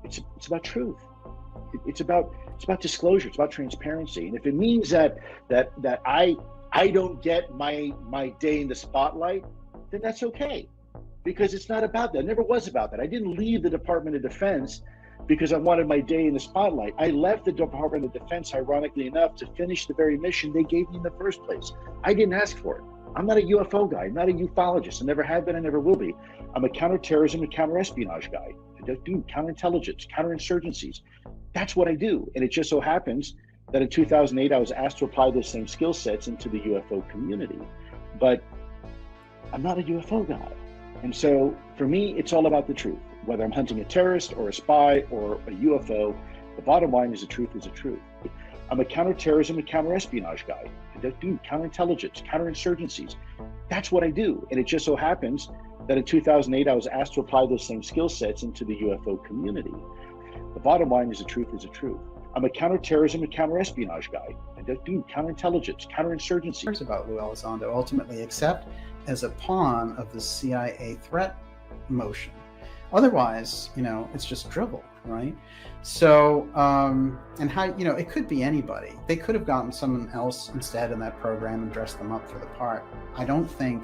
It's about truth. It's about disclosure. It's about transparency. And if it means that I don't get my day in the spotlight, then that's okay, because it's not about that. It never was about that. I didn't leave the Department of Defense because I wanted my day in the spotlight. I left the Department of Defense, ironically enough, to finish the very mission they gave me in the first place. I didn't ask for it. I'm not a UFO guy. I'm not a ufologist. I never have been. I never will be. I'm a counterterrorism and counterespionage guy. I do counterintelligence, counterinsurgencies. That's what I do. And it just so happens that in 2008, I was asked to apply those same skill sets into the UFO community. But I'm not a UFO guy. And so for me, it's all about the truth. Whether I'm hunting a terrorist or a spy or a UFO, the bottom line is the truth is the truth. I'm a counterterrorism and counterespionage guy. I do counterintelligence, counterinsurgencies. That's what I do. And it just so happens that in 2008, I was asked to apply those same skill sets into the UFO community. The bottom line is the truth is the truth. I'm a counterterrorism and counterespionage guy. I do counterintelligence, counterinsurgencies. About Lue Elizondo ultimately except as a pawn of the CIA threat motion. Otherwise, it's just dribble, right? So, and how, it could be anybody. They could have gotten someone else instead in that program and dressed them up for the part. I don't think,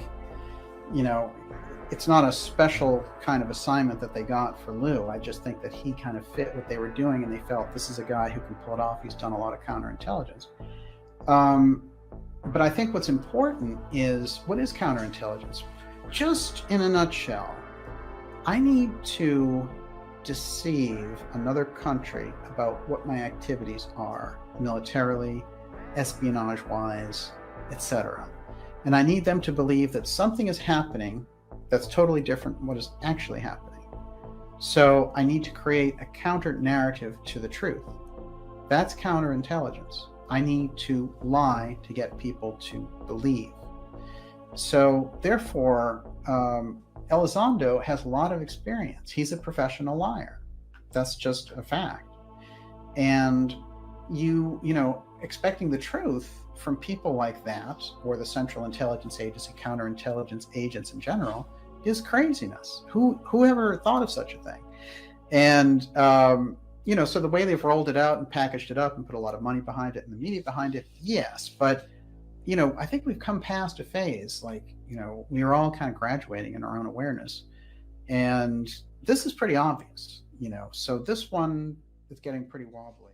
it's not a special kind of assignment that they got for Lue. I just think that he kind of fit what they were doing, and they felt this is a guy who can pull it off. He's done a lot of counterintelligence. But I think what's important is, what is counterintelligence? Just in a nutshell, I need to deceive another country about what my activities are, militarily, espionage-wise, etc. And I need them to believe that something is happening that's totally different from what is actually happening. So I need to create a counter-narrative to the truth. That's counterintelligence. I need to lie to get people to believe. So therefore, Elizondo has a lot of experience. He's a professional liar. That's just a fact. And expecting the truth from people like that, or the Central Intelligence Agency, counterintelligence agents in general, is craziness. Whoever thought of such a thing? And so the way they've rolled it out and packaged it up and put a lot of money behind it and the media behind it, yes. But I think we've come past a phase, we are all kind of graduating in our own awareness, and this is pretty obvious, so this one is getting pretty wobbly.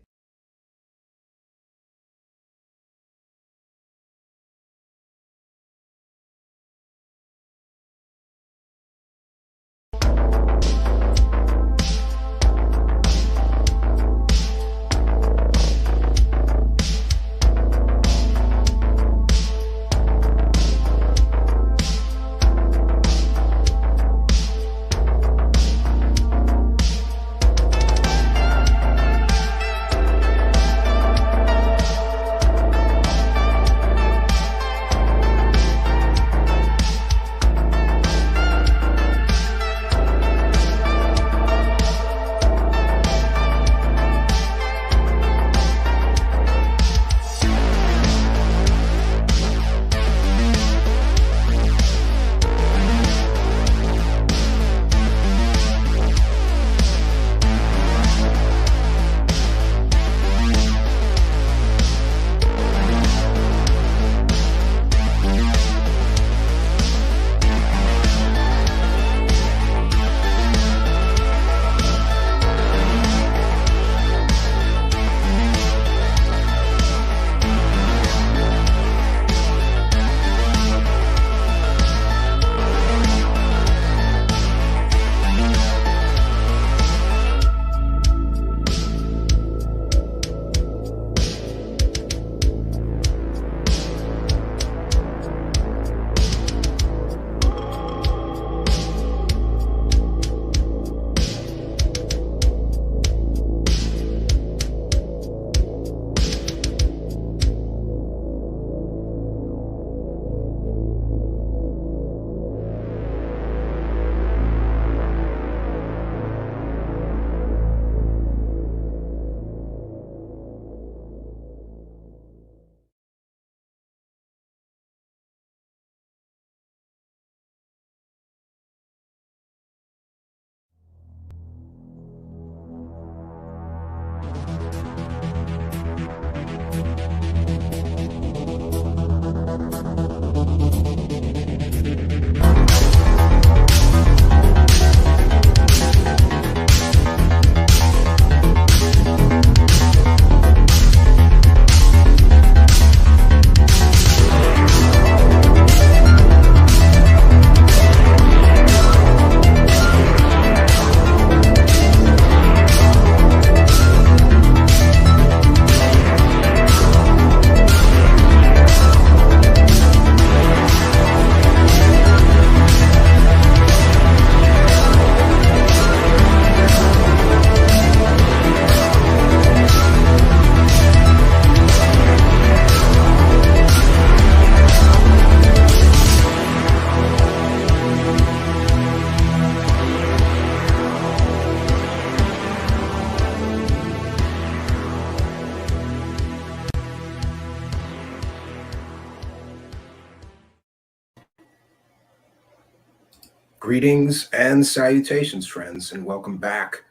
Greetings and salutations, friends, and welcome back.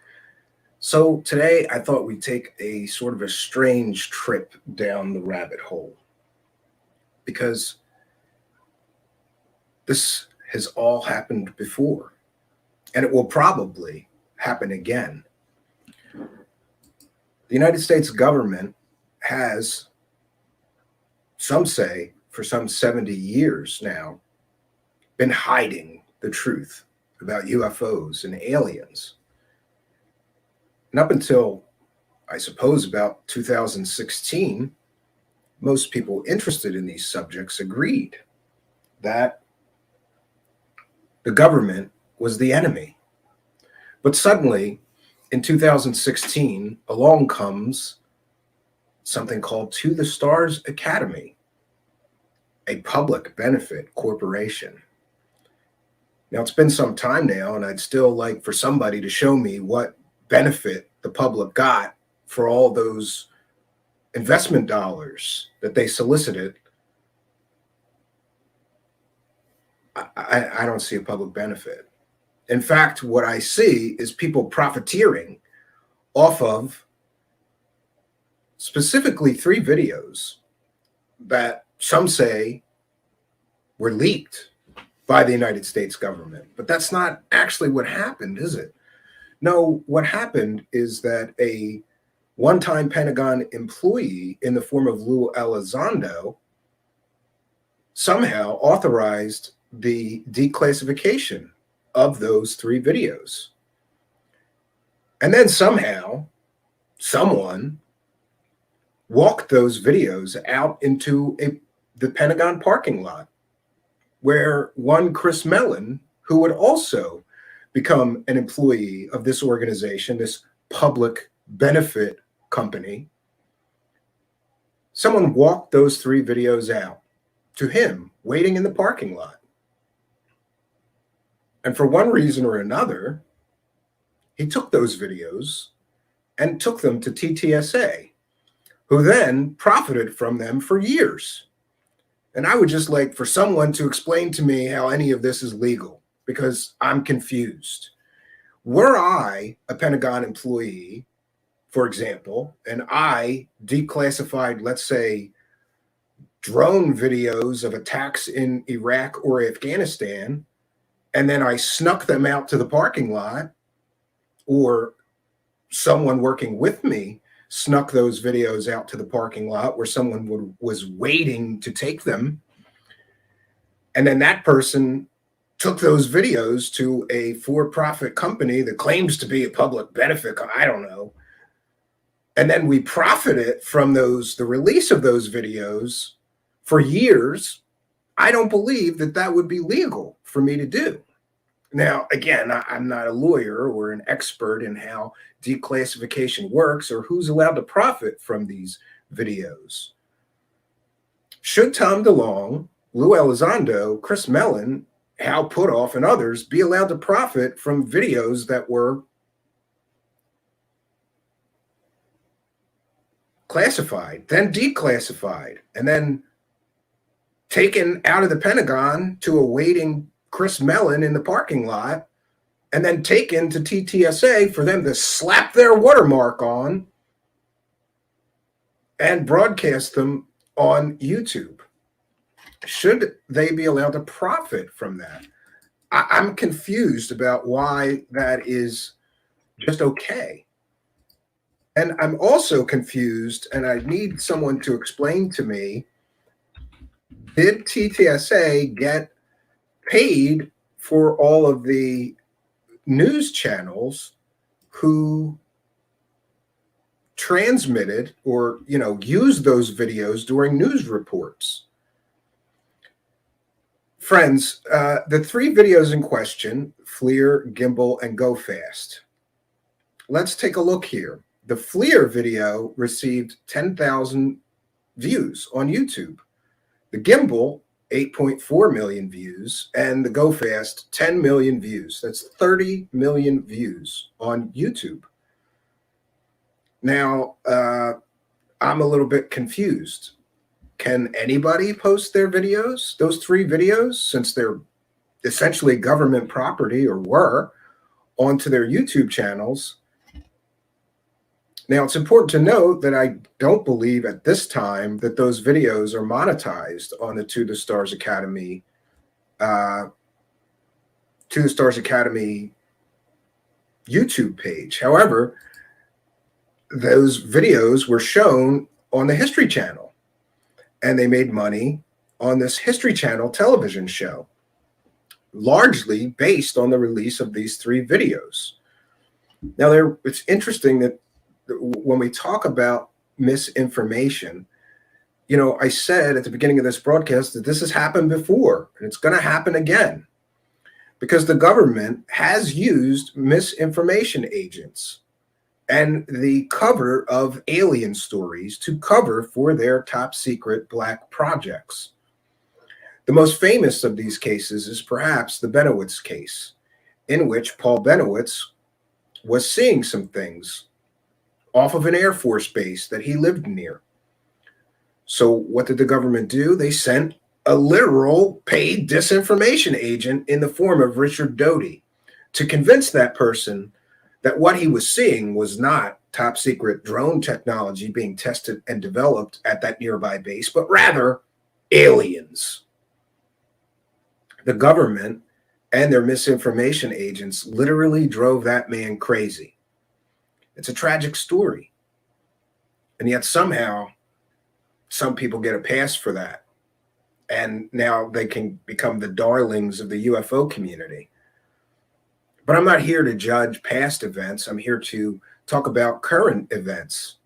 So, today I thought we'd take a sort of a strange trip down the rabbit hole because this has all happened before and it will probably happen again. The United States government has, some say, for some 70 years now, been hiding the truth about UFOs and aliens. And up until, I suppose, about 2016, most people interested in these subjects agreed that the government was the enemy. But suddenly, in 2016, along comes something called To the Stars Academy, a public benefit corporation. Now, it's been some time now, and I'd still like for somebody to show me what benefit the public got for all those investment dollars that they solicited. I don't see a public benefit. In fact, what I see is people profiteering off of specifically 3 videos that some say were leaked by the United States government. But that's not actually what happened, is it? No, what happened is that a one-time Pentagon employee in the form of Lue Elizondo somehow authorized the declassification of those 3 videos. And then somehow someone walked those videos out into the Pentagon parking lot where one Chris Mellon, who would also become an employee of this organization, this public benefit company, someone walked those 3 videos out to him waiting in the parking lot. And for one reason or another, he took those videos and took them to TTSA, who then profited from them for years. And I would just like for someone to explain to me how any of this is legal, because I'm confused. Were I a Pentagon employee, for example, and I declassified, let's say, drone videos of attacks in Iraq or Afghanistan, and then I snuck them out to the parking lot, or someone working with me snuck those videos out to the parking lot where someone was waiting to take them, and then that person took those videos to a for-profit company that claims to be a public benefit, I don't know, and then we profited from the release of those videos for years, I don't believe that that would be legal for me to do. Now, again, I'm not a lawyer or an expert in how declassification works or who's allowed to profit from these videos. Should Tom DeLonge, Lue Elizondo, Chris Mellon, Hal Puthoff, and others be allowed to profit from videos that were classified, then declassified, and then taken out of the Pentagon to a waiting Chris Mellon in the parking lot, and then taken to TTSA for them to slap their watermark on and broadcast them on YouTube? Should they be allowed to profit from that? I'm confused about why that is just okay. And I'm also confused, and I need someone to explain to me, did TTSA get paid for all of the news channels who transmitted or, used those videos during news reports? Friends, the 3 videos in question, FLIR, Gimbal, and Go Fast. Let's take a look here. The FLIR video received 10,000 views on YouTube. The Gimbal, 8.4 million views, and the Go Fast, 10 million views. That's 30 million views on YouTube. Now, I'm a little bit confused. Can anybody post their videos, those 3 videos, since they're essentially government property, or were, onto their YouTube channels. Now, it's important to note that I don't believe at this time that those videos are monetized on the To the Stars Academy, To the Stars Academy YouTube page. However, those videos were shown on the History Channel, and they made money on this History Channel television show, largely based on the release of these 3 videos. Now, it's interesting that when we talk about misinformation, you know, I said at the beginning of this broadcast that this has happened before, and it's going to happen again, because the government has used misinformation agents and the cover of alien stories to cover for their top secret black projects. The most famous of these cases is perhaps the Benowitz case, in which Paul Benowitz was seeing some things off of an Air Force base that he lived near. So what did the government do? They sent a literal paid disinformation agent in the form of Richard Doty to convince that person that what he was seeing was not top secret drone technology being tested and developed at that nearby base, but rather aliens. The government and their misinformation agents literally drove that man crazy. It's a tragic story. And yet somehow some people get a pass for that. And now they can become the darlings of the UFO community. But I'm not here to judge past events. I'm here to talk about current events.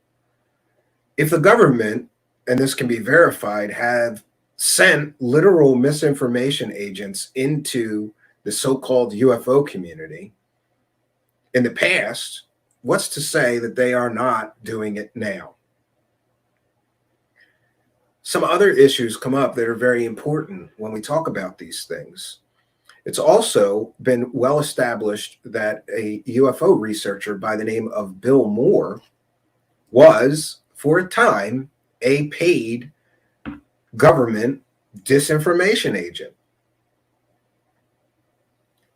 If the government, and this can be verified, have sent literal misinformation agents into the so-called UFO community in the past, what's to say that they are not doing it now? Some other issues come up that are very important when we talk about these things. It's also been well established that a UFO researcher by the name of Bill Moore was, for a time, a paid government disinformation agent.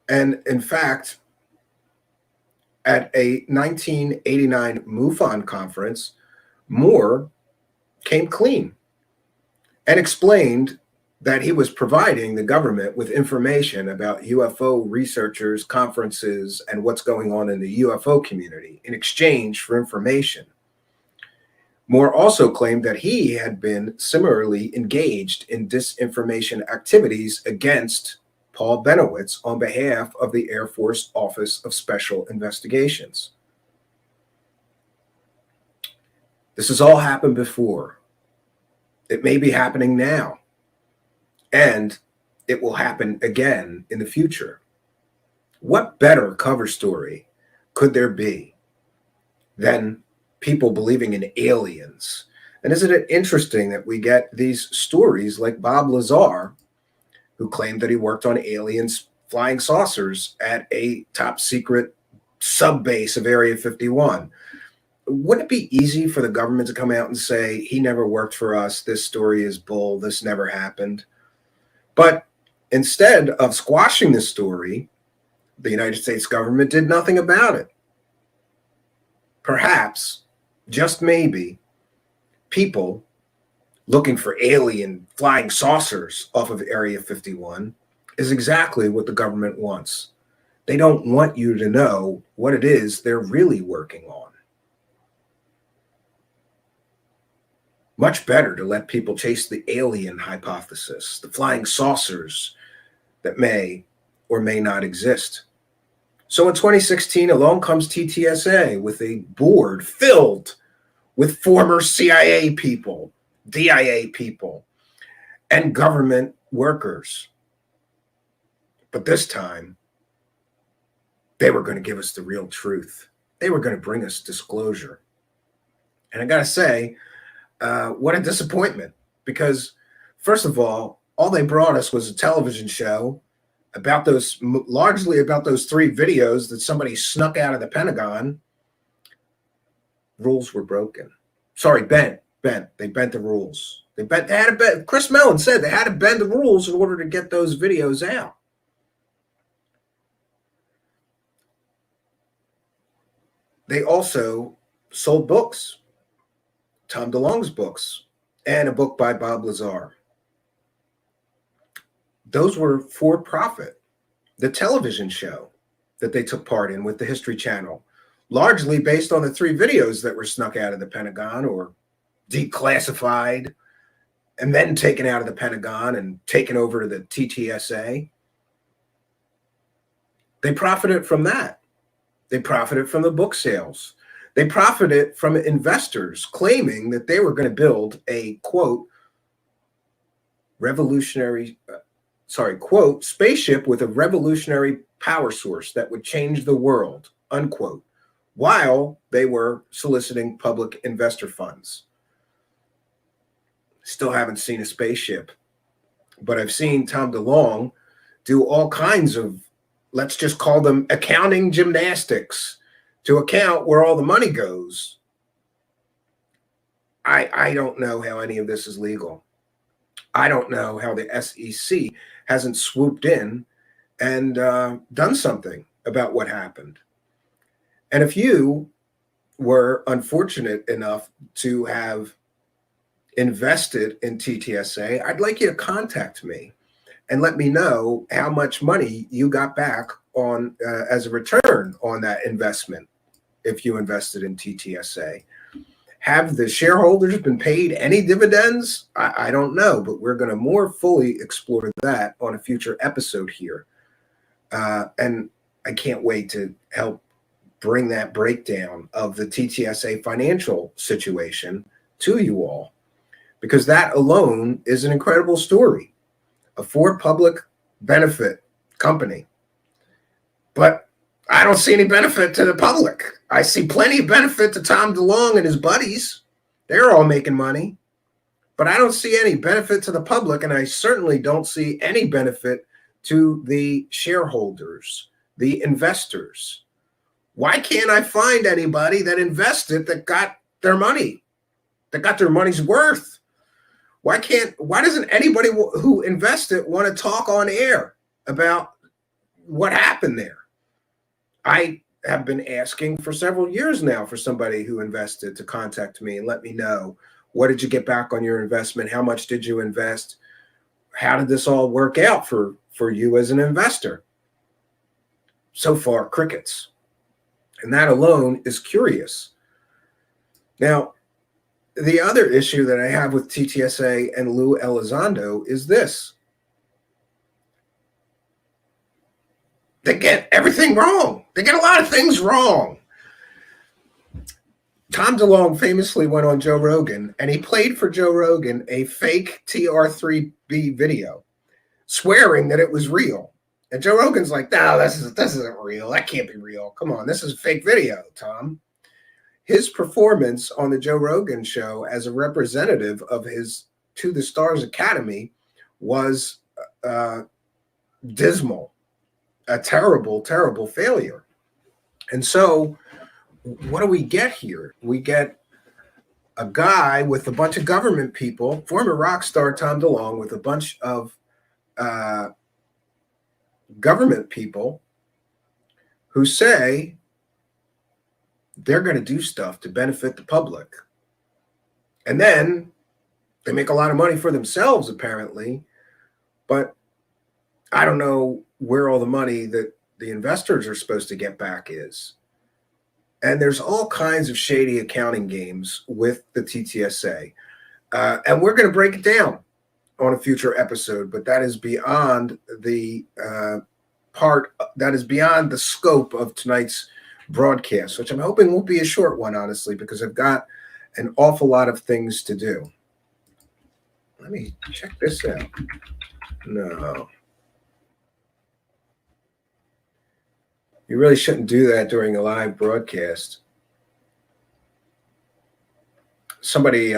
And in fact, at a 1989 MUFON conference, Moore came clean and explained that he was providing the government with information about UFO researchers, conferences, and what's going on in the UFO community in exchange for information. Moore also claimed that he had been similarly engaged in disinformation activities against Paul Benowitz on behalf of the Air Force Office of Special Investigations. This has all happened before. It may be happening now, and it will happen again in the future. What better cover story could there be than people believing in aliens? And isn't it interesting that we get these stories like Bob Lazar, who claimed that he worked on aliens flying saucers at a top secret sub base of Area 51. Wouldn't it be easy for the government to come out and say, he never worked for us, this story is bull, this never happened? But instead of squashing this story, the United States government did nothing about it. Perhaps, just maybe, people looking for alien flying saucers off of Area 51 is exactly what the government wants. They don't want you to know what it is they're really working on. Much better to let people chase the alien hypothesis, the flying saucers that may or may not exist. So in 2016, along comes TTSA with a board filled with former CIA people, DIA people, and government workers. But this time, they were going to give us the real truth. They were going to bring us disclosure. And I got to say, what a disappointment, because first of all they brought us was a television show about largely about those 3 videos that somebody snuck out of the Pentagon. Rules were broken. Sorry, bent. They bent the rules. Chris Mellon said they had to bend the rules in order to get those videos out. They also sold books, Tom DeLonge's books, and a book by Bob Lazar. Those were for profit. The television show that they took part in with the History Channel, largely based on the 3 videos that were snuck out of the Pentagon or declassified and then taken out of the Pentagon and taken over to the TTSA. They profited from that. They profited from the book sales. They profited from investors claiming that they were going to build a, quote, quote, spaceship with a revolutionary power source that would change the world, unquote, while they were soliciting public investor funds. Still haven't seen a spaceship, but I've seen Tom DeLonge do all kinds of, let's just call them accounting gymnastics to account where all the money goes. I don't know how any of this is legal. I don't know how the SEC hasn't swooped in and done something about what happened. And if you were unfortunate enough to have invested in TTSA, I'd like you to contact me and let me know how much money you got back on as a return on that investment if you invested in TTSA. Have the shareholders been paid any dividends? I don't know, but we're going to more fully explore that on a future episode here. And I can't wait to help bring that breakdown of the TTSA financial situation to you all, because that alone is an incredible story, a for-public benefit company. But I don't see any benefit to the public. I see plenty of benefit to Tom DeLonge and his buddies. They're all making money. But I don't see any benefit to the public, and I certainly don't see any benefit to the shareholders, the investors. Why can't I find anybody that invested that got their money, that got their money's worth? Why doesn't anybody who invested want to talk on air about what happened there? I have been asking for several years now for somebody who invested to contact me and let me know, what did you get back on your investment? How much did you invest? How did this all work out for you as an investor? So far, crickets. And that alone is curious. Now, the other issue that I have with TTSA and Lue Elizondo is this. They get everything wrong. They get a lot of things wrong. Tom DeLonge famously went on Joe Rogan, and he played for Joe Rogan a fake TR3B video, swearing that it was real. And Joe Rogan's like, no, this isn't real. That can't be real. Come on, this is a fake video, Tom. His performance on the Joe Rogan show as a representative of his To the Stars Academy was dismal. A terrible, terrible failure. And so what do we get here? We get a guy with a bunch of government people, former rock star Tom DeLonge, with a bunch of government people who say they're going to do stuff to benefit the public. And then they make a lot of money for themselves, apparently. But I don't know where all the money that the investors are supposed to get back is. And there's all kinds of shady accounting games with the TTSA. And we're going to break it down on a future episode, but that is beyond the beyond the scope of tonight's broadcast, which I'm hoping won't be a short one, honestly, because I've got an awful lot of things to do. Let me check this out. No. You really shouldn't do that during a live broadcast. Somebody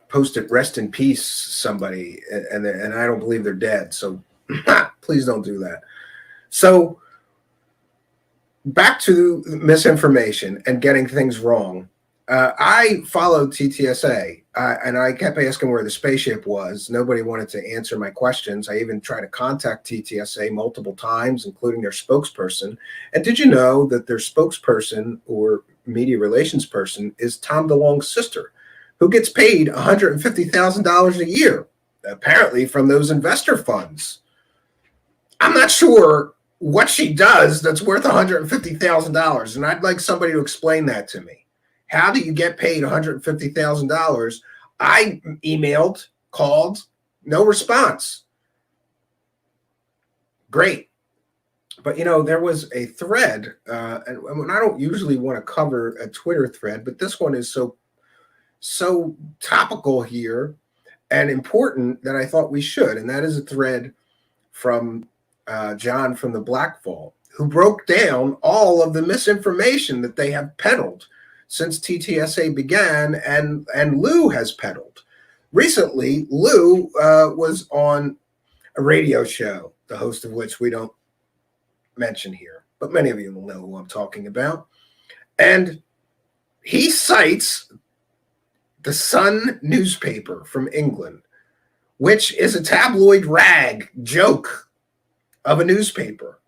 posted rest in peace, somebody, and I don't believe they're dead. So please don't do that. So back to misinformation and getting things wrong. I followed TTSA and I kept asking where the spaceship was. Nobody wanted to answer my questions. I even tried to contact TTSA multiple times, including their spokesperson. And did you know that their spokesperson, or media relations person, is Tom DeLonge's sister, who gets paid $150,000 a year, apparently from those investor funds. I'm not sure what she does that's worth $150,000, and I'd like somebody to explain that to me. How do you get paid $150,000? I emailed, called, no response. Great. But, there was a thread, and I don't usually want to cover a Twitter thread, but this one is so topical here and important that I thought we should. And that is a thread from John from the Black Vault, who broke down all of the misinformation that they have peddled since TTSA began, and Lue has peddled. Recently, Lue was on a radio show, the host of which we don't mention here, but many of you will know who I'm talking about. And he cites the Sun newspaper from England, which is a tabloid rag joke of a newspaper.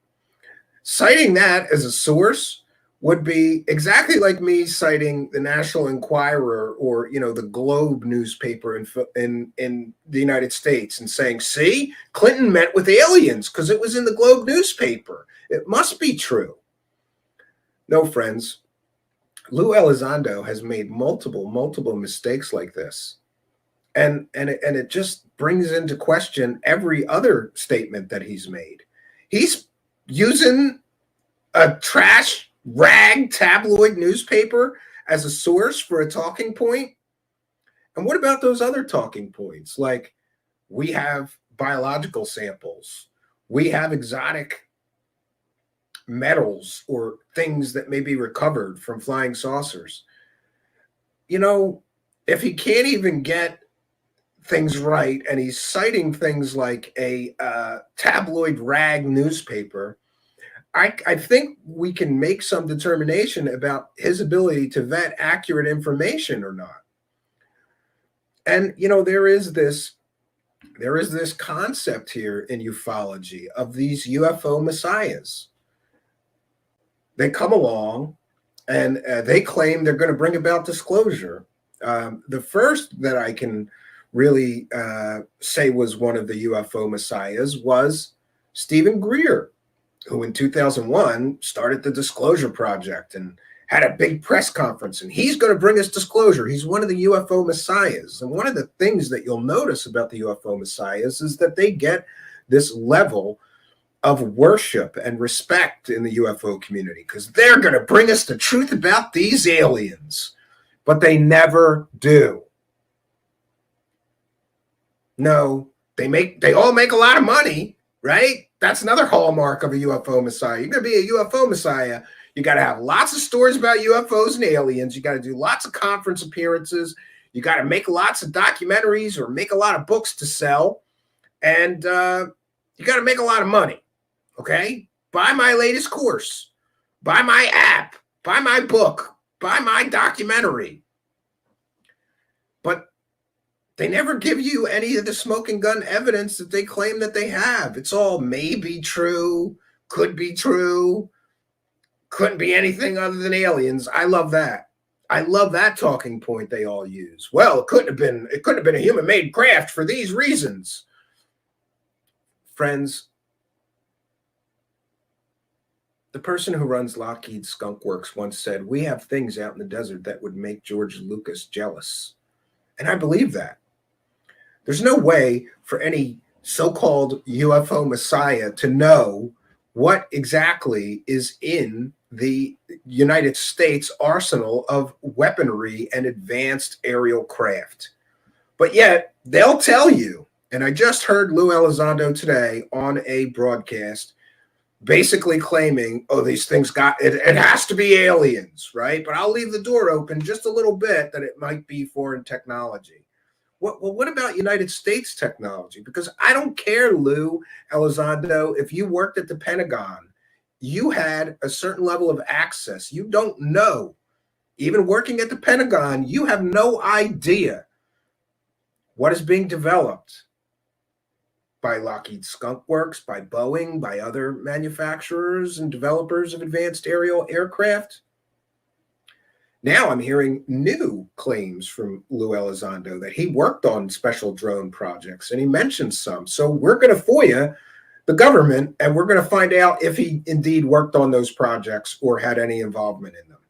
Citing that as a source would be exactly like me citing the National Enquirer or, the Globe newspaper in the United States and saying, see, Clinton met with aliens because it was in the Globe newspaper. It must be true. No, friends. Lue Elizondo has made multiple mistakes like this. And it just brings into question every other statement that he's made. He's using a trash rag tabloid newspaper as a source for a talking point. And what about those other talking points? Like, we have biological samples. We have exotic metals or things that may be recovered from flying saucers. If he can't even get things right and he's citing things like a tabloid rag newspaper, I think we can make some determination about his ability to vet accurate information or not. And, there is this concept here in ufology of these UFO messiahs. They come along and they claim they're going to bring about disclosure. The first that I can really say was one of the UFO messiahs was Stephen Greer, who in 2001 started the Disclosure Project and had a big press conference, and he's going to bring us disclosure. He's one of the UFO messiahs. And one of the things that you'll notice about the UFO messiahs is that they get this level of worship and respect in the UFO community because they're going to bring us the truth about these aliens, but they never do. No, they all make a lot of money, right? That's another hallmark of a UFO messiah. You're going to be a UFO messiah. You got to have lots of stories about UFOs and aliens. You got to do lots of conference appearances. You got to make lots of documentaries or make a lot of books to sell. And you got to make a lot of money. Okay? Buy my latest course. Buy my app. Buy my book. Buy my documentary. But they never give you any of the smoking gun evidence that they claim that they have. It's all maybe true, could be true, couldn't be anything other than aliens. I love that. I love that talking point they all use. Well, it couldn't have been a human-made craft for these reasons. Friends, the person who runs Lockheed Skunk Works once said, we have things out in the desert that would make George Lucas jealous. And I believe that. There's no way for any so-called UFO messiah to know what exactly is in the United States arsenal of weaponry and advanced aerial craft. But yet they'll tell you, and I just heard Lue Elizondo today on a broadcast basically claiming, oh, these things it has to be aliens, right? But I'll leave the door open just a little bit that it might be foreign technology. What about United States technology? Because I don't care, Lue Elizondo, if you worked at the Pentagon, you had a certain level of access. You don't know. Even working at the Pentagon, you have no idea what is being developed by Lockheed Skunk Works, by Boeing, by other manufacturers and developers of advanced aerial aircraft. Now I'm hearing new claims from Lue Elizondo that he worked on special drone projects, and he mentioned some. So we're going to FOIA the government, and we're going to find out if he indeed worked on those projects or had any involvement in them.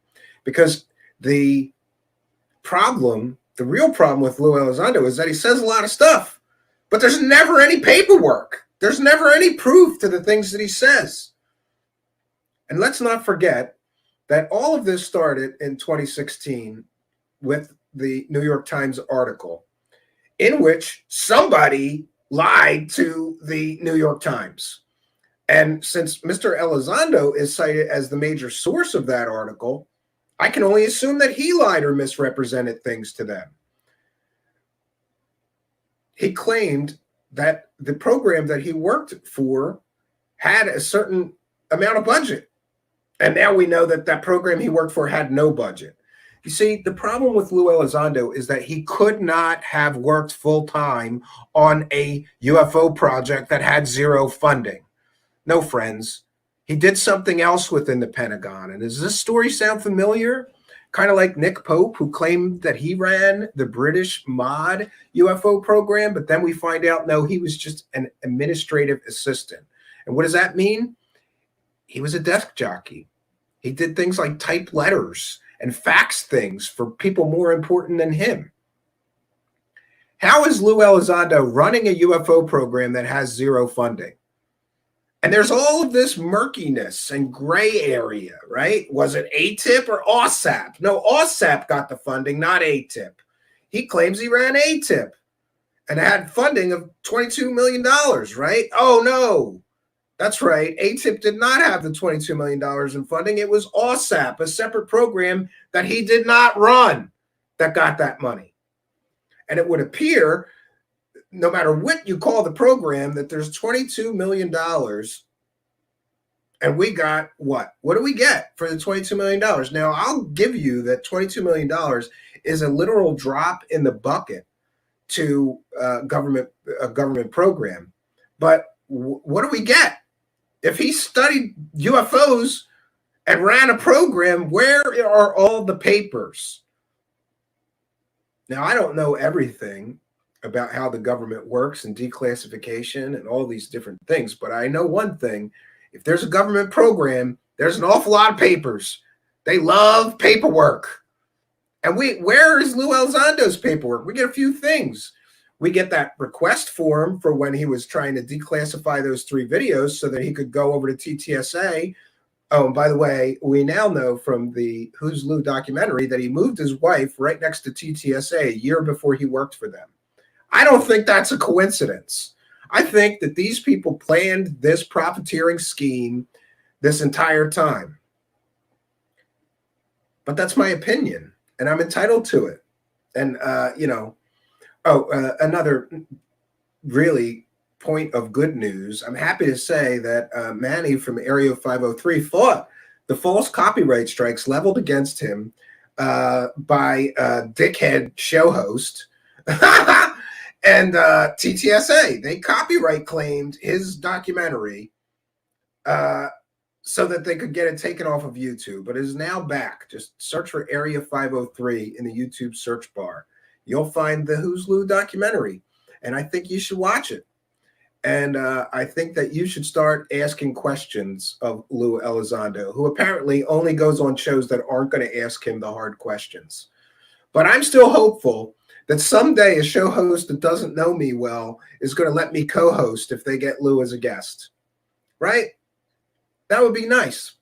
Because the real problem with Lue Elizondo is that he says a lot of stuff, but there's never any paperwork. There's never any proof to the things that he says. And let's not forget that all of this started in 2016 with the New York Times article in which somebody lied to the New York Times. And since Mr. Elizondo is cited as the major source of that article, I can only assume that he lied or misrepresented things to them. He claimed that the program that he worked for had a certain amount of budget. And now we know that that program he worked for had no budget. You see, the problem with Lue Elizondo is that he could not have worked full-time on a UFO project that had zero funding. No, friends. He did something else within the Pentagon. And does this story sound familiar? Kind of like Nick Pope, who claimed that he ran the British MOD UFO program, but then we find out, no, he was just an administrative assistant. And what does that mean? He was a desk jockey. He did things like type letters and fax things for people more important than him. How is Lue Elizondo running a UFO program that has zero funding? And there's all of this murkiness and gray area, right? Was it ATIP or OSAP? No, OSAP got the funding, not ATIP. He claims he ran ATIP and had funding of $22 million, right? Oh, no. That's right. ATIP did not have the $22 million in funding. It was OSAP, a separate program that he did not run, that got that money. And it would appear, no matter what you call the program, that there's $22 million. And we got what? What do we get for the $22 million? Now, I'll give you that $22 million is a literal drop in the bucket to a government program. But what do we get? If he studied UFOs and ran a program, where are all the papers? Now, I don't know everything about how the government works and declassification and all these different things, but I know one thing. If there's a government program, there's an awful lot of papers. They love paperwork. And where is Lue Elizondo's paperwork? We get a few things. We get that request form for when he was trying to declassify those 3 videos so that he could go over to TTSA. Oh, and by the way, we now know from the Who's Lue documentary that he moved his wife right next to TTSA a year before he worked for them. I don't think that's a coincidence. I think that these people planned this profiteering scheme this entire time. But that's my opinion, and I'm entitled to it. And, another really point of good news. I'm happy to say that Manny from Area 503 fought the false copyright strikes leveled against him by dickhead show host and TTSA. They copyright claimed his documentary so that they could get it taken off of YouTube, but it is now back. Just search for Area 503 in the YouTube search bar. You'll find the Who's Lue documentary, and I think you should watch it. And I think that you should start asking questions of Lue Elizondo, who apparently only goes on shows that aren't going to ask him the hard questions. But I'm still hopeful that someday a show host that doesn't know me well is going to let me co-host if they get Lue as a guest, right? That would be nice.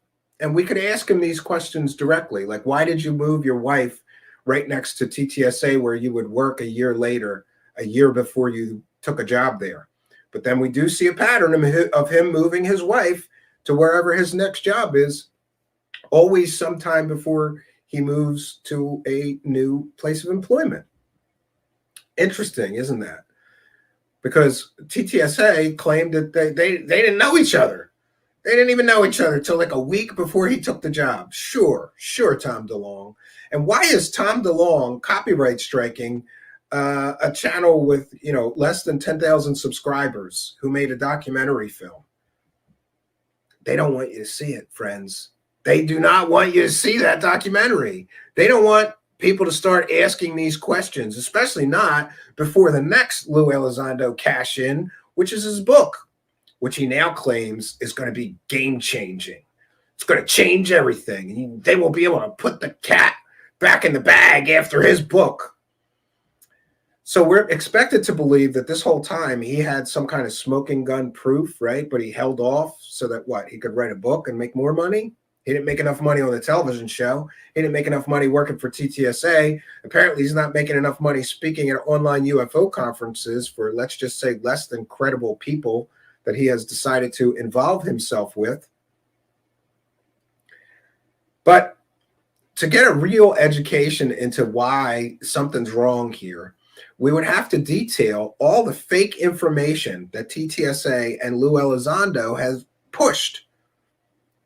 And we could ask him these questions directly, like, why did you move your wife right next to TTSA where you would work a year later, a year before you took a job there? But then we do see a pattern of him moving his wife to wherever his next job is, always sometime before he moves to a new place of employment. Interesting, isn't that? Because TTSA claimed that they didn't know each other. They didn't even know each other till like a week before he took the job. Sure, Tom DeLonge. And why is Tom DeLonge copyright striking a channel with, less than 10,000 subscribers who made a documentary film? They don't want you to see it, friends. They do not want you to see that documentary. They don't want people to start asking these questions, especially not before the next Lue Elizondo cash in, which is his book, which he now claims is going to be game changing. It's going to change everything. They will be able to put the cat back in the bag after his book. So we're expected to believe that this whole time he had some kind of smoking gun proof, right? But he held off so that what? He could write a book and make more money? He didn't make enough money on the television show. He didn't make enough money working for TTSA. Apparently, he's not making enough money speaking at online UFO conferences for, let's just say, less than credible people that he has decided to involve himself with. But to get a real education into why something's wrong here, we would have to detail all the fake information that TTSA and Lue Elizondo has pushed.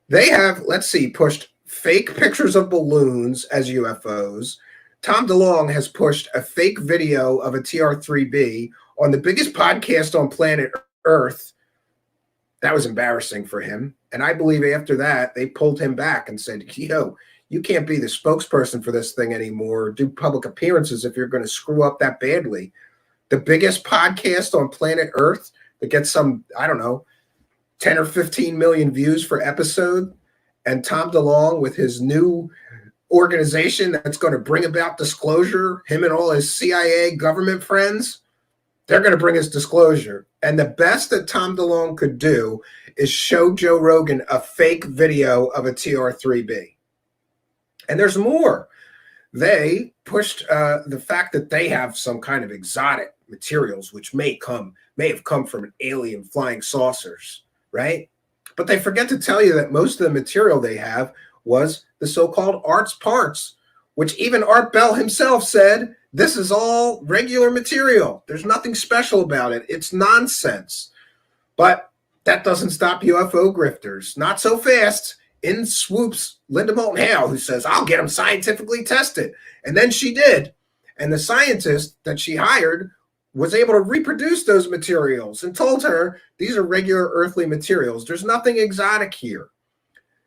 They have, let's see, pushed fake pictures of balloons as UFOs. Tom DeLonge has pushed a fake video of a TR-3B on the biggest podcast on planet Earth. That was embarrassing for him. And I believe after that, they pulled him back and said, yo, you can't be the spokesperson for this thing anymore, do public appearances if you're going to screw up that badly. The biggest podcast on planet Earth that gets some, I don't know, 10 or 15 million views per episode, and Tom DeLonge with his new organization that's going to bring about disclosure, him and all his CIA government friends, they're going to bring us disclosure. And the best that Tom DeLonge could do is show Joe Rogan a fake video of a TR-3B. And there's more. They pushed the fact that they have some kind of exotic materials, which may have come from an alien flying saucers, right? But they forget to tell you that most of the material they have was the so-called Art's parts, which even Art Bell himself said, this is all regular material. There's nothing special about it. It's nonsense. But that doesn't stop UFO grifters. Not so fast. In swoops Linda Moulton Hale, who says, I'll get them scientifically tested. And then she did. And the scientist that she hired was able to reproduce those materials and told her these are regular earthly materials. There's nothing exotic here.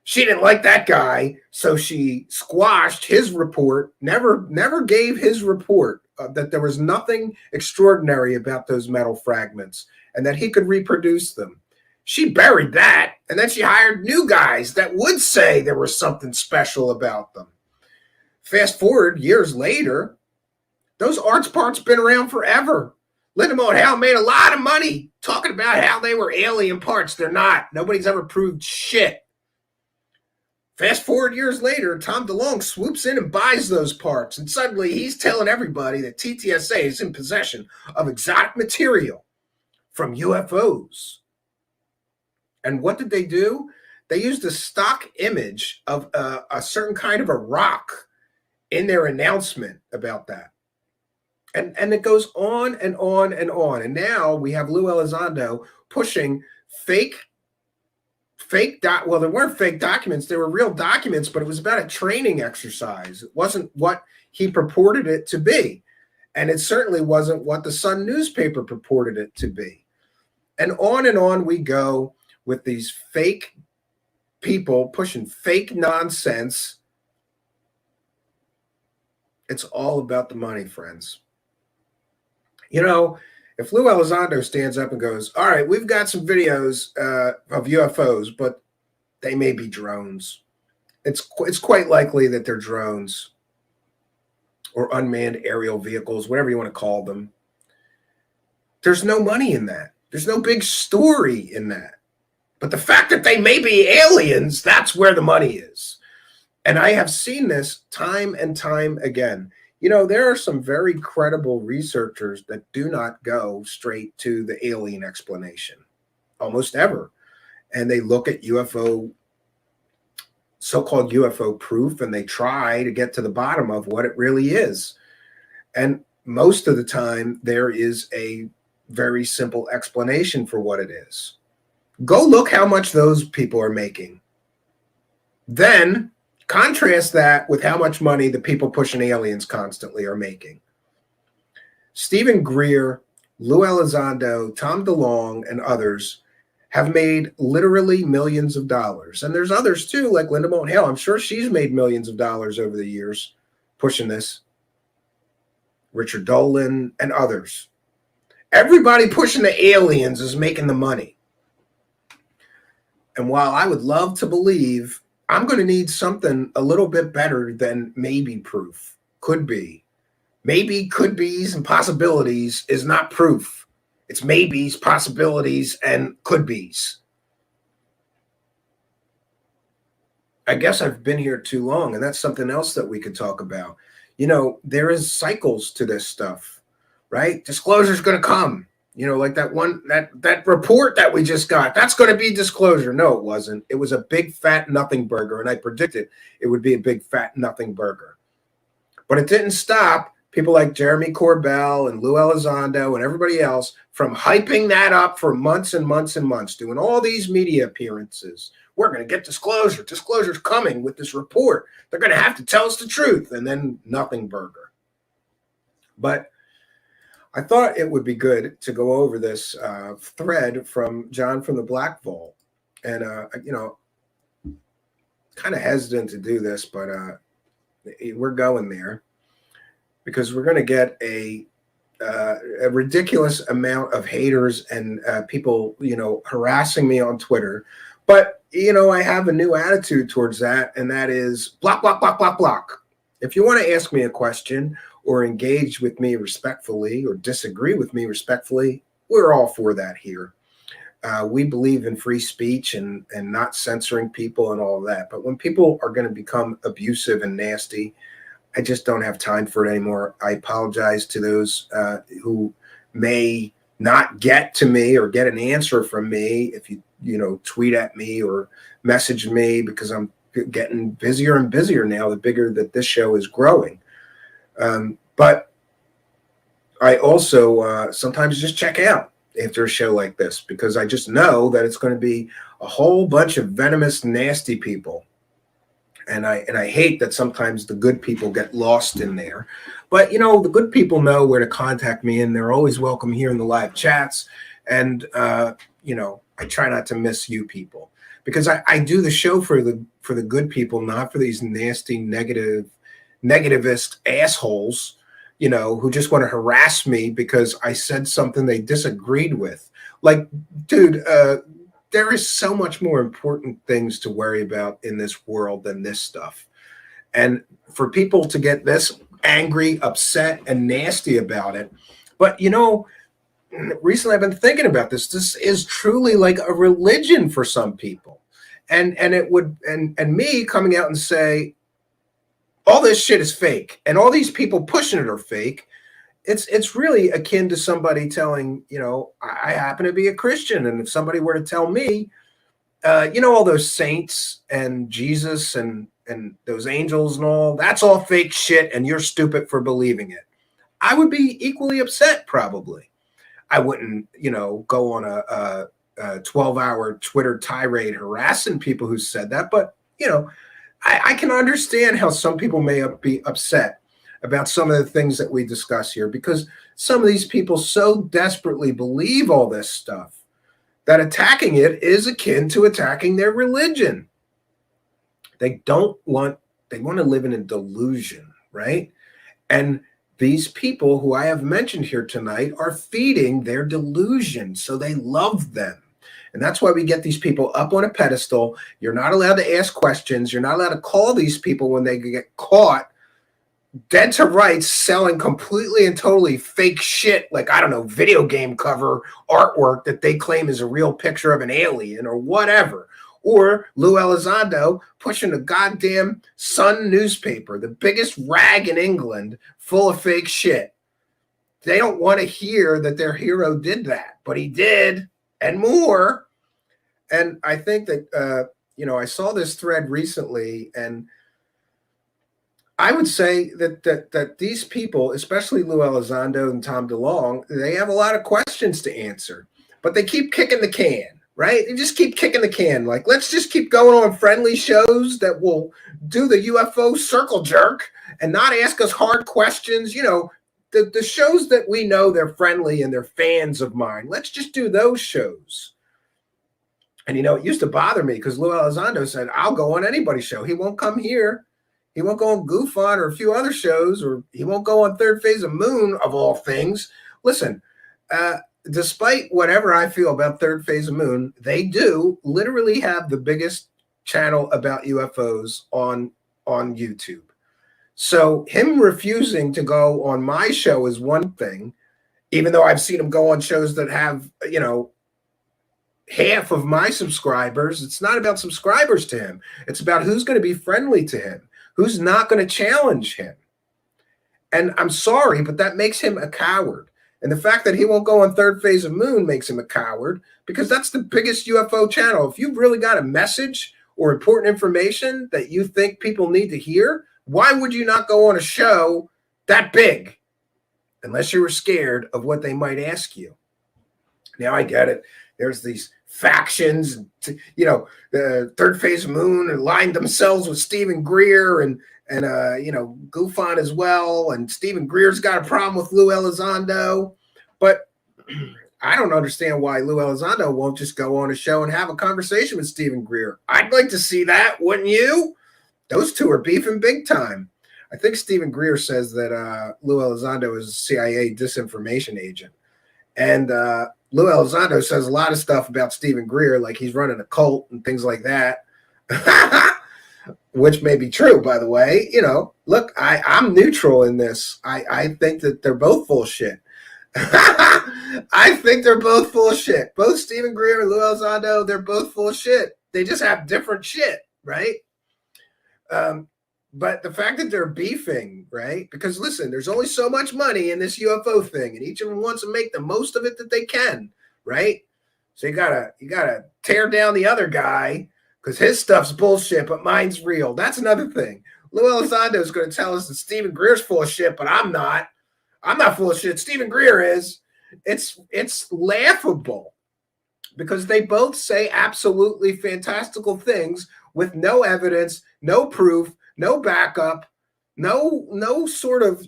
She didn't like that guy, so she squashed his report, never gave his report that there was nothing extraordinary about those metal fragments and that he could reproduce them. She buried that, and then she hired new guys that would say there was something special about them. Fast forward years later, those Art's parts been around forever. Linda Moulton Hale made a lot of money talking about how they were alien parts. They're not. Nobody's ever proved shit. Fast forward years later, Tom DeLonge swoops in and buys those parts, and suddenly he's telling everybody that TTSA is in possession of exotic material from UFOs. And what did they do? They used a stock image of a certain kind of a rock in their announcement about that. And it goes on and on and on. And now we have Lue Elizondo pushing well, there weren't fake documents. They were real documents, but it was about a training exercise. It wasn't what he purported it to be. And it certainly wasn't what the Sun newspaper purported it to be. And on we go with these fake people pushing fake nonsense. It's all about the money, friends. You know, if Lue Elizondo stands up and goes, all right, we've got some videos of UFOs, but they may be drones. It's quite likely that they're drones or unmanned aerial vehicles, whatever you want to call them. There's no money in that. There's no big story in that. But the fact that they may be aliens, that's where the money is. And I have seen this time and time again. You know, there are some very credible researchers that do not go straight to the alien explanation, almost ever. And they look at UFO, so-called UFO proof, and they try to get to the bottom of what it really is. And most of the time, there is a very simple explanation for what it is. Go look how much those people are making. Then contrast that with how much money the people pushing aliens constantly are making. Stephen Greer, Lue Elizondo, Tom DeLonge, and others have made literally millions of dollars. And there's others too, like Linda Moulton Hale. I'm sure she's made millions of dollars over the years pushing this. Richard Dolan and others. Everybody pushing the aliens is making the money. And while I would love to believe, I'm going to need something a little bit better than maybe proof. Could be. Maybe, could be's, and possibilities is not proof. It's maybes, possibilities, and could be's. I guess I've been here too long, and that's something else that we could talk about. You know, there is cycles to this stuff, right? Disclosure's going to come. You know, like that report that we just got, that's going to be disclosure. No, it wasn't. It was a big fat nothing burger, and I predicted it would be a big fat nothing burger. But it didn't stop people like Jeremy Corbell and Lue Elizondo and everybody else from hyping that up for months and months and months, doing all these media appearances. We're going to get disclosure. Disclosure's coming with this report. They're going to have to tell us the truth. And then nothing burger. But I thought it would be good to go over this thread from John from the Black Vault. And, you know, kind of hesitant to do this, but we're going there because we're going to get a ridiculous amount of haters and people, you know, harassing me on Twitter. But, you know, I have a new attitude towards that, and that is block, block, block, block, block. If you want to ask me a question or engage with me respectfully or disagree with me respectfully, we're all for that here. We believe in free speech and not censoring people and all of that. But when people are going to become abusive and nasty, I just don't have time for it anymore. I apologize to those who may not get to me or get an answer from me if you know, tweet at me or message me, because I'm getting busier and busier now, the bigger that this show is growing. But I also sometimes just check out after a show like this, because I just know that it's going to be a whole bunch of venomous, nasty people. And I hate that sometimes the good people get lost in there. But, you know, the good people know where to contact me, and they're always welcome here in the live chats. And, you know, I try not to miss you people, because I do the show for the good people, not for these nasty, negativist assholes, you know, who just want to harass me because I said something they disagreed with. Like, dude, there is so much more important things to worry about in this world than this stuff. And for people to get this angry, upset, and nasty about it. But, you know, recently I've been thinking about this. This is truly like a religion for some people. And it would, and me coming out and say, all this shit is fake, and all these people pushing it are fake. It's really akin to somebody telling, you know, I happen to be a Christian, and if somebody were to tell me, you know, all those saints and Jesus and those angels and all, that's all fake shit, and you're stupid for believing it, I would be equally upset probably. I wouldn't, you know, go on a 12-hour Twitter tirade harassing people who said that, but, you know, I can understand how some people may be upset about some of the things that we discuss here, because some of these people so desperately believe all this stuff that attacking it is akin to attacking their religion. They want to live in a delusion, right? And these people who I have mentioned here tonight are feeding their delusion, so they love them. And that's why we get these people up on a pedestal. You're not allowed to ask questions. You're not allowed to call these people when they get caught dead to rights selling completely and totally fake shit, like, I don't know, video game cover artwork that they claim is a real picture of an alien or whatever. Or Lue Elizondo pushing a goddamn Sun newspaper, the biggest rag in England, full of fake shit. They don't want to hear that their hero did that, but he did, and more. And I think that, you know, I saw this thread recently, and I would say that these people, especially Lue Elizondo and Tom DeLonge, they have a lot of questions to answer, but they keep kicking the can, right? They just keep kicking the can. Like, let's just keep going on friendly shows that will do the UFO circle jerk and not ask us hard questions. You know, the shows that we know they're friendly and they're fans of mine. Let's just do those shows. And, it used to bother me because Lue Elizondo said, I'll go on anybody's show. He won't come here. He won't go on Goof On or a few other shows, or he won't go on Third Phase of Moon, of all things. Listen, despite whatever I feel about Third Phase of Moon, they do literally have the biggest channel about UFOs on YouTube. So him refusing to go on my show is one thing, even though I've seen him go on shows that have, half of my subscribers. It's not about subscribers to him. It's about who's going to be friendly to him, who's not going to challenge him. And I'm sorry, but that makes him a coward. And the fact that he won't go on Third Phase of Moon makes him a coward, because that's the biggest UFO channel. If you've really got a message or important information that you think people need to hear, why would you not go on a show that big? Unless you were scared of what they might ask you. Now I get it. There's these factions, the Third Phase of Moon aligned themselves with Stephen Greer and Goof On as well. And Stephen Greer's got a problem with Lue Elizondo. But I don't understand why Lue Elizondo won't just go on a show and have a conversation with Stephen Greer. I'd like to see that, wouldn't you? Those two are beefing big time. I think Stephen Greer says that Lue Elizondo is a CIA disinformation agent. And Lue Elizondo says a lot of stuff about Stephen Greer, like he's running a cult and things like that, which may be true, by the way. Look, I'm neutral in this. I think that they're both full of shit. I think they're both full of shit. Both Stephen Greer and Lue Elizondo, they're both full of shit. They just have different shit, right? But the fact that they're beefing, right? Because listen, there's only so much money in this UFO thing, and each of them wants to make the most of it that they can, right? So you gotta tear down the other guy because his stuff's bullshit, but mine's real. That's another thing. Lue Elizondo is going to tell us that Stephen Greer's full of shit, but I'm not. I'm not full of shit. Stephen Greer is. It's laughable because they both say absolutely fantastical things with no evidence, no proof, no backup, no sort of,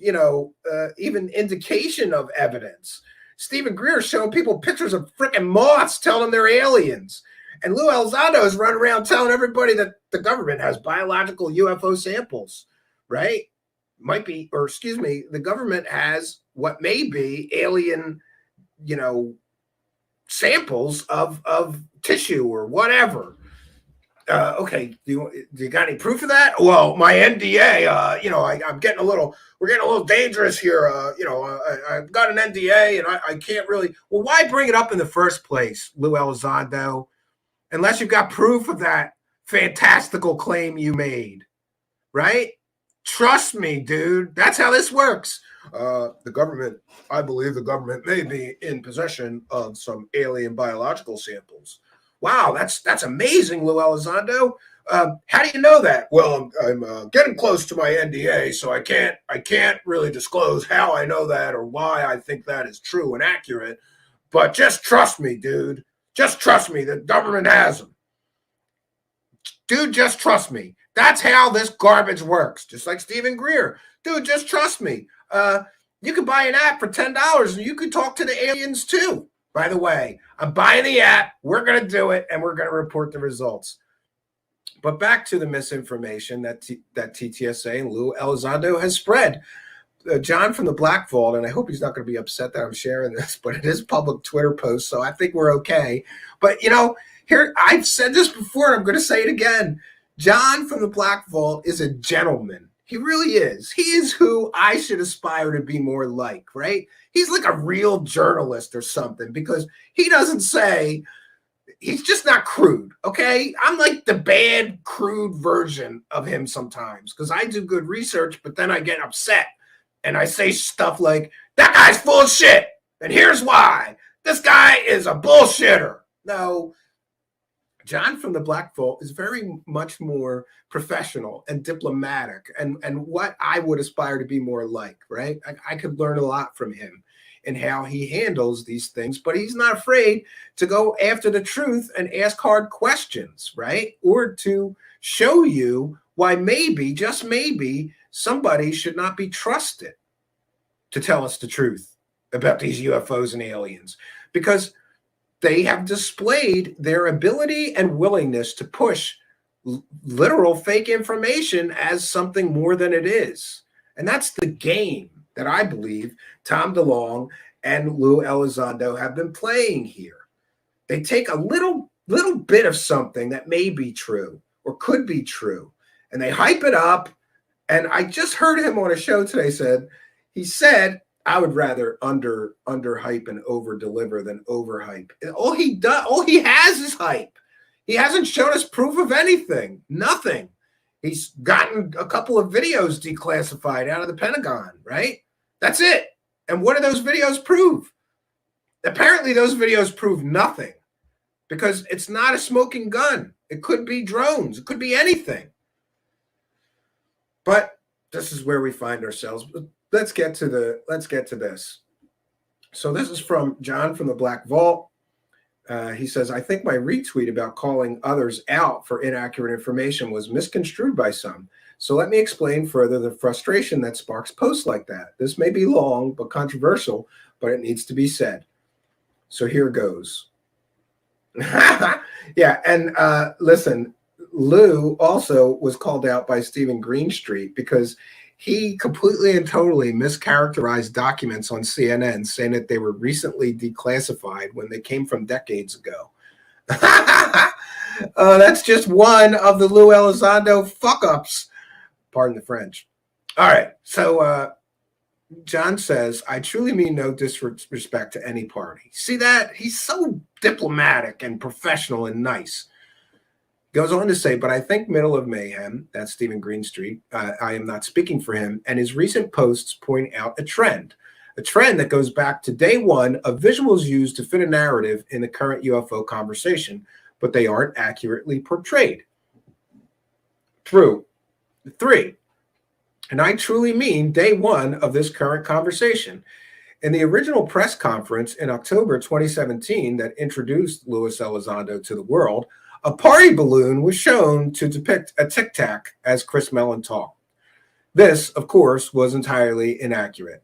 even indication of evidence. Stephen Greer is showing people pictures of freaking moths, telling them they're aliens. And Lue Elizondo is running around telling everybody that the government has biological UFO samples, right? The government has what may be alien, samples of tissue or whatever. Okay, do you got any proof of that? Well, my NDA, we're getting a little dangerous here. I've got an NDA and I can't really. Well, why bring it up in the first place, Lue Elizondo, unless you've got proof of that fantastical claim you made, right? Trust me, dude. That's how this works. I believe the government may be in possession of some alien biological samples. Wow, that's amazing, Lue Elizondo. How do you know that? Well, I'm getting close to my NDA, so I can't really disclose how I know that or why I think that is true and accurate. But just trust me, dude. Just trust me. The government has them. Dude, just trust me. That's how this garbage works. Just like Stephen Greer. Dude, just trust me. You can buy an app for $10 and you can talk to the aliens too. By the way, I'm buying the app. We're going to do it, and we're going to report the results. But back to the misinformation that TTSA and Lue Elizondo has spread. John from the Black Vault, and I hope he's not going to be upset that I'm sharing this, but it is a public Twitter post, so I think we're okay. But, here, I've said this before, and I'm going to say it again. John from the Black Vault is a gentleman. He really is. He is who I should aspire to be more like, right? He's like a real journalist or something, because he doesn't say, he's just not crude, okay? I'm like the bad, crude version of him sometimes, because I do good research, but then I get upset, and I say stuff like, that guy's full of shit, and here's why. This guy is a bullshitter. No, John from the Black Vault is very much more professional and diplomatic and what I would aspire to be more like, right? I could learn a lot from him and how he handles these things, but he's not afraid to go after the truth and ask hard questions, right? Or to show you why maybe, just maybe, somebody should not be trusted to tell us the truth about these UFOs and aliens. Because they have displayed their ability and willingness to push literal fake information as something more than it is. And that's the game that I believe Tom DeLonge and Lue Elizondo have been playing here. They take a little bit of something that may be true or could be true, and they hype it up. And I just heard him on a show today he said, I would rather under hype and over deliver than over hype. All he has is hype. He hasn't shown us proof of anything, nothing. He's gotten a couple of videos declassified out of the Pentagon, right? That's it. And what do those videos prove? Apparently those videos prove nothing, because it's not a smoking gun. It could be drones. It could be anything. But this is where we find ourselves. Let's get to this. So this is from John from the Black Vault. He says, I think my retweet about calling others out for inaccurate information was misconstrued by some. So let me explain further the frustration that sparks posts like that. This may be long but controversial, but it needs to be said. So here goes. Yeah, and listen, Lue also was called out by Stephen Greenstreet because he completely and totally mischaracterized documents on CNN, saying that they were recently declassified when they came from decades ago. That's just one of the Lue Elizondo fuck-ups. Pardon the French. All right, so John says, I truly mean no disrespect to any party. See that? He's so diplomatic and professional and nice. Goes on to say, but I think Middle of Mayhem, that's Stephen Greenstreet, I am not speaking for him, and his recent posts point out a trend that goes back to day one of visuals used to fit a narrative in the current UFO conversation, but they aren't accurately portrayed. True. 3. And I truly mean day one of this current conversation. In the original press conference in October 2017 that introduced Lue Elizondo to the world, a party balloon was shown to depict a Tic Tac as Chris Mellon talked. This, of course, was entirely inaccurate.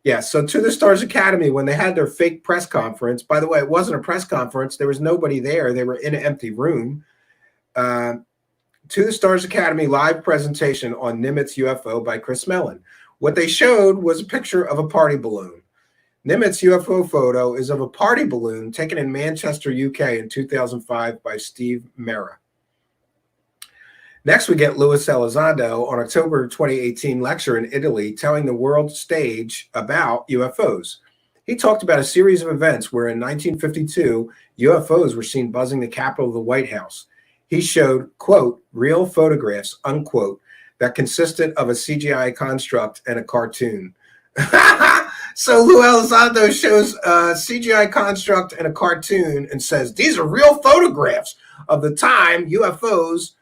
Yeah, so to the Stars Academy, when they had their fake press conference, by the way, it wasn't a press conference. There was nobody there. They were in an empty room. To the Stars Academy live presentation on Nimitz UFO by Chris Mellon. What they showed was a picture of a party balloon. Nimitz UFO photo is of a party balloon taken in Manchester, UK in 2005 by Steve Mera. Next, we get Lue Elizondo on October 2018 lecture in Italy telling the world stage about UFOs. He talked about a series of events where in 1952, UFOs were seen buzzing the Capitol of the White House. He showed, quote, real photographs, unquote, that consisted of a CGI construct and a cartoon. So Lue Elizondo shows a CGI construct and a cartoon and says, these are real photographs of the time UFOs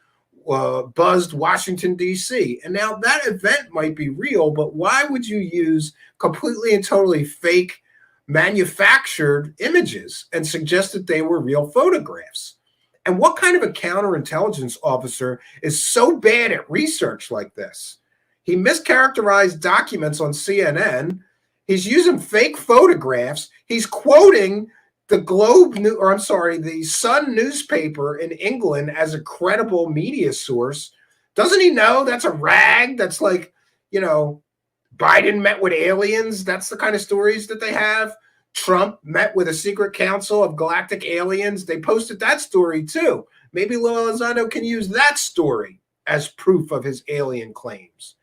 buzzed Washington, D.C. And now that event might be real, but why would you use completely and totally fake manufactured images and suggest that they were real photographs? And what kind of a counterintelligence officer is so bad at research like this? He mischaracterized documents on CNN. He's using fake photographs. He's quoting the Sun newspaper in England as a credible media source. Doesn't he know that's a rag? That's like, Biden met with aliens. That's the kind of stories that they have. Trump met with a secret council of galactic aliens. They posted that story too. Maybe Lue Elizondo can use that story as proof of his alien claims.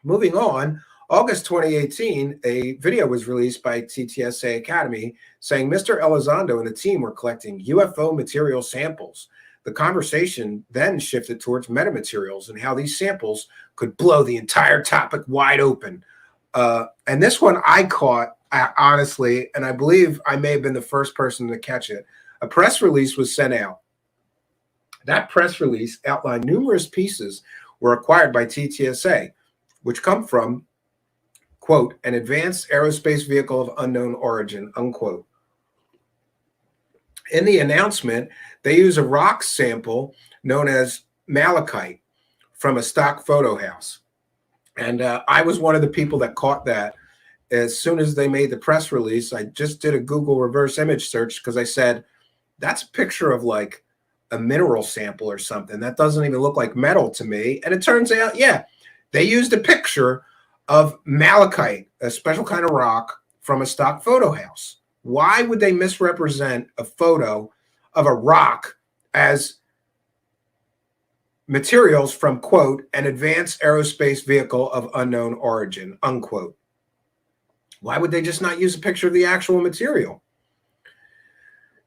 Moving on, August 2018, a video was released by TTSA Academy saying Mr. Elizondo and the team were collecting UFO material samples. The conversation then shifted towards metamaterials and how these samples could blow the entire topic wide open. And this one I caught, honestly, and I believe I may have been the first person to catch it. A press release was sent out. That press release outlined numerous pieces were acquired by TTSA, which come from, quote, an advanced aerospace vehicle of unknown origin, unquote. In the announcement, they use a rock sample known as malachite from a stock photo house. And I was one of the people that caught that. as soon as they made the press release, I just did a Google reverse image search because I said, that's a picture of like a mineral sample or something. That doesn't even look like metal to me. And it turns out, yeah, they used a picture of malachite, a special kind of rock from a stock photo house. Why would they misrepresent a photo of a rock as materials from, quote, an advanced aerospace vehicle of unknown origin, unquote? Why would they just not use a picture of the actual material?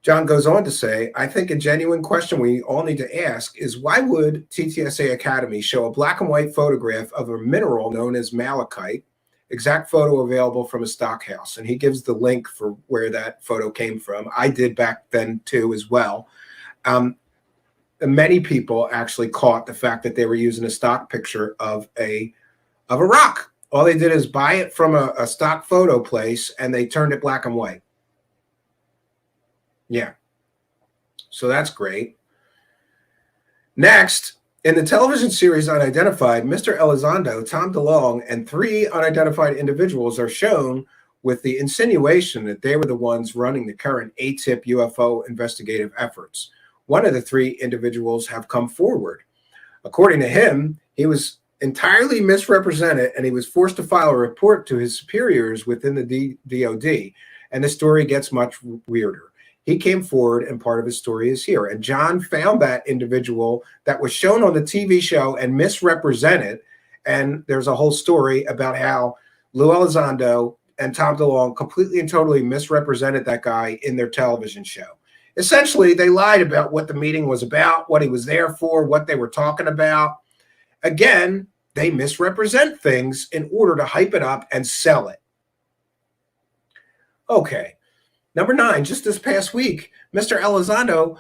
John goes on to say, I think a genuine question we all need to ask is, why would TTSA Academy show a black and white photograph of a mineral known as malachite, exact photo available from a stock house? And he gives the link for where that photo came from. I did back then too as well. Many people actually caught the fact that they were using a stock picture of a rock. All they did is buy it from a stock photo place and they turned it black and white. Yeah. So that's great. Next, in the television series Unidentified, Mr. Elizondo, Tom DeLonge, and 3 unidentified individuals are shown with the insinuation that they were the ones running the current ATIP UFO investigative efforts. One of the 3 individuals have come forward. According to him, he was entirely misrepresented and he was forced to file a report to his superiors within the DOD. And the story gets much weirder. He came forward and part of his story is here. And John found that individual that was shown on the TV show and misrepresented. And there's a whole story about how Lue Elizondo and Tom DeLonge completely and totally misrepresented that guy in their television show. Essentially, they lied about what the meeting was about, what he was there for, what they were talking about. Again, they misrepresent things in order to hype it up and sell it. Okay. Number 9, just this past week, Mr. Elizondo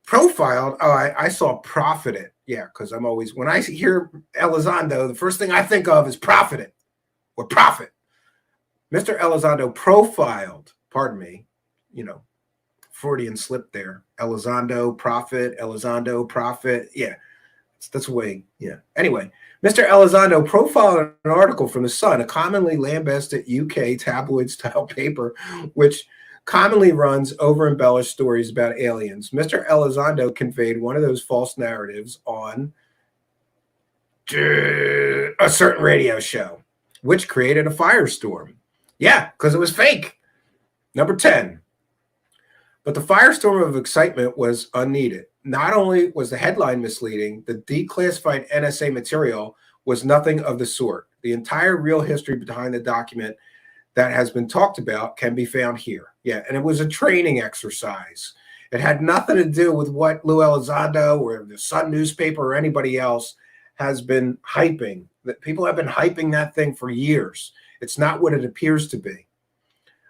profiled, I saw profited. Yeah, because I'm always, when I hear Elizondo, the first thing I think of is profited or profit. Mr. Elizondo profiled, pardon me, Freudian slip there. Elizondo, profit. Yeah, that's the way, yeah. Anyway, Mr. Elizondo profiled an article from The Sun, a commonly lambasted UK tabloid-style paper, which commonly runs over-embellished stories about aliens. Mr. Elizondo conveyed one of those false narratives on a certain radio show, which created a firestorm. Yeah, because it was fake. Number 10. But the firestorm of excitement was unneeded. Not only was the headline misleading, the declassified NSA material was nothing of the sort. The entire real history behind the document that has been talked about can be found here. Yeah, and it was a training exercise. It had nothing to do with what Lue Elizondo or the Sun newspaper or anybody else has been hyping. That people have been hyping that thing for years. It's not what it appears to be.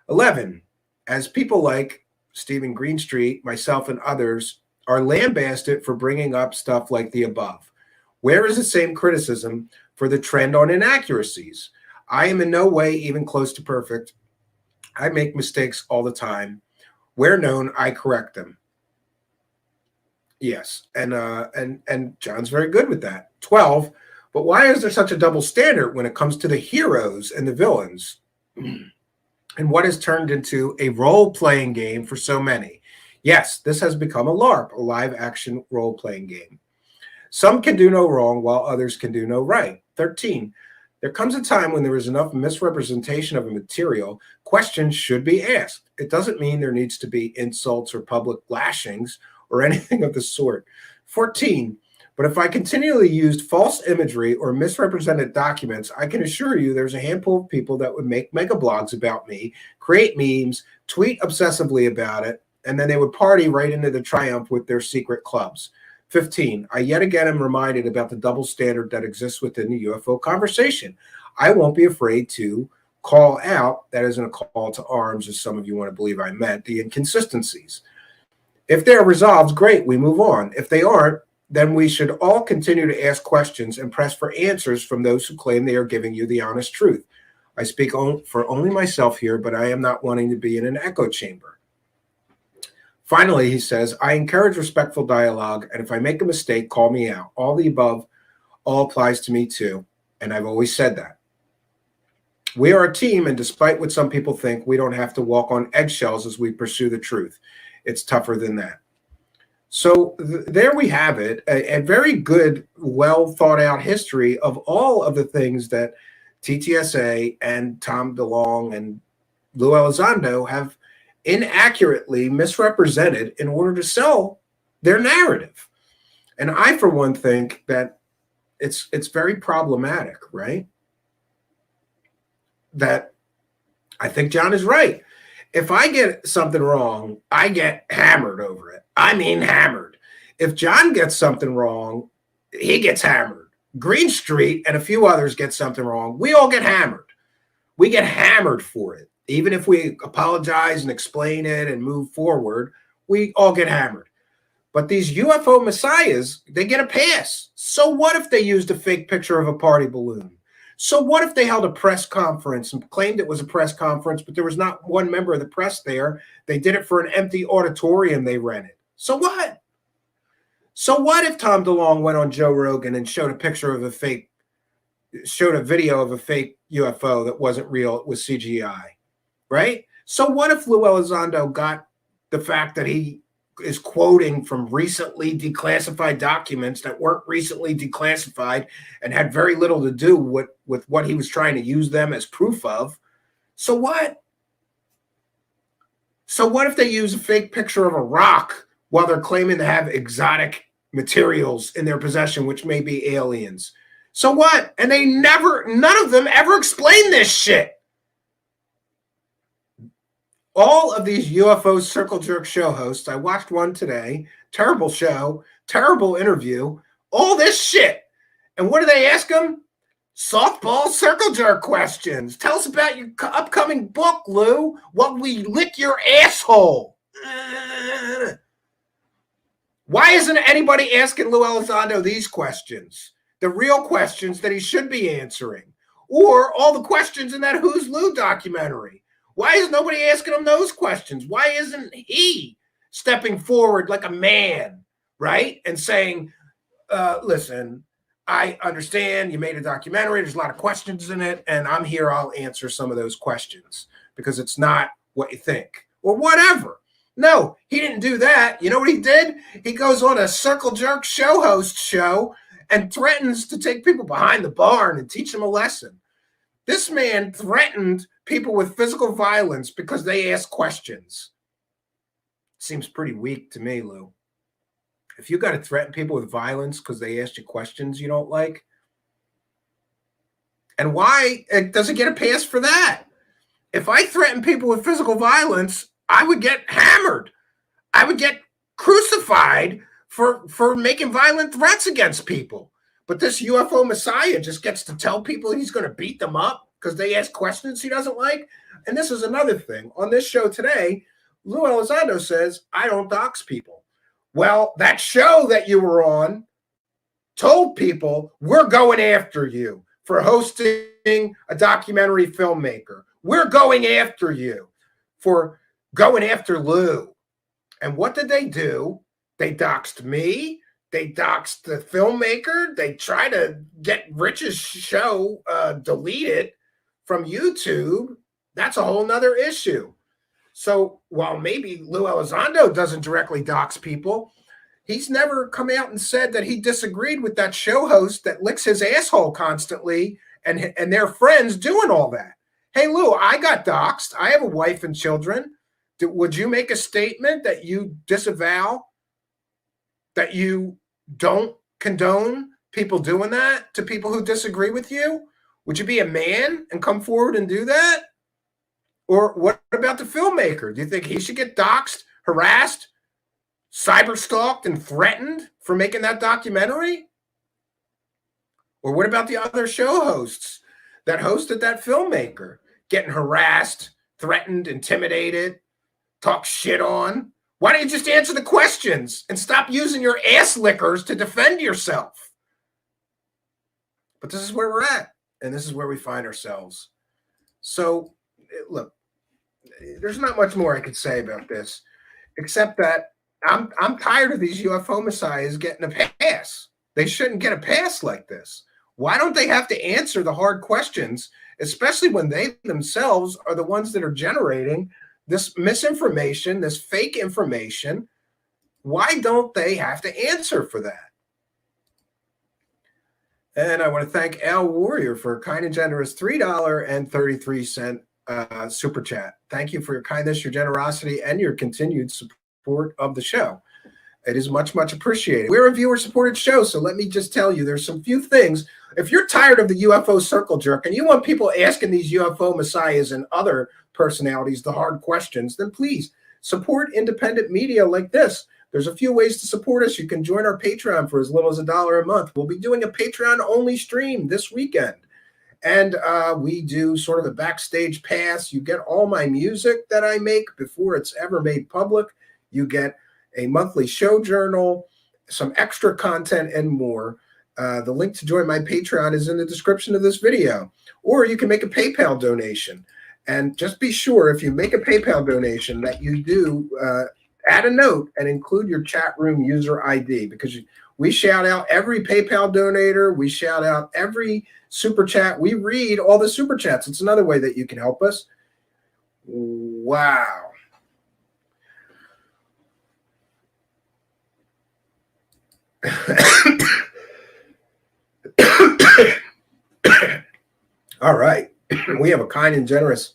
11, as people like Stephen Greenstreet, myself, and others are lambasted for bringing up stuff like the above. Where is the same criticism for the trend on inaccuracies? I am in no way even close to perfect. I make mistakes all the time. Where known, I correct them. Yes, and John's very good with that. 12, but why is there such a double standard when it comes to the heroes and the villains? And what has turned into a role-playing game for so many? Yes, this has become a LARP, a live-action role-playing game. Some can do no wrong while others can do no right. 13, there comes a time when there is enough misrepresentation of a material, questions should be asked. It doesn't mean there needs to be insults or public lashings or anything of the sort. 14, but if I continually used false imagery or misrepresented documents, I can assure you there's a handful of people that would make mega blogs about me, create memes, tweet obsessively about it, and then they would party right into the triumph with their secret clubs. 15, I yet again am reminded about the double standard that exists within the UFO conversation. I won't be afraid to call out, that isn't a call to arms, as some of you want to believe I meant, the inconsistencies. If they're resolved, great, we move on. If they aren't, then we should all continue to ask questions and press for answers from those who claim they are giving you the honest truth. I speak for only myself here, but I am not wanting to be in an echo chamber. Finally, he says, I encourage respectful dialogue, and if I make a mistake, call me out. All the above all applies to me too, and I've always said that. We are a team, and despite what some people think, we don't have to walk on eggshells as we pursue the truth. It's tougher than that. So there we have it, a very good, well thought out history of all of the things that TTSA and Tom DeLonge and Lue Elizondo have inaccurately misrepresented in order to sell their narrative. And I, for one, think that it's very problematic, right? That I think John is right. If I get something wrong, I get hammered over it. I mean hammered. If John gets something wrong, he gets hammered. Green Street and a few others get something wrong. We all get hammered. We get hammered for it. Even if we apologize and explain it and move forward, we all get hammered. But these UFO messiahs, they get a pass. So what if they used a fake picture of a party balloon? So what if they held a press conference and claimed it was a press conference, but there was not one member of the press there? They did it for an empty auditorium they rented. So what? So what if Tom DeLonge went on Joe Rogan and showed a video of a fake UFO that wasn't real, it was CGI, right? So what if Lue Elizondo got the fact that he is quoting from recently declassified documents that weren't recently declassified and had very little to do with what he was trying to use them as proof of? So what? So what if they use a fake picture of a rock while they're claiming to have exotic materials in their possession, which may be aliens? So what? And none of them ever explain this shit. All of these UFO circle jerk show hosts, I watched one today, terrible show, terrible interview, all this shit. And what do they ask them? Softball circle jerk questions. Tell us about your upcoming book, Lou. What we lick your asshole. Why isn't anybody asking Lue Elizondo these questions? The real questions that he should be answering. Or all the questions in that Who's Lou documentary. Why is nobody asking him those questions? Why isn't he stepping forward like a man, right? And saying, listen, I understand you made a documentary. There's a lot of questions in it. And I'm here. I'll answer some of those questions because it's not what you think or whatever. No, he didn't do that. You know what he did? He goes on a circle jerk show host show and threatens to take people behind the barn and teach them a lesson. This man threatened people with physical violence because they ask questions. Seems pretty weak to me, Lou. If you got to threaten people with violence because they asked you questions you don't like, and why does it get a pass for that? If I threaten people with physical violence, I would get hammered. I would get crucified for making violent threats against people. But this UFO messiah just gets to tell people he's going to beat them up because they ask questions he doesn't like. And this is another thing. On this show today, Lue Elizondo says, I don't dox people. Well, that show that you were on told people, we're going after you for hosting a documentary filmmaker. We're going after you for going after Lou. And what did they do? They doxed me. They doxed the filmmaker. They try to get Rich's show deleted from YouTube. That's a whole nother issue. So while maybe Lue Elizondo doesn't directly dox people, he's never come out and said that he disagreed with that show host that licks his asshole constantly and their friends doing all that. Hey, Lou, I got doxed. I have a wife and children. Would you make a statement that you disavow, that you don't condone people doing that to people who disagree with you? Would you be a man and come forward and do that? Or what about the filmmaker? Do you think he should get doxed, harassed, cyberstalked, and threatened for making that documentary? Or what about the other show hosts that hosted that filmmaker getting harassed, threatened, intimidated, talk shit on? Why don't you just answer the questions and stop using your ass lickers to defend yourself? But this is where we're at, and this is where we find ourselves. So, look, there's not much more I could say about this, except that I'm tired of these UFO messiahs getting a pass. They shouldn't get a pass like this. Why don't they have to answer the hard questions, especially when they themselves are the ones that are generating this misinformation, this fake information? Why don't they have to answer for that? And I want to thank Al Warrior for a kind and generous $3.33 super chat. Thank you for your kindness, your generosity, and your continued support of the show. It is much, much appreciated. We're a viewer-supported show, so let me just tell you, there's some few things. If you're tired of the UFO circle jerk and you want people asking these UFO messiahs and other personalities the hard questions, then please support independent media like this. There's a few ways to support us. You can join our Patreon for as little as $1 a month. We'll be doing a Patreon-only stream this weekend. And we do sort of a backstage pass. You get all my music that I make before it's ever made public. You get a monthly show journal, some extra content, and more. The link to join my Patreon is in the description of this video. Or you can make a PayPal donation. And just be sure if you make a PayPal donation that you do add a note and include your chat room user ID, because we shout out every PayPal donator. We shout out every super chat. We read all the super chats. It's another way that you can help us. Wow. All right. We have a kind and generous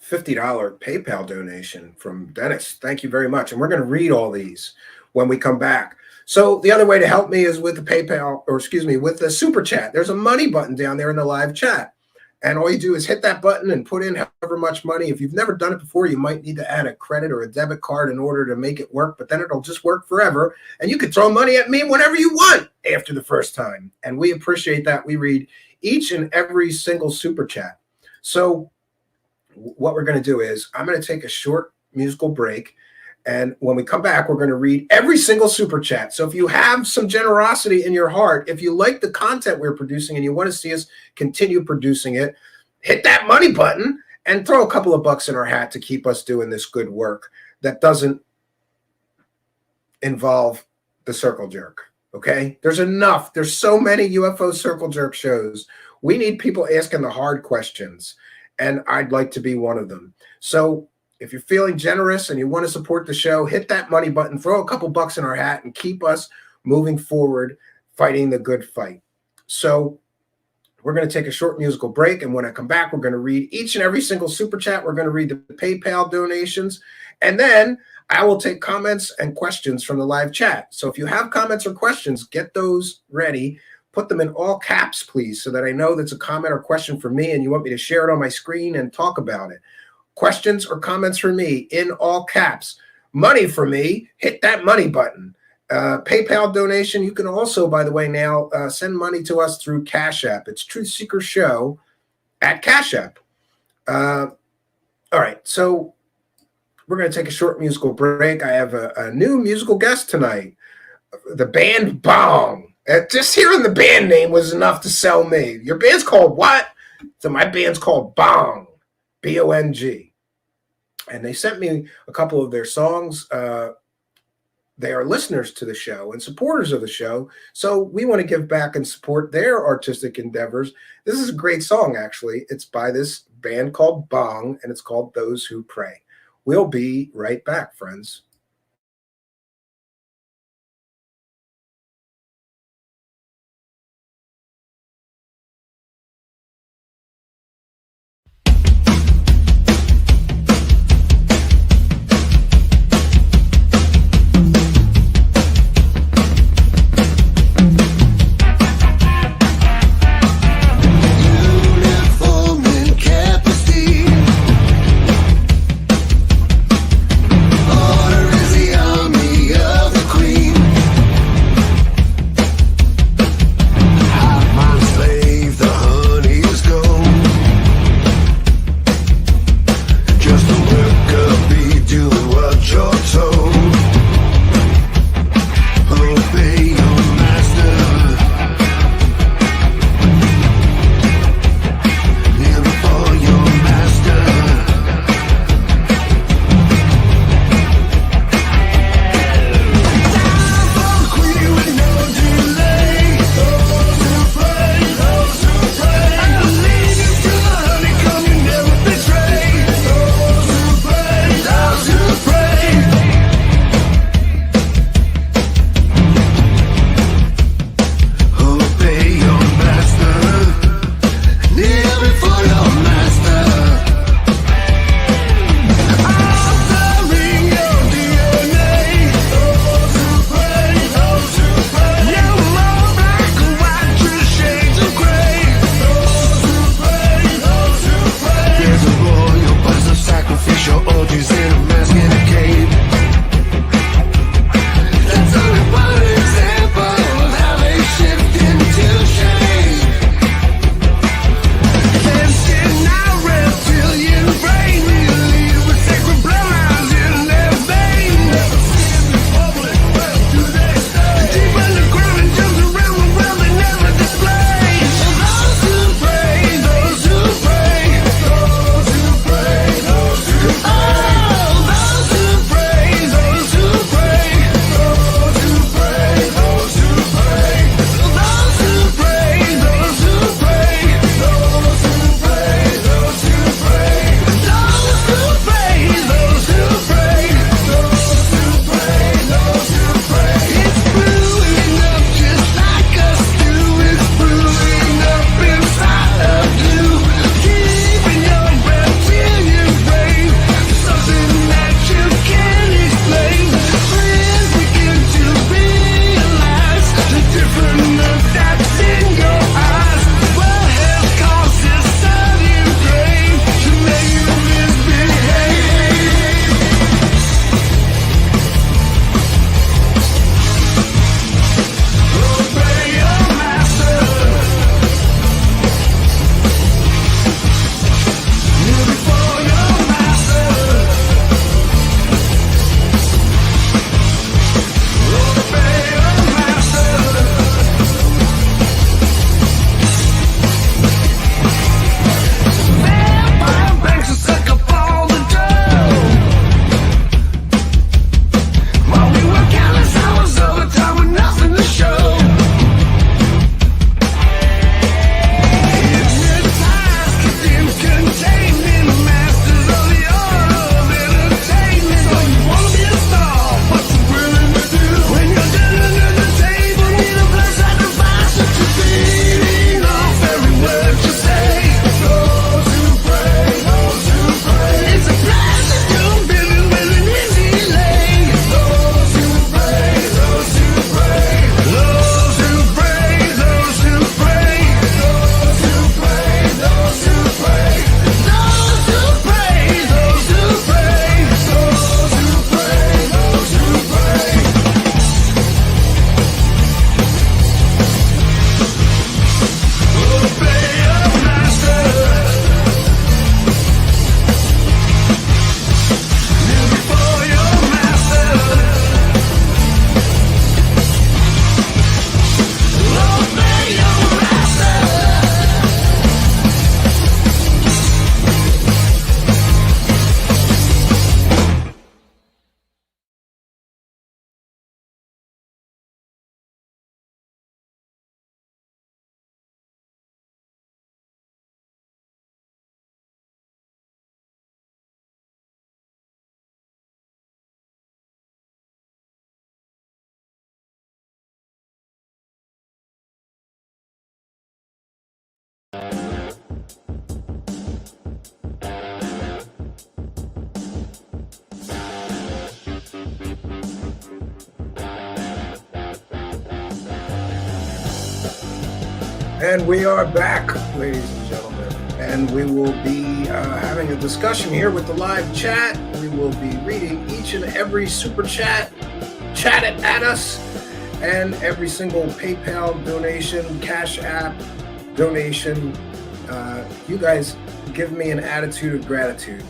$50 PayPal donation from Dennis. Thank you very much. And we're going to read all these when we come back. So the other way to help me is with the PayPal, or excuse me, with the super chat. There's a money button down there in the live chat. And all you do is hit that button and put in however much money. If you've never done it before, you might need to add a credit or a debit card in order to make it work, but then it'll just work forever. And you can throw money at me whenever you want after the first time. And we appreciate that. We read each and every single super chat. So what we're going to do is I'm going to take a short musical break. And when we come back, we're going to read every single super chat. So if you have some generosity in your heart, if you like the content we're producing and you want to see us continue producing it, hit that money button and throw a couple of bucks in our hat to keep us doing this good work that doesn't involve the circle jerk. Okay? There's enough. There's so many UFO circle jerk shows. We need people asking the hard questions, and I'd like to be one of them. So if you're feeling generous and you want to support the show, hit that money button, throw a couple bucks in our hat, and keep us moving forward, fighting the good fight. So we're going to take a short musical break, and when I come back, we're going to read each and every single super chat. We're going to read the PayPal donations, and then I will take comments and questions from the live chat. So if you have comments or questions, get those ready. Put them in all caps, please, so that I know that's a comment or question for me, and you want me to share it on my screen and talk about it. Questions or comments for me in all caps. Money for me, hit that money button. PayPal donation, you can also, by the way, now send money to us through Cash App. It's Truth Seeker Show at Cash App. All right, so we're going to take a short musical break. I have a new musical guest tonight, the band Bong. Just hearing the band name was enough to sell me. Your band's called what? So my band's called Bong, B-O-N-G. And they sent me a couple of their songs. They are listeners to the show and supporters of the show. So we want to give back and support their artistic endeavors. This is a great song, actually. It's by this band called Bong, and it's called Those Who Pray. We'll be right back, friends. Order And we are back, ladies and gentlemen, and we will be having a discussion here with the live chat. We will be reading each and every super chat, chat it at us, and every single PayPal donation, Cash App donation. You guys give me an attitude of gratitude.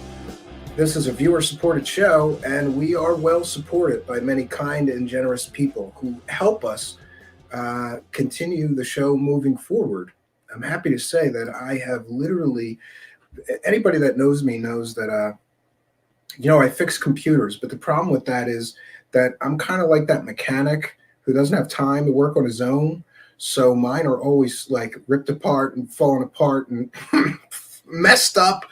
This is a viewer-supported show, and we are well supported by many kind and generous people who help us continue the show moving forward. I'm happy to say that I have literally, anybody that knows me knows that, I fix computers, but the problem with that is that I'm kind of like that mechanic who doesn't have time to work on his own. So mine are always like ripped apart and falling apart and messed up.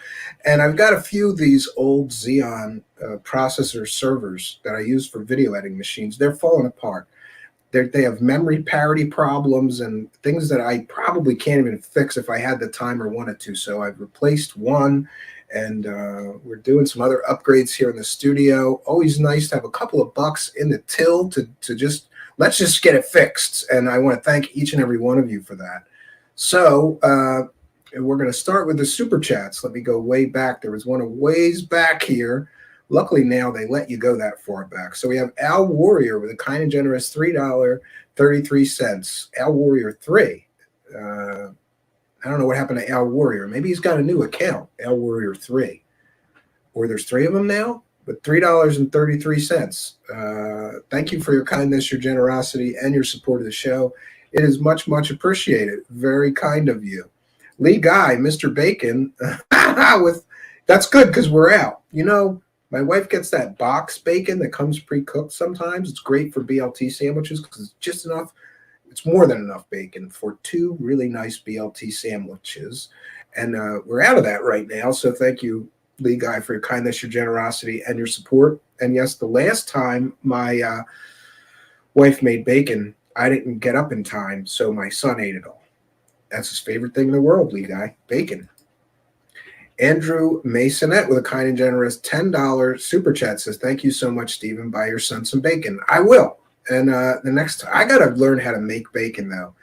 And I've got a few of these old Xeon processor servers that I use for video editing machines. They're falling apart. They have memory parity problems and things that I probably can't even fix if I had the time or wanted to. So I've replaced one, and we're doing some other upgrades here in the studio. Always nice to have a couple of bucks in the till to just, let's just get it fixed. And I want to thank each and every one of you for that. So we're going to start with the super chats. Let me go way back. There was one a ways back here. Luckily now they let you go that far back. So we have Al Warrior with a kind and generous $3.33. Al Warrior 3. I don't know what happened to Al Warrior. Maybe he's got a new account, Al Warrior 3. Or there's 3 of them now, but $3.33. Thank you for your kindness, your generosity, and your support of the show. It is much, much appreciated. Very kind of you. Lee Guy, Mr. Bacon, that's good because we're out. My wife gets that box bacon that comes pre-cooked sometimes. It's great for BLT sandwiches because it's just enough. It's more than enough bacon for 2 really nice BLT sandwiches. And we're out of that right now. So thank you, Lee Guy, for your kindness, your generosity, and your support. And yes, the last time my wife made bacon, I didn't get up in time, so my son ate it all. That's his favorite thing in the world, Lee Guy, bacon. Andrew Masonette with a kind and generous $10 super chat says, thank you so much, Stephen. Buy your son some bacon. I will. And the next time, I got to learn how to make bacon, though.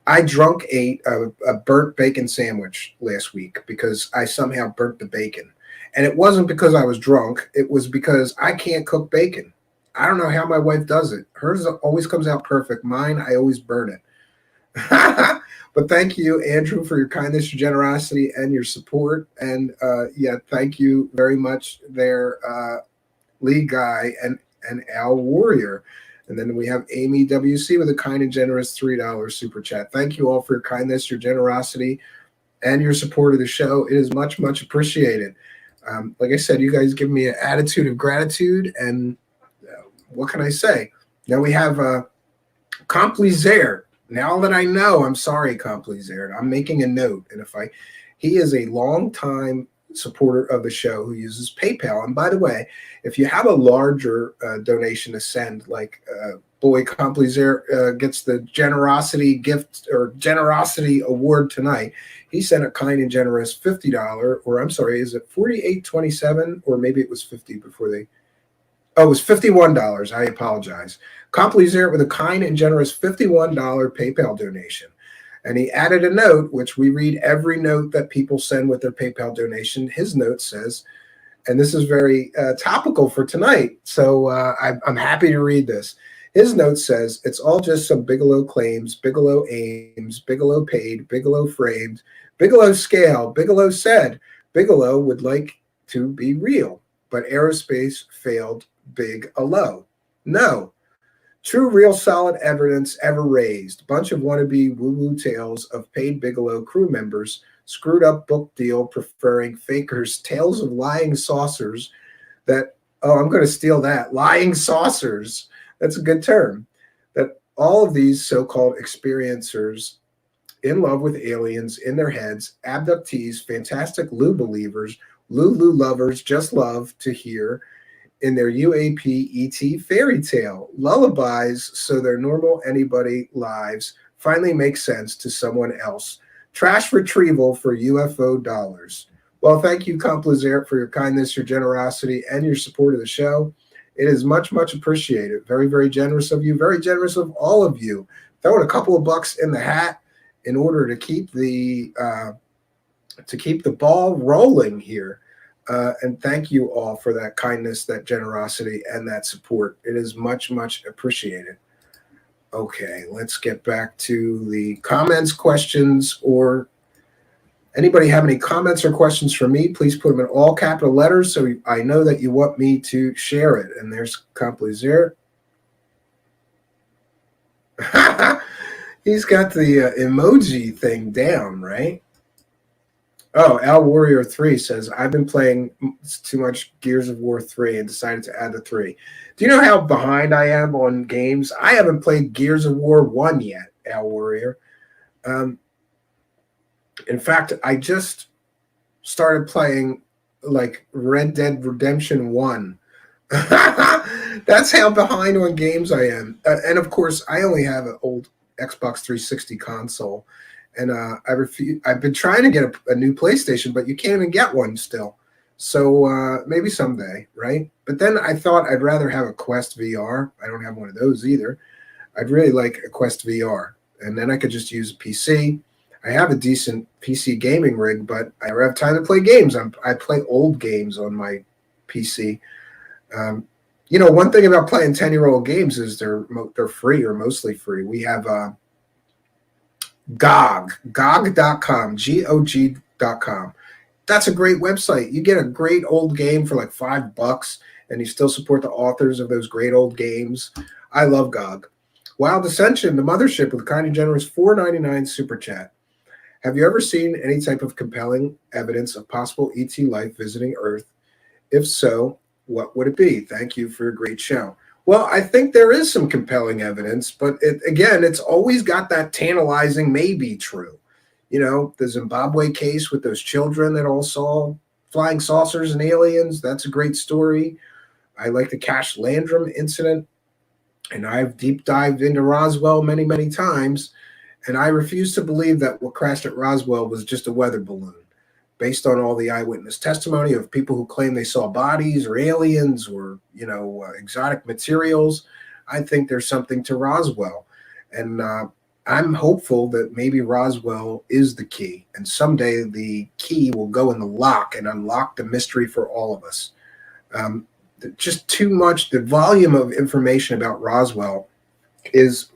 I ate a burnt bacon sandwich last week because I somehow burnt the bacon. And it wasn't because I was drunk. It was because I can't cook bacon. I don't know how my wife does it. Hers always comes out perfect. Mine, I always burn it. But thank you, Andrew, for your kindness, your generosity, and your support. And thank you very much there, Lee Guy and Al Warrior. And then we have Amy WC with a kind and generous $3 super chat. Thank you all for your kindness, your generosity, and your support of the show. It is much, much appreciated. Like I said, you guys give me an attitude of gratitude. And what can I say? Now we have Complizer. Now that I know, I'm sorry, Complizer. I'm making a note. And he is a long-time supporter of the show who uses PayPal. And by the way, if you have a larger donation to send, like boy Complizer gets the generosity gift or generosity award tonight. He sent a kind and generous $50, or I'm sorry, is it $48.27, or maybe it was 50 before they. Oh, it was $51. I apologize. Complizer with a kind and generous $51 PayPal donation. And he added a note, which we read every note that people send with their PayPal donation. His note says, and this is very topical for tonight, so I'm happy to read this. His note says, it's all just some Bigelow claims, Bigelow aims, Bigelow paid, Bigelow framed, Bigelow scale, Bigelow said, Bigelow would like to be real, but aerospace failed Big-a-low. No. True, real, solid evidence ever raised. Bunch of wannabe woo-woo tales of paid Bigelow crew members, screwed up book deal preferring fakers, tales of lying saucers that, I'm going to steal that, lying saucers, that's a good term, that all of these so-called experiencers in love with aliens in their heads, abductees, fantastic Lue believers, Lulu lovers just love to hear in their UAP ET fairy tale lullabies so their normal anybody lives finally make sense to someone else Trash retrieval for UFO dollars. Well, thank you, Comp Lazare, for your kindness, your generosity, and your support of the show. It is much, much appreciated. Very, very generous of you. Very generous of all of you. Throwing a couple of bucks in the hat in order to keep the ball rolling here. And thank you all for that kindness, that generosity, and that support. It is much, much appreciated. Okay, let's get back to the comments, questions, or anybody have any comments or questions for me? Please put them in all capital letters so I know that you want me to share it. And there's Complizer. He's got the emoji thing down, right? Oh, Al Warrior 3 says, I've been playing too much Gears of War 3 and decided to add the 3. Do you know how behind I am on games? I haven't played Gears of War 1 yet, Al Warrior. In fact, I just started playing like Red Dead Redemption 1. That's how behind on games I am. And of course, I only have an old Xbox 360 console. And I've been trying to get a new PlayStation, but you can't even get one still. So maybe someday, right? But then I thought I'd rather have a Quest VR. I don't have one of those either. I'd really like a Quest VR. And then I could just use a PC. I have a decent PC gaming rig, but I don't have time to play games. I play old games on my PC. One thing about playing 10-year-old games is they're free or mostly free. We have GOG.com, GOG.com. That's a great website. You get a great old game for like $5, and you still support the authors of those great old games. I love GOG. Wild Ascension, the mothership, with a kind and generous $4.99 super chat. Have you ever seen any type of compelling evidence of possible ET life visiting Earth? If so, what would it be? Thank you for your great show. Well, I think there is some compelling evidence, but it's always got that tantalizing maybe true. The Zimbabwe case with those children that all saw flying saucers and aliens, that's a great story. I like the Cash Landrum incident, and I've deep dived into Roswell many, many times, and I refuse to believe that what crashed at Roswell was just a weather balloon. Based on all the eyewitness testimony of people who claim they saw bodies or aliens or, exotic materials, I think there's something to Roswell. And I'm hopeful that maybe Roswell is the key. And someday the key will go in the lock and unlock the mystery for all of us. Just too much. The volume of information about Roswell is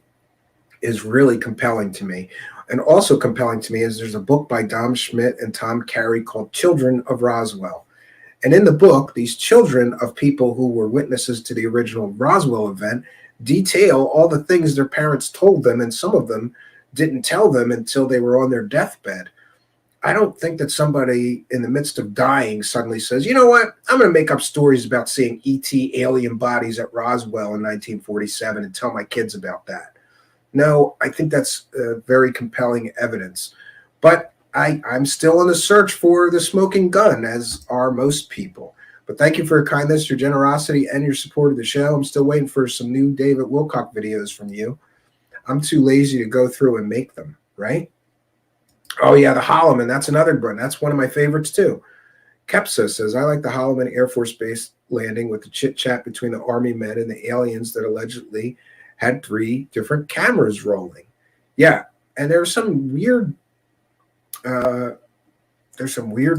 really compelling to me. And also compelling to me is there's a book by Dom Schmidt and Tom Carey called Children of Roswell. And in the book, these children of people who were witnesses to the original Roswell event detail all the things their parents told them, and some of them didn't tell them until they were on their deathbed. I don't think that somebody in the midst of dying suddenly says, you know what, I'm going to make up stories about seeing ET alien bodies at Roswell in 1947 and tell my kids about that. No, I think that's very compelling evidence. But I'm still on the search for the smoking gun, as are most people. But thank you for your kindness, your generosity, and your support of the show. I'm still waiting for some new David Wilcock videos from you. I'm too lazy to go through and make them, right? Oh, yeah, the Holloman. That's another one. That's one of my favorites, too. Kepsa says, I like the Holloman Air Force Base landing with the chit-chat between the Army men and the aliens that allegedly had 3 different cameras rolling. Yeah, and there's some weird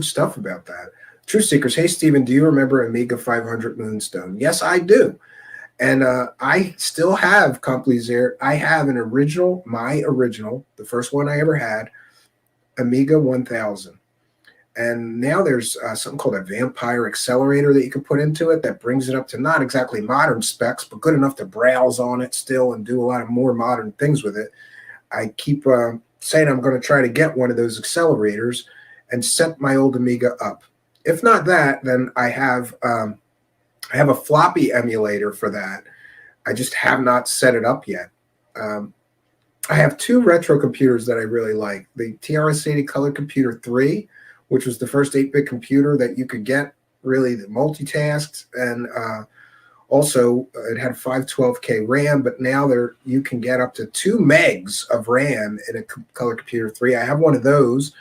stuff about that. Truth Seekers, hey, Stephen, do you remember Amiga 500 Moonstone? Yes, I do. And I still have Complizer. I have my original, the first one I ever had, Amiga 1000. And now there's something called a Vampire Accelerator that you can put into it that brings it up to not exactly modern specs, but good enough to browse on it still and do a lot of more modern things with it. I keep saying I'm going to try to get one of those accelerators and set my old Amiga up. If not that, then I have a floppy emulator for that. I just have not set it up yet. I have 2 retro computers that I really like. The TRS-80 Color Computer 3, which was the first 8-bit computer that you could get, really, that multitasked, and Also, it had 512K RAM, but now you can get up to 2 megs of RAM in a Color Computer 3. I have one of those,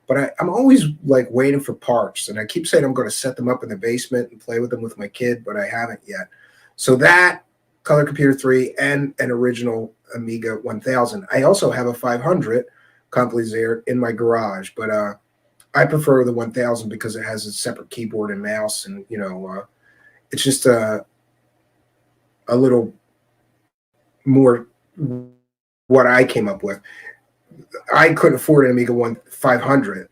but I'm always like waiting for parts, and I keep saying I'm going to set them up in the basement and play with them with my kid, but I haven't yet. So that Color Computer 3 and an original Amiga 1000. I also have a 500 Complizaire in my garage, but I prefer the 1000 because it has a separate keyboard and mouse, and it's just a little more what I came up with. I couldn't afford an Amiga 500,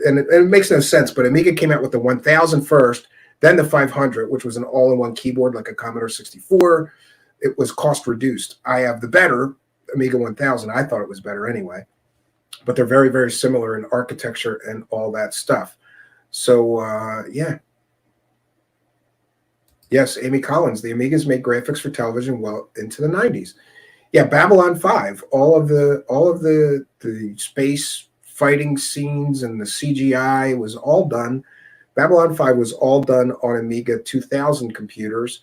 and it makes no sense, but Amiga came out with the 1000 first, then the 500, which was an all-in-one keyboard like a Commodore 64. It was cost reduced. I have the better Amiga 1000. I thought it was better anyway, but they're very, very similar in architecture and all that stuff. So, yeah. Yes, Amy Collins, the Amigas made graphics for television well into the 90s. Yeah, Babylon 5, all of the space fighting scenes and the CGI was all done. Babylon 5 was all done on Amiga 2000 computers,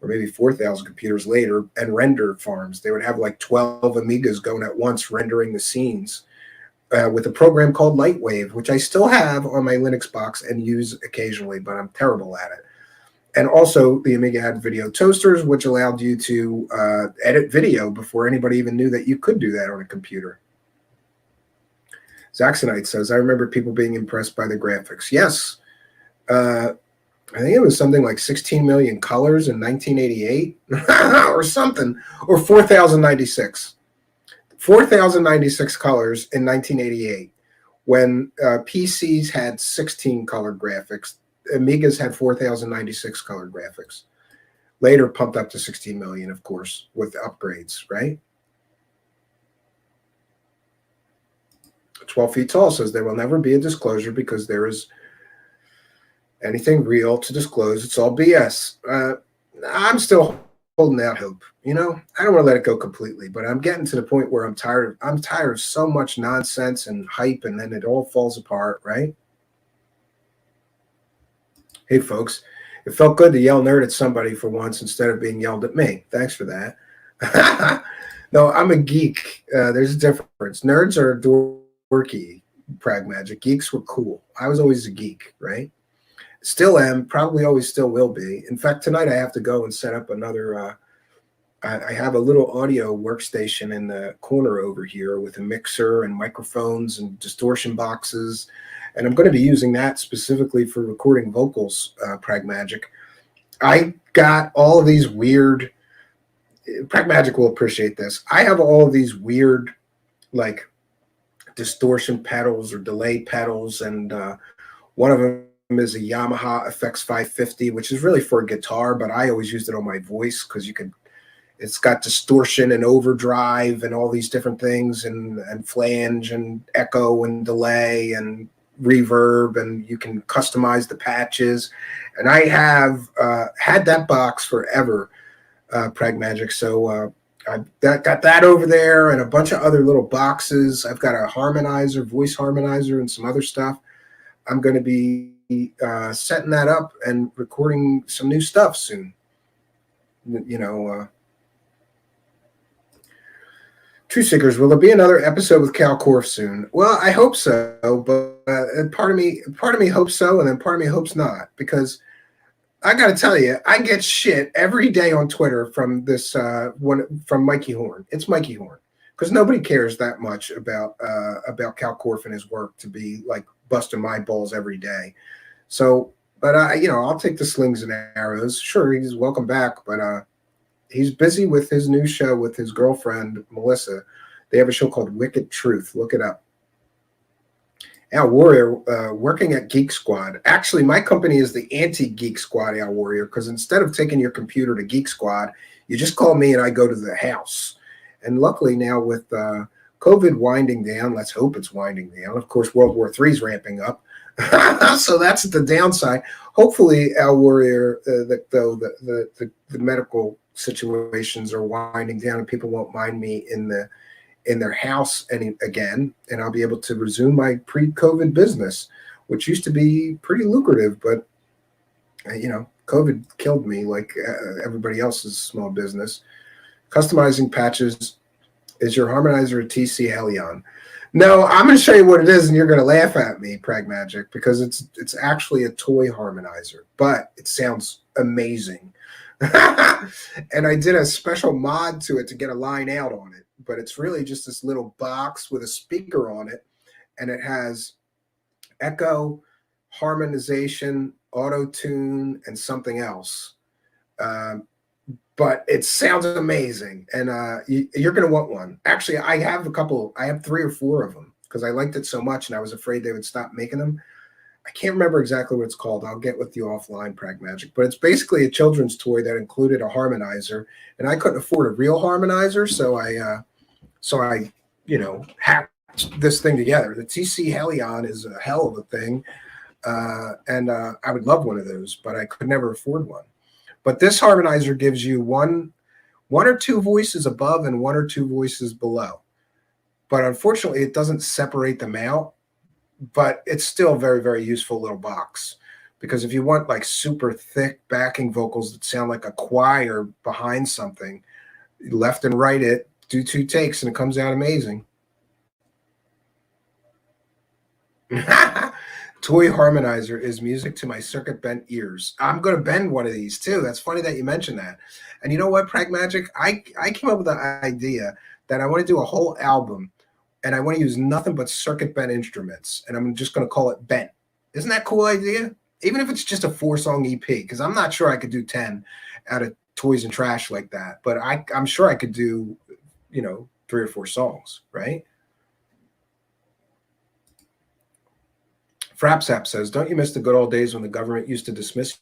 or maybe 4000 computers later, and render farms. They would have like 12 Amigas going at once rendering the scenes with a program called Lightwave, which I still have on my Linux box and use occasionally, but I'm terrible at it. And also, the Amiga had video toasters, which allowed you to edit video before anybody even knew that you could do that on a computer. Zaxonite says, I remember people being impressed by the graphics. Yes. I think it was something like 16 million colors in 1988 or something, or 4,096. 4,096 colors in 1988 when PCs had 16 color graphics. Amigas had 4,096 color graphics. Later pumped up to 16 million, of course, with upgrades, right? 12 Feet Tall says there will never be a disclosure because there is anything real to disclose. It's all BS. I'm still holding out hope. I don't want to let it go completely, but I'm getting to the point where I'm tired of so much nonsense and hype, and then it all falls apart, right? Hey, folks, it felt good to yell nerd at somebody for once instead of being yelled at me. Thanks for that. No, I'm a geek. There's a difference. Nerds are dorky, Pragmagic. Geeks were cool. I was always a geek, right? Still am, probably always still will be. In fact, tonight I have to go and set up another, I have a little audio workstation in the corner over here with a mixer and microphones and distortion boxes. And I'm going to be using that specifically for recording vocals, Pragmagic. I got all of these weird, Pragmagic will appreciate this. I have all of these weird, like, distortion pedals or delay pedals. And one of them is a Yamaha FX 550, which is really for a guitar, but I always used it on my voice because it's got distortion and overdrive and all these different things and flange and echo and delay and reverb, and you can customize the patches. And I have had that box forever, Pragmagic. So I've got that over there and a bunch of other little boxes. I've got a harmonizer, voice harmonizer, and some other stuff. I'm going to be setting that up and recording some new stuff soon. True Seekers, will there be another episode with Cal Korff soon? Well, I hope so, but part of me hopes so, and then part of me hopes not, because I got to tell you, I get shit every day on Twitter from this from Mikey Horn. It's Mikey Horn, because nobody cares that much about Cal Korff and his work to be like busting my balls every day. So, but I'll take the slings and arrows. Sure, he's welcome back, but he's busy with his new show with his girlfriend, Melissa. They have a show called Wicked Truth. Look it up. Al Warrior, working at Geek Squad. Actually, my company is the anti-Geek Squad, Al Warrior, because instead of taking your computer to Geek Squad, you just call me and I go to the house. And luckily now with COVID winding down, let's hope it's winding down. Of course, World War III is ramping up. So that's the downside. Hopefully, Al Warrior, the medical situations are winding down and people won't mind me in their house again, and I'll be able to resume my pre-COVID business, which used to be pretty lucrative, but COVID killed me like everybody else's small business. Customizing patches. Is your harmonizer a TC Helion? No, I'm going to show you what it is, and you're going to laugh at me, Pragmagic, because it's actually a toy harmonizer, but it sounds amazing. And I did a special mod to it to get a line out on it, but it's really just this little box with a speaker on it, and it has echo, harmonization, auto tune, and something else. But it sounds amazing, and you're going to want one. Actually, I have 3 or 4 of them because I liked it so much, and I was afraid they would stop making them. I can't remember exactly what it's called. I'll get with you offline, Pragmagic. But it's basically a children's toy that included a harmonizer, and I couldn't afford a real harmonizer, so I hacked this thing together. The TC Helion is a hell of a thing, and I would love one of those, but I could never afford one. But this harmonizer gives you one or 2 voices above and 1 or 2 voices below. But unfortunately, it doesn't separate them out. But it's still a very, very useful little box. Because if you want like super thick backing vocals that sound like a choir behind something, left and right it, do 2 takes, and it comes out amazing. Toy harmonizer is music to my circuit bent ears. I'm going to bend one of these too. That's funny that you mentioned that. And you know what, Pragmagic? I came up with the idea that I want to do a whole album, and I want to use nothing but circuit bent instruments, and I'm just going to call it Bent. Isn't that a cool idea? Even if it's just a 4-song EP, because I'm not sure I could do 10 out of Toys and Trash like that. But I'm sure I could do, 3 or 4 songs, right? Frapsap says, don't you miss the good old days when the government used to dismiss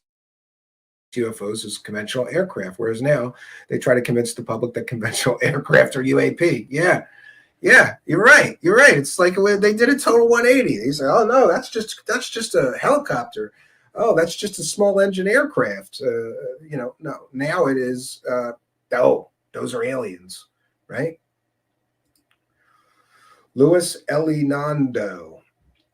UFOs as conventional aircraft, whereas now they try to convince the public that conventional aircraft are UAP? Yeah, you're right. It's like they did a total 180. They say, oh no, that's just a helicopter. Oh, that's just a small engine aircraft. No. Now it is. Those are aliens, right? Lue Elizondo.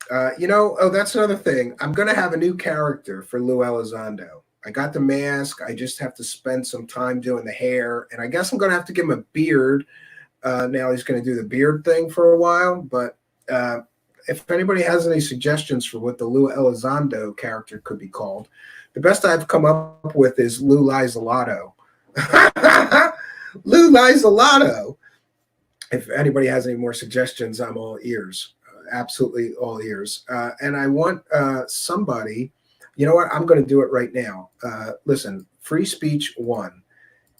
That's another thing. I'm going to have a new character for Lue Elizondo. I got the mask. I just have to spend some time doing the hair. And I guess I'm going to have to give him a beard. Now he's going to do the beard thing for a while. But if anybody has any suggestions for what the Lue Elizondo character could be called, the best I've come up with is Lue Elizondo. Lue Elizondo. If anybody has any more suggestions, I'm all ears. Absolutely all ears. And I want somebody, you know what? I'm going to do it right now. Listen, Free Speech won.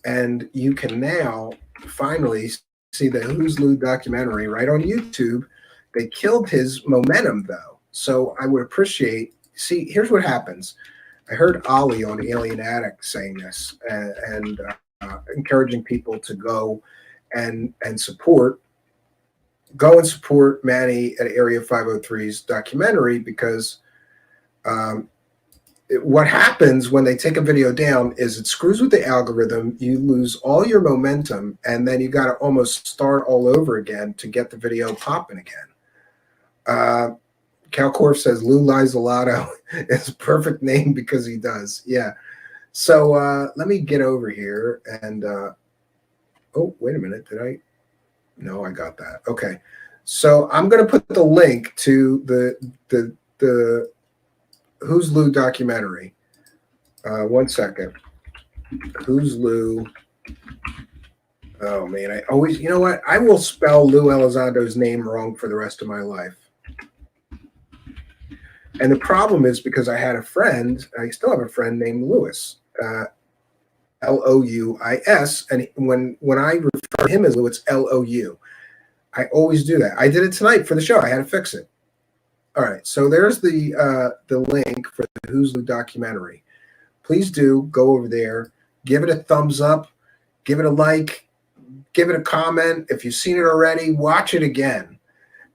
And you can now finally see the Who's Lue documentary right on YouTube. They killed his momentum, though. So I would appreciate, here's what happens. I heard Ollie on Alien Addict saying this and encouraging people to go and support Manny at Area 503's documentary, because what happens when they take a video down is it screws with the algorithm. You lose all your momentum, and then you got to almost start all over again to get the video popping again. Calcorf says Lue Elizondo is a perfect name because he does. Yeah. So let me get over here and oh, wait a minute. Did I? No, I got that. Okay. So I'm going to put the link to the Who's Lue documentary. 1 second. Who's Lue? Oh, man. I always, you know what? I will spell Lue Elizondo's name wrong for the rest of my life. And the problem is because I had a friend, I still have a friend named Louis, Louis, and when I refer to him as Lou, it's Lou. I always do that. I did it tonight for the show. I had to fix it. All right, so there's the link for the Who's Lue documentary. Please do go over there, give it a thumbs up, give it a like, give it a comment. If you've seen it already, watch it again.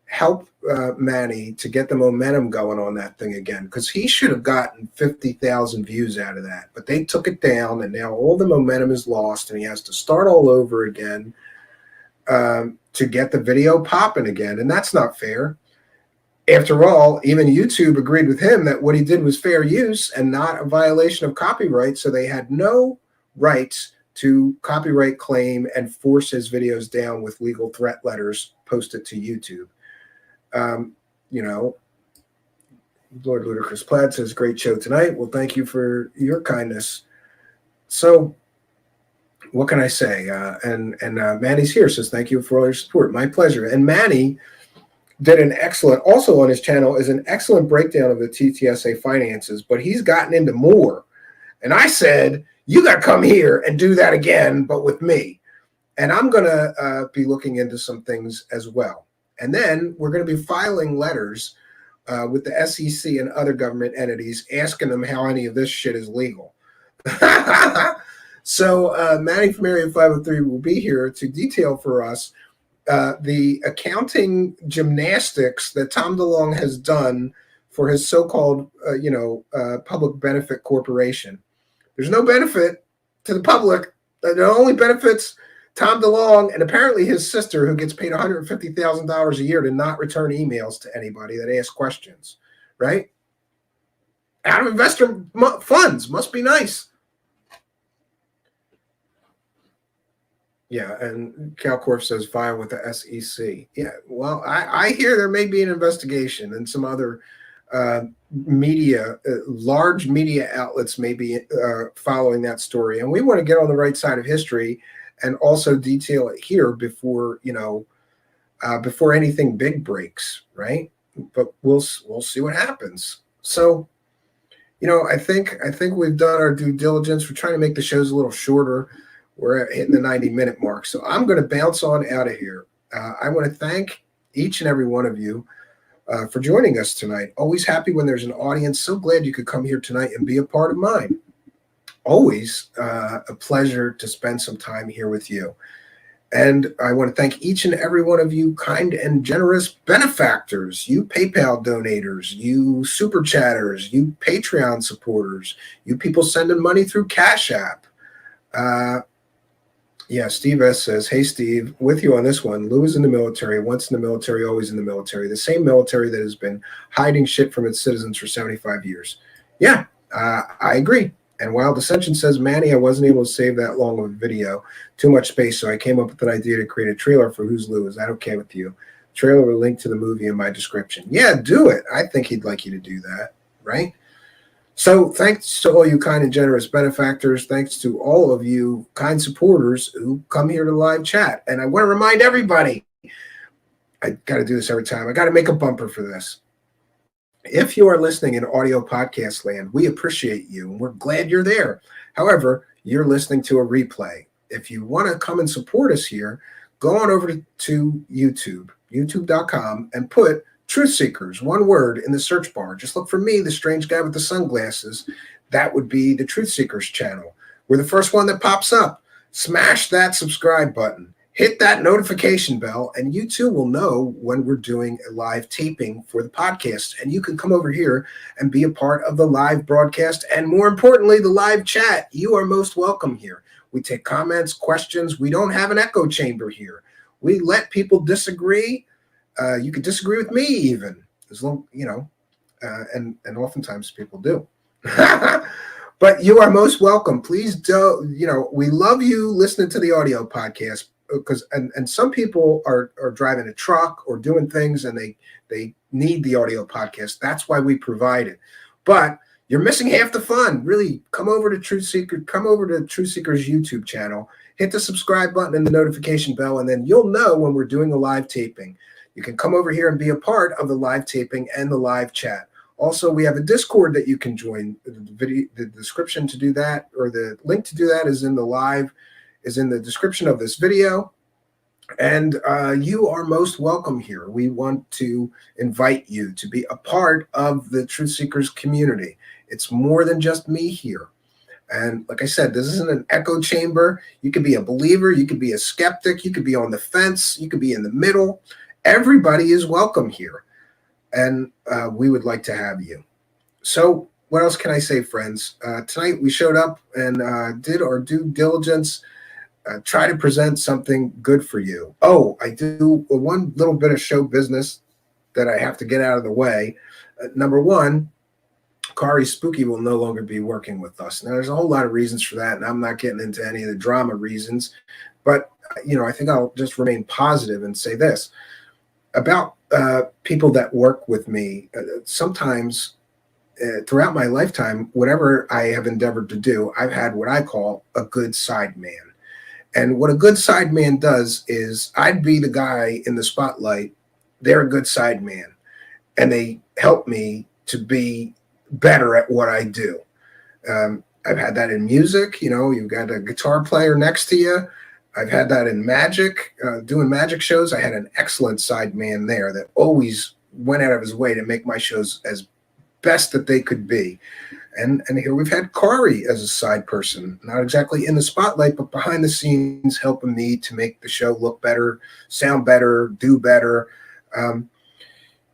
Help Manny to get the momentum going on that thing again, because he should have gotten 50,000 views out of that. But they took it down, and now all the momentum is lost, and he has to start all over again to get the video popping again, and that's not fair. After all, even YouTube agreed with him that what he did was fair use and not a violation of copyright, so they had no rights to copyright claim and force his videos down with legal threat letters posted to YouTube. You know, Lord Ludicrous Plaid says, great show tonight. Well, thank you for your kindness. So what can I say? And Manny's here, says, thank you for all your support. My pleasure. And Manny did an excellent, also on his channel, is an excellent breakdown of the TTSA finances, but he's gotten into more. And I said, you got to come here and do that again, but with me. And I'm going to be looking into some things as well. And then we're going to be filing letters with the SEC and other government entities, asking them how any of this shit is legal. So Manny from Area 503 will be here to detail for us the accounting gymnastics that Tom DeLonge has done for his so-called, public benefit corporation. There's no benefit to the public. It only benefits Tom DeLonge and apparently his sister, who gets paid $150,000 a year to not return emails to anybody that asks questions, right? Out of investor funds. Must be nice. Yeah, and CalCorp says file with the SEC. Yeah, well, I hear there may be an investigation and some other media, large media outlets may be following that story. And we want to get on the right side of history and also detail it here before, before anything big breaks, right? But we'll see what happens. So, I think we've done our due diligence. We're trying to make the shows a little shorter. We're hitting the 90-minute mark. So I'm going to bounce on out of here. I want to thank each and every one of you for joining us tonight. Always happy when there's an audience. So glad you could come here tonight and be a part of mine. Always a pleasure to spend some time here with you. And I want to thank each and every one of you kind and generous benefactors, you PayPal donators, you Super Chatters, you Patreon supporters, you people sending money through Cash App. Yeah, Steve S. says, hey, Steve, with you on this one. Lou is in the military, once in the military, always in the military. The same military that has been hiding shit from its citizens for 75 years. Yeah, I agree. And Wild Ascension says, Manny, I wasn't able to save that long of a video. Too much space, so I came up with an idea to create a trailer for Who's Lou. Is that okay with you? Trailer will link to the movie in my description. Yeah, do it. I think he'd like you to do that, right? So thanks to all you kind and generous benefactors. Thanks to all of you kind supporters who come here to live chat. And I want to remind everybody, I got to do this every time. I got to make a bumper for this. If you are listening in audio podcast land, we appreciate you and we're glad you're there. However, you're listening to a replay. If you want to come and support us here, go on over to YouTube, youtube.com, and put Truth Seekers, one word, in the search bar. Just look for me, the strange guy with the sunglasses. That would be the Truth Seekers channel. We're the first one that pops up. Smash that subscribe button. Hit that notification bell, and you too will know when we're doing a live taping for the podcast. And you can come over here and be a part of the live broadcast, and more importantly, the live chat. You are most welcome here. We take comments, questions. We don't have an echo chamber here. We let people disagree. You could disagree with me even, as long, and oftentimes people do. But you are most welcome. Please do, we love you listening to the audio podcast because, and some people are driving a truck or doing things and they need the audio podcast. That's why we provide it. But you're missing half the fun. Really, come over to Truth Seekers YouTube channel, hit the subscribe button and the notification bell, and then you'll know when we're doing a live taping. You can come over here and be a part of the live taping and the live chat. Also, we have a Discord that you can join. The description to do that, or the link to do that, is in the description of this video. And you are most welcome here. We want to invite you to be a part of the Truth Seekers community. It's more than just me here. And like I said, this isn't an echo chamber. You could be a believer. You could be a skeptic. You could be on the fence. You could be in the middle. Everybody is welcome here, and we would like to have you. So what else can I say, friends? Tonight we showed up and did our due diligence, try to present something good for you. Oh, I do one little bit of show business. that I have to get out of the way. Number one, Kari Spooky will no longer be working with us. Now, there's a whole lot of reasons for that, and I'm not getting into any of the drama reasons. But, I think I'll just remain positive and say this about people that work with me. Sometimes throughout my lifetime, whatever I have endeavored to do, I've had what I call a good side man. And what a good side man does is I'd be the guy in the spotlight. They're a good side man, and they help me to be better at what I do. I've had that in music. You've got a guitar player next to you. I've had that in magic, doing magic shows. I had an excellent side man there that always went out of his way to make my shows as best that they could be. And here we've had Kari as a side person, not exactly in the spotlight, but behind the scenes, helping me to make the show look better, sound better, do better. But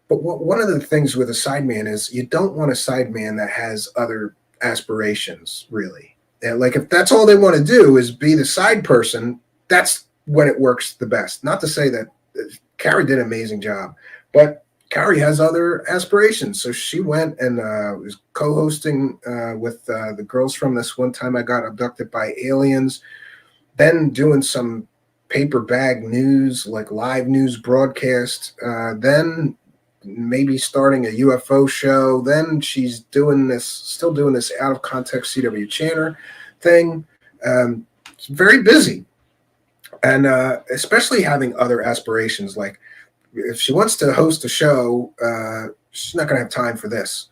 one of the things with a sideman is you don't want a sideman that has other aspirations, really. And like, if that's all they want to do is be the side person, that's when it works the best. Not to say that Kari did an amazing job, but Kari has other aspirations. So she went and was co-hosting with the girls from This One Time I Got Abducted by Aliens, then doing some paper bag news, like live news broadcast, then maybe starting a UFO show. Then she's still doing this out of context CW Channer thing. It's very busy. And especially having other aspirations, like if she wants to host a show, she's not going to have time for this.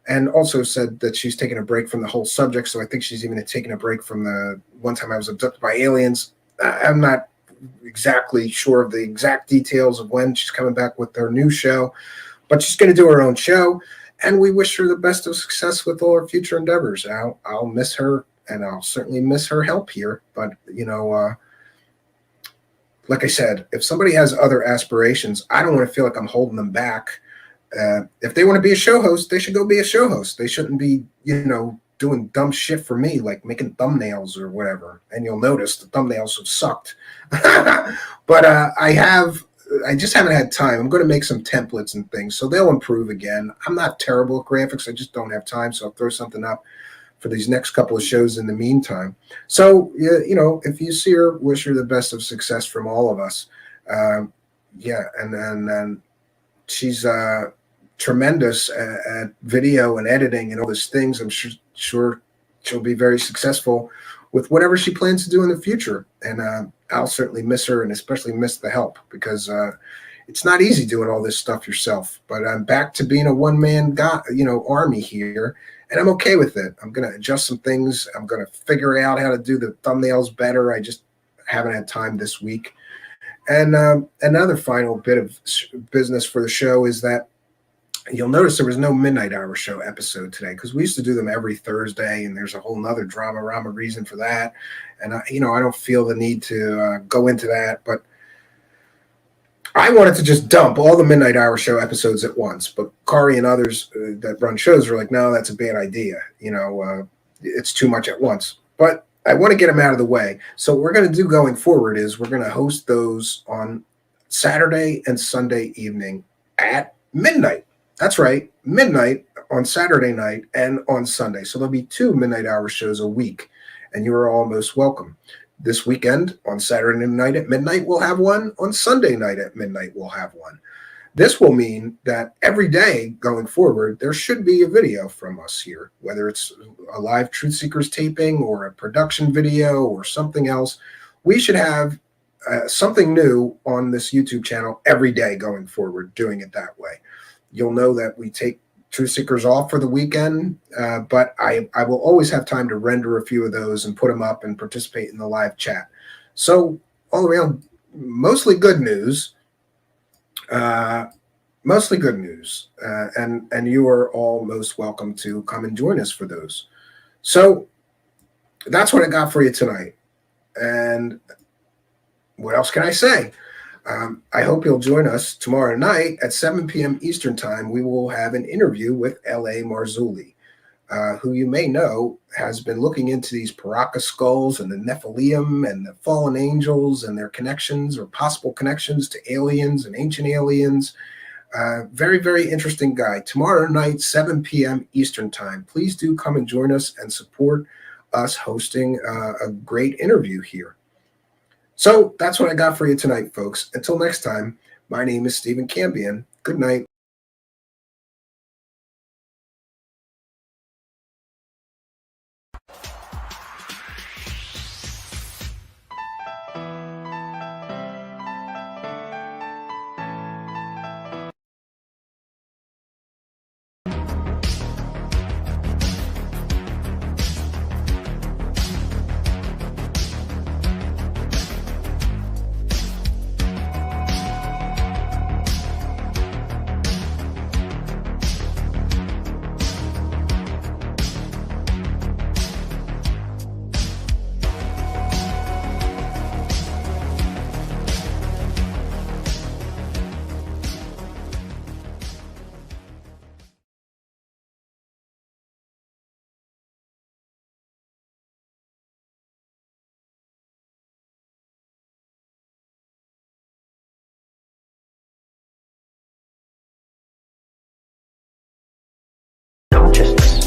And also said that she's taking a break from the whole subject. So I think she's even taking a break from the One Time I Was Abducted by Aliens. I'm not exactly sure of the exact details of when she's coming back with her new show, but she's going to do her own show. And we wish her the best of success with all her future endeavors. I'll miss her, and I'll certainly miss her help here. But, like I said, if somebody has other aspirations, I don't want to feel like I'm holding them back. If they want to be a show host, they should go be a show host. They shouldn't be, doing dumb shit for me, like making thumbnails or whatever. And you'll notice the thumbnails have sucked. But I just haven't had time. I'm going to make some templates and things, so they'll improve again. I'm not terrible at graphics. I just don't have time, so I'll throw something up for these next couple of shows in the meantime. So, if you see her, wish her the best of success from all of us. And she's tremendous at video and editing and all those things. I'm sure she'll be very successful with whatever she plans to do in the future. And I'll certainly miss her, and especially miss the help, because it's not easy doing all this stuff yourself. But I'm back to being a one-man army here. And I'm okay with it. I'm going to adjust some things. I'm going to figure out how to do the thumbnails better. I just haven't had time this week. And another final bit of business for the show is that you'll notice there was no Midnight Hour Show episode today, because we used to do them every Thursday, and there's a whole nother drama reason for that. And, I don't feel the need to go into that. But I wanted to just dump all the Midnight Hour Show episodes at once, but Kari and others that run shows are like, no, that's a bad idea. It's too much at once. But I want to get them out of the way. So what we're going to do going forward is we're going to host those on Saturday and Sunday evening at midnight. That's right, midnight on Saturday night and on Sunday. So there'll be 2 Midnight Hour shows a week, and you are all most welcome. This weekend, on Saturday night at midnight, we'll have one. On Sunday night at midnight, we'll have one. This will mean that every day going forward, there should be a video from us here, whether it's a live Truth Seekers taping or a production video or something else. We should have something new on this YouTube channel every day going forward, doing it that way. You'll know that we take Truth Seekers off for the weekend, but I will always have time to render a few of those and put them up and participate in the live chat. So all around, mostly good news. And you are all most welcome to come and join us for those. So that's what I got for you tonight. And what else can I say? I hope you'll join us tomorrow night at 7 p.m. Eastern Time. We will have an interview with L.A. Marzulli, who you may know has been looking into these Paraka skulls and the Nephilim and the fallen angels and their connections or possible connections to aliens and ancient aliens. Very, very interesting guy. Tomorrow night, 7 p.m. Eastern Time. Please do come and join us and support us hosting a great interview here. So that's what I got for you tonight, folks. Until next time, my name is Stephen Cambion. Good night.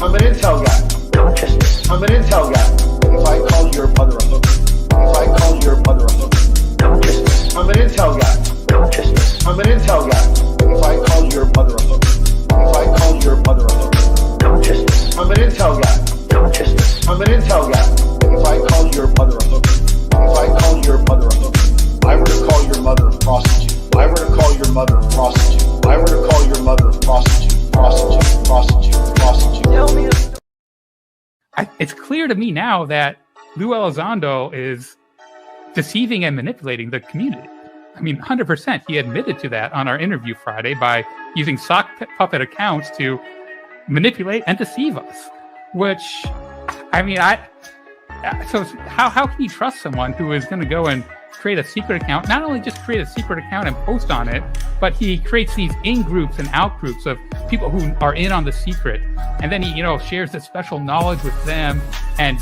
I'm an intel guy. Consciousness. I'm an intel guy. If I call your mother a hooker. If I call your mother a hooker. Consciousness. I'm an intel guy. Consciousness. I'm an intel guy. If I call your mother a hooker. If I call your mother a hooker. Consciousness. I'm an intel guy. Consciousness. I'm an intel guy. If I call your mother a hooker. If I call your mother a hooker. I were to call your mother a prostitute. I were to call your mother a prostitute. I were to call your mother a prostitute. Prostitute. Prostitute. Prostitute. Tell me a story. It's clear to me now that Lue Elizondo is deceiving and manipulating the community. I mean, 100%. He admitted to that on our interview Friday by using sock puppet accounts to manipulate and deceive us. Which, I mean, so how can you trust someone who is going to go and create a secret account? Not only just create a secret account and post on it, but he creates these in-groups and out-groups of people who are in on the secret. And then he, shares this special knowledge with them and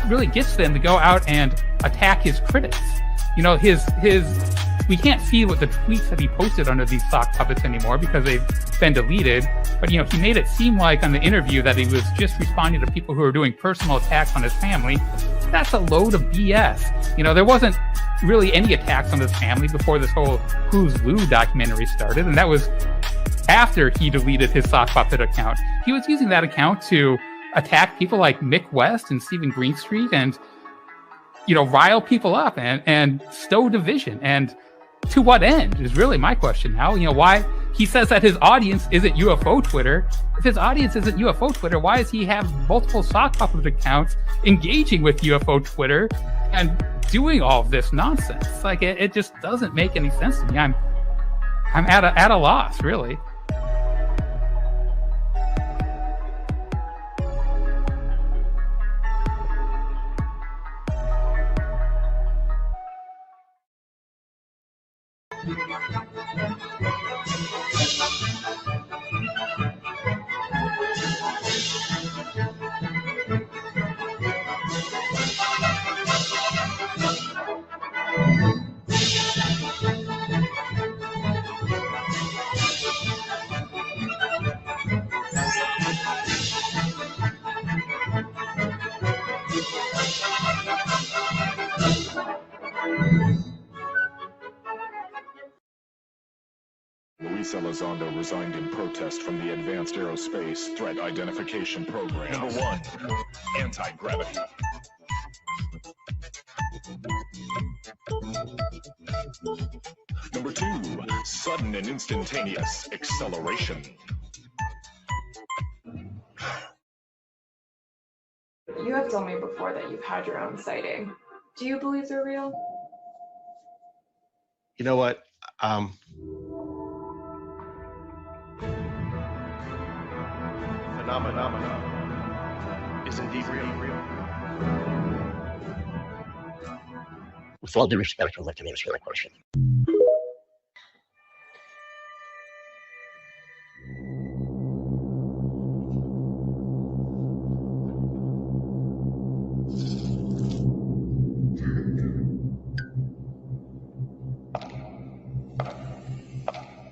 really gets them to go out and attack his critics. We can't see what the tweets that he posted under these sock puppets anymore because they've been deleted. But, he made it seem like on the interview that he was just responding to people who are doing personal attacks on his family. That's a load of BS. There wasn't really any attacks on his family before this whole Who's Lou documentary started. And that was after he deleted his sock puppet account. He was using that account to attack people like Mick West and Stephen Greenstreet and, rile people up and sow division. And to what end is really my question now. Why he says that his audience isn't UFO Twitter. If his audience isn't UFO Twitter, why does he have multiple sock puppet accounts engaging with UFO Twitter and doing all of this nonsense? Like it just doesn't make any sense to me. I'm at a loss, really. Lue Elizondo resigned in protest from the Advanced Aerospace Threat Identification Program. Number 1, anti-gravity. Number 2, sudden and instantaneous acceleration. You have told me before that you've had your own sighting. Do you believe they're real? You know what? Phenomenon is indeed real. With all due respect, I'd like to answer that question.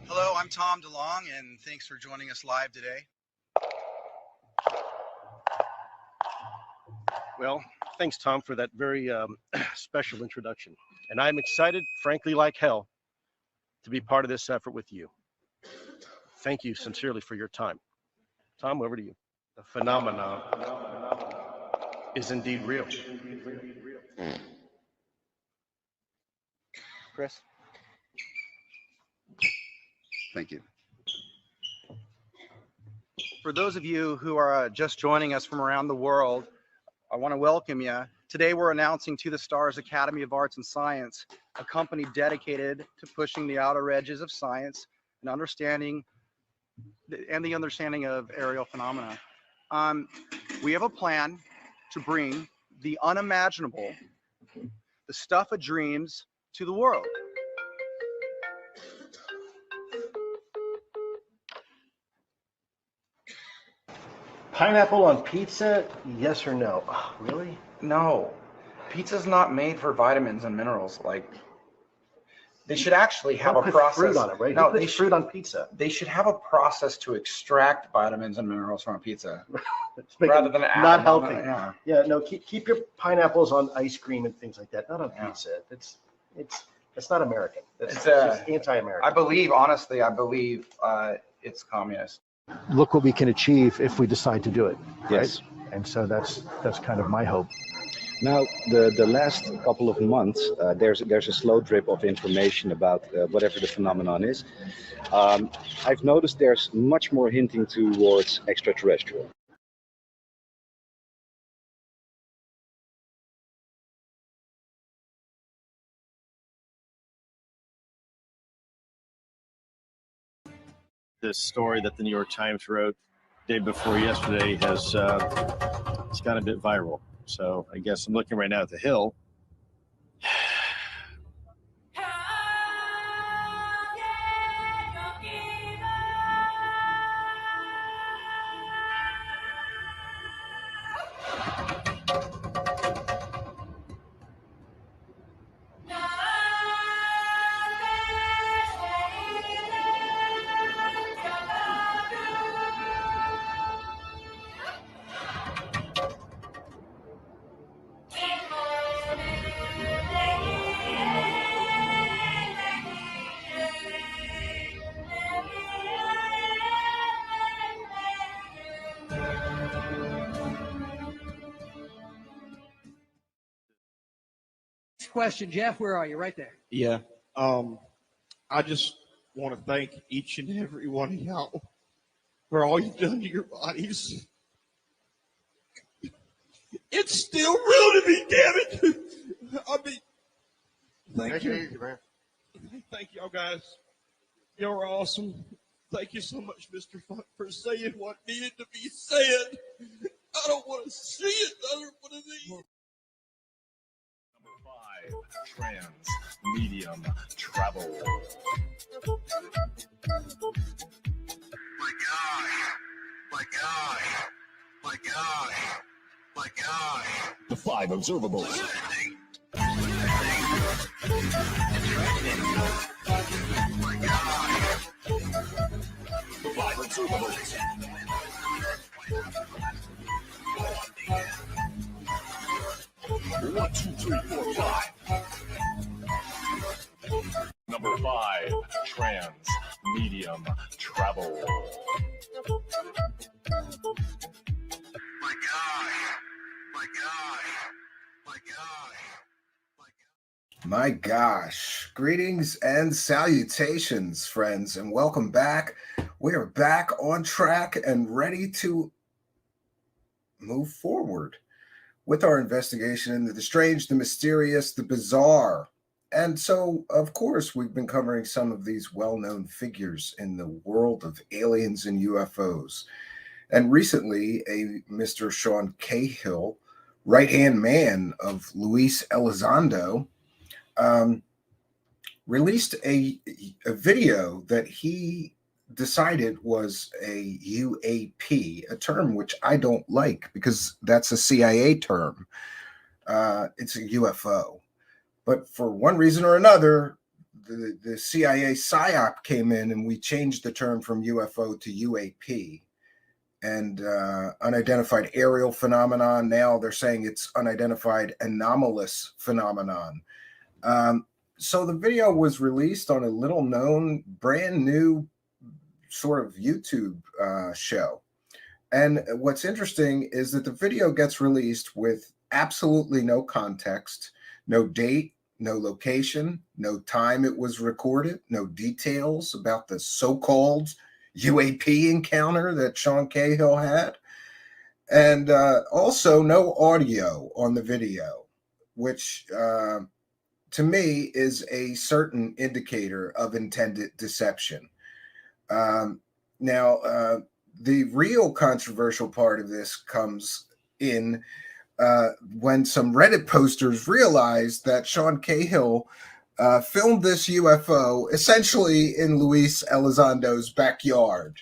Hello, I'm I'm Tom DeLong, and thanks for joining us live today. Well, thanks, Tom, for that very special introduction. And I'm excited, frankly, like hell, to be part of this effort with you. Thank you sincerely for your time. Tom, over to you. The phenomenon is indeed real. Chris? Thank you. For those of you who are just joining us from around the world, I want to welcome you. Today we're announcing To the Stars Academy of Arts and Science, a company dedicated to pushing the outer edges of science and understanding the understanding of aerial phenomena. We have a plan to bring the unimaginable, the stuff of dreams, to the world. Pineapple on pizza, yes or no? Oh, really? No, pizza's not made for vitamins and minerals. Like, they should actually have a process. Fruit on it, right? No, they fruit on pizza. They should have a process to extract vitamins and minerals from a pizza, rather than add not them healthy. on it. Yeah. Yeah, no. Keep your pineapples on ice cream and things like that, not on pizza. It's not American. It's just anti-American. I believe, honestly, it's communist. Look what we can achieve if we decide to do it. Yes. Right? And so that's kind of my hope. Now, the last couple of months, there's a slow drip of information about whatever the phenomenon is. I've noticed there's much more hinting towards extraterrestrial. This story that the New York Times wrote day before yesterday has it's gone a bit viral. So I guess I'm looking right now at the Hill. Question, Jeff, where are you? Right there. Yeah. I just want to thank each and every one of y'all for all you've done to your bodies. It's still real to me, damn it. I mean, thank you. Man. Thank y'all guys. Y'all are awesome. Thank you so much, Mr. Funk, for saying what needed to be said. I don't want to see it. I don't want to see it. Trans medium travel. My gosh. The 5 observables. The 5 observables. 1, 2, 3, 4, 5. Number 5, trans medium travel. My gosh. Greetings and salutations, friends, and welcome back. We are back on track and ready to move forward with our investigation into the strange, the mysterious, the bizarre. And so, of course, we've been covering some of these well-known figures in the world of aliens and UFOs. And recently, a Mr. Sean Cahill, right-hand man of Lue Elizondo, released a video that he decided was a UAP, a term which I don't like because that's a CIA term. It's a UFO. But for one reason or another, the CIA PSYOP came in and we changed the term from UFO to UAP, and unidentified aerial phenomenon. Now they're saying it's unidentified anomalous phenomenon. So the video was released on a little known, brand new sort of YouTube show. And what's interesting is that the video gets released with absolutely no context, no date, no location, no time it was recorded, no details about the so-called UAP encounter that Sean Cahill had, and also no audio on the video, which to me is a certain indicator of intended deception. Now, the real controversial part of this comes in when some Reddit posters realized that Sean Cahill filmed this UFO essentially in Luis Elizondo's backyard.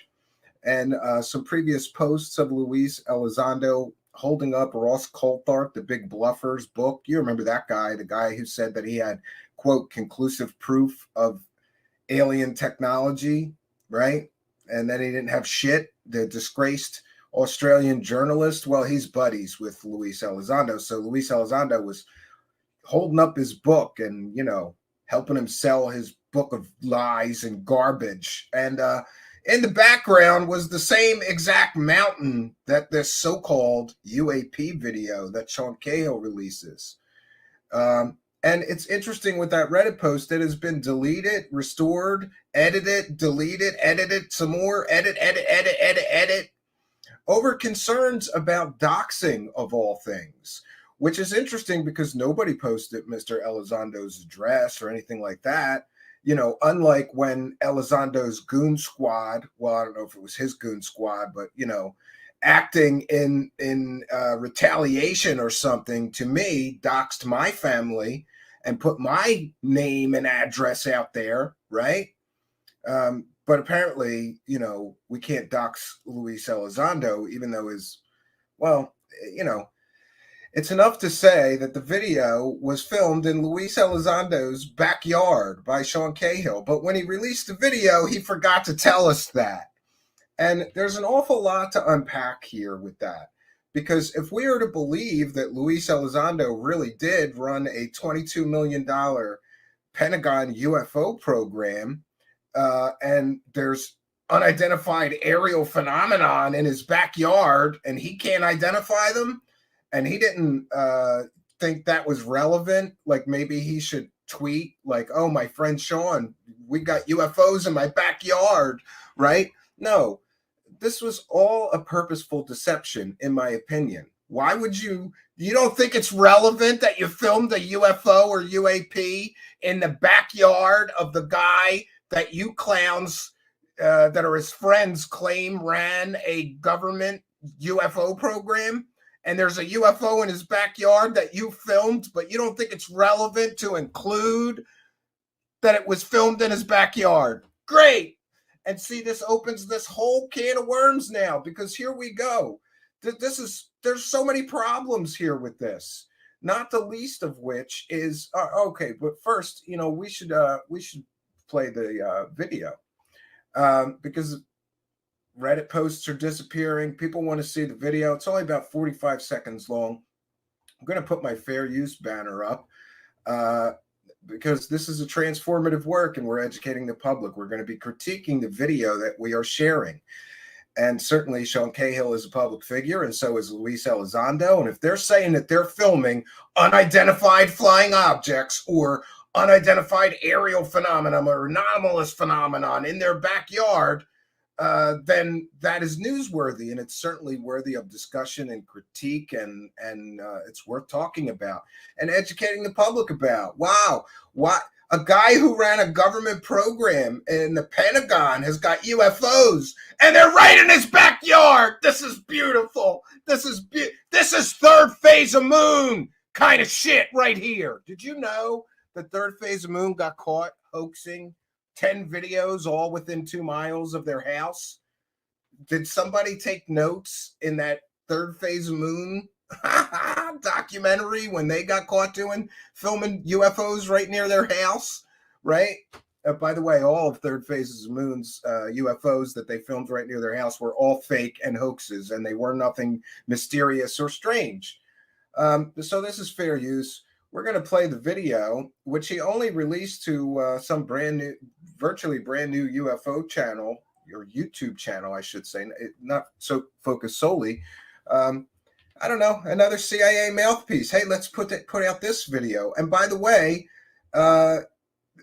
And some previous posts of Luis Elizondo holding up Ross Coulthart, the Big Bluffers book. You remember that guy, the guy who said that he had, quote, conclusive proof of alien technology, right? And then he didn't have shit, the disgraced Australian journalist. Well, he's buddies with Luis Elizondo. So Luis Elizondo was holding up his book and, you know, helping him sell his book of lies and garbage. And in the background was the same exact mountain that this so-called UAP video that Sean Cahill releases. And it's interesting with that Reddit post that has been deleted, restored, edited, deleted, edited, some more, edit, over concerns about doxing of all things, which is interesting because nobody posted Mr. Elizondo's address or anything like that. You know, unlike when Elizondo's goon squad, well, I don't know if it was his goon squad, but, you know, acting in retaliation or something, to me, doxed my family and put my name and address out there, right? But apparently, you know, we can't dox Luis Elizondo, even though well, you know, it's enough to say that the video was filmed in Luis Elizondo's backyard by Sean Cahill. But when he released the video, he forgot to tell us that. And there's an awful lot to unpack here with that. Because if we are to believe that Luis Elizondo really did run a $22 million Pentagon UFO program, and there's unidentified aerial phenomenon in his backyard, and he can't identify them, and he didn't think that was relevant, like maybe he should tweet like, oh, my friend Sean, we got UFOs in my backyard, right? No. This was all a purposeful deception, in my opinion. Why would you don't think it's relevant that you filmed a UFO or UAP in the backyard of the guy that you clowns that are his friends claim ran a government UFO program? And there's a UFO in his backyard that you filmed, but you don't think it's relevant to include that it was filmed in his backyard? Great. And see, this opens this whole can of worms now, because here we go. There's so many problems here with this, not the least of which is, okay, but first, you know, we should play the video because Reddit posts are disappearing. People want to see the video. It's only about 45 seconds long. I'm going to put my fair use banner up. Because this is a transformative work and we're educating the public. We're going to be critiquing the video that we are sharing. And certainly Sean Cahill is a public figure, and so is Luis Elizondo. And if they're saying that they're filming unidentified flying objects or unidentified aerial phenomenon or anomalous phenomenon in their backyard, then that is newsworthy, and it's certainly worthy of discussion and critique, and it's worth talking about and educating the public about. Wow, what a guy who ran a government program in the Pentagon has got UFOs, and they're right in his backyard. This is beautiful. This is third phase of moon kind of shit right here. Did you know that third phase of moon got caught hoaxing 10 videos all within 2 miles of their house? Did somebody take notes in that third phase of moon documentary when they got caught filming UFOs right near their house? right? By the way, all of Third Phase's Moon's UFOs that they filmed right near their house were all fake and hoaxes, and they were nothing mysterious or strange. So this is fair use. We're going to play the video, which he only released to some virtually brand new UFO channel, or YouTube channel, I should say, not so focused solely. I don't know, another CIA mouthpiece. Hey, let's put out this video. And by the way,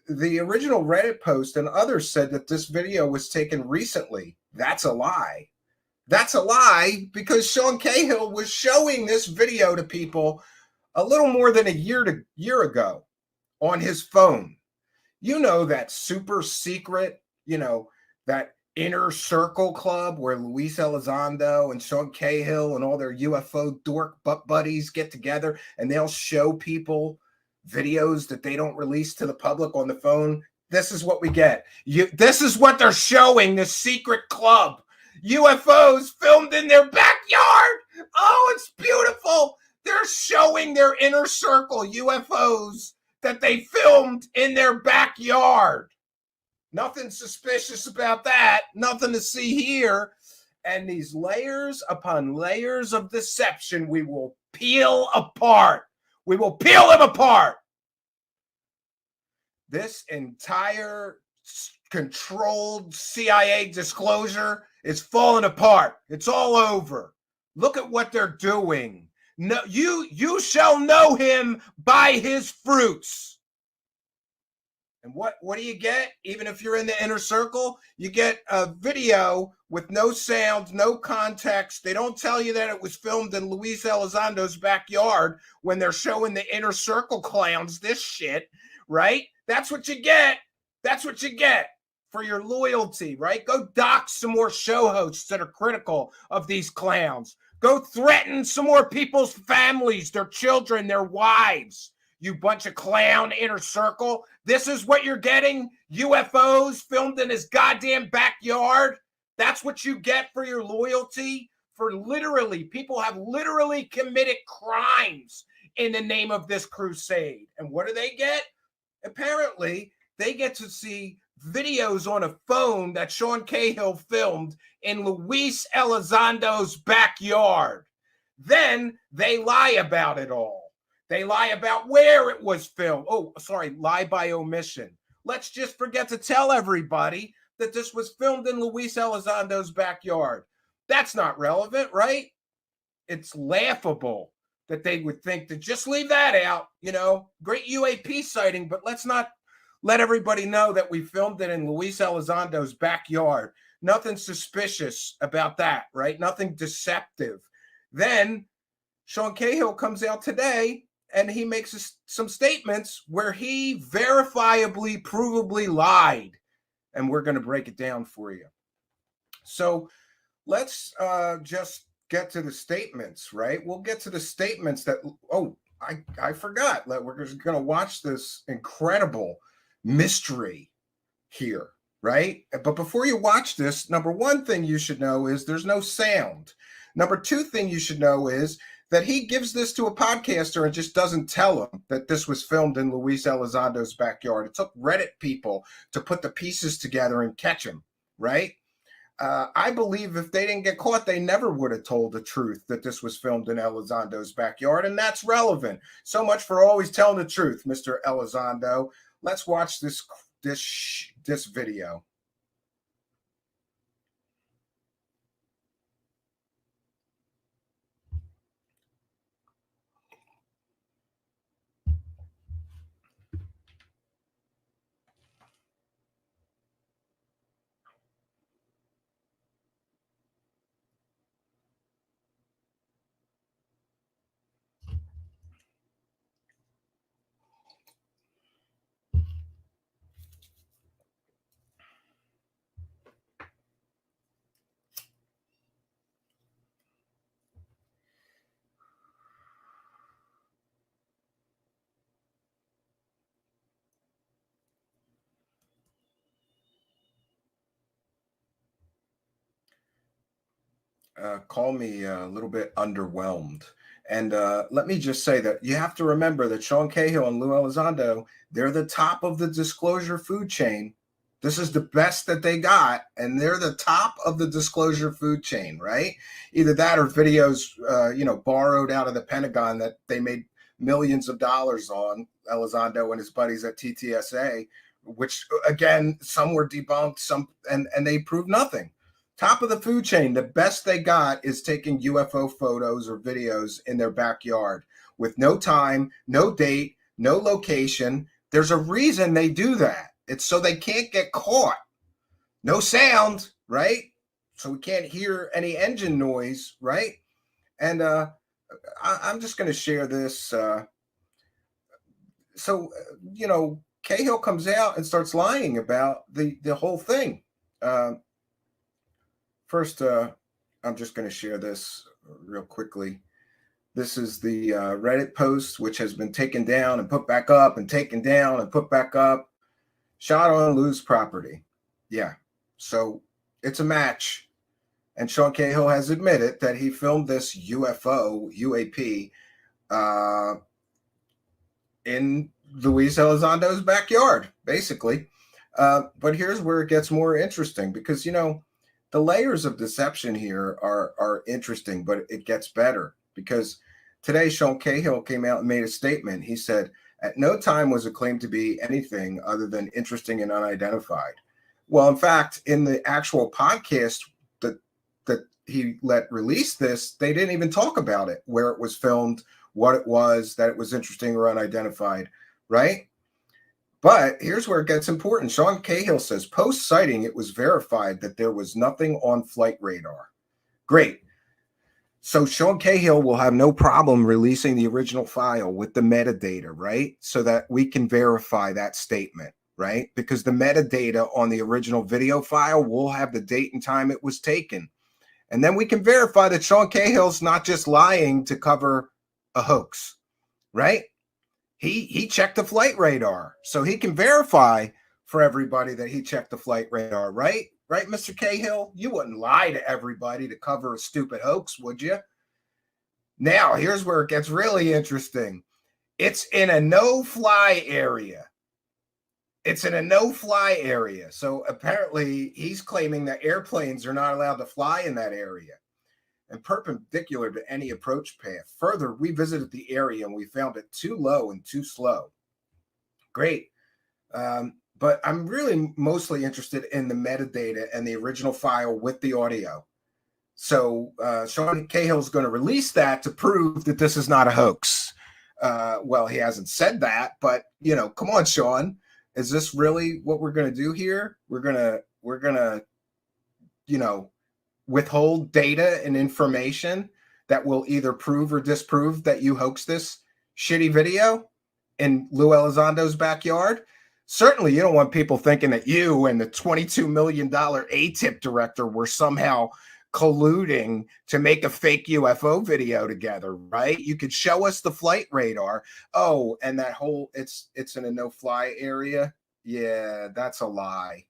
the original Reddit post and others said that this video was taken recently. That's a lie. That's a lie, because Sean Cahill was showing this video to people a little more than a year ago on his phone. You know, that super secret, that inner circle club where Luis Elizondo and Sean Cahill and all their UFO dork butt buddies get together and they'll show people videos that they don't release to the public on the phone. This is what we get. This is what they're showing, the secret club. UFOs filmed in their backyard. Oh, it's beautiful. They're showing their inner circle UFOs that they filmed in their backyard. Nothing suspicious about that. Nothing to see here. And these layers upon layers of deception, we will peel apart. We will peel them apart. This entire controlled CIA disclosure is falling apart. It's all over. Look at what they're doing. No, you shall know him by his fruits. And what do you get? Even if you're in the inner circle, you get a video with no sound, no context. They don't tell you that it was filmed in Luis Elizondo's backyard when they're showing the inner circle clowns this shit, right? That's what you get. That's what you get for your loyalty, right? Go dox some more show hosts that are critical of these clowns. Go threaten some more people's families, their children, their wives. You bunch of clown inner circle. This is what you're getting? UFOs filmed in his goddamn backyard? That's what you get for your loyalty? For literally, people have literally committed crimes in the name of this crusade. And what do they get? Apparently, they get to see videos on a phone that Sean Cahill filmed in Luis Elizondo's backyard. Then they lie about it all. They lie about where it was filmed. Oh, sorry, lie by omission. Let's just forget to tell everybody that this was filmed in Luis Elizondo's backyard. That's not relevant, right? It's laughable that they would think to just leave that out. Great UAP sighting, but let's not let everybody know that we filmed it in Luis Elizondo's backyard. Nothing suspicious about that, right? Nothing deceptive. Then Sean Cahill comes out today and he makes some statements where he verifiably, provably lied. And we're going to break it down for you. So let's just get to the statements, right? We'll get to the statements that, I forgot that we're just going to watch this incredible mystery here, right? But before you watch this, number one thing you should know is there's no sound. Number two thing you should know is that he gives this to a podcaster and just doesn't tell him that this was filmed in Luis Elizondo's backyard. It took Reddit people to put the pieces together and catch him, right? I believe if they didn't get caught, they never would have told the truth that this was filmed in Elizondo's backyard, and that's relevant. So much for always telling the truth, Mr. Elizondo. Let's watch this video. Call me a little bit underwhelmed. And let me just say that you have to remember that Sean Cahill and Lue Elizondo, they're the top of the disclosure food chain. This is the best that they got, and they're the top of the disclosure food chain, right? Either that or videos, borrowed out of the Pentagon that they made millions of dollars on, Elizondo and his buddies at TTSA, which, again, some were debunked, and they proved nothing. Top of the food chain, the best they got is taking UFO photos or videos in their backyard with no time, no date, no location. There's a reason they do that. It's so they can't get caught. No sound, right? So we can't hear any engine noise, right? And I'm just going to share this. Cahill comes out and starts lying about the whole thing. First, I'm just going to share this real quickly. This is the Reddit post, which has been taken down and put back up and taken down and put back up. Shot on Lue's property. Yeah. So it's a match. And Sean Cahill has admitted that he filmed this UAP, in Luis Elizondo's backyard, basically. But here's where it gets more interesting because, the layers of deception here are interesting, but it gets better because today Sean Cahill came out and made a statement. He said, at no time was it claimed to be anything other than interesting and unidentified. Well, in fact, in the actual podcast that he let release this, they didn't even talk about it, where it was filmed, what it was, that it was interesting or unidentified, right? But here's where it gets important. Sean Cahill says, post-sighting, it was verified that there was nothing on flight radar. Great. So Sean Cahill will have no problem releasing the original file with the metadata, right? So that we can verify that statement, right? Because the metadata on the original video file will have the date and time it was taken. And then we can verify that Sean Cahill's not just lying to cover a hoax, right? He checked the flight radar, so he can verify for everybody that he checked the flight radar, right? Right, Mr. Cahill? You wouldn't lie to everybody to cover a stupid hoax, would you? Now, here's where it gets really interesting. It's in a no-fly area. It's in a no-fly area. So apparently he's claiming that airplanes are not allowed to fly in that area and perpendicular to any approach path. Further, we visited the area and we found it too low and too slow. Great. But I'm really mostly interested in the metadata and the original file with the audio. So Sean Cahill is going to release that to prove that this is not a hoax. Well, he hasn't said that, but come on, Sean. Is this really what we're going to do here? We're gonna withhold data and information that will either prove or disprove that you hoaxed this shitty video in Lue Elizondo's backyard. Certainly, you don't want people thinking that you and the $22 million ATIP director were somehow colluding to make a fake UFO video together, right? You could show us the flight radar. Oh, and that whole it's in a no-fly area. Yeah, that's a lie.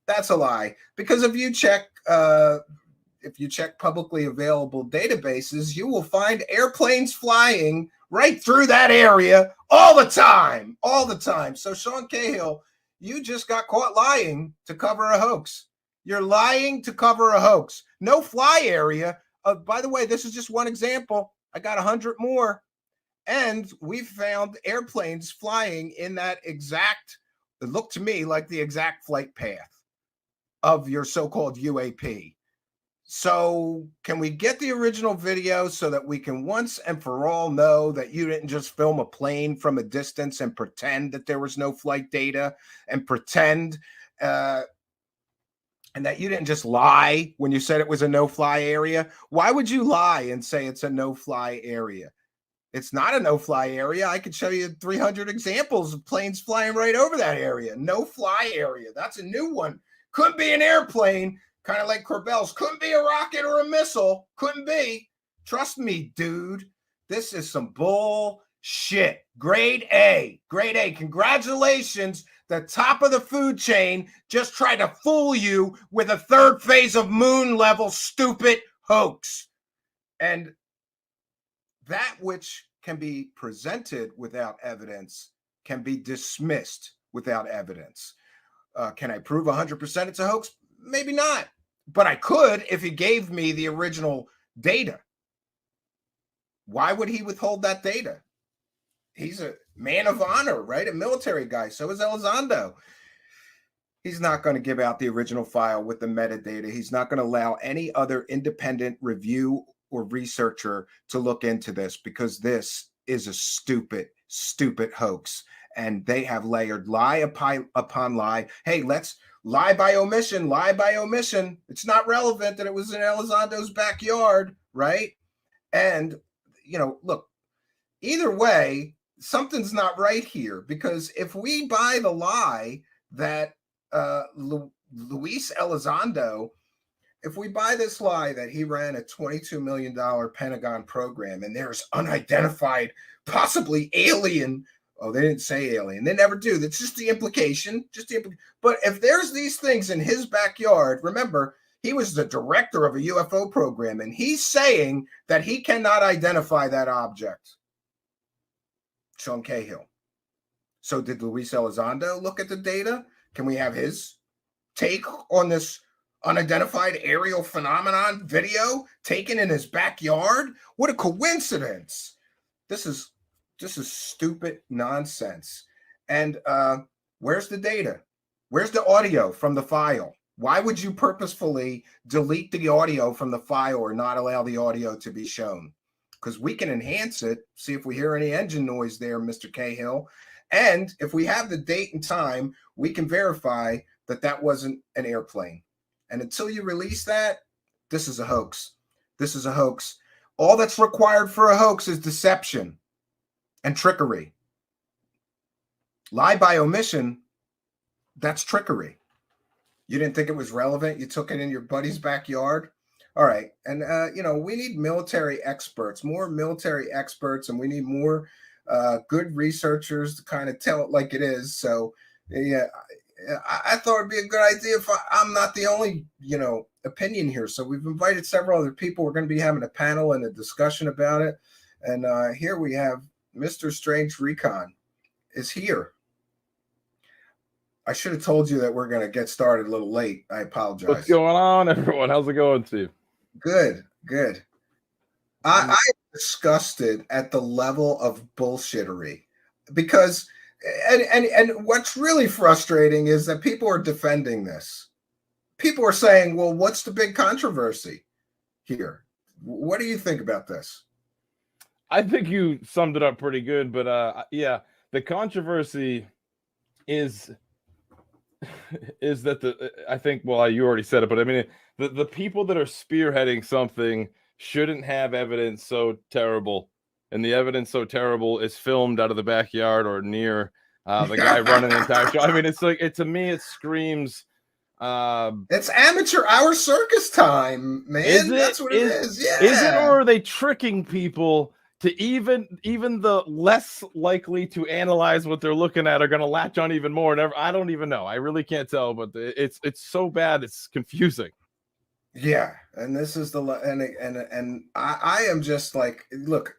That's a lie. Because if you check publicly available databases, you will find airplanes flying right through that area all the time. So Sean Cahill, you just got caught lying to cover a hoax. You're lying to cover a hoax. No fly area. By the way, this is just one example. I got 100 more. And we found airplanes flying in that exact, it looked to me like the exact flight path of your so-called UAP. So can we get the original video so that we can once and for all know that you didn't just film a plane from a distance and pretend that there was no flight data and pretend and that you didn't just lie when you said it was a no-fly area? Why would you lie and say it's a no-fly area? It's not a no-fly area. I could show you 300 examples of planes flying right over that area. No-fly area. That's a new one. Couldn't be an airplane. Kind of like Corbell's. Couldn't be a rocket or a missile. Couldn't be. Trust me, dude. This is some bullshit. Grade A. Grade A. Congratulations. The top of the food chain just tried to fool you with a third phase of moon level stupid hoax. And that which can be presented without evidence can be dismissed without evidence. Can I prove 100% it's a hoax? Maybe not, but I could if he gave me the original data. Why would he withhold that data? He's a man of honor, right? A military guy. So is Elizondo. He's not going to give out the original file with the metadata. He's not going to allow any other independent review or researcher to look into this, because this is a stupid, stupid hoax. And they have layered lie upon lie. Hey, let's lie by omission, lie by omission. It's not relevant that it was in Elizondo's backyard, right? And, look, either way, something's not right here, because if we buy the lie that Luis Elizondo, if we buy this lie that he ran a $22 million Pentagon program and there's unidentified, possibly alien, they didn't say alien, they never do, that's just the implication, but if there's these things in his backyard, remember, he was the director of a UFO program, and he's saying that he cannot identify that object. Sean Cahill. So did Luis Elizondo look at the data? Can we have his take on this unidentified aerial phenomenon video taken in his backyard? What a coincidence. This is stupid nonsense. And where's the data? Where's the audio from the file? Why would you purposefully delete the audio from the file or not allow the audio to be shown? Because we can enhance it, see if we hear any engine noise there, Mr. Cahill. And if we have the date and time, we can verify that that wasn't an airplane. And until you release that, this is a hoax. This is a hoax. All that's required for a hoax is deception and trickery. Lie by omission, that's trickery. You didn't think it was relevant? You took it in your buddy's backyard? All right. And, we need military experts, more military experts, and we need more good researchers to kind of tell it like it is. So, yeah, I thought it'd be a good idea if I'm not the only, opinion here. So we've invited several other people. We're going to be having a panel and a discussion about it. And here we have Mr. Strange Recon is here. I should have told you that we're going to get started a little late. I apologize. What's going on, everyone? How's it going, Steve? Good. I'm disgusted at the level of bullshittery, because and what's really frustrating is that people are defending this. People are saying, well, what's the big controversy here? What do you think about this? I think you summed it up pretty good, but yeah, the controversy is that I think, well, you already said it, but I mean, the people that are spearheading something shouldn't have evidence so terrible, and the evidence so terrible is filmed out of the backyard or near the guy running the entire show. I mean, it's like, to me, it screams. It's amateur hour circus time, man. That's what it is. Yeah. Is it, or are they tricking people to even the less likely to analyze what they're looking at are going to latch on even more? And I don't even know. I really can't tell, but it's so bad. It's confusing. Yeah. And this is and I am just like, look,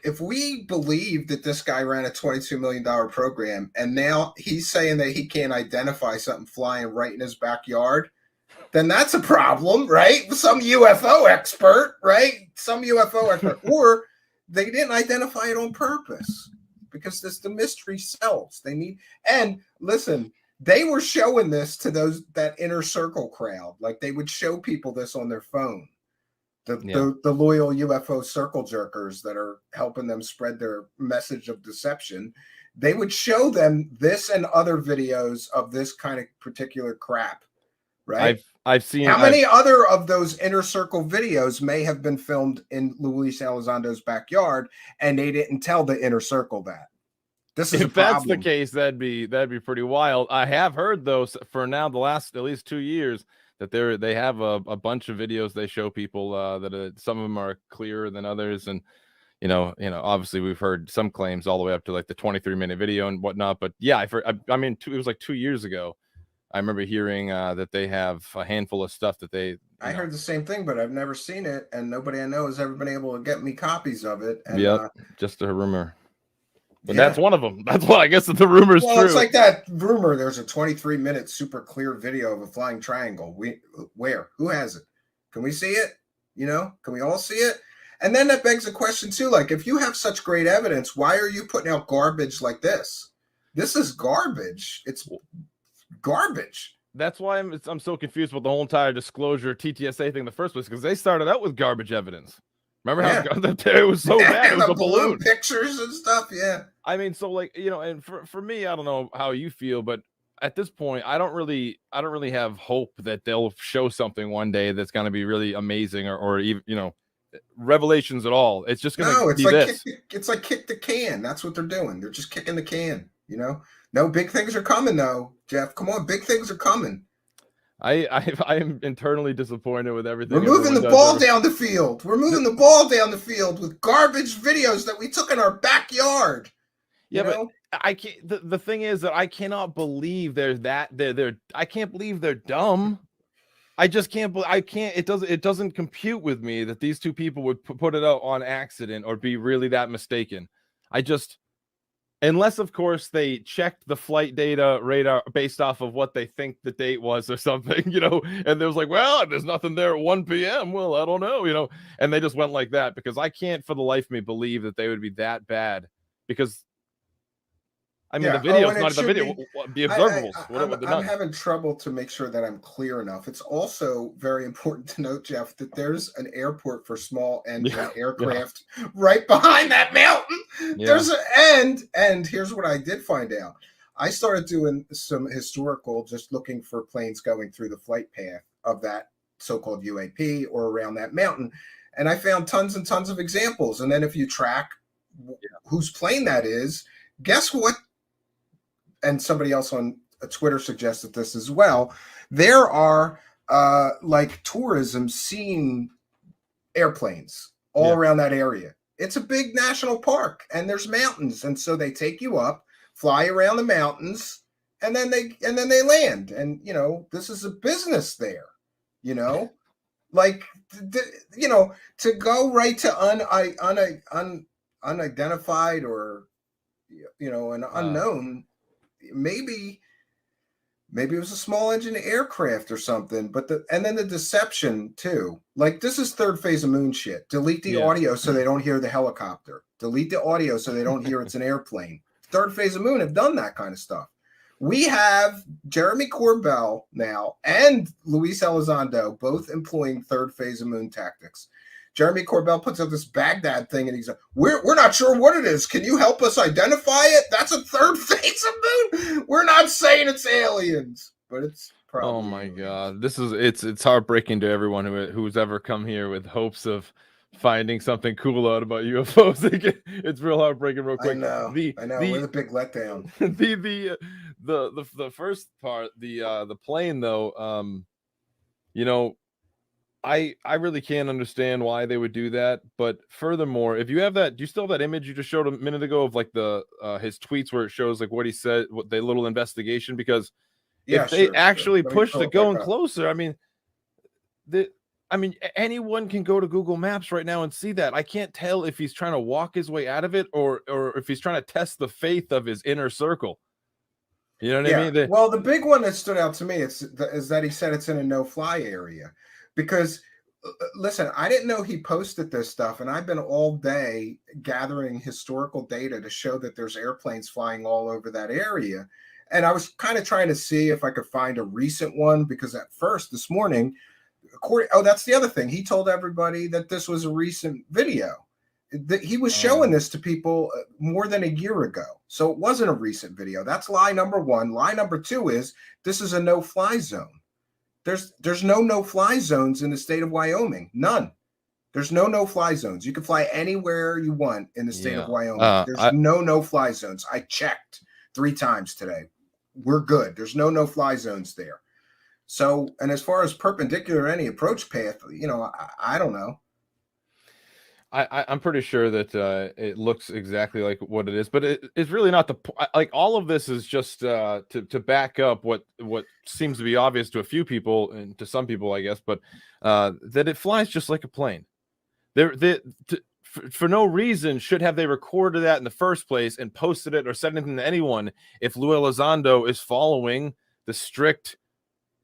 if we believe that this guy ran a $22 million program and now he's saying that he can't identify something flying right in his backyard, then that's a problem, right? Some UFO expert, right? Or they didn't identify it on purpose, because the mystery sells. And listen, they were showing this to that inner circle crowd. Like, they would show people this on their phone. The loyal UFO circle jerkers that are helping them spread their message of deception. They would show them this and other videos of this kind of particular crap, right? I've seen how many other of those inner circle videos may have been filmed in Luis Elizondo's backyard, and they didn't tell the inner circle that. This is if that's the case, that'd be pretty wild. I have heard, though, for now the last at least 2 years, that they have a bunch of videos they show people that some of them are clearer than others, and obviously we've heard some claims all the way up to like the 23-minute video and whatnot. But yeah, I mean, it was like 2 years ago. I remember hearing that they have a handful of stuff that they. I heard the same thing, but I've never seen it, and nobody I know has ever been able to get me copies of it. And, yep, just a rumor. But yeah. that's one of them. That's what I guess the rumor is true. Well, it's like that rumor. There's a 23-minute super clear video of a flying triangle. Who has it? Can we see it? You know, can we all see it? And then that begs a question too. Like, if you have such great evidence, why are you putting out garbage like this? This is garbage. It's garbage. That's why I'm so confused with the whole entire disclosure TTSA thing in the first place, because they started out with garbage evidence. Remember how it was so bad? It was the a balloon pictures and stuff. Yeah. I mean, so like, you know, and for me, I don't know how you feel, but at this point, I don't really have hope that they'll show something one day that's going to be really amazing or even, you know, revelations at all. It's just going to be this. It's like kick the can. That's what they're doing. They're just kicking the can, you know? No, big things are coming though, Jeff. Come on, big things are coming. I am internally disappointed with everything. We're moving the ball down the field. We're moving the ball down the field with garbage videos that we took in our backyard. Yeah, but I can't. The thing is that I cannot believe they're I can't believe they're dumb. I just can't. I can't. It doesn't compute with me that these two people would put it out on accident or be really that mistaken. Unless, of course, they checked the flight data radar based off of what they think the date was or something, you know, and there was like, well, there's nothing there at 1 p.m. Well, I don't know, you know, and they just went like that because I can't for the life of me believe that they would be that bad because, I mean, the video is not the video. The observables. I'm having trouble to make sure that I'm clear enough. It's also very important to note, Jeff, that there's an airport for small engine aircraft right behind that mountain. Yeah. There's and here's what I did find out. I started doing some historical, just looking for planes going through the flight path of that so-called UAP or around that mountain. And I found tons and tons of examples. And then if you track whose plane that is, guess what? And somebody else on Twitter suggested this as well. There are like tourism seeing airplanes all around that area. It's a big national park and there's mountains. And so they take you up, fly around the mountains, and then they land. And, you know, this is a business there, you know, like, you know, to go right to unidentified or, you know, an unknown. Maybe it was a small engine aircraft or something, but and then the deception too. Like, this is third phase of moon shit. Delete the audio so they don't hear the helicopter. Delete the audio so they don't hear it's an airplane. Third phase of moon have done that kind of stuff. We have Jeremy Corbell now and Luis Elizondo both employing third phase of moon tactics. Jeremy Corbell puts up this Baghdad thing, and he's like, "We're not sure what it is. Can you help us identify it? That's a third phase of moon. We're not saying it's aliens, but it's probably." Oh my god, it's heartbreaking to everyone who's ever come here with hopes of finding something cool out about UFOs. It's real heartbreaking, real quick. I know. We're the big letdown. The first part, the plane though, you know. I really can't understand why they would do that, but furthermore, if you have that, do you still have that image you just showed a minute ago of like the his tweets where it shows like what he said, what the little investigation? Because if they actually pushed it going closer, I mean, anyone can go to Google Maps right now and see that. I can't tell if he's trying to walk his way out of it or if he's trying to test the faith of his inner circle. You know what I mean? Well, the big one that stood out to me is that he said it's in a no-fly area. Because, listen, I didn't know he posted this stuff, and I've been all day gathering historical data to show that there's airplanes flying all over that area. And I was kind of trying to see if I could find a recent one, because at first this morning, that's the other thing. He told everybody that this was a recent video. That he was showing this to people more than a year ago. So it wasn't a recent video. That's lie number one. Lie number two is this is a no-fly zone. There's no-fly zones in the state of Wyoming. None. There's no-fly zones. You can fly anywhere you want in the state of Wyoming. There's no-fly zones. I checked 3 times today. We're good. There's no-fly zones there. So, and as far as perpendicular any approach path, you know, I don't know. I'm pretty sure that it looks exactly like what it is, but it's really not like all of this is just to back up what seems to be obvious to a few people and to some people, I guess, but that it flies just like a plane. For no reason should have they recorded that in the first place and posted it or said anything to anyone if Lue Elizondo is following the strict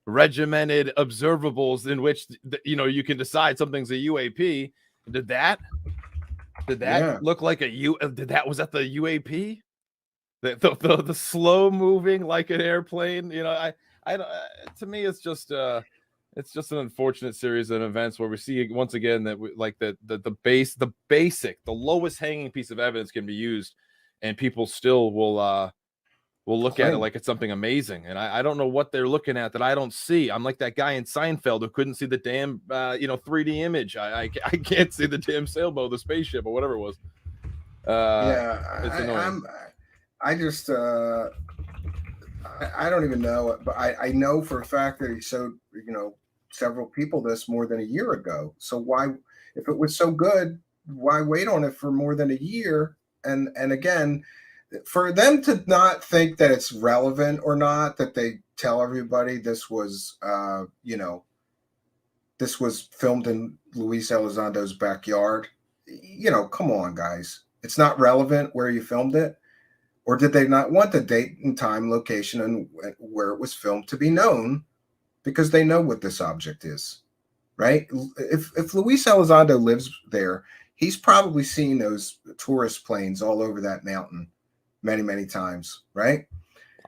regimented observables in which you can decide something's a UAP. Did that look like a was that the UAP? The slow moving like an airplane? I to me it's just an unfortunate series of events where we see once again that the lowest hanging piece of evidence can be used, and people still will look at it like it's something amazing. And I don't know what they're looking at that I don't see. I'm like that guy in Seinfeld who couldn't see the damn 3D image. I can't see the damn sailboat, the spaceship, or whatever it was. It's annoying. I just I don't even know, but I know for a fact that he showed several people this more than a year ago. So why, if it was so good, why wait on it for more than a year? And again, for them to not think that it's relevant or not, that they tell everybody this was this was filmed in Luis Elizondo's backyard. Come on, guys. It's not relevant where you filmed it. Or did they not want the date and time, location, and where it was filmed to be known because they know what this object is, right? If Luis Elizondo lives there, he's probably seen those tourist planes all over that mountain many, many times, right?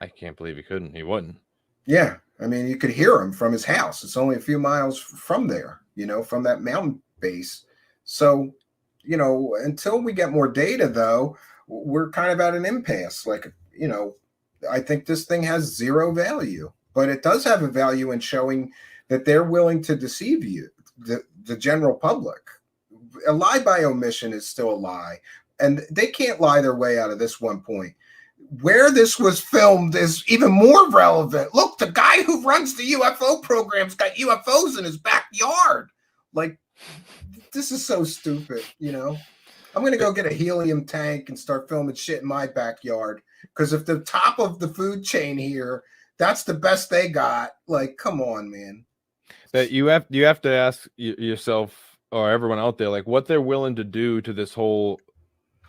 I can't believe he couldn't. He wouldn't. Yeah. I mean, you could hear him from his house. It's only a few miles from there, from that mountain base. So, until we get more data, though, we're kind of at an impasse. I think this thing has zero value, but it does have a value in showing that they're willing to deceive you, the general public. A lie by omission is still a lie, and they can't lie their way out of this one point. Where this was filmed is even more relevant. Look, the guy who runs the UFO program's got UFOs in his backyard. This is so stupid, I'm going to go get a helium tank and start filming shit in my backyard. Because if the top of the food chain here, that's the best they got. Come on, man. That you have to ask yourself or everyone out there, what they're willing to do to this whole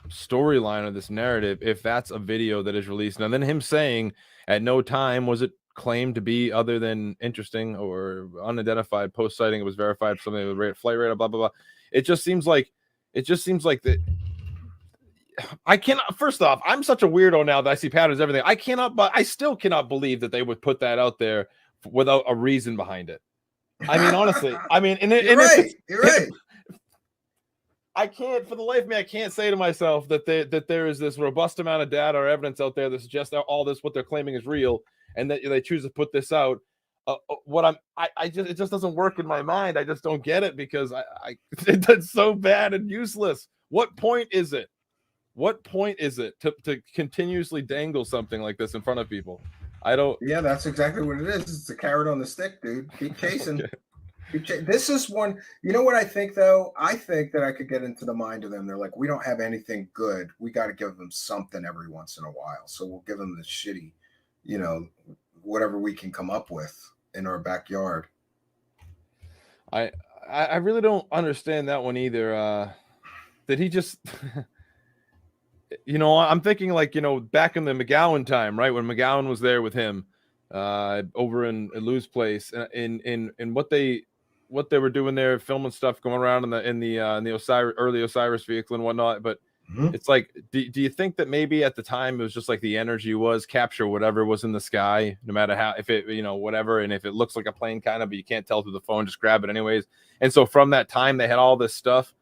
storyline of this narrative if that's a video that is released. And then him saying at no time was it claimed to be other than interesting or unidentified post sighting. It was verified for something with flight radar, blah, blah, blah. It just seems like that. I cannot. First off, I'm such a weirdo now that I see patterns, everything. I still cannot believe that they would put that out there without a reason behind it. I mean, honestly, you're right. I can't, for the life of me, I can't say to myself that there is this robust amount of data or evidence out there that suggests that all this, what they're claiming, is real, and that they choose to put this out. It just doesn't work in my mind. I just don't get it because it's so bad and useless. What point is it? What point is it to continuously dangle something like this in front of people? I don't. Yeah, that's exactly what it is. It's a carrot on the stick, dude. Keep chasing. Okay. This is one. You know what I think, though? I think that I could get into the mind of them. They're like, we don't have anything good. We got to give them something every once in a while. So we'll give them the shitty, whatever we can come up with in our backyard. I really don't understand that one either. Did he just? I'm thinking back in the McGowan time, right? When McGowan was there with him over in Lou's place, in what they were doing there, filming stuff going around in the early Osiris vehicle and whatnot. But it's like, do you think that maybe at the time it was just like the energy was capture whatever was in the sky, no matter how, if it, whatever, and if it looks like a plane kind of, but you can't tell through the phone, just grab it anyways. And so from that time they had all this stuff.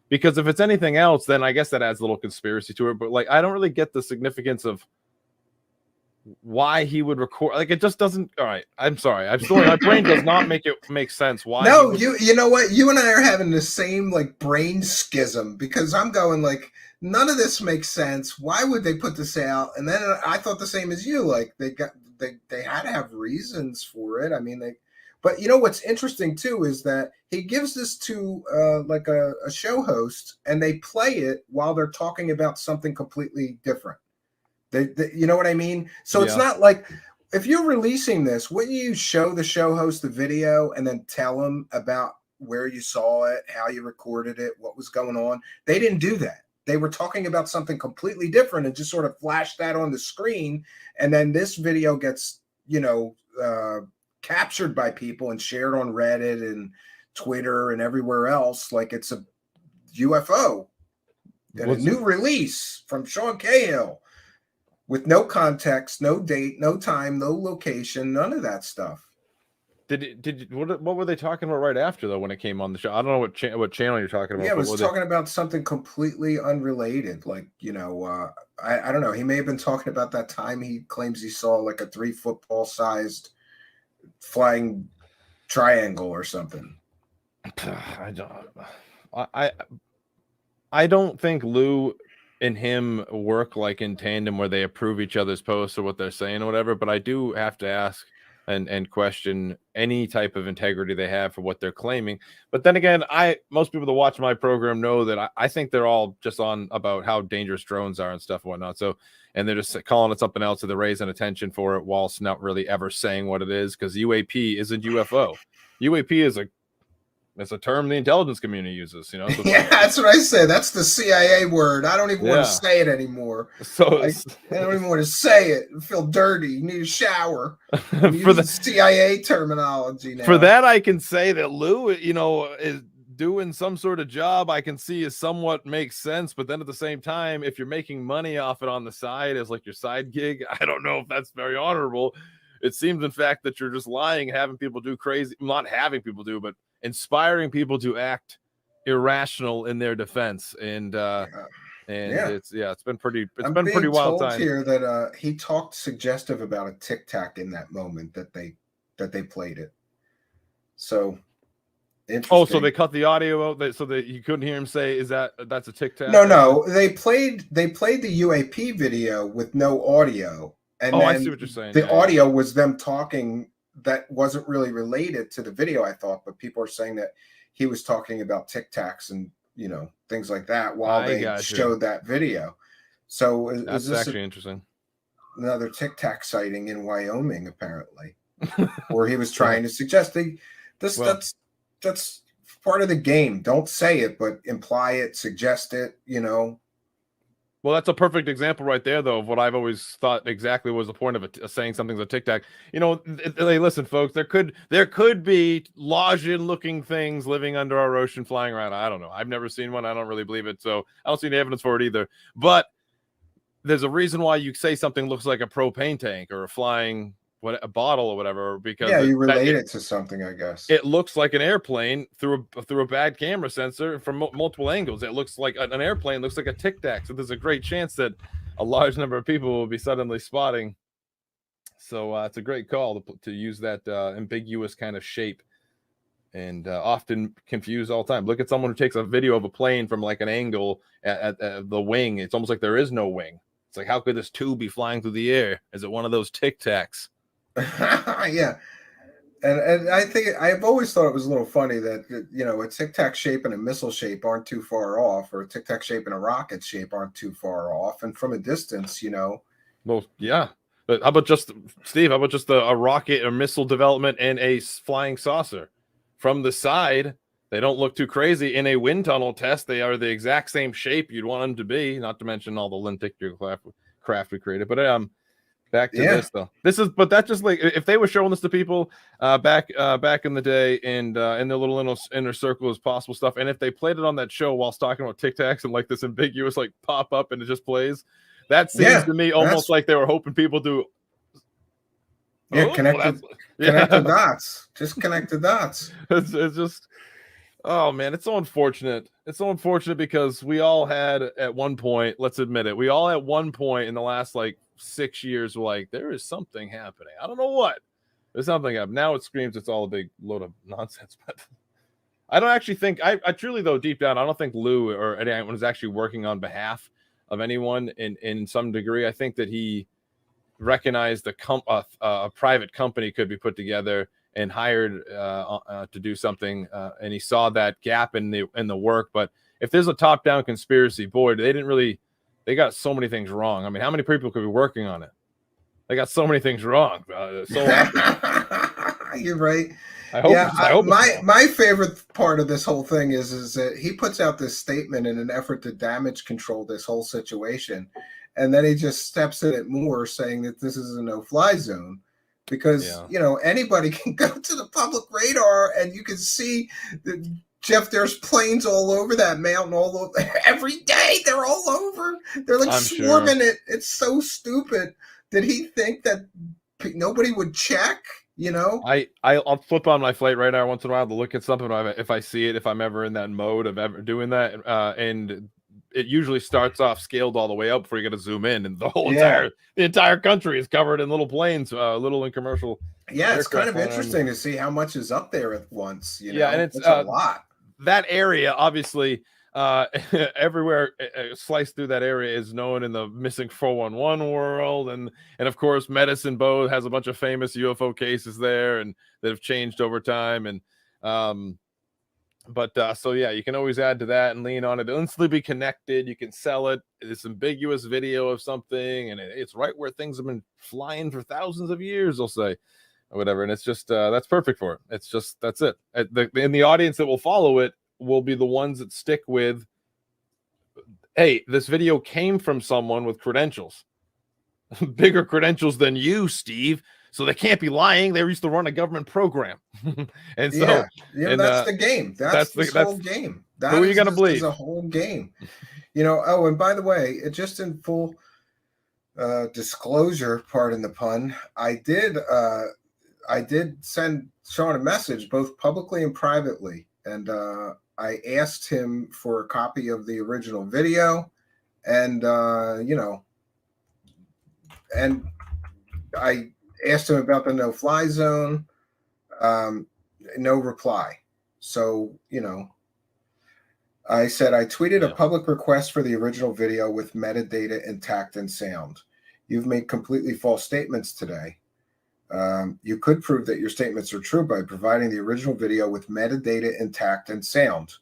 Because if it's anything else, then I guess that adds a little conspiracy to it. But I don't really get the significance of why he would record. It just doesn't. All right, I'm sorry. My brain does not make sense. Why? No, you know what? You and I are having the same brain schism because I'm going none of this makes sense. Why would they put this out? And then I thought the same as you. They had to have reasons for it. I mean, But what's interesting too is that he gives this to like a show host, and they play it while they're talking about something completely different. You know what I mean? So it's not like, if you're releasing this, wouldn't you show the show host the video and then tell him about where you saw it, how you recorded it, what was going on? They didn't do that. They were talking about something completely different and just sort of flashed that on the screen. And then this video gets, captured by people and shared on Reddit and Twitter and everywhere else like it's a UFO. And a new release from Sean Cahill with no context, no date, no time, no location, none of that stuff. What were they talking about right after though when it came on the show? I don't know what channel you're talking about. Yeah, it was talking about something completely unrelated. Like, I don't know. He may have been talking about that time he claims he saw like a 3 football sized flying triangle or something. I don't think Lue and him work like in tandem where they approve each other's posts or what they're saying or whatever, but I do have to ask and question any type of integrity they have for what they're claiming. But then again, most people that watch my program know that I think they're all just on about how dangerous drones are and stuff and whatnot. So, and they're just calling it something else, so they're raising attention for it whilst not really ever saying what it is, because UAP isn't UFO. UAP is it's a term the intelligence community uses, So yeah, that's what I say. That's the CIA word. I don't even want to say it anymore. So I don't even want to say it. I feel dirty. You need a shower. For the CIA terminology now. For that, I can say that Lue, is doing some sort of job I can see is somewhat makes sense. But then at the same time, if you're making money off it on the side as like your side gig, I don't know if that's very honorable. It seems, in fact, that you're just lying, having people do crazy, not having people do, but inspiring people to act irrational in their defense. And it's been pretty wild time here that he talked suggestive about a Tic Tac in that moment that they played it. So interesting. So they cut the audio out so that you couldn't hear him say, that's a Tic Tac? No, they played the UAP video with no audio. And then I see what you're saying. The audio was them talking that wasn't really related to the video, I thought, but people are saying that he was talking about Tic Tacs and things like that while they showed that video. So that's actually interesting. Another Tic Tac sighting in Wyoming, apparently, where he was trying to suggest that's part of the game. Don't say it, but imply it, suggest it. Well, that's a perfect example right there, though, of what I've always thought exactly was the point of saying something's a Tic Tac. Hey, listen, folks, there could be Lodgian-looking things living under our ocean flying around. I don't know. I've never seen one. I don't really believe it, so I don't see any evidence for it either. But there's a reason why you say something looks like a propane tank or a flying a bottle or whatever, because you relate it to something, I guess. It looks like an airplane through a bad camera sensor from multiple angles. It looks like an airplane, looks like a Tic Tac. So there's a great chance that a large number of people will be suddenly spotting. So it's a great call to use that ambiguous kind of shape, and often confused all the time. Look at someone who takes a video of a plane from like an angle at the wing. It's almost like there is no wing. It's like, how could this tube be flying through the air? Is it one of those Tic Tacs? Yeah, and I think I've always thought it was a little funny that a Tic Tac shape and a missile shape aren't too far off, or a Tic Tac shape and a rocket shape aren't too far off, and from a distance, Well, yeah. But how about just Steve? How about just a rocket or missile development and a flying saucer from the side? They don't look too crazy. In a wind tunnel test, they are the exact same shape you'd want them to be. Not to mention all the lenticular craft we created, but back to this though. But that's just like if they were showing this to people back in the day and in their little inner circle as possible stuff, and if they played it on that show whilst talking about Tic Tacs and like this ambiguous like pop up and it just plays, that seems to me almost like they were hoping people to connect the dots. Just connect the dots. It's just, oh man, it's so unfortunate. It's so unfortunate because we all had at one point, let's admit it, we all at one point in the last like 6 years were like, there is something happening. I don't know what. There's something up. Now it screams it's all a big load of nonsense. But I don't actually think, I truly though, deep down, I don't think Lue or anyone is actually working on behalf of anyone in some degree. I think that he recognized a private company could be put together and hired to do something, and he saw that gap in the work. But if there's a top-down conspiracy, boy, they got so many things wrong. I mean, how many people could be working on it? They got so many things wrong. You're right. I hope my favorite part of this whole thing is that he puts out this statement in an effort to damage control this whole situation, and then he just steps in it more, saying that this is a no-fly zone, because anybody can go to the public radar and you can see that, Jeff, there's planes all over that mountain all over every day. They're all over. They're like swarming it. It's so stupid. Did he think that nobody would check? I'll flip on my flight radar once in a while to look at something if I see it, if I'm ever in that mode of ever doing that, and it usually starts off scaled all the way up before you got to zoom in, and the entire country is covered in little planes, little and commercial. Yeah, it's kind of interesting to see how much is up there at once. Yeah, and it's a lot. That area, obviously, everywhere sliced through that area is known in the missing 411 world, and of course Medicine Bow has a bunch of famous UFO cases there and that have changed over time, and so yeah, you can always add to that and lean on it. It'll instantly be connected. You can sell it. It's ambiguous video of something, and it's right where things have been flying for thousands of years, they'll say, or whatever, and it's just that's perfect for it. It's just that's it. In the audience that will follow it will be the ones that stick with, hey, this video came from someone with credentials, bigger credentials than you, Steve, so they can't be lying. They used to run a government program. And so that's the game. That's the whole game. Who are you gonna believe? It's a whole game. Oh, and by the way, just in full disclosure, pardon the pun, I did send Sean a message both publicly and privately, and I asked him for a copy of the original video, and and I asked him about the no-fly zone. No reply. So I said, I tweeted a public request for the original video with metadata intact and sound. You've made completely false statements today. You could prove that your statements are true by providing the original video with metadata intact and sound.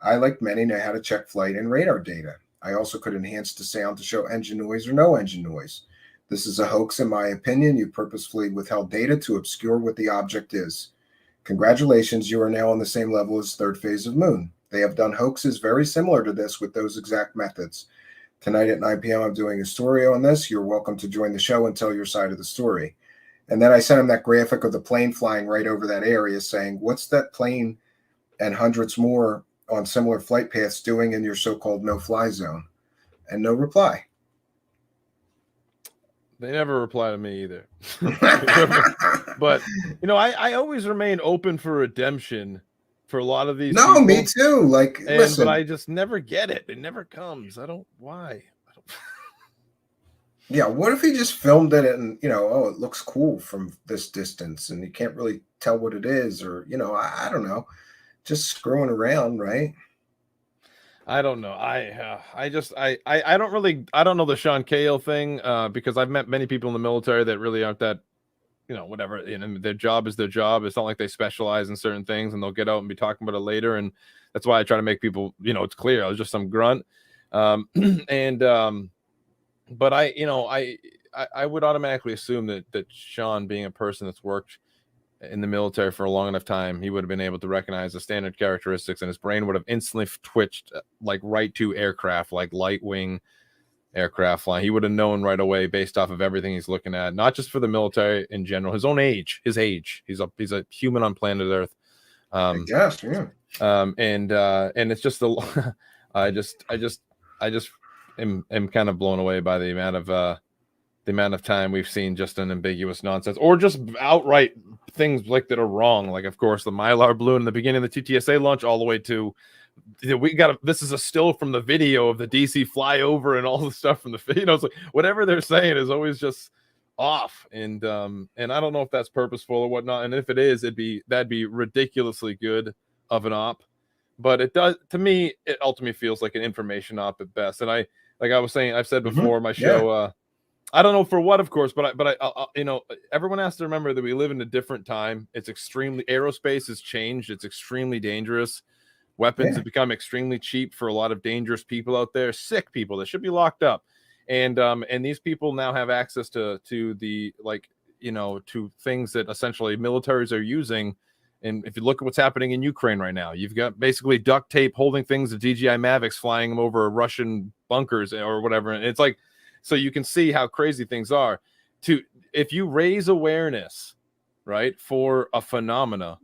I, like many, know how to check flight and radar data. I also could enhance the sound to show engine noise or no engine noise. This is a hoax, in my opinion. You purposefully withheld data to obscure what the object is. Congratulations, you are now on the same level as third phase of Moon. They have done hoaxes very similar to this with those exact methods. Tonight at 9 p.m., I'm doing a story on this. You're welcome to join the show and tell your side of the story. And then I sent him that graphic of the plane flying right over that area saying, what's that plane and hundreds more on similar flight paths doing in your so-called no-fly zone? And no reply. They never reply to me either. But, I always remain open for redemption for a lot of these people. Me too. Listen. But I just never get it. It never comes. Why? Yeah, what if he just filmed it and, it looks cool from this distance and you can't really tell what it is, or, I don't know, just screwing around, right? I don't know. I don't know the Sean Cahill thing because I've met many people in the military that really aren't that, whatever. Their job is their job. It's not like they specialize in certain things, and they'll get out and be talking about it later. And that's why I try to make people, it's clear I was just some grunt. But I would automatically assume that Sean, being a person that's worked in the military for a long enough time, he would have been able to recognize the standard characteristics, and his brain would have instantly twitched right to aircraft, like light wing aircraft flying. He would have known right away based off of everything he's looking at, not just for the military in general, his own age, his age. He's a human on planet Earth. I guess, yeah. And it's just I just am kind of blown away by the amount of time we've seen just an ambiguous nonsense, or just outright things like that are wrong. Like, of course, the Mylar balloon in the beginning of the TTSA launch, all the way to this is a still from the video of the DC flyover and all the stuff from the it's like whatever they're saying is always just off. And I don't know if that's purposeful or whatnot. And if it is, that'd be ridiculously good of an op. But it does, to me, it ultimately feels like an information op at best. And like I was saying, I've said before, my show, I don't know for what, of course, but I you know, everyone has to remember that we live in a different time. It's extremely aerospace has changed. It's extremely dangerous. Weapons have become extremely cheap for a lot of dangerous people out there, sick people that should be locked up, and these people now have access to the, like, you know, to things that essentially militaries are using. And if you look at what's happening in Ukraine right now, you've got basically duct tape holding things to DJI Mavics, flying them over Russian bunkers or whatever, and it's like, so you can see how crazy things are. If you raise awareness, right, for a phenomena,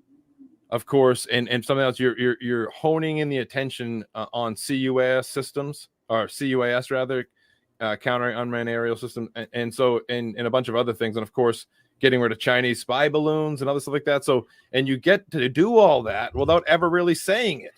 of course, and something else, you're honing in the attention on CUAS systems, or CUAS rather, countering unmanned aerial system, and so and a bunch of other things, and of course getting rid of Chinese spy balloons and other stuff like that. So, and you get to do all that without ever really saying it,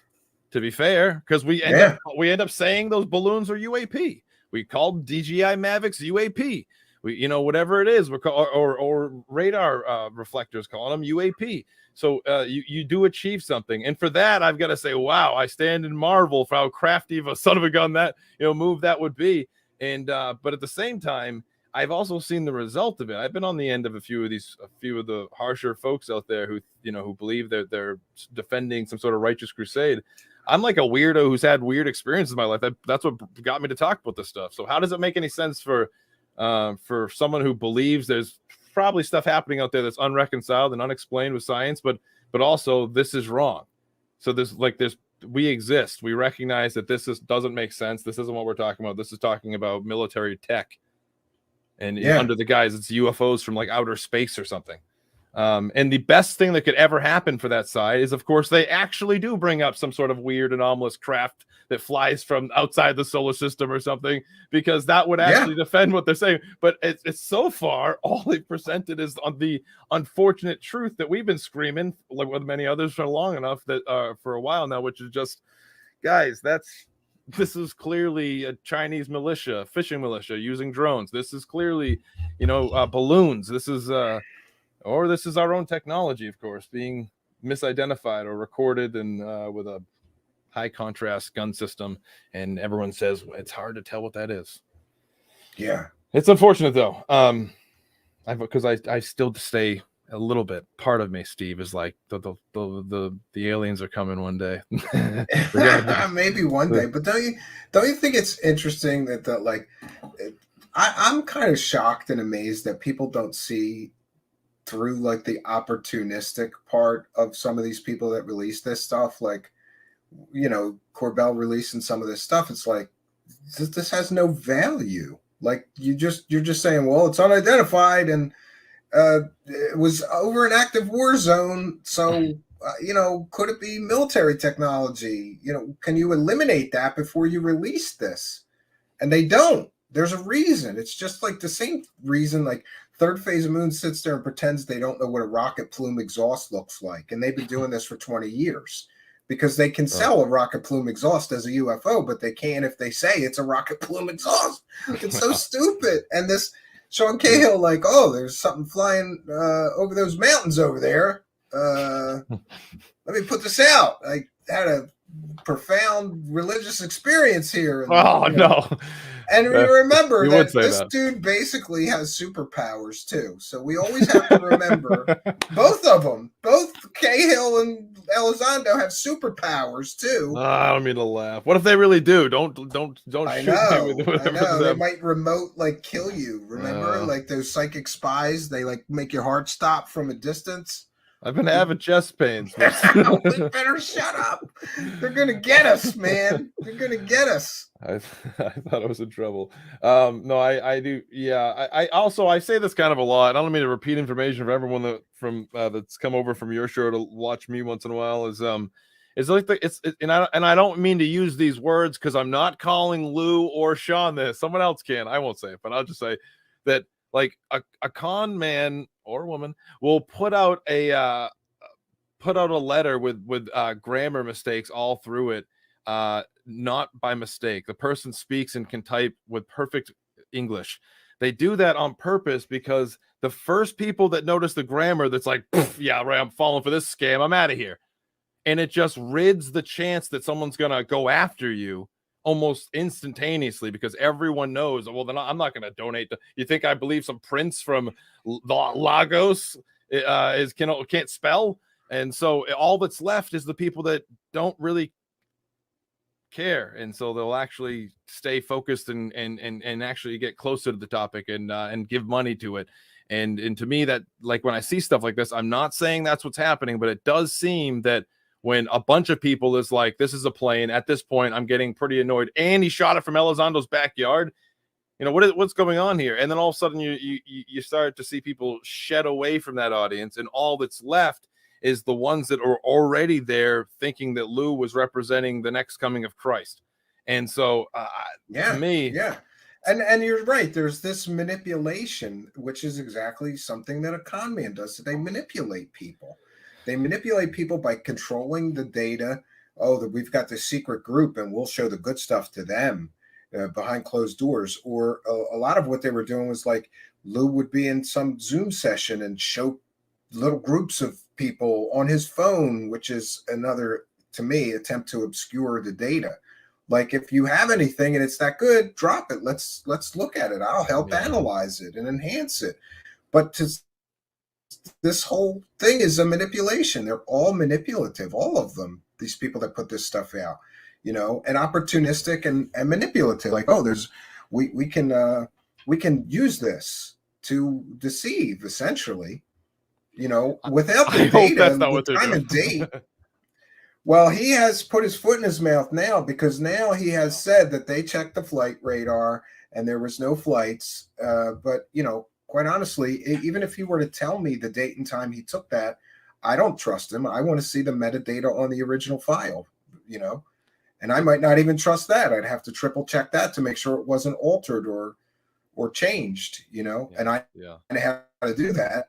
to be fair, because we end up saying those balloons are UAP. We called DJI Mavics UAP. We, you know, whatever it is, we're or radar reflectors, calling them UAP. So you do achieve something, and for that, I've got to say, wow, I stand in marvel for how crafty of a son of a gun that, you know, move that would be. And but at the same time, I've also seen the result of it. I've been on the end of a few of the harsher folks out there who, you know, who believe that they're defending some sort of righteous crusade. I'm like a weirdo who's had weird experiences in my life. That's what got me to talk about this stuff. So how does it make any sense for someone who believes there's probably stuff happening out there that's unreconciled and unexplained with science, but also this is wrong? So we exist. We recognize that doesn't make sense. This isn't what we're talking about. This is talking about military tech, and under the guise it's UFOs from like outer space or something. And the best thing that could ever happen for that side is, of course, they actually do bring up some sort of weird anomalous craft that flies from outside the solar system or something, because that would actually defend what they're saying. But it's so far, all they've presented is on the unfortunate truth that we've been screaming, like with many others, for long enough, that for a while now, which is just, guys, this is clearly a Chinese militia, fishing militia using drones. This is clearly, you know, balloons. This is our own technology, of course, being misidentified or recorded and with a high contrast gun system. And everyone says it's hard to tell what that is. Yeah. It's unfortunate though. Because I still stay a little bit. Part of me, Steve, is like the aliens are coming one day. Maybe one day. But don't you think it's interesting that I'm kind of shocked and amazed that people don't see through like the opportunistic part of some of these people that release this stuff, like, you know, Corbell releasing some of this stuff. It's like, this has no value. Like you're just saying, well, it's unidentified and it was over an active war zone. So, you know, could it be military technology? You know, can you eliminate that before you release this? And they don't. There's a reason. It's just like the same reason, like Third Phase of Moon sits there and pretends they don't know what a rocket plume exhaust looks like. And they've been doing this for 20 years because they can sell a rocket plume exhaust as a UFO, but they can't if they say it's a rocket plume exhaust. It's so stupid. And this Sean Cahill, like, oh, there's something flying over those mountains over there. Let me put this out. I had a profound religious experience here. And, no. And we remember that this that. dude basically has superpowers too. So we always have to remember both of them. Both Cahill and Elizondo have superpowers too. I don't mean to laugh. What if they really do? Don't I shoot know. me with I know. They might remote like kill you. Remember, like those psychic spies? They like make your heart stop from a distance. I've been having chest pains. We better shut up. They're gonna get us, man. They're gonna get us. I thought I was in trouble. No, I do. Yeah, I also I say this kind of a lot. I don't mean to repeat information for everyone that's come over from your show to watch me once in a while. Is like and I don't mean to use these words because I'm not calling Lou or Sean this. Someone else can. I won't say it, but I'll just say that like a con man or woman will put out a letter with grammar mistakes all through it, not by mistake. The person speaks and can type with perfect English. They do that on purpose because the first people that notice the grammar, that's like, yeah, right, I'm falling for this scam, I'm out of here. And it just rids the chance that someone's gonna go after you almost instantaneously because everyone knows, well, then I'm not going to donate. You think I believe some prince from Lagos can't spell? And so all that's left is the people that don't really care, and so they'll actually stay focused and actually get closer to the topic and give money to it. And to me, that, like, when I see stuff like this, I'm not saying that's what's happening, but it does seem that when a bunch of people is like, this is a plane, at this point I'm getting pretty annoyed, and he shot it from Elizondo's backyard. You know, what's going on here? And then all of a sudden you start to see people shed away from that audience, and all that's left is the ones that are already there thinking that Lue was representing the next coming of Christ. And so to me, and you're right, there's this manipulation, which is exactly something that a con man does. They manipulate people. They manipulate people by controlling the data. Oh, that we've got this secret group and we'll show the good stuff to them behind closed doors. Or a lot of what they were doing was like Lue would be in some Zoom session and show little groups of people on his phone, which is another, to me, attempt to obscure the data. Like, if you have anything and it's that good, drop it. Let's look at it. I'll help analyze it and enhance it. But this whole thing is a manipulation. They're all manipulative, all of them, these people that put this stuff out, you know, and opportunistic and manipulative. Like, oh, we can use this to deceive, essentially, you know, without the data, that's not what the they're time doing. and date. Well, he has put his foot in his mouth now, because now he has said that they checked the flight radar and there was no flights. But, you know, quite honestly, even if he were to tell me the date and time he took that, I don't trust him. I want to see the metadata on the original file, you know, and I might not even trust that. I'd have to triple check that to make sure it wasn't altered or changed, you know, and I have to do that.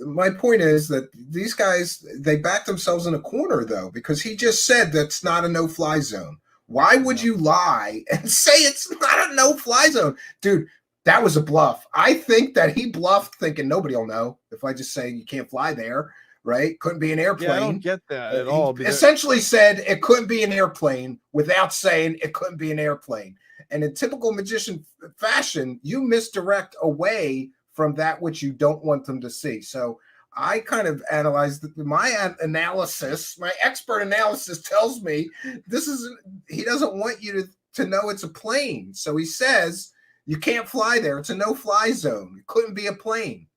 My point is that these guys, they back themselves in a corner, though, because he just said that's not a no-fly zone. Why would you lie and say it's not a no-fly zone? Dude, that was a bluff. I think that he bluffed, thinking nobody will know if I just say you can't fly there, right? Couldn't be an airplane. Yeah, I don't get that at all. He essentially said it couldn't be an airplane without saying it couldn't be an airplane. And in typical magician fashion, you misdirect away from that which you don't want them to see. So I kind of analyzed my analysis. My expert analysis tells me he doesn't want you to know it's a plane. So he says you can't fly there. It's a no-fly zone. It couldn't be a plane.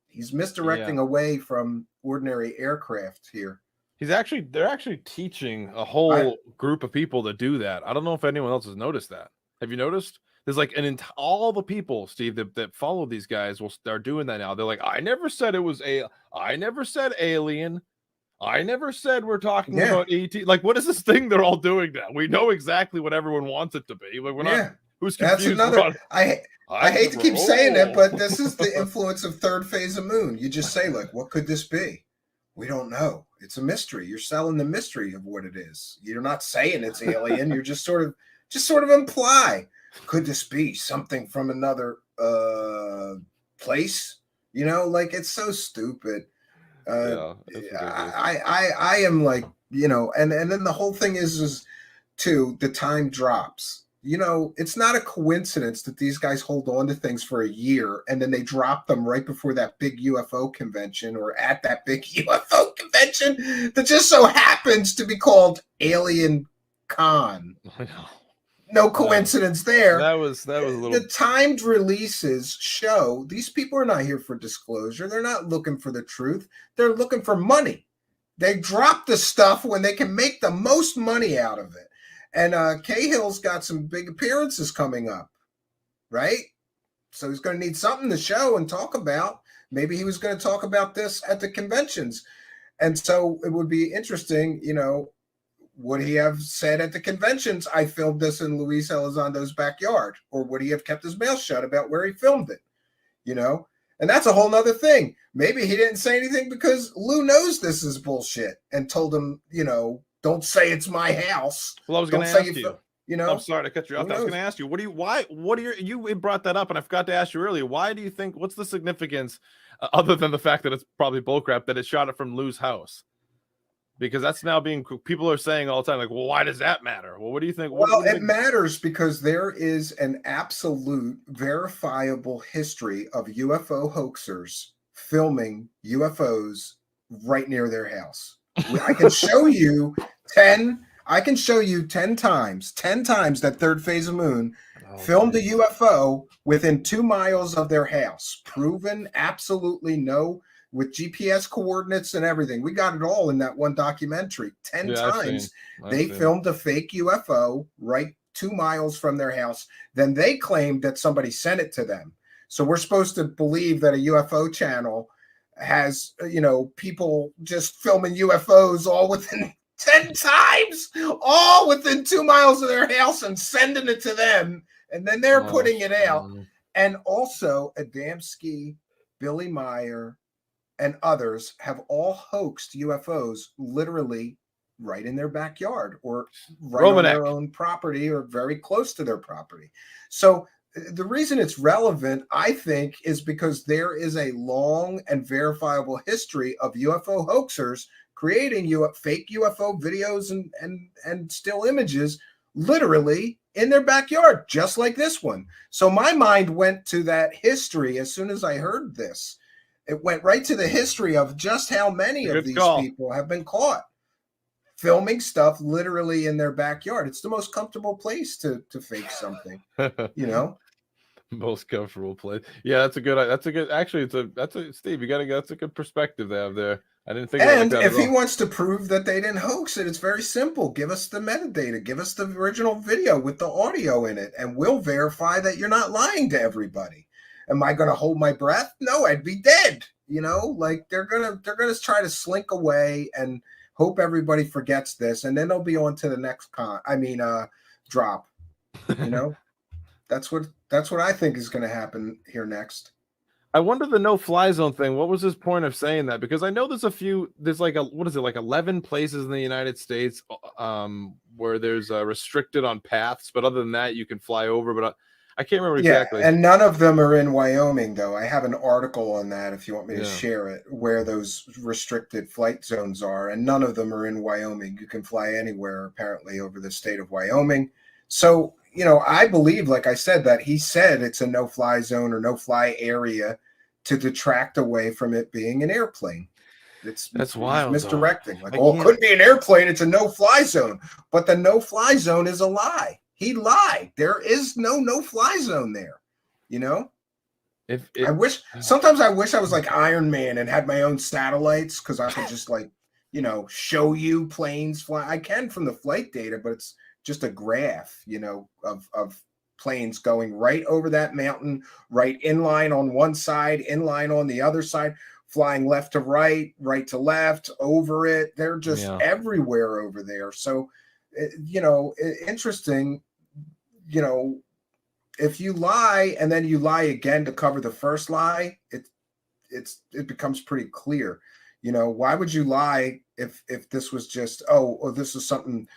He's misdirecting away from ordinary aircraft here. They're actually teaching a whole group of people to do that. I don't know if anyone else has noticed that. Have you noticed? There's like all the people, Steve, that follow these guys will start doing that now. They're like, I never said it was I never said alien. I never said we're talking about ET. Like, what is this thing they're all doing now? We know exactly what everyone wants it to be. Like, we're not. Who's confused? That's another. I hate to keep saying it, but this is the influence of third phase of Moon. You just say, like, what could this be? We don't know. It's a mystery. You're selling the mystery of what it is. You're not saying it's alien. You're just sort of imply. Could this be something from another place? You know, like, it's so stupid. I am like, you know, and then the whole thing is too, the time drops. You know, it's not a coincidence that these guys hold on to things for a year and then they drop them right before that big UFO convention, or at that big UFO convention that just so happens to be called Alien Con. I know. No coincidence there. That was a little. The timed releases show these people are not here for disclosure. They're not looking for the truth. They're looking for money. They drop the stuff when they can make the most money out of it. And Cahill's got some big appearances coming up, right? So he's going to need something to show and talk about. Maybe he was going to talk about this at the conventions. And so it would be interesting, you know, would he have said at the conventions, I filmed this in Lue Elizondo's backyard? Or would he have kept his mouth shut about where he filmed it? You know? And that's a whole nother thing. Maybe he didn't say anything because Lue knows this is bullshit and told him, you know, don't say it's my house. Well, I was going to ask you. You know, I'm sorry to cut you off. I was going to ask you, you brought that up, and I forgot to ask you earlier. Why do you think, what's the significance, other than the fact that it's probably bullcrap, that it shot it from Lue's house? Because that's now being, people are saying all the time, like, well, why does that matter? Well, what do you think? Well, what do you it think? matters because there is an absolute verifiable history of UFO hoaxers filming UFOs right near their house. I can show you 10. I can show you 10 times that third phase of moon filmed a UFO within 2 miles of their house. Proven, absolutely no, with GPS coordinates and everything. We got it all in that one documentary. 10 times they filmed a fake UFO right 2 miles from their house. Then they claimed that somebody sent it to them. So we're supposed to believe that a UFO channel has, people just filming UFOs all within 10 times, all within 2 miles of their house and sending it to them. And then they're putting it out. And also Adamski, Billy Meyer, and others have all hoaxed UFOs literally right in their backyard or right on their own property or very close to their property. So the reason it's relevant, I think, is because there is a long and verifiable history of UFO hoaxers creating fake UFO videos and still images literally in their backyard, just like this one. So my mind went to that history as soon as I heard this. It went right to the history of just how many of these people have been caught filming stuff literally in their backyard. It's the most comfortable place to fake something, Most comfortable place. Yeah, actually, Steve, that's a good perspective they have there. I didn't think And like that if he wants to prove that they didn't hoax it, it's very simple. Give us the metadata, give us the original video with the audio in it, and we'll verify that you're not lying to everybody. Am I going to hold my breath? No, I'd be dead. Like they're gonna try to slink away and hope everybody forgets this, and then they'll be on to the next drop. That's what I think is going to happen here next. I wonder the no-fly zone thing. What was his point of saying that? Because I know there's like 11 places in the United States where there's restricted on paths, but other than that, you can fly over. But I can't remember exactly. And none of them are in Wyoming, though. I have an article on that if you want me to share it, where those restricted flight zones are, and none of them are in Wyoming. You can fly anywhere, apparently, over the state of Wyoming. So, I believe, like I said, that he said it's a no-fly zone or no-fly area to detract away from it being an airplane. That's wild. Misdirecting. Like, it couldn't be an airplane. It's a no-fly zone. But the no-fly zone is a lie. He lied. There is no-fly zone there. Sometimes I wish I was like Iron Man and had my own satellites because I could just show you planes fly. I can from the flight data, but it's just a graph, of planes going right over that mountain, right in line on one side, in line on the other side, flying left to right, right to left, over it. They're just everywhere over there. So, interesting, if you lie and then you lie again to cover the first lie, it becomes pretty clear. Why would you lie if this was just, this is something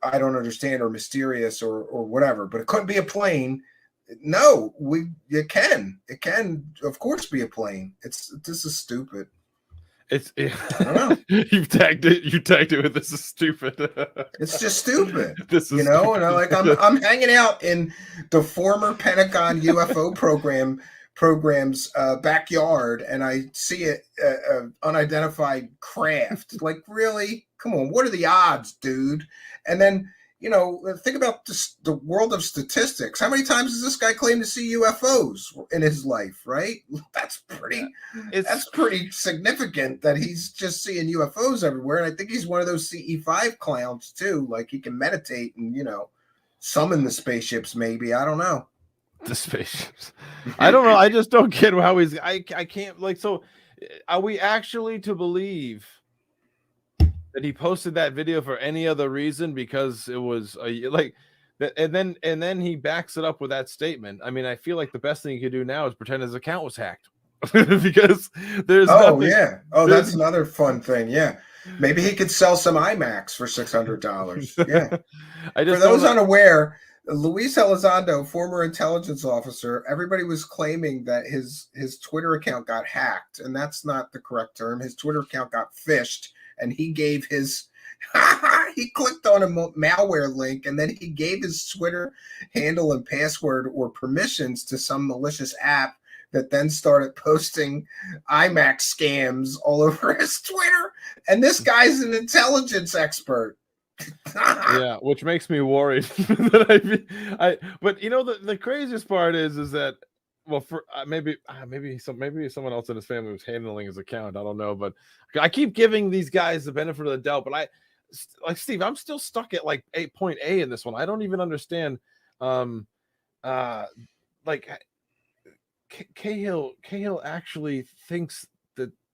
I don't understand or mysterious or whatever, but it couldn't be a plane. No, it can of course be a plane. This is stupid. I don't know. You tagged it with this is stupid. It's just stupid. This is stupid. And I'm hanging out in the former Pentagon UFO program's backyard, and I see it unidentified craft. Like, really? Come on, what are the odds, dude? And then think about the world of statistics. How many times does this guy claim to see UFOs in his life? Right? That's pretty significant that he's just seeing UFOs everywhere. And I think he's one of those CE5 clowns too. Like, he can meditate and summon the spaceships. Maybe, I don't know. The spaceships. I don't know. I just don't get how he's. I can't like. So, are we actually to believe that he posted that video for any other reason because it was and then he backs it up with that statement? I mean, I feel like the best thing he could do now is pretend his account was hacked because there's that's another fun thing. Maybe he could sell some IMAX for $600. For those unaware, Lue Elizondo, former intelligence officer, everybody was claiming that his Twitter account got hacked, and that's not the correct term. His Twitter account got phished, and he gave his he clicked on a malware link, and then he gave his Twitter handle and password or permissions to some malicious app that then started posting IMAX scams all over his Twitter. And this guy's an intelligence expert. Yeah, which makes me worried that but you know, the craziest part is that, well, for maybe someone else in his family was handling his account. I don't know, but I keep giving these guys the benefit of the doubt. But like Steve, I'm still stuck at like 8.A in this one. I don't even understand. Like Cahill actually thinks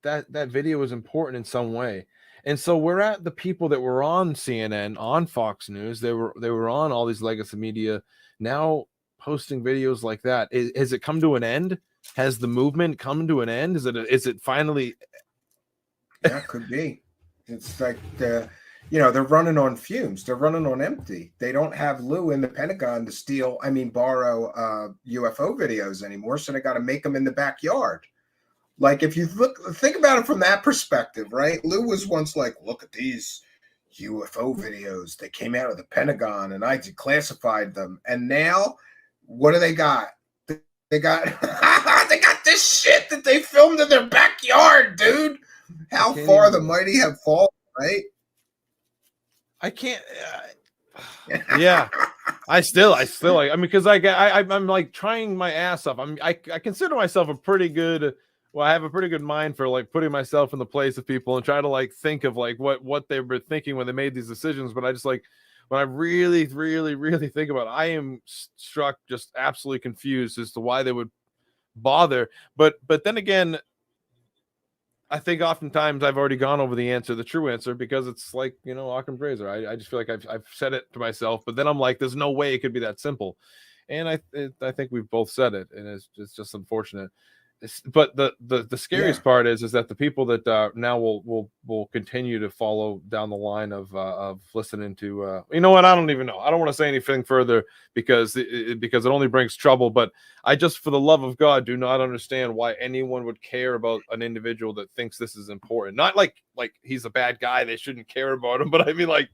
that video is important in some way. And so we're at the people that were on CNN, on Fox News. They were on all these legacy media now posting videos like that. Has it come to an end? Has the movement come to an end? Is it finally? Yeah, could be. It's like they're running on fumes. They're running on empty. They don't have Lue in the Pentagon to borrow UFO videos anymore. So they got to make them in the backyard. Like, if you think about it from that perspective, right? Lue was once like, look at these UFO videos. They came out of the Pentagon and I declassified them. And now what do they got? They got they got this shit that they filmed in their backyard, dude. How far the mighty have fallen, right? I can't. Yeah, I still like. I mean, because I'm like trying my ass off. I consider myself a pretty good. Well, I have a pretty good mind for like putting myself in the place of people and try to like think of like what they were thinking when they made these decisions. But I just like, when I really, really, really think about it, I am struck just absolutely confused as to why they would bother. But then again, I think oftentimes I've already gone over the true answer, because it's like, you know, Occam's razor. I just feel like I've said it to myself, but then I'm like, there's no way it could be that simple. And I think we've both said it, and it's just unfortunate. But the scariest part is that the people that now will continue to follow down the line of listening to you know what, I don't even know. I don't want to say anything further because it only brings trouble. But I just, for the love of God, do not understand why anyone would care about an individual that thinks this is important. Not like he's a bad guy, they shouldn't care about him, but I mean, like,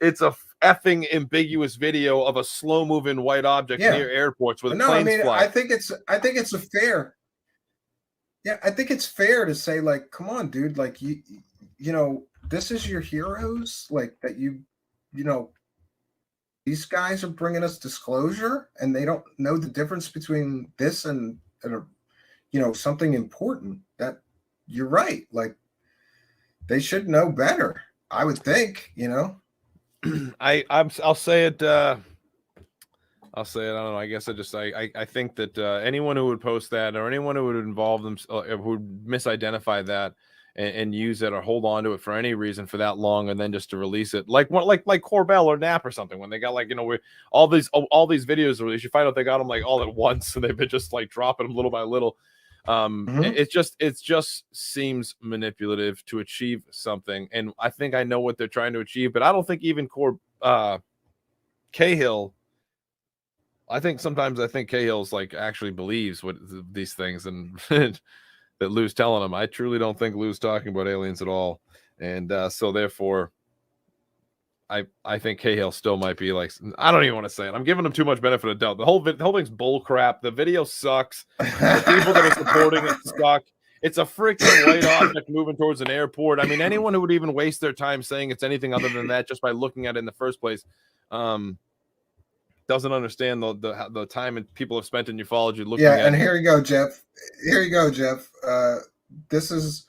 it's a effing ambiguous video of a slow moving white object near airports with planes fly. I think it's a fair. Yeah, I think it's fair to say, like, come on, dude, like, you know, this is your heroes, like, that you know, these guys are bringing us disclosure, and they don't know the difference between this and you know, something important. That you're right, like, they should know better, I would think, you know. I'll say it. I don't know. I guess I think that anyone who would post that, or anyone who would involve them, who would misidentify that and use it or hold on to it for any reason for that long, and then just to release it, like Corbell or Knapp or something, when they got, like, you know, all these videos released, you find out they got them like all at once, and they've been just like dropping them little by little. It just seems manipulative to achieve something, and I think I know what they're trying to achieve, but I don't think even Cahill. I think Cahill's like actually believes what these things, and that Lue's telling him. I truly don't think Lue's talking about aliens at all, and so therefore, I think Cahill still might be like, I don't even want to say it. I'm giving him too much benefit of doubt. The whole thing's bull crap. The video sucks. The people that are supporting it suck. It's a freaking white object moving towards an airport. I mean, anyone who would even waste their time saying it's anything other than that just by looking at it in the first place, doesn't understand the time and people have spent in ufology looking at it. And here you go, Jeff. This is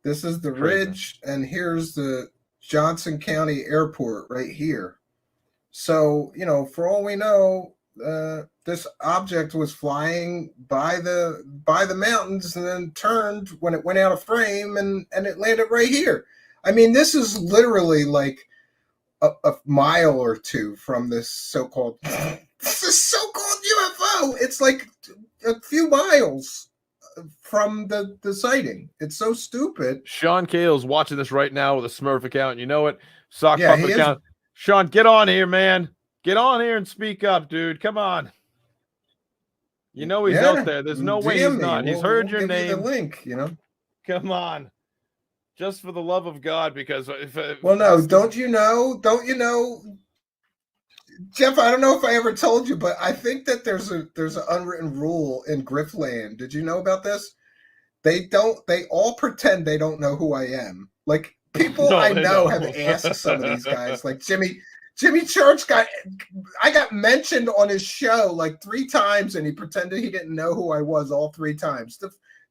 the ridge, and here's the Johnson County Airport right here. So, you know, for all we know, this object was flying by the mountains and then turned when it went out of frame, and it landed right here. I mean, this is literally like a mile or two from this so-called UFO. It's like a few miles from the sighting. It's so stupid. Sean Cahill's watching this right now with a Smurf account. You know it? Sock puppet account. Sean, get on here, man. Get on here and speak up, dude. Come on. You know he's out there. There's no way he's not. He's heard your name. The link, you know. Come on. Just for the love of God, because well, no, don't you know, Jeff? I don't know if I ever told you, but I think that there's an unwritten rule in Griffland. Did you know about this? They all pretend they don't know who I am. Like people No, I they know know. have asked some of these guys, like Jimmy Church I got mentioned on his show like 3 times, and he pretended he didn't know who I was all 3 times.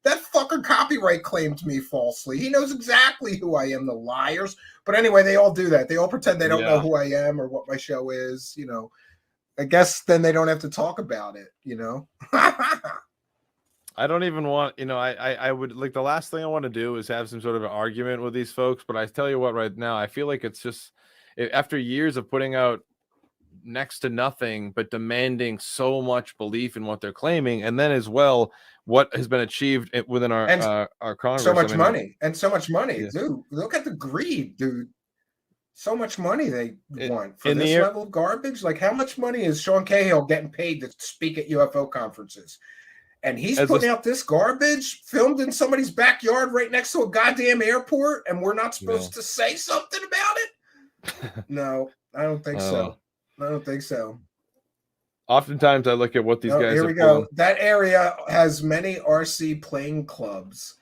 That fucker copyright claimed me falsely. He knows exactly who I am, the liars. But anyway, they all do that. They all pretend they don't know who I am or what my show is. You know, I guess then they don't have to talk about it. You know. I don't even want, I would like, the last thing I want to do is have some sort of an argument with these folks. But I tell you what, right now, I feel like it's just after years of putting out next to nothing, but demanding so much belief in what they're claiming. And then as well, what has been achieved within our Congress. So much money. Yeah. Dude, look at the greed, dude. So much money they want for in this the air- level of garbage. Like, how much money is Sean Cahill getting paid to speak at UFO conferences? And he's putting out this garbage filmed in somebody's backyard right next to a goddamn airport, and we're not supposed to say something about it? No, I don't think so. I don't think so. Oftentimes I look at what these guys here are we go. pulling. That area has many RC playing clubs.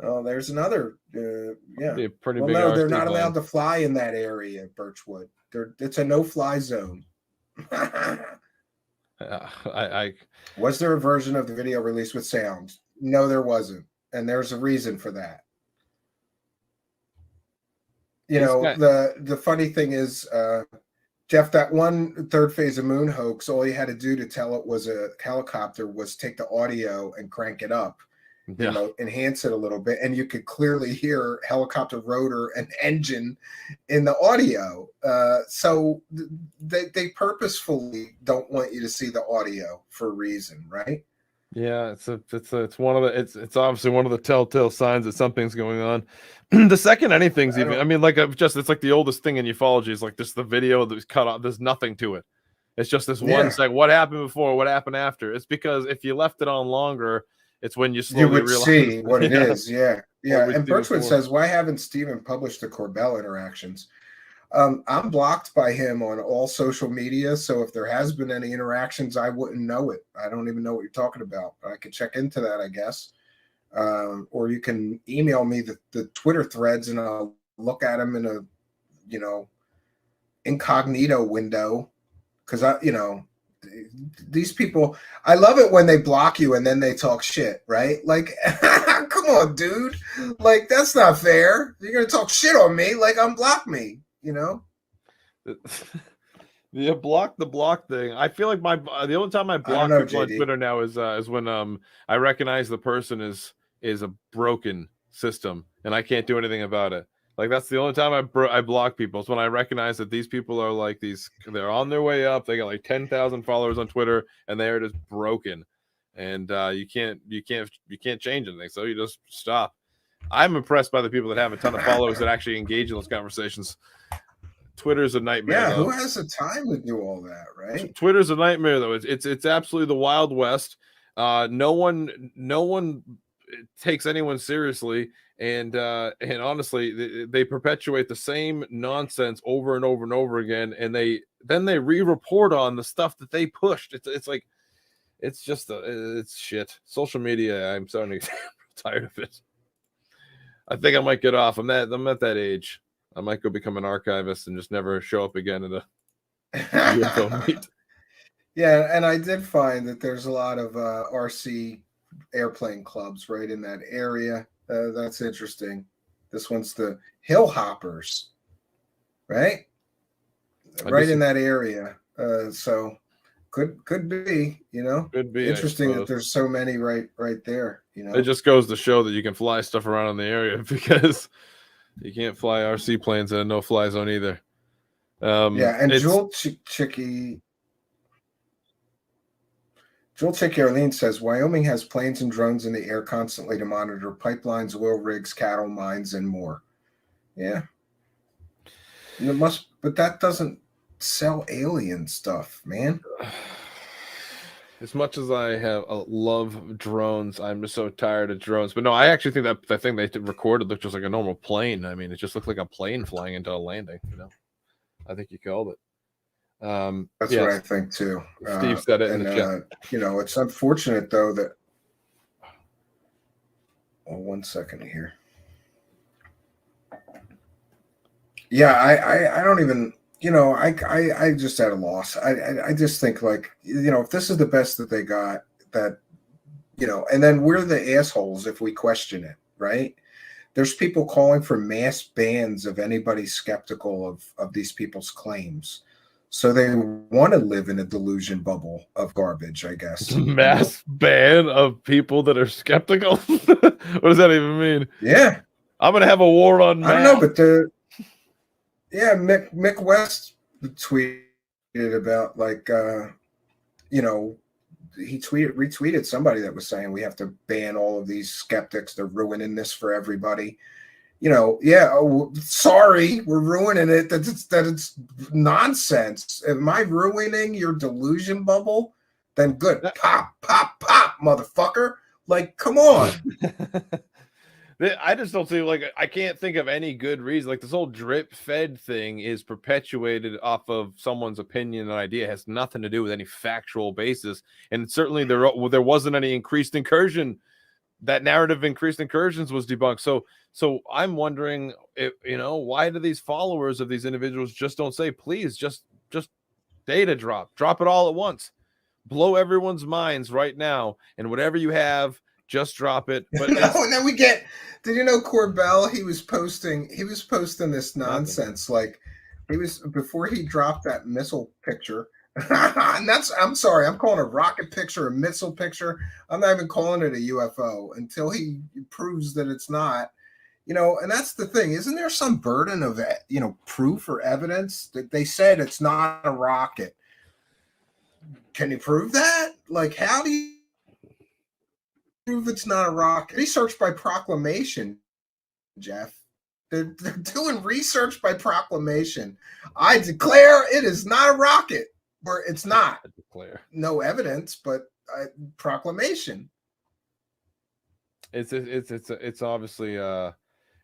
Oh, there's another. Be a pretty well, big no, RC they're not plane. allowed to fly in that area, Birchwood. It's a no-fly zone. Was there a version of the video released with sound? No, there wasn't, and there's a reason for that. You know, the funny thing is, Jeff, that one third phase of moon hoax, all you had to do to tell it was a helicopter was take the audio and crank it up, you know, enhance it a little bit, and you could clearly hear helicopter rotor and engine in the audio. So they purposefully don't want you to see the audio for a reason, right? Yeah, it's one of the it's obviously one of the telltale signs that something's going on. The second anything's even, I mean, like it's like the oldest thing in ufology is like this: the video that was cut off. There's nothing to it. It's just this one second. What happened before? What happened after? It's because if you left it on longer, it's when you slowly realize see what it is. Yeah. And Birchwood says, why haven't Stephen published the Corbell interactions? I'm blocked by him on all social media, so if there has been any interactions, I wouldn't know it. I don't even know what you're talking about. I could check into that, I guess. Or you can email me the Twitter threads, and I'll look at them in a, incognito window, because these people, I love it when they block you and then they talk shit, right? Like, come on, dude. Like, that's not fair. You're gonna talk shit on me, like unblock me. The block thing. I feel like the only time I block people on Twitter now is when I recognize the person is a broken system and I can't do anything about it. Like, that's the only time I block people. It's when I recognize that these people are like they're on their way up. They got like 10,000 followers on Twitter and they are just broken, and you can't change anything. So you just stop. I'm impressed by the people that have a ton of followers that actually engage in those conversations. Twitter's a nightmare. Yeah, though. Who has the time to do all that, right? Twitter's a nightmare, though. It's absolutely the Wild West. No one takes anyone seriously, and honestly, they perpetuate the same nonsense over and over and over again, and they re-report on the stuff that they pushed. It's shit. Social media. I'm starting to get tired of it. I think I might get off. I'm at that age. I might go become an archivist and just never show up again at a UFO meet. Yeah, and I did find that there's a lot of RC airplane clubs right in that area. That's interesting. This one's the Hill Hoppers, right? Right in that area. So could be, Could be interesting that there's so many right there. It just goes to show that you can fly stuff around in the area, because you can't fly RC planes in a no-fly zone either. And Jewel Chicky Arlene says Wyoming has planes and drones in the air constantly to monitor pipelines, oil rigs, cattle mines, and more. Yeah, but that doesn't sell alien stuff, man. As much as I have love drones, I'm just so tired of drones. But no, I actually think that the thing they recorded looked just like a normal plane. I mean, it just looked like a plane flying into a landing. You know, I think you called it. That's yes. what I think too. Steve said it in the chat. You know, it's unfortunate though that. Oh, 1 second here. Yeah, I don't even. You know, I just at a loss. I just think like, you know, if this is the best that they got, that, you know, and then we're the assholes if we question it, right? There's people calling for mass bans of anybody skeptical of these people's claims. So they want to live in a delusion bubble of garbage, I guess. Mass ban of people that are skeptical? What does that even mean? Yeah. I'm going to have a war on math. I don't know, but yeah, Mick West tweeted about like, you know, he retweeted somebody that was saying we have to ban all of these skeptics. They're ruining this for everybody. You know, yeah. Oh, sorry, we're ruining it. That it's nonsense. Am I ruining your delusion bubble? Then good. Pop, motherfucker. Like, come on. I just don't see, like, I can't think of any good reason. Like, this whole drip fed thing is perpetuated off of someone's opinion and idea. It has nothing to do with any factual basis. And certainly there wasn't any increased incursion. That narrative of increased incursions was debunked. So I'm wondering, if, you know, why do these followers of these individuals just don't say, please, just data drop it all at once, blow everyone's minds right now, and whatever you have, just drop it. But no, and then we get. Did you know Corbell? He was posting this nonsense. Like he was before he dropped that missile picture. And I'm sorry, I'm calling a rocket picture a missile picture. I'm not even calling it a UFO until he proves that it's not. You know, and that's the thing. Isn't there some burden of, you know, proof or evidence that they said it's not a rocket? Can you prove that? Like, how do you prove it's not a rocket? Research by proclamation, Jeff. They're doing research by proclamation. I declare it is not a rocket, or it's not. I declare. No evidence, but proclamation. It's obviously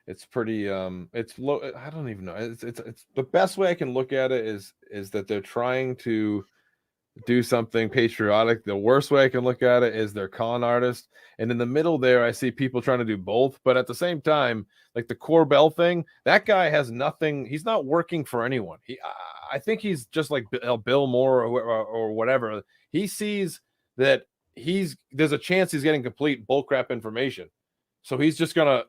it's pretty it's low. I don't even know. It's the best way I can look at it is that they're trying to do something patriotic. The worst way I can look at it is they're con artists. And in the middle there, I see people trying to do both. But at the same time, like the Corbell thing, that guy has nothing. He's not working for anyone. I think he's just like Bill Moore or whatever. He sees that there's a chance he's getting complete bullcrap information. So he's just going to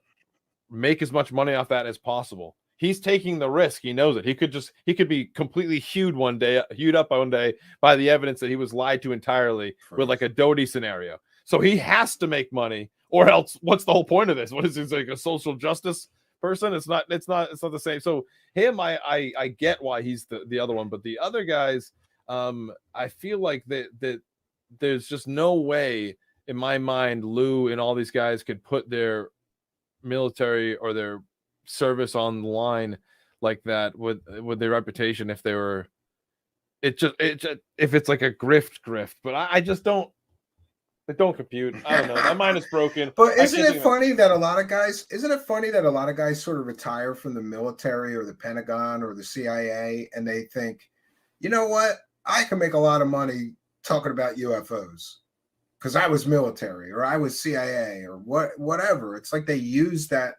make as much money off that as possible. He's taking the risk. He knows it. He could be completely hewed up one day by the evidence that he was lied to entirely with like a Doty scenario. So he has to make money, or else what's the whole point of this? What is this, like a social justice person? It's not the same. So him, I get why he's the other one, but the other guys, I feel like that there's just no way in my mind Lue and all these guys could put their military or their service on the line like that with their reputation if they were if it's like a grift, but I just don't compute. I don't know. My mind is broken. But isn't it funny that a lot of guys sort of retire from the military or the Pentagon or the CIA and they think, you know what, I can make a lot of money talking about UFOs because I was military or I was CIA or whatever. It's like they use that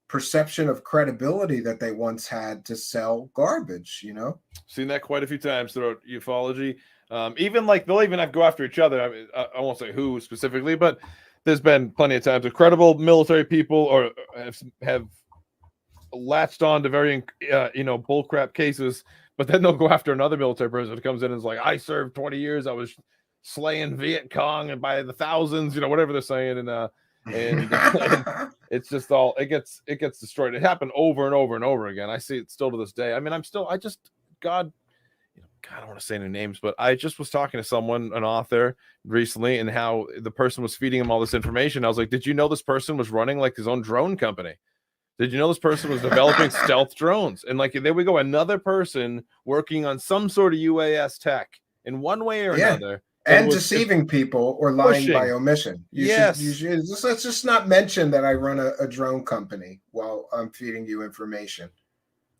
perception of credibility that they once had to sell garbage, you know? Seen that quite a few times throughout ufology. Even like they'll even have go after each other. I mean, I won't say who specifically, but there's been plenty of times where credible military people or have latched on to very bullcrap cases, but then they'll go after another military person who comes in and is like, I served 20 years, I was slaying Viet Cong and by the thousands, whatever they're saying, and it's just all it gets destroyed. It happened over and over and over again. I see it still to this day. I mean, God, I don't want to say any names, but I just was talking to someone, an author recently, and how the person was feeding him all this information. I was like, did you know this person was running like his own drone company? Did you know this person was developing stealth drones? And like, there we go, another person working on some sort of UAS tech in one way or another. and deceiving people or lying by omission. Yes. Let's just not mention that I run a drone company while I'm feeding you information.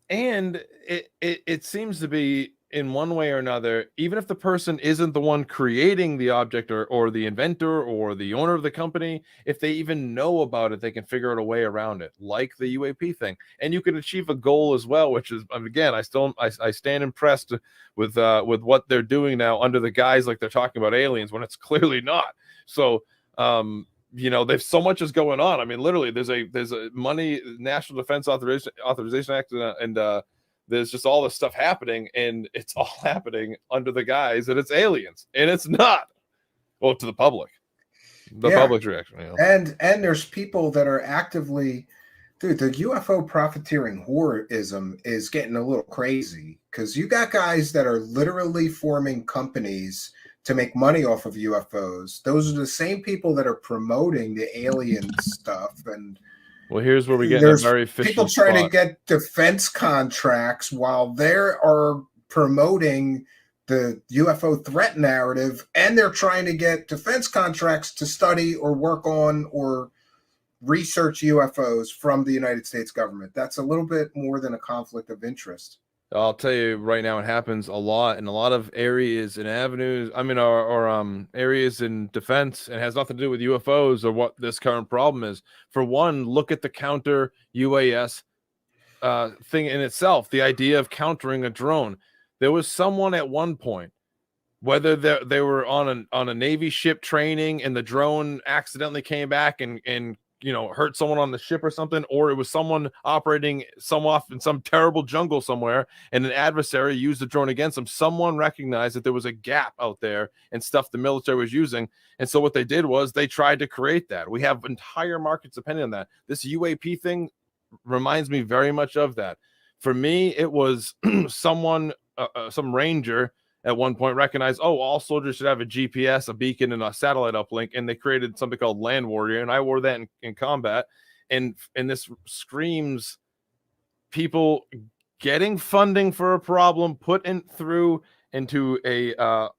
And it seems to be, in one way or another, even if the person isn't the one creating the object or the inventor or the owner of the company, if they even know about it, they can figure out a way around it, like the UAP thing. And you can achieve a goal as well, which is, again, I stand impressed with what they're doing now under the guise like they're talking about aliens when it's clearly not. So there's so much is going on. I mean, literally, there's a money National Defense Authorization Act, and there's just all this stuff happening, and it's all happening under the guise that it's aliens, and it's not. Well, to the public, public's reaction. And there's people that are actively, dude. The UFO profiteering whoreism is getting a little crazy because you got guys that are literally forming companies to make money off of UFOs. Those are the same people that are promoting the alien stuff. And well, here's where we get a very fishy people trying to get defense contracts while they are promoting the UFO threat narrative, and they're trying to get defense contracts to study or work on or research UFOs from the United States government. That's a little bit more than a conflict of interest. I'll tell you right now, it happens a lot in a lot of areas and avenues. I mean, or areas in defense, and has nothing to do with UFOs or what this current problem is. For one, look at the counter UAS thing in itself. The idea of countering a drone. There was someone at one point, whether they were on a Navy ship training and the drone accidentally came back and hurt someone on the ship or something, or it was someone operating off in some terrible jungle somewhere and an adversary used the drone against them. Someone recognized that there was a gap out there and stuff the military was using. And so what they did was they tried to create that. We have entire markets depending on that. This UAP thing reminds me very much of that. For me, it was someone, some ranger at one point recognized, all soldiers should have a GPS, a beacon, and a satellite uplink, and they created something called Land Warrior, and I wore that in combat, and this screams people getting funding for a problem put into our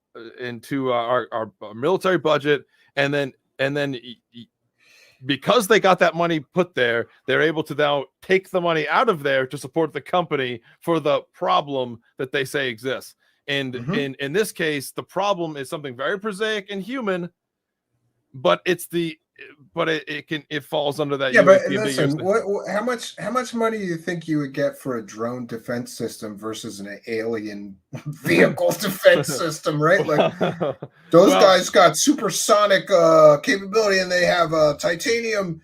military budget, and then because they got that money put there, they're able to now take the money out of there to support the company for the problem that they say exists. And in this case, the problem is something very prosaic and human, but it falls under that. Yeah, but listen, how much money do you think you would get for a drone defense system versus an alien vehicle defense system, right? Like those guys got supersonic capability, and they have titanium,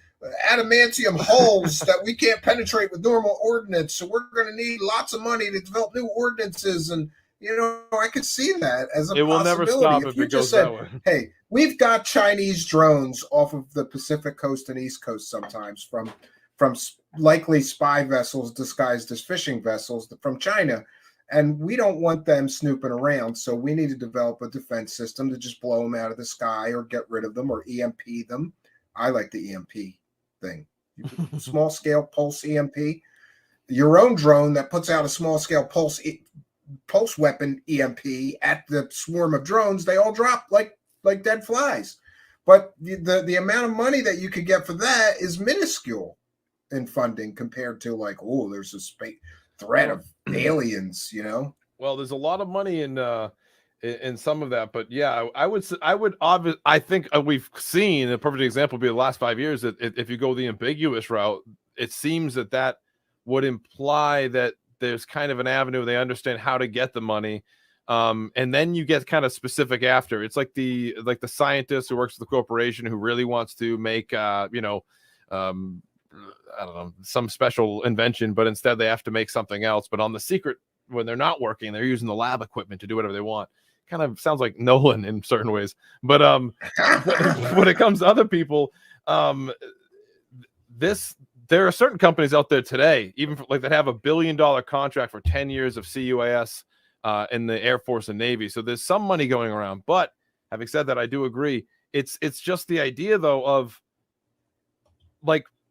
adamantium hulls that we can't penetrate with normal ordnance. So we're going to need lots of money to develop new ordnances and. I could see that as a possibility. It will never stop if it goes that way. Hey, we've got Chinese drones off of the Pacific coast and East Coast sometimes from likely spy vessels disguised as fishing vessels from China, and we don't want them snooping around. So we need to develop a defense system to just blow them out of the sky or get rid of them or EMP them. I like the EMP thing. Small scale pulse EMP. Your own drone that puts out a small scale pulse weapon EMP at the swarm of drones, they all drop like dead flies. But the amount of money that you could get for that is minuscule in funding compared to there's a space threat of aliens, Well, there's a lot of money in some of that, but yeah, I think we've seen a perfect example would be the last 5 years that if you go the ambiguous route, it seems that would imply that there's kind of an avenue. They understand how to get the money. And then you get kind of specific after. It's like the scientist who works for the corporation who really wants to make, I don't know, some special invention, but instead they have to make something else. But on the secret, when they're not working, they're using the lab equipment to do whatever they want. Kind of sounds like Nolan in certain ways. But when it comes to other people, there are certain companies out there today, even that have $1 billion contract for 10 years of CUAS in the Air Force and Navy. So there's some money going around. But having said that, I do agree. It's just the idea, though, of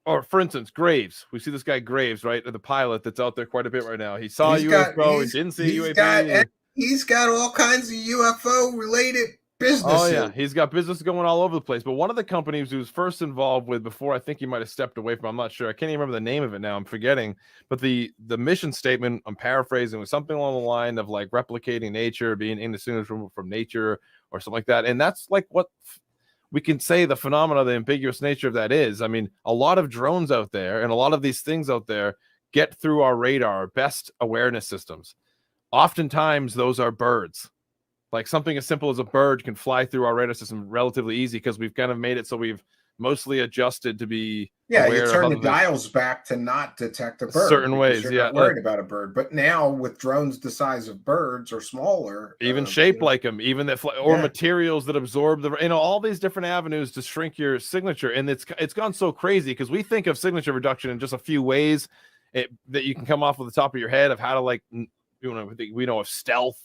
or for instance, Graves. We see this guy Graves, right? The pilot that's out there quite a bit right now. He saw UFO, he didn't see UAP. He's got all kinds of UFO related businesses. Oh yeah, he's got business going all over the place. But one of the companies he was first involved with before, I think he might have stepped away from. I'm not sure. I can't even remember the name of it now. I'm forgetting. But the mission statement, I'm paraphrasing, was something along the line of like replicating nature, being indistinguishable from nature, or something like that. And that's like what we can say the phenomena, the ambiguous nature of that is. I mean, a lot of drones out there and a lot of these things out there get through our radar, our best awareness systems. Oftentimes, those are birds. Like something as simple as a bird can fly through our radar system relatively easy because we've kind of made it so we've mostly adjusted to be aware you turn the of dials back to not detect a bird certain ways. You're Yeah, not worried about a bird. But now with drones the size of birds or smaller, even shaped like them, even that or materials that absorb the, all these different avenues to shrink your signature. And it's gone so crazy because we think of signature reduction in just a few ways that you can come off with the top of your head of how to we know of stealth.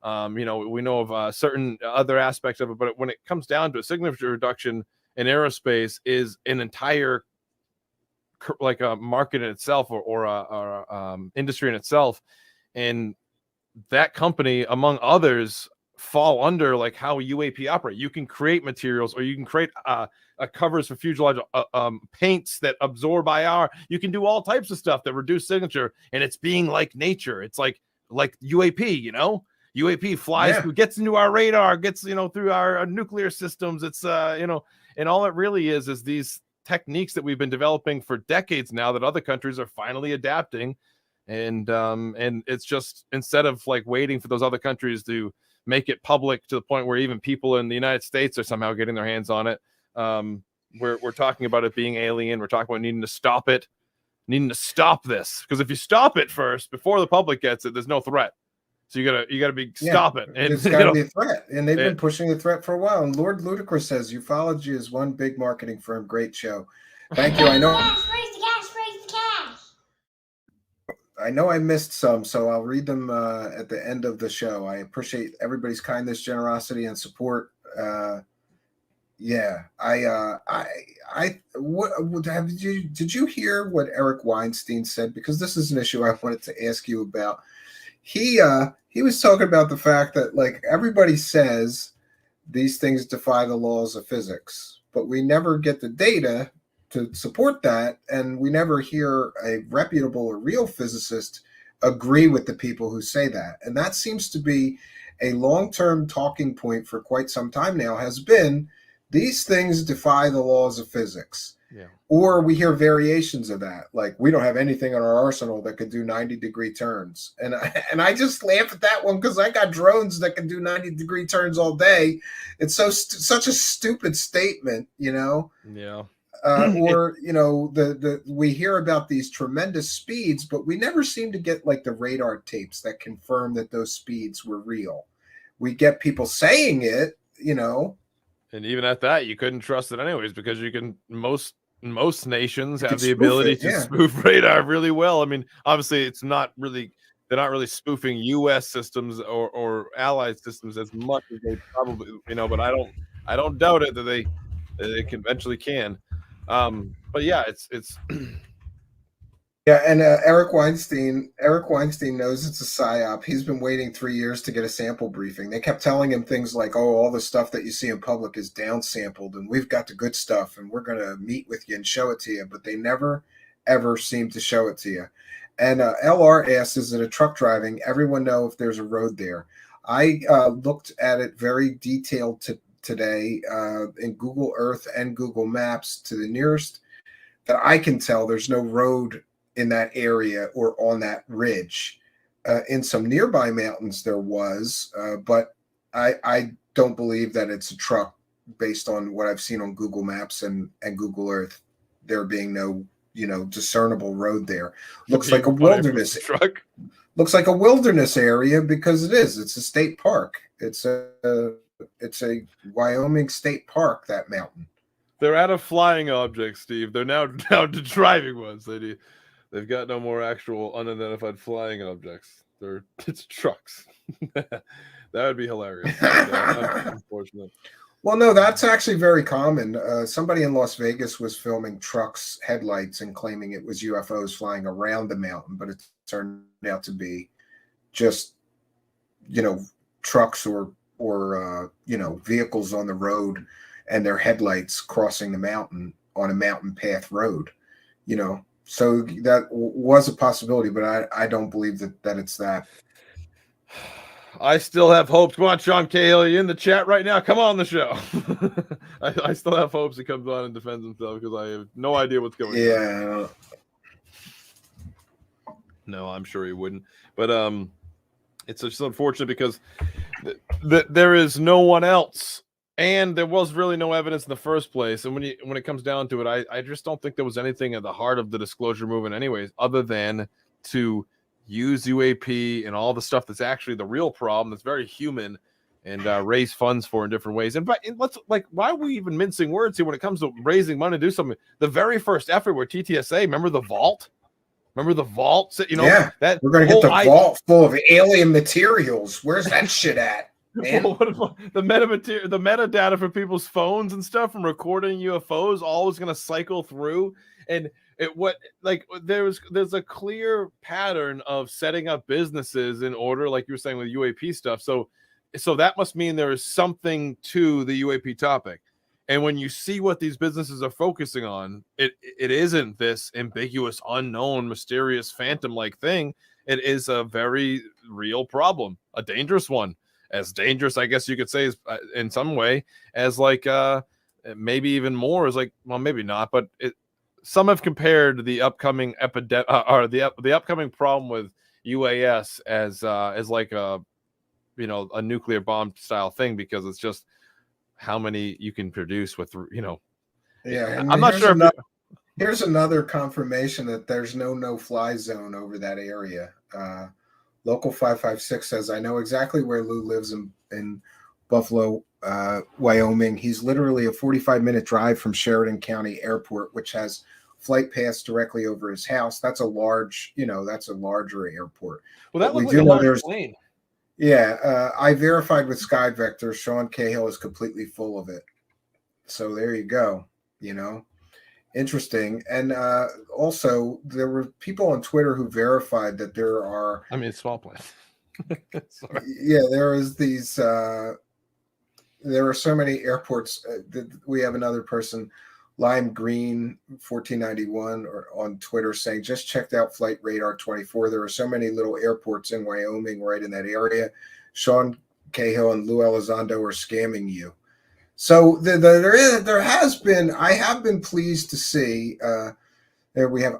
We know of certain other aspects of it, but when it comes down to a signature reduction in aerospace is an entire like a market in itself or a industry in itself. And that company, among others, fall under like how UAP operate. You can create materials or you can create covers for fuselage, paints that absorb IR. You can do all types of stuff that reduce signature, and it's being like nature. It's like UAP, UAP flies through, gets into our radar, gets through our nuclear systems. It's and all it really is these techniques that we've been developing for decades now that other countries are finally adapting, and it's just instead of like waiting for those other countries to make it public to the point where even people in the United States are somehow getting their hands on it, we're talking about it being alien. We're talking about needing to stop this, because if you stop it first before the public gets it, there's no threat. So you gotta stop it. And, it's gotta be a threat, and they've been pushing the threat for a while. And Lord Ludicrous says ufology is one big marketing firm. Great show. Thank you. I know. I know I missed some, so I'll read them at the end of the show. I appreciate everybody's kindness, generosity, and support. Did you hear what Eric Weinstein said? Because this is an issue I wanted to ask you about. He was talking about the fact that like everybody says these things defy the laws of physics, but we never get the data to support that, and we never hear a reputable or real physicist agree with the people who say that. And that seems to be a long-term talking point for quite some time now, has been these things defy the laws of physics. Yeah. Or we hear variations of that, like we don't have anything in our arsenal that could do 90-degree turns. And I just laugh at that one because I got drones that can do 90-degree turns all day. It's such a stupid statement, Yeah. We hear about these tremendous speeds, but we never seem to get like the radar tapes that confirm that those speeds were real. We get people saying it, And even at that, you couldn't trust it anyways, because you can most nations have the ability to spoof radar really well. I mean, obviously they're not really spoofing US systems or allied systems as much as they probably, but I don't doubt it that they eventually can. But yeah, it's Yeah, and Eric Weinstein knows it's a psyop. He's been waiting 3 years to get a sample briefing. They kept telling him things like, "Oh, all the stuff that you see in public is downsampled, and we've got the good stuff, and we're going to meet with you and show it to you." But they never, ever seem to show it to you. And LR asks, "Is it a truck driving? Everyone know if there's a road there?" I looked at it very detailed today in Google Earth and Google Maps. To the nearest that I can tell, there's no road in that area or on that ridge. In some nearby mountains there was, but I don't believe that it's a truck based on what I've seen on Google Maps and Google Earth. There being no discernible road there. Looks like a wilderness truck. Looks like a wilderness area because it is. It's a state park. It's a Wyoming state park, that mountain. They're out of flying objects, Steve. They're now down to driving ones. They've got no more actual unidentified flying objects. It's trucks. That would be hilarious. Unfortunate. Well, no, that's actually very common. Somebody in Las Vegas was filming trucks' headlights and claiming it was UFOs flying around the mountain, but it turned out to be just, trucks or vehicles on the road and their headlights crossing the mountain on a mountain path road. So that was a possibility, but I don't believe that it's that. I still have hopes. Come on, Sean Cahill, you in the chat right now? Come on the show. I still have hopes he comes on and defends himself because I have no idea what's going on. Yeah. No, I'm sure he wouldn't. But it's just unfortunate because there is no one else, and there was really no evidence in the first place. And when it comes down to it, I just don't think there was anything at the heart of the disclosure movement, anyways, other than to use UAP and all the stuff that's actually the real problem that's very human and raise funds for in different ways. And let's why are we even mincing words here when it comes to raising money to do something? The very first effort where TTSA, remember the vault? Yeah, that we're going to get the vault full of alien materials. Where's that shit at, man? Well, the metadata for people's phones and stuff from recording UFOs always going to cycle through, and there's a clear pattern of setting up businesses in order, like you were saying with UAP stuff. So that must mean there is something to the UAP topic. And when you see what these businesses are focusing on, it isn't this ambiguous, unknown, mysterious, phantom-like thing. It is a very real problem, a dangerous one. As dangerous, I guess you could say, in some way, as maybe even more is maybe not, but some have compared the upcoming epidemic or the upcoming problem with UAS as a nuclear bomb style thing, because it's just how many you can produce with, Yeah, I'm not sure. Here's another confirmation that there's no-fly zone over that area. Local 556 says, I know exactly where Lou lives in Buffalo, Wyoming. He's literally a 45-minute drive from Sheridan County Airport, which has flight paths directly over his house. That's a larger airport. Well, that looks like a large plane. Yeah, I verified with SkyVector. Sean Cahill is completely full of it. So there you go. Interesting. And also, there were people on Twitter who verified that there are. I mean, it's small plane. Yeah, there is these. There are so many airports. We have another person, Lime Green 1491, or on Twitter saying, just checked out Flight Radar 24. There are so many little airports in Wyoming right in that area. Sean Cahill and Lue Elizondo are scamming you. So there has been. I have been pleased to see. There we have.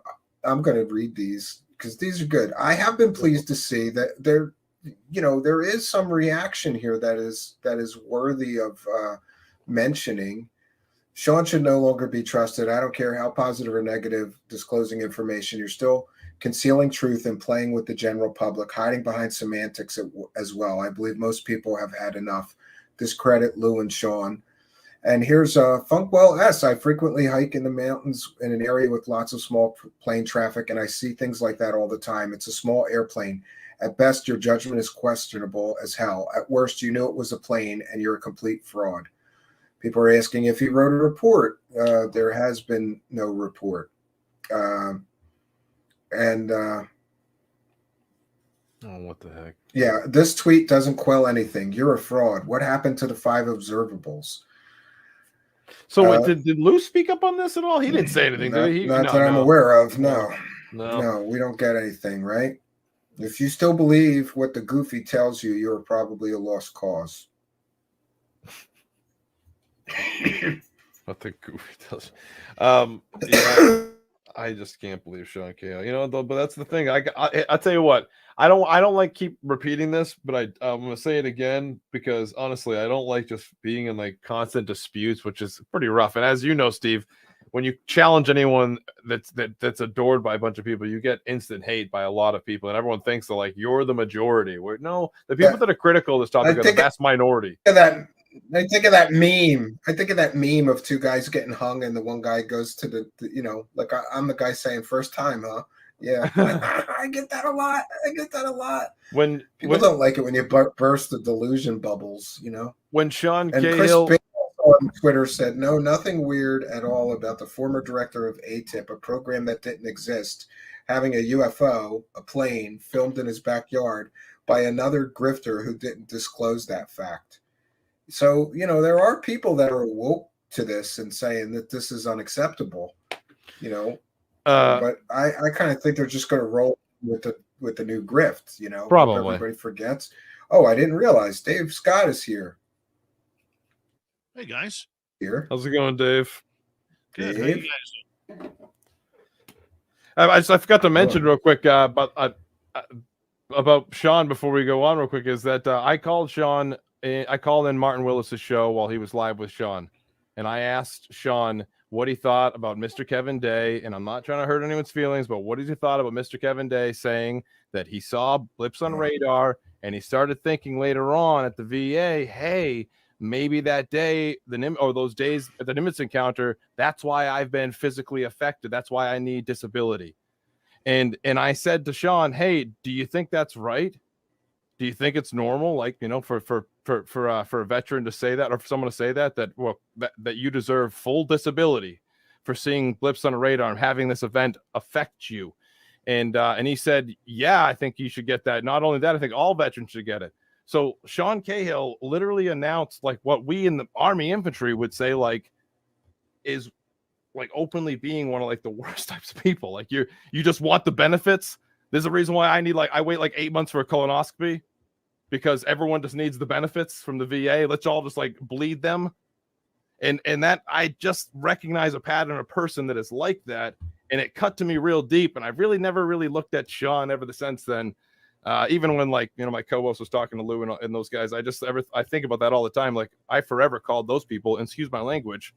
I'm going to read these because these are good. I have been pleased to see that there is some reaction here that is worthy of mentioning. Sean should no longer be trusted. I don't care how positive or negative disclosing information. You're still concealing truth and playing with the general public, hiding behind semantics as well. I believe most people have had enough. Discredit Lou and Sean. And here's Funkwell S. I frequently hike in the mountains in an area with lots of small plane traffic, and I see things like that all the time. It's a small airplane. At best, your judgment is questionable as hell. At worst, you knew it was a plane, and you're a complete fraud. People are asking if he wrote a report. There has been no report. Oh, what the heck? Yeah, this tweet doesn't quell anything. You're a fraud. What happened to the 5 observables? So did Lou speak up on this at all? He didn't say anything, did he? Not that I'm aware of. No, we don't get anything, right? If you still believe what the goofy tells you, you're probably a lost cause. What the goofy tells you. I just can't believe Sean Cahill. But that's the thing. I tell you what, I don't like keep repeating this, but I'm gonna say it again because honestly, I don't like just being in constant disputes, which is pretty rough. And as you know, Steve, when you challenge anyone that's adored by a bunch of people, you get instant hate by a lot of people, and everyone thinks that you're the majority. The people that are critical of this topic are the vast minority. I think of that meme. I think of that meme of 2 guys getting hung, and the one guy goes to I'm the guy saying, "First time, huh?" Yeah, I get that a lot. When people don't like it when you burst the delusion bubbles, When Sean and Cahill Chris on Twitter said, "No, nothing weird at all about the former director of ATIP, a program that didn't exist, having a UFO, a plane, filmed in his backyard by another grifter who didn't disclose that fact." So, there are people that are woke to this and saying that this is unacceptable, but I kind of think they're just going to roll with the new grift, Probably. Hope everybody forgets. Oh, I didn't realize Dave Scott is here. Hey guys. Here. How's it going, Dave? Good. How you guys doing? I forgot to mention real quick about Sean before we go on real quick is that I called Sean. I called in Martin Willis's show while he was live with Sean, and I asked Sean what he thought about Mr. Kevin Day. And I'm not trying to hurt anyone's feelings, but what has he thought about Mr. Kevin Day saying that he saw blips on radar, and he started thinking later on at the VA, hey, maybe that day, those days at the Nimitz encounter, that's why I've been physically affected. That's why I need disability. And I said to Sean, hey, do you think that's right? Do you think it's normal, like, for a veteran to say that, or for someone to say that you deserve full disability for seeing blips on a radar and having this event affect you? And he said, yeah, I think you should get that. Not only that, I think all veterans should get it. So Sean Cahill literally announced like what we in the Army infantry would say is openly being one of like the worst types of people. Like you just want the benefits. There's a reason why I wait like 8 months for a colonoscopy, because everyone just needs the benefits from the VA. Let's all just like bleed them. And that I just recognize a pattern of person that is like that. And it cut to me real deep. And I've really never really looked at Sean ever since then. Even when my co-host was talking to Lue and those guys, I think about that all the time. Like I forever called those people, and excuse my language,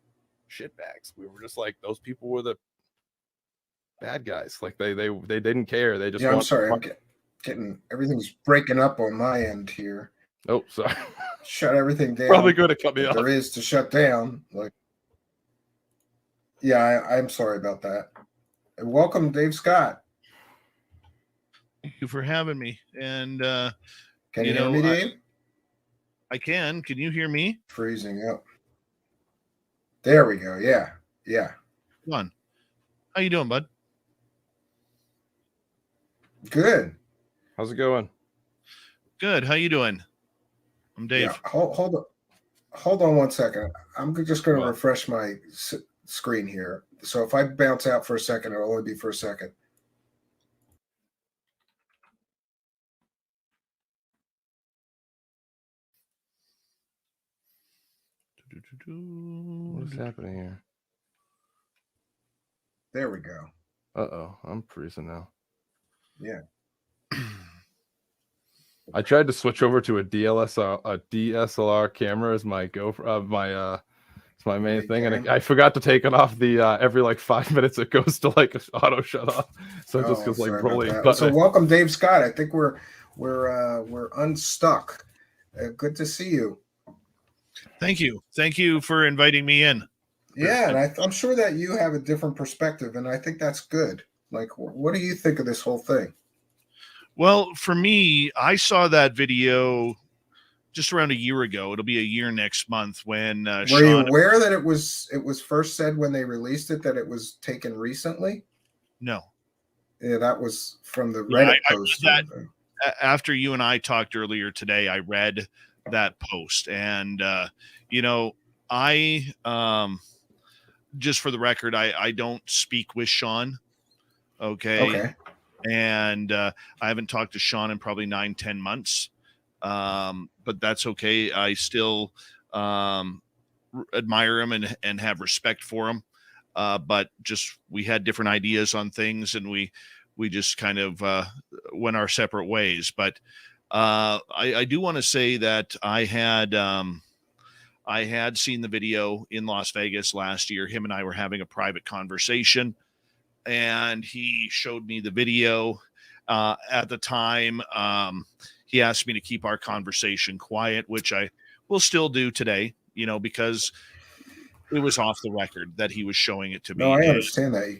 shitbags. We were just like, those people were the bad guys. Like they didn't care. They just I'm sorry. I'm getting everything's breaking up on my end here. Oh, sorry. Shut everything down. Probably good to cut me off. There is to shut down. I'm sorry about that. And welcome, Dave Scott. Thank you for having me. And can you hear me, Dave? I can. Can you hear me? Freezing up. There we go. Yeah. Come on. How you doing, bud? Good. How's it going? Good. How you doing? I'm Dave. Yeah, hold on 1 second. I'm just going to refresh my screen here. So if I bounce out for a second, it'll only be for a second. What is happening here? There we go. Uh-oh, I'm freezing now. Yeah. I tried to switch over to a DSLR camera as my it's my main thing, and I forgot to take it off the every like 5 minutes it goes to like auto shut off, so it just goes like rolling. So welcome, Dave Scott. I think we're unstuck. Good to see you. Thank you for inviting me in. Yeah, and I'm sure that you have a different perspective, and I think that's good. Like, what do you think of this whole thing? Well, for me, I saw that video just around a year ago. It'll be a year next month when Were you aware that it was first said when they released it that it was taken recently? No. Yeah, that was from the Reddit post. That, after you and I talked earlier today, I read that post, and I just for the record, I don't speak with Sean. Okay. And I haven't talked to Sean in probably 9-10 months. But that's okay. I still admire him and have respect for him. But just we had different ideas on things, and we just kind of went our separate ways. But I do want to say that I had seen the video in Las Vegas last year. Him and I were having a private conversation, and he showed me the video. At the time, he asked me to keep our conversation quiet, which I will still do today, because it was off the record that he was showing it to me. No, I understand that. You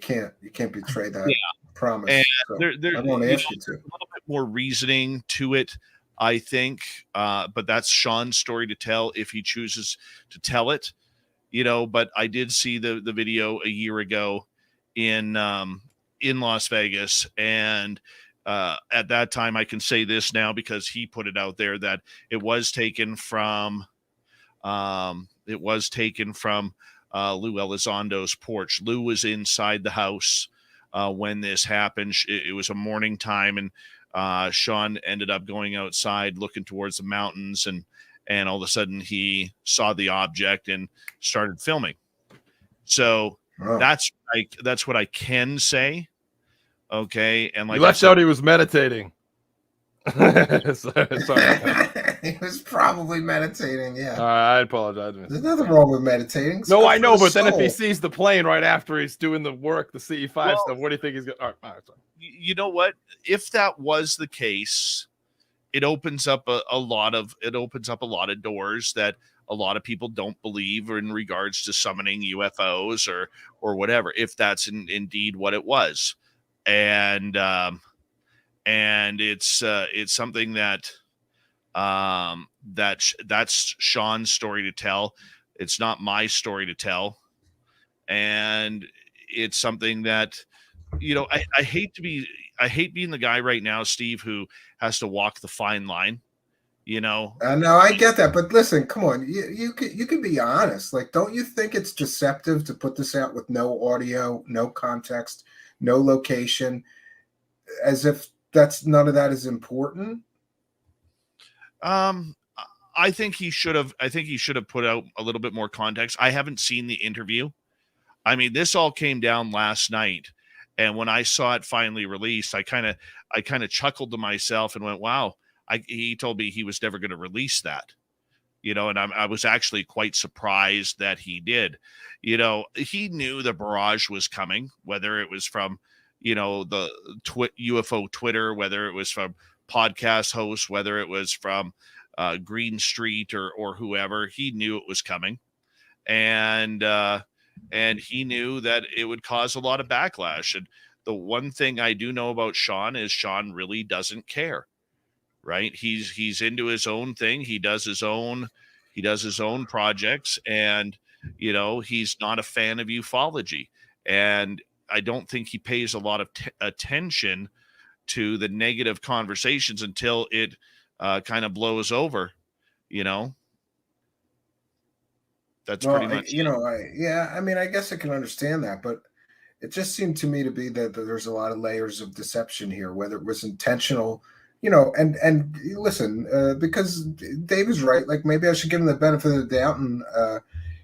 can't betray that promise. And so there, I won't ask you to. A little bit more reasoning to it, I think. But that's Sean's story to tell if he chooses to tell it, but I did see the video a year ago in Las Vegas, and at that time, I can say this now because he put it out there that it was taken from It was taken from Lue Elizondo's porch. Lue was inside the house when this happened. It was a morning time, and Sean ended up going outside looking towards the mountains, and all of a sudden he saw the object and started filming. So that's what I can say. Okay, and like you left out, he was meditating. Sorry. He was probably meditating. Yeah. I apologize. There's nothing wrong with meditating. It's No, good I for know, the but then if he soul. sees the plane right after he's doing the work, the CE5 stuff, what do you think he's going? All right, sorry. You know what? If that was the case, it opens up a lot of doors that a lot of people don't believe in regards to summoning UFOs or whatever. If that's indeed what it was, and it's something that that's Sean's story to tell. It's not my story to tell, and it's something that, you know, I hate being the guy right now, Steve, who has to walk the fine line. You know, No, I get that, but listen, come on, you can be honest. Like, don't you think it's deceptive to put this out with no audio, no context, no location, as if none of that is important? I think he should have. I think he should have put out a little bit more context. I haven't seen the interview. I mean, this all came down last night, and when I saw it finally released, I kind of chuckled to myself and went, "Wow." He told me he was never going to release that, you know, and I was actually quite surprised that he did. You know, he knew the barrage was coming, whether it was from, you know, the UFO Twitter, whether it was from podcast hosts, whether it was from Green Street or whoever. He knew it was coming, and he knew that it would cause a lot of backlash. And the one thing I do know about Sean is Sean really doesn't care. Right? He's into his own thing. He does his own projects, and, you know, he's not a fan of ufology. And I don't think he pays a lot of attention to the negative conversations until it kind of blows over, you know. That's pretty much, you know, I mean, I guess I can understand that, but it just seemed to me to be that there's a lot of layers of deception here, whether it was intentional, you know, and listen, because Dave is right. Like, maybe I should give him the benefit of the doubt, and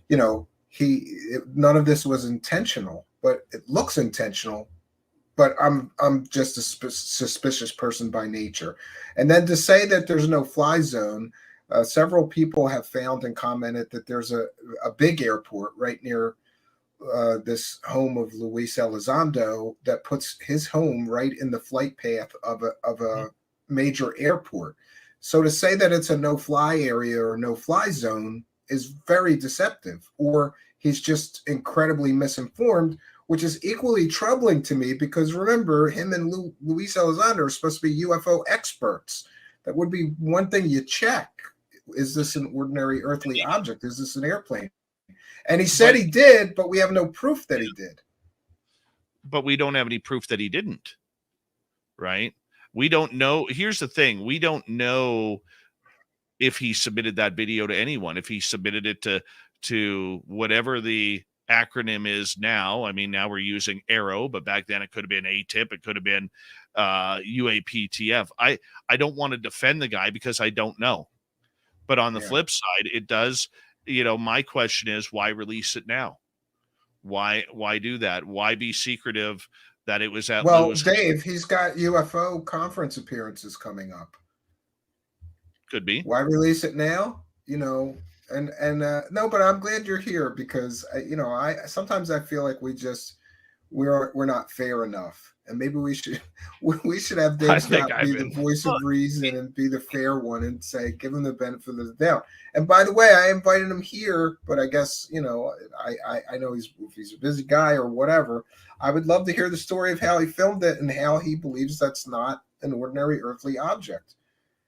you know, none of this was intentional, but it looks intentional. But I'm just a suspicious person by nature. And then to say that there's no fly zone, several people have found and commented that there's a big airport right near this home of Luis Elizondo that puts his home right in the flight path of a major airport. So to say that it's a no-fly area or no-fly zone is very deceptive, or he's just incredibly misinformed, which is equally troubling to me, because remember, him and Luis Elizondo are supposed to be UFO experts. That would be one thing you check. Is this an ordinary earthly object? Is this an airplane? And he said he did, but we have no proof that he did. But we don't have any proof that he didn't, right? We don't know. Here's the thing. We don't know if he submitted that video to anyone, if he submitted it to whatever the acronym is now. I mean, now we're using ARROW, but back then it could have been ATIP. It could have been UAPTF. I don't want to defend the guy because I don't know. But on the flip side, it does, you know, my question is, why release it now? Why do that? Why be secretive that it was at Lue's? Dave, he's got UFO conference appearances coming up. Could be. Why release it now? You know, and no, but I'm glad you're here, because you know, I sometimes feel like we're not fair enough, and maybe we should have Dave Scott be the voice of reason and be the fair one and say, give him the benefit of the doubt. And by the way, I invited him here, but I guess, you know, I know if he's a busy guy or whatever, I would love to hear the story of how he filmed it and how he believes that's not an ordinary earthly object.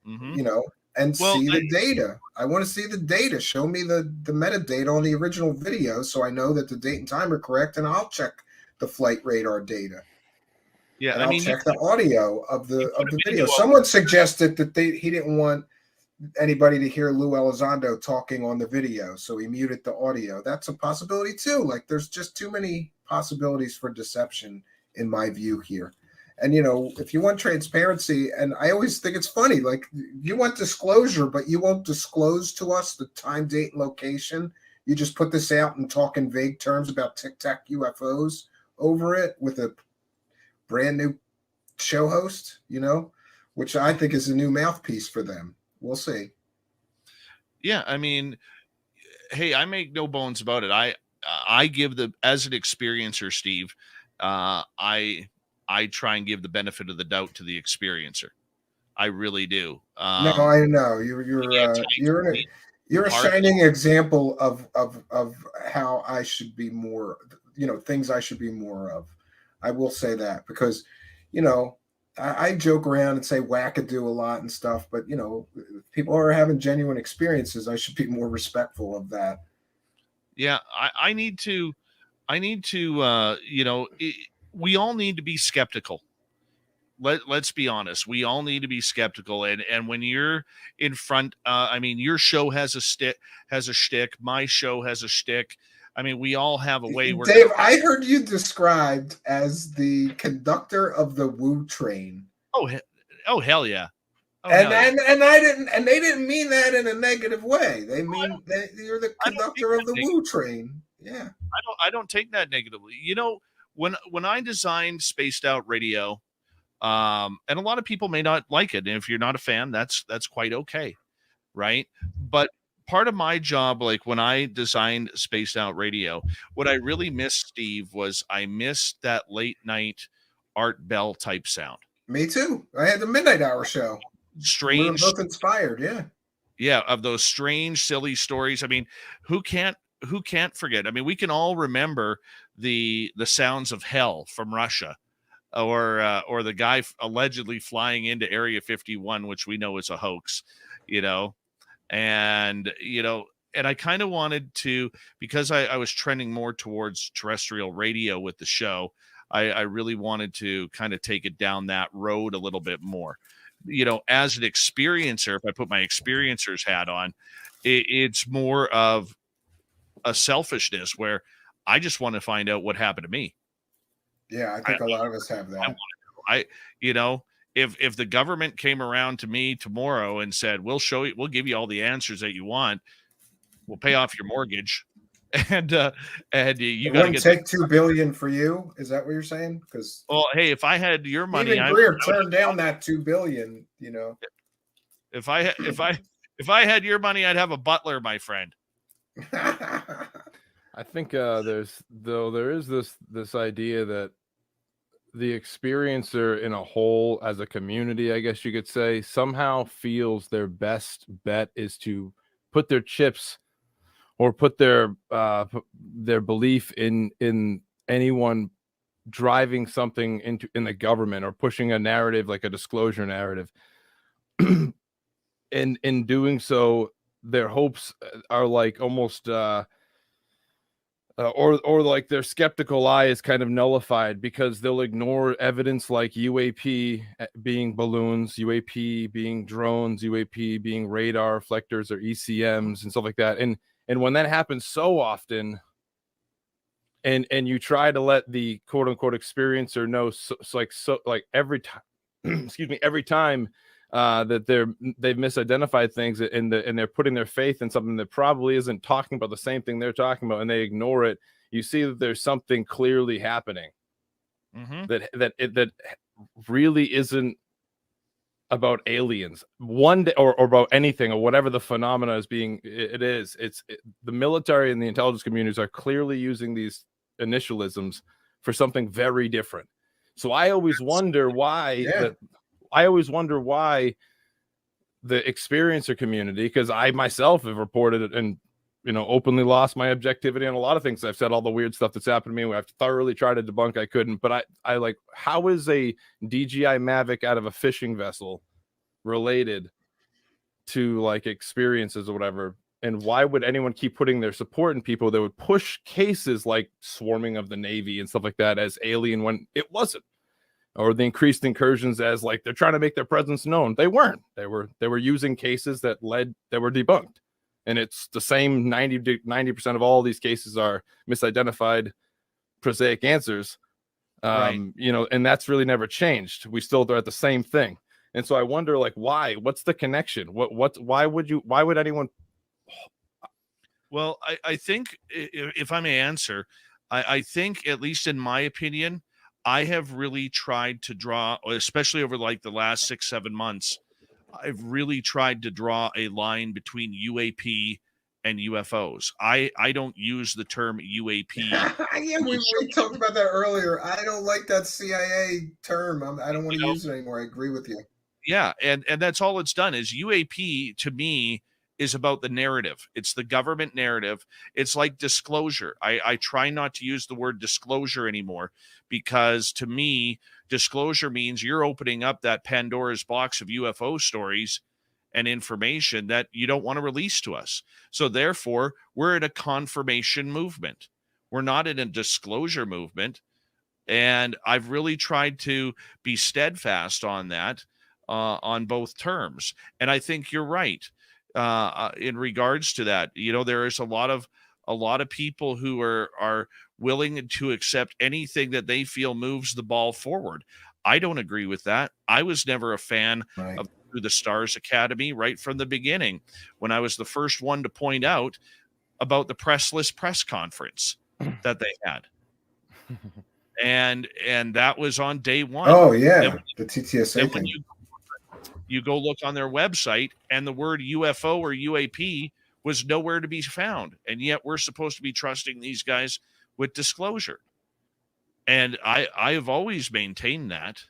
Mm-hmm. You know, and see the data. I want to see the data. Show me the metadata on the original video so I know that the date and time are correct, and I'll check the flight radar data. Yeah, and I'll check the audio of the video. Someone suggested that he didn't want anybody to hear Lue Elizondo talking on the video, so he muted the audio. That's a possibility too. Like, there's just too many possibilities for deception in my view here. And if you want transparency, and I always think it's funny, like, you want disclosure, but you won't disclose to us the time, date, and location. You just put this out and talk in vague terms about Tic Tac UFOs over it with a brand new show host, which I think is a new mouthpiece for them. We'll see. Yeah, I mean, hey, I make no bones about it. I give as an experiencer, Steve, I try and give the benefit of the doubt to the experiencer. I really do. No, I know you're a shining example of how I should be more, things I should be more of. I will say that because, I joke around and say wackadoo a lot and stuff, but if people are having genuine experiences, I should be more respectful of that. Yeah, I need to, we all need to be skeptical. Let's be honest. We all need to be skeptical. And when you're in front, your show has a shtick. My show has a shtick. We all have a way. Dave, I heard you described as the conductor of the Woo train. Oh hell yeah. And they didn't mean that in a negative way. They mean that you're the conductor of the Woo train. Yeah. I don't take that negatively. When I designed Spaced Out Radio, and a lot of people may not like it, and if you're not a fan, that's quite okay, right? But part of my job, like when I designed Spaced Out Radio, what I really missed, Steve, was I missed that late night Art Bell type sound. Me too. I had the Midnight Hour show. Strange, we were both inspired, yeah, of those strange, silly stories. Who can't forget? We can all remember the sounds of hell from Russia, or the guy allegedly flying into Area 51, which we know is a hoax, and I kind of wanted to, because I was trending more towards terrestrial radio with the show. I really wanted to kind of take it down that road a little bit more. As an experiencer, if I put my experiencer's hat on, it's more of a selfishness where I just want to find out what happened to me. Yeah, I think a lot of us have that. If the government came around to me tomorrow and said, we'll give you all the answers that you want, we'll pay off your mortgage, and you got to take $2 billion for you. Is that what you're saying? Because hey, if I had your money, even Greer turned down that $2 billion. If I had your money, I'd have a butler, my friend. I think there is this idea that the experiencer in a whole, as a community, I guess you could say, somehow feels their best bet is to put their chips or put their belief in anyone driving something in the government or pushing a narrative, like a disclosure narrative. And in doing so, their hopes are like almost or like their skeptical eye is kind of nullified because they'll ignore evidence like UAP being balloons, UAP being drones, UAP being radar reflectors or ECMs and stuff like that. And when that happens so often, and you try to let the quote unquote experiencer know, like every time, excuse me, every time that they've misidentified things and they're putting their faith in something that probably isn't talking about the same thing they're talking about, and they ignore it, you see that there's something clearly happening. Mm-hmm. that really isn't about aliens one day or about anything or whatever the phenomena is being. The military and the intelligence communities are clearly using these initialisms for something very different. So I always wonder why the experiencer community, because I myself have reported and openly lost my objectivity on a lot of things. I've said all the weird stuff that's happened to me. I've thoroughly tried to debunk. I couldn't. But I like, how is a DJI Mavic out of a fishing vessel related to like experiences or whatever? And why would anyone keep putting their support in people that would push cases like swarming of the Navy and stuff like that as alien when it wasn't? or the increased incursions as like they're trying to make their presence known. They weren't. They were using cases that were debunked, and it's the same 90% of all these cases are misidentified prosaic answers. Right. And that's really never changed. We still are at the same thing. And so I wonder, like, why? What's the connection? Why would anyone? Well, I think if I may answer, I think, at least in my opinion, I have really tried to draw, especially over like the last 6-7 months, I've really tried to draw a line between UAP and UFOs. I don't use the term UAP. Yeah, we talked about that earlier. I don't like that CIA term. I don't want to use it anymore. I agree with you. Yeah, and that's all it's done. Is UAP to me is about the narrative. It's the government narrative. It's like disclosure. I try not to use the word disclosure anymore, because to me, disclosure means you're opening up that Pandora's box of UFO stories and information that you don't want to release to us. So therefore, we're in a confirmation movement. We're not in a disclosure movement. And I've really tried to be steadfast on that, on both terms. And I think you're right in regards to that. There is a lot of people who are willing to accept anything that they feel moves the ball forward. I don't agree with that. I was never a fan of the Stars Academy right from the beginning, when I was the first one to point out about the pressless press conference that they had. And that was on day one. Oh yeah, the TTSA thing. You go look on their website, and the word UFO or UAP was nowhere to be found, and yet we're supposed to be trusting these guys with disclosure. And I have always maintained that.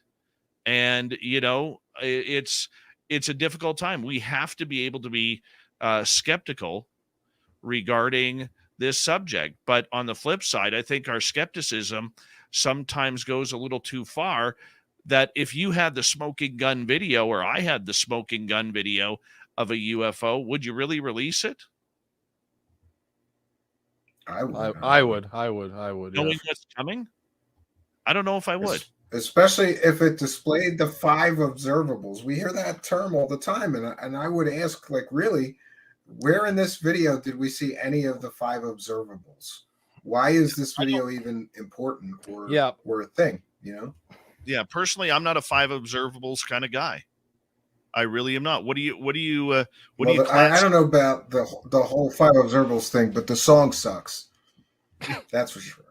And it's a difficult time. We have to be able to be skeptical regarding this subject. But on the flip side, I think our skepticism sometimes goes a little too far, that if you had the smoking gun video, or I had the smoking gun video of a UFO, would you really release it? I would. Knowing what's coming? I don't know if I would. Especially if it displayed the 5 observables. We hear that term all the time. And I would ask, like, really, where in this video did we see any of the 5 observables? Why is this video even important or a thing, Yeah, personally, I'm not a 5 observables kind of guy. I really am not. What do you I don't know about the whole 5 observables thing, but the song sucks. That's for sure.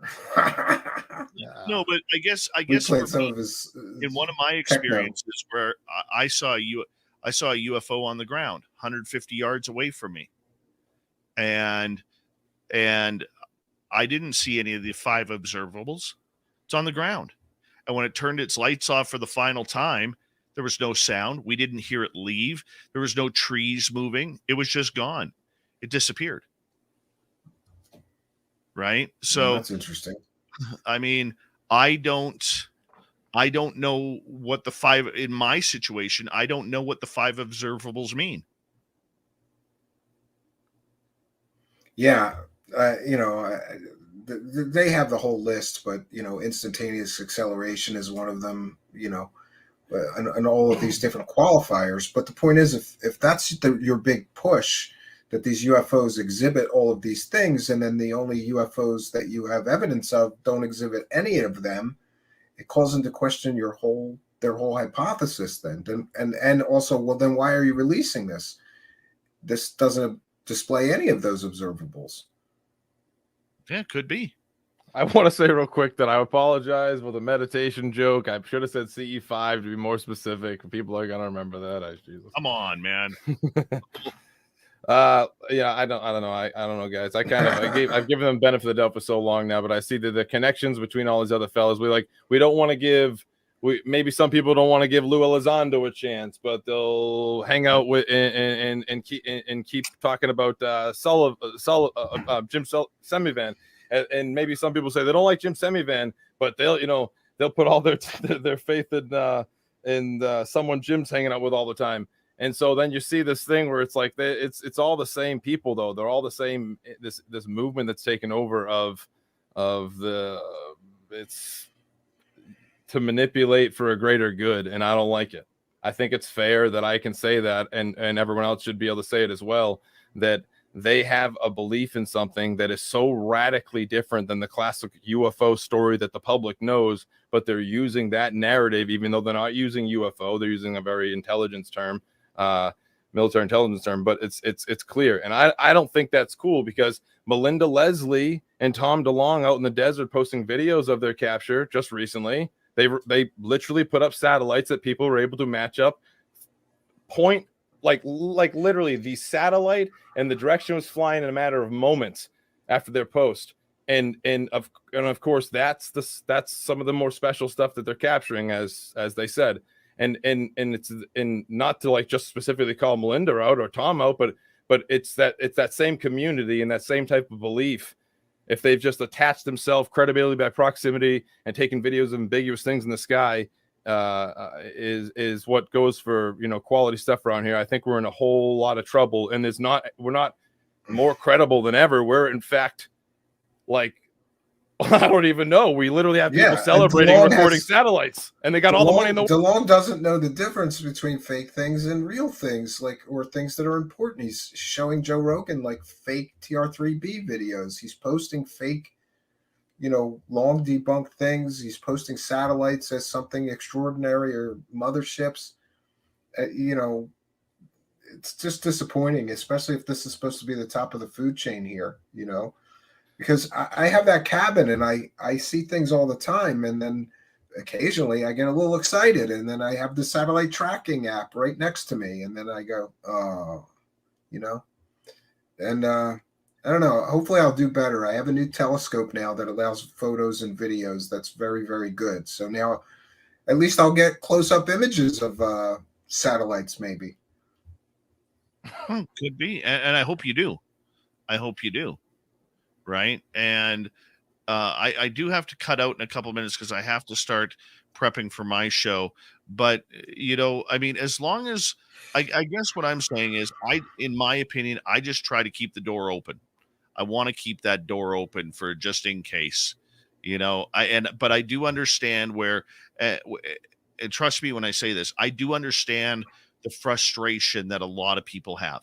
No, but I guess played some of his in one of my experiences where I saw a UFO on the ground 150 yards away from me, and I didn't see any of the 5 observables. It's on the ground. And when it turned its lights off for the final time, there was no sound. We didn't hear it leave. There was no trees moving. It was just gone. It disappeared. Right? So that's interesting. I mean, I don't know what the 5 in my situation. I don't know what the 5 observables mean. Yeah, they have the whole list, but instantaneous acceleration is one of them. And all of these different qualifiers. But the point is, if that's your big push, that these UFOs exhibit all of these things, and then the only UFOs that you have evidence of don't exhibit any of them, it calls into question their whole hypothesis. Then, and also, well, then why are you releasing this? This doesn't display any of those observables. Yeah, could be. I want to say real quick that I apologize for the meditation joke. I should have said CE5 to be more specific. People are gonna remember that. Come on, man. Yeah, I don't know. I don't know, guys. I've given them benefit of the doubt for so long now, but I see the connections between all these other fellas. We don't want to give. Maybe some people don't want to give Lue Elizondo a chance, but they'll hang out with and keep talking about Jim Semivan. And maybe some people say they don't like Jim Semivan, but they'll put all their faith in someone Jim's hanging out with all the time. And so then you see this thing where it's like it's all the same people, though. They're all the same. This movement that's taken over of the it's to manipulate for a greater good, and I don't like it. I think it's fair that I can say that, and everyone else should be able to say it as well, that they have a belief in something that is so radically different than the classic UFO story that the public knows, but they're using that narrative, even though they're not using UFO, they're using a very intelligence term, military intelligence term, but it's clear. And I don't think that's cool, because Melinda Leslie and Tom DeLonge out in the desert posting videos of their capture just recently. They literally put up satellites that people were able to match up point, like literally the satellite and the direction was flying in a matter of moments after their post. And of course that's some of the more special stuff that they're capturing, as they said. And it's not to like just specifically call Melinda out or Tom out, but it's that same community and that same type of belief. If they've just attached themselves credibility by proximity and taken videos of ambiguous things in the sky, is what goes for, quality stuff around here. I think we're in a whole lot of trouble, and we're not more credible than ever. We're in fact, like, I don't even know. We literally have people celebrating recording satellites, and they got all the money in the world. DeLonge doesn't know the difference between fake things and real things, or things that are important. He's showing Joe Rogan like fake TR3B videos. He's posting fake, long debunked things. He's posting satellites as something extraordinary, or motherships. It's just disappointing, especially if this is supposed to be the top of the food chain here, because I have that cabin and I see things all the time, and then occasionally I get a little excited, and then I have the satellite tracking app right next to me, and then I go, oh, and I don't know. Hopefully I'll do better. I have a new telescope now that allows photos and videos. That's very, very good. So now at least I'll get close-up images of satellites, maybe. Could be, and I hope you do. Right. And I do have to cut out in a couple of minutes because I have to start prepping for my show. But, as long as I guess what I'm saying is in my opinion, I just try to keep the door open. I want to keep that door open for just in case, but I do understand where, and trust me when I say this, I do understand the frustration that a lot of people have.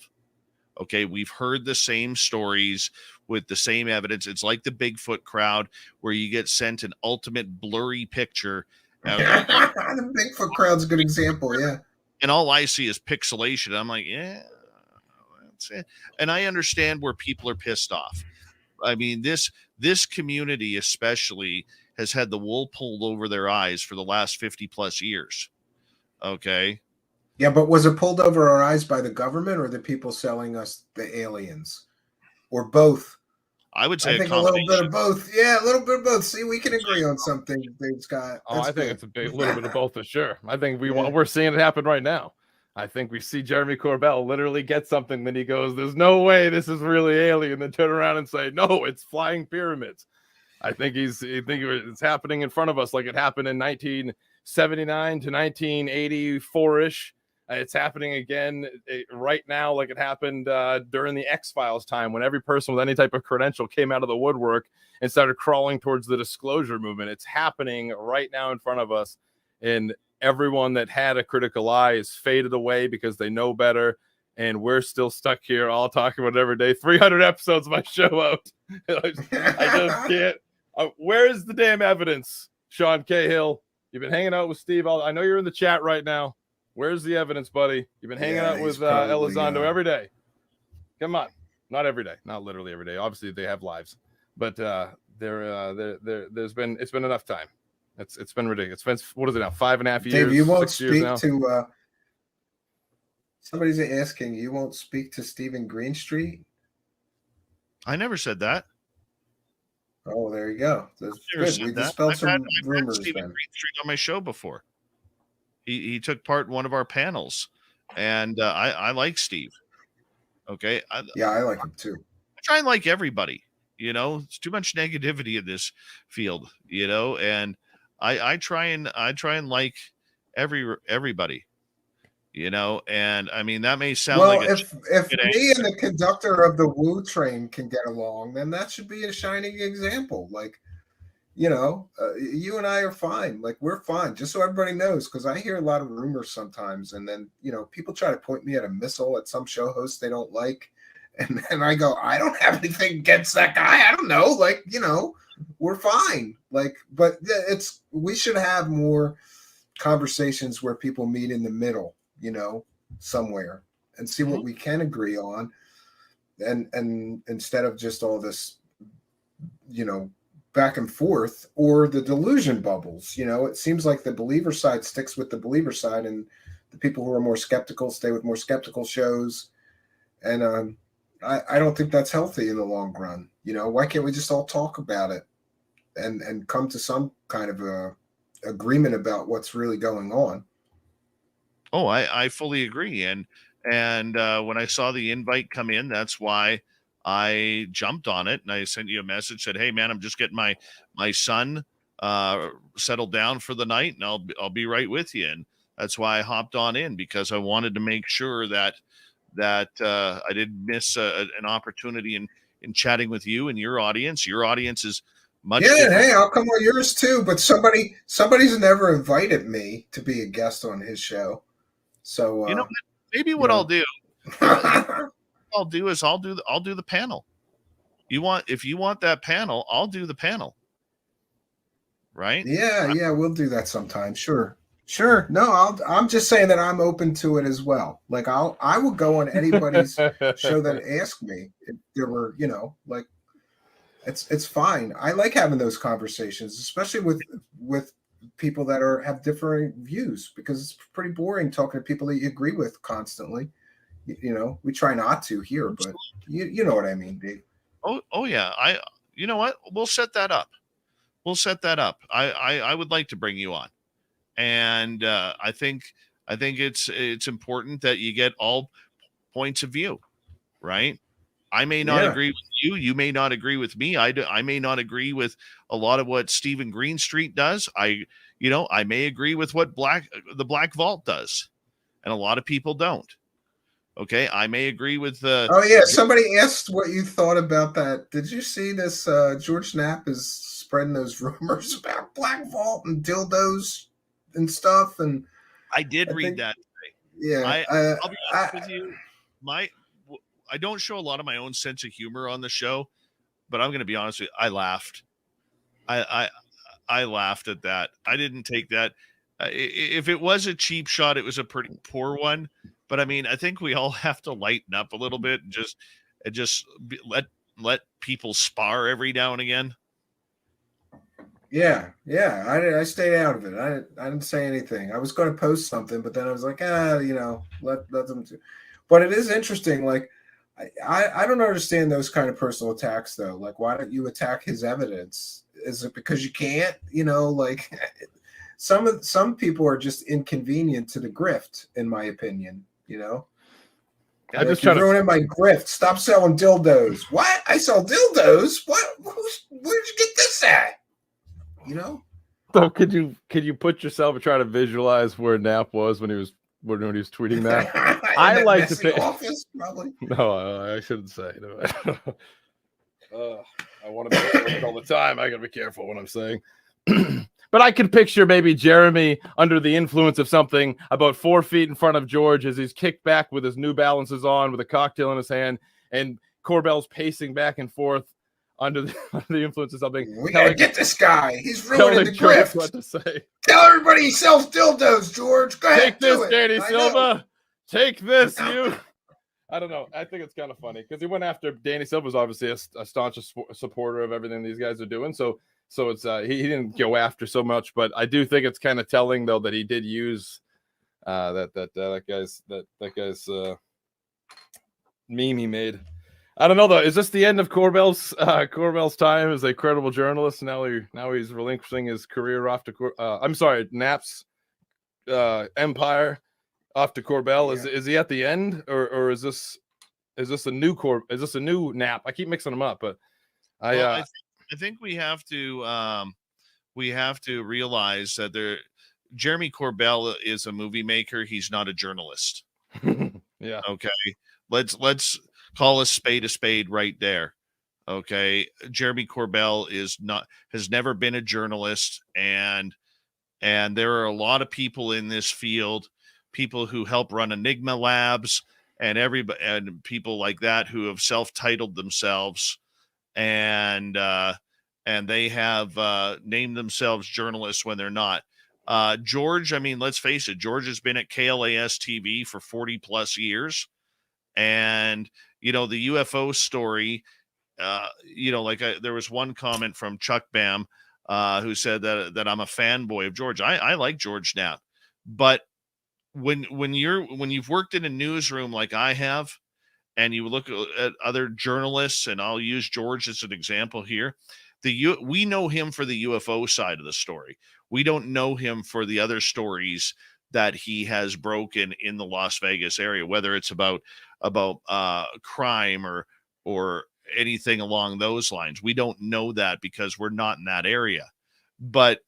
Okay, we've heard the same stories with the same evidence. It's like the Bigfoot crowd where you get sent an ultimate blurry picture. The Bigfoot crowd's a good example, yeah. And all I see is pixelation. I'm like, yeah, that's it. And I understand where people are pissed off. I mean, this community especially has had the wool pulled over their eyes for the last 50 plus years. Okay. Yeah, but was it pulled over our eyes by the government or the people selling us the aliens? Or both? I would say I think a little bit of both. Yeah, a little bit of both. See, we can agree on something, Dave Scott. Oh, I think it's a little bit of both for sure. I think we're seeing it happen right now. I think we see Jeremy Corbell literally get something, then he goes, "There's no way this is really alien," then turn around and say, "No, it's flying pyramids." I think it's happening in front of us, like it happened in 1979 to 1984-ish. It's happening again right now, like it happened during the X-Files time, when every person with any type of credential came out of the woodwork and started crawling towards the disclosure movement. It's happening right now in front of us, and everyone that had a critical eye is faded away because they know better, and we're still stuck here all talking about it every day. 300 episodes of my show out. I just can't. Where is the damn evidence, Sean Cahill? You've been hanging out with Steve. I know you're in the chat right now. Where's the evidence, buddy? You've been hanging out with Elizondo every day. Come on. Not every day. Not literally every day. Obviously, they have lives. But it's been enough time. It's been ridiculous. It's been, what is it now, 5.5 years? Dave, you won't 6 years now? speak to somebody's asking, you won't speak to Stephen Greenstreet? I never said that. Oh, there you go. That's good. We dispelled some rumors. I've had Stephen Greenstreet on my show before. He took part in one of our panels, and I like Steve. Okay. I like him too. I try and like everybody, it's too much negativity in this field, and I try and like everybody, and I mean, that may sound like if me and the conductor of the Wu train can get along, then that should be a shining example. Like, you and I are fine. Like, we're fine, just so everybody knows, because I hear a lot of rumors sometimes, and then people try to point me at a missile at some show host they don't like, and then I go, I don't have anything against that guy. I don't know, like, we're fine. Like, but we should have more conversations where people meet in the middle, somewhere, and see what we can agree on, and instead of just all this, back and forth, or the delusion bubbles. It seems like the believer side sticks with the believer side, and the people who are more skeptical stay with more skeptical shows. And I don't think that's healthy in the long run. Why can't we just all talk about it and come to some kind of a agreement about what's really going on? Oh, I fully agree. And when I saw the invite come in, that's why I jumped on it, and I sent you a message, said, "Hey man, I'm just getting my son settled down for the night, and I'll be right with you." And that's why I hopped on in, because I wanted to make sure that I didn't miss an opportunity in chatting with you and your audience. Your audience is much different. Hey, I'll come on yours too. But somebody's never invited me to be a guest on his show. So maybe what I'll do. I'll do is I'll do the panel. If you want that panel, I'll do the panel. Right? Yeah, we'll do that sometime. Sure. No, I'm just saying that I'm open to it as well. Like, I will go on anybody's show that ask me if there were, like, it's fine. I like having those conversations, especially with people that have differing views, because it's pretty boring talking to people that you agree with constantly. We try not to here, but you know what I mean, Dave. Oh yeah. You know what? We'll set that up. I would like to bring you on. And I think it's important that you get all points of view, right? I may not agree with you. You may not agree with me. I may not agree with a lot of what Stephen Greenstreet does. I may agree with what the Black Vault does, and a lot of people don't. Okay, I may agree with oh yeah, somebody asked what you thought about that. Did you see this? George Knapp is spreading those rumors about Black Vault and dildos and stuff, and I did read that today. Yeah, I'll be honest with you. I don't show a lot of my own sense of humor on the show, but I'm going to be honest with you. I laughed. I laughed at that. I didn't take that. If it was a cheap shot, it was a pretty poor one. But I mean, I think we all have to lighten up a little bit and just let people spar every now and again. Yeah. I stayed out of it. I didn't say anything. I was going to post something, but then I was like, let them do. But it is interesting. Like, I don't understand those kind of personal attacks though. Like, why don't you attack his evidence? Is it because you can't? Like, some people are just inconvenient to the grift, in my opinion. I'm just trying trying to ruin my grift. Stop selling dildos. What? I sell dildos? What? Where'd you get this at? So could you put yourself and try to visualize where Knapp was when he was tweeting that? I like to think. Office, probably. No, I shouldn't say. No. I want to be working all the time. I gotta be careful what I'm saying. But I can picture maybe Jeremy under the influence of something about 4 feet in front of George as he's kicked back with his New Balances on, with a cocktail in his hand, and Corbell's pacing back and forth under the influence of something. We gotta get this guy. He's ruining the grift. What to say? Tell everybody he sells dildos, George. Go ahead. Take this, Danny Silva. Take this, you. I don't know. I think it's kind of funny because he went after Danny Silva's obviously a staunch supporter of everything these guys are doing. So it's he didn't go after so much, but I do think it's kind of telling though that he did use that guy's meme he made. I don't know though. Is this the end of Corbell's time as a credible journalist? Now he's relinquishing his career off to Knapp's empire off to Corbell. Yeah. Is he at the end, or is this a new Knapp? I keep mixing them up, but I think we have to realize that Jeremy Corbell is a movie maker. He's not a journalist. Yeah. Okay. Let's call a spade right there. Okay, Jeremy Corbell has never been a journalist, and there are a lot of people in this field, people who help run Enigma Labs, and people like that who have self-titled themselves, and they have named themselves journalists when they're not. George, I mean, let's face it, George has been at KLAS TV for 40 plus years. And, the UFO story, there was one comment from Chuck Bam who said that I'm a fanboy of George. I like George Knapp, but when you've worked in a newsroom like I have, and you look at other journalists, and I'll use George as an example here, we know him for the UFO side of the story. We don't know him for the other stories that he has broken in the Las Vegas area, whether it's about crime or anything along those lines. We don't know that because we're not in that area. But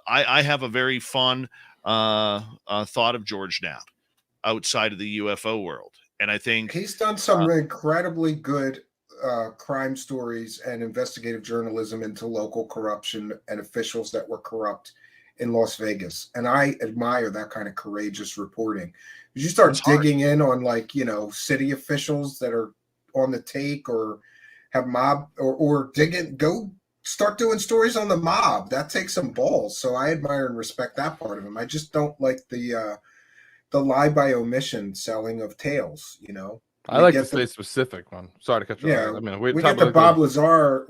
I have a very fun thought of George Knapp outside of the UFO world. And I think he's done some incredibly good crime stories and investigative journalism into local corruption and officials that were corrupt in Las Vegas. And I admire that kind of courageous reporting. You start digging in on city officials that are on the take or have mob or go start doing stories on the mob. That takes some balls. So I admire and respect that part of him. I just don't like the lie by omission selling of tales, I like to stay specific one. Sorry to cut you off. I mean, we get the Bob Lazar,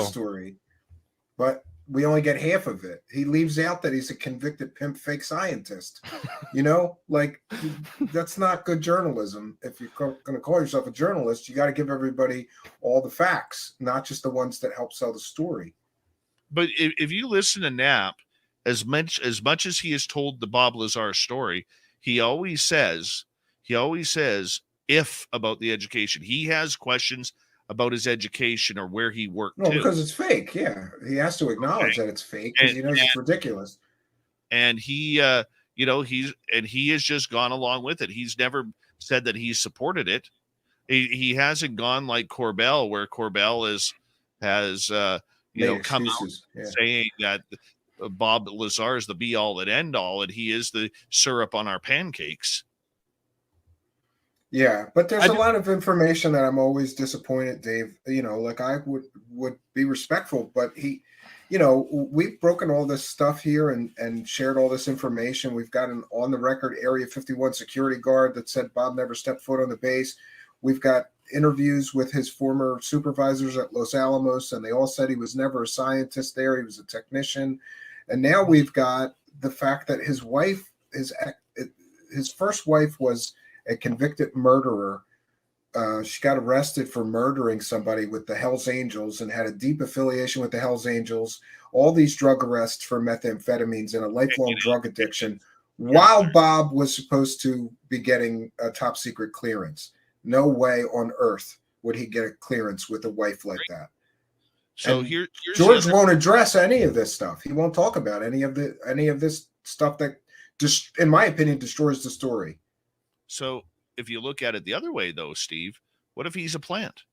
story, but we only get half of it. He leaves out that he's a convicted pimp fake scientist. That's not good journalism. If you're going to call yourself a journalist, you got to give everybody all the facts, not just the ones that help sell the story. But if you listen to Knapp, as much as he has told the Bob Lazar story, he always says if about the education. He has questions about his education or where he worked. No, because it's fake. Yeah, he has to acknowledge that it's fake because he knows it's ridiculous. And he has just gone along with it. He's never said that he supported it. He hasn't gone like Corbell, where Corbell has come out saying that Bob Lazar is the be all and end all, and he is the syrup on our pancakes. Yeah, but there's a lot of information that I'm always disappointed, Dave. I would be respectful, but we've broken all this stuff here and shared all this information. We've got an on the record Area 51 security guard that said Bob never stepped foot on the base. We've got interviews with his former supervisors at Los Alamos, and they all said he was never a scientist there. He was a technician. And now we've got the fact that his wife, his first wife was a convicted murderer. She got arrested for murdering somebody with the Hells Angels and had a deep affiliation with the Hells Angels. All these drug arrests for methamphetamines and a lifelong drug addiction, while Bob was supposed to be getting a top secret clearance. No way on earth would he get a clearance with a wife like that. So George won't address any of this stuff. He won't talk about any of this stuff that, just in my opinion, destroys the story. So if you look at it the other way, though, Steve, what if he's a plant?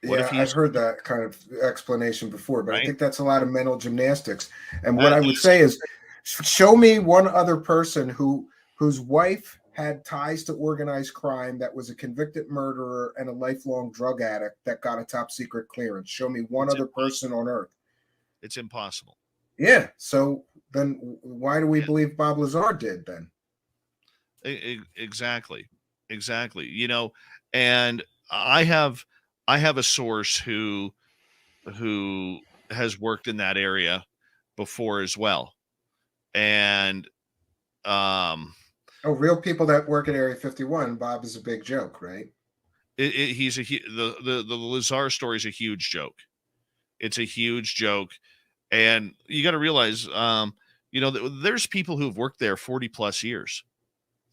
I've heard that kind of explanation before, but I think that's a lot of mental gymnastics. And what I would say is, show me one other person whose wife had ties to organized crime that was a convicted murderer and a lifelong drug addict that got a top secret clearance. Show me one other person on earth. It's impossible. Yeah. So then why do we believe Bob Lazar did then? Exactly. And I have a source who has worked in that area before as well. And real people that work at Area 51, Bob is a big joke, right? The Lazar story is a huge joke. It's a huge joke. And you got to realize, there's people who've worked there 40 plus years,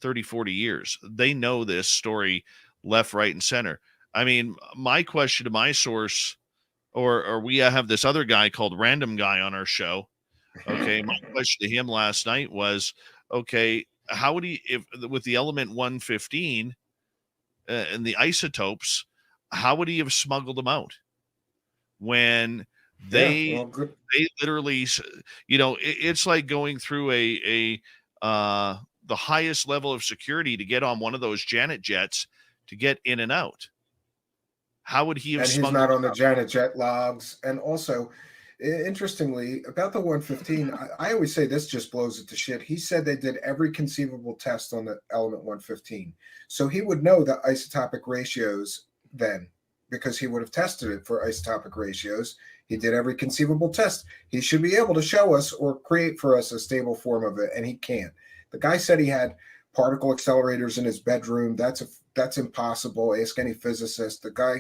30, 40 years. They know this story left, right, and center. I mean, my question to my source, or we have this other guy called Random Guy on our show. Okay. My question to him last night was, okay, how would he, if with the element 115, and the isotopes, how would he have smuggled them out when they literally, it's like going through the highest level of security to get on one of those Janet jets to get in and out. How would he have and he's not on the Janet jet logs? And also, interestingly, about the 115, I always say this just blows it to shit. He said they did every conceivable test on the element 115. So he would know the isotopic ratios then, because he would have tested it for isotopic ratios. He did every conceivable test. He should be able to show us or create for us a stable form of it, and he can't. The guy said he had particle accelerators in his bedroom. That's impossible. Ask any physicist. The guy,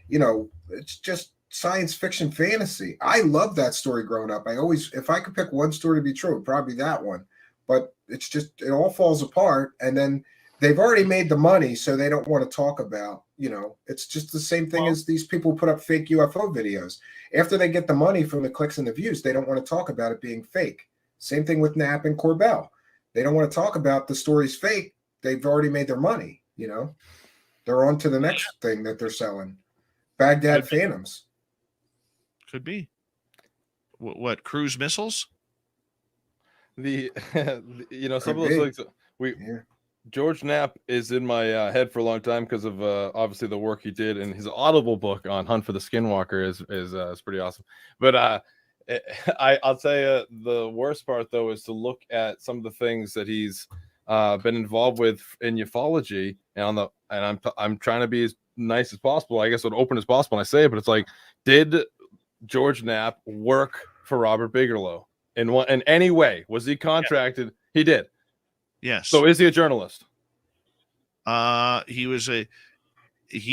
it's just science fiction fantasy. I love that story growing up. If I could pick one story to be true, it'd probably be that one. But it's just, it all falls apart. And then they've already made the money, so they don't want to talk about, it's just the same thing as these people who put up fake UFO videos. After they get the money from the clicks and the views, they don't want to talk about it being fake. Same thing with Knapp and Corbell. They don't want to talk about the story's fake. They've already made their money, They're on to the next thing that they're selling. Baghdad Phantoms. Could be. What, cruise missiles? Some of those things George Knapp is in my head for a long time because of obviously the work he did, and his Audible book on Hunt for the Skinwalker is pretty awesome. But I'll tell you, the worst part though is to look at some of the things that he's been involved with in ufology, and I'm trying to be as nice as possible, I guess, as open as possible when I say it, but it's like, did George Knapp work for Robert Bigelow in any way? Was he contracted? Yeah. He did. Yes. So is he a journalist? He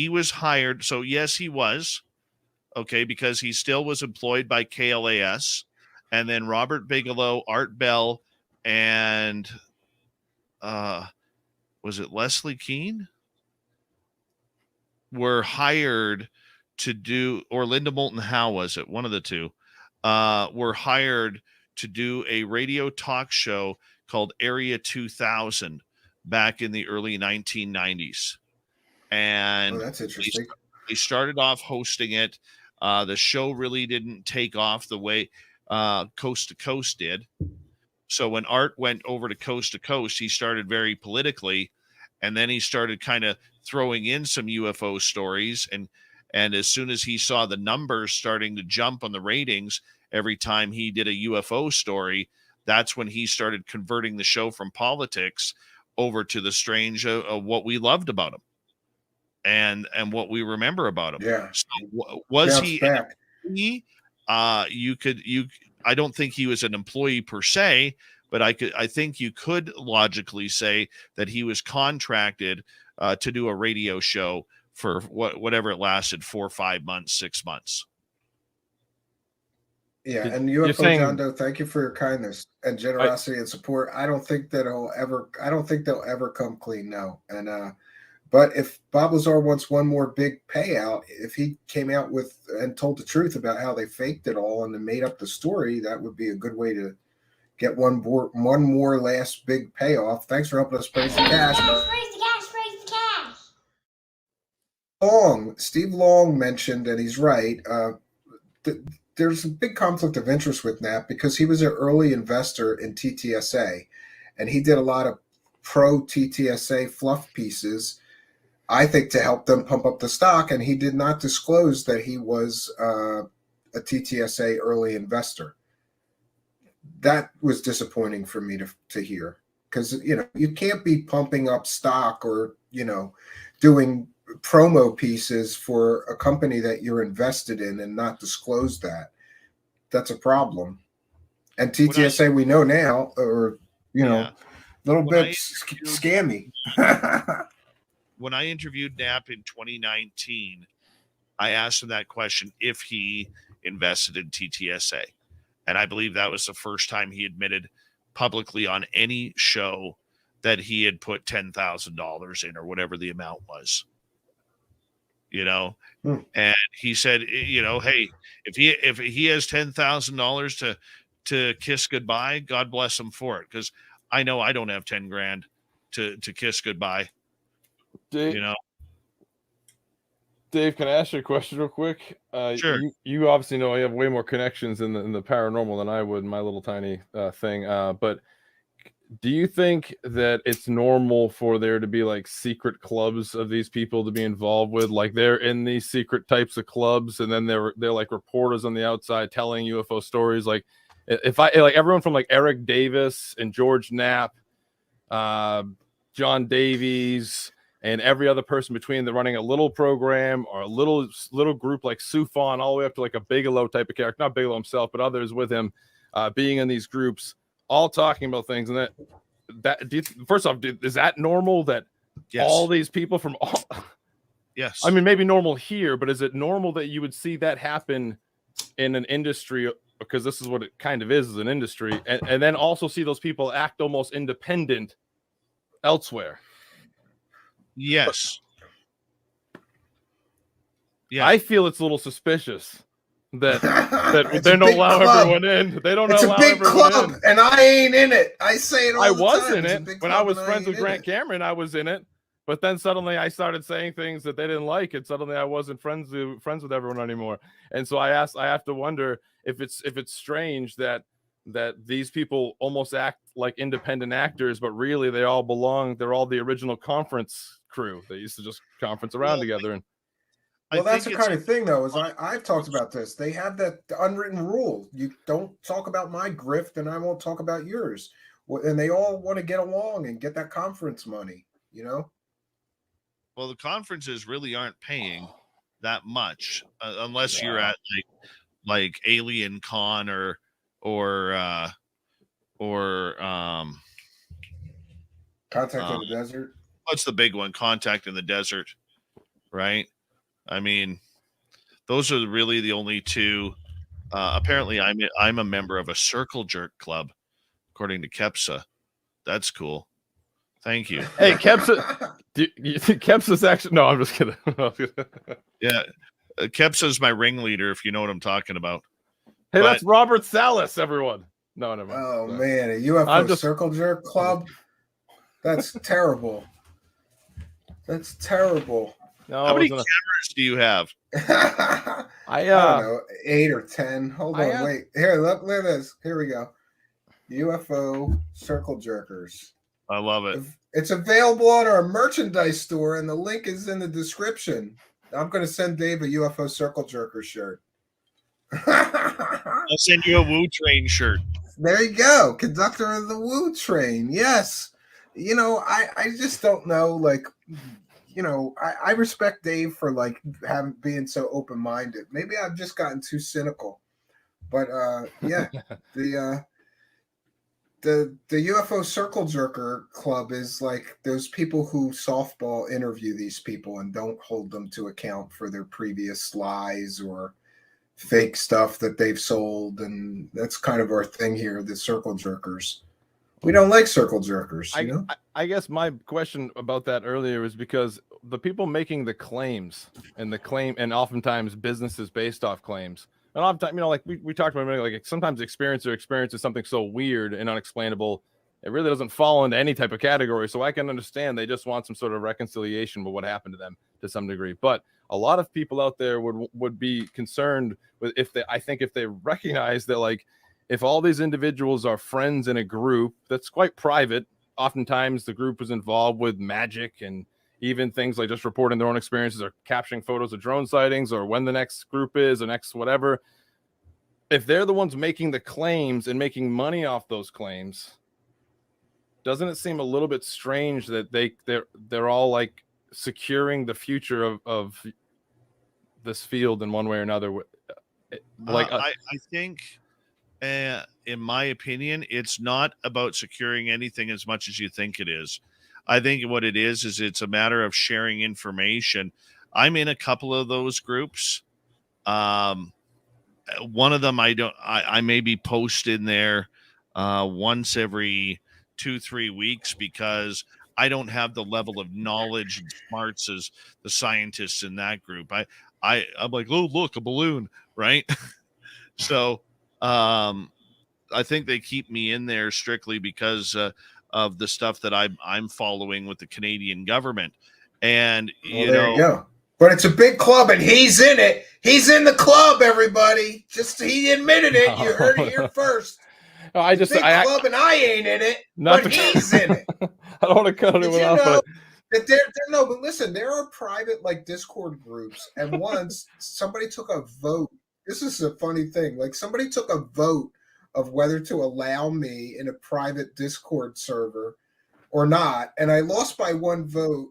was hired. So yes, he was. Okay, because he still was employed by KLAS, and then Robert Bigelow, Art Bell, and was it Leslie Keene? Were hired to do, or Linda Moulton Howe, was it? One of the two, were hired to do a radio talk show called Area 2000 back in the early 1990s. And that's interesting. They started off hosting it. The show really didn't take off the way Coast to Coast did. So when Art went over to Coast, he started very politically, and then he started kind of throwing in some UFO stories. And as soon as he saw the numbers starting to jump on the ratings every time he did a UFO story, that's when he started converting the show from politics over to the strange of what we loved about him and what we remember about him. Yeah. So was he an employee? I don't think he was an employee per se, but I think you could logically say that he was contracted to do a radio show for whatever it lasted, 4 or 5 months, 6 months. Yeah, and UFO John Doe, thank you for your kindness and generosity and support. I don't think they'll ever come clean, no. And but if Bob Lazar wants one more big payout, if he came out with and told the truth about how they faked it all and then made up the story, that would be a good way to get one more last big payoff. Thanks for helping us praise the cash. Praise the cash, praise the cash. Steve Long mentioned, and he's right, there's a big conflict of interest with Knapp because he was an early investor in TTSA, and he did a lot of pro TTSA fluff pieces, I think, to help them pump up the stock, and he did not disclose that he was a TTSA early investor. That was disappointing for me to hear, because you can't be pumping up stock or doing promo pieces for a company that you're invested in and not disclose that. That's a problem. And TTSA, we know now, or little bit scammy. When I interviewed Knapp in 2019, I asked him that question if he invested in TTSA. And I believe that was the first time he admitted publicly on any show that he had put $10,000 in or whatever the amount was. And he said, hey, if he has $10,000 to kiss goodbye, God bless him for it, because I know I don't have $10,000 to kiss goodbye. Dave, can I ask you a question real quick? Sure. You obviously know I have way more connections in the paranormal than I would in my little tiny thing. But do you think that it's normal for there to be like secret clubs of these people to be involved with? Like they're in these secret types of clubs, and then they're like reporters on the outside telling UFO stories. Like if I like everyone from like Eric Davis and George Knapp, John Davies, and every other person between, they're running a little program or a little group like Sufon, all the way up to like a Bigelow type of character, not Bigelow himself, but others with him, being in these groups, all talking about things. And first off, is that normal that all these people from all? Yes. I mean, maybe normal here, but is it normal that you would see that happen in an industry? Because this is what it kind of is an industry, and then also see those people act almost independent elsewhere. Yes. Yeah, I feel it's a little suspicious that they don't allow everyone in. They don't allow everyone in, and I ain't in it. I say it all the time. I was in it when I was friends with Grant Cameron. I was in it, but then suddenly I started saying things that they didn't like, and suddenly I wasn't friends with everyone anymore. And so I have to wonder if it's strange that these people almost act like independent actors, but really they all belong. They're all the original conference crew. They used to just conference around together. And well, that's the kind of thing, though, is I've talked about this. They have that unwritten rule. You don't talk about my grift, and I won't talk about yours. And they all want to get along and get that conference money, you know? Well, the conferences really aren't paying that much unless you're at like Alien Con or Contact in the Desert. What's the big one? Contact in the Desert, right? I mean, those are really the only two. Apparently, I'm a member of a circle jerk club, according to Kepsa. That's cool. Thank you. Hey, Kepsa. Kepsa's actually no. I'm just kidding. Yeah, Kepsa's my ringleader. If you know what I'm talking about. Hey, that's Robert Salas. Everyone. No, never mind. Oh man, a UFO circle jerk club. That's terrible. That's terrible. No, how many cameras do you have? I don't know, 8 or 10. Hold on, wait. Here, look at this. Here we go. UFO circle jerkers. I love it. It's available on our merchandise store, and the link is in the description. I'm going to send Dave a UFO circle jerker shirt. I'll send you a Woo Train shirt. There you go. Conductor of the Woo Train. Yes. You know, I just don't know, like, you know, I respect Dave for like being so open-minded. Maybe I've just gotten too cynical, but yeah, the UFO Circle Jerker Club is like those people who softball interview these people and don't hold them to account for their previous lies or fake stuff that they've sold, and that's kind of our thing here, the Circle Jerkers. We don't like circle jerkers, you know? I guess my question about that earlier was because the people making the claims and oftentimes businesses based off claims, and oftentimes, you know, like we talked about, like sometimes experiences something so weird and unexplainable, it really doesn't fall into any type of category. So I can understand they just want some sort of reconciliation with what happened to them to some degree. But a lot of people out there would be concerned with if they recognize that, like, if all these individuals are friends in a group that's quite private, oftentimes the group is involved with magic and even things like just reporting their own experiences or capturing photos of drone sightings or when the next group is or next whatever. If they're the ones making the claims and making money off those claims, doesn't it seem a little bit strange that they're all like securing the future of this field in one way or another? Like I think. In my opinion, it's not about securing anything as much as you think it is. I think what it is it's a matter of sharing information. I'm in a couple of those groups. One of them I maybe post in there once every 2-3 weeks because I don't have the level of knowledge and smarts as the scientists in that group. I'm like, oh, look, a balloon, right? So I think they keep me in there strictly because of the stuff that I'm following with the Canadian government. And you go. But it's a big club, and he's in it. He's in the club, everybody. Just he admitted it. You heard it here first. No, I just big club, and I ain't in it, but he's in it. I don't want to cut anyone off, but That no, but listen, there are private like Discord groups, and once somebody took a vote. This is a funny thing. Like somebody took a vote of whether to allow me in a private Discord server or not, and I lost by one vote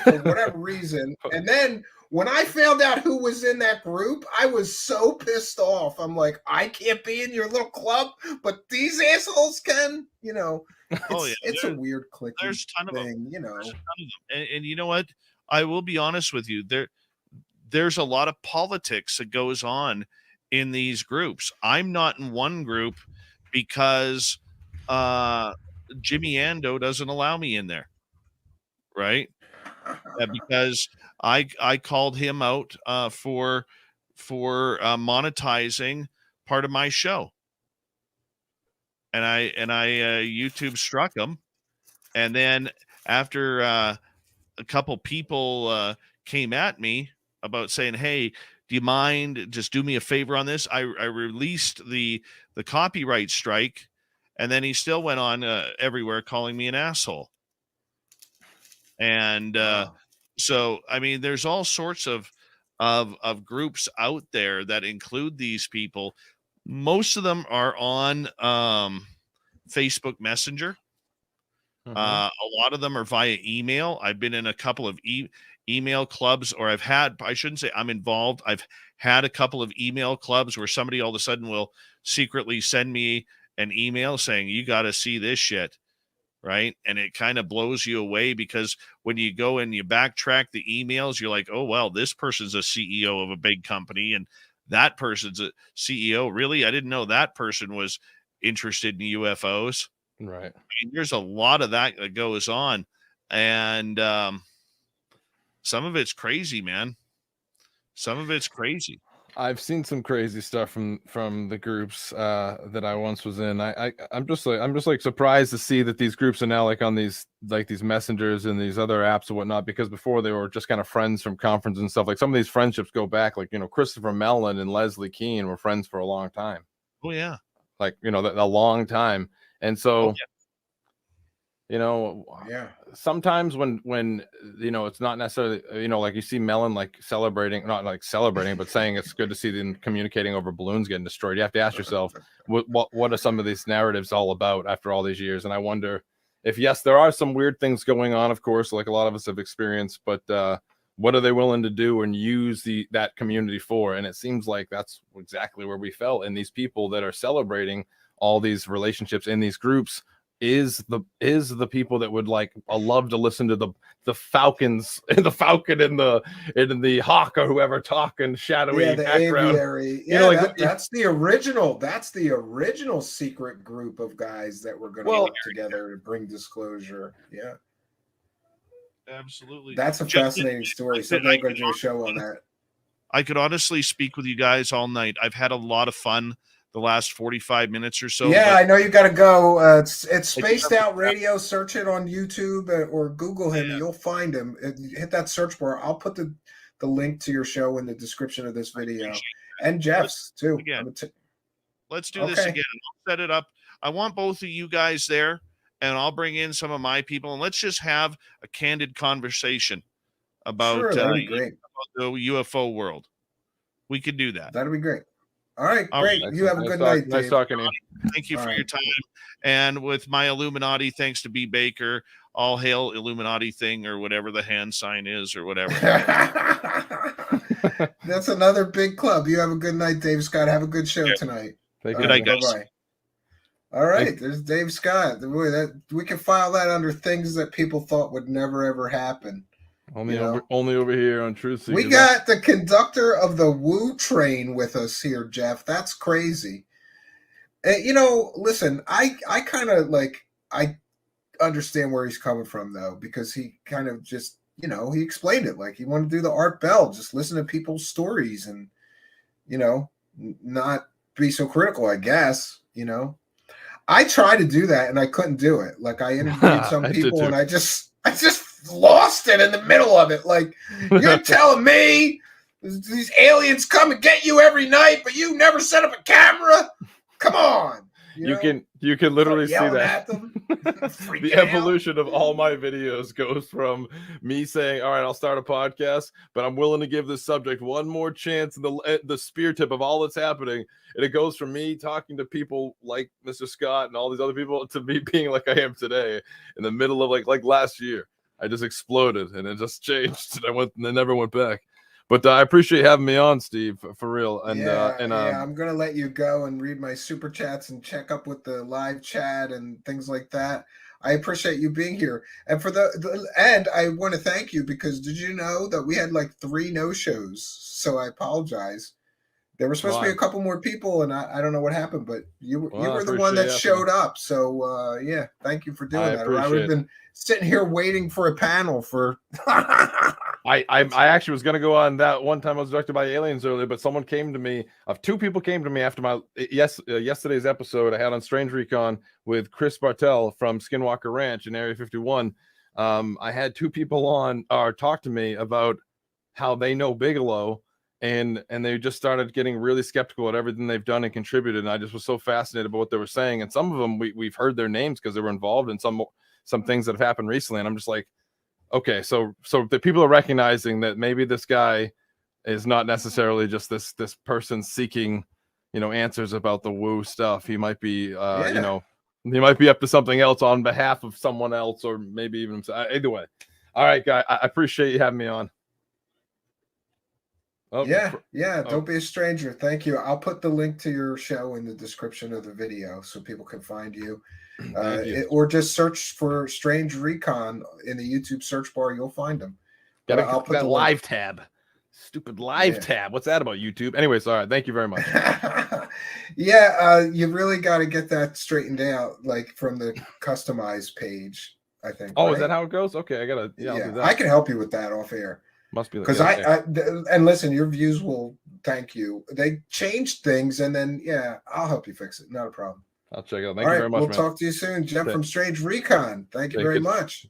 for whatever reason. And then when I found out who was in that group, I was so pissed off. I'm like, I can't be in your little club, but these assholes can, you know. It's a weird clicky there's a ton of thing, them. you know. There's a ton of them. And you know what? I will be honest with you. There's a lot of politics that goes on in these groups. I'm not in one group because Jimmy Ando doesn't allow me in there, right? Because I called him out for monetizing part of my show. And I YouTube struck him, and then after a couple people came at me about saying, "Hey, do you mind just do me a favor on this?" I released the copyright strike, and then he still went on everywhere calling me an asshole. And so, I mean, there's all sorts of groups out there that include these people. Most of them are on Facebook Messenger. A lot of them are via email. I've been in a couple of email clubs, or I shouldn't say I'm involved. I've had a couple of email clubs where somebody all of a sudden will secretly send me an email saying, you got to see this shit. Right. And it kind of blows you away, because when you go and you backtrack the emails, you're like, oh, well, this person's a CEO of a big company, and that person's a CEO. Really? I didn't know that person was interested in UFOs. Right. I mean, there's a lot of that goes on. And some of it's crazy, man. Some of it's crazy. I've seen some crazy stuff from the groups that I once was in. I'm just like surprised to see that these groups are now like on these messengers and these other apps and whatnot, because before they were just kind of friends from conference and stuff. Like some of these friendships go back, like, you know, Christopher Mellon and Leslie Keane were friends for a long time. Oh yeah. Like, you know, a long time. And so you know, sometimes when you know, it's not necessarily, you know, like you see Mellon like celebrating, not like celebrating, but saying it's good to see them communicating over balloons getting destroyed. You have to ask yourself, what are some of these narratives all about after all these years? And I wonder if, yes, there are some weird things going on, of course, like a lot of us have experienced, but what are they willing to do and use that community for? And it seems like that's exactly where we fell. And these people that are celebrating all these relationships in these groups is the people that would like love to listen to the Falcons and the Falcon and the Hawk or whoever talk in shadowy background. Aviary. Yeah, you know, that's the original secret group of guys that were going to work together to bring disclosure. Yeah, absolutely. That's a fascinating story. So I'm going to do a show on that. I could honestly speak with you guys all night. I've had a lot of fun the last 45 minutes or so. Yeah, I know you got to go. It's Spaced Out Radio. Search it on YouTube or Google him. And you'll find him. Hit that search bar. I'll put the link to your show in the description of this video, and Jeff's too. Again, let's do this again. I'll set it up. I want both of you guys there, and I'll bring in some of my people, and let's just have a candid conversation about, that'd be great. About the UFO world. We could do that. That'd be great. All right, great. You have a good night. Nice talking to you. Thank you for your time. And with my Illuminati, thanks to B. Baker, all hail Illuminati thing, or whatever the hand sign is, or whatever. That's another big club. You have a good night, Dave Scott. Have a good show tonight. Good night, guys. Bye-bye. All right, there's Dave Scott. We can file that under things that people thought would never ever happen. Only over here on Truth Seekers. We got the conductor of the Woo train with us here, Jeff. That's crazy. You know, listen, I kind of I understand where he's coming from, though, because he kind of just, you know, he explained it like he wanted to do the Art Bell, just listen to people's stories and, you know, not be so critical, I guess, you know. I tried to do that and I couldn't do it. Like I interviewed some people and I just lost it in the middle of it. Like, you're telling me these aliens come and get you every night, but you never set up a camera? Come on. You can literally see yelling that at them, the evolution of all my videos goes from me saying, all right, I'll start a podcast, but I'm willing to give this subject one more chance, the spear tip of all that's happening. And it goes from me talking to people like Mr. Scott and all these other people to me being like I am today in the middle of like last year. I just exploded and it just changed. And I never went back. But I appreciate having me on, Steve, for real. And I'm gonna let you go and read my super chats and check up with the live chat and things like that. I appreciate you being here, and and I want to thank you because did you know that we had like 3 no-shows? So I apologize. There were supposed to be a couple more people, and I don't know what happened, but you were the one that showed up. So yeah, thank you for doing that. Or I would have been sitting here waiting for a panel for. I actually was going to go on that one time I was directed by aliens earlier, but someone came to me. 2 people came to me after my yesterday's episode I had on Strange Recon with Chris Bartell from Skinwalker Ranch in Area 51. I had 2 people on or talk to me about how they know Bigelow, and they just started getting really skeptical at everything they've done and contributed. And I just was so fascinated by what they were saying. And some of them we've heard their names because they were involved in some things that have happened recently. And I'm just like, okay, so the people are recognizing that maybe this guy is not necessarily just this person seeking, answers about the woo stuff. He might be, he might be up to something else on behalf of someone else, or maybe even himself. Either way, all right, guy, I appreciate you having me on. Oh, yeah. Don't be a stranger. Thank you. I'll put the link to your show in the description of the video so people can find you. Or just search for Strange Recon in the YouTube search bar. You'll find them. I'll put that live tab. Stupid live tab. What's that about, YouTube? Anyways, all right. Thank you very much. You really got to get that straightened out, like from the customized page, I think. Oh, right? Is that how it goes? Okay, I gotta. Yeah, I'll do that. I can help you with that off air. Must be because and listen, your views will thank you. They changed things, and then I'll help you fix it. Not a problem. I'll check it out. Thank you very much. We'll talk to you soon, Jeff from Strange Recon. Thank you very much.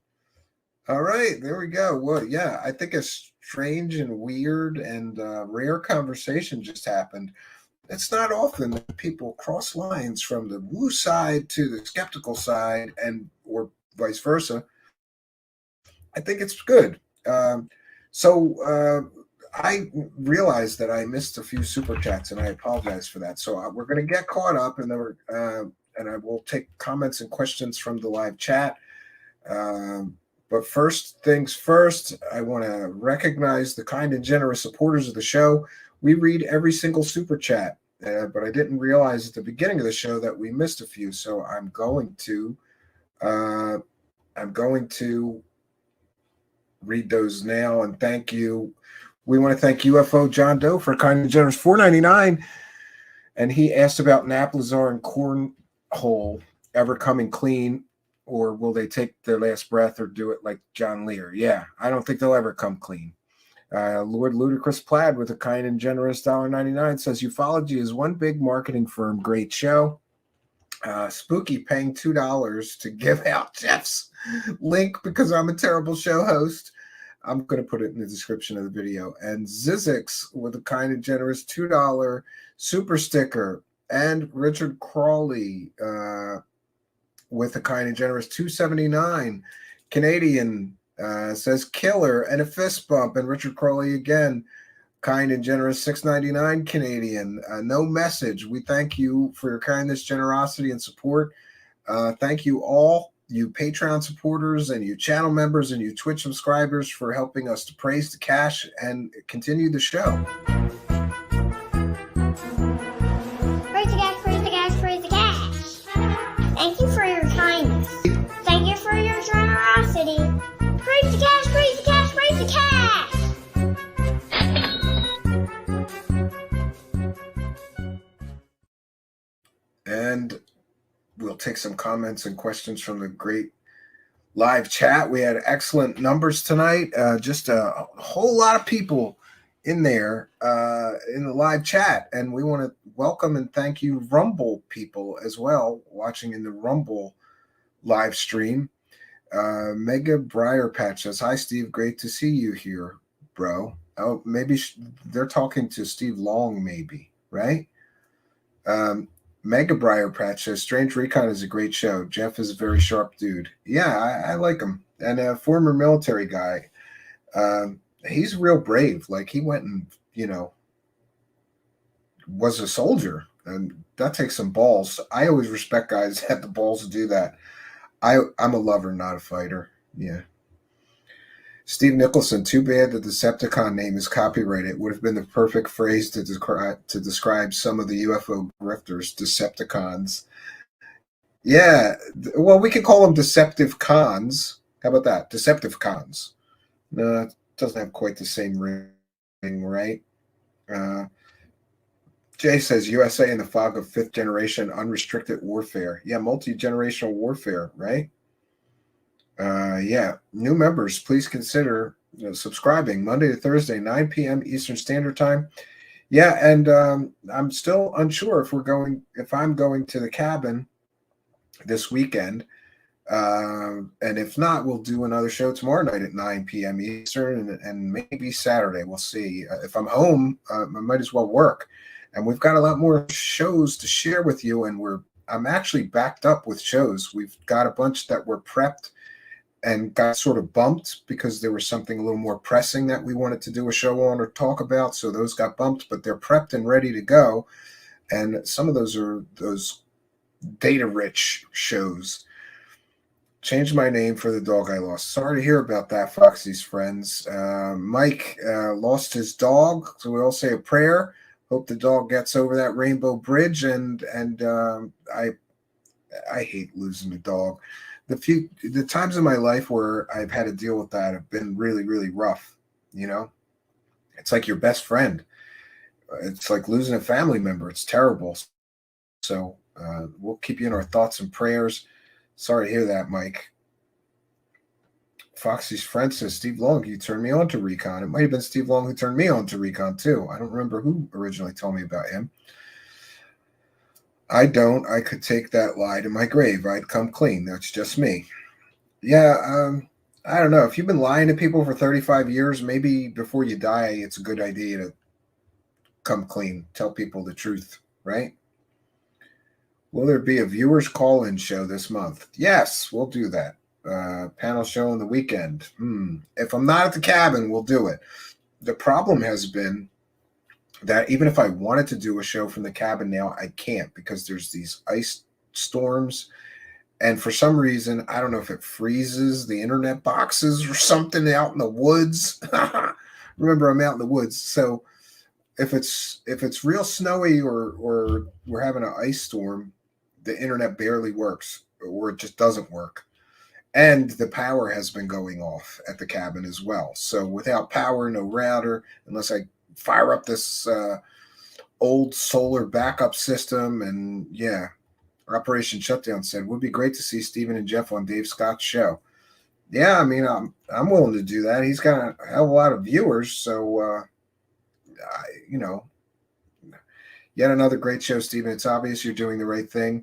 All right, there we go. Well, I think a strange and weird and rare conversation just happened. It's not often that people cross lines from the woo side to the skeptical side, or vice versa. I think it's good. So I realized that I missed a few super chats, and I apologize for that. So we're going to get caught up, and then and I will take comments and questions from the live chat. But first things first, I want to recognize the kind and generous supporters of the show. We read every single super chat, but I didn't realize at the beginning of the show that we missed a few. So I'm going to read those now and thank you. We want to thank UFO John Doe for kind and generous $4.99, and he asked about Nap Lazar and Cornhole ever coming clean, or will they take their last breath or do it like John Lear? Yeah, I don't think they'll ever come clean. Lord Ludicrous Plaid with a kind and generous $1.99 says ufology is one big marketing firm. Great show. Spooky paying $2 to give out Jeff's link because I'm a terrible show host. I'm going to put it in the description of the video. And Zizix with a kind and generous $2 super sticker. And Richard Crawley with a kind and generous $2.79 Canadian says killer and a fist bump. And Richard Crawley again, kind and generous $6.99 Canadian. No message. We thank you for your kindness, generosity, and support. Thank you all, you Patreon supporters and you channel members and you Twitch subscribers for helping us to praise the cash and continue the show. Praise the cash, praise the cash, praise the cash. Thank you for your kindness. Thank you for your generosity. Praise the cash, praise the cash, praise the cash. And we'll take some comments and questions from the great live chat. We had excellent numbers tonight. Just a whole lot of people in there in the live chat. And we want to welcome and thank you Rumble people as well, watching in the Rumble live stream. Mega Briar Patch says, "Hi, Steve. Great to see you here, bro." Oh, maybe they're talking to Steve Long, maybe, right? Mega Briar Patch says, "Strange Recon is a great show. Jeff is a very sharp dude." Yeah, I like him. And a former military guy. He's real brave. Like, he went and, was a soldier. And that takes some balls. I always respect guys that have the balls to do that. I'm a lover, not a fighter. Yeah. Steve Nicholson, too bad the Decepticon name is copyrighted. It would have been the perfect phrase to describe some of the UFO grifters, Decepticons. Yeah, well, we can call them Deceptive Cons. How about that? Deceptive Cons. No, it doesn't have quite the same ring, right? Jay says, USA in the fog of fifth generation unrestricted warfare. Yeah, multi-generational warfare, right? Yeah, new members, please consider subscribing Monday to Thursday, 9 p.m. Eastern Standard Time. Yeah, and I'm still unsure if I'm going to the cabin this weekend. And if not, we'll do another show tomorrow night at 9 p.m. Eastern and maybe Saturday. We'll see. If I'm home, I might as well work. And we've got a lot more shows to share with you, and I'm actually backed up with shows. We've got a bunch that were prepped and got sort of bumped because there was something a little more pressing that we wanted to do a show on or talk about. So those got bumped, but they're prepped and ready to go. And some of those are those data-rich shows. Changed my name for the dog I lost. Sorry to hear about that, Foxy's friends. Mike lost his dog, so we all say a prayer. Hope the dog gets over that rainbow bridge. And I hate losing a dog. The times in my life where I've had to deal with that have been really, really rough. It's like your best friend. It's like losing a family member. It's terrible. So we'll keep you in our thoughts and prayers. Sorry to hear that, Mike. Foxy's friend says, "Steve Long, you turned me on to Recon." It might have been Steve Long who turned me on to Recon too. I don't remember who originally told me about him. I don't. I could take that lie to my grave. I'd come clean. That's just me. Yeah, I don't know. If you've been lying to people for 35 years, maybe before you die, it's a good idea to come clean. Tell people the truth, right? Will there be a viewers call-in show this month? Yes, we'll do that. Panel show on the weekend. If I'm not at the cabin, we'll do it. The problem has been that even if I wanted to do a show from the cabin now, I can't because there's these ice storms. And for some reason, I don't know if it freezes the internet boxes or something out in the woods. Remember, I'm out in the woods. So if it's real snowy or we're having an ice storm, the internet barely works or it just doesn't work. And the power has been going off at the cabin as well. So without power, no router, unless I fire up this old solar backup system. And yeah, Operation Shutdown said, would be great to see Steven and Jeff on Dave Scott's show. Yeah, I mean, I'm willing to do that. He's got a hell of a lot of viewers. So, yet another great show, Steven. It's obvious you're doing the right thing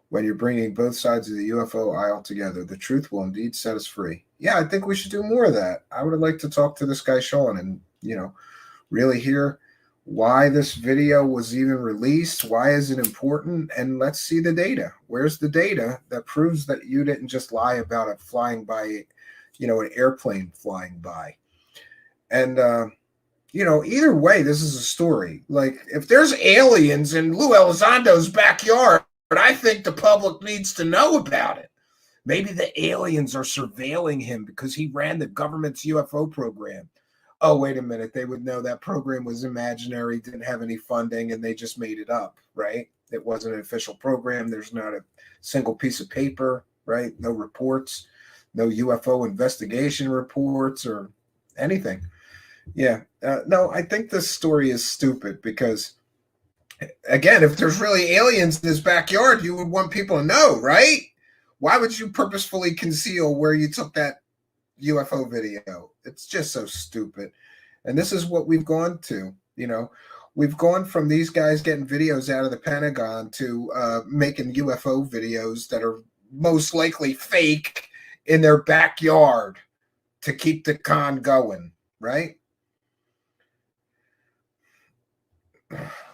when you're bringing both sides of the UFO aisle together. The truth will indeed set us free. Yeah, I think we should do more of that. I would have liked to talk to this guy, Sean, and, really hear why this video was even released. Why is it important? And let's see the data. Where's the data that proves that you didn't just lie about it flying by, an airplane flying by? And, either way, this is a story. Like, if there's aliens in Lue Elizondo's backyard, I think the public needs to know about it. Maybe the aliens are surveilling him because he ran the government's UFO program. Oh, wait a minute. They would know that program was imaginary, didn't have any funding, and they just made it up, right? It wasn't an official program. There's not a single piece of paper, right? No reports, no UFO investigation reports or anything. Yeah. No, I think this story is stupid because, again, if there's really aliens in his backyard, you would want people to know, right? Why would you purposefully conceal where you took that UFO video? It's just so stupid. And this is what we've gone to. We've gone from these guys getting videos out of the Pentagon to making UFO videos that are most likely fake, in their backyard to keep the con going, right?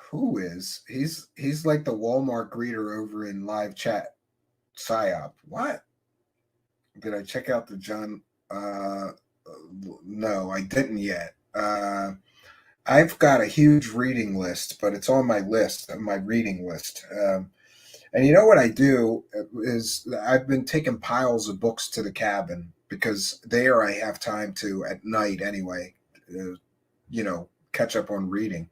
Who is? He's like the Walmart greeter over in live chat. PSYOP. What? Did I check out the John? No, I didn't yet. I've got a huge reading list, but it's on my list, my reading list. And you know what I do is I've been taking piles of books to the cabin because there I have time to, at night anyway, catch up on reading.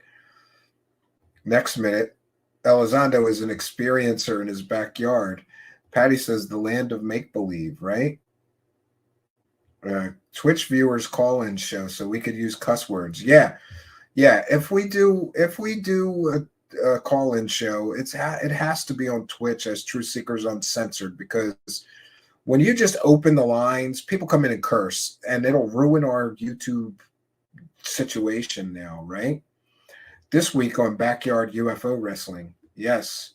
Next minute, Elizondo is an experiencer in his backyard. Patty says the land of make-believe, right? Twitch viewers call-in show, so we could use cuss words. Yeah. If we do a call-in show, it has to be on Twitch as True Seekers Uncensored, because when you just open the lines, people come in and curse, and it'll ruin our YouTube situation now, right? This week on Backyard UFO Wrestling. Yes.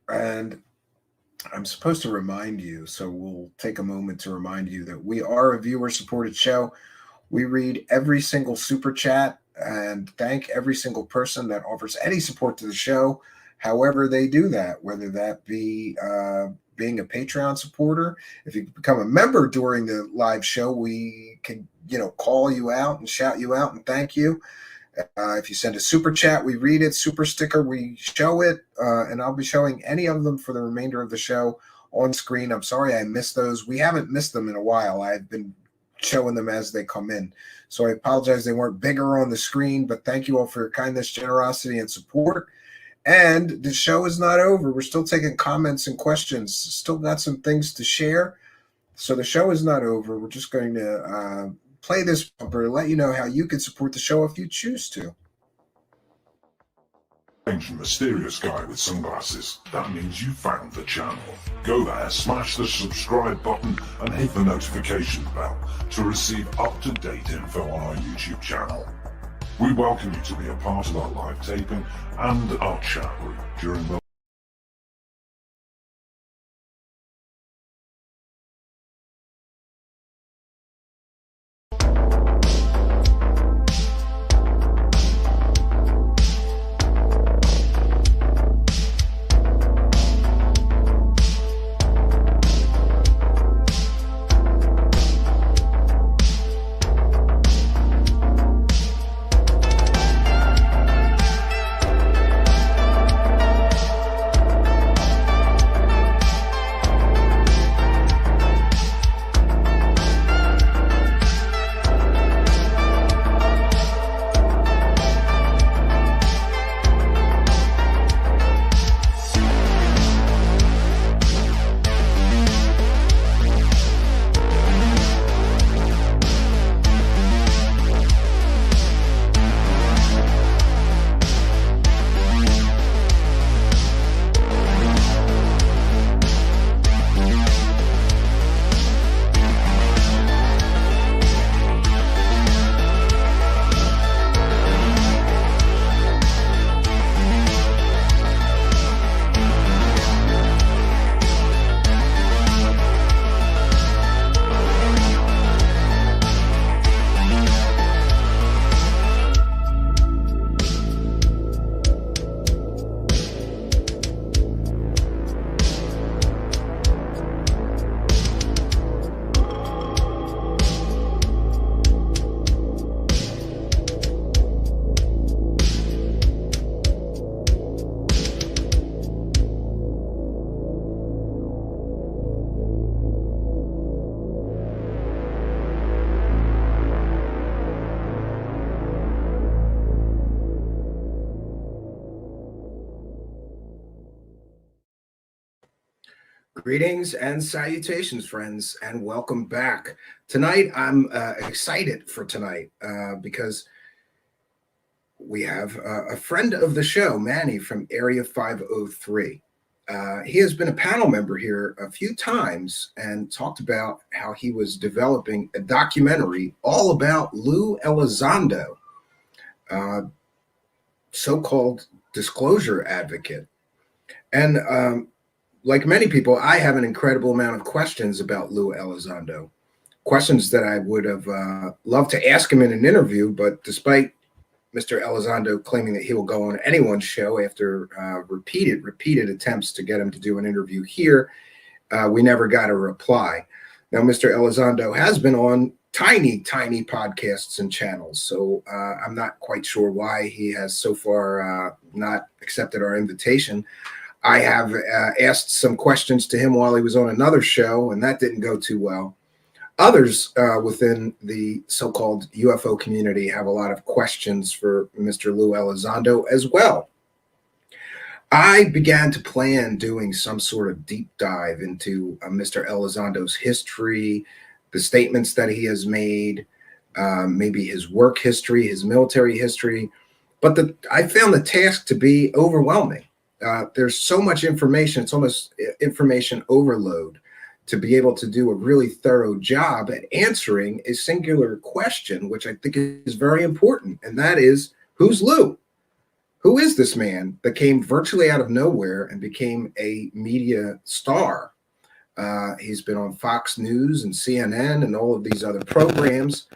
And I'm supposed to remind you, so we'll take a moment to remind you that we are a viewer-supported show. We read every single super chat and thank every single person that offers any support to the show, however they do that, whether that be being a Patreon supporter. If you become a member during the live show, we can, call you out and shout you out and thank you. If you send a super chat, we read it. Super sticker, we show it. And I'll be showing any of them for the remainder of the show on screen. I'm sorry I missed those. We haven't missed them in a while. I've been showing them as they come in. So I apologize they weren't bigger on the screen, but thank you all for your kindness, generosity, and support. And the show is not over. We're still taking comments and questions. Still got some things to share. So the show is not over. We're just going to play this bumper to let you know how you can support the show if you choose to. Strange and mysterious guy with sunglasses. That means you found the channel. Go there, smash the subscribe button and hit the notification bell to receive up-to-date info on our YouTube channel. We welcome you to be a part of our live taping and our chat room during the Greetings and salutations, friends, and welcome back. Tonight, I'm excited for tonight because we have a friend of the show, Manny from Area 503. He has been a panel member here a few times and talked about how he was developing a documentary all about Lue Elizondo. so-called disclosure advocate. And like many people, I have an incredible amount of questions about Lue Elizondo, questions that I would have loved to ask him in an interview, but despite Mr. Elizondo claiming that he will go on anyone's show after repeated attempts to get him to do an interview here, we never got a reply. Now, Mr. Elizondo has been on tiny podcasts and channels, so I'm not quite sure why he has so far not accepted our invitation. I have asked some questions to him while he was on another show, and that didn't go too well. Others within the so-called UFO community have a lot of questions for Mr. Lue Elizondo as well. I began to plan doing some sort of deep dive into Mr. Elizondo's history, the statements that he has made, maybe his work history, his military history, but I found the task to be overwhelming. There's so much information, it's almost information overload to be able to do a really thorough job at answering a singular question, which I think is very important, and that is, who's Lue? Who is this man that came virtually out of nowhere and became a media star? He's been on Fox News and CNN and all of these other programs,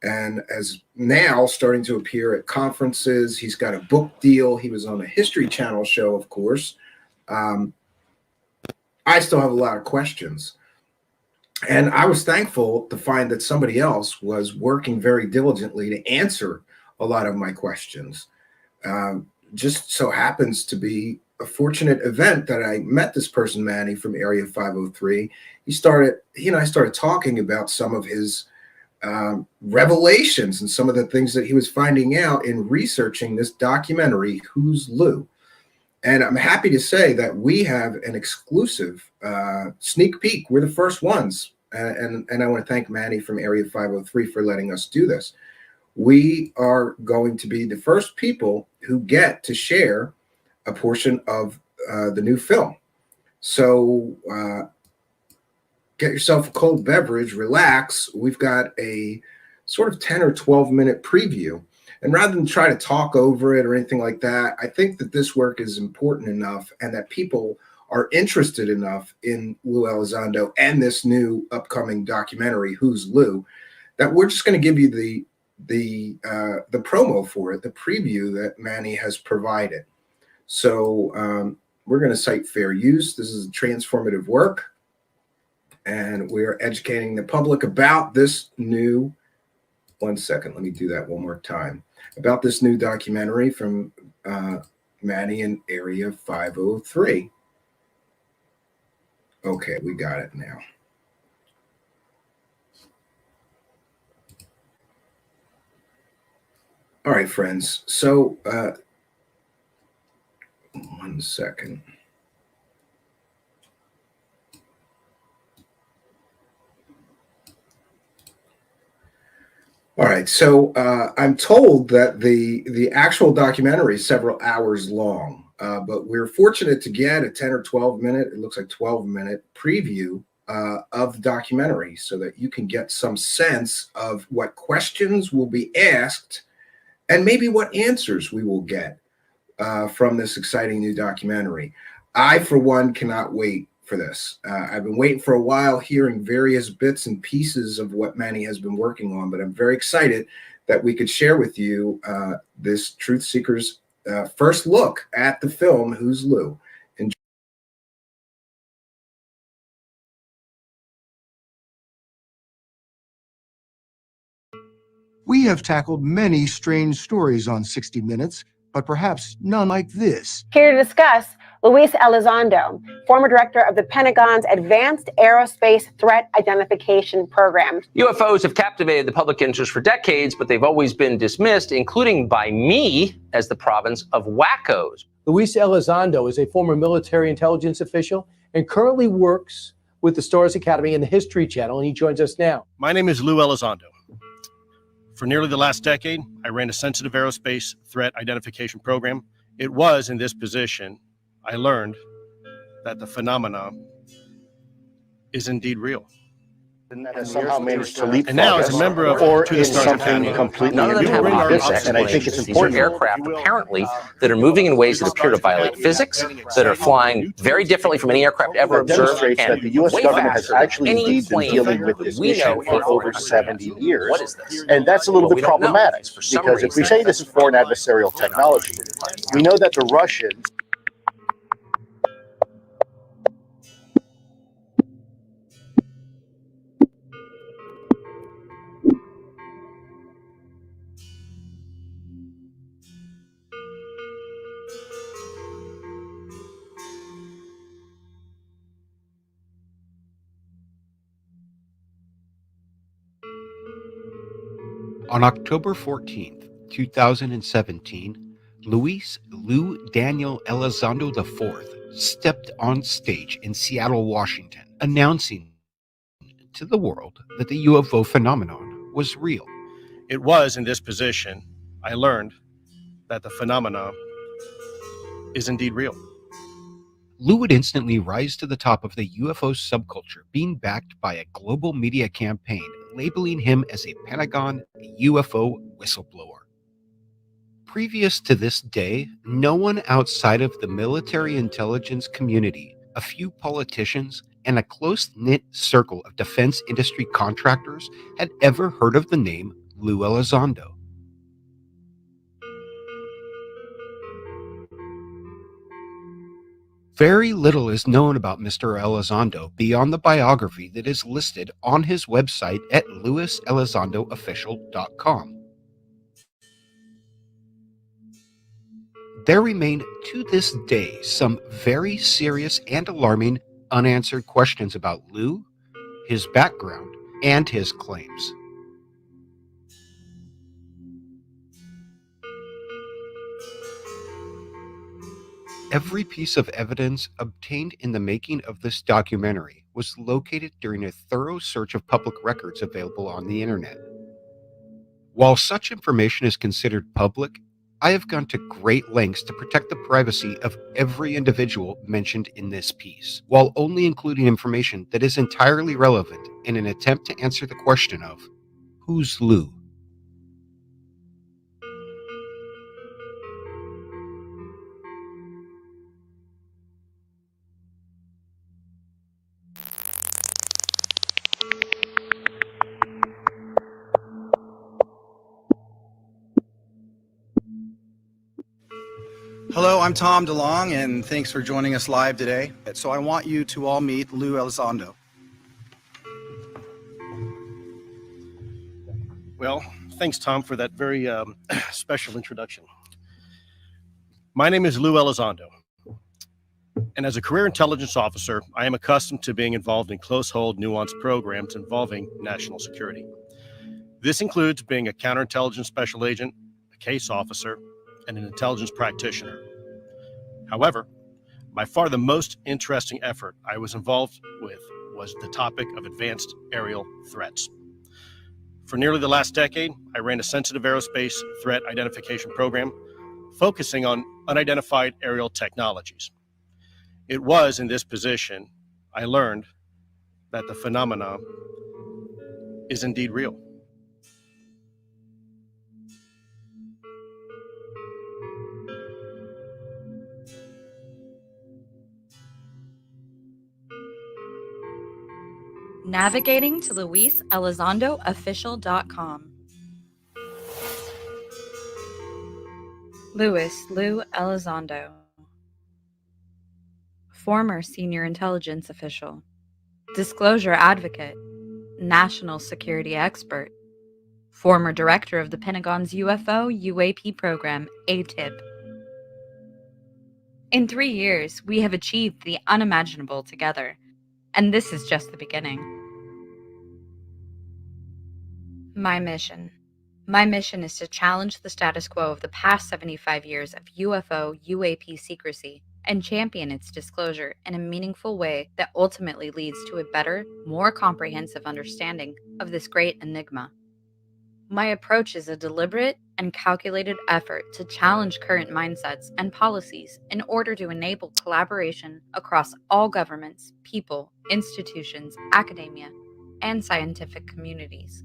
and as now starting to appear at conferences. He's got a book deal. He was on a History Channel show, of course. I still have a lot of questions. And I was thankful to find that somebody else was working very diligently to answer a lot of my questions. Just so happens to be a fortunate event that I met this person, Manny, from Area 503. He and I started talking about some of his revelations and some of the things that he was finding out in researching this documentary, Who's Lue? And I'm happy to say that we have an exclusive sneak peek. We're the first ones. And I want to thank Manny from Area 503 for letting us do this. We are going to be the first people who get to share a portion of the new film. So get yourself a cold beverage, relax. We've got a sort of 10 or 12 minute preview. And rather than try to talk over it or anything like that, I think that this work is important enough and that people are interested enough in Lue Elizondo and this new upcoming documentary, Who's Lue, that we're just going to give you the promo for it, the preview that Manny has provided. So we're going to cite fair use. This is a transformative work, and we're educating the public about this new. One second, let me do that one more time. About this new documentary from Manny in Area 503. Okay, we got it now. All right, friends. So, one second. All right, so I'm told that the actual documentary is several hours long, but we're fortunate to get a 10 or 12 minute, it looks like 12-minute preview of the documentary so that you can get some sense of what questions will be asked and maybe what answers we will get from this exciting new documentary. I, for one, cannot wait for this. I've been waiting for a while, hearing various bits and pieces of what Manny has been working on, but I'm very excited that we could share with you this Truth Seekers first look at the film, Who's Lue? We have tackled many strange stories on 60 Minutes, but perhaps none like this. Here to discuss, Lue Elizondo, former director of the Pentagon's Advanced Aerospace Threat Identification Program. UFOs have captivated the public interest for decades, but they've always been dismissed, including by me, as the province of wackos. Lue Elizondo is a former military intelligence official and currently works with the Stars Academy and the History Channel, and he joins us now. My name is Lue Elizondo. For nearly the last decade, I ran a sensitive aerospace threat identification program. It was in this position I learned that the phenomena is indeed real. and somehow managed to leapfrog And now, as a us, member of or To the in Stars something Academy, completely None of them new have bring our obvious and I think explanations. it's These are important. aircraft, apparently, that are moving in ways that appear to violate physics, that are flying very differently from any aircraft ever That observed, demonstrates and that the U.S. way government has faster than actually any indeed been plane dealing with this we know issue for over 400 70 hands. years. What is this? And that's a little Well, bit we don't know. problematic, For some because if we reason, say this is foreign adversarial technology, we know that the Russians On October 14th, 2017, Lue Elizondo IV stepped on stage in Seattle, Washington, announcing to the world that the UFO phenomenon was real. It was in this position I learned that the phenomena is indeed real. Lue would instantly rise to the top of the UFO subculture, being backed by a global media campaign labeling him as a Pentagon UFO whistleblower. Previous to this day, no one outside of the military intelligence community, a few politicians, and a close-knit circle of defense industry contractors had ever heard of the name Lue Elizondo. Very little is known about Mr. Elizondo beyond the biography that is listed on his website at lueselizondoofficial.com. There remain to this day some very serious and alarming unanswered questions about Lue, his background, and his claims. Every piece of evidence obtained in the making of this documentary was located during a thorough search of public records available on the internet. While such information is considered public, I have gone to great lengths to protect the privacy of every individual mentioned in this piece, while only including information that is entirely relevant in an attempt to answer the question of, who's Lue? Hello, I'm Tom DeLong, and thanks for joining us live today. So I want you to all meet Lue Elizondo. Well, thanks, Tom, for that very special introduction. My name is Lue Elizondo, and as a career intelligence officer, I am accustomed to being involved in close-hold, nuanced programs involving national security. This includes being a counterintelligence special agent, a case officer, and an intelligence practitioner. However, by far the most interesting effort I was involved with was the topic of advanced aerial threats. For nearly the last decade, I ran a sensitive aerospace threat identification program focusing on unidentified aerial technologies. It was in this position I learned that the phenomena is indeed real. Navigating to LueElizondoOfficial.com. Lue Elizondo, former senior intelligence official, disclosure advocate, national security expert, former director of the Pentagon's UFO UAP program, ATIP. In 3 years, we have achieved the unimaginable together, and this is just the beginning. My mission is to challenge the status quo of the past 75 years of UFO UAP secrecy and champion its disclosure in a meaningful way that ultimately leads to a better, more comprehensive understanding of this great enigma. My approach is a deliberate and calculated effort to challenge current mindsets and policies in order to enable collaboration across all governments, people, institutions, academia, and scientific communities.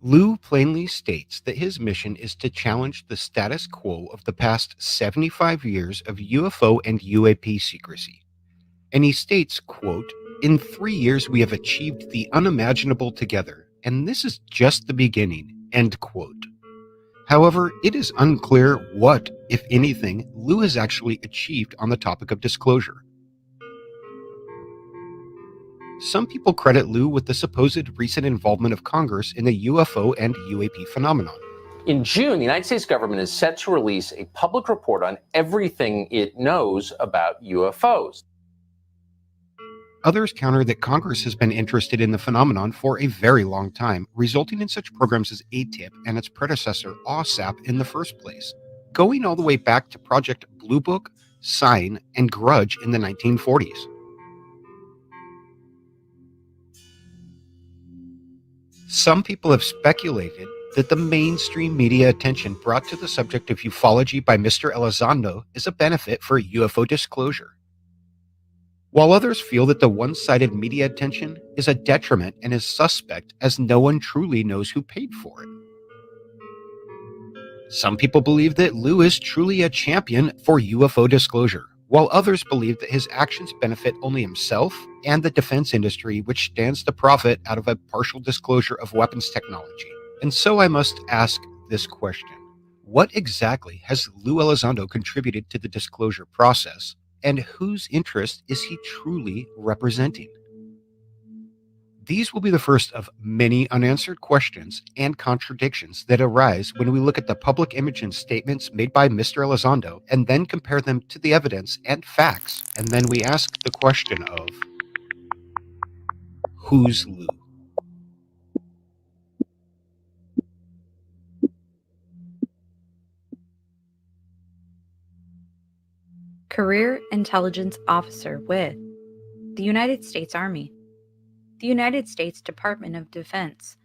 Lue plainly states that his mission is to challenge the status quo of the past 75 years of UFO and UAP secrecy. And he states, quote, "In 3 years we have achieved the unimaginable together, and this is just the beginning," end quote. However, it is unclear what, if anything, Lue has actually achieved on the topic of disclosure. Some people credit Lue with the supposed recent involvement of Congress in the UFO and UAP phenomenon. In June, the United States government is set to release a public report on everything it knows about UFOs. Others counter that Congress has been interested in the phenomenon for a very long time, resulting in such programs as ATIP and its predecessor, OSAP, in the first place, going all the way back to Project Blue Book, Sign, and Grudge in the 1940s. Some people have speculated that the mainstream media attention brought to the subject of ufology by Mr. Elizondo is a benefit for UFO disclosure, while others feel that the one-sided media attention is a detriment and is suspect, as no one truly knows who paid for it. Some people believe that Lue is truly a champion for UFO disclosure, while others believe that his actions benefit only himself and the defense industry, which stands to profit out of a partial disclosure of weapons technology. And so I must ask this question: what exactly has Lue Elizondo contributed to the disclosure process, and whose interest is he truly representing? These will be the first of many unanswered questions and contradictions that arise when we look at the public image and statements made by Mr. Elizondo and then compare them to the evidence and facts, and then we ask the question of, who's Lue? Career Intelligence Officer with the United States Army, the United States Department of Defense,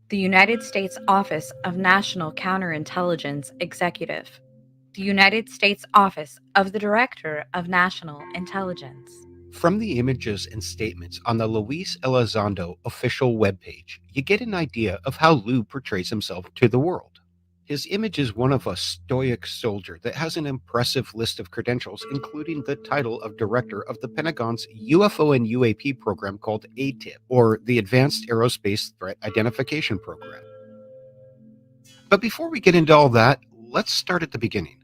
the United States Office of National Counterintelligence Executive, the United States Office of the Director of National Intelligence. From the images and statements on the Lue Elizondo official webpage, you get an idea of how Lue portrays himself to the world. His image is one of a stoic soldier that has an impressive list of credentials, including the title of Director of the Pentagon's UFO and UAP program called ATIP, or the Advanced Aerospace Threat Identification Program. But before we get into all that, let's start at the beginning.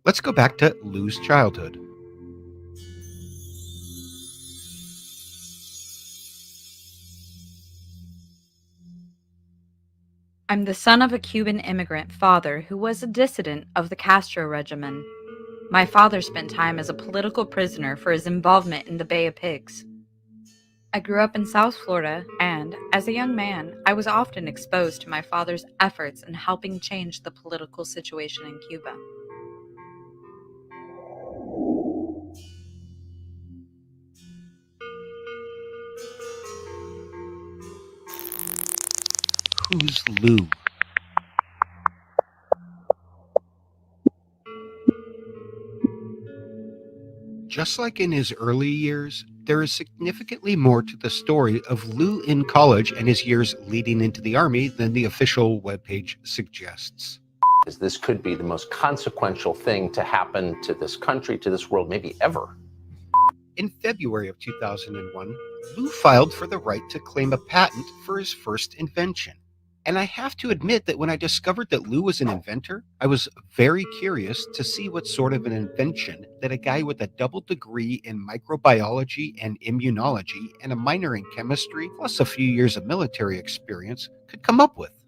Let's go back to Lue's childhood. I'm the son of a Cuban immigrant father who was a dissident of the Castro regimen. My father spent time as a political prisoner for his involvement in the Bay of Pigs. I grew up in South Florida, and as a young man, I was often exposed to my father's efforts in helping change the political situation in Cuba. Who's Lue? Just like in his early years, there is significantly more to the story of Lue in college and his years leading into the Army than the official webpage suggests. This could be the most consequential thing to happen to this country, to this world, maybe ever. In February of 2001, Lue filed for the right to claim a patent for his first invention. And I have to admit that when I discovered that Lue was an inventor, I was very curious to see what sort of an invention that a guy with a double degree in microbiology and immunology and a minor in chemistry, plus a few years of military experience, could come up with.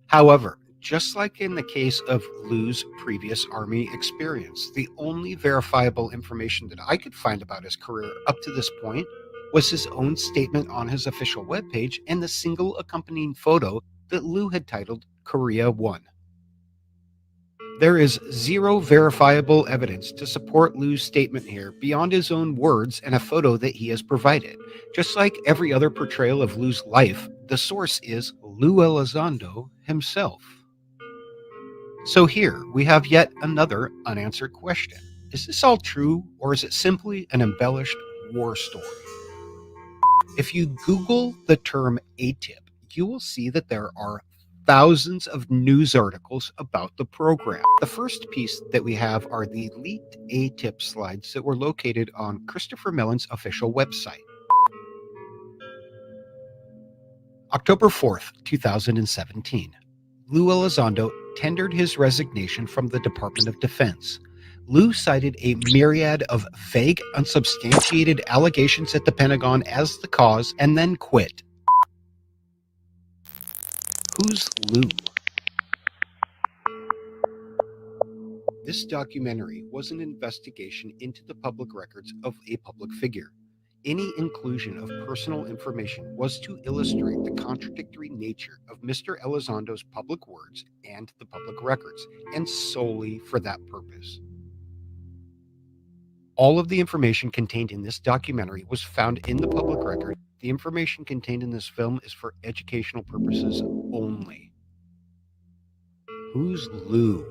However, just like in the case of Lue's previous Army experience, the only verifiable information that I could find about his career up to this point was his own statement on his official webpage and the single accompanying photo that Lue had titled Korea 1. There is zero verifiable evidence to support Lue's statement here beyond his own words and a photo that he has provided. Just like every other portrayal of Lue's life, the source is Lue Elizondo himself. So here we have yet another unanswered question. Is this all true, or is it simply an embellished war story? If you Google the term ATIP, you will see that there are thousands of news articles about the program. The first piece that we have are the leaked ATIP slides that were located on Christopher Mellon's official website. October 4th, 2017. Lue Elizondo tendered his resignation from the Department of Defense. Lue cited a myriad of vague, unsubstantiated allegations at the Pentagon as the cause and then quit. Who's Lue? This documentary was an investigation into the public records of a public figure. Any inclusion of personal information was to illustrate the contradictory nature of Mr. Elizondo's public words and the public records, and solely for that purpose. All of the information contained in this documentary was found in the public record. The information contained in this film is for educational purposes only. Who's Lue?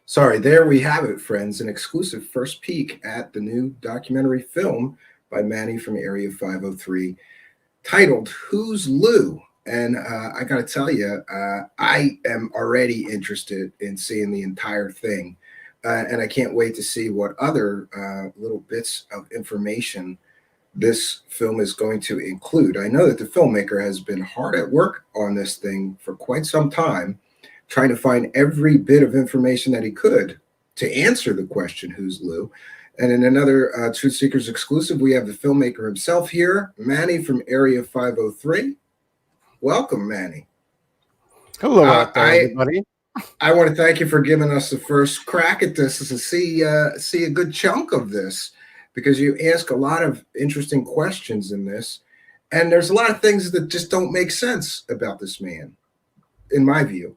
Sorry, there we have it, friends. An exclusive first peek at the new documentary film by Manny from Area 503 titled Who's Lue? And I got to tell you, I am already interested in seeing the entire thing. And I can't wait to see what other little bits of information this film is going to include. I know that the filmmaker has been hard at work on this thing for quite some time, trying to find every bit of information that he could to answer the question, who's Lue? And in another Truth Seekers exclusive, we have the filmmaker himself here, Manny from Area 503. Welcome, Manny. Hello out there, everybody. I want to thank you for giving us the first crack at this to see a good chunk of this, because you ask a lot of interesting questions in this, and there's a lot of things that just don't make sense about this man, in my view.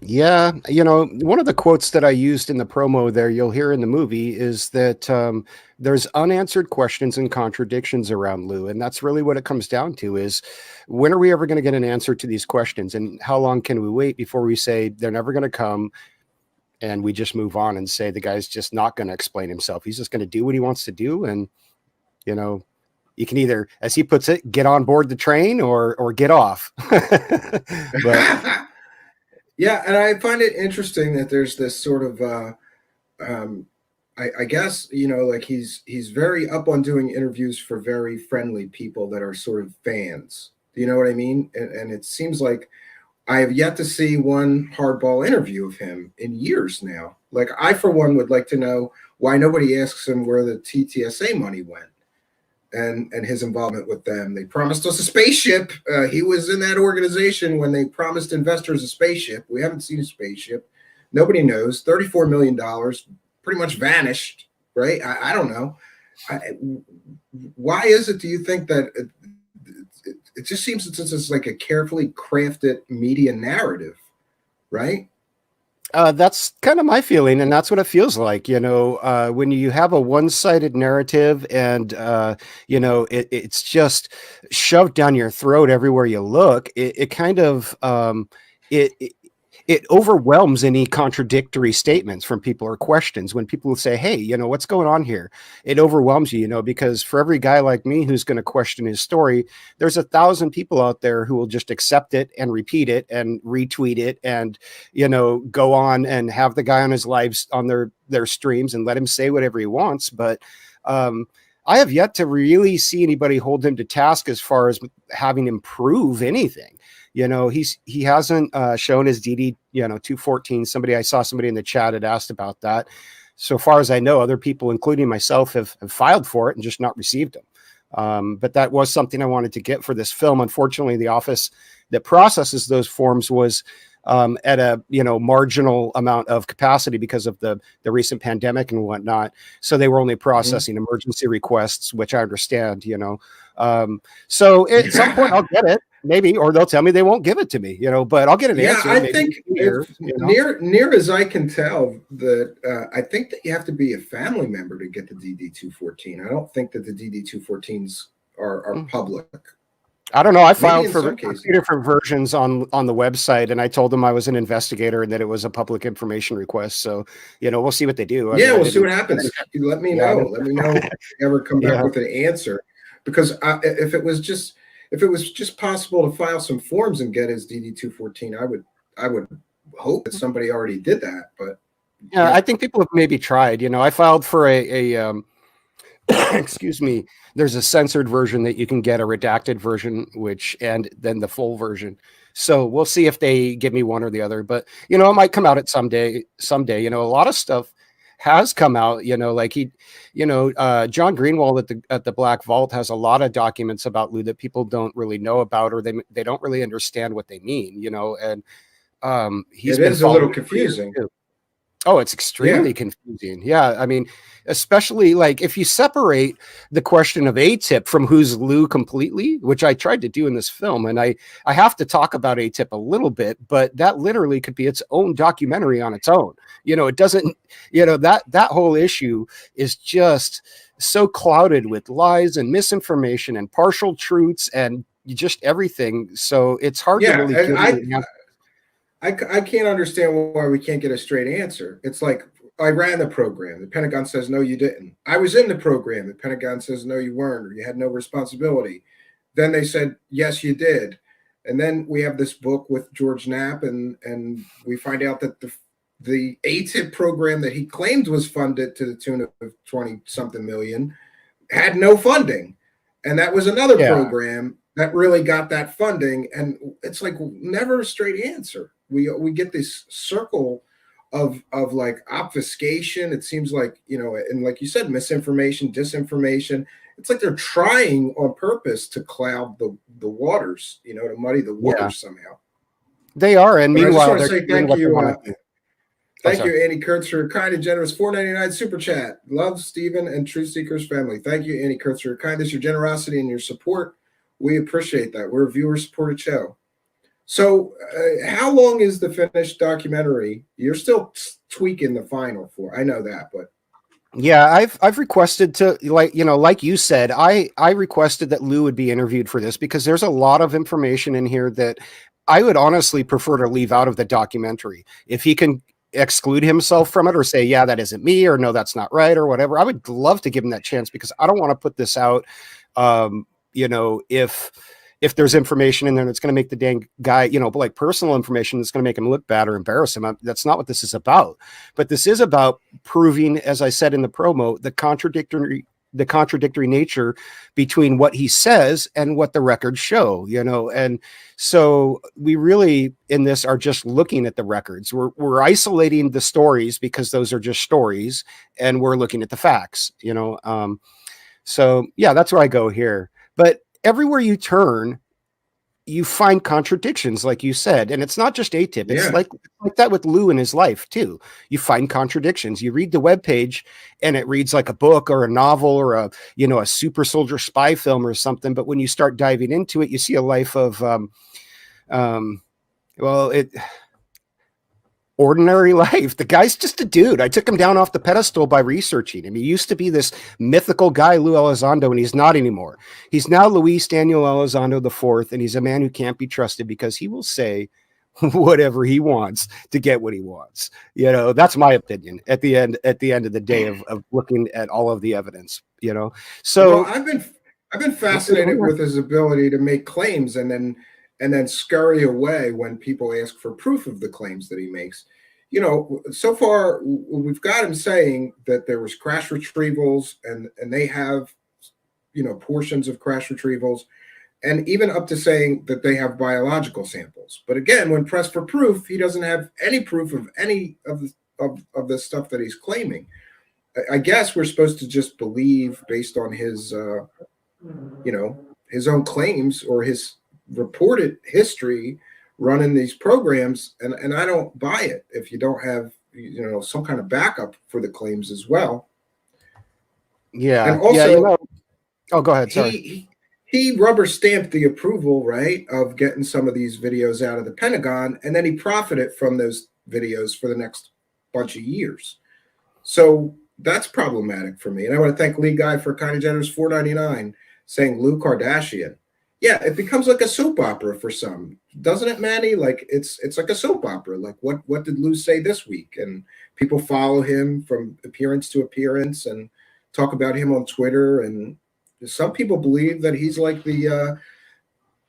Yeah, you know, one of the quotes that I used in the promo there, you'll hear in the movie, is that there's unanswered questions and contradictions around Lue. And that's really what it comes down to is, when are we ever going to get an answer to these questions? And how long can we wait before we say they're never going to come? And we just move on and say the guy's just not going to explain himself. He's just going to do what he wants to do. And, you know, you can either, as he puts it, get on board the train or get off. But yeah, and I find it interesting that there's this sort of, I guess, you know, like he's very up on doing interviews for very friendly people that are sort of fans. Do you know what I mean? And it seems like I have yet to see one hardball interview of him in years now. Like, I, for one, would like to know why nobody asks him where the TTSA money went and his involvement with them. They promised us a spaceship. He was in that organization when they promised investors a spaceship. We haven't seen a spaceship. Nobody knows. $34 million pretty much vanished, right? I don't know. Why is it, do you think, that it just seems that it's like a carefully crafted media narrative, right? That's kind of my feeling, and that's what it feels like. You know, when you have a one-sided narrative, and you know, it's just shoved down your throat everywhere you look. It kind of it overwhelms any contradictory statements from people or questions. When people say, hey, you know, what's going on here? It overwhelms you, you know, because for every guy like me who's going to question his story, there's 1,000 people out there who will just accept it and repeat it and retweet it and, you know, go on and have the guy on his lives on their streams and let him say whatever he wants. But I have yet to really see anybody hold him to task as far as having him prove anything. You know, he hasn't shown his DD, you know, 214. I saw somebody in the chat had asked about that. So far as I know, other people, including myself, have filed for it and just not received them. But that was something I wanted to get for this film. Unfortunately, the office that processes those forms was at a, you know, marginal amount of capacity because of the recent pandemic and whatnot. So they were only processing emergency requests, which I understand, you know. So at some point I'll get it. maybe, or they'll tell me they won't give it to me, but I'll get an Yeah, answer. I maybe think here, near as I can tell, that I think that you have to be a family member to get the DD-214. I don't think that the DD-214s are public. I don't know. I Maybe filed in for some a cases. few different versions on the website, and I told them I was an investigator and that it was a public information request. So, we'll see what they do. Yeah, we'll see what happens. You let me know. Let me know if you ever come back Yeah. with an answer, because if it was just possible to file some forms and get his DD-214, I would hope that somebody already did that. But Yeah, I think people have maybe tried. I filed for a excuse me. There's a censored version that you can get, a redacted version, and then the full version. So we'll see if they give me one or the other. But it might come out someday. A lot of stuff has come out. Like John Greenwald at the Black Vault has a lot of documents about Lue that people don't really know about, or they don't really understand what they mean. And he's been is a little following confusing. too. Oh, it's extremely confusing. Yeah. I mean, especially like if you separate the question of ATIP from who's Lue completely, which I tried to do in this film. And I have to talk about ATIP a little bit, but that literally could be its own documentary on its own. It doesn't, that whole issue is just so clouded with lies and misinformation and partial truths and just everything. So it's hard to really give I can't understand why we can't get a straight answer. It's like, I ran the program. The Pentagon says, no, you didn't. I was in the program. The Pentagon says, no, you weren't, or you had no responsibility. Then they said, yes, you did. And then we have this book with George Knapp, and we find out that the ATIP program that he claimed was funded to the tune of 20-something million had no funding. And that was another program that really got that funding. And it's like never a straight answer. We get this circle of like obfuscation. It seems like, and like you said, misinformation, disinformation. It's like they're trying on purpose to cloud the waters, to muddy the waters somehow. They are, and meanwhile, I just want to say thank you. Thank sorry. you, Andy Kurtz, for a kind and generous $4.99 super chat. Love, Stephen, and Truth Seekers family. Thank you, Andy Kurtz, for your kindness, your generosity, and your support. We appreciate that. We're a viewer-supported show. So how long is the finished documentary? You're still tweaking the final for. I know that, but yeah, I've requested to, like you said, I requested that Lue would be interviewed for this because there's a lot of information in here that I would honestly prefer to leave out of the documentary. If he can exclude himself from it or say, yeah, that isn't me, or no, that's not right, or whatever, I would love to give him that chance, because I don't want to put this out. If there's information in there that's going to make the dang guy, like personal information that's going to make him look bad or embarrass him, that's not what this is about. But this is about proving, as I said in the promo, the contradictory nature between what he says and what the records show, and so we really in this are just looking at the records. We're isolating the stories because those are just stories, and we're looking at the facts, so yeah, that's where I go here. But everywhere you turn, you find contradictions, like you said, and it's not just ATIP. It's like that with Lue in his life too. You find contradictions. You read the webpage, and it reads like a book or a novel or a super soldier spy film or something. But when you start diving into it, you see a life of, ordinary life. The guy's just a dude. I took him down off the pedestal by researching him. He used to be this mythical guy, Lue Elizondo, and he's not anymore. He's now Luis Daniel Elizondo IV, and he's a man who can't be trusted because he will say whatever he wants to get what he wants. That's my opinion at the end of the day of looking at all of the evidence. So I've been fascinated with his ability to make claims and then scurry away when people ask for proof of the claims that he makes. So far we've got him saying that there was crash retrievals, and they have, portions of crash retrievals, and even up to saying that they have biological samples. But again, when pressed for proof, he doesn't have any proof of any of the stuff that he's claiming. I guess we're supposed to just believe based on his, his own claims or his reported history running these programs, and I don't buy it if you don't have some kind of backup for the claims as well. Yeah. And also, oh, go ahead. Sorry. he rubber stamped the approval, right, of getting some of these videos out of the Pentagon, and then he profited from those videos for the next bunch of years. So that's problematic for me. And I want to thank Lee Guy for kind of generous $4.99 saying Lou Kardashian. Yeah, it becomes like a soap opera for some, doesn't it, Manny? Like it's like a soap opera. Like what did Lou say this week? And people follow him from appearance to appearance and talk about him on Twitter. And some people believe that he's like the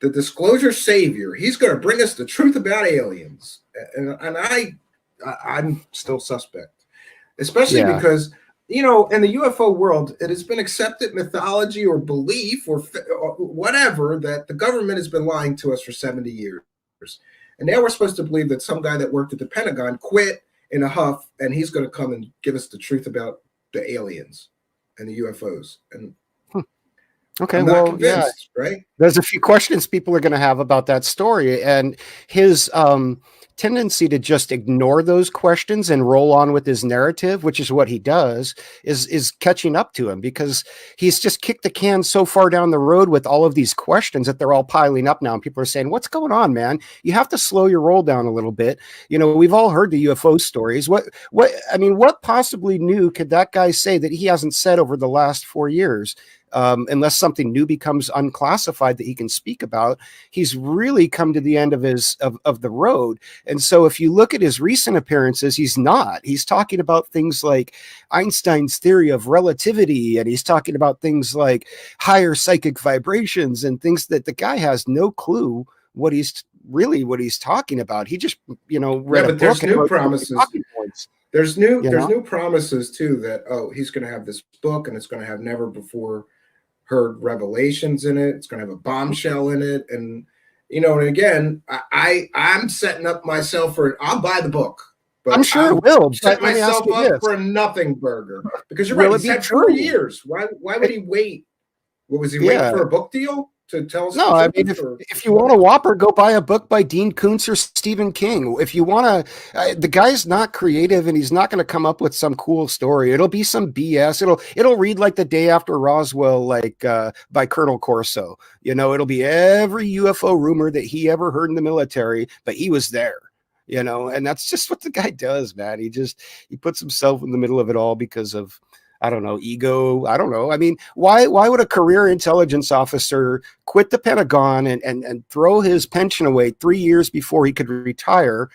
disclosure savior. He's going to bring us the truth about aliens. And I'm still suspect, especially because, you know, in the UFO world, it has been accepted mythology or belief or whatever that the government has been lying to us for 70 years. And now we're supposed to believe that some guy that worked at the Pentagon quit in a huff and he's going to come and give us the truth about the aliens and the UFOs. And okay, I'm not convinced, right? There's a few questions people are going to have about that story, and his tendency to just ignore those questions and roll on with his narrative, which is what he does, is catching up to him, because he's just kicked the can so far down the road with all of these questions that they're all piling up now. And people are saying, what's going on, man? You have to slow your roll down a little bit. You know, we've all heard the UFO stories. What possibly new could that guy say that he hasn't said over the last 4 years? Unless something new becomes unclassified that he can speak about, he's really come to the end of of the road. And so if you look at his recent appearances, he's talking about things like Einstein's theory of relativity, and he's talking about things like higher psychic vibrations and things that the guy has no clue what he's talking about. He just, read a book. There's new promises. There's new know? promises too that, he's going to have this book and it's going to have never before heard revelations in it. It's going to have a bombshell in it. And, and again, I'm setting up myself for, I'll buy the book. But I'm sure it will. Set myself up for a nothing burger, because you're right. He's had 4 years. Why would he wait? What was he waiting for, a book deal to tell us? No, I mean, if you want a Whopper, go buy a book by Dean Koontz or Stephen King. If you want to, the guy's not creative and he's not going to come up with some cool story. It'll be some BS. It'll read like The Day After Roswell, like by Colonel Corso. It'll be every UFO rumor that he ever heard in the military, but he was there. And that's just what the guy does, man. He puts himself in the middle of it all because of, I don't know, ego. I don't know. I mean, why would a career intelligence officer quit the Pentagon and throw his pension away 3 years before he could retire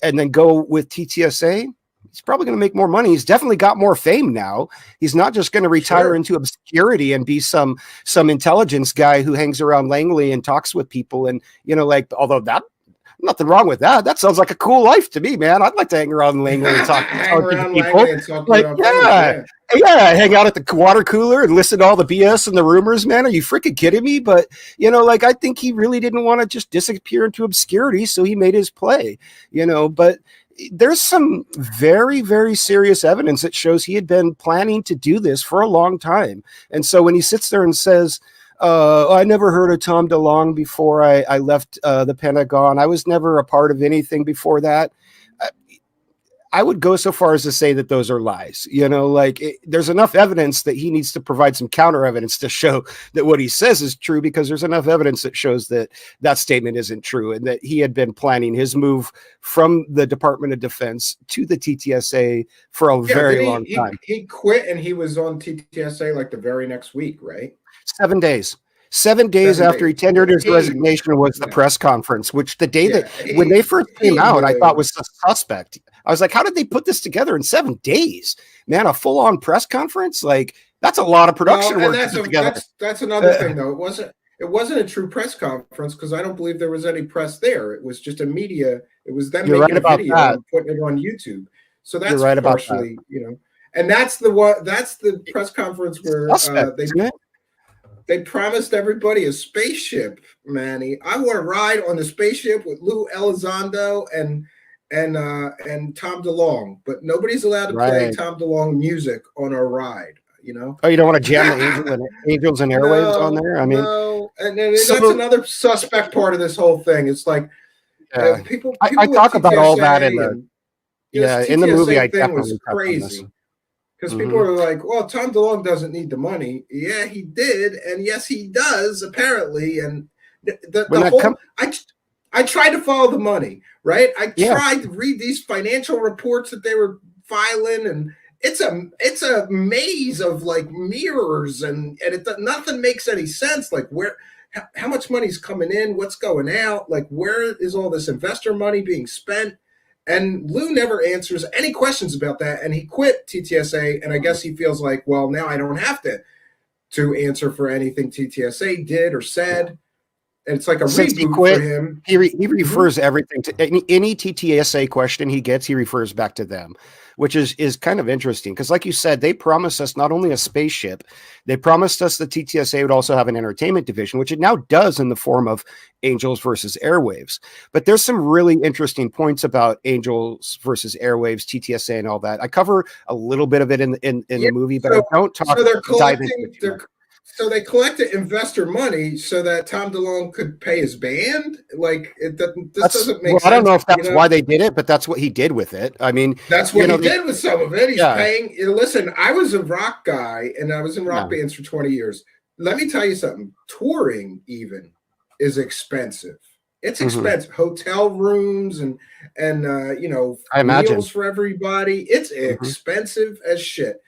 and then go with TTSA? He's probably going to make more money. He's definitely got more fame now. He's not just going to retire into obscurity and be some intelligence guy who hangs around Langley and talks with people. And, although that, nothing wrong with that. That sounds like a cool life to me, man. I'd like to hang around Langley and talk to people. Yeah, hang out at the water cooler and listen to all the BS and the rumors, man. Are you freaking kidding me? But, I think he really didn't want to just disappear into obscurity, so he made his play, but there's some very, very serious evidence that shows he had been planning to do this for a long time. And so when he sits there and says, I never heard of Tom DeLonge before I left the Pentagon. I was never a part of anything before that. I would go so far as to say that those are lies. There's enough evidence that he needs to provide some counter evidence to show that what he says is true, because there's enough evidence that shows that that statement isn't true and that he had been planning his move from the Department of Defense to the TTSA for a very long time. He quit and he was on TTSA like the very next week, right? 7 days. 7 days after he tendered his resignation was the press conference, which the day when they first came out, I thought was suspect. I was like, how did they put this together in 7 days? Man, a full-on press conference? Like, that's a lot of production work to put together. That's another thing, though. It wasn't a true press conference, because I don't believe there was any press there. It was just a media. It was them making a video and putting it on YouTube. So that's partially, and that's the press conference where they promised everybody a spaceship, Manny. I want to ride on the spaceship with Lue Elizondo and Tom DeLonge, but nobody's allowed to play Tom DeLonge music on our ride. Oh, you don't want to jam the Angels and Airwaves on there? I mean, no. And that's another suspect part of this whole thing. It's like people I talk about all that in the in the movie. I definitely was crazy. Because people are like, well, Tom DeLonge doesn't need the money. Yeah, he did, and yes, he does apparently. And the whole I tried to follow the money, right? I tried to read these financial reports that they were filing, and it's a maze of like mirrors, and nothing makes any sense. Like how much money's coming in, what's going out, like where is all this investor money being spent? And Lue never answers any questions about that, and he quit TTSA. And I guess he feels like, well, now I don't have to answer for anything TTSA did or said. And it's like a Since reboot he quit, for him. he refers everything to any TTSA question he gets. He refers back to them, which is kind of interesting because, like you said, they promised us not only a spaceship, they promised us the TTSA would also have an entertainment division, which it now does in the form of Angels versus Airwaves. But there's some really interesting points about Angels versus Airwaves, TTSA, and all that. I cover a little bit of it in the movie, but I don't talk. So they're dive into it too much. So they collected investor money so that Tom DeLonge could pay his band. Like doesn't make sense. I don't know if that's why they did it, but that's what he did with it. I mean, that's what he did with some of it. He's Yeah. paying. Listen, I was a rock guy, and I was in rock bands for 20 years. Let me tell you something. Touring even is expensive. It's expensive. Hotel rooms and I imagine. meals for everybody. It's expensive as shit.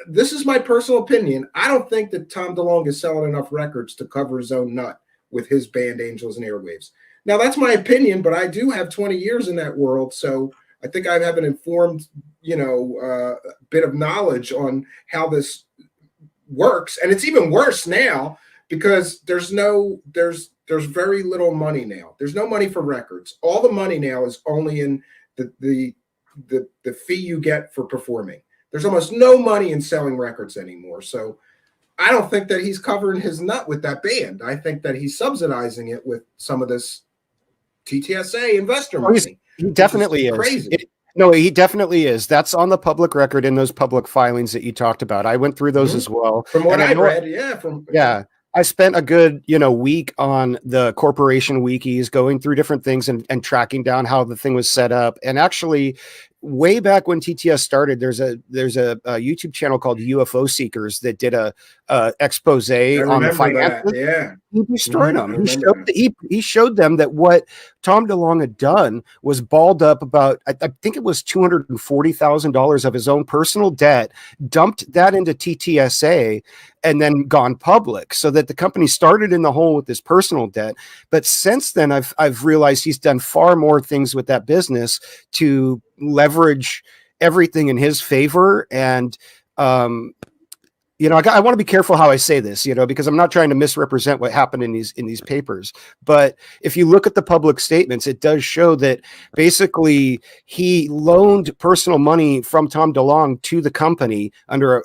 This is my personal opinion. I don't think that Tom DeLonge is selling enough records to cover his own nut with his band Angels and Airwaves. Now that's my opinion, but I do have 20 years in that world. So I think I have an informed, bit of knowledge on how this works. And it's even worse now because there's very little money now. There's no money for records. All the money now is only in the fee you get for performing. There's almost no money in selling records anymore. So I don't think that he's covering his nut with that band. I think that he's subsidizing it with some of this TTSA investor money. He definitely is. Crazy. No, he definitely is. That's on the public record in those public filings that you talked about. I went through those as well. From what And I know- read, yeah. I spent a good, week on the corporation wikis, going through different things and tracking down how the thing was set up. And actually, way back when TTS started, there's a YouTube channel called UFO Seekers that did a expose on the finances. Yeah. He destroyed them. He showed them that what Tom DeLonge had done was balled up about, I think it was $240,000 of his own personal debt, dumped that into TTSA, and then gone public, so that the company started in the hole with this personal debt. But since then, I've realized he's done far more things with that business to leverage everything in his favor. And I want to be careful how I say this, because I'm not trying to misrepresent what happened in these papers. But if you look at the public statements, it does show that basically he loaned personal money from Tom DeLonge to the company under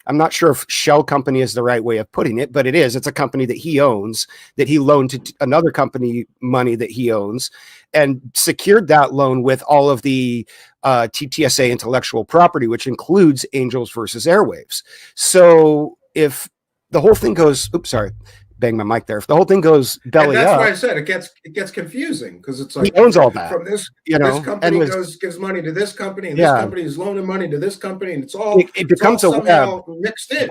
I'm not sure if shell company is the right way of putting it, but it is. It's a company that he owns, that he loaned to another company money that he owns, and secured that loan with all of the TTSA intellectual property, which includes Angels versus Airwaves. So if the whole thing goes, bang my mic there. If the whole thing goes belly and that's up, why I said it gets confusing because it's like he owns all that from this this company gives money to this company, and this company is loaning money to this company, and it's all it becomes it's all somehow mixed in.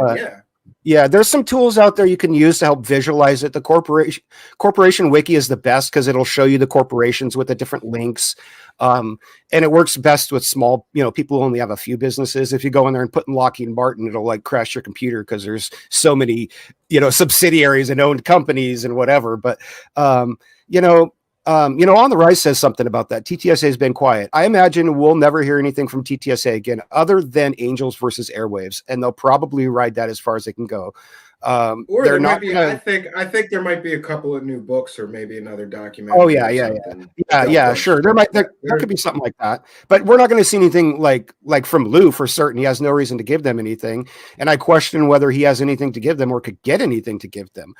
Yeah, there's some tools out there you can use to help visualize it. The corporation wiki is the best because it'll show you the corporations with the different links. And it works best with small, people who only have a few businesses. If you go in there and put in Lockheed Martin, it'll like crash your computer because there's so many, subsidiaries and owned companies and whatever. But, On the Rise says something about that. TTSA has been quiet. I imagine we'll never hear anything from TTSA again, other than Angels versus Airwaves, and they'll probably ride that as far as they can go. Or They're there not might be. gonna, I think there might be a couple of new books or maybe another documentary. Oh yeah, sure. There could be something like that, but we're not going to see anything like from Lue for certain. He has no reason to give them anything, and I question whether he has anything to give them or could get anything to give them.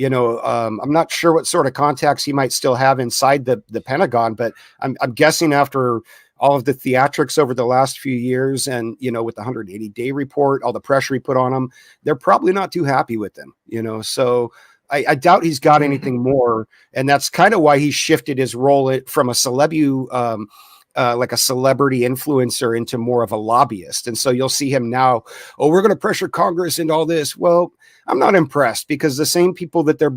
I'm not sure what sort of contacts he might still have inside the Pentagon, but I'm guessing after all of the theatrics over the last few years and, with the 180-day report, all the pressure he put on them, they're probably not too happy with him, so I doubt he's got anything more. And that's kind of why he shifted his role from a celebu like a celebrity influencer into more of a lobbyist. And so you'll see him now, oh, we're going to pressure Congress into all this. Well, I'm not impressed, because the same people that they're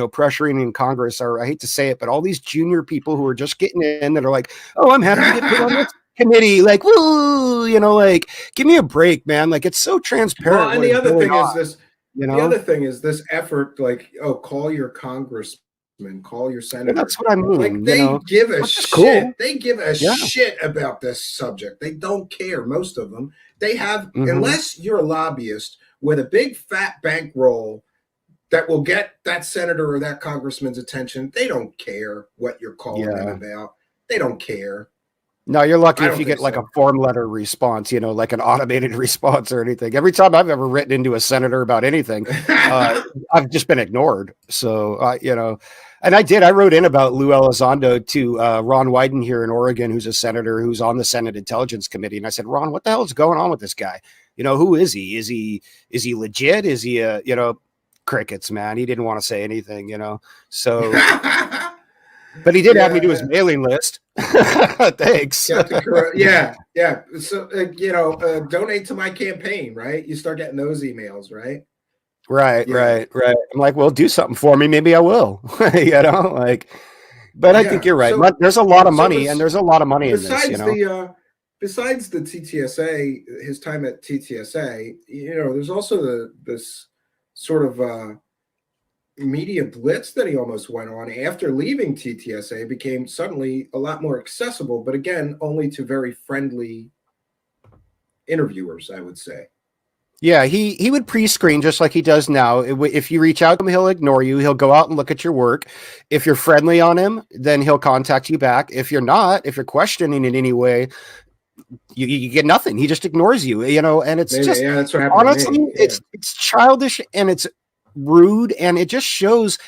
pressuring in Congress are, I hate to say it, but all these junior people who are just getting in that are like, oh, I'm happy to get put on this committee, like, woo, like, give me a break, man. Like, it's so transparent. Well, and the other thing is this, the other thing is this effort, like, oh, call your congressman, call your senator. Well, that's what I mean. Like, they give a shit. Cool. They give a shit about this subject. They don't care. Most of them. They have, unless you're a lobbyist with a big fat bankroll that will get that senator or that congressman's attention, they don't care what you're calling them about. They don't care. No, you're lucky if you get like a form letter response, like an automated response or anything. Every time I've ever written into a senator about anything, I've just been ignored. So, and I wrote in about Lue Elizondo to Ron Wyden here in Oregon, who's a senator who's on the Senate Intelligence Committee. And I said, Ron, what the hell is going on with this guy? Who is he? Is he legit? Is he crickets, man? He didn't want to say anything, so, but he did add me to his mailing list. Thanks. Yeah. So, donate to my campaign, right? You start getting those emails, right? Right. I'm like, well, do something for me. Maybe I will, but I think you're right. So, there's a lot of money, and there's a lot of money in this, Besides the TTSA, his time at TTSA, there's also this sort of media blitz that he almost went on after leaving TTSA. Became suddenly a lot more accessible, but again, only to very friendly interviewers, I would say. Yeah, he would pre-screen just like he does now. If you reach out to him, he'll ignore you. He'll go out and look at your work. If you're friendly on him, then he'll contact you back. If you're not, if you're questioning in any way, you get nothing. He just ignores you, and it's that's what happened honestly, to me. It's childish, and it's rude, and it just shows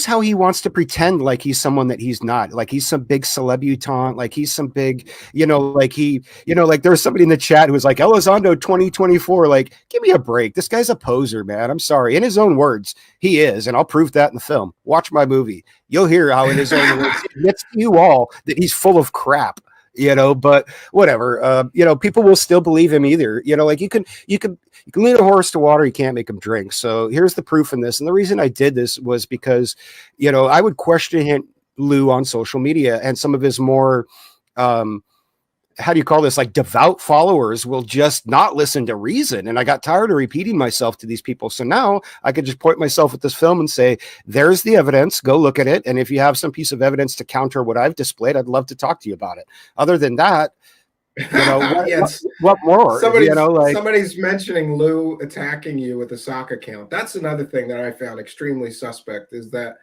how he wants to pretend like he's someone that he's not, like he's some big celebutante, like he's some big, like there was somebody in the chat who was like, Elizondo 2024, like, give me a break. This guy's a poser, man. I'm sorry. In his own words, he is, and I'll prove that in the film. Watch my movie. You'll hear how in his own words he admits to you all that he's full of crap. But whatever, people will still believe him either. Like you can lead a horse to water, you can't make him drink. So here's the proof in this. And the reason I did this was because, I would question Lue on social media, and some of his more, how do you call this? Like devout followers will just not listen to reason. And I got tired of repeating myself to these people. So now I could just point myself at this film and say, there's the evidence, go look at it. And if you have some piece of evidence to counter what I've displayed, I'd love to talk to you about it. Other than that, what more? Somebody's mentioning Lue attacking you with a sock account. That's another thing that I found extremely suspect, is that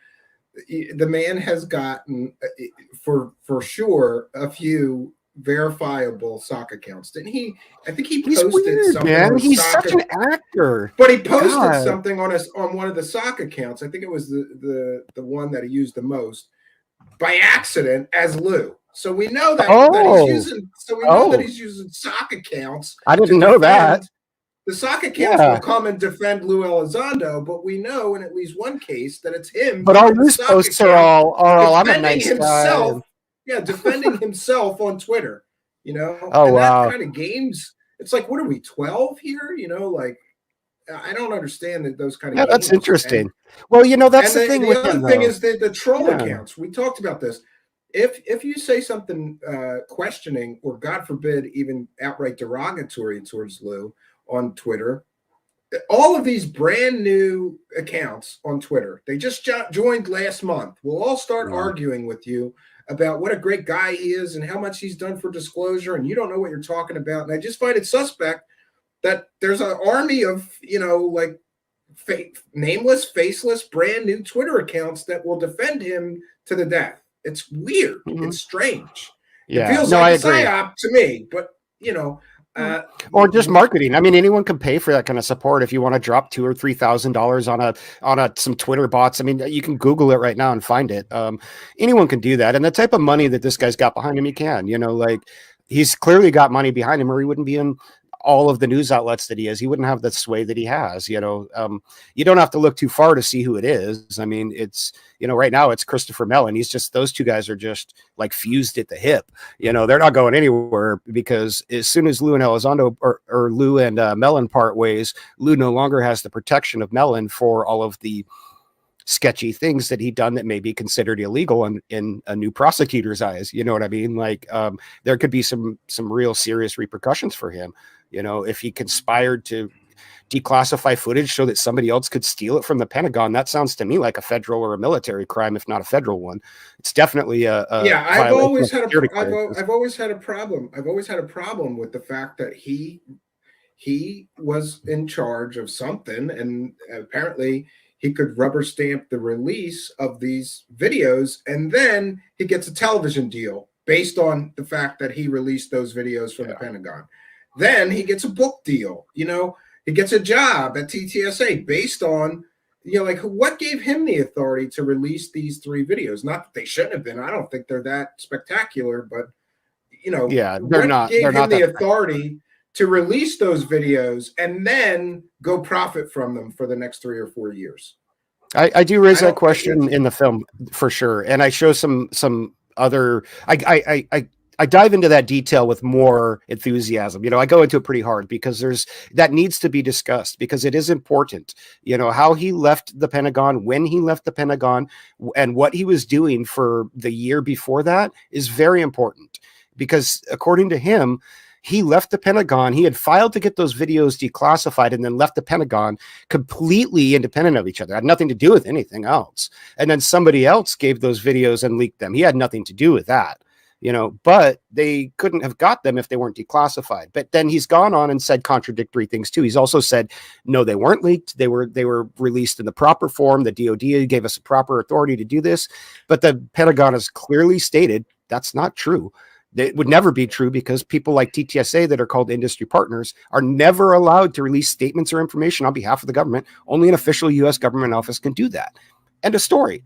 the man has gotten, for sure, a few verifiable sock accounts, didn't he? I think he posted something. Man. He's such an actor. But he posted something on one of the sock accounts. I think it was the one that he used the most by accident as Lue. So we know that, that he's using sock accounts. I didn't know that. The sock accounts will come and defend Lue Elizondo, but we know in at least one case that it's him. But all these posts are all I'm a nice guy. Yeah, defending himself on Twitter, Oh, wow. That kind of games. It's like, what are we, 12 here? Like, I don't understand those kind of games. That's interesting. That's the thing. The other thing is the troll accounts. We talked about this. If you say something questioning, or God forbid, even outright derogatory towards Lue on Twitter, all of these brand new accounts on Twitter, they just joined last month, will all start arguing with you about what a great guy he is and how much he's done for disclosure, and you don't know what you're talking about. And I just find it suspect that there's an army of, nameless, faceless, brand new Twitter accounts that will defend him to the death. It's weird. It's strange. Yeah. It feels like a psyop to me, but or just marketing. I mean, anyone can pay for that kind of support. If you want to drop $2,000 or $3,000 on some Twitter bots, I mean, you can Google it right now and find it. Anyone can do that. And the type of money that this guy's got behind him, he can. He's clearly got money behind him, or he wouldn't be in all of the news outlets that he is, he wouldn't have the sway that he has. You don't have to look too far to see who it is. I mean, it's, right now it's Christopher Mellon. He's just, those two guys are just like fused at the hip. They're not going anywhere, because as soon as Lue and Elizondo or Lue and Mellon part ways, Lue no longer has the protection of Mellon for all of the sketchy things that he'd done that may be considered illegal in a new prosecutor's eyes. You know what I mean? Like, there could be some real serious repercussions for him. If he conspired to declassify footage so that somebody else could steal it from the Pentagon, that sounds to me like a federal or a military crime, if not a federal one. It's definitely I've always had a problem. I've always had a problem with the fact that he was in charge of something, and apparently he could rubber stamp the release of these videos, and then he gets a television deal based on the fact that he released those videos from the Pentagon. Then he gets a book deal. He gets a job at TTSA based on, what gave him the authority to release these 3 videos? Not that they shouldn't have been. I don't think they're that spectacular, but what gave him the authority to release those videos and then go profit from them for the next 3 or 4 years? I do raise that question in the film for sure, and I show some other. I dive into that detail with more enthusiasm. I go into it pretty hard because that needs to be discussed, because it is important. How he left the Pentagon, when he left the Pentagon, and what he was doing for the year before that is very important, because according to him, he left the Pentagon. He had filed to get those videos declassified and then left the Pentagon completely independent of each other. Had nothing to do with anything else. And then somebody else gave those videos and leaked them. He had nothing to do with that. But they couldn't have got them if they weren't declassified. But then he's gone on and said contradictory things too. He's also said, no, they weren't leaked. They were released in the proper form. The DOD gave us a proper authority to do this. But the Pentagon has clearly stated that's not true. It would never be true, because people like TTSA that are called industry partners are never allowed to release statements or information on behalf of the government. Only an official U.S. government office can do that. End of story.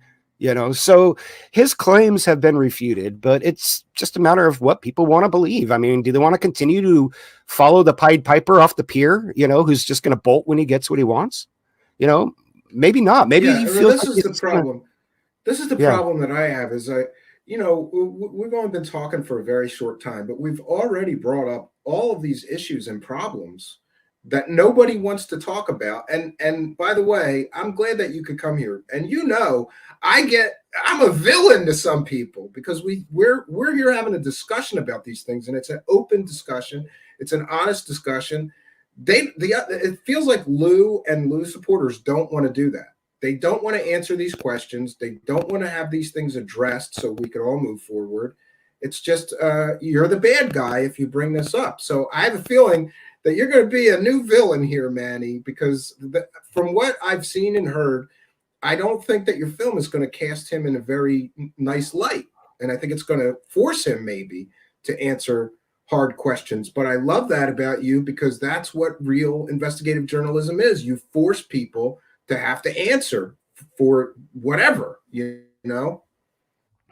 So his claims have been refuted, but it's just a matter of what people want to believe. I mean, do they want to continue to follow the Pied Piper off the pier, who's just going to bolt when he gets what he wants? Maybe not. Maybe he feels this is the problem. This is the problem that I have is we've only been talking for a very short time, but we've already brought up all of these issues and problems that nobody wants to talk about. And by the way, I'm glad that you could come here. And I'm a villain to some people, because we're here having a discussion about these things, and it's an open discussion. It's an honest discussion. It feels like Lue and Lue supporters don't want to do that. They don't want to answer these questions. They don't want to have these things addressed so we can all move forward. It's just you're the bad guy if you bring this up. So I have a feeling that you're going to be a new villain here, Manny, because from what I've seen and heard, I don't think that your film is going to cast him in a very nice light. And I think it's going to force him maybe to answer hard questions. But I love that about you, because that's what real investigative journalism is. You force people to have to answer for whatever,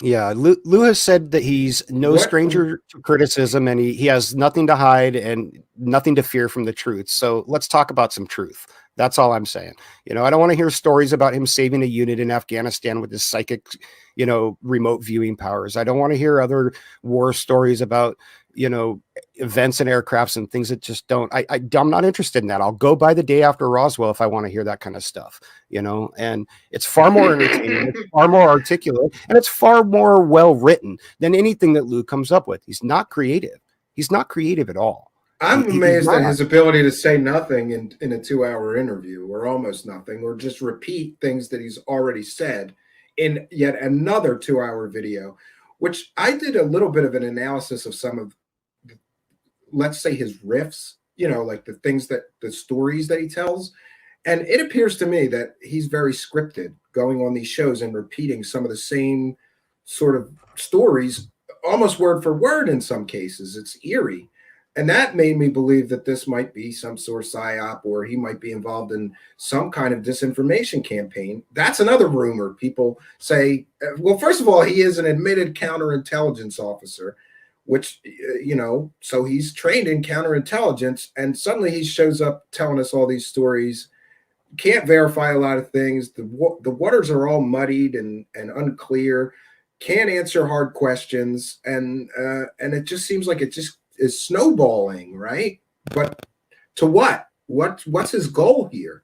Yeah, Lue has said that he's no stranger to criticism, and he has nothing to hide and nothing to fear from the truth. So let's talk about some truth. That's all I'm saying. I don't want to hear stories about him saving a unit in Afghanistan with his psychic, remote viewing powers. I don't want to hear other war stories about, events and aircrafts and things that just don't. I'm not interested in that. I'll go by the day after Roswell if I want to hear that kind of stuff, and it's far more entertaining, it's far more articulate, and it's far more well written than anything that Lue comes up with. He's not creative. He's not creative at all. I'm amazed at his ability to say nothing in a 2-hour interview, or almost nothing, or just repeat things that he's already said in yet another 2-hour video, which I did a little bit of an analysis of some of, let's say, his riffs, like the stories that he tells. And it appears to me that he's very scripted, going on these shows and repeating some of the same sort of stories, almost word for word in some cases. It's eerie. And that made me believe that this might be some sort of psyop, or he might be involved in some kind of disinformation campaign. That's another rumor. People say, well, first of all, he is an admitted counterintelligence officer, which, so he's trained in counterintelligence, and suddenly he shows up telling us all these stories. Can't verify a lot of things. The waters are all muddied and unclear. Can't answer hard questions, and it just seems like it just is snowballing, right? But to what? What's his goal here?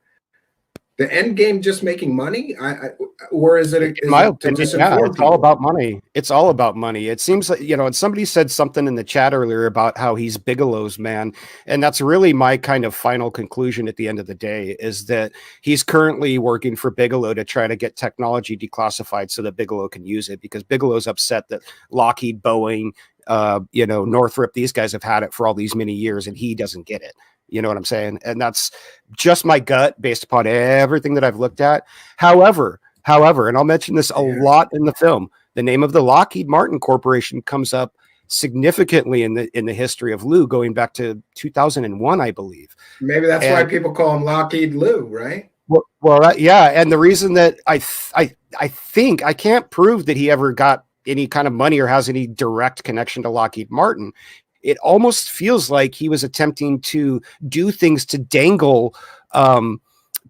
The end game just making money? Or is it? In my opinion, yeah, it's all about money. It's all about money. It seems like, and somebody said something in the chat earlier about how he's Bigelow's man. And that's really my kind of final conclusion at the end of the day, is that he's currently working for Bigelow to try to get technology declassified so that Bigelow can use it, because Bigelow's upset that Lockheed, Boeing, Northrop, these guys have had it for all these many years and he doesn't get it. You know what I'm saying? And that's just my gut based upon everything that I've looked at. However, and I'll mention this a lot in the film, the name of the Lockheed Martin Corporation comes up significantly in the history of Lue, going back to 2001, I believe. Maybe that's why people call him Lockheed Lue, right? Well, yeah. And the reason that I think I can't prove that he ever got any kind of money or has any direct connection to Lockheed Martin. It almost feels like he was attempting to do things to dangle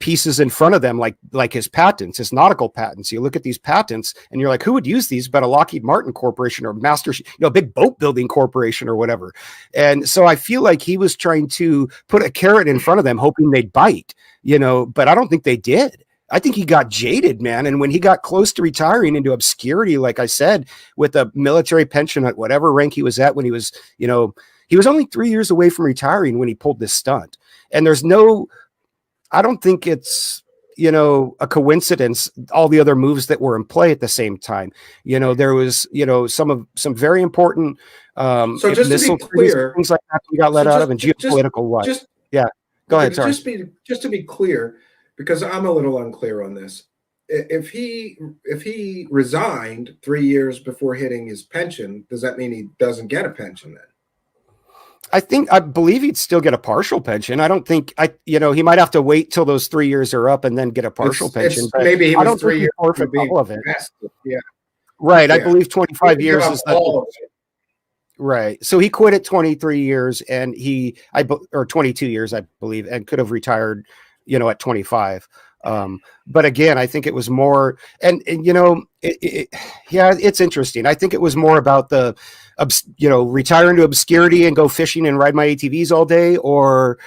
pieces in front of them, like his patents, his nautical patents. You look at these patents and you're like, who would use these but a Lockheed Martin Corporation or a big boat building corporation or whatever. And so I feel like he was trying to put a carrot in front of them, hoping they'd bite, but I don't think they did. I think he got jaded, man. And when he got close to retiring into obscurity, like I said, with a military pension at whatever rank he was at when he was, he was only 3 years away from retiring when he pulled this stunt. And I don't think it's, a coincidence, all the other moves that were in play at the same time. There was, some very important so just missile to be clear, things like that we got let out of, and geopolitical wise. Yeah. Go ahead. Sorry. Just to be clear, because I'm a little unclear on this. If he resigned 3 years before hitting his pension, does that mean he doesn't get a pension then? I believe he'd still get a partial pension. I don't think he might have to wait till those 3 years are up and then get a partial pension. Maybe he was I don't 3 years forfeit all of it. Yeah. Right. Yeah. I believe 25 years is all of it. Right. So he quit at 23 years and or 22 years, I believe, and could have retired, at 25. But again, I think it was more, and it's interesting. I think it was more about the, retire into obscurity and go fishing and ride my ATVs all day, or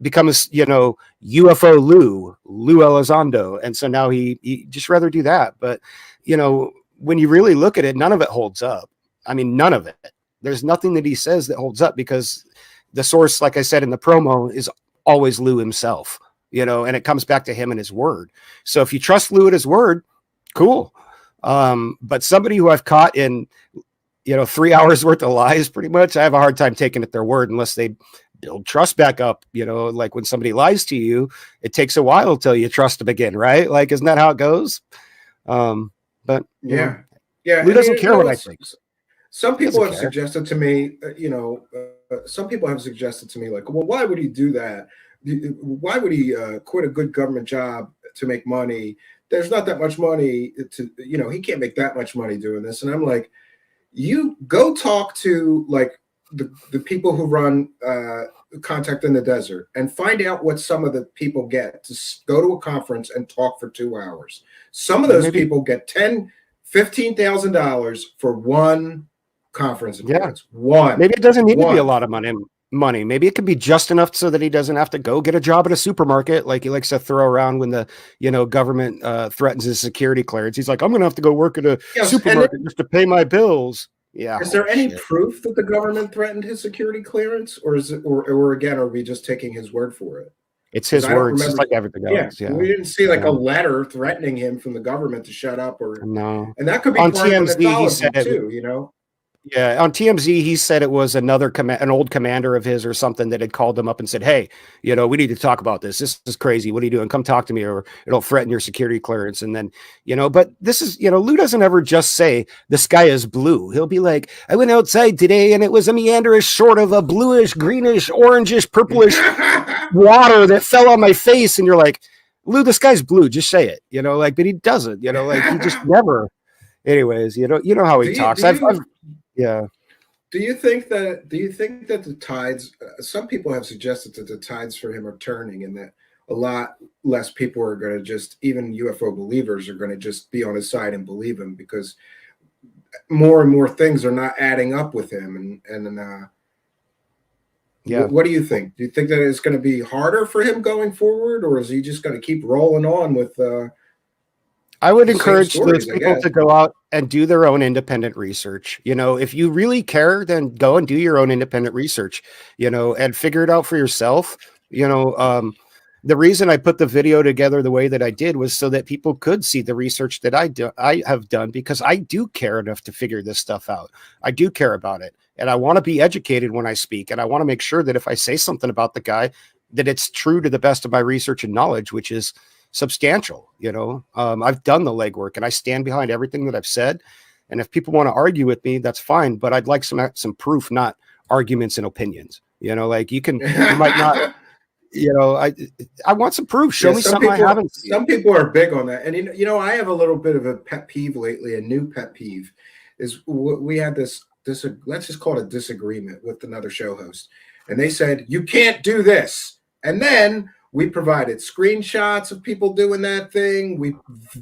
become a, UFO Lue Elizondo. And so now he just rather do that. But, when you really look at it, none of it holds up. I mean, none of it. There's nothing that he says that holds up, because the source, like I said in the promo, is always Lue himself. And it comes back to him and his word. So if you trust Lue at his word, cool. But somebody who I've caught in, 3 hours worth of lies, pretty much, I have a hard time taking at their word unless they build trust back up. Like when somebody lies to you, it takes a while till you trust them again, right? Like, isn't that how it goes? But yeah. Lue doesn't care what I think. Some people have suggested to me, like, well, why would he do that? Why would he quit a good government job to make money? There's not that much money to, he can't make that much money doing this. And I'm like, you go talk to like the people who run Contact in the Desert and find out what some of the people get to go to a conference and talk for 2 hours. Some of those people get $15,000 for one conference appearance. One. Maybe it doesn't need to be a lot of money. Maybe it could be just enough so that he doesn't have to go get a job at a supermarket like he likes to throw around when the government threatens his security clearance. He's like, I'm going to have to go work at a supermarket just to pay my bills. Yeah. Is there any proof that the government threatened his security clearance, or is it, or again, are we just taking his word for it? It's his words, just like everything else. Yeah. We didn't see like a letter threatening him from the government to shut up, or no. And that could be on part TMZ, of the he said too. Yeah, on TMZ, he said it was an old commander of his or something that had called him up and said, hey, we need to talk about this. This is crazy. What are you doing? Come talk to me, or it'll threaten your security clearance. And then, but this is, Lue doesn't ever just say the sky is blue. He'll be like, I went outside today and it was a meanderish sort of a bluish, greenish, orangish, purplish water that fell on my face. And you're like, Lue, the sky's blue. Just say it, but he doesn't, he just never. Anyways, you know how he talks. Yeah. Do you think that the tides? Some people have suggested that the tides for him are turning, and that a lot less people are going to just, even UFO believers, are going to just be on his side and believe him because more and more things are not adding up with him. Yeah. What do you think? Do you think that it's going to be harder for him going forward, or is he just going to keep rolling on with? I would the same encourage those stories, I people guess. to go out and do their own independent research. You know, if you really care, then go and do your own independent research, you know, and figure it out for yourself. You know, the reason I put the video together the way that I did was so that people could see the research that I have done, because I do care enough to figure this stuff out. I do care about it. And I want to be educated when I speak. And I want to make sure that if I say something about the guy, that it's true to the best of my research and knowledge, which is substantial. You know, I've done the legwork and I stand behind everything that I've said. And if people want to argue with me, that's fine. But I'd like some proof, not arguments and opinions. You know, like you might not, you know, I want some proof. Show me something I haven't seen. Some people are big on that. And, you know, I have a little bit of a pet peeve lately, a new pet peeve is we had this, let's just call it a disagreement with another show host. And they said, you can't do this. And then we provided screenshots of people doing that thing.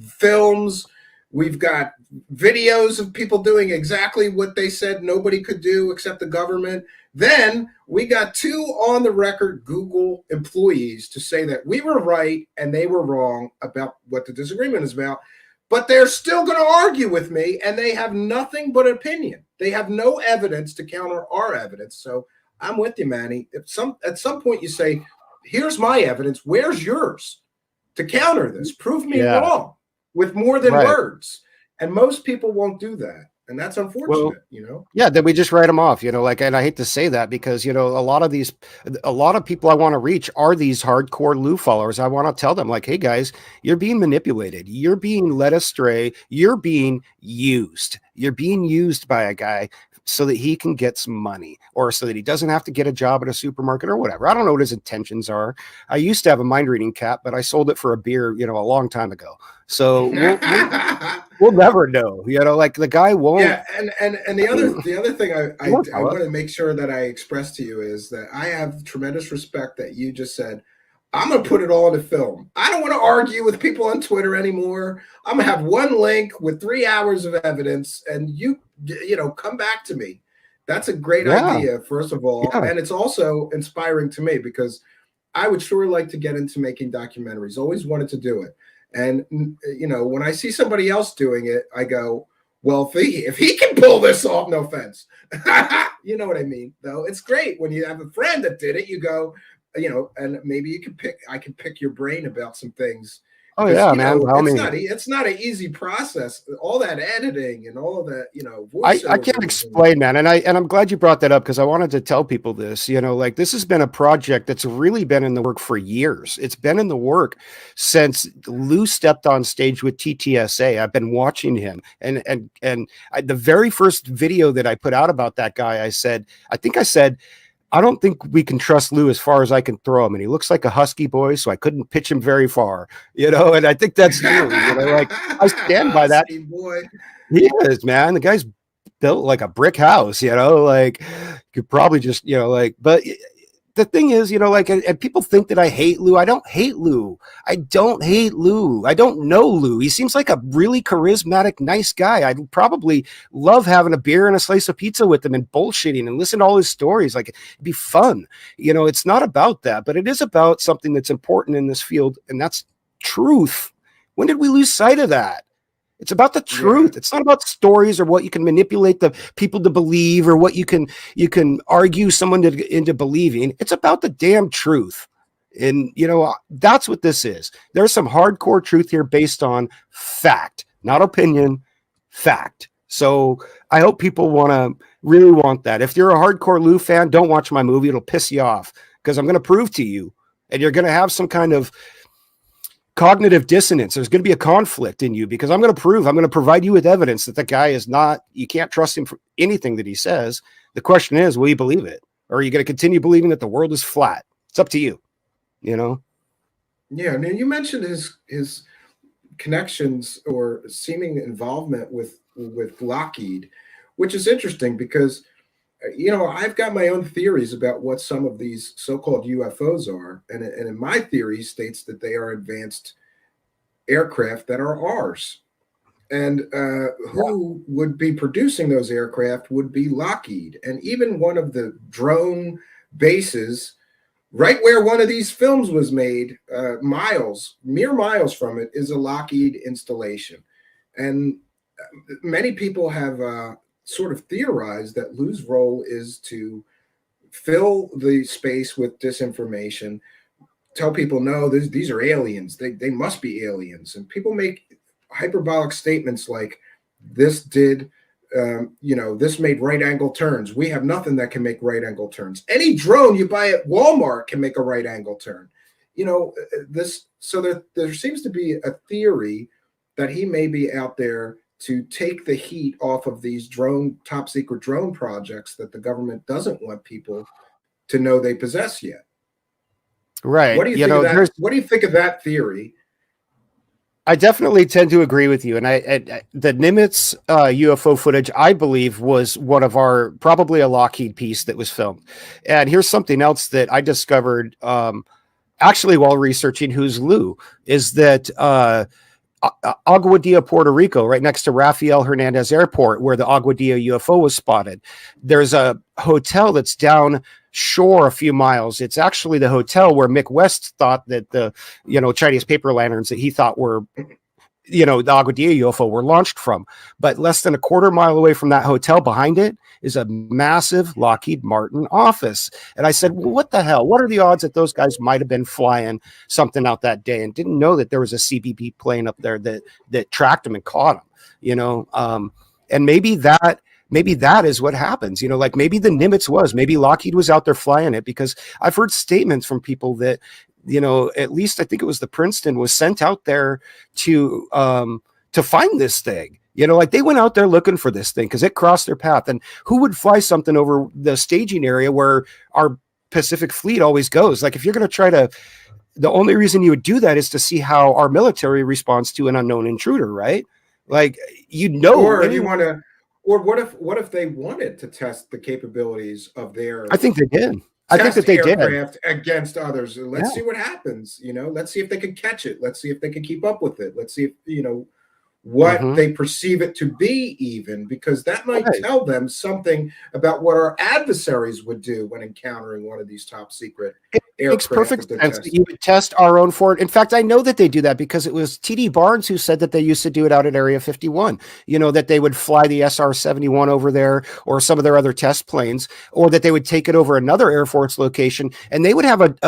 Films. We've got videos of people doing exactly what they said nobody could do except the government. Then we got 2 on the record Google employees to say that we were right and they were wrong about what the disagreement is about. But they're still going to argue with me, and they have nothing but opinion. They have no evidence to counter our evidence. So I'm with you, Manny. At some point you say, here's my evidence. Where's yours to counter this? Prove me wrong with more than words. And most people won't do that. And that's unfortunate, you know? Yeah, then we just write them off, you know, like, and I hate to say that because, you know, a lot of people I want to reach are these hardcore Lue followers. I want to tell them like, hey guys, you're being manipulated. You're being led astray. You're being used. You're being used by a guy so that he can get some money, or so that he doesn't have to get a job at a supermarket or whatever. I don't know what his intentions are. I used to have a mind reading cap, but I sold it for a beer, you know, a long time ago. So we'll never know, you know, like the guy won't. Yeah. And the other thing I want to make sure that I express to you is that I have tremendous respect that you just said, I'm going to put it all in a film. I don't want to argue with people on Twitter anymore. I'm going to have one link with 3 hours of evidence, and you know, come back to me. That's a great idea, first of all. Yeah. And it's also inspiring to me because I would sure like to get into making documentaries. Always wanted to do it. And, you know, when I see somebody else doing it, I go, well, if he can pull this off, no offense. You know what I mean? Though it's great when you have a friend that did it, you go, you know, and maybe I can pick your brain about some things. Oh yeah, man. It's not an easy process. All that editing and all of that, you know. I can't explain, man. And I'm glad you brought that up because I wanted to tell people this. You know, like this has been a project that's really been in the work for years. It's been in the work since Lue stepped on stage with TTSA. I've been watching him, and the very first video that I put out about that guy, I said, I don't think we can trust Lue as far as I can throw him. And he looks like a husky boy, so I couldn't pitch him very far, you know, and I think that's true. You know, like I stand by that. Boy. He is, man. The guy's built like a brick house, you know, like could probably just, you know, like, but the thing is, you know, like, and people think that I hate Lue. I don't hate Lue. I don't hate Lue. I don't know Lue. He seems like a really charismatic, nice guy. I'd probably love having a beer and a slice of pizza with him and bullshitting and listen to all his stories. Like it'd be fun. You know, it's not about that, but it is about something that's important in this field. And that's truth. When did we lose sight of that? It's about the truth. It's not about stories or what you can manipulate the people to believe or what you can argue someone into believing. It's about the damn truth. And, you know, that's what this is. There's some hardcore truth here based on fact, not opinion, fact. So I hope people really want that. If you're a hardcore Lue fan, don't watch my movie. It'll piss you off because I'm going to prove to you, and you're going to have some kind of cognitive dissonance. There's going to be a conflict in you because I'm going to provide you with evidence that the guy is not, you can't trust him for anything that he says. The question is, will you believe it? Or are you going to continue believing that the world is flat? It's up to you, you know? Yeah. I mean, you mentioned his connections or seeming involvement with Lockheed, which is interesting because You know, I've got my own theories about what some of these so-called UFOs are, and in my theory states that they are advanced aircraft that are ours. And who would be producing those aircraft would be Lockheed. And even one of the drone bases, right where one of these films was made, mere miles from it, is a Lockheed installation. And many people have sort of theorized that Lue's role is to fill the space with disinformation, tell people, no, these are aliens. They must be aliens. And people make hyperbolic statements like, this did, this made right angle turns. We have nothing that can make right angle turns. Any drone you buy at Walmart can make a right angle turn. So there seems to be a theory that he may be out there to take the heat off of these top secret drone projects that the government doesn't want people to know they possess yet. Right. What do you think of that? What do you think of that theory? I definitely tend to agree with you. And the Nimitz UFO footage, I believe, was one of probably a Lockheed piece that was filmed. And here's something else that I discovered actually while researching Who's Lue, is that Aguadilla, Puerto Rico, right next to Rafael Hernandez Airport, where the Aguadilla UFO was spotted. There's a hotel that's down shore a few miles. It's actually the hotel where Mick West thought that the Chinese paper lanterns that he thought were the Aguadilla UFO were launched from. But less than a quarter mile away from that hotel, behind it, is a massive Lockheed Martin office. And I said, well, what the hell? What are the odds that those guys might have been flying something out that day and didn't know that there was a CBP plane up there that tracked them and caught them, and maybe that is what happens, like maybe the Nimitz maybe Lockheed was out there flying it, because I've heard statements from people that, at least I think it was the Princeton was sent out there to find this thing. Like they went out there looking for this thing because it crossed their path. And who would fly something over the staging area where our Pacific Fleet always goes? Like if you're going to the only reason you would do that is to see how our military responds to an unknown intruder, right? Like, or if you want to, or what if they wanted to test the capabilities of their? I think they did. I think that they did against others. Let's see what happens. Let's see if they can catch it. Let's see if they can keep up with it. Let's see if what they perceive it to be, even, because that might tell them something about what our adversaries would do when encountering one of these top secret aircraft. It makes perfect sense that you would test our own for it. In fact, I know that they do that because it was TD Barnes who said that they used to do it out at Area 51, that they would fly the SR-71 over there or some of their other test planes, or that they would take it over another Air Force location, and they would have like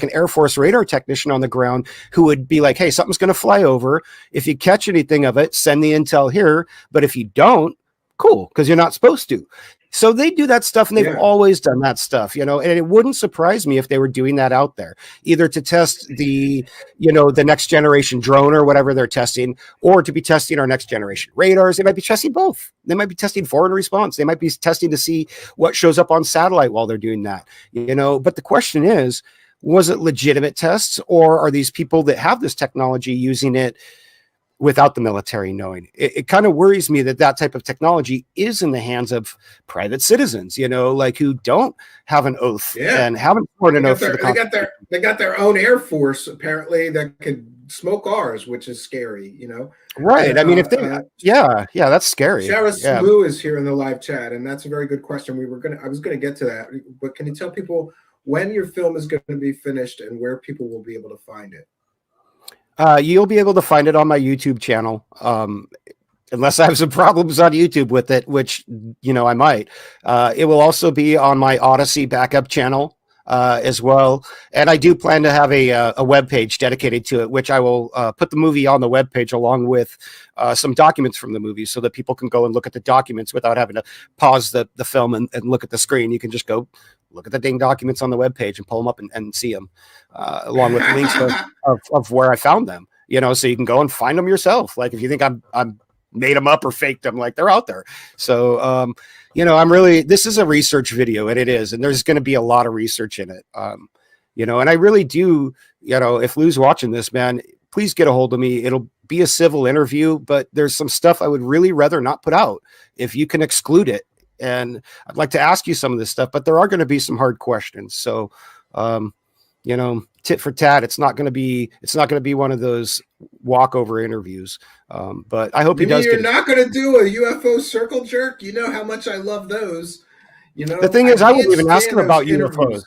an Air Force radar technician on the ground who would be like, hey, something's going to fly over. If you catch anything of it, send the intel here. But if you don't, cool, because you're not supposed to. So they do that stuff, and they've always done that stuff, and it wouldn't surprise me if they were doing that out there, either to test the next generation drone or whatever they're testing, or to be testing our next generation radars. They might be testing both. They might be testing foreign response. They might be testing to see what shows up on satellite while they're doing that, but the question is, was it legitimate tests, or are these people that have this technology using it without the military knowing? It kind of worries me that type of technology is in the hands of private citizens, like who don't have an oath and haven't sworn an oath for the Constitution. They got their own Air Force apparently that could smoke ours, which is scary, Right. I mean, if they, that's scary. Sharis Lue is here in the live chat, and that's a very good question. I was gonna get to that, but can you tell people when your film is going to be finished and where people will be able to find it? You'll be able to find it on my YouTube channel, unless I have some problems on YouTube with it, which, I might. It will also be on my Odyssey backup channel as well. And I do plan to have a web page dedicated to it, which I will put the movie on the web page along with some documents from the movie so that people can go and look at the documents without having to pause the film and look at the screen. You can just go look at the dang documents on the web page and pull them up and see them, along with links of where I found them, so you can go and find them yourself. Like if you think I'm made them up or faked them, like they're out there. So, this is a research video, and it is, and there's going to be a lot of research in it. And I really do, if Lue's watching this, man, please get a hold of me. It'll be a civil interview, but there's some stuff I would really rather not put out. If you can exclude it, and I'd like to ask you some of this stuff, but there are going to be some hard questions. So, you know, tit for tat. It's not going to be one of those walkover interviews. But I hope he You mean does you're get it. not going to do a UFO circle jerk? You know how much I love those. You know, The thing is, I wouldn't even ask him those about UFOs. interviews.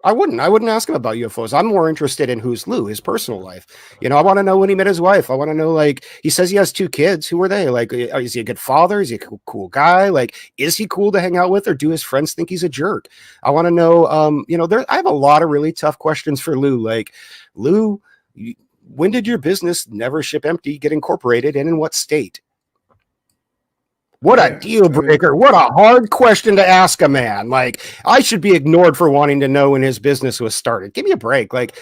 I wouldn't ask him about UFOs. I'm more interested in who's Lue, his personal life. You know, I want to know when he met his wife. I want to know, like, he says he has 2 kids. Who are they? Like, is he a good father? Is he a cool guy? Like, is he cool to hang out with, or do his friends think he's a jerk? I want to know, you know, I have a lot of really tough questions for Lue. Like, Lue, when did your business Never Ship Empty get incorporated, and in what state? What a deal breaker. What a hard question to ask a man. Like, I should be ignored for wanting to know when his business was started. Give me a break. Like,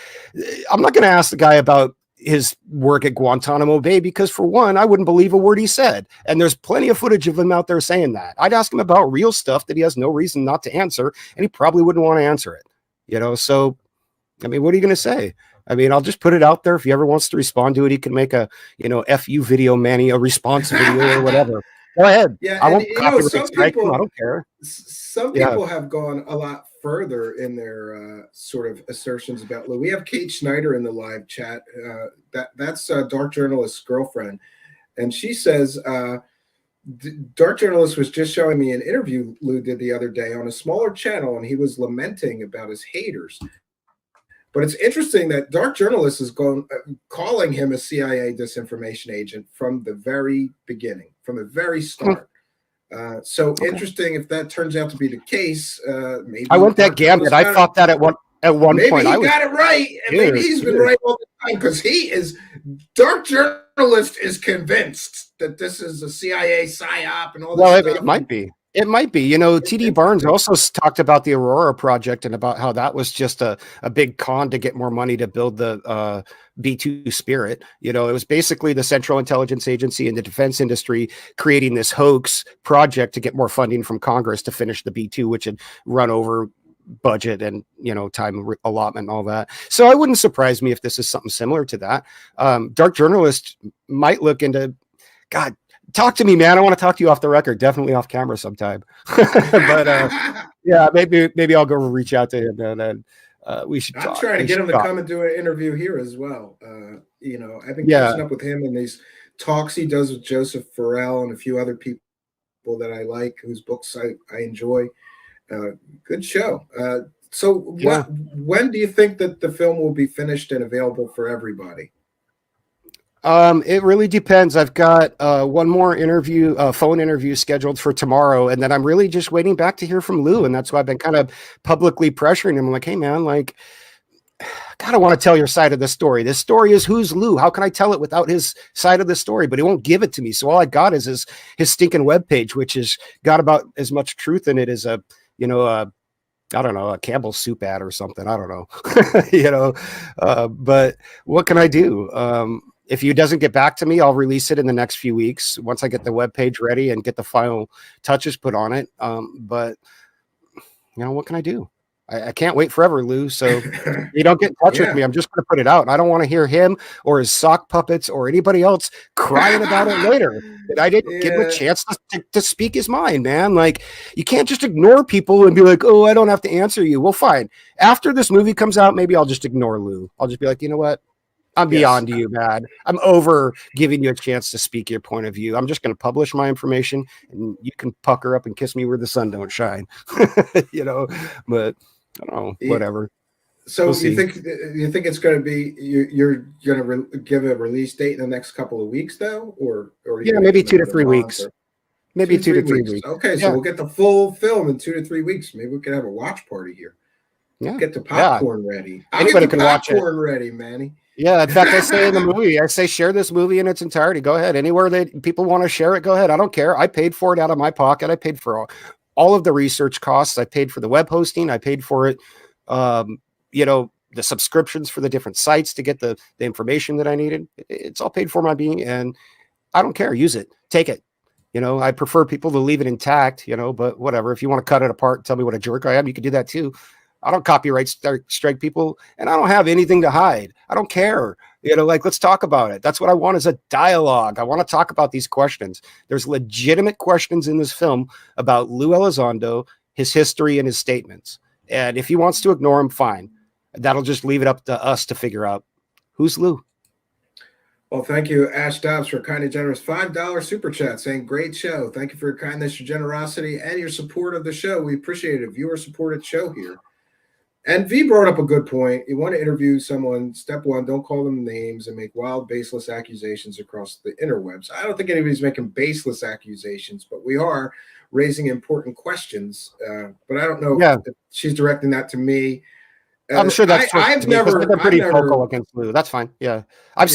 I'm not going to ask the guy about his work at Guantanamo Bay because, for one, I wouldn't believe a word he said. And there's plenty of footage of him out there saying that. I'd ask him about real stuff that he has no reason not to answer, and he probably wouldn't want to answer it. You know, so, I mean, what are you going to say? I mean, I'll just put it out there. If he ever wants to respond to it, he can make a, you know, FU video, Manny, a response video or whatever. Go ahead. Yeah, I and won't you know, some strike him. I people, don't care. some Yeah. people have gone a lot further in their sort of assertions about Lue. We have Kate Schneider in the live chat. That's Dark Journalist's girlfriend, and she says, Dark Journalist was just showing me an interview Lue did the other day on a smaller channel, and he was lamenting about his haters. But it's interesting that Dark Journalist is calling him a CIA disinformation agent from the very beginning, from the very start. So interesting if that turns out to be the case. Maybe I went that gambit. I thought that at one maybe point. Maybe I he got it right, and maybe he's been right all the time, because Dark Journalist is convinced that this is a CIA psyop and all this stuff. It might be. It might be. You know, T.D. Barnes also talked about the Aurora project and about how that was just a big con to get more money to build the B-2 Spirit. You know, it was basically the Central Intelligence Agency and the defense industry creating this hoax project to get more funding from Congress to finish the B-2, which had run over budget and, you know, time allotment and all that. So it wouldn't surprise me if this is something similar to that. Dark Journalist might look into, God, talk to me, man. I want to talk to you off the record, definitely off camera sometime. But yeah, maybe I'll go reach out to him, and then we should talk. I'm trying to get him to come and do an interview here as well. You know, I've been catching up with him in these talks he does with Joseph Farrell and a few other people that I like, whose books I enjoy. Good show. So when do you think that the film will be finished and available for everybody? It really depends. I've got one more interview, phone interview scheduled for tomorrow, and then I'm really just waiting back to hear from Lue, and that's why I've been kind of publicly pressuring him. I'm like, hey man, like, God, I want to tell your side of the story. This story is who's Lue. How can I tell it without his side of the story? But he won't give it to me. So all I got is his stinking webpage, which has got about as much truth in it as I don't know, a Campbell's soup ad or something. I don't know, you know, but what can I do? If he doesn't get back to me, I'll release it in the next few weeks once I get the webpage ready and get the final touches put on it. But you know, what can I do? I can't wait forever, Lue. So you don't get in touch with me. I'm just going to put it out. I don't want to hear him or his sock puppets or anybody else crying about it later. That I didn't give him a chance to speak his mind, man. Like, you can't just ignore people and be like, oh, I don't have to answer you. Well, fine. After this movie comes out, maybe I'll just ignore Lue. I'll just be like, you know what? I'm beyond you, man. I'm over giving you a chance to speak your point of view. I'm just going to publish my information, and you can pucker up and kiss me where the sun don't shine. You know, but I don't know, whatever. So We'll you think it's going to be you're going to give a release date in the next couple of weeks, though, or yeah, maybe 2 to 3 weeks. Maybe 2 to 3 weeks. Okay, so we'll get the full film in 2 to 3 weeks. Maybe we could have a watch party here. Yeah, get the popcorn ready. Anybody can watch it. Popcorn ready, Manny. Yeah, in fact, I say in the movie, I say share this movie in its entirety. Go ahead, anywhere that people want to share it, go ahead. I don't care. I paid for it out of my pocket. I paid for all of the research costs. I paid for the web hosting. I paid for it. You know, the subscriptions for the different sites to get the information that I needed. It's all paid for my being, and I don't care. Use it. Take it. You know, I prefer people to leave it intact, you know, but whatever. If you want to cut it apart and tell me what a jerk I am, you can do that too. I don't copyright strike people, and I don't have anything to hide. I don't care. Like, let's talk about it. That's what I want, is a dialogue. I want to talk about these questions. There's legitimate questions in this film about Lue Elizondo, his history, and his statements. And if he wants to ignore them, fine. That'll just leave it up to us to figure out who's Lue. Well, thank you, Ash Dobbs, for a kind and generous $5 super chat saying, great show. Thank you for your kindness, your generosity, and your support of the show. We appreciate it. Viewer-supported show here. And V brought up a good point. You want to interview someone, step one, don't call them names and make wild, baseless accusations across the interwebs. I don't think anybody's making baseless accusations, but we are raising important questions. But I don't know if she's directing that to me. I'm sure that's I've never been pretty vocal against Lue. That's fine. Yeah. I've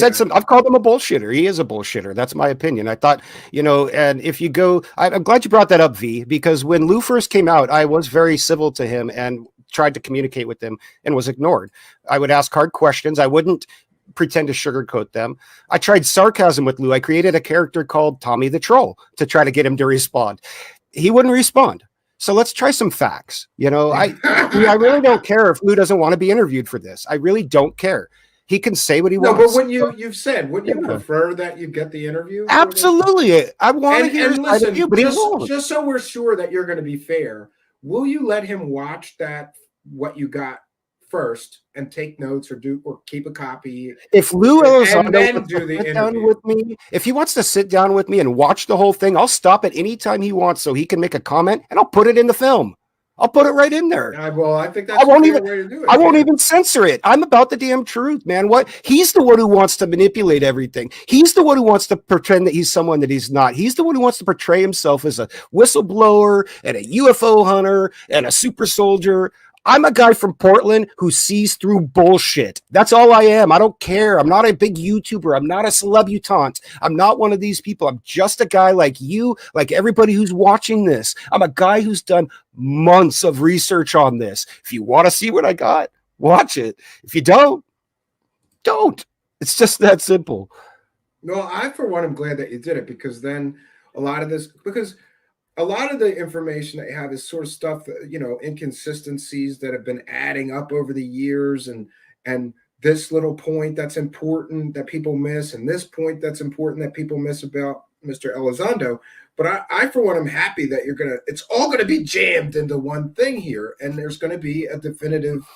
called him a bullshitter. He is a bullshitter. That's my opinion. I thought, and if you go, I'm glad you brought that up, V, because when Lue first came out, I was very civil to him and tried to communicate with him and was ignored. I would ask hard questions. I wouldn't pretend to sugarcoat them. I tried sarcasm with Lue. I created a character called Tommy the Troll to try to get him to respond. He wouldn't respond. So let's try some facts. I really don't care if Lue doesn't want to be interviewed for this. I really don't care. He can say what he wants. No, but when you've said, wouldn't you prefer that you get the interview? Absolutely. I want to hear his side of you, but just so we're sure that you're going to be fair, will you let him watch what you got first and take notes or keep a copy? If Lue Elizondo wants to sit down with me, if he wants to sit down with me and watch the whole thing, I'll stop at any time he wants so he can make a comment, and I'll put it in the film. I'll put it right in there. I think that's the way to do it. I won't even censor it. I'm about the damn truth, man. He's the one who wants to manipulate everything. He's the one who wants to pretend that he's someone that he's not. He's the one who wants to portray himself as a whistleblower and a UFO hunter and a super soldier. I'm a guy from Portland who sees through bullshit. That's all I am. I don't care. I'm not a big YouTuber. I'm not a celebutante. I'm not one of these people. I'm just a guy like you, like everybody who's watching this. I'm a guy who's done months of research on this. If you want to see what I got, watch it. If you don't. It's just that simple. No, I, for one, am glad that you did it, because then a lot of the information that you have is sort of stuff that, inconsistencies that have been adding up over the years, and this little point that's important that people miss, and this point that's important that people miss about Mr. Elizondo. But I for one, am happy that it's all going to be jammed into one thing here, and there's going to be a definitive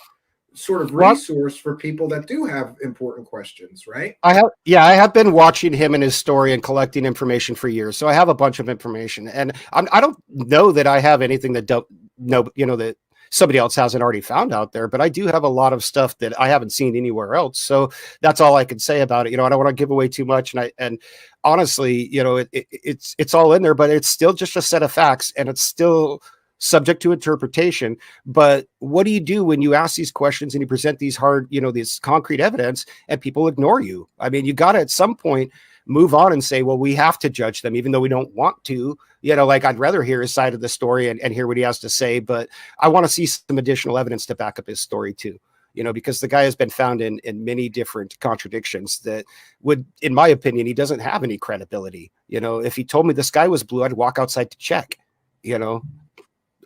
sort of resource for people that do have important questions, right? I have been watching him and his story and collecting information for years, so I have a bunch of information, and I don't know that I have anything that that somebody else hasn't already found out there, but I do have a lot of stuff that I haven't seen anywhere else. So that's all I can say about it. I don't want to give away too much, and honestly, it's all in there, but it's still just a set of facts, and it's still subject to interpretation. But what do you do when you ask these questions and you present these hard, this concrete evidence, and people ignore you? I mean, you got to at some point move on and say, well, we have to judge them, even though we don't want to. I'd rather hear his side of the story and hear what he has to say, but I want to see some additional evidence to back up his story too. Because the guy has been found in many different contradictions that would, in my opinion, he doesn't have any credibility. If he told me the sky was blue, I'd walk outside to check.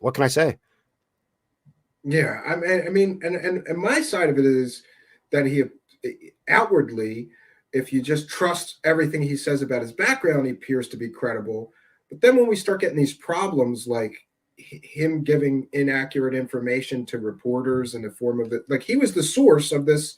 What can I say? Yeah, I mean, and my side of it is that he outwardly, if you just trust everything he says about his background, he appears to be credible. But then when we start getting these problems, like him giving inaccurate information to reporters in the form of like he was the source of this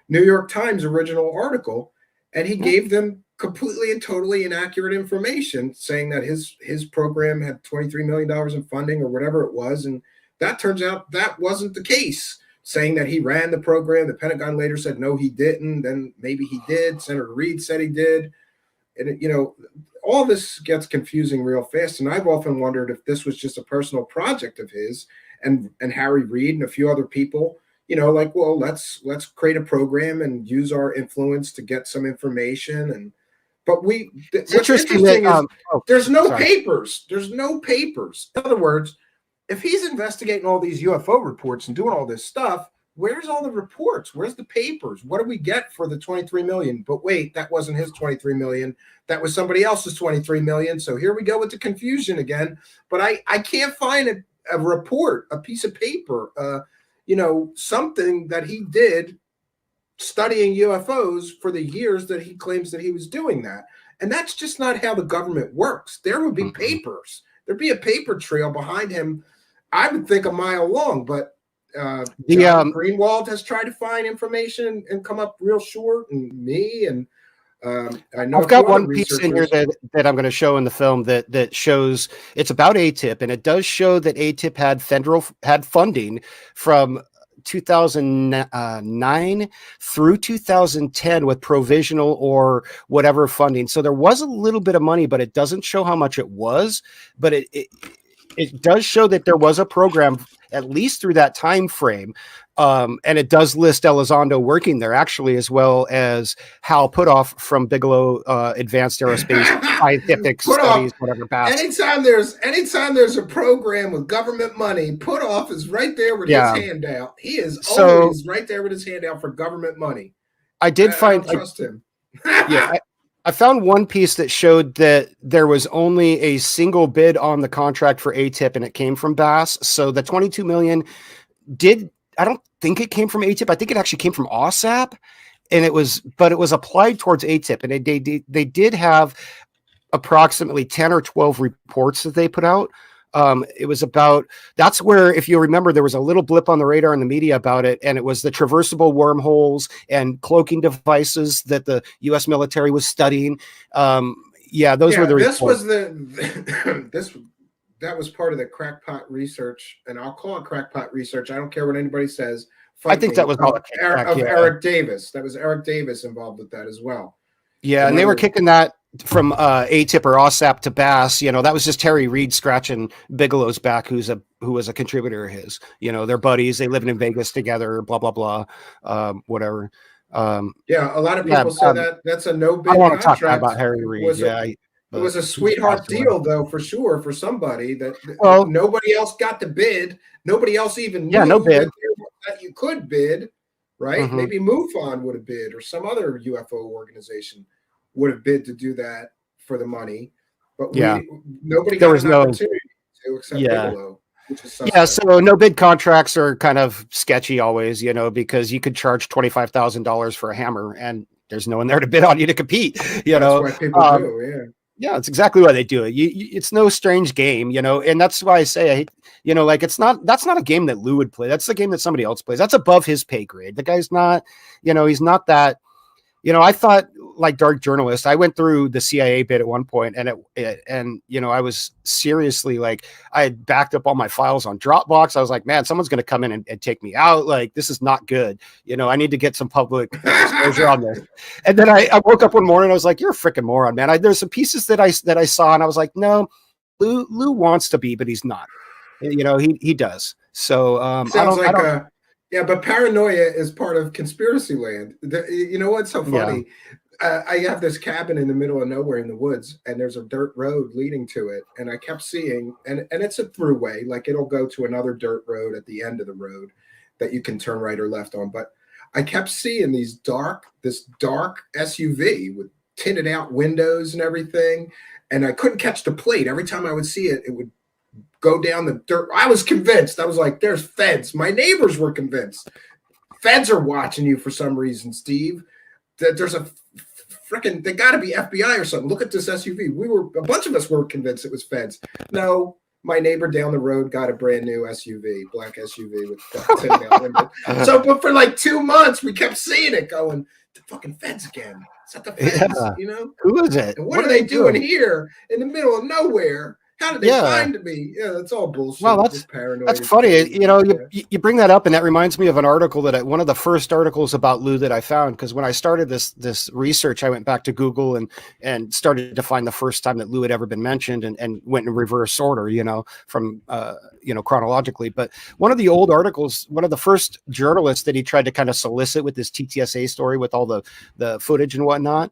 New York Times original article, and he gave them completely and totally inaccurate information, saying that his program had $23 million in funding or whatever it was. And that turns out that wasn't the case, saying that he ran the program. The Pentagon later said, no, he didn't. Then maybe he did. Senator Reid said he did. And, all this gets confusing real fast. And I've often wondered if this was just a personal project of his and Harry Reid and a few other people, well, let's create a program and use our influence to get some information. But what's interesting is there's no papers. There's no papers. In other words, if he's investigating all these UFO reports and doing all this stuff, where's all the reports? Where's the papers? What do we get for the 23 million? But wait, that wasn't his 23 million. That was somebody else's 23 million. So here we go with the confusion again. But I can't find a report, a piece of paper, something that he did studying UFOs for the years that he claims that he was doing that. And that's just not how the government works. There would be papers. There'd be a paper trail behind him, I would think a mile long, but John Greenwald has tried to find information and come up real short, and me, and I know I've got one piece in here that I'm going to show in the film that shows it's about ATIP, and it does show that ATIP had funding from 2009 through 2010 with provisional or whatever funding. So there was a little bit of money, but it doesn't show how much it was. But it does show that there was a program at least through that time frame. And it does list Elizondo working there actually, as well as Hal Putoff from Bigelow Advanced Aerospace Scientific Studies, whatever. Anytime there's a program with government money, Putoff is right there with his hand out. He is always right there with his hand out for government money. I don't trust him. I found one piece that showed that there was only a single bid on the contract for ATIP, and it came from Bass. So the 22 million I don't think it came from ATIP. I think it actually came from OSAP, and it was applied towards ATIP, and they did have approximately 10 or 12 reports that they put out. It was about, that's where, if you remember, there was a little blip on the radar in the media about it, and it was the traversable wormholes and cloaking devices that the U.S. military was studying. Those were the reports. That was part of the crackpot research, and I'll call it crackpot research. I don't care what anybody says. I think that was all Eric Davis. That was Eric Davis involved with that as well. Yeah, and they were kicking that from ATIP or OSAP to Bass. That was just Terry Reid scratching Bigelow's back, who was a contributor of his. They're buddies. They lived in Vegas together. Blah blah blah. Whatever. A lot of people say that's a no bid. I want to talk about Harry Reid. It was a sweetheart deal, though, for sure, for somebody that nobody else got to bid. Nobody else even knew that you could bid, right? Mm-hmm. Maybe MUFON would have bid, or some other UFO organization would have bid to do that for the money. But nobody got an opportunity to except Bigelow. So no bid contracts are kind of sketchy always, because you could charge $25,000 for a hammer, and there's no one there to bid on you to compete. That's why people do, Yeah, it's exactly why they do it. It's no strange game, and that's why I say, that's not a game that Lue would play. That's the game that somebody else plays. That's above his pay grade. The guy's not, he's not that, I thought, like dark journalist, I went through the CIA bit at one point, and I was seriously like, I had backed up all my files on Dropbox. I was like, man, someone's going to come in and take me out. Like, this is not good. I need to get some public exposure on this. And then I woke up one morning, I was like, you're a freaking moron, man. There's some pieces that I saw, and I was like, no, Lue wants to be, but he's not. He does. So but paranoia is part of conspiracy land. You know what's so funny? I have this cabin in the middle of nowhere in the woods, and there's a dirt road leading to it. And I kept seeing, and it's a throughway, like it'll go to another dirt road at the end of the road that you can turn right or left on. But I kept seeing this dark SUV with tinted out windows and everything. And I couldn't catch the plate. Every time I would see it, it would go down the dirt. I was convinced. I was like, there's feds. My neighbors were convinced. Feds are watching you for some reason, Steve. That there's a freaking, they got to be FBI or something. Look at this SUV. A bunch of us were convinced it was feds. No, my neighbor down the road got a brand new SUV, black SUV with tinted out windows. But for like 2 months, we kept seeing it going, the fucking feds again. Is that the feds? Who is it? And what are they doing here in the middle of nowhere? How did they find me? Yeah, that's all bullshit. Well, that's funny. You bring that up, and that reminds me of an article one of the first articles about Lue that I found, because when I started this research, I went back to Google and started to find the first time that Lue had ever been mentioned, and went in reverse order, from chronologically. But one of the old articles, one of the first journalists that he tried to kind of solicit with this TTSA story with all the footage and whatnot,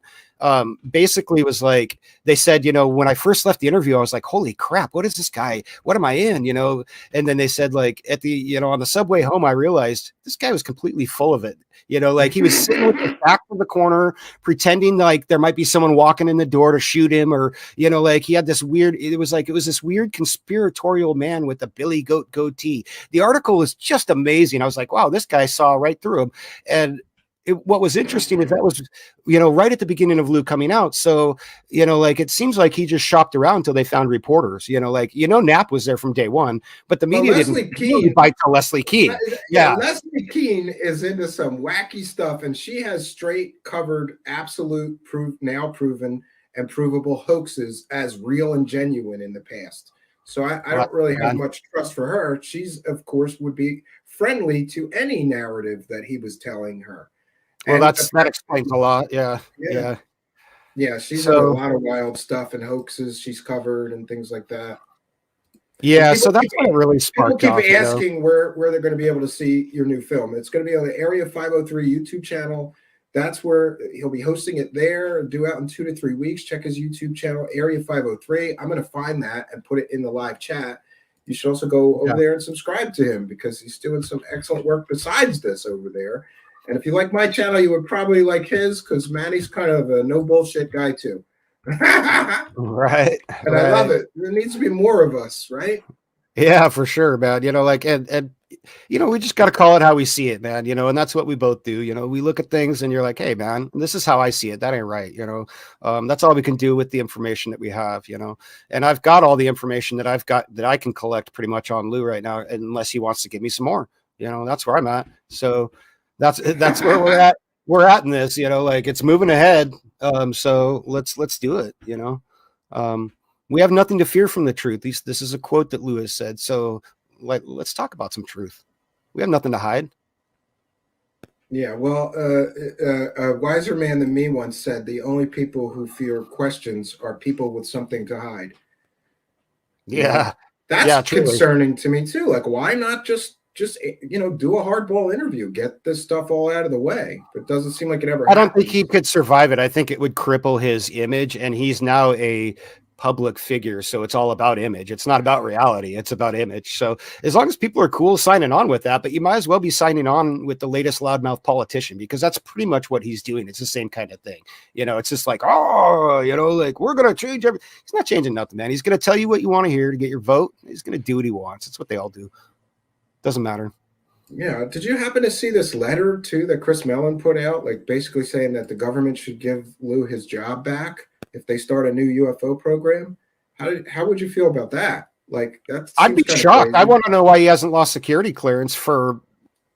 basically was like, they said, you know, when I first left the interview, I was like, holy crap, what is this guy? What am I in? You know? And then they said, like, at the, you know, on the subway home, I realized this guy was completely full of it. You know, like he was sitting with his back to the corner, pretending like there might be someone walking in the door to shoot him, or, you know, like he had this weird, it was this weird conspiratorial man with a Billy Goat goatee. The article was just amazing. I was like, wow, this guy saw right through him. And what was interesting is that was, you know, right at the beginning of Lue coming out. So, you know, like it seems like he just shopped around until they found reporters, you know, like, you know, Knapp was there from day one, but the media didn't really bite to Leslie Kean. Yeah. Leslie Kean is into some wacky stuff, and she has straight covered absolute proof, now proven and provable hoaxes as real and genuine in the past. So I don't really have much trust for her. She's, of course, would be friendly to any narrative that he was telling her. Well, that explains a lot. Yeah. She's So, into a lot of wild stuff and hoaxes she's covered and things like that. Yeah, so that's what it really sparked People off. keep asking where they're going to be able to see your new film. It's going to be on the Area 503 YouTube channel. That's where he'll be hosting it there, due out in 2 to 3 weeks. Check his YouTube channel, Area 503. I'm going to find that and put it in the live chat. You should also go over there and subscribe to him, because he's doing some excellent work besides this over there. And if you like my channel, you would probably like his, because Manny's kind of a no bullshit guy too. Right. And I love it. There needs to be more of us, right? Yeah, for sure, man. You know, like, and you know, we just got to call it how we see it, man. You know, and that's what we both do. You know, we look at things and you're like, hey, man, this is how I see it. That ain't right. You know, that's all we can do with the information that we have, you know, and I've got all the information that I've got that I can collect pretty much on Lue right now, unless he wants to give me some more. You know, that's where I'm at. So that's where we're at. We're at in this, you know, like it's moving ahead. So let's do it. You know, we have nothing to fear from the truth. This is a quote that Lue said. So let's talk about some truth. We have nothing to hide. Yeah, well, a wiser man than me once said, the only people who fear questions are people with something to hide. Yeah. That's truly concerning to me too. Like, why not just you know, do a hardball interview, get this stuff all out of the way? It doesn't seem like it ever I don't happens. think he could survive it. I think it would cripple his image, and he's now a public figure, so it's all about image. It's not about reality, it's about image. So as long as people are cool signing on with that, but you might as well be signing on with the latest loudmouth politician, because that's pretty much what he's doing. It's the same kind of thing. You know, it's just like, oh, you know, like we're gonna change everything. He's not changing nothing, man. He's gonna tell you what you want to hear to get your vote. He's gonna do what he wants. It's what they all do. Doesn't matter. Yeah. Did you happen to see this letter too that Chris Mellon put out, like basically saying that the government should give Lue his job back if they start a new UFO program? How would you feel about that? Like, I'd be shocked. I want to know why he hasn't lost security clearance for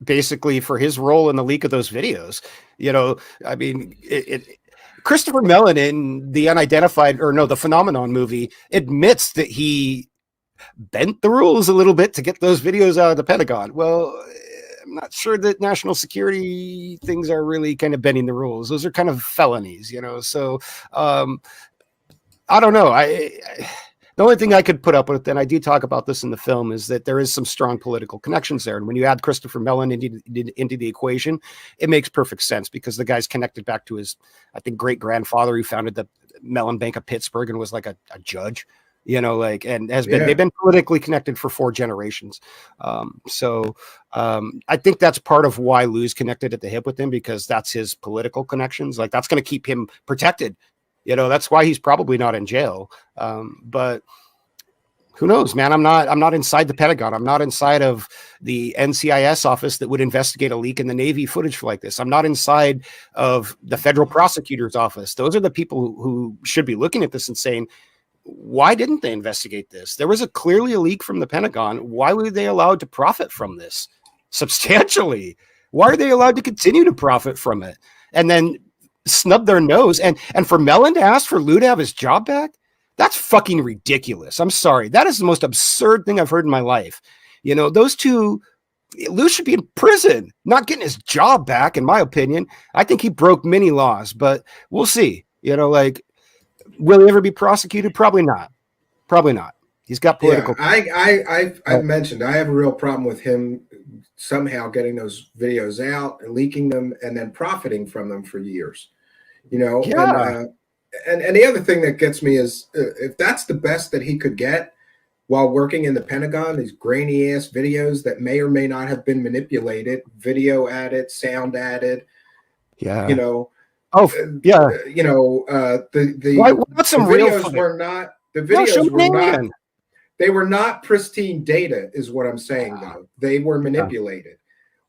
basically for his role in the leak of those videos. You know, I mean, Christopher Mellon in the the Phenomenon movie admits that he bent the rules a little bit to get those videos out of the Pentagon. Well, I'm not sure that national security things are really kind of bending the rules. Those are kind of felonies, you know? So, I don't know. The only thing I could put up with, and I do talk about this in the film, is that there is some strong political connections there. And when you add Christopher Mellon into the equation, it makes perfect sense, because the guy's connected back to his, I think, great-grandfather who founded the Mellon Bank of Pittsburgh and was like a judge. You know, like, and they've been politically connected for 4 generations. So I think that's part of why Lue's connected at the hip with him, because that's his political connections. Like, that's going to keep him protected. You know, that's why he's probably not in jail. But who knows, man? I'm not inside the Pentagon. I'm not inside of the NCIS office that would investigate a leak in the Navy footage like this. I'm not inside of the federal prosecutor's office. Those are the people who should be looking at this and saying, why didn't they investigate this? There was clearly a leak from the Pentagon. Why were they allowed to profit from this substantially? Why are they allowed to continue to profit from it and then snub their nose? And for Mellon to ask for Lue to have his job back, that's fucking ridiculous. I'm sorry. That is the most absurd thing I've heard in my life. You know, those two, Lue should be in prison, not getting his job back, in my opinion. I think he broke many laws, but we'll see. You know, like, will he ever be prosecuted? Probably not. Probably not. He's got political. Yeah, I've mentioned I have a real problem with him somehow getting those videos out and leaking them and then profiting from them for years. You know, and the other thing that gets me is if that's the best that he could get while working in the Pentagon, these grainy ass videos that may or may not have been manipulated, video added, sound added, Yeah. you know, Oh, yeah. you know, What's some real videos footage? were not the No, show videos me were an not alien. they were not pristine data, is what I'm saying. Though they were manipulated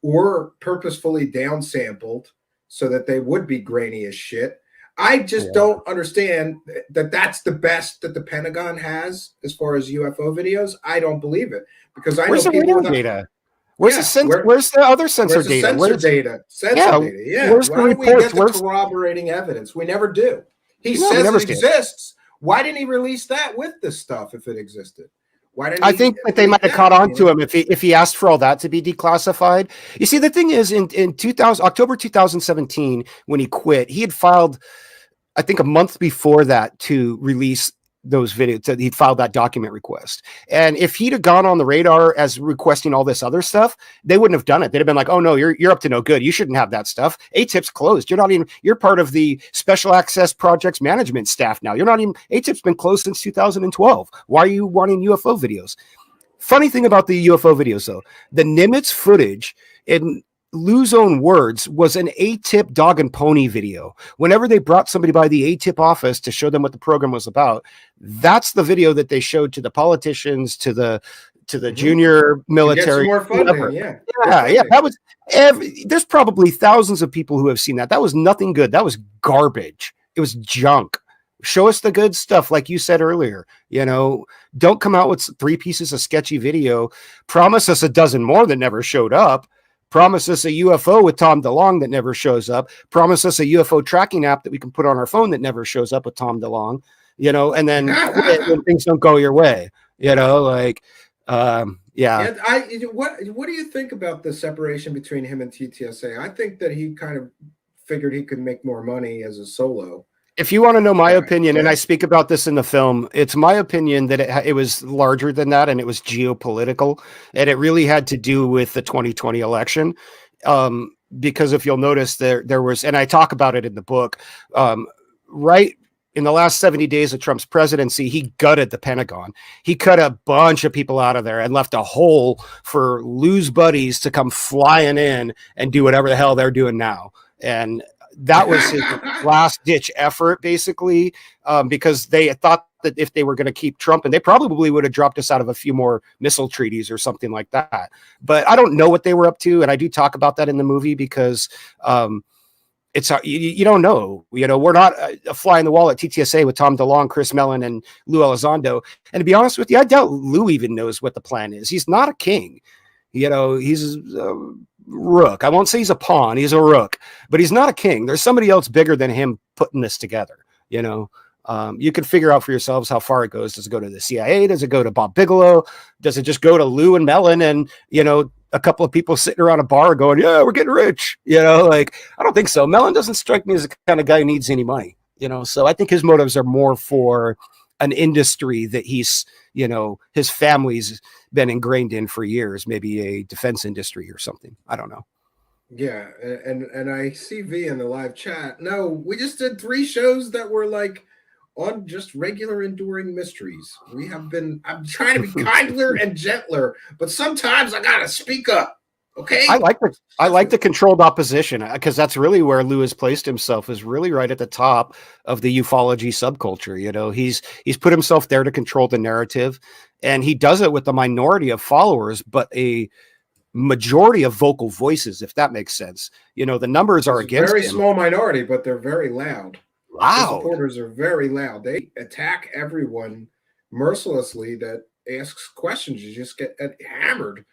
or purposefully downsampled so that they would be grainy as shit. I just don't understand that that's the best that the Pentagon has as far as UFO videos. I don't believe it because I Where's know the people radar data? Where's where's the other sensor where's the data? sensor data? Yeah, Data. Yeah. where's the Why don't we reports? get the corroborating evidence? We never do. He No, we says never it see it. exists. Why didn't he release that with this stuff if it existed? Why didn't I he think that they leak might have that, caught on you to know? him if he asked for all that to be declassified. You see, the thing is, in 2000 October 2017, when he quit, he had filed, I think, a month before that to release those videos. He filed that document request, and if he'd have gone on the radar as requesting all this other stuff, they wouldn't have done it. They'd have been like, "Oh no, you're up to no good. You shouldn't have that stuff. ATIP's closed. You're part of the Special Access Projects management staff now. You're not even ATIP's been closed since 2012. Why are you wanting UFO videos?" Funny thing about the UFO videos, though, the Nimitz footage, in Lue's own words, was an ATIP dog and pony video. Whenever they brought somebody by the ATIP office to show them what the program was about, that's the video that they showed to the politicians, to the junior military. To get some more funding, whoever. yeah. Yeah. That was there's probably thousands of people who have seen that. That was nothing good. That was garbage. It was junk. Show us the good stuff, like you said earlier. Don't come out with 3 pieces of sketchy video. Promise us a dozen more that never showed up. Promise us a UFO with Tom DeLonge that never shows up. Promise us a UFO tracking app that we can put on our phone that never shows up with Tom DeLonge. And then quit when things don't go your way. Yeah. What do you think about the separation between him and TTSA? I think that he kind of figured he could make more money as a solo. If you want to know my opinion, and I speak about this in the film, it's my opinion that it was larger than that, and it was geopolitical, and it really had to do with the 2020 election. Because if you'll notice, there was, and I talk about it in the book, right in the last 70 days of Trump's presidency, he gutted the Pentagon. He cut a bunch of people out of there and left a hole for Lue's buddies to come flying in and do whatever the hell they're doing now. And that was his last ditch effort, basically, because they thought that if they were going to keep Trump, and they probably would have dropped us out of a few more missile treaties or something like that. But I don't know what they were up to. And I do talk about that in the movie because it's you don't know. We're not a fly in the wall at TTSA with Tom DeLonge, Chris Mellon, and Lue Elizondo. And to be honest with you, I doubt Lue even knows what the plan is. He's not a king. He's rook. I won't say he's a pawn. He's a rook, but he's not a king. There's somebody else bigger than him putting this together. You can figure out for yourselves how far it goes. Does it go to the CIA? Does it go to Bob Bigelow? Does it just go to Lue and Mellon and, a couple of people sitting around a bar going, yeah, we're getting rich. I don't think so. Mellon doesn't strike me as the kind of guy who needs any money, so I think his motives are more for an industry that he's, his family's been ingrained in for years, maybe a defense industry or something. I don't know. Yeah, and I see V in the live chat. No, we just did 3 shows that were like on just regular enduring mysteries. I'm trying to be kinder and gentler, but sometimes I gotta speak up. Okay. I like the controlled opposition, because that's really where Lue has placed himself, is really right at the top of the ufology subculture. He's put himself there to control the narrative, and he does it with a minority of followers, but a majority of vocal voices, if that makes sense. The numbers are against very him. Small minority, but they're very loud. Loud. The supporters are very loud. They attack everyone mercilessly that asks questions. You just get hammered.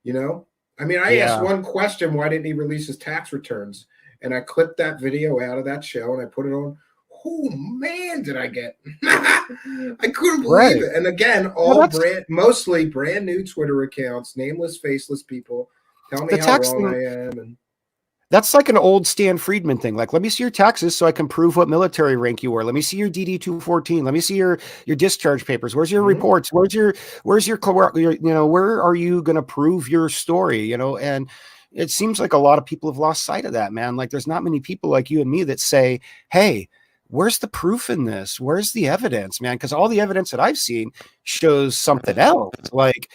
I asked one question: why didn't he release his tax returns? And I clipped that video out of that show and I put it on. Oh man, did I get? I couldn't believe it. And again, mostly brand new Twitter accounts, nameless, faceless people. Tell me how wrong I am. And that's like an old Stan Friedman thing. Like, let me see your taxes so I can prove what military rank you were. Let me see your DD 214. Let me see your discharge papers. Where's your reports? Where's your where are you going to prove your story? And it seems like a lot of people have lost sight of that, man. Like, there's not many people like you and me that say, hey, where's the proof in this? Where's the evidence, man? Because all the evidence that I've seen shows something else. Like,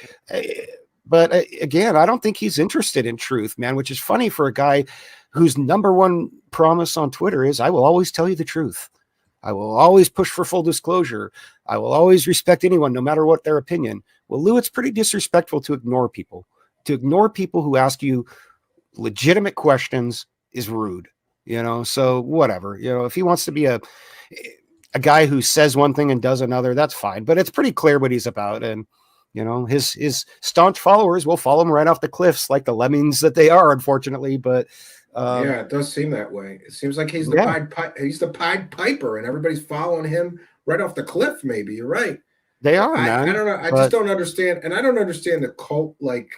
but again, I don't think he's interested in truth, man, which is funny for a guy whose number one promise on Twitter is, I will always tell you the truth. I will always push for full disclosure. I will always respect anyone, no matter what their opinion. Well, Lou, it's pretty disrespectful to ignore people. To ignore people who ask you legitimate questions is rude, you know? So whatever, you know, if he wants to be a guy who says one thing and does another, that's fine. But it's pretty clear what he's about. And, you know, his staunch followers will follow him right off the cliffs like the lemmings that they are, unfortunately. But yeah, it does seem that way. It seems like he's the Pied Piper, and everybody's following him right off the cliff. Maybe you're right. They are, man. I don't know. I just don't understand, and I don't understand the cult like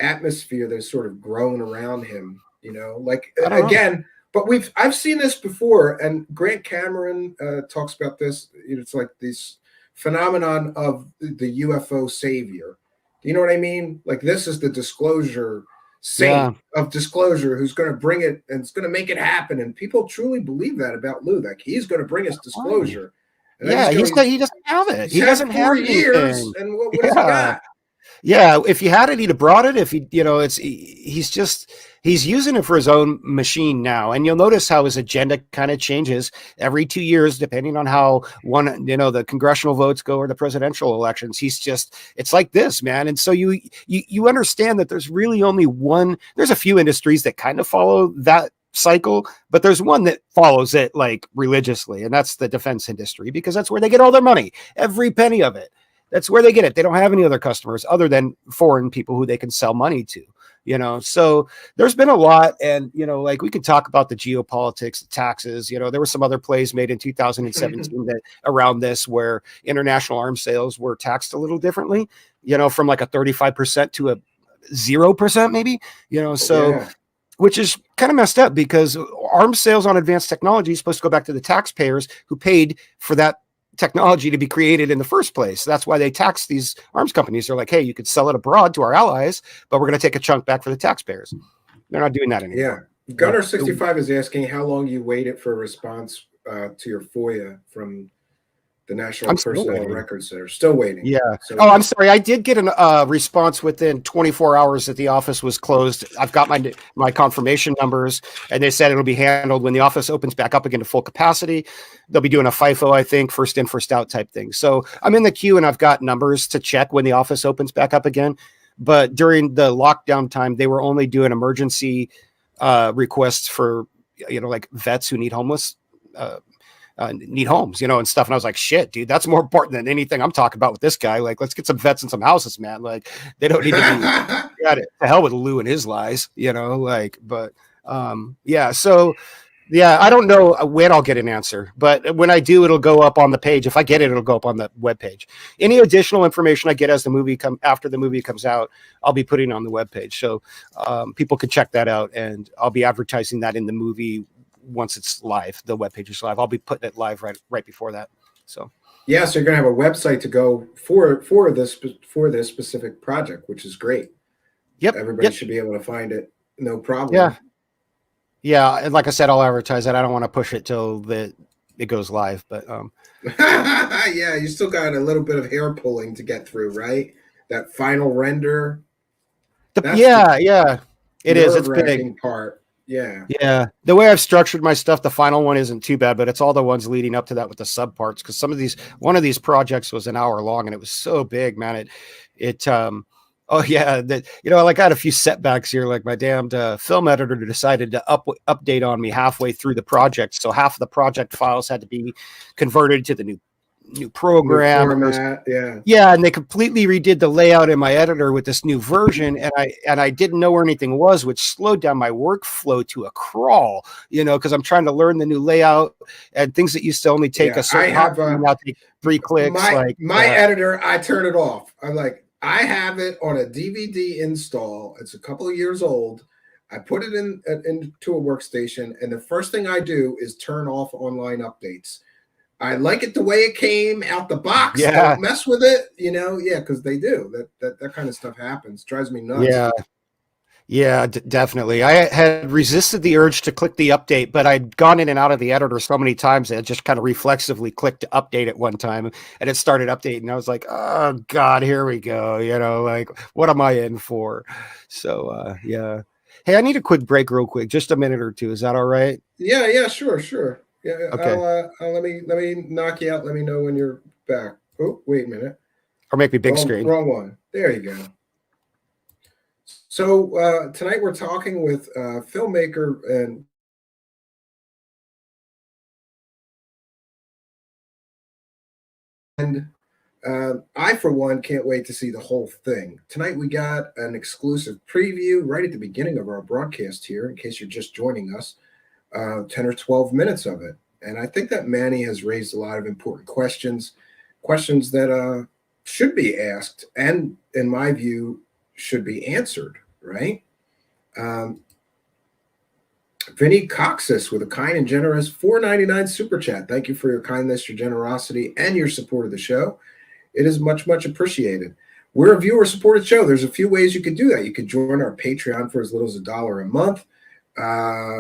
atmosphere that's sort of grown around him. You know, like again. But I've seen this before, and Grant Cameron talks about this. It's like this phenomenon of the UFO savior. You know what I mean? Like this is the disclosure saint of disclosure who's going to bring it and it's going to make it happen. And people truly believe that about Lou. Like he's going to bring us disclosure. And he doesn't have it. He doesn't have 4 years. And what has he got? Yeah, if he had it, he'd have brought it. If he, you know, he's using it for his own machine now. And you'll notice how his agenda kind of changes every 2 years, depending on how the congressional votes go or the presidential elections. It's like this, man. And so you understand that there's really only one. There's a few industries that kind of follow that cycle, but there's one that follows it like religiously, and that's the defense industry, because that's where they get all their money, every penny of it. That's where they get it. They don't have any other customers other than foreign people who they can sell money to, you know? So there's been a lot. And, you know, like we could talk about the geopolitics, the taxes, you know, there were some other plays made in 2017 that around this where international arms sales were taxed a little differently, you know, from like a 35% to a 0% maybe, you know, so which is kind of messed up because arms sales on advanced technology is supposed to go back to the taxpayers who paid for that technology to be created in the first place. That's why they tax these arms companies. They're like, hey, you could sell it abroad to our allies, but we're going to take a chunk back for the taxpayers. They're not doing that anymore. Yeah. Gunner65 is asking how long you waited for a response to your FOIA from the National Personnel Records Center. Still waiting. Yeah. So I'm sorry. I did get a response within 24 hours that the office was closed. I've got my confirmation numbers, and they said it'll be handled when the office opens back up again to full capacity. They'll be doing a FIFO, I think, first in, first out type thing. So I'm in the queue, and I've got numbers to check when the office opens back up again. But during the lockdown time, they were only doing emergency requests for, you know, like vets who need homeless. Need homes, you know, and stuff. And I was like, shit, dude, that's more important than anything I'm talking about with this guy. Like, let's get some vets and some houses, man. Like, they don't need to be got it. To hell with Lou and his lies, you know, like, but yeah. So yeah, I don't know when I'll get an answer, but when I do, it'll go up on the page. If I get it, it'll go up on the webpage. Any additional information I get as after the movie comes out, I'll be putting on the webpage. So people can check that out, and I'll be advertising that in the movie once it's live. The webpage is live. I'll be putting it live right before that. So yeah, so you're gonna have a website to go for this specific project, which is great. Yep. Everybody should be able to find it, no problem. Yeah. And like I said, I'll advertise that. I don't want to push it till it goes live, but yeah, you still got a little bit of hair pulling to get through, right? That final render. It is. It's big part. Yeah. The way I've structured my stuff, the final one isn't too bad, but it's all the ones leading up to that with the sub parts. Cause one of these projects was an hour long and it was so big, man. I had a few setbacks here. Like my damned film editor decided to update on me halfway through the project. So half of the project files had to be converted to the new program. And they completely redid the layout in my editor with this new version, and I didn't know where anything was, which slowed down my workflow to a crawl, you know, because I'm trying to learn the new layout, and things that used to only take a certain now take 3 clicks. My editor, I turn it off. I'm like, I have it on a DVD install. It's a couple of years old. I put it into a workstation, and the first thing I do is turn off online updates. I like it the way it came out the box. Don't mess with it, you know. Yeah, because they do that kind of stuff happens. Drives me nuts. Yeah, definitely. I had resisted the urge to click the update, but I'd gone in and out of the editor so many times that I just kind of reflexively clicked to update it one time, and it started updating. I was like, "Oh God, here we go." Like, what am I in for? So, yeah. Hey, I need a quick break, real quick, just a minute or two. Is that all right? Yeah, sure. Yeah, Okay. let me knock you out. Let me know when you're back. Oh, wait a minute. Or make me big screen. Wrong one. There you go. So tonight we're talking with filmmaker and I, for one, can't wait to see the whole thing. Tonight we got an exclusive preview right at the beginning of our broadcast here, in case you're just joining us, 10 or 12 minutes of it. And I think that Manny has raised a lot of important questions that should be asked and, in my view, should be answered, right? Vinny Coxis with a kind and generous $4.99 super chat. Thank you for your kindness, your generosity, and your support of the show. It is much, much appreciated. We're a viewer-supported show. There's a few ways you could do that. You could join our Patreon for as little as $1 a month.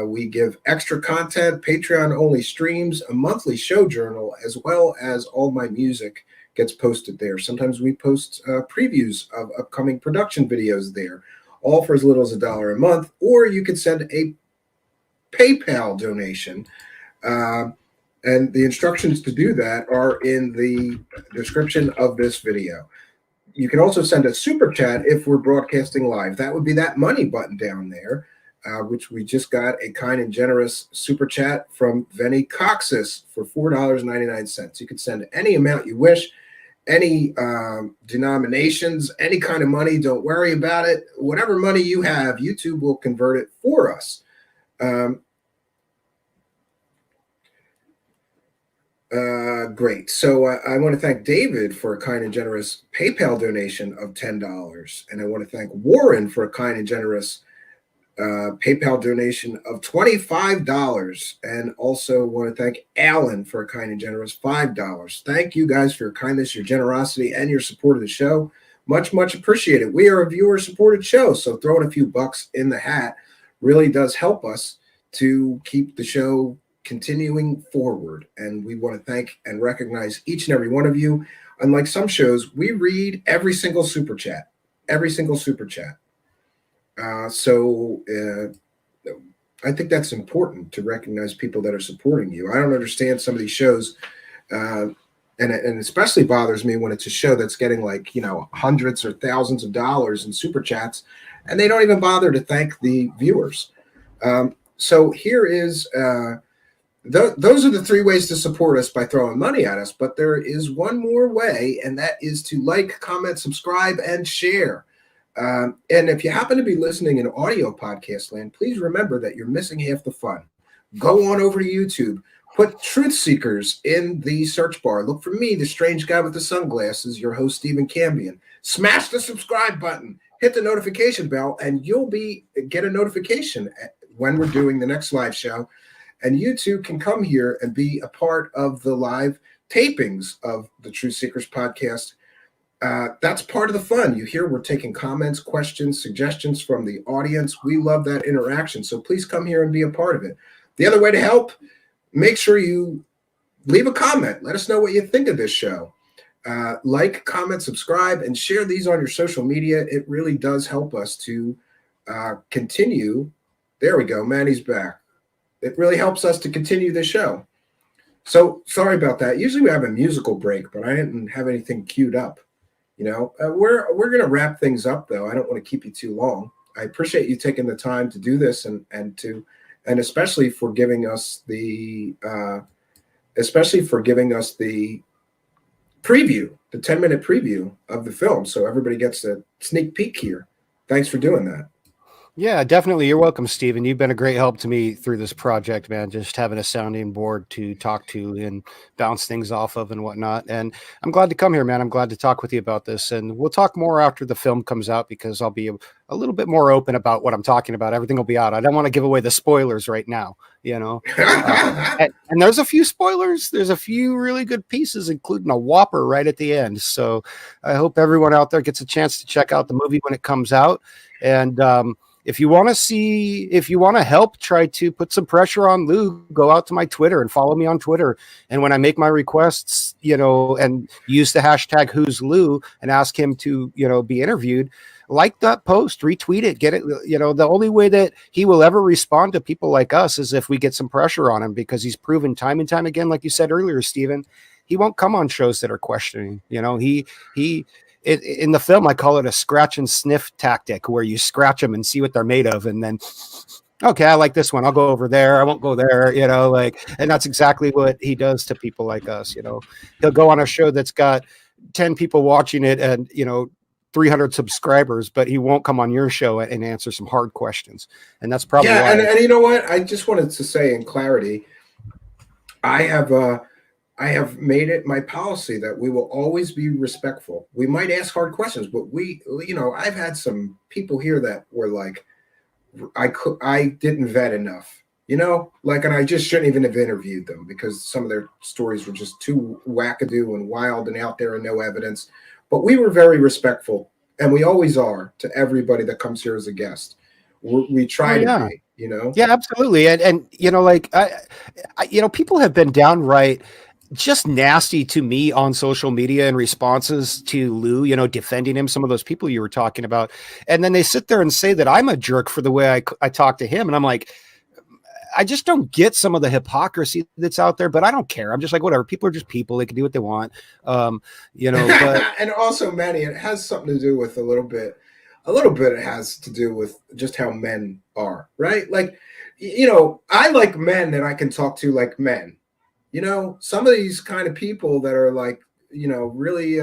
We give extra content, Patreon-only streams, a monthly show journal, as well as all my music gets posted there. Sometimes we post previews of upcoming production videos there, all for as little as $1 a month. Or you could send a PayPal donation. And the instructions to do that are in the description of this video. You can also send a super chat if we're broadcasting live. That would be that money button down there, which we just got a kind and generous super chat from Vinny Coxis for $4.99. You can send any amount you wish, any denominations, any kind of money. Don't worry about it. Whatever money you have, YouTube will convert it for us. Great. So I want to thank David for a kind and generous PayPal donation of $10. And I want to thank Warren for a kind and generous PayPal donation of $25. And also want to thank Alan for a kind and generous $5. Thank you guys for your kindness, your generosity, and your support of the show. Much, much appreciated. We are a viewer-supported show, so throwing a few bucks in the hat really does help us to keep the show continuing forward. And we want to thank and recognize each and every one of you. Unlike some shows, we read every single super chat. So I think that's important to recognize people that are supporting you. I don't understand some of these shows, and it especially bothers me when it's a show that's getting hundreds or thousands of dollars in super chats, and they don't even bother to thank the viewers. So here is those are the three ways to support us by throwing money at us. But there is one more way, and that is to like, comment, subscribe, and share. And if you happen to be listening in audio podcast land, please remember that you're missing half the fun. Go on over to YouTube. Put Truth Seekers in the search bar. Look for me, the strange guy with the sunglasses, your host, Stephen Cambion. Smash the subscribe button. Hit the notification bell, and you'll get a notification when we're doing the next live show. And you too can come here and be a part of the live tapings of the Truth Seekers podcast. That's part of the fun. You hear we're taking comments, questions, suggestions from the audience. We love that interaction. So please come here and be a part of it. The other way to help, make sure you leave a comment. Let us know what you think of this show. Like, comment, subscribe, and share these on your social media. It really does help us to continue. There we go. Manny's back. It really helps us to continue the show. So sorry about that. Usually we have a musical break, but I didn't have anything queued up. We're going to wrap things up, though. I don't want to keep you too long. I appreciate you taking the time to do this and especially for giving us the preview, the 10-minute preview of the film, so everybody gets a sneak peek here. Thanks for doing that. Yeah, definitely. You're welcome, Stephen. You've been a great help to me through this project, man. Just having a sounding board to talk to and bounce things off of and whatnot. And I'm glad to come here, man. I'm glad to talk with you about this. And we'll talk more after the film comes out, because I'll be a little bit more open about what I'm talking about. Everything will be out. I don't want to give away the spoilers right now, and there's a few spoilers. There's a few really good pieces, including a whopper right at the end. So I hope everyone out there gets a chance to check out the movie when it comes out. And if you want to help, try to put some pressure on Lue, go out to my Twitter and follow me on Twitter. And when I make my requests, and use the hashtag Who's Lue and ask him to, be interviewed, like that post, retweet it, get it. The only way that he will ever respond to people like us is if we get some pressure on him, because he's proven time and time again, like you said earlier, Stephen, he won't come on shows that are questioning. In the film, I call it a scratch and sniff tactic, where you scratch them and see what they're made of, and then, okay, I like this one, I'll go over there, I won't go there, and that's exactly what he does to people like us. He'll go on a show that's got 10 people watching it and 300 subscribers, but he won't come on your show and answer some hard questions. And that's probably why. And you know what? I just wanted to say in clarity, I have made it my policy that we will always be respectful. We might ask hard questions, but I've had some people here that were like, I didn't vet enough, and I just shouldn't even have interviewed them because some of their stories were just too wackadoo and wild and out there and no evidence. But we were very respectful, and we always are, to everybody that comes here as a guest. We try to be, Yeah, absolutely. And people have been downright just nasty to me on social media in responses to Lue, defending him, some of those people you were talking about. And then they sit there and say that I'm a jerk for the way I talk to him. And I'm like, I just don't get some of the hypocrisy that's out there, but I don't care. I'm just like, whatever. People are just people. They can do what they want. But and also, Manny, it has something to do with a little bit it has to do with just how men are, right? Like, I like men that I can talk to like men. Some of these kind of people that are like, really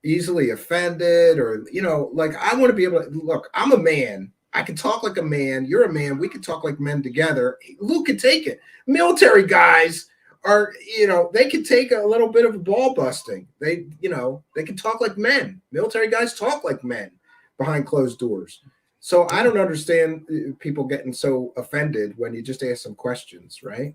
easily offended, or, like, I want to be able to look, I'm a man. I can talk like a man. You're a man. We can talk like men together. Luke can take it. Military guys are, they can take a little bit of a ball busting. They can talk like men. Military guys talk like men behind closed doors. So I don't understand people getting so offended when you just ask some questions, right?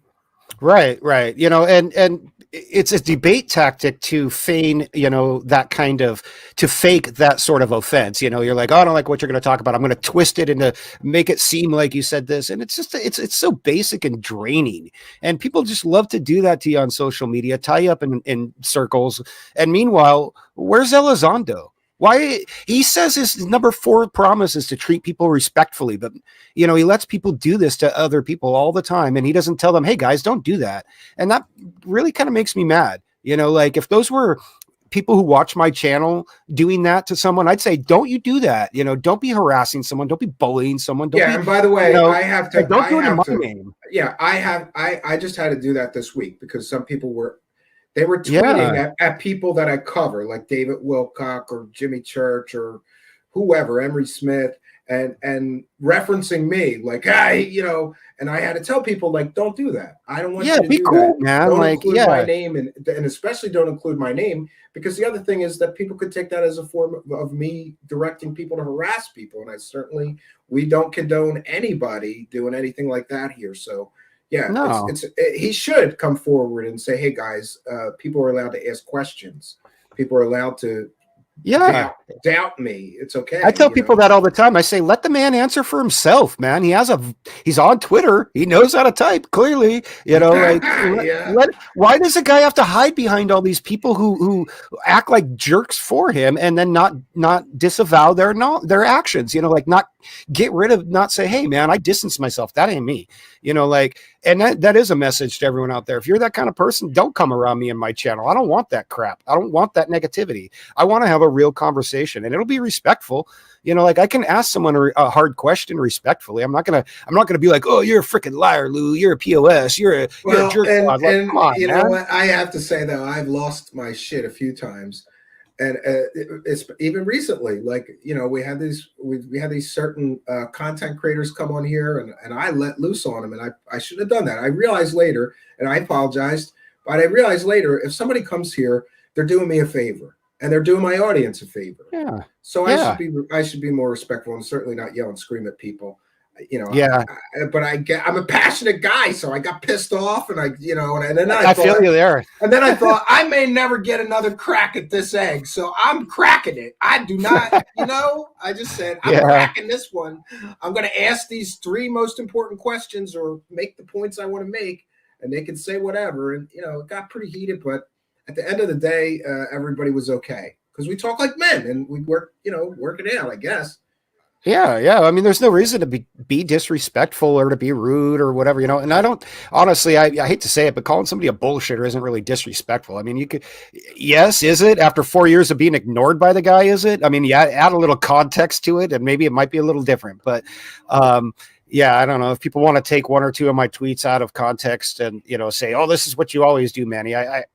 Right. And it's a debate tactic to feign, to fake that sort of offense. You're like, oh, I don't like what you're going to talk about. I'm going to twist it and make it seem like you said this. And it's just, it's so basic and draining. And people just love to do that to you on social media, tie you up in circles. And meanwhile, where's Elizondo? Why he says his number 4 promise is to treat people respectfully, but he lets people do this to other people all the time, and he doesn't tell them, hey guys, don't do that. And that really kind of makes me mad. Like if those were people who watch my channel doing that to someone, I'd say, don't you do that. Don't be harassing someone, don't be bullying someone. And by the way, I have to don't do it in my name. Yeah, I just had to do that this week because some people were tweeting at people that I cover, like David Wilcock or Jimmy Church or whoever, Emery Smith, and referencing me, like, hey, and I had to tell people, like, don't do that. I don't want you to be do cool, that. Man. Don't like, include my name, and especially don't include my name, because the other thing is that people could take that as a form of me directing people to harass people, and we don't condone anybody doing anything like that here. So. Yeah, no. He should come forward and say, hey, guys, people are allowed to ask questions. People are allowed to doubt me. It's okay. I tell people that all the time. I say, let the man answer for himself, man. He's on Twitter. He knows how to type, clearly. Why does a guy have to hide behind all these people who act like jerks for him and then not disavow their actions? Like not say, hey man, I distance myself. That ain't me. And that is a message to everyone out there. If you're that kind of person, don't come around me in my channel. I don't want that crap. I don't want that negativity. I want to have a real conversation, and it'll be respectful. Like I can ask someone a hard question respectfully. I'm not gonna be like, oh, you're a freaking liar, Lou. You're a POS. You're a jerk. Come on, you know what? I have to say though, I've lost my shit a few times, and it's even recently. Like we had these certain content creators come on here, and I let loose on them, and I shouldn't have done that. I realized later, and I apologized, but I realized later, if somebody comes here, they're doing me a favor. And they're doing my audience a favor. Yeah. So I should be more respectful and certainly not yell and scream at people. You know, Yeah. I'm a passionate guy, so I got pissed off, and and then I feel you there. And then I thought I may never get another crack at this egg, so I'm cracking it. I do not, I just said I'm cracking this one. I'm going to ask these 3 most important questions or make the points I want to make, and they can say whatever. And it got pretty heated, but at the end of the day, everybody was okay because we talk like men and we work it out, I guess. Yeah. I mean, there's no reason to be disrespectful or to be rude or whatever, And I don't, honestly, I hate to say it, but calling somebody a bullshitter isn't really disrespectful. I mean, you could, yes, is it? After 4 years of being ignored by the guy, is it? I mean, yeah, add a little context to it, and maybe it might be a little different. But yeah, I don't know if people want to take 1 or 2 of my tweets out of context and say, "Oh, this is what you always do, Manny." I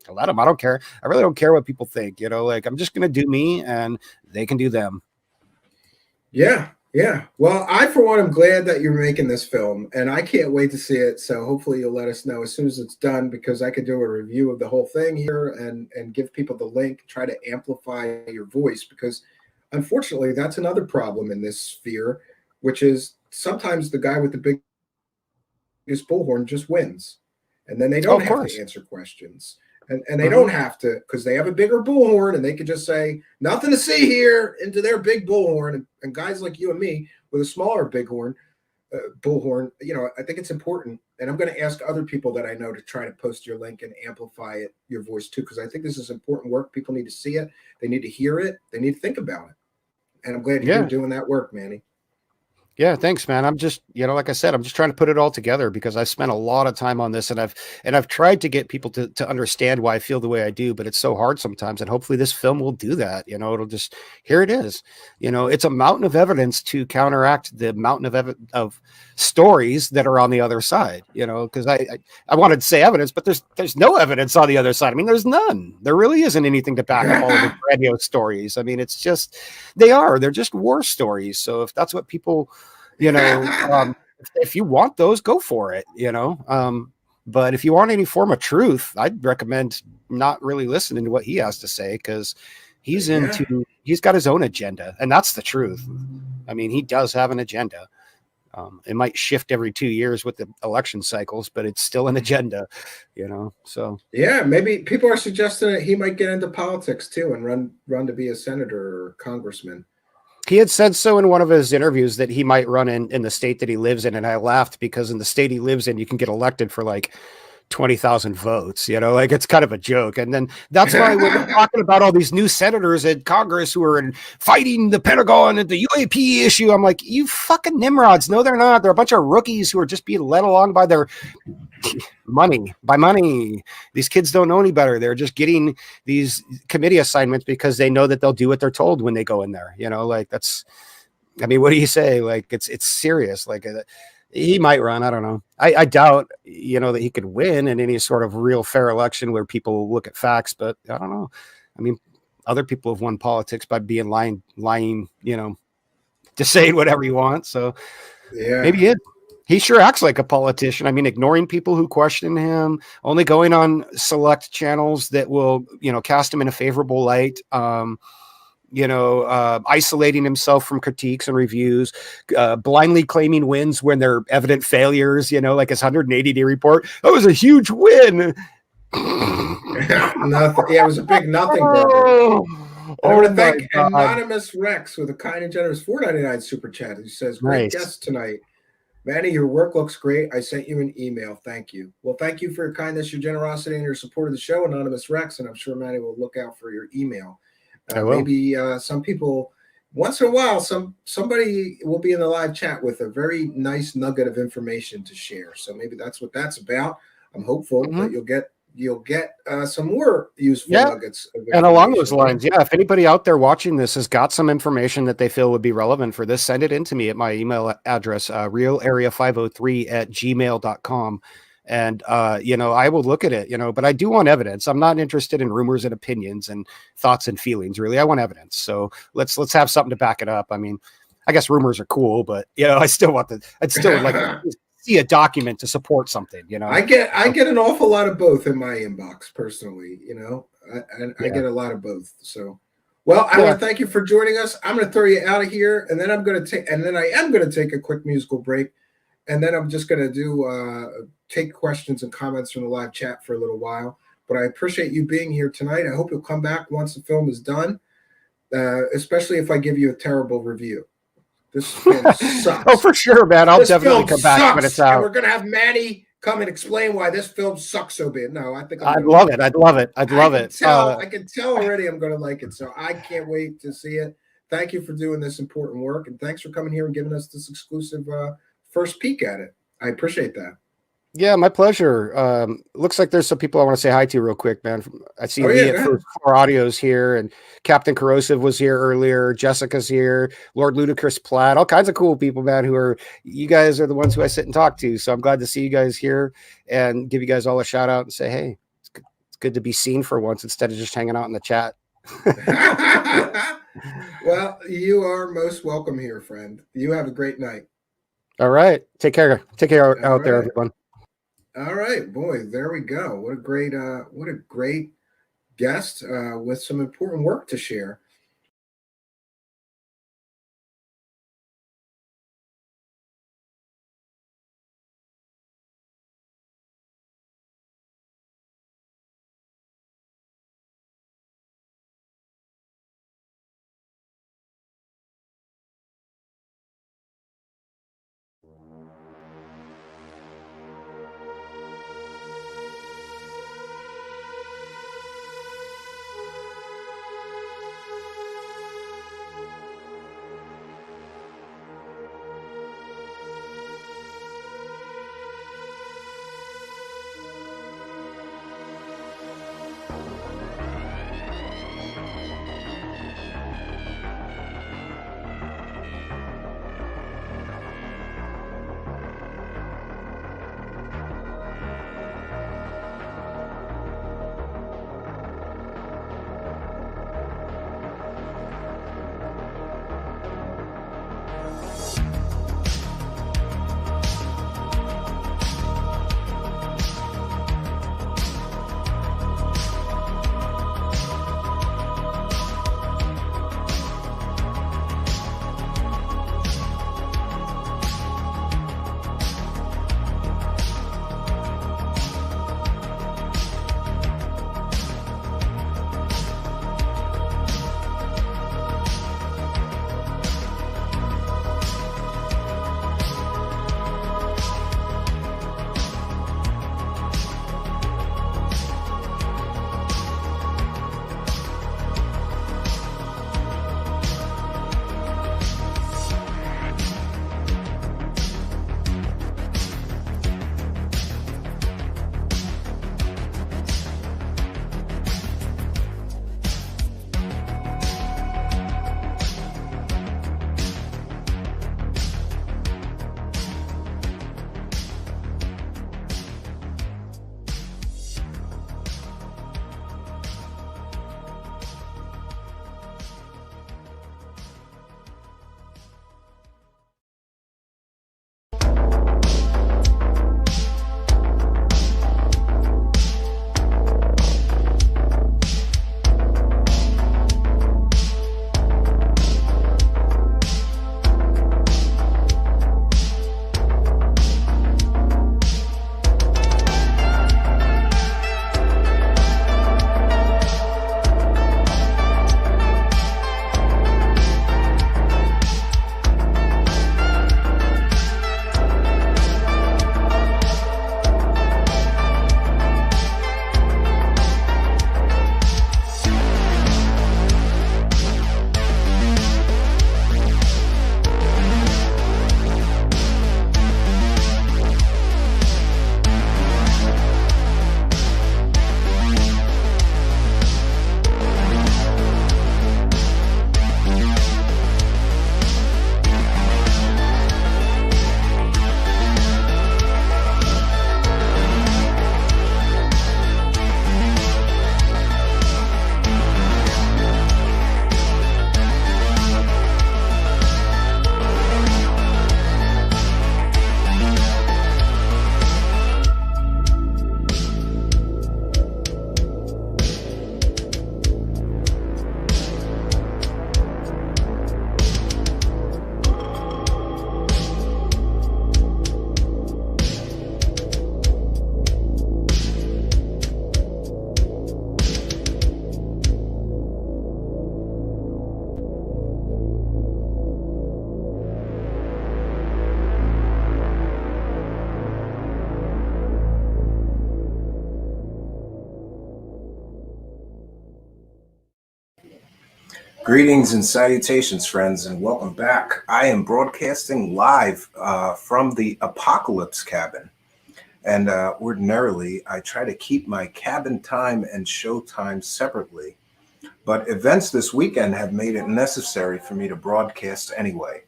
let them. I don't care. I really don't care what people think. Like I'm just gonna do me, and they can do them. Yeah. Well, I, for one, am glad that you're making this film, and I can't wait to see it. So hopefully you'll let us know as soon as it's done, because I could do a review of the whole thing here and give people the link, try to amplify your voice, because unfortunately that's another problem in this sphere, which is sometimes the guy with the biggest bullhorn just wins, and then they don't have to answer questions. And they don't have to, because they have a bigger bullhorn, and they could just say, "Nothing to see here," into their big bullhorn. And guys like you and me with a smaller bullhorn, I think it's important. And I'm going to ask other people that I know to try to post your link and amplify your voice too, because I think this is important work. People need to see it. They need to hear it. They need to think about it. And I'm glad you're doing that work, Manny. Yeah, thanks, man. I'm just, like I said, I'm just trying to put it all together because I've spent a lot of time on this, and I've tried to get people to understand why I feel the way I do, but it's so hard sometimes. And hopefully this film will do that. It'll just, here it is. It's a mountain of evidence to counteract the mountain of stories that are on the other side, because I wanted to say evidence, but there's no evidence on the other side. I mean, there's none. There really isn't anything to back up all of the grandiose stories. I mean, it's just, they're just war stories. So if that's what people, if you want those, go for it, but if you want any form of truth, I'd recommend not really listening to what he has to say, because he's got his own agenda, and that's the truth. I mean, he does have an agenda. It might shift every 2 years with the election cycles, but it's still an agenda, so. Yeah, maybe people are suggesting that he might get into politics too and run to be a senator or congressman. He had said so in one of his interviews that he might run in the state that he lives in. And I laughed because in the state he lives in, you can get elected for like 20,000 votes, like it's kind of a joke. And then that's why we're talking about all these new senators in Congress who are fighting the Pentagon and the UAP issue. I'm like, you fucking nimrods. No, they're not. They're a bunch of rookies who are just being led along by their money. These kids don't know any better. They're just getting these committee assignments because they know that they'll do what they're told when they go in there. That's, I mean, what do you say? Like, it's serious. Like, he might run. I don't know. I doubt, that he could win in any sort of real fair election where people look at facts, but I don't know. I mean, other people have won politics by being lying, just saying whatever you want. So maybe he sure acts like a politician. I mean, ignoring people who question him, only going on select channels that will, cast him in a favorable light. Isolating himself from critiques and reviews, blindly claiming wins when they're evident failures, like his 180-day report. That was a huge win. Nothing. Yeah, it was a big nothing, brother. I want to thank Anonymous Rex with a kind and generous $4.99 super chat. He says, "Great guest tonight. Manny, your work looks great. I sent you an email. Thank you." Well, thank you for your kindness, your generosity, and your support of the show, Anonymous Rex, and I'm sure Manny will look out for your email. Maybe some people, once in a while, somebody will be in the live chat with a very nice nugget of information to share. So maybe that's what that's about. I'm hopeful that you'll get some more useful nuggets. And along those lines, if anybody out there watching this has got some information that they feel would be relevant for this, send it in to me at my email address, realarea503@gmail.com. And, I will look at it, but I do want evidence. I'm not interested in rumors and opinions and thoughts and feelings, really. I want evidence. So let's have something to back it up. I mean, I guess rumors are cool, but, I'd still like to see a document to support something, I get an awful lot of both in my inbox personally, I get a lot of both. So Well, I Yeah. want to thank you for joining us. I'm going to throw you out of here, and then I am going to take a quick musical break, and then I'm just going to do take questions and comments from the live chat for a little while. But I appreciate you being here tonight. I hope you'll come back once the film is done, especially if I give you a terrible review. This film sucks. Oh, for sure, man. I'll This definitely film come back when it's sucks, and we're out. going to have Manny come and explain why this film sucks so bad. No, I think I'm I'd gonna love like it. I'd love it. I'd love it. I can tell already I'm going to like it. So I can't wait to see it. Thank you for doing this important work, and thanks for coming here and giving us this exclusive first peek at it. I appreciate that. Yeah, my pleasure. Looks like there's some people I want to say hi to real quick, man. I see Lee at First Floor Audio's here, and Captain Corrosive was here earlier. Jessica's here. Lord Ludacris Platt, all kinds of cool people, man. You guys are the ones who I sit and talk to. So I'm glad to see you guys here and give you guys all a shout out and say, hey, it's good to be seen for once instead of just hanging out in the chat. Well, you are most welcome here, friend. You have a great night. All right. Take care. Take care out there, everyone. All right, boy, there we go. What a great guest with some important work to share. Greetings and salutations, friends, and welcome back. I am broadcasting live from the Apocalypse Cabin. And ordinarily, I try to keep my cabin time and show time separately. But events this weekend have made it necessary for me to broadcast anyway.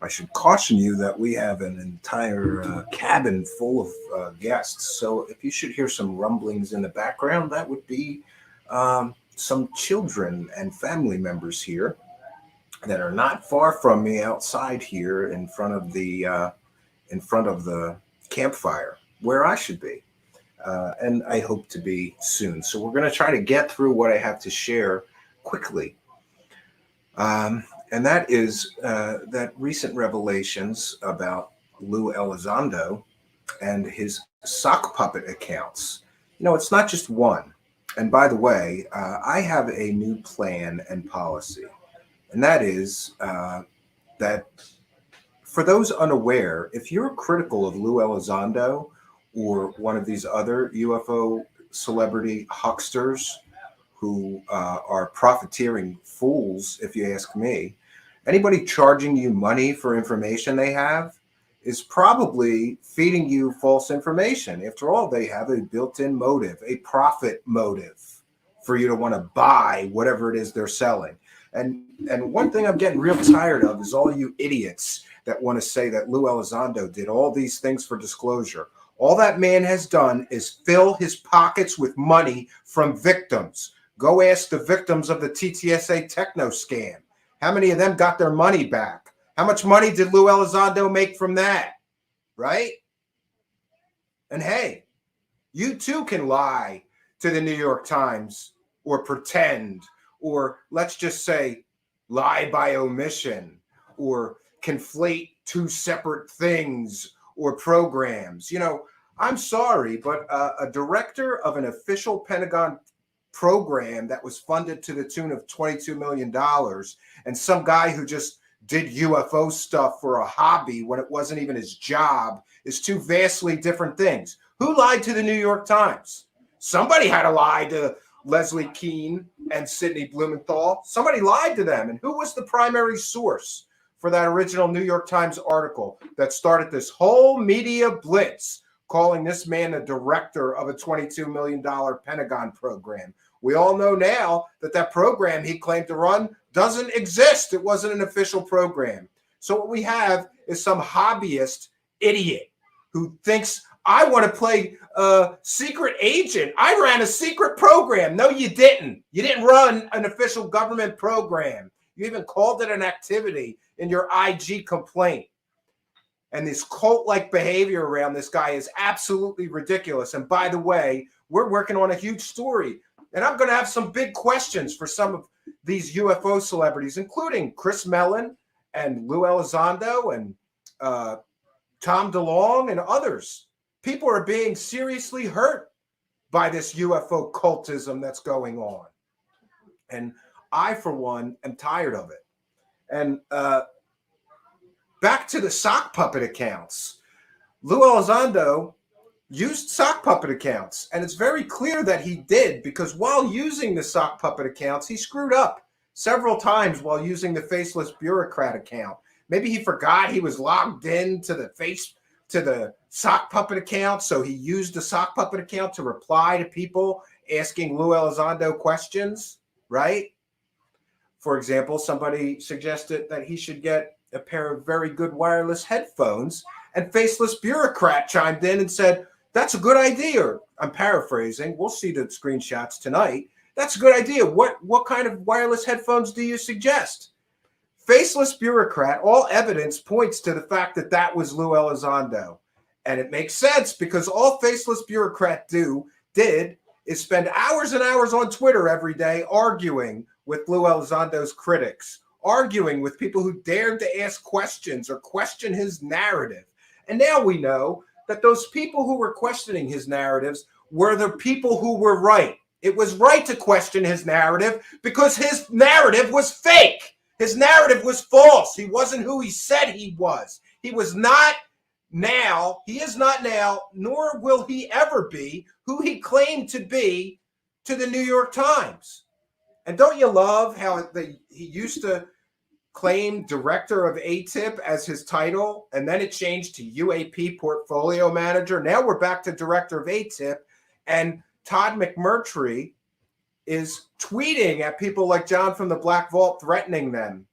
I should caution you that we have an entire cabin full of guests. So if you should hear some rumblings in the background, that would be some children and family members here that are not far from me outside here in front of the campfire where I should be. And I hope to be soon. So we're going to try to get through what I have to share quickly. And that is that recent revelations about Lue Elizondo and his sock puppet accounts. You know, it's not just one. And by the way, I have a new plan and policy. And that is that for those unaware, if you're critical of Lue Elizondo or one of these other UFO celebrity hucksters who are profiteering fools, if you ask me, anybody charging you money for information they have is probably feeding you false information. After all, they have a built-in motive, a profit motive for you to want to buy whatever it is they're selling. And one thing I'm getting real tired of is all you idiots that want to say that Lue Elizondo did all these things for disclosure. All that man has done is fill his pockets with money from victims. Go ask the victims of the TTSA techno scam. How many of them got their money back? How much money did Lue Elizondo make from that? Right? And hey, you too can lie to the New York Times or pretend, or let's just say lie by omission, or conflate two separate things or programs. You know, I'm sorry, but a director of an official Pentagon program that was funded to the tune of $22 million and some guy who just did UFO stuff for a hobby when it wasn't even his job is two vastly different things. Who lied to the New York Times? Somebody had to lie to Leslie Keane and Sidney Blumenthal. Somebody lied to them. And who was the primary source for that original New York Times article that started this whole media blitz calling this man a director of a $22 million Pentagon program? We all know now that that program he claimed to run doesn't exist. It wasn't an official program. So what we have is some hobbyist idiot who thinks, I want to play secret agent. I ran a secret program. No, you didn't. You didn't run an official government program. You even called it an activity in your IG complaint. And this cult-like behavior around this guy is absolutely ridiculous. And by the way, we're working on a huge story. And I'm going to have some big questions for some of these UFO celebrities, including Chris Mellon and Lue Elizondo and Tom DeLonge and others. People are being seriously hurt by this UFO cultism that's going on. And I, for one, am tired of it. And back to the sock puppet accounts. Lue Elizondo used sock puppet accounts, and it's very clear that he did, because while using the sock puppet accounts, he screwed up several times while using the faceless bureaucrat account. Maybe he forgot he was logged in to the sock puppet account, so he used the sock puppet account to reply to people asking Lue Elizondo questions, right? For example, somebody suggested that he should get a pair of very good wireless headphones, and faceless bureaucrat chimed in and said, that's a good idea. I'm paraphrasing. We'll see the screenshots tonight. That's a good idea. What kind of wireless headphones do you suggest? Faceless bureaucrat, all evidence points to the fact that that was Lue Elizondo. And it makes sense, because all faceless bureaucrat did is spend hours and hours on Twitter every day arguing with Lue Elizondo's critics, arguing with people who dared to ask questions or question his narrative. And now we know that those people who were questioning his narratives were the people who were right. It was right to question his narrative because his narrative was fake. His narrative was false. He wasn't who he said he was. He was not now. He is not now, nor will he ever be who he claimed to be to the New York Times. And don't you love how he used to claim director of ATIP as his title, and then it changed to UAP portfolio manager. Now we're back to director of ATIP, and Todd McMurtry is tweeting at people like John from the Black Vault, threatening them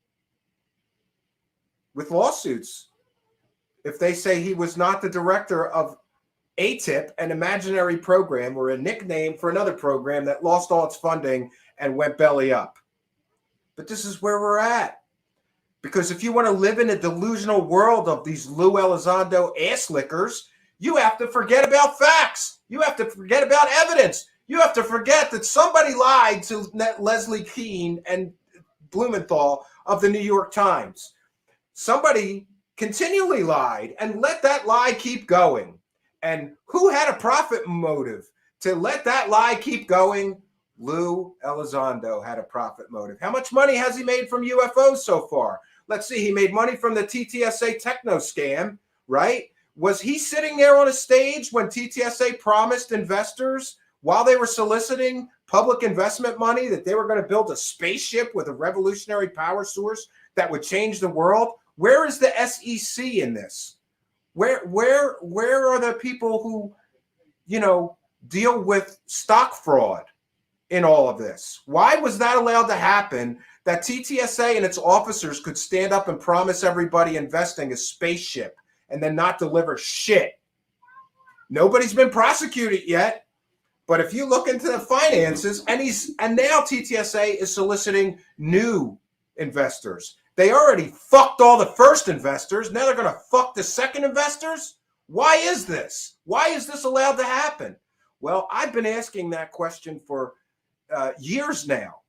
with lawsuits if they say he was not the director of ATIP, an imaginary program or a nickname for another program that lost all its funding and went belly up. But this is where we're at. Because if you want to live in a delusional world of these Lue Elizondo ass lickers, you have to forget about facts. You have to forget about evidence. You have to forget that somebody lied to Leslie Keane and Blumenthal of the New York Times. Somebody continually lied, and let that lie keep going. And who had a profit motive to let that lie keep going? Lue Elizondo had a profit motive. How much money has he made from UFOs so far? Let's see. He made money from the TTSA techno scam, right? Was he sitting there on a stage when TTSA promised investors, while they were soliciting public investment money, that they were going to build a spaceship with a revolutionary power source that would change the world? Where is the SEC in this? Where are the people who, deal with stock fraud in all of this? Why was that allowed to happen, that TTSA and its officers could stand up and promise everybody investing a spaceship and then not deliver shit? Nobody's been prosecuted yet, but if you look into the finances, and now TTSA is soliciting new investors. They already fucked all the first investors. Now they're going to fuck the second investors? Why is this? Why is this allowed to happen? Well, I've been asking that question for years now.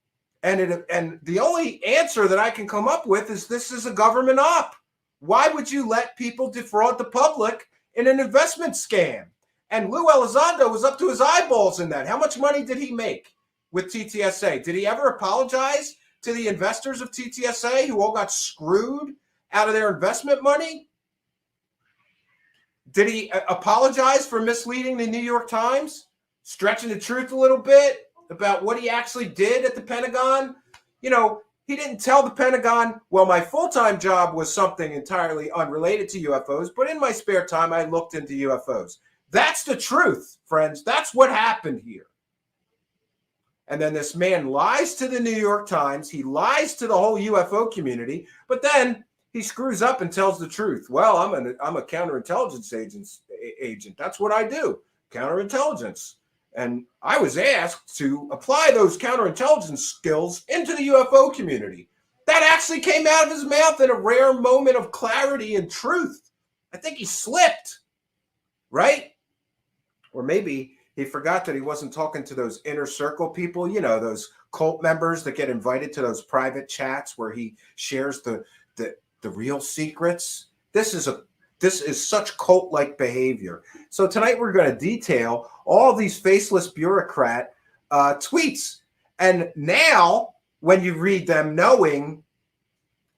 And the only answer that I can come up with is this is a government op. Why would you let people defraud the public in an investment scam? And Lue Elizondo was up to his eyeballs in that. How much money did he make with TTSA? Did he ever apologize to the investors of TTSA who all got screwed out of their investment money? Did he apologize for misleading the New York Times, stretching the truth a little bit about what he actually did at the Pentagon? He didn't tell the Pentagon, well, my full-time job was something entirely unrelated to UFOs, but in my spare time, I looked into UFOs. That's the truth, friends. That's what happened here. And then this man lies to the New York Times. He lies to the whole UFO community, but then he screws up and tells the truth. Well, I'm a counterintelligence agent. That's what I do, counterintelligence. And I was asked to apply those counterintelligence skills into the UFO community. That actually came out of his mouth in a rare moment of clarity and truth. I think he slipped, right? Or maybe he forgot that he wasn't talking to those inner circle people, those cult members that get invited to those private chats where he shares the real secrets. This is such cult-like behavior. So tonight we're going to detail all these faceless bureaucrat tweets. And now, when you read them, knowing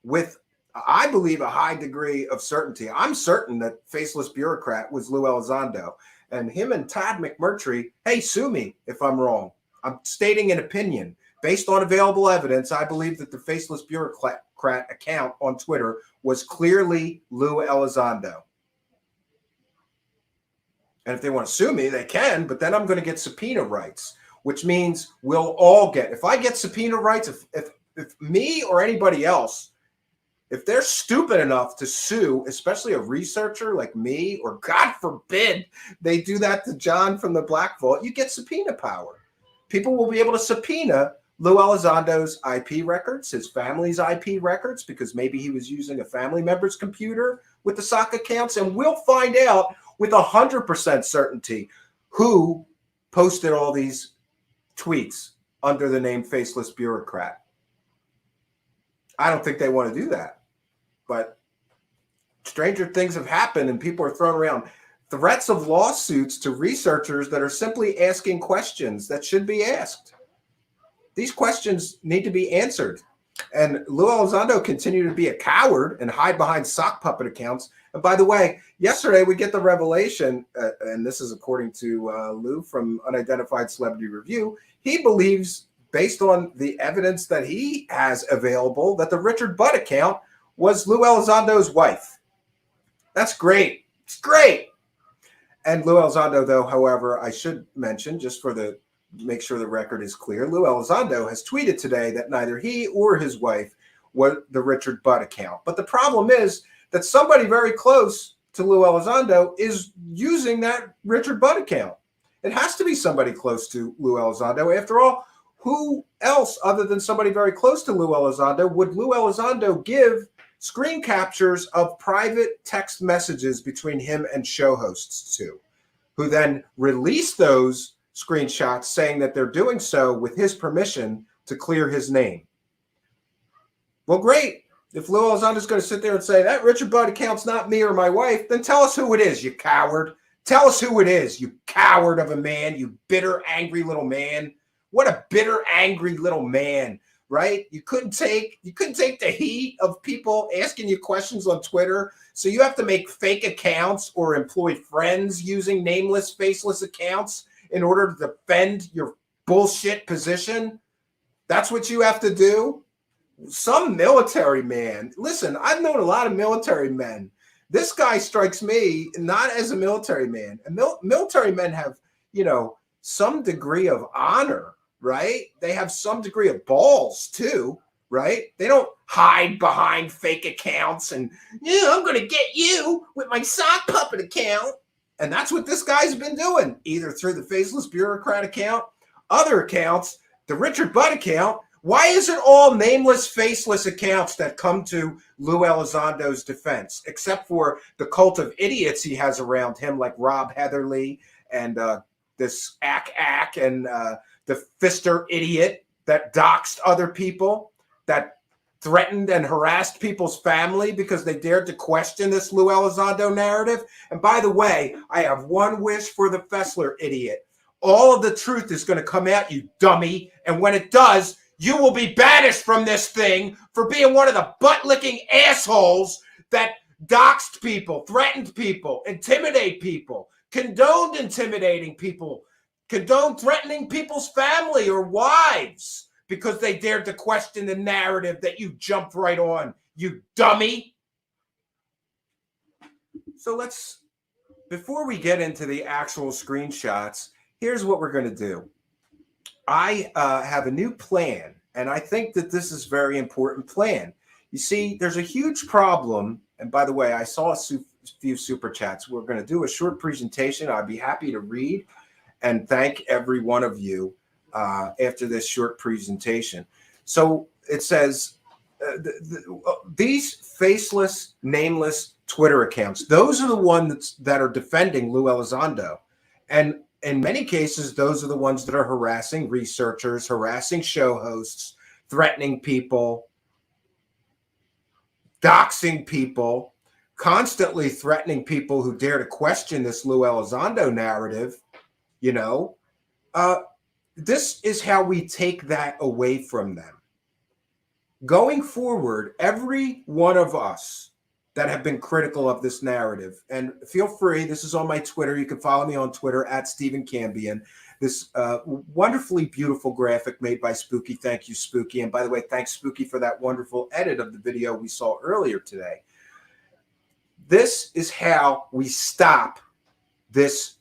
with, I believe, a high degree of certainty, I'm certain that faceless bureaucrat was Lue Elizondo. And him and Todd McMurtry, hey, sue me if I'm wrong. I'm stating an opinion. Based on available evidence, I believe that the faceless bureaucrat account on Twitter was clearly Lue Elizondo. And if they want to sue me, they can, but then I'm going to get subpoena rights, which means we'll all get, if I get subpoena rights, if me or anybody else, if they're stupid enough to sue, especially a researcher like me, or God forbid they do that to John from the Black Vault, you get subpoena power. People will be able to subpoena Lue Elizondo's IP records, his family's IP records, because maybe he was using a family member's computer with the SOC accounts, and we'll find out with 100% certainty who posted all these tweets under the name Faceless Bureaucrat. I don't think they want to do that. But stranger things have happened, and people are throwing around threats of lawsuits to researchers that are simply asking questions that should be asked. These questions need to be answered. And Lue Elizondo continued to be a coward and hide behind sock puppet accounts. And by the way, yesterday we get the revelation, and this is according to Lou from Unidentified Celebrity Review, he believes based on the evidence that he has available, that the Richard Budd account was Lue Elizondo's wife. That's great. It's great. And Lue Elizondo, though, however, I should mention, just for the make sure the record is clear, Lue Elizondo has tweeted today that neither he or his wife was the Richard Budd account. But the problem is that somebody very close to Lue Elizondo is using that Richard Budd account. It has to be somebody close to Lue Elizondo. After all, who else other than somebody very close to Lue Elizondo would Lue Elizondo give screen captures of private text messages between him and show hosts to, who then release those screenshots saying that they're doing so with his permission to clear his name? Well, great. If Lue Elizondo's going to sit there and say that Richard Budd account's not me or my wife, then tell us who it is, you coward. Tell us who it is, you coward of a man, you bitter, angry little man. What a bitter, angry little man, right? You couldn't take the heat of people asking you questions on Twitter, so you have to make fake accounts or employ friends using nameless, faceless accounts in order to defend your bullshit position. That's what you have to do? Some military man. Listen, I've known a lot of military men. This guy strikes me not as a military man. Military men have, some degree of honor, right? They have some degree of balls too, right? They don't hide behind fake accounts and, I'm going to get you with my sock puppet account. And that's what this guy's been doing, either through the faceless bureaucrat account, other accounts, the Richard Budd account. Why is it all nameless, faceless accounts that come to Lue Elizondo's defense, except for the cult of idiots he has around him, like Rob Heatherly and this Ack and the Fister idiot that doxed other people, that threatened and harassed people's family because they dared to question this Lue Elizondo narrative? And by the way, I have one wish for the Fessler idiot. All of the truth is going to come out, you dummy. And when it does, you will be banished from this thing for being one of the butt-licking assholes that doxed people, threatened people, intimidate people, condoned intimidating people, condoned threatening people's family or wives because they dared to question the narrative that you jumped right on, you dummy. So before we get into the actual screenshots, here's what we're going to do. I have a new plan, and I think that this is a very important plan. You see, there's a huge problem, and by the way, I saw a few super chats. We're going to do a short presentation. I'd be happy to read and thank every one of you after this short presentation. So it says, these faceless, nameless Twitter accounts, those are the ones that are defending Lue Elizondo. And in many cases, those are the ones that are harassing researchers, harassing show hosts, threatening people, doxing people, constantly threatening people who dare to question this Lue Elizondo narrative. This is how we take that away from them. Going forward, every one of us that have been critical of this narrative, and feel free, this is on my Twitter. You can follow me on Twitter at Stephen Cambion. This wonderfully beautiful graphic made by Spooky. Thank you, Spooky. And by the way, thanks, Spooky, for that wonderful edit of the video we saw earlier today. This is how we stop this.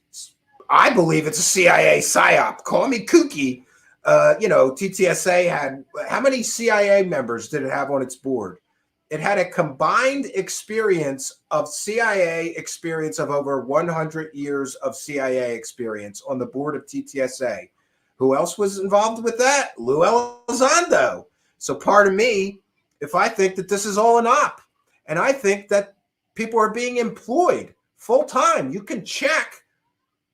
I believe it's a CIA psyop. Call me kooky. TTSA had, how many CIA members did it have on its board? It had a combined experience of CIA experience of over 100 years of CIA experience on the board of TTSA. Who else was involved with that? Lue Elizondo. So pardon me if I think that this is all an op. And I think that people are being employed full-time. You can check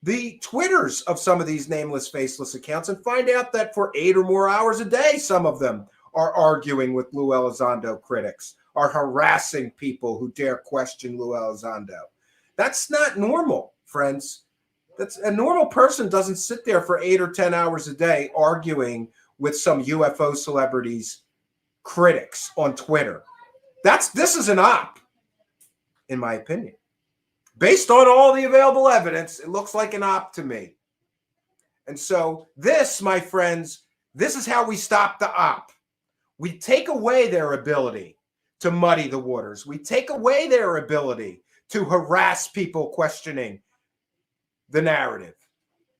the Twitters of some of these nameless, faceless accounts and find out that for 8 or more hours a day, some of them are arguing with Lue Elizondo critics, are harassing people who dare question Lue Elizondo. That's not normal, friends. That's a normal person doesn't sit there for 8 or 10 hours a day arguing with some UFO celebrities' critics on Twitter. This is an op, in my opinion. Based on all the available evidence, it looks like an op to me. And so this, my friends, This is how we stop the op. We take away their ability to muddy the waters. We take away their ability to harass people questioning the narrative.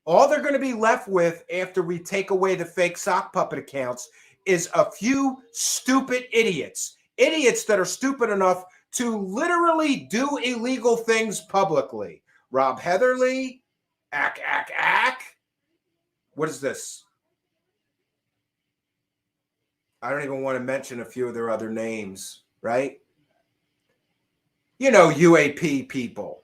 All they're going to be left with after we take away the fake sock puppet accounts is a few stupid idiots. Idiots that are stupid enough to literally do illegal things publicly. Rob Heatherly, ack. What is this? I don't even want to mention a few of their other names, right? You know, UAP people.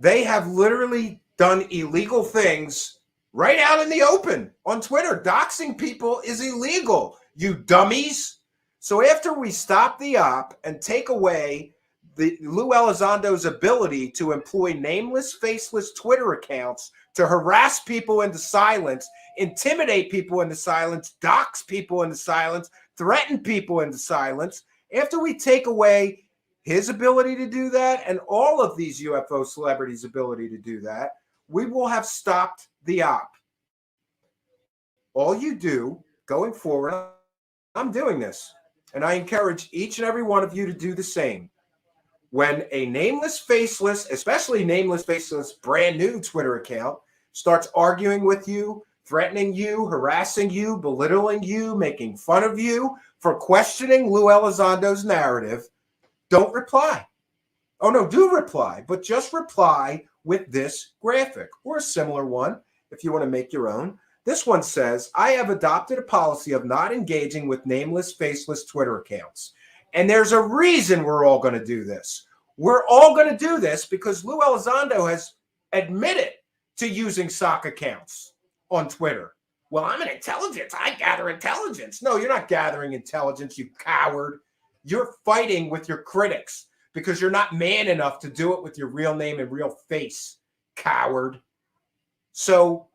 They have literally done illegal things right out in the open on Twitter. Doxing people is illegal, you dummies. So after we stop the op and take away the Lue Elizondo's ability to employ nameless, faceless Twitter accounts to harass people into silence, intimidate people into silence, dox people into silence, threaten people into silence, after we take away his ability to do that and all of these UFO celebrities' ability to do that, we will have stopped the op. All you do going forward, I'm doing this, and I encourage each and every one of you to do the same. When a nameless, faceless, especially nameless, faceless, brand new Twitter account starts arguing with you, threatening you, harassing you, belittling you, making fun of you for questioning Lue Elizondo's narrative, don't reply. Oh, no, do reply, but just reply with this graphic or a similar one if you want to make your own. This one says, I have adopted a policy of not engaging with nameless, faceless Twitter accounts. And there's a reason we're all going to do this. We're all going to do this because Lue Elizondo has admitted to using sock accounts on Twitter. Well, I'm an intelligence. I gather intelligence. No, you're not gathering intelligence, you coward. You're fighting with your critics because you're not man enough to do it with your real name and real face, coward. So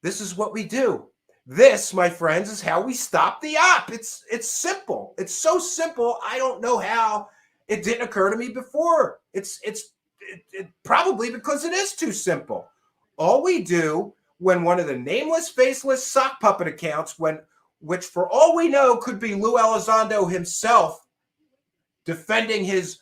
this is what we do. This, my friends, is how we stop the op. It's simple. It's so simple. I don't know how it didn't occur to me before. It's probably because it is too simple. All we do when one of the nameless, faceless sock puppet accounts, which for all we know could be Lue Elizondo himself defending his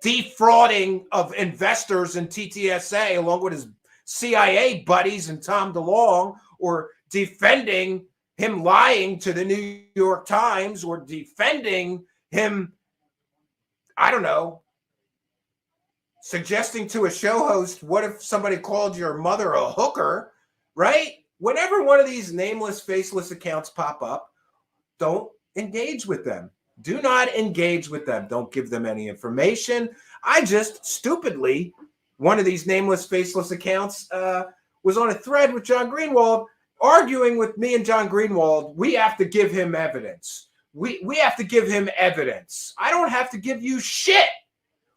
defrauding of investors in TTSA along with his CIA buddies and Tom DeLonge, or defending him lying to the New York Times, or defending him, I don't know, suggesting to a show host, what if somebody called your mother a hooker, right? Whenever one of these nameless, faceless accounts pop up, don't engage with them. Do not engage with them. Don't give them any information. I just stupidly, one of these nameless, faceless accounts was on a thread with John Greenwald, arguing with me and John Greenwald. We have to give him evidence. We have to give him evidence. I don't have to give you shit.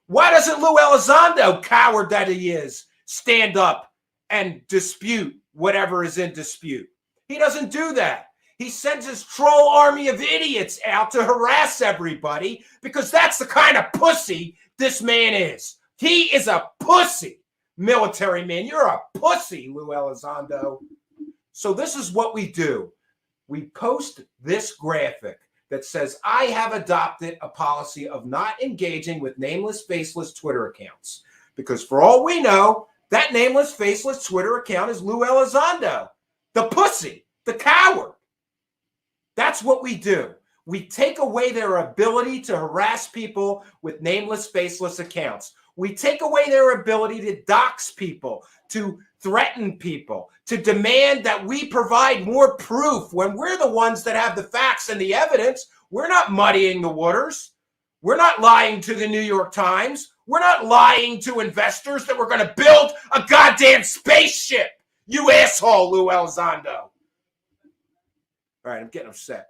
Why doesn't Lue Elizondo, coward that he is, stand up and dispute whatever is in dispute? He doesn't do that. He sends his troll army of idiots out to harass everybody because that's the kind of pussy this man is. He is a pussy, military man. You're a pussy, Lue Elizondo. So this is what we do. We post this graphic that says, I have adopted a policy of not engaging with nameless, faceless Twitter accounts. Because for all we know, that nameless, faceless Twitter account is Lue Elizondo, the pussy, the coward. That's what we do. We take away their ability to harass people with nameless, faceless accounts. We take away their ability to dox people, to threaten people, to demand that we provide more proof when we're the ones that have the facts and the evidence. We're not muddying the waters. We're not lying to the New York Times. We're not lying to investors that we're going to build a goddamn spaceship. You asshole, Lue Elizondo. All right, I'm getting upset.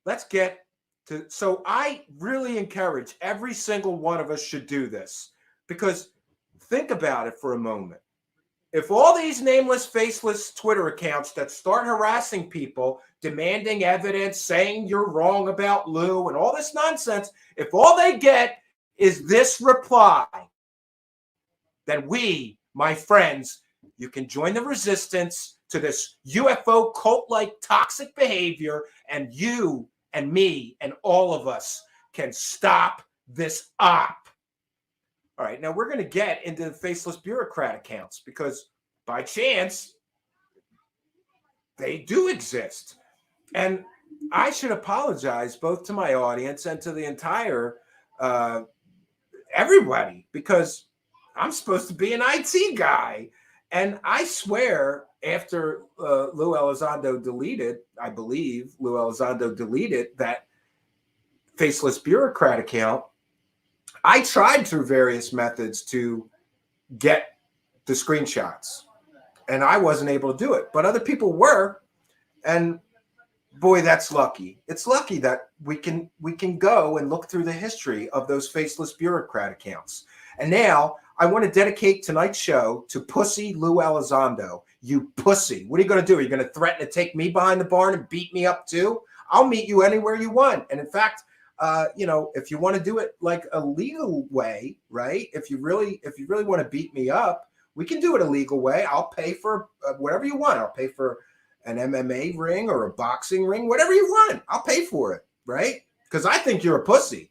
Let's get to, so I really encourage every single one of us should do this, because think about it for a moment. If all these nameless, faceless Twitter accounts that start harassing people, demanding evidence, saying you're wrong about Lue and all this nonsense, if all they get is this reply, then we, my friends, you can join the resistance. to this UFO cult-like toxic behavior, and you and me and all of us can stop this op. All right, now we're going to get into the faceless bureaucrat accounts because by chance, they do exist. And I should apologize both to my audience and to the entire everybody, because I'm supposed to be an IT guy. And I swear, after Lue Elizondo deleted, I believe Lue Elizondo deleted that faceless bureaucrat account, I tried through various methods to get the screenshots, and I wasn't able to do it, but other people were. And boy, that's lucky. It's lucky that we can go and look through the history of those faceless bureaucrat accounts. And now I want to dedicate tonight's show to Pussy Lue Elizondo. You pussy. What are you going to do? Are you going to threaten to take me behind the barn and beat me up too? I'll meet you anywhere you want. And in fact, if you want to do it like a legal way, right? If you really want to beat me up, we can do it a legal way. I'll pay for whatever you want. I'll pay for an MMA ring or a boxing ring, whatever you want. I'll pay for it, right? Because I think you're a pussy.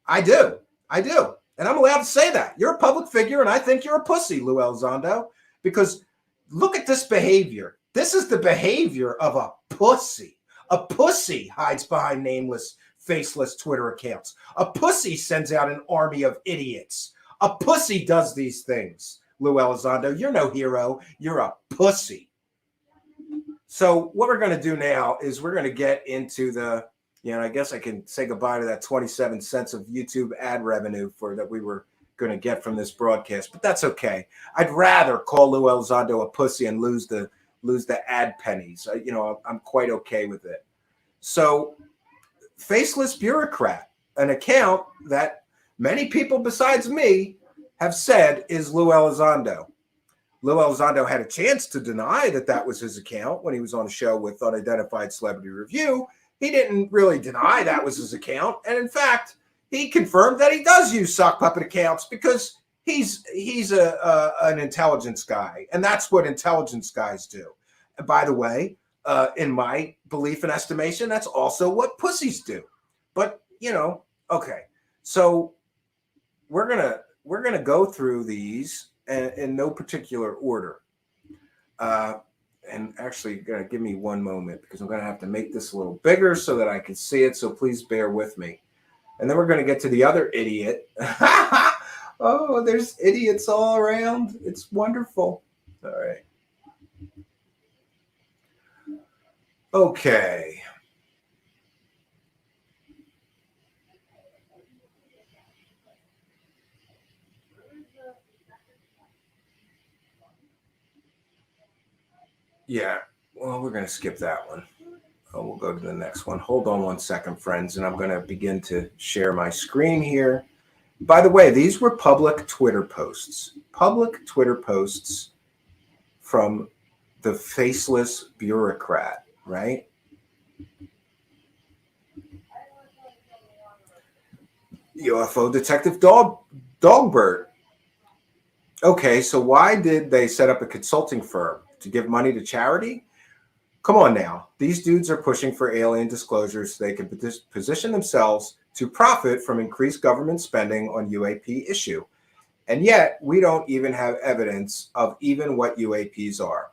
I do. And I'm allowed to say that. You're a public figure, and I think you're a pussy, Lue Elizondo, because look at this behavior. This is the behavior of a pussy. A pussy hides behind nameless, faceless Twitter accounts. A pussy sends out an army of idiots. A pussy does these things, Lue Elizondo. You're no hero. You're a pussy. So what we're going to do now is we're going to get into the, I guess I can say goodbye to that 27 cents of YouTube ad revenue that we were going to get from this broadcast, but that's okay. I'd rather call Lue Elizondo a pussy and lose the ad pennies. I'm quite okay with it. So faceless bureaucrat, an account that many people besides me have said is Lue Elizondo. Lue Elizondo had a chance to deny that was his account when he was on a show with Unidentified Celebrity Review. He didn't really deny that was his account. And in fact, he confirmed that he does use sock puppet accounts because he's an intelligence guy. And that's what intelligence guys do. And by the way, in my belief and estimation, that's also what pussies do. But, okay. So we're gonna go through these in no particular order. And actually, give me one moment because I'm going to have to make this a little bigger so that I can see it. So please bear with me. And then we're going to get to the other idiot. Oh, there's idiots all around. It's wonderful. All right. Okay. Yeah, well, we're going to skip that one. We'll go to the next one. Hold on one second, friends, and I'm going to begin to share my screen here. By the way, these were public Twitter posts. Public Twitter posts from the faceless bureaucrat, right? UFO Detective Dogbert. Okay, so why did they set up a consulting firm? To give money to charity? Come on now. These dudes are pushing for alien disclosures so they can position themselves to profit from increased government spending on UAP issue. And yet, we don't even have evidence of even what UAPs are.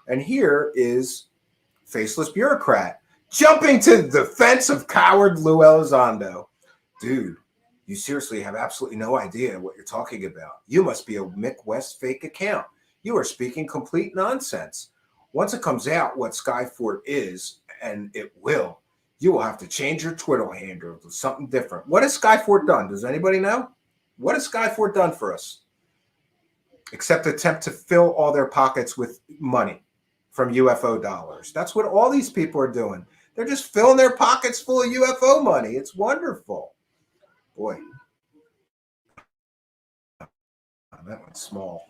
And here is faceless bureaucrat jumping to the defense of coward Lue Elizondo. Dude, you seriously have absolutely no idea what you're talking about. You must be a Mick West fake account. You are speaking complete nonsense. Once it comes out what Skyfort is, and it will, you will have to change your Twitter handle to something different. What has Skyfort done? Does anybody know? What has Skyfort done for us? Except attempt to fill all their pockets with money from UFO dollars. That's what all these people are doing. They're just filling their pockets full of UFO money. It's wonderful. Boy. That one's small.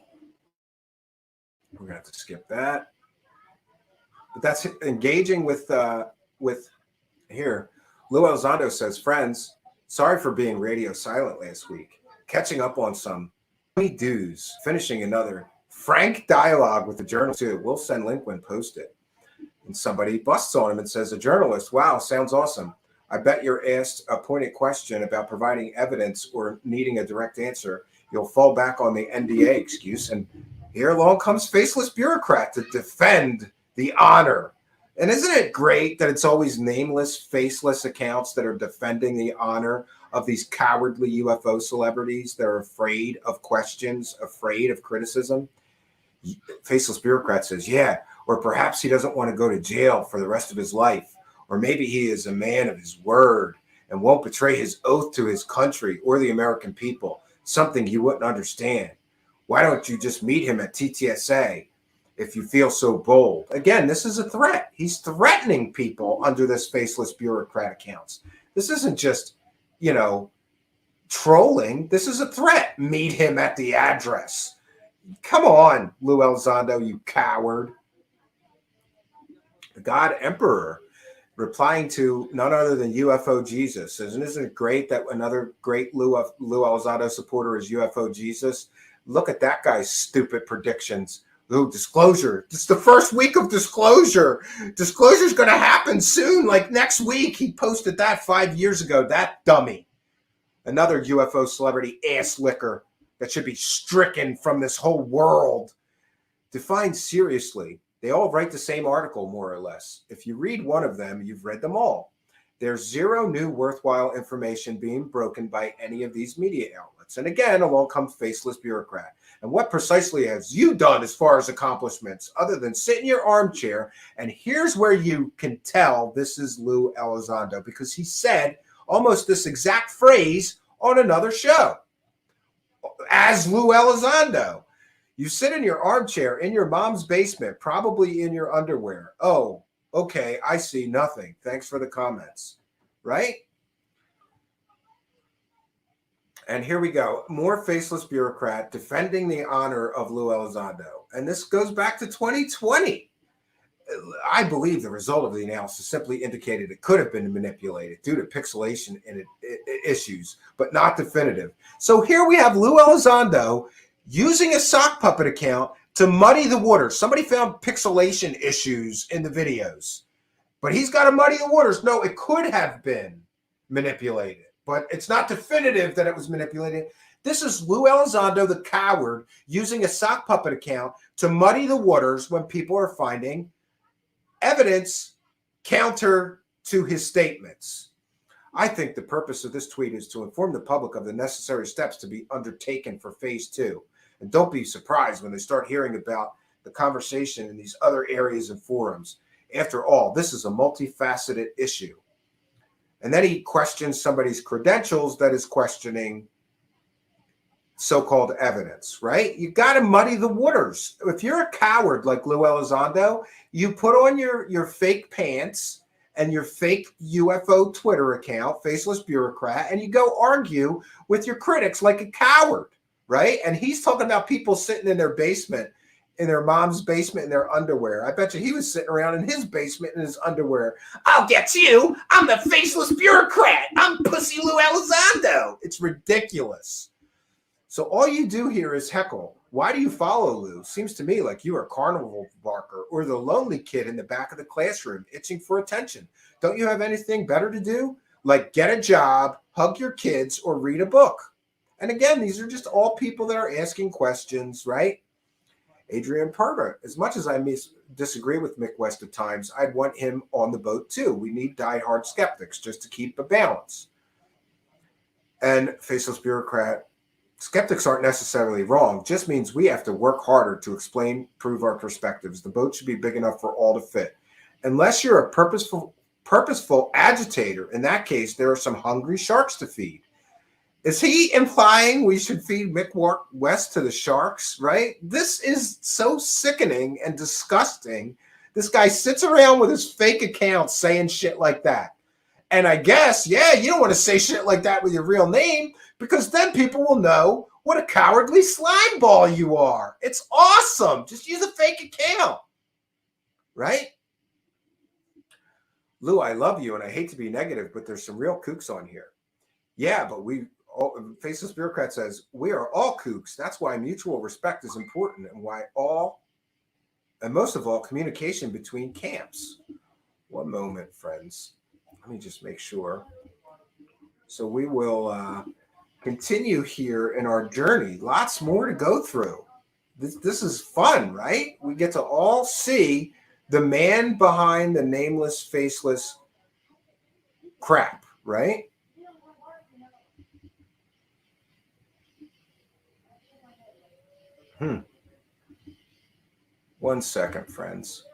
We're gonna have to skip that. But that's engaging with here. Lue Elizondo says, friends, sorry for being radio silent last week. Catching up on some dues, finishing another frank dialogue with the journalist too. We'll send link when posted. And somebody busts on him and says, a journalist, wow, sounds awesome. I bet you're asked a pointed question about providing evidence or needing a direct answer. You'll fall back on the NDA excuse. And here along comes faceless bureaucrat to defend the honor. And isn't it great that it's always nameless, faceless accounts that are defending the honor of these cowardly UFO celebrities that are afraid of questions, afraid of criticism? Faceless bureaucrat says, yeah, or perhaps he doesn't want to go to jail for the rest of his life. Or maybe he is a man of his word and won't betray his oath to his country or the American people, something you wouldn't understand. Why don't you just meet him at TTSA if you feel so bold? Again, this is a threat. He's threatening people under this faceless bureaucrat accounts. This isn't just, trolling. This is a threat. Meet him at the address. Come on, Lue Elizondo, you coward. The God Emperor replying to none other than UFO Jesus. Isn't it great that another great Lue Elizondo supporter is UFO Jesus? Look at that guy's stupid predictions. Ooh, disclosure. It's the first week of disclosure. Disclosure is going to happen soon, like next week. He posted that 5 years ago. That dummy. Another UFO celebrity ass licker that should be stricken from this whole world. Defined seriously. They all write the same article, more or less. If you read one of them, you've read them all. There's zero new worthwhile information being broken by any of these media outlets. And again, along comes faceless bureaucrat. And what precisely has you done as far as accomplishments other than sit in your armchair? And here's where you can tell this is Lue Elizondo, because he said almost this exact phrase on another show. As Lue Elizondo. You sit in your armchair in your mom's basement, probably in your underwear. Oh, okay, I see nothing. Thanks for the comments. Right? And here we go. More faceless bureaucrat defending the honor of Lue Elizondo. And this goes back to 2020. I believe the result of the analysis simply indicated it could have been manipulated due to pixelation issues, but not definitive. So here we have Lue Elizondo using a sock puppet account to muddy the waters. Somebody found pixelation issues in the videos, but he's got to muddy the waters. No, it could have been manipulated, but it's not definitive that it was manipulated. This is Lue Elizondo, the coward, using a sock puppet account to muddy the waters when people are finding evidence counter to his statements. I think the purpose of this tweet is to inform the public of the necessary steps to be undertaken for phase 2. And don't be surprised when they start hearing about the conversation in these other areas and forums. After all, this is a multifaceted issue. And then he questions somebody's credentials that is questioning so-called evidence, right? You got to muddy the waters. If you're a coward like Lue Elizondo, you put on your fake pants and your fake UFO Twitter account, faceless bureaucrat, and you go argue with your critics like a coward, right? And he's talking about people sitting in their basement, in their mom's basement in their underwear. I bet you he was sitting around in his basement in his underwear. I'll get you. I'm the faceless bureaucrat. I'm Pussy Lue Elizondo. It's ridiculous. So all you do here is heckle. Why do you follow Lue? Seems to me like you are a carnival barker or the lonely kid in the back of the classroom itching for attention. Don't you have anything better to do? Like get a job, hug your kids, or read a book. And again, these are just all people that are asking questions, right? Adrian Perga, as much as I disagree with Mick West at times, I'd want him on the boat too. We need diehard skeptics just to keep a balance. And faceless bureaucrat, skeptics aren't necessarily wrong, just means we have to work harder to explain, prove our perspectives. The boat should be big enough for all to fit. Unless you're a purposeful agitator, in that case, there are some hungry sharks to feed. Is he implying we should feed Mick West to the sharks, right? This is so sickening and disgusting. This guy sits around with his fake accounts saying shit like that. And I guess, yeah, you don't want to say shit like that with your real name because then people will know what a cowardly slime ball you are. It's awesome. Just use a fake account, right? Lue, I love you and I hate to be negative, but there's some real kooks on here. Yeah, but we Faceless Bureaucrat says, we are all kooks. That's why mutual respect is important and most of all, communication between camps. One moment, friends. Let me just make sure. So we will continue here in our journey. Lots more to go through. This is fun, right? We get to all see the man behind the nameless, faceless crap, right? One second, friends.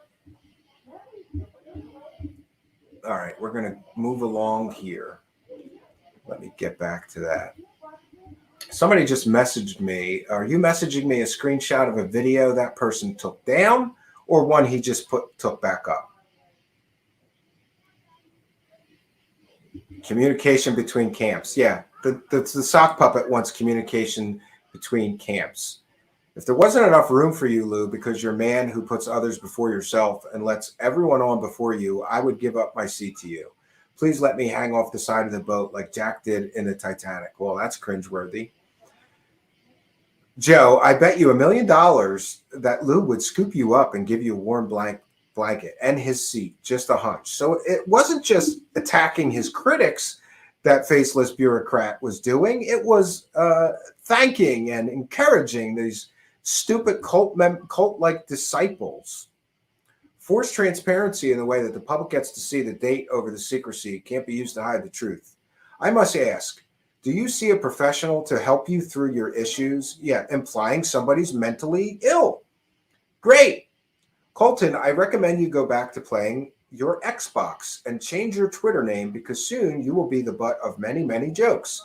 All right, we're going to move along here. Let me get back to that. Somebody just messaged me. Are you messaging me a screenshot of a video that person took down or one he just took back up? Communication between camps. Yeah, the sock puppet wants communication between camps. If there wasn't enough room for you, Lou, because you're a man who puts others before yourself and lets everyone on before you, I would give up my seat to you. Please let me hang off the side of the boat like Jack did in the Titanic. Well, that's cringeworthy. Joe, I bet you $1 million that Lou would scoop you up and give you a warm blanket and his seat, just a hunch. So it wasn't just attacking his critics that Faceless Bureaucrat was doing. It was thanking and encouraging these stupid cult-like disciples. Forced transparency in the way that the public gets to see the date over the secrecy can't be used to hide the truth. I must ask, do you see a professional to help you through your issues? Yeah, implying somebody's mentally ill. Great. Colton, I recommend you go back to playing your Xbox and change your Twitter name because soon you will be the butt of many, many jokes.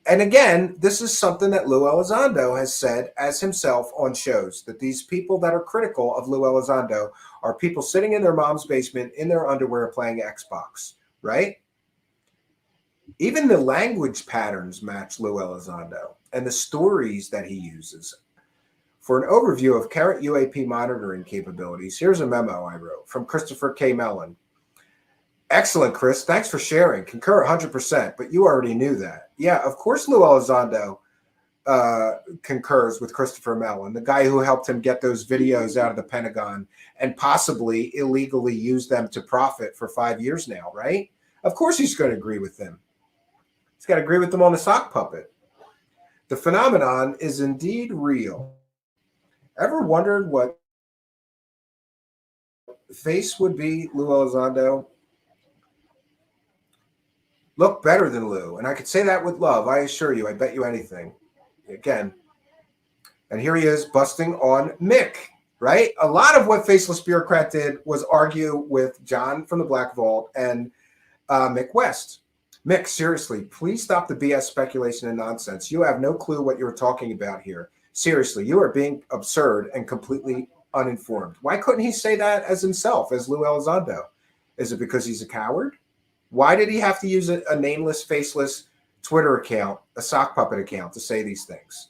And again, this is something that Lue Elizondo has said as himself on shows, that these people that are critical of Lue Elizondo are people sitting in their mom's basement in their underwear playing Xbox, right? Even the language patterns match Lue Elizondo and the stories that he uses. For an overview of current UAP monitoring capabilities, here's a memo I wrote from Christopher K. Mellon. Excellent, Chris. Thanks for sharing. Concur 100%, but you already knew that. Yeah, of course Lue Elizondo concurs with Christopher Mellon, the guy who helped him get those videos out of the Pentagon and possibly illegally use them to profit for 5 years now, right? Of course he's going to agree with them. He's got to agree with them on the sock puppet. The phenomenon is indeed real. Ever wondered what face would be Lue Elizondo? Look better than Lou. And I could say that with love. I assure you, I bet you anything. Again. And here he is busting on Mick, right? A lot of what Faceless Bureaucrat did was argue with John from the Black Vault and Mick West. Mick, seriously, please stop the BS speculation and nonsense. You have no clue what you're talking about here. Seriously, you are being absurd and completely uninformed. Why couldn't he say that as himself, as Lue Elizondo? Is it because he's a coward? Why did he have to use a nameless, faceless Twitter account, a sock puppet account, to say these things?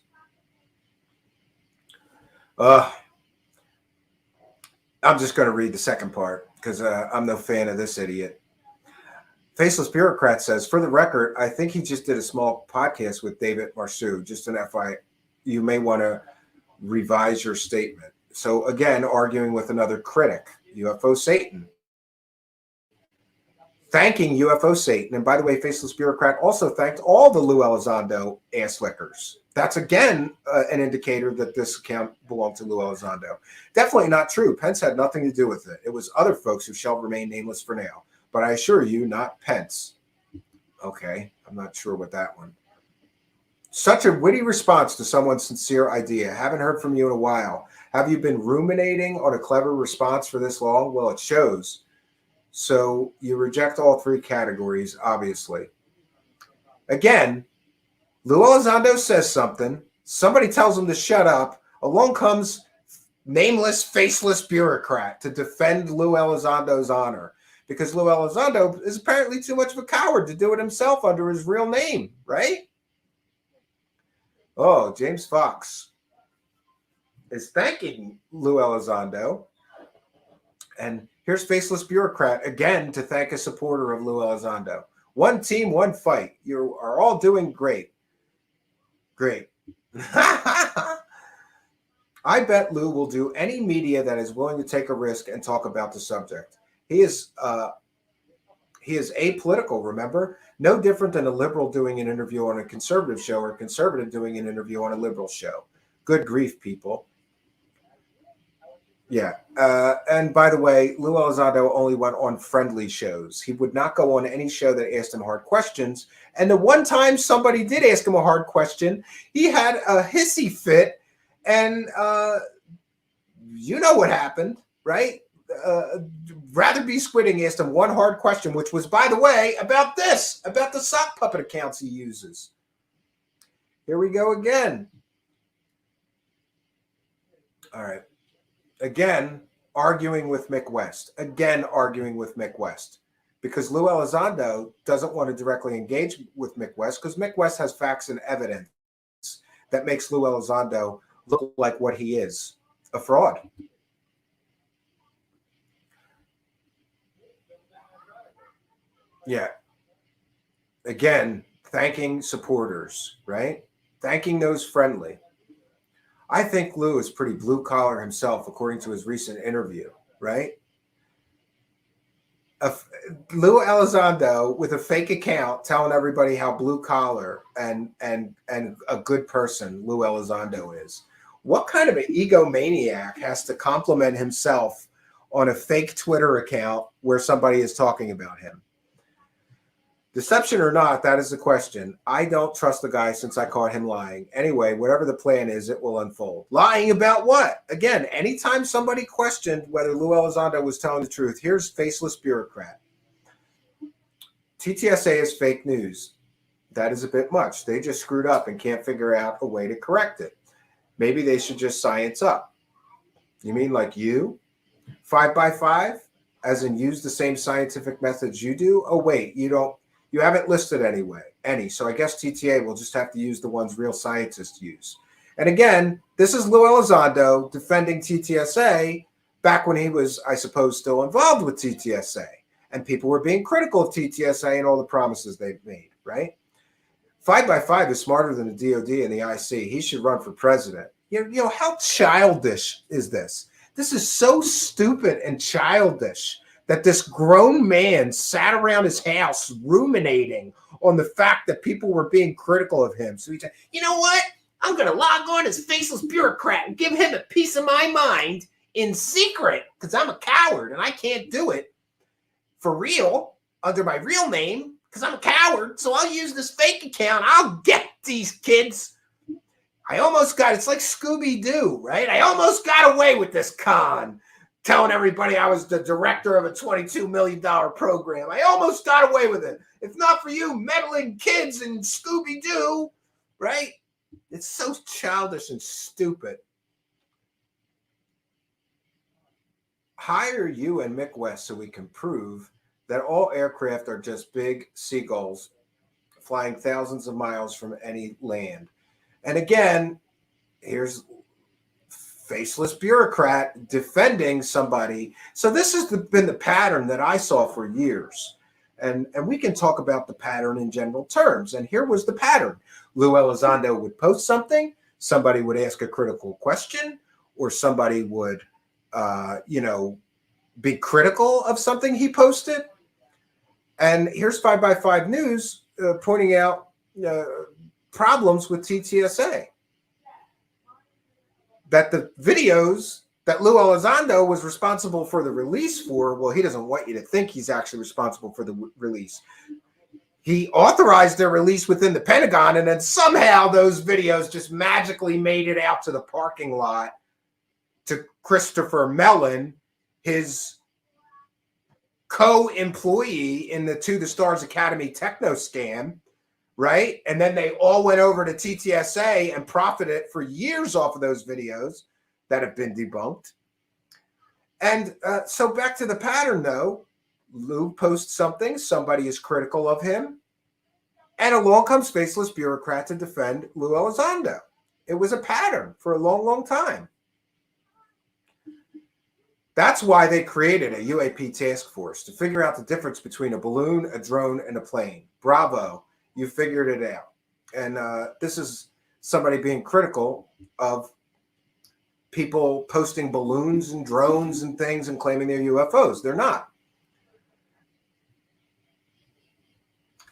I'm just going to read the second part because I'm no fan of this idiot. Faceless Bureaucrat says, for the record, I think he just did a small podcast with David Marceau. Just an FYI, you may want to revise your statement. So again, arguing with another critic, UFO Satan. Thanking UFO Satan. And by the way, Faceless Bureaucrat also thanked all the Lue Elizondo ass lickers. That's again an indicator that this account belonged to Lue Elizondo. Definitely not true. Pence had nothing to do with it. It was other folks who shall remain nameless for now. But I assure you, not Pence. Okay, I'm not sure what that one. Such a witty response to someone's sincere idea. Haven't heard from you in a while. Have you been ruminating on a clever response for this long? Well, it shows. So you reject all three categories, obviously. Again, Lue Elizondo says something. Somebody tells him to shut up. Along comes nameless, faceless bureaucrat to defend Lue Elizondo's honor. Because Lue Elizondo is apparently too much of a coward to do it himself under his real name, right? Oh, James Fox is thanking Lue Elizondo. And here's Faceless Bureaucrat again to thank a supporter of Lue Elizondo. One team, one fight. You are all doing great. Great. I bet Lue will do any media that is willing to take a risk and talk about the subject. He is apolitical, remember? No different than a liberal doing an interview on a conservative show or a conservative doing an interview on a liberal show. Good grief, people. Yeah. And by the way, Lue Elizondo only went on friendly shows. He would not go on any show that asked him hard questions. And the one time somebody did ask him a hard question, he had a hissy fit. And you know what happened, right? Rather Be Squidding asked him one hard question, which was, by the way, about this, about the sock puppet accounts he uses. Here we go again. All right. Again, arguing with Mick West. Again, arguing with Mick West. Because Lue Elizondo doesn't want to directly engage with Mick West because Mick West has facts and evidence that makes Lue Elizondo look like what he is, a fraud. Yeah. Again, thanking supporters, right? Thanking those friendly. I think Lue is pretty blue collar himself, according to his recent interview, right? Lue Elizondo with a fake account telling everybody how blue collar and a good person Lue Elizondo is. What kind of an egomaniac has to compliment himself on a fake Twitter account where somebody is talking about him? Deception or not, that is the question. I don't trust the guy since I caught him lying. Anyway, whatever the plan is, it will unfold. Lying about what? Again, anytime somebody questioned whether Lue Elizondo was telling the truth, here's faceless bureaucrat. TTSA is fake news. That is a bit much. They just screwed up and can't figure out a way to correct it. Maybe they should just science up. You mean like you? 5x5? As in use the same scientific methods you do? Oh, wait, you haven't listed any. So I guess TTA will just have to use the ones real scientists use. And again, this is Lue Elizondo defending TTSA back when he was, I suppose, still involved with TTSA. And people were being critical of TTSA and all the promises they've made, right? 5x5 is smarter than the DOD and the IC. He should run for president. You know, how childish is this? This is so stupid and childish that this grown man sat around his house ruminating on the fact that people were being critical of him. So he said, you know what? I'm going to log on as faceless bureaucrat and give him a piece of my mind in secret because I'm a coward and I can't do it for real under my real name because I'm a coward. So I'll use this fake account. I'll get these kids. I almost got, it's like Scooby-Doo, right? I almost got away with this con. Telling everybody I was the director of a $22 million program. I almost got away with it. If not for you meddling kids in Scooby-Doo, right? It's so childish and stupid. Hire you and Mick West so we can prove that all aircraft are just big seagulls flying thousands of miles from any land. And again, here's faceless bureaucrat defending somebody. So this has been the pattern that I saw for years. And we can talk about the pattern in general terms. And here was the pattern. Lue Elizondo would post something, somebody would ask a critical question, or somebody would, be critical of something he posted. And here's 5x5 News pointing out problems with TTSA. That the videos that Lue Elizondo was responsible for the release for, well, he doesn't want you to think he's actually responsible for the release. He authorized their release within the Pentagon, and then somehow those videos just magically made it out to the parking lot to Christopher Mellon, his co-employee in the To the Stars Academy techno scam, right? And then they all went over to TTSA and profited for years off of those videos that have been debunked. And so back to the pattern, though. Lue posts something, somebody is critical of him, and along comes faceless bureaucrat to defend Lue Elizondo. It was a pattern for a long, long time. That's why they created a UAP task force to figure out the difference between a balloon, a drone, and a plane. Bravo. You figured it out. And this is somebody being critical of people posting balloons and drones and things and claiming they're UFOs. They're not.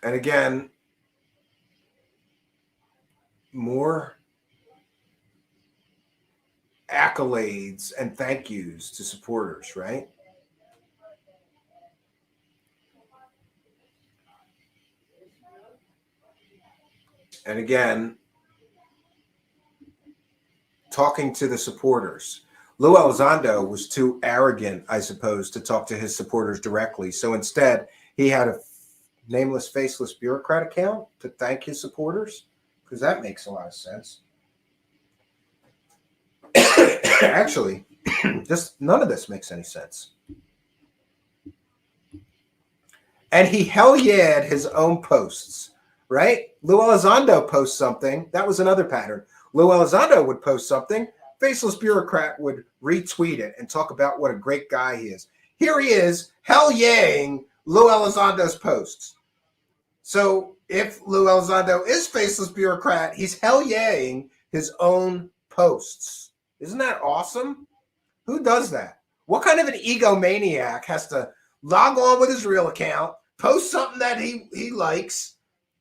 And again, more accolades and thank yous to supporters, right? And again, talking to the supporters. Lue Elizondo was too arrogant, I suppose, to talk to his supporters directly. So instead, he had a nameless, faceless bureaucrat account to thank his supporters, because that makes a lot of sense. Actually, just none of this makes any sense. And he hell yeah his own posts, right? Lue Elizondo posts something. That was another pattern. Lue Elizondo would post something. Faceless bureaucrat would retweet it and talk about what a great guy he is. Here he is, hell yeah-ing Lue Elizondo's posts. So if Lue Elizondo is faceless bureaucrat, he's hell yeah-ing his own posts. Isn't that awesome? Who does that? What kind of an egomaniac has to log on with his real account, post something that he likes,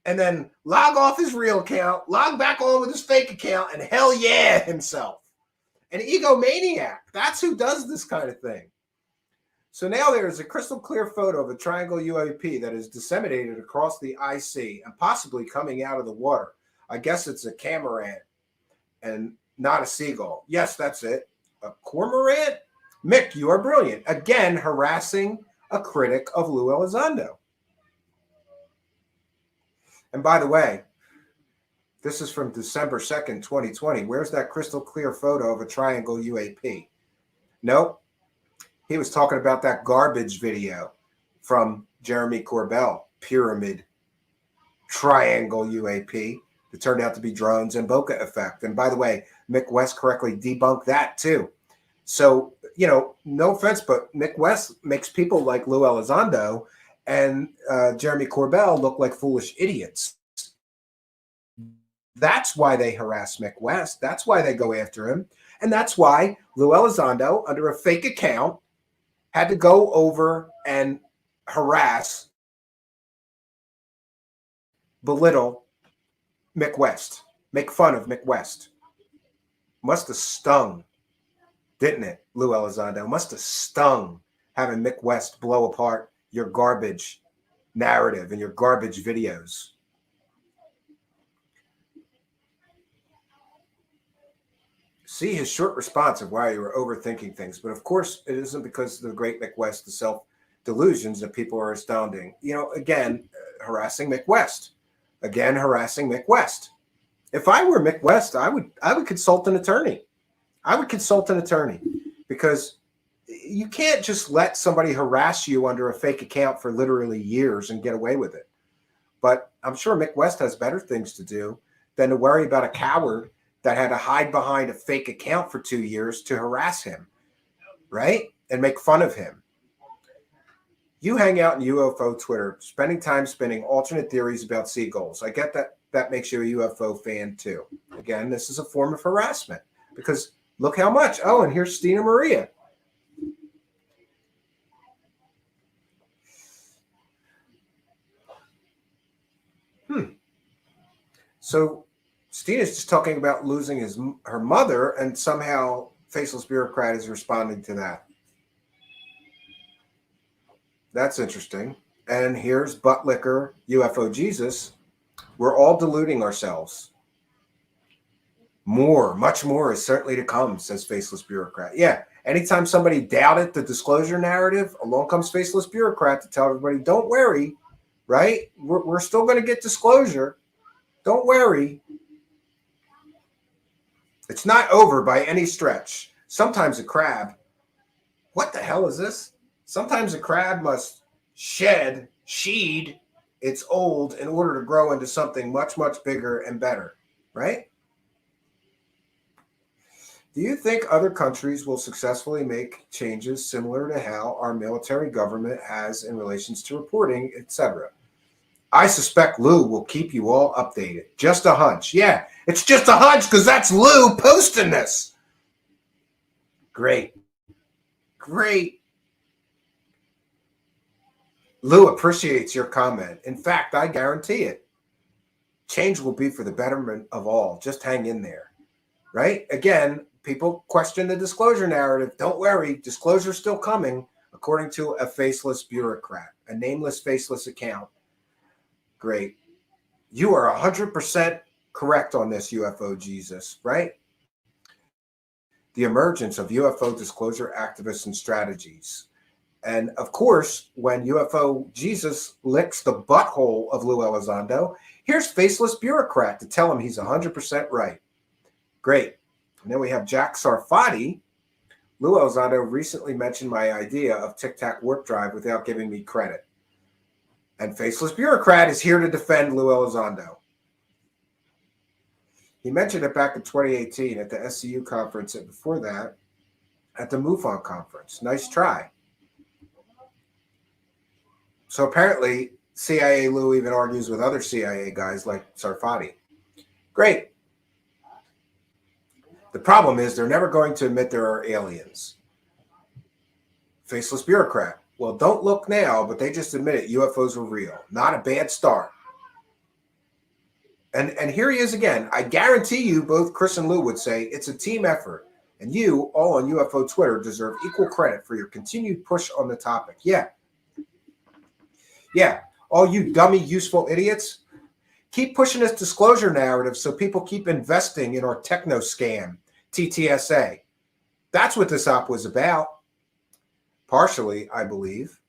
and then log off his real account, log back on with his fake account, and hell yeah himself? An egomaniac. That's who does this kind of thing. So now there is a crystal clear photo of a triangle UAP that is disseminated across the IC and possibly coming out of the water. I guess it's a cormorant and not a seagull. Yes, that's it. A cormorant? Mick, you are brilliant. Again, harassing a critic of Lue Elizondo. And by the way, this is from December 2nd, 2020. Where's that crystal clear photo of a triangle UAP? Nope. He was talking about that garbage video from Jeremy Corbell, Pyramid Triangle UAP. It turned out to be drones and bokeh effect. And by the way, Mick West correctly debunked that too. So, you know, no offense, but Mick West makes people like Lue Elizondo and Jeremy Corbell look like foolish idiots. That's why they harass Mick West. That's why they go after him. And that's why Lue Elizondo, under a fake account, had to go over and harass, belittle Mick West, make fun of Mick West. Must have stung, didn't it, Lue Elizondo? Must have stung having Mick West blow apart your garbage narrative and your garbage videos. See his short response of why you were overthinking things. But of course, it isn't because of the great Mick West, the self-delusions that people are astounding. You know, again, harassing Mick West. Again, harassing Mick West. If I were Mick West, I would consult an attorney. I would consult an attorney, because you can't just let somebody harass you under a fake account for literally years and get away with it. But I'm sure Mick West has better things to do than to worry about a coward that had to hide behind a fake account for 2 years to harass him, right? And make fun of him. You hang out in UFO Twitter, spending time spinning alternate theories about seagulls. I get that that makes you a UFO fan too. Again, this is a form of harassment, because look how much. Oh, and here's Stina Maria. So Stina's just talking about losing her mother, and somehow Faceless Bureaucrat is responding to that. That's interesting. And here's Buttlicker, UFO Jesus. We're all deluding ourselves. More, much more is certainly to come, says Faceless Bureaucrat. Yeah, anytime somebody doubted the disclosure narrative, along comes Faceless Bureaucrat to tell everybody, don't worry, right? We're still going to get disclosure. Don't worry. It's not over by any stretch. Sometimes a crab, what the hell is this? Sometimes a crab must sheed its old in order to grow into something much, much bigger and better, right? Do you think other countries will successfully make changes similar to how our military government has in relations to reporting, etc.? I suspect Lue will keep you all updated. Just a hunch. Yeah, it's just a hunch because that's Lue posting this. Great. Great. Lue appreciates your comment. In fact, I guarantee it. Change will be for the betterment of all. Just hang in there. Right? Again, people question the disclosure narrative. Don't worry, disclosure's still coming, according to a faceless bureaucrat, a nameless, faceless account. Great. You are 100% correct on this, UFO Jesus, right? The emergence of UFO disclosure activists and strategies. And of course, when UFO Jesus licks the butthole of Lue Elizondo, here's faceless bureaucrat to tell him he's 100% right. Great. And then we have Jack Sarfati. Lue Elizondo recently mentioned my idea of Tic Tac warp drive without giving me credit. And faceless bureaucrat is here to defend Lue Elizondo. He mentioned it back in 2018 at the SCU conference, and before that, at the MUFON conference. Nice try. So apparently, CIA Lue even argues with other CIA guys like Sarfati. Great. The problem is they're never going to admit there are aliens. Faceless bureaucrat. Well, don't look now, but they just admitted UFOs were real. Not a bad start. And here he is again. I guarantee you both Chris and Lue would say it's a team effort. And you, all on UFO Twitter, deserve equal credit for your continued push on the topic. Yeah. Yeah. All you dummy, useful idiots, keep pushing this disclosure narrative so people keep investing in our techno scam, TTSA. That's what this op was about. Partially, I believe.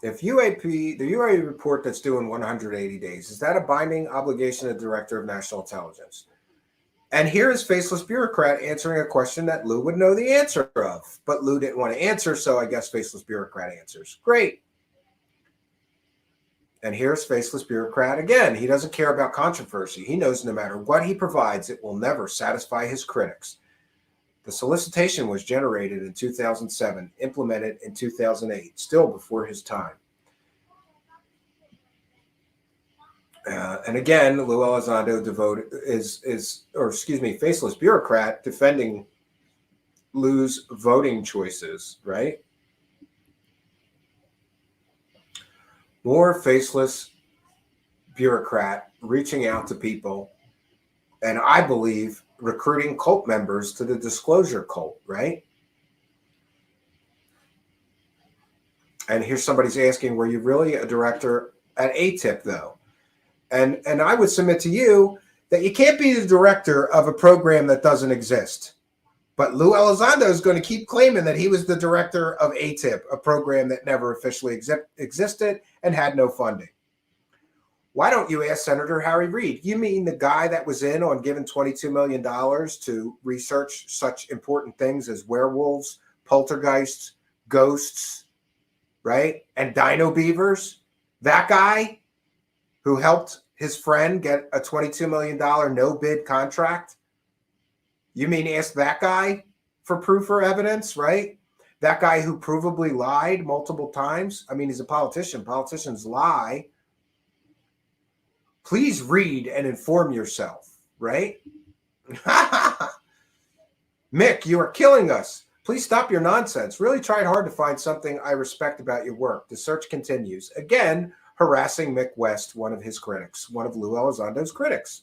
If the UAP report that's due in 180 days, is that a binding obligation of the Director of National Intelligence? And here is faceless bureaucrat answering a question that Lue would know the answer of. But Lue didn't want to answer, so I guess faceless bureaucrat answers. Great. And here's faceless bureaucrat again. He doesn't care about controversy. He knows no matter what he provides, it will never satisfy his critics. The solicitation was generated in 2007, implemented in 2008, still before his time. And again, Lue Elizondo faceless bureaucrat defending Lue's voting choices, right? More faceless bureaucrat reaching out to people, and I believe recruiting cult members to the disclosure cult, right? And here somebody's asking, were you really a director at ATIP, though? And I would submit to you that you can't be the director of a program that doesn't exist. But Lue Elizondo is going to keep claiming that he was the director of ATIP, a program that never officially existed and had no funding. Why don't you ask Senator Harry Reid? You mean the guy that was in on giving $22 million to research such important things as werewolves, poltergeists, ghosts, right? And dino beavers? That guy who helped his friend get a $22 million no-bid contract? You mean ask that guy for proof or evidence, right? That guy who provably lied multiple times? I mean, he's a politician. Politicians lie. Please read and inform yourself, right? Mick, you are killing us. Please stop your nonsense. Really tried hard to find something I respect about your work. The search continues. Again, harassing Mick West, one of his critics, one of Lue Elizondo's critics.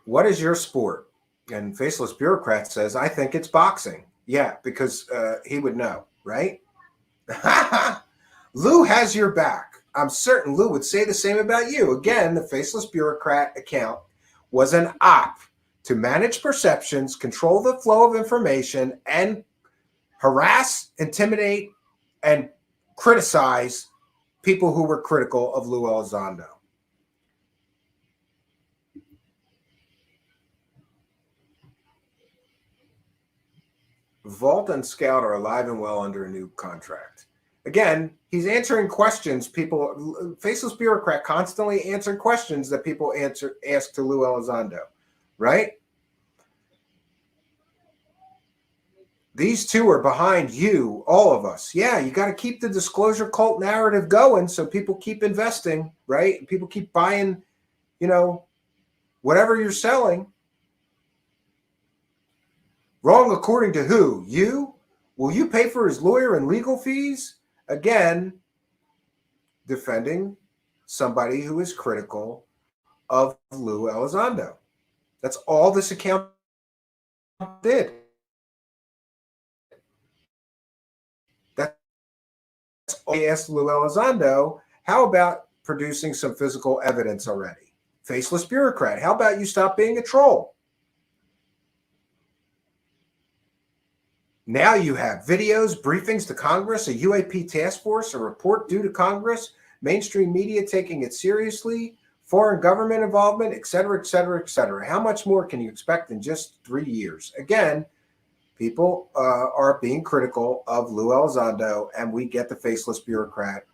What is your sport? And faceless bureaucrat says, I think it's boxing. Yeah, because he would know, right? Lue has your back. I'm certain Lue would say the same about you. Again, the faceless bureaucrat account was an op to manage perceptions, control the flow of information, and harass, intimidate, and criticize people who were critical of Lue Elizondo. Vault and Scout are alive and well under a new contract. Again, he's answering questions people, faceless bureaucrat constantly answering questions that people ask to Lue Elizondo, right? These two are behind you, all of us. Yeah, you got to keep the disclosure cult narrative going so people keep investing, right? People keep buying, whatever you're selling. Wrong according to who? You? Will you pay for his lawyer and legal fees? Again, defending somebody who is critical of Lue Elizondo. That's all this account did. That's all. I asked Lue Elizondo, how about producing some physical evidence already? Faceless bureaucrat, how about you stop being a troll? Now you have videos, briefings to Congress, a UAP task force, a report due to Congress, mainstream media taking it seriously, foreign government involvement, et cetera, et cetera, et cetera. How much more can you expect in just 3 years? Again, people are being critical of Lue Elizondo, and we get the faceless bureaucrat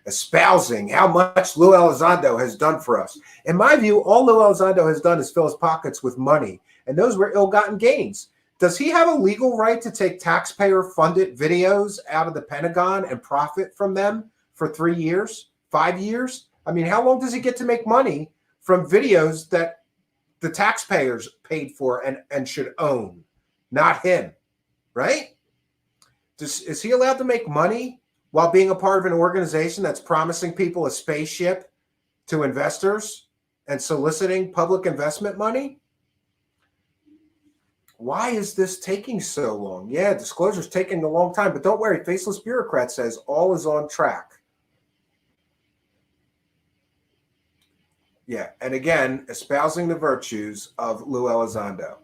espousing how much Lue Elizondo has done for us. In my view, all Lue Elizondo has done is fill his pockets with money, and those were ill-gotten gains. Does he have a legal right to take taxpayer-funded videos out of the Pentagon and profit from them for 3 years, 5 years? I mean, how long does he get to make money from videos that the taxpayers paid for and should own, not him, right? Is he allowed to make money while being a part of an organization that's promising people a spaceship to investors and soliciting public investment money? Why is this taking so long? Yeah, disclosure's taking a long time, but don't worry. Faceless bureaucrat says all is on track. Yeah, and again, espousing the virtues of Lue Elizondo.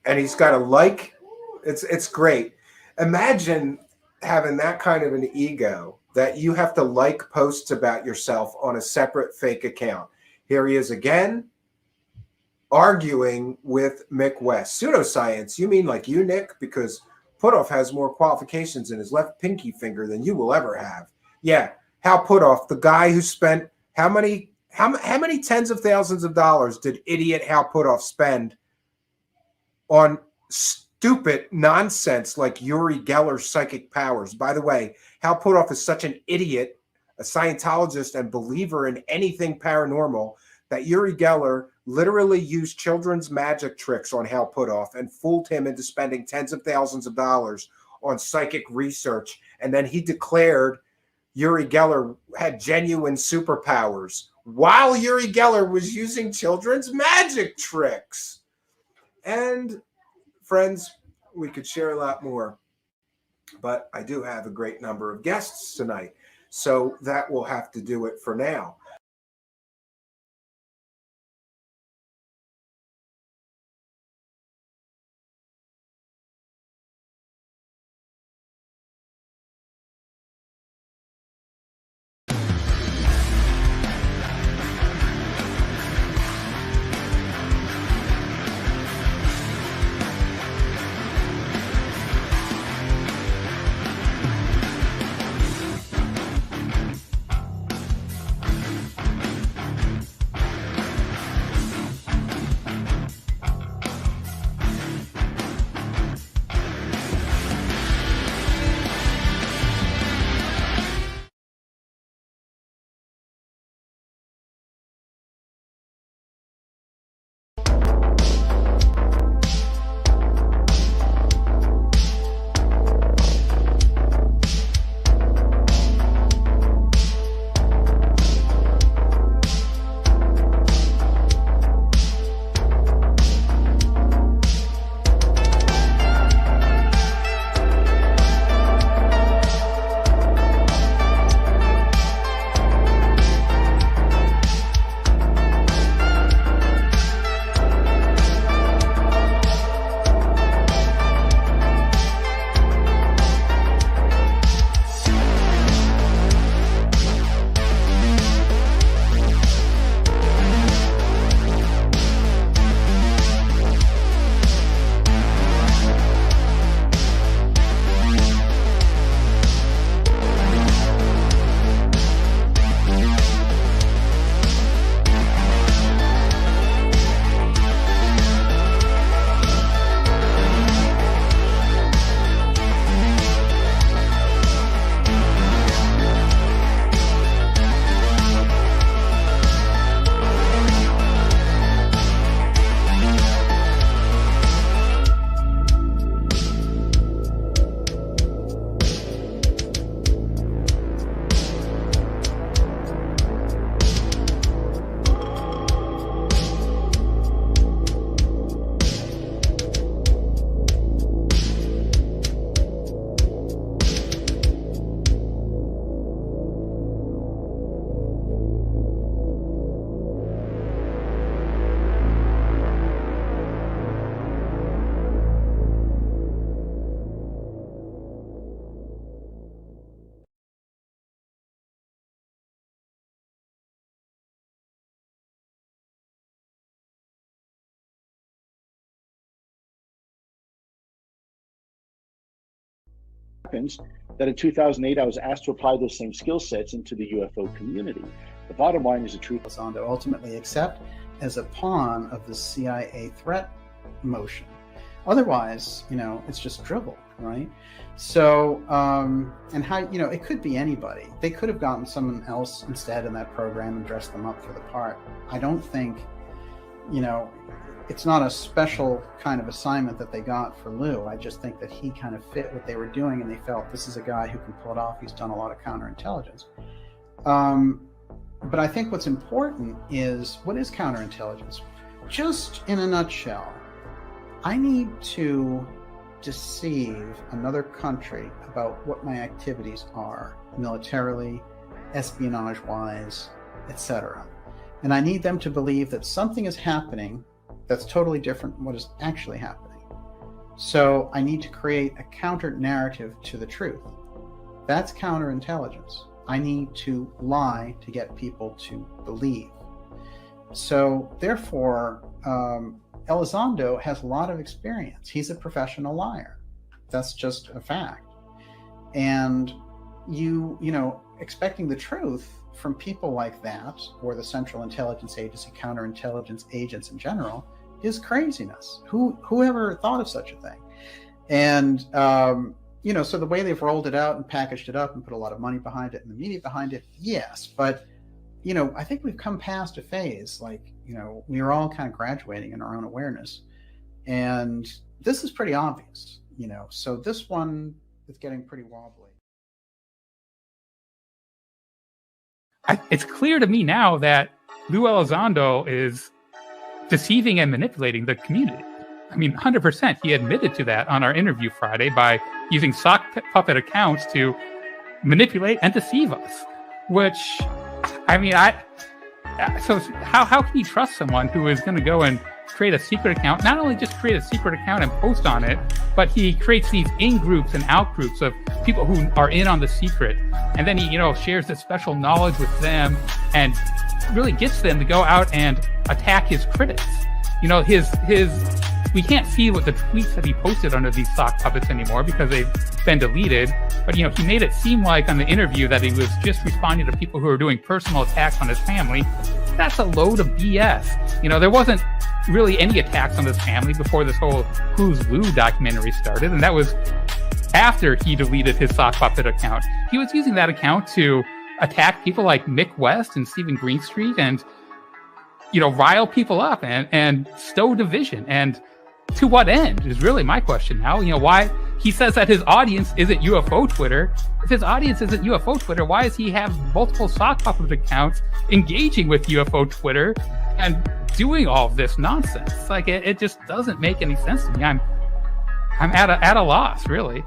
And he's got a like. It's great. Imagine having that kind of an ego that you have to like posts about yourself on a separate fake account. Here he is again, arguing with Mick West. Pseudoscience, you mean like you, Nick? Because Putoff has more qualifications in his left pinky finger than you will ever have. Yeah, Hal Putoff, the guy who spent how many tens of thousands of dollars did idiot Hal Putoff spend on stupid nonsense like Uri Geller's psychic powers? By the way, Hal Putoff is such an idiot, a Scientologist and believer in anything paranormal, that Uri Geller literally used children's magic tricks on Hal Putoff and fooled him into spending tens of thousands of dollars on psychic research. And then he declared Uri Geller had genuine superpowers while Uri Geller was using children's magic tricks. And friends, we could share a lot more, but I do have a great number of guests tonight. So that will have to do it for now. happens that in 2008, I was asked to apply those same skill sets into the UFO community. The bottom line is the truth. Elizondo ultimately accept as a pawn of the CIA threat motion. Otherwise, it's just drivel, right? So, and how, it could be anybody. They could have gotten someone else instead in that program and dressed them up for the part. I don't think, it's not a special kind of assignment that they got for Lue. I just think that he kind of fit what they were doing, and they felt this is a guy who can pull it off. He's done a lot of counterintelligence. But I think what's important is, what is counterintelligence? Just in a nutshell, I need to deceive another country about what my activities are, militarily, espionage-wise, etc. And I need them to believe that something is happening that's totally different from what is actually happening. So I need to create a counter-narrative to the truth. That's counterintelligence. I need to lie to get people to believe. So therefore, Elizondo has a lot of experience. He's a professional liar. That's just a fact. And expecting the truth from people like that, or the Central Intelligence Agency, counterintelligence agents in general, is craziness. Whoever thought of such a thing? And so the way they've rolled it out and packaged it up and put a lot of money behind it and the media behind it, yes. But I think we've come past a phase, we are all kind of graduating in our own awareness. And this is pretty obvious, so this one is getting pretty wobbly. It's clear to me now that Lue Elizondo is deceiving and manipulating the community. I mean, 100%. He admitted to that on our interview Friday by using sock puppet accounts to manipulate and deceive us, which... so how can you trust someone who is going to go and create a secret account? Not only just create a secret account and post on it, but he creates these in-groups and out-groups of people who are in on the secret. And then he, shares this special knowledge with them and really gets them to go out and attack his critics. We can't see what the tweets that he posted under these sock puppets anymore because they've been deleted. But, he made it seem like on the interview that he was just responding to people who were doing personal attacks on his family. That's a load of BS. There wasn't really any attacks on his family before this whole Who's Lue documentary started. And that was after he deleted his sock puppet account. He was using that account to attack people like Mick West and Stephen Greenstreet and, rile people up and sow division. And to what end is really my question now. Why he says that his audience isn't UFO Twitter. If his audience isn't UFO Twitter, why does he have multiple sock puppet accounts engaging with UFO Twitter and doing all of this nonsense? It just doesn't make any sense to me. I'm at a loss, really.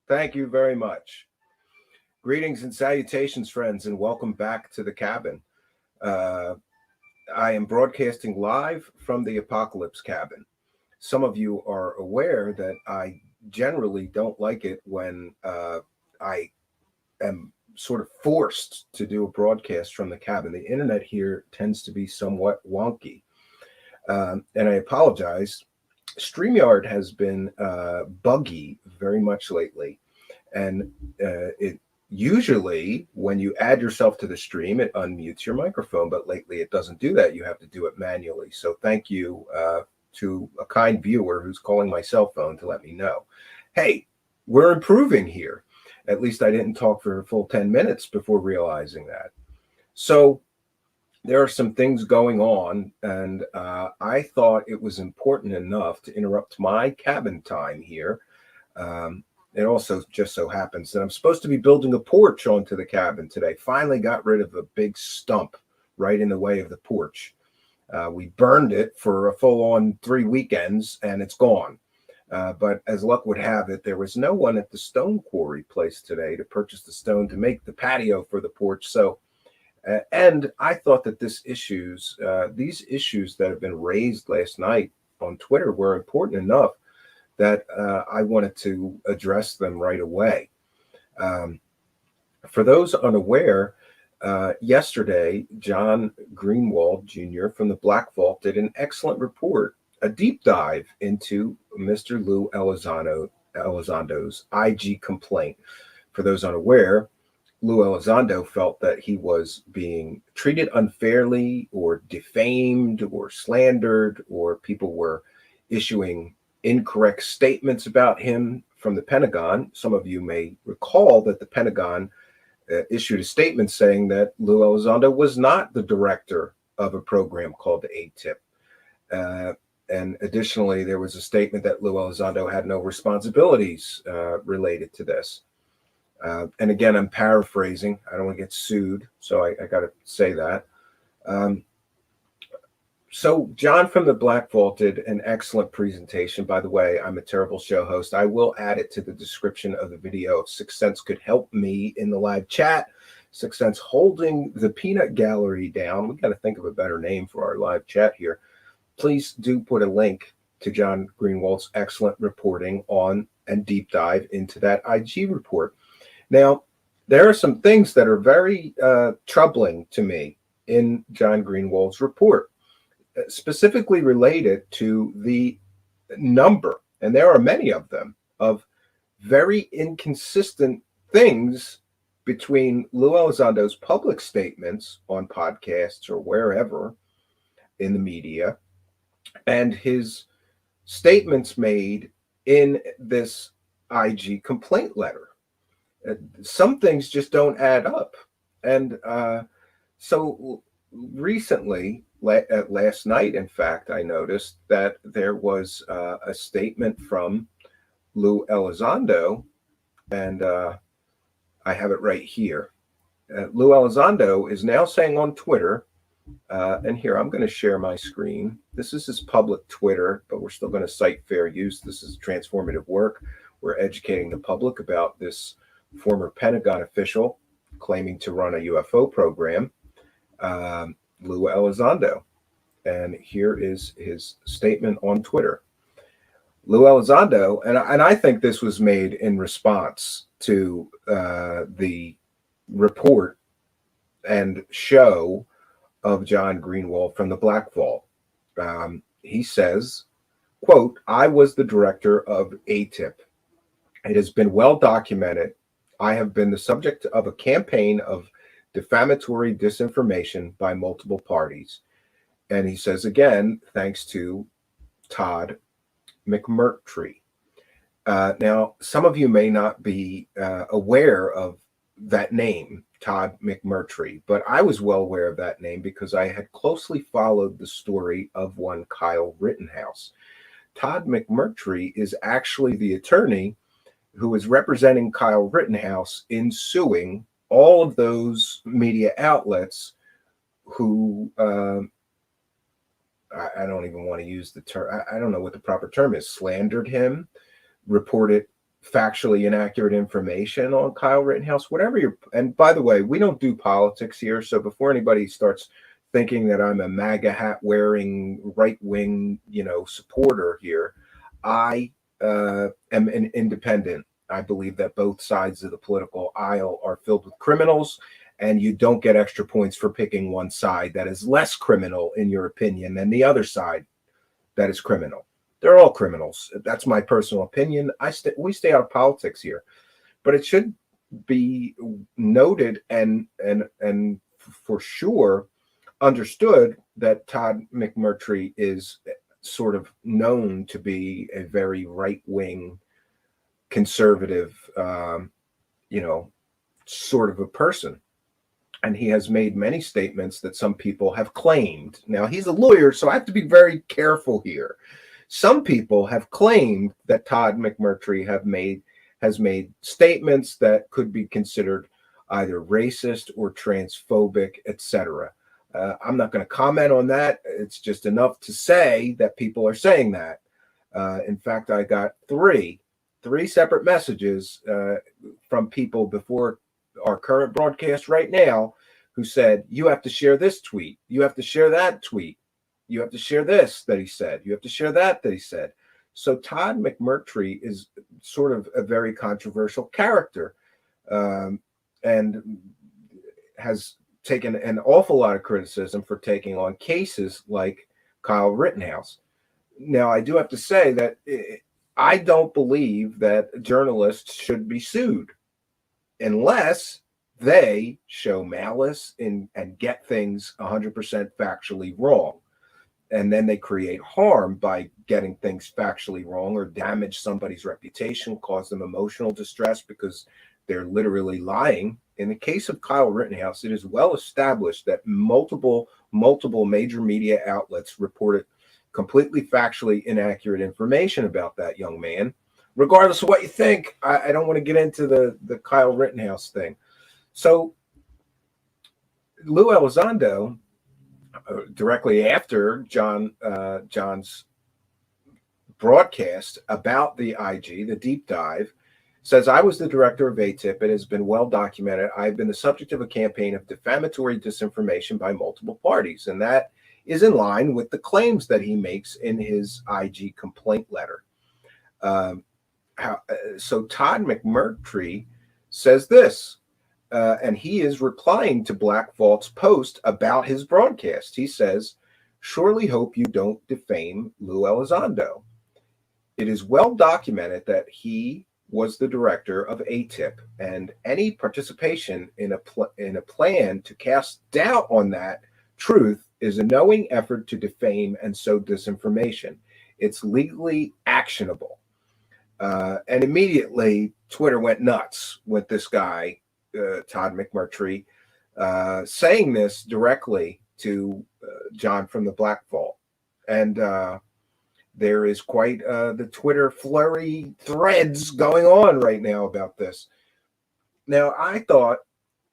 Thank you very much. Greetings and salutations, friends, and welcome back to the cabin. I am broadcasting live from the Apocalypse Cabin. Some of you are aware that I generally don't like it when I am sort of forced to do a broadcast from the cabin. The internet here tends to be somewhat wonky, and I apologize. StreamYard has been buggy very much lately, and it Usually, when you add yourself to the stream, it unmutes your microphone, but lately it doesn't do that. You have to do it manually. So thank you to a kind viewer who's calling my cell phone to let me know. Hey, we're improving here. At least I didn't talk for a full 10 minutes before realizing that. So there are some things going on, and I thought it was important enough to interrupt my cabin time here. It also just so happens that I'm supposed to be building a porch onto the cabin today. Finally got rid of a big stump right in the way of the porch. We burned it for a full-on 3 weekends, and it's gone. But as luck would have it, there was no one at the stone quarry place today to purchase the stone to make the patio for the porch. So, and I thought that these issues that have been raised last night on Twitter were important enough that I wanted to address them right away. For those unaware, yesterday, John Greenwald Jr. from the Black Vault did an excellent report, a deep dive into Mr. Lue Elizondo's IG complaint. For those unaware, Lue Elizondo felt that he was being treated unfairly or defamed or slandered, or people were issuing incorrect statements about him from the Pentagon. Some of you may recall that the Pentagon issued a statement saying that Lue Elizondo was not the director of a program called the ATIP. And additionally, there was a statement that Lue Elizondo had no responsibilities related to this. And again, I'm paraphrasing. I don't want to get sued, so I got to say that. So John from the Black Vault did an excellent presentation. By the way, I'm a terrible show host. I will add it to the description of the video if Sixth Sense could help me in the live chat. Sixth Sense holding the peanut gallery down. We got to think of a better name for our live chat here. Please do put a link to John Greenwald's excellent reporting on and deep dive into that IG report. Now, there are some things that are very troubling to me in John Greenwald's report, specifically related to the number, and there are many of them, of very inconsistent things between Lue Elizondo's public statements on podcasts or wherever in the media and his statements made in this IG complaint letter. Some things just don't add up. And so recently, last night, in fact, I noticed that there was a statement from Lue Elizondo, and I have it right here. Lue Elizondo is now saying on Twitter, and here, I'm going to share my screen. This is his public Twitter, but we're still going to cite fair use. This is transformative work. We're educating the public about this former Pentagon official claiming to run a UFO program, Lue Elizondo. And here is his statement on Twitter. Lue Elizondo, and I think this was made in response to the report and show of John Greenwald from the Black Vault. He says, quote, "I was the director of ATIP. It has been well documented. I have been the subject of a campaign of defamatory disinformation by multiple parties." And he says again, thanks to Todd McMurtry. Now, some of you may not be aware of that name, Todd McMurtry, but I was well aware of that name because I had closely followed the story of one Kyle Rittenhouse. Todd McMurtry is actually the attorney who is representing Kyle Rittenhouse in suing all of those media outlets who, I don't even want to use the term, I don't know what the proper term is, slandered him, reported factually inaccurate information on Kyle Rittenhouse, whatever you're, and by the way, we don't do politics here, so before anybody starts thinking that I'm a MAGA hat wearing right-wing, supporter here, I am an independent. I believe that both sides of the political aisle are filled with criminals, and you don't get extra points for picking one side that is less criminal in your opinion than the other side that is criminal. They're all criminals. That's my personal opinion. We stay out of politics here, but it should be noted and for sure understood that Todd McMurtry is sort of known to be a very right-wing conservative, sort of a person. And he has made many statements that some people have claimed. Now, he's a lawyer, so I have to be very careful here. Some people have claimed that Todd McMurtry has made statements that could be considered either racist or transphobic, etc. I'm not going to comment on that. It's just enough to say that people are saying that. In fact, I got three separate messages from people before our current broadcast right now who said, you have to share this tweet. You have to share that tweet. You have to share this that he said. You have to share that he said. So Todd McMurtry is sort of a very controversial character, and has taken an awful lot of criticism for taking on cases like Kyle Rittenhouse. Now, I do have to say that I don't believe that journalists should be sued unless they show malice and get things 100% factually wrong. And then they create harm by getting things factually wrong or damage somebody's reputation, cause them emotional distress because they're literally lying. In the case of Kyle Rittenhouse, it is well established that multiple major media outlets reported completely factually inaccurate information about that young man. Regardless of what you think, I don't want to get into the Kyle Rittenhouse thing. So Lue Elizondo, directly after John's broadcast about the IG, the deep dive, says, I was the director of ATIP. It has been well documented. I've been the subject of a campaign of defamatory disinformation by multiple parties. And that is in line with the claims that he makes in his IG complaint letter. So Todd McMurtry says this, and he is replying to Black Vault's post about his broadcast. He says, surely hope you don't defame Lue Elizondo. It is well documented that he was the director of ATIP, and any participation in a plan to cast doubt on that truth is a knowing effort to defame and sow disinformation. It's legally actionable. And immediately Twitter went nuts with this guy, Todd McMurtry, saying this directly to John from the Black Vault. And there is quite the Twitter flurry threads going on right now about this. Now, I thought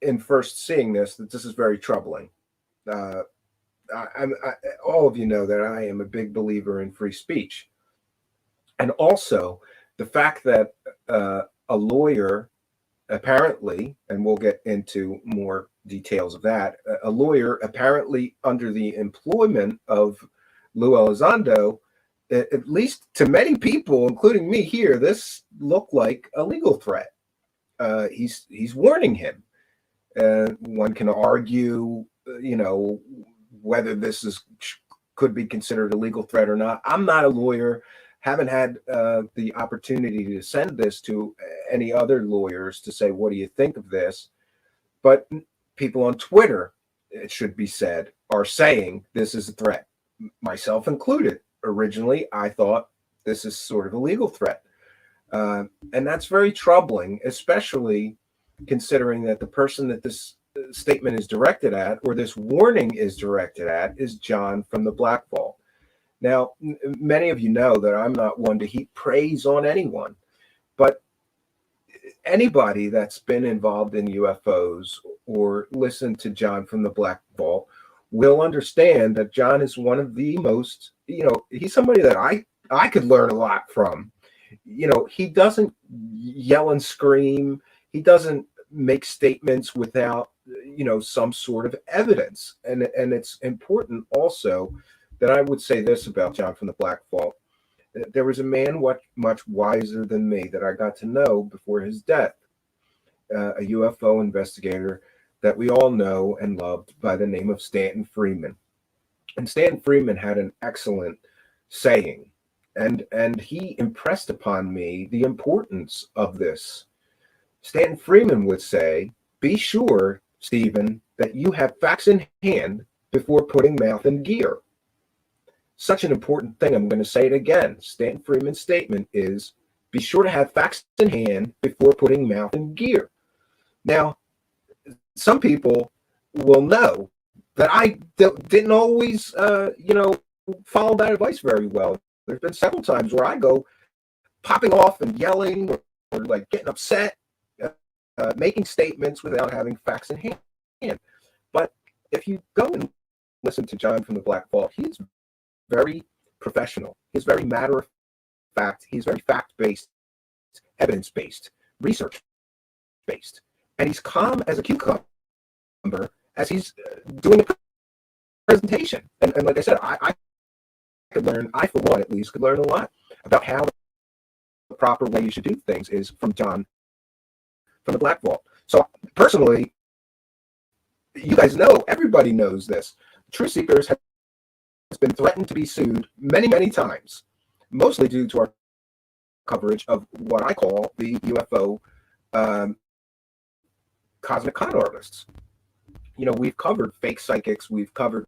in first seeing this that this is very troubling. All of you know that I am a big believer in free speech. And also the fact that a lawyer apparently, and we'll get into more details of that, a lawyer apparently under the employment of Lue Elizondo, at least to many people, including me here, this looked like a legal threat. He's warning him. One can argue, whether this could be considered a legal threat or not. I'm not a lawyer. Haven't had the opportunity to send this to any other lawyers to say, what do you think of this? But people on Twitter, it should be said, are saying this is a threat, myself included. Originally, I thought this is sort of a legal threat. And that's very troubling, especially considering that the person that this statement is directed at, or this warning is directed at, is John from the Black Vault. Now, many of you know that I'm not one to heap praise on anyone, but anybody that's been involved in UFOs or listened to John from the Black Vault will understand that John is one of the most, he's somebody that I could learn a lot from. He doesn't yell and scream. He doesn't make statements without, some sort of evidence. And it's important also that I would say this about John from the Black Vault. There was a man much wiser than me that I got to know before his death, a UFO investigator that we all know and loved by the name of Stanton Friedman. And Stanton Friedman had an excellent saying, and he impressed upon me the importance of this. Stanton Friedman would say, be sure, Stephen, that you have facts in hand before putting mouth in gear. Such an important thing. I'm going to say it again. Stanton Friedman's statement is, be sure to have facts in hand before putting mouth in gear. Now, some people will know that I didn't always, follow that advice very well. There's been several times where I go popping off and yelling or like getting upset, making statements without having facts in hand. But if you go and listen to John from the Black Vault, he's very professional. He's very matter of fact. He's very fact-based, evidence-based, research-based. And he's calm as a cucumber as he's doing a presentation. And like I said, I could learn, I for one at least, could learn a lot about how the proper way you should do things is from John from the Black Vault. So personally, you guys know, everybody knows this. Truth Seekers has been threatened to be sued many, many times, mostly due to our coverage of what I call the UFO cosmic con artists. You know, we've covered fake psychics, we've covered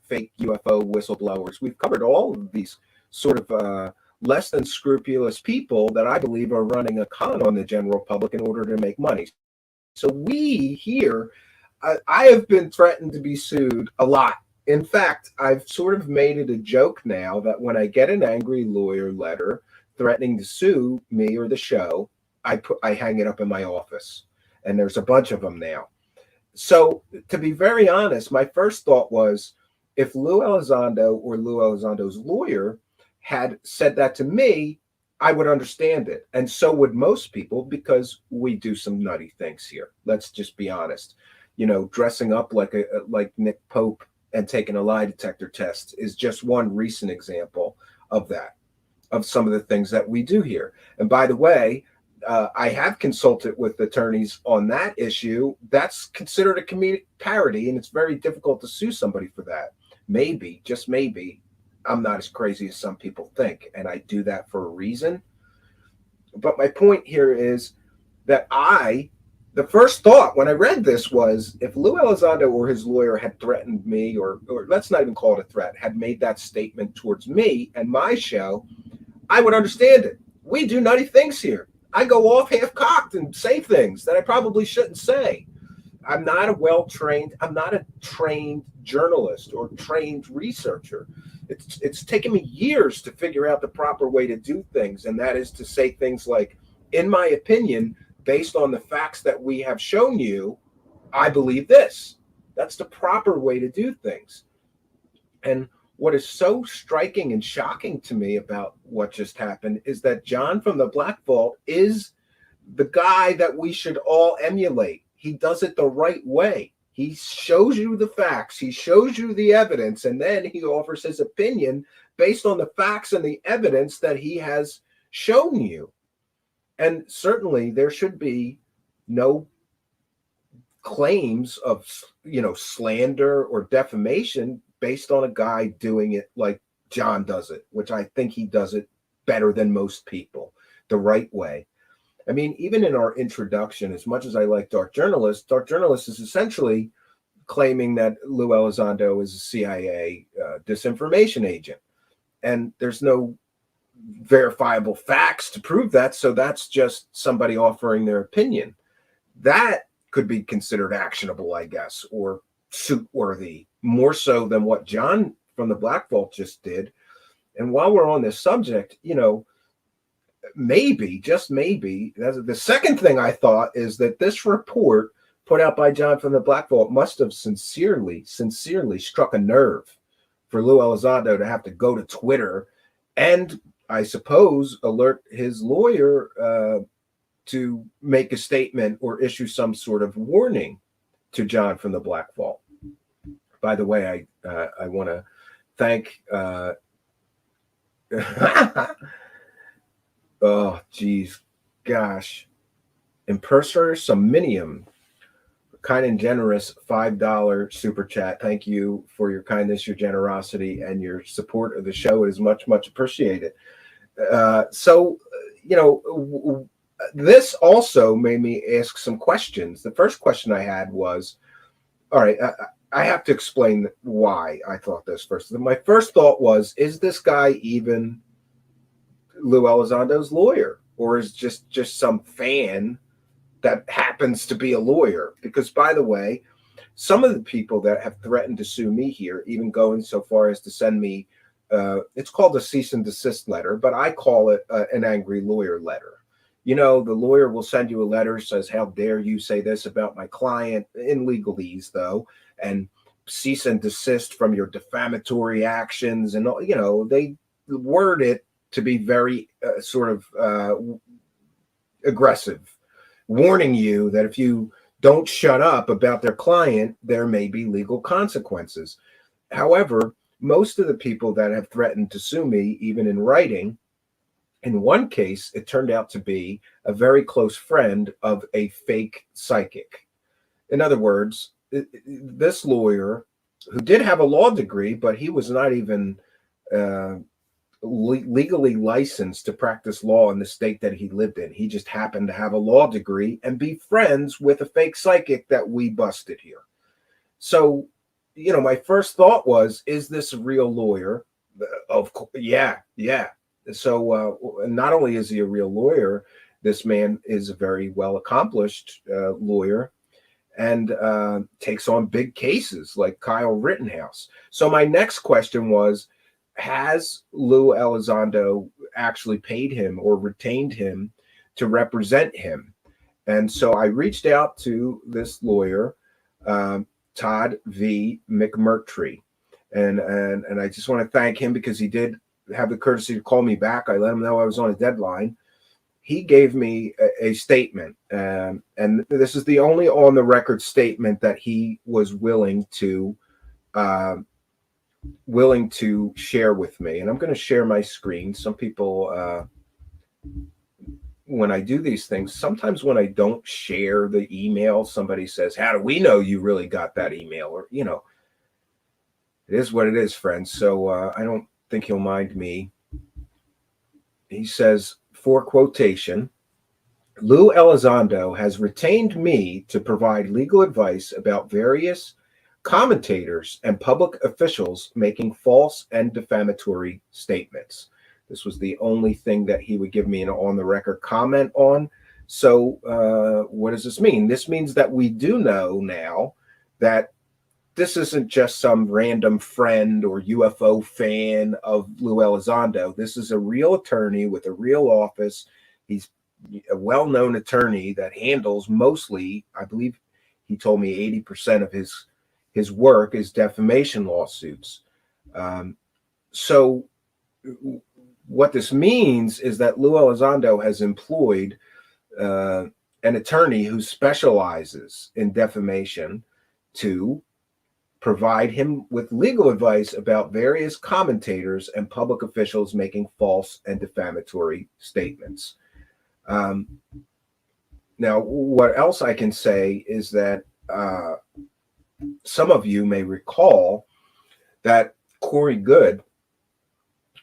fake UFO whistleblowers, we've covered all of these sort of less than scrupulous people that I believe are running a con on the general public in order to make money. So we here, I have been threatened to be sued a lot. In fact, I've sort of made it a joke now that when I get an angry lawyer letter threatening to sue me or the show, I hang it up in my office. And there's a bunch of them now. So to be very honest, my first thought was, if Lue Elizondo or Lue Elizondo's lawyer had said that to me, I would understand it. And so would most people, because we do some nutty things here. Let's just be honest. You know, dressing up like Nick Pope and taking a lie detector test is just one recent example of that, of some of the things that we do here. And by the way, I have consulted with attorneys on that issue. That's considered a comedic parody, and it's very difficult to sue somebody for that. Maybe, just maybe, I'm not as crazy as some people think, and I do that for a reason. But my point here is that the first thought when I read this was, if Lue Elizondo or his lawyer had threatened me, or let's not even call it a threat, had made that statement towards me and my show, I would understand it. We do nutty things here. I go off half-cocked and say things that I probably shouldn't say. I'm not a trained journalist or trained researcher. It's taken me years to figure out the proper way to do things, and that is to say things like, in my opinion, based on the facts that we have shown you, I believe this. That's the proper way to do things. And what is so striking and shocking to me about what just happened is that John from the Black Vault is the guy that we should all emulate. He does it the right way. He shows you the facts, he shows you the evidence, and then he offers his opinion based on the facts and the evidence that he has shown you. And certainly there should be no claims of, slander or defamation based on a guy doing it like John does it, which I think he does it better than most people, the right way. I mean, even in our introduction, as much as I like Dark Journalist is essentially claiming that Lue Elizondo is a CIA disinformation agent. And there's no verifiable facts to prove that, so that's just somebody offering their opinion. That could be considered actionable, I guess, or suit-worthy, more so than what John from the Black Vault just did. And while we're on this subject, maybe, just maybe, the second thing I thought is that this report put out by John from the Black Vault must have sincerely struck a nerve for Lue Elizondo to have to go to Twitter and, I suppose, alert his lawyer to make a statement or issue some sort of warning to John from the Black Vault. By the way, I want to thank oh geez, gosh, Impersonator Somnium, kind and generous $5 super chat. Thank you for your kindness, your generosity, and your support of the show. It is much, much appreciated. So this also made me ask some questions. The first question I had was, all right, I have to explain why I thought this first. My first thought was, is this guy even Lue Elizondo's lawyer, or is just some fan that happens to be a lawyer? Because, by the way, some of the people that have threatened to sue me here, even going so far as to send me, it's called a cease and desist letter, but I call it an angry lawyer letter. You know, the lawyer will send you a letter, says, how dare you say this about my client, in legalese though, and cease and desist from your defamatory actions. And, you know, they word it to be very aggressive, warning you that if you don't shut up about their client, there may be legal consequences. However, most of the people that have threatened to sue me, even in writing, in one case, it turned out to be a very close friend of a fake psychic. In other words, this lawyer, who did have a law degree, but he was not even legally licensed to practice law in the state that he lived in. He just happened to have a law degree and be friends with a fake psychic that we busted here. So, you know, my first thought was, is this a real lawyer? Of course, yeah. So not only is he a real lawyer, this man is a very well accomplished lawyer, and takes on big cases like Kyle Rittenhouse. So my next question was, has Lue Elizondo actually paid him or retained him to represent him? And so I reached out to this lawyer, Todd V. McMurtry, and I just want to thank him because he did have the courtesy to call me back. I let him know I was on a deadline. He gave me a statement, and this is the only on the record statement that he was willing to share with me. And I'm going to share my screen. Some people, when I do these things, sometimes when I don't share the email, somebody says, how do we know you really got that email? Or, you know, it is what it is, friends. So I don't think he'll mind me. He says, for quotation, Lue Elizondo has retained me to provide legal advice about various commentators and public officials making false and defamatory statements. This was the only thing that he would give me an on-the-record comment on. So what does this mean? This means that we do know now that this isn't just some random friend or UFO fan of Lue Elizondo. This is a real attorney with a real office. He's a well-known attorney that handles mostly, I believe he told me 80% of his work is defamation lawsuits. So what this means is that Lue Elizondo has employed an attorney who specializes in defamation to provide him with legal advice about various commentators and public officials making false and defamatory statements. Now, what else I can say is that some of you may recall that Corey Goode,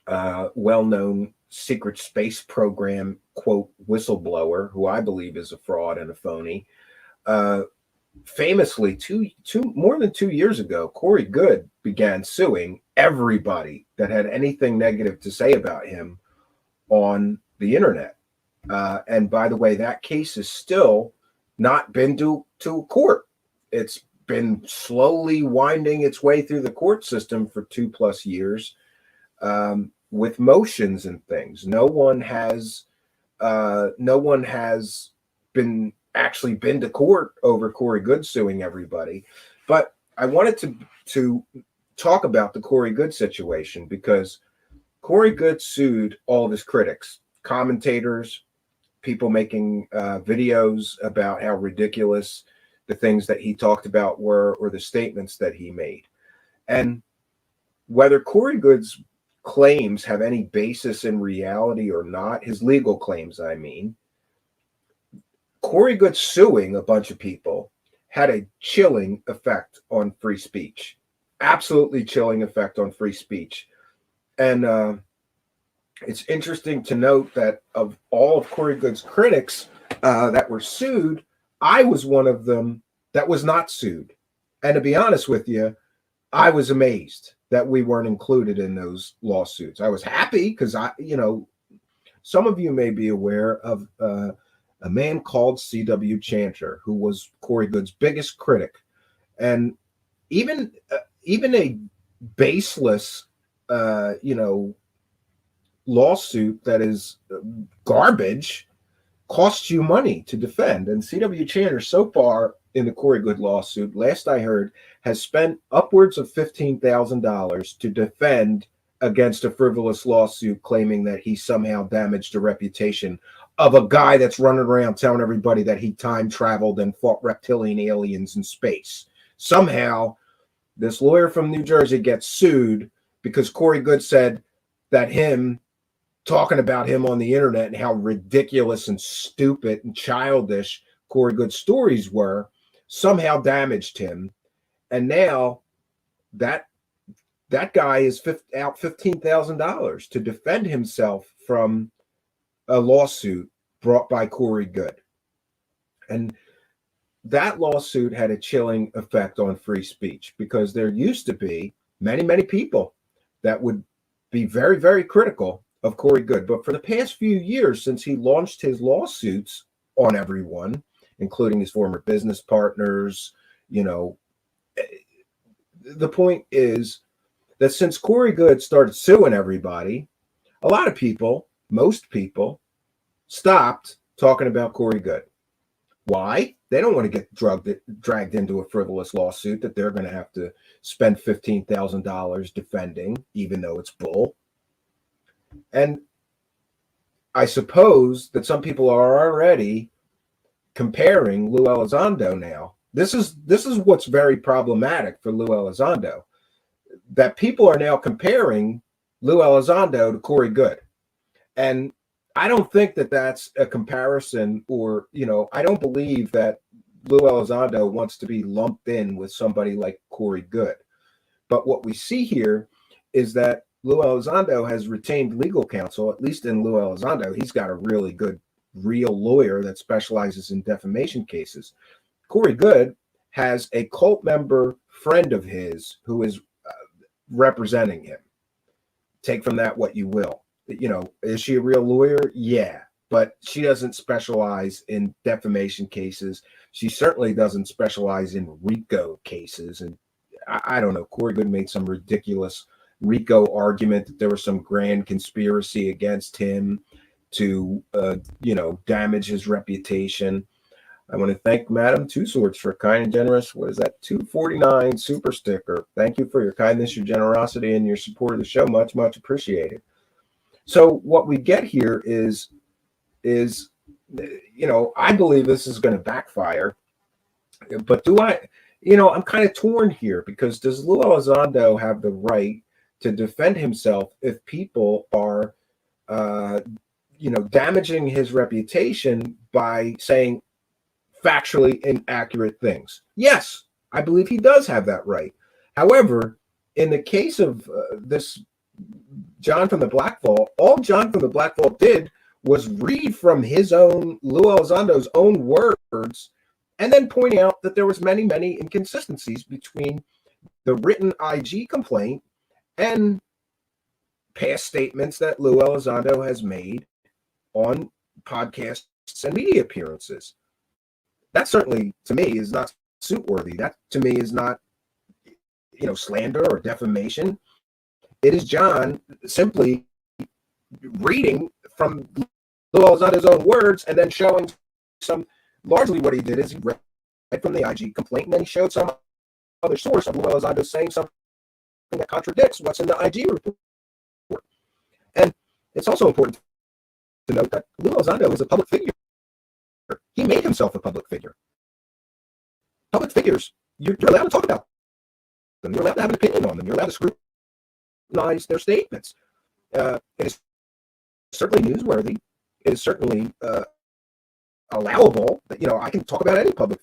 well-known secret space program, quote, whistleblower, who I believe is a fraud and a phony, famously more than 2 years ago, Corey Goode began suing everybody that had anything negative to say about him on the internet. And by the way, that case has still not been to court. It's been slowly winding its way through the court system for 2+ years, with motions and things. No one has been to court over Corey Goode suing everybody. But I wanted to talk about the Corey Goode situation because Corey Goode sued all of his critics, commentators, people making videos about how ridiculous the things that he talked about were, or the statements that he made. And whether Corey Goode's claims have any basis in reality or not, his legal claims, I mean, Corey Goode suing a bunch of people had a chilling effect on free speech, absolutely chilling effect on free speech. And It's interesting to note that of all of Corey Good's critics that were sued, I was one of them that was not sued. And to be honest with you, I was amazed that we weren't included in those lawsuits. I was happy because some of you may be aware of a man called C.W. Chanter, who was Corey Good's biggest critic, and even a baseless, lawsuit that is garbage costs you money to defend. And C.W. Chanter, so far in the Corey Good lawsuit, last I heard, has spent upwards of $15,000 to defend against a frivolous lawsuit claiming that he somehow damaged the reputation of a guy that's running around telling everybody that he time traveled and fought reptilian aliens in space. Somehow, this lawyer from New Jersey gets sued because Corey Good said that him talking about him on the internet and how ridiculous and stupid and childish Corey Good's stories were somehow damaged him. And now that guy is out $15,000 to defend himself from a lawsuit brought by Corey Good. And that lawsuit had a chilling effect on free speech, because there used to be many, many people that would be very, very critical of Corey Good. But for the past few years, since he launched his lawsuits on everyone, including his former business partners, the point is that since Corey Good started suing everybody, a lot of people, most people, stopped talking about Corey Good. Why? They don't want to get dragged into a frivolous lawsuit that they're going to have to spend $15,000 defending, even though it's bull. And I suppose that some people are already comparing Lue Elizondo now. This is what's very problematic for Lue Elizondo, that people are now comparing Lue Elizondo to Corey Good. And I don't think that that's a comparison, or, I don't believe that Lue Elizondo wants to be lumped in with somebody like Corey Good. But what we see here is that Lue Elizondo has retained legal counsel. At least in Lue Elizondo, he's got a really good, real lawyer that specializes in defamation cases. Corey Good has a cult member friend of his who is representing him. Take from that what you will. Is she a real lawyer? Yeah, but she doesn't specialize in defamation cases. She certainly doesn't specialize in RICO cases. And I don't know, Corey Good made some ridiculous RICO argument that there was some grand conspiracy against him to, damage his reputation. I want to thank Madam Two Swords for a kind and generous, what is that, 249 super sticker. Thank you for your kindness, your generosity, and your support of the show. Much, much appreciated. So what we get here is, I believe this is going to backfire. But I'm kind of torn here, because does Lue Elizondo have the right to defend himself if people are, damaging his reputation by saying factually inaccurate things? Yes, I believe he does have that right. However, in the case of this John from the Black Vault, all John from the Black Vault did was read from his own, Lue Elizondo's own words, and then point out that there was many, many inconsistencies between the written IG complaint and past statements that Lue Elizondo has made on podcasts and media appearances. That certainly, to me, is not suit-worthy. That, to me, is not, slander or defamation. It is John simply reading from Lue Elizondo's own words and then showing largely what he did is he read from the IG complaint, and then he showed some other source of Lue Elizondo saying something that contradicts what's in the IG report. And it's also important to note that Lue Elizondo is a public figure. He made himself a public figure. Public figures, you're allowed to talk about them. You're allowed to have an opinion on them. You're allowed to scrutinize their statements. It is certainly newsworthy. It is certainly allowable that, I can talk about any public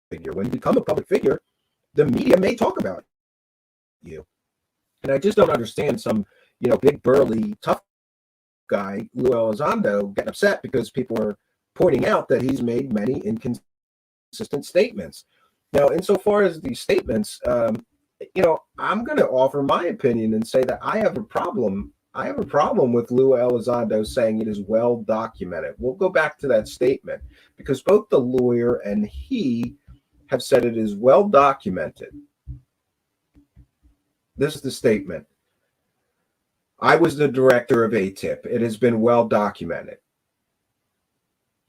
figure. When you become a public figure, the media may talk about you. And I just don't understand some, big, burly, tough guy, Lue Elizondo, getting upset because people are pointing out that he's made many inconsistent statements. Now, insofar as these statements, I'm going to offer my opinion and say that I have a problem. I have a problem with Lue Elizondo saying it is well documented. We'll go back to that statement because both the lawyer and he have said it is well documented. This is the statement. I was the director of ATIP. It has been well documented.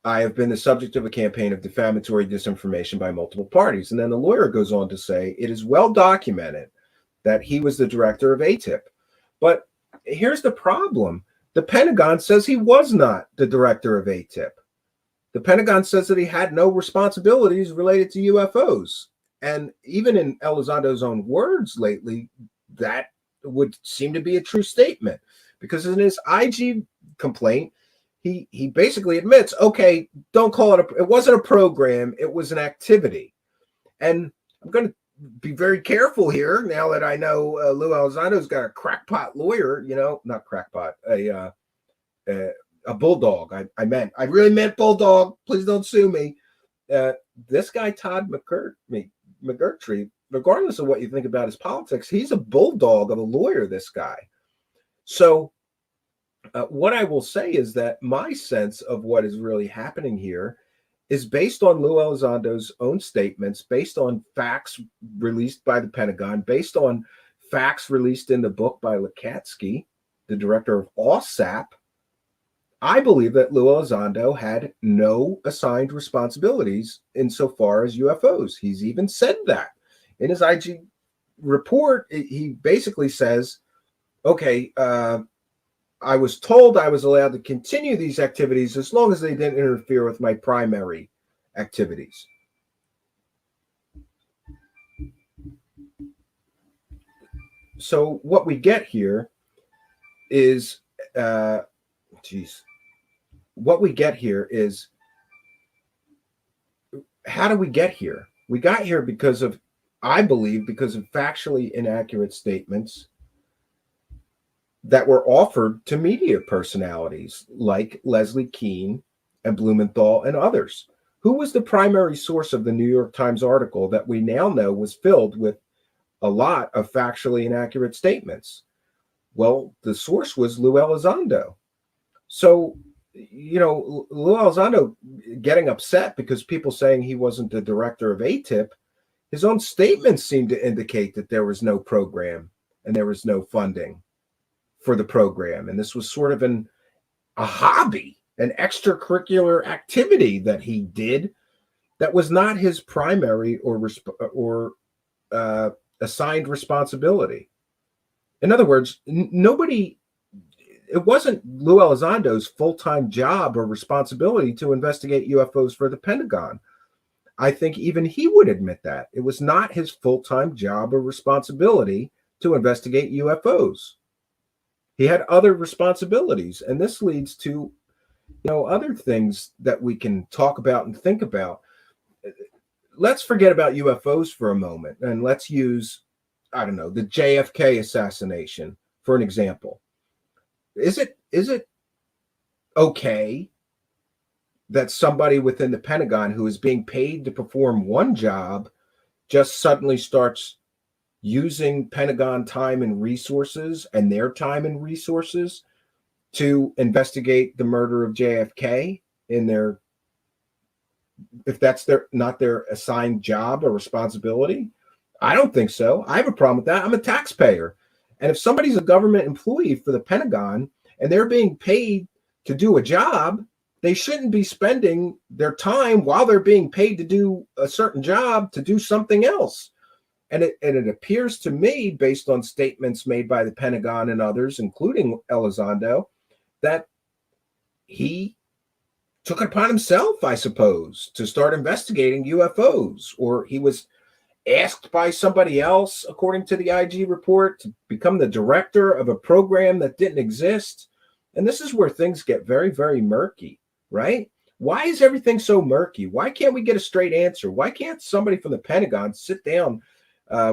I have been the subject of a campaign of defamatory disinformation by multiple parties. And then the lawyer goes on to say, it is well documented that he was the director of ATIP. But here's the problem. The Pentagon says he was not the director of ATIP. The Pentagon says that he had no responsibilities related to UFOs. And even in Elizondo's own words lately, that would seem to be a true statement. Because in his IG complaint, he basically admits, okay, don't call it it wasn't a program, it was an activity. And I'm going to be very careful here now that I know Lue Elizondo's got a crackpot lawyer, not crackpot, a bulldog. I really meant bulldog. Please don't sue me. This guy, Todd McGurtry, regardless of what you think about his politics, he's a bulldog of a lawyer, this guy. So what I will say is that my sense of what is really happening here is based on Lue Elizondo's own statements, based on facts released by the Pentagon, based on facts released in the book by Lukatsky, the director of OSAP. I believe that Lue Elizondo had no assigned responsibilities insofar as UFOs. He's even said that. In his IG report, he basically says, okay, I was told I was allowed to continue these activities as long as they didn't interfere with my primary activities. So what we get here is, what we get here is, how do we get here? We got here because of, I believe, because of factually inaccurate statements that were offered to media personalities like Leslie Kean and Blumenthal and others. Who was the primary source of the New York Times article that we now know was filled with a lot of factually inaccurate statements? Well, the source was Lue Elizondo. So, Lue Elizondo getting upset because people saying he wasn't the director of ATIP, his own statements seem to indicate that there was no program and there was no funding for the program. And this was sort of a hobby, an extracurricular activity that he did that was not his primary or assigned responsibility. In other words, it wasn't Lue Elizondo's full-time job or responsibility to investigate UFOs for the Pentagon. I think even he would admit that. It was not his full-time job or responsibility to investigate UFOs. He had other responsibilities, and this leads to, other things that we can talk about and think about. Let's forget about UFOs for a moment, and let's use, the JFK assassination for an example. Is it okay that somebody within the Pentagon who is being paid to perform one job just suddenly starts using Pentagon time and resources and their time and resources to investigate the murder of JFK if that's not their assigned job or responsibility? I don't think so. I have a problem with that. I'm a taxpayer. And if somebody's a government employee for the Pentagon and they're being paid to do a job, they shouldn't be spending their time while they're being paid to do a certain job to do something else. And it appears to me, based on statements made by the Pentagon and others, including Elizondo, that he took it upon himself, I suppose, to start investigating UFOs, or he was asked by somebody else, according to the IG report, to become the director of a program that didn't exist. And this is where things get very, very murky, right? Why is everything so murky? Why can't we get a straight answer? Why can't somebody from the Pentagon sit down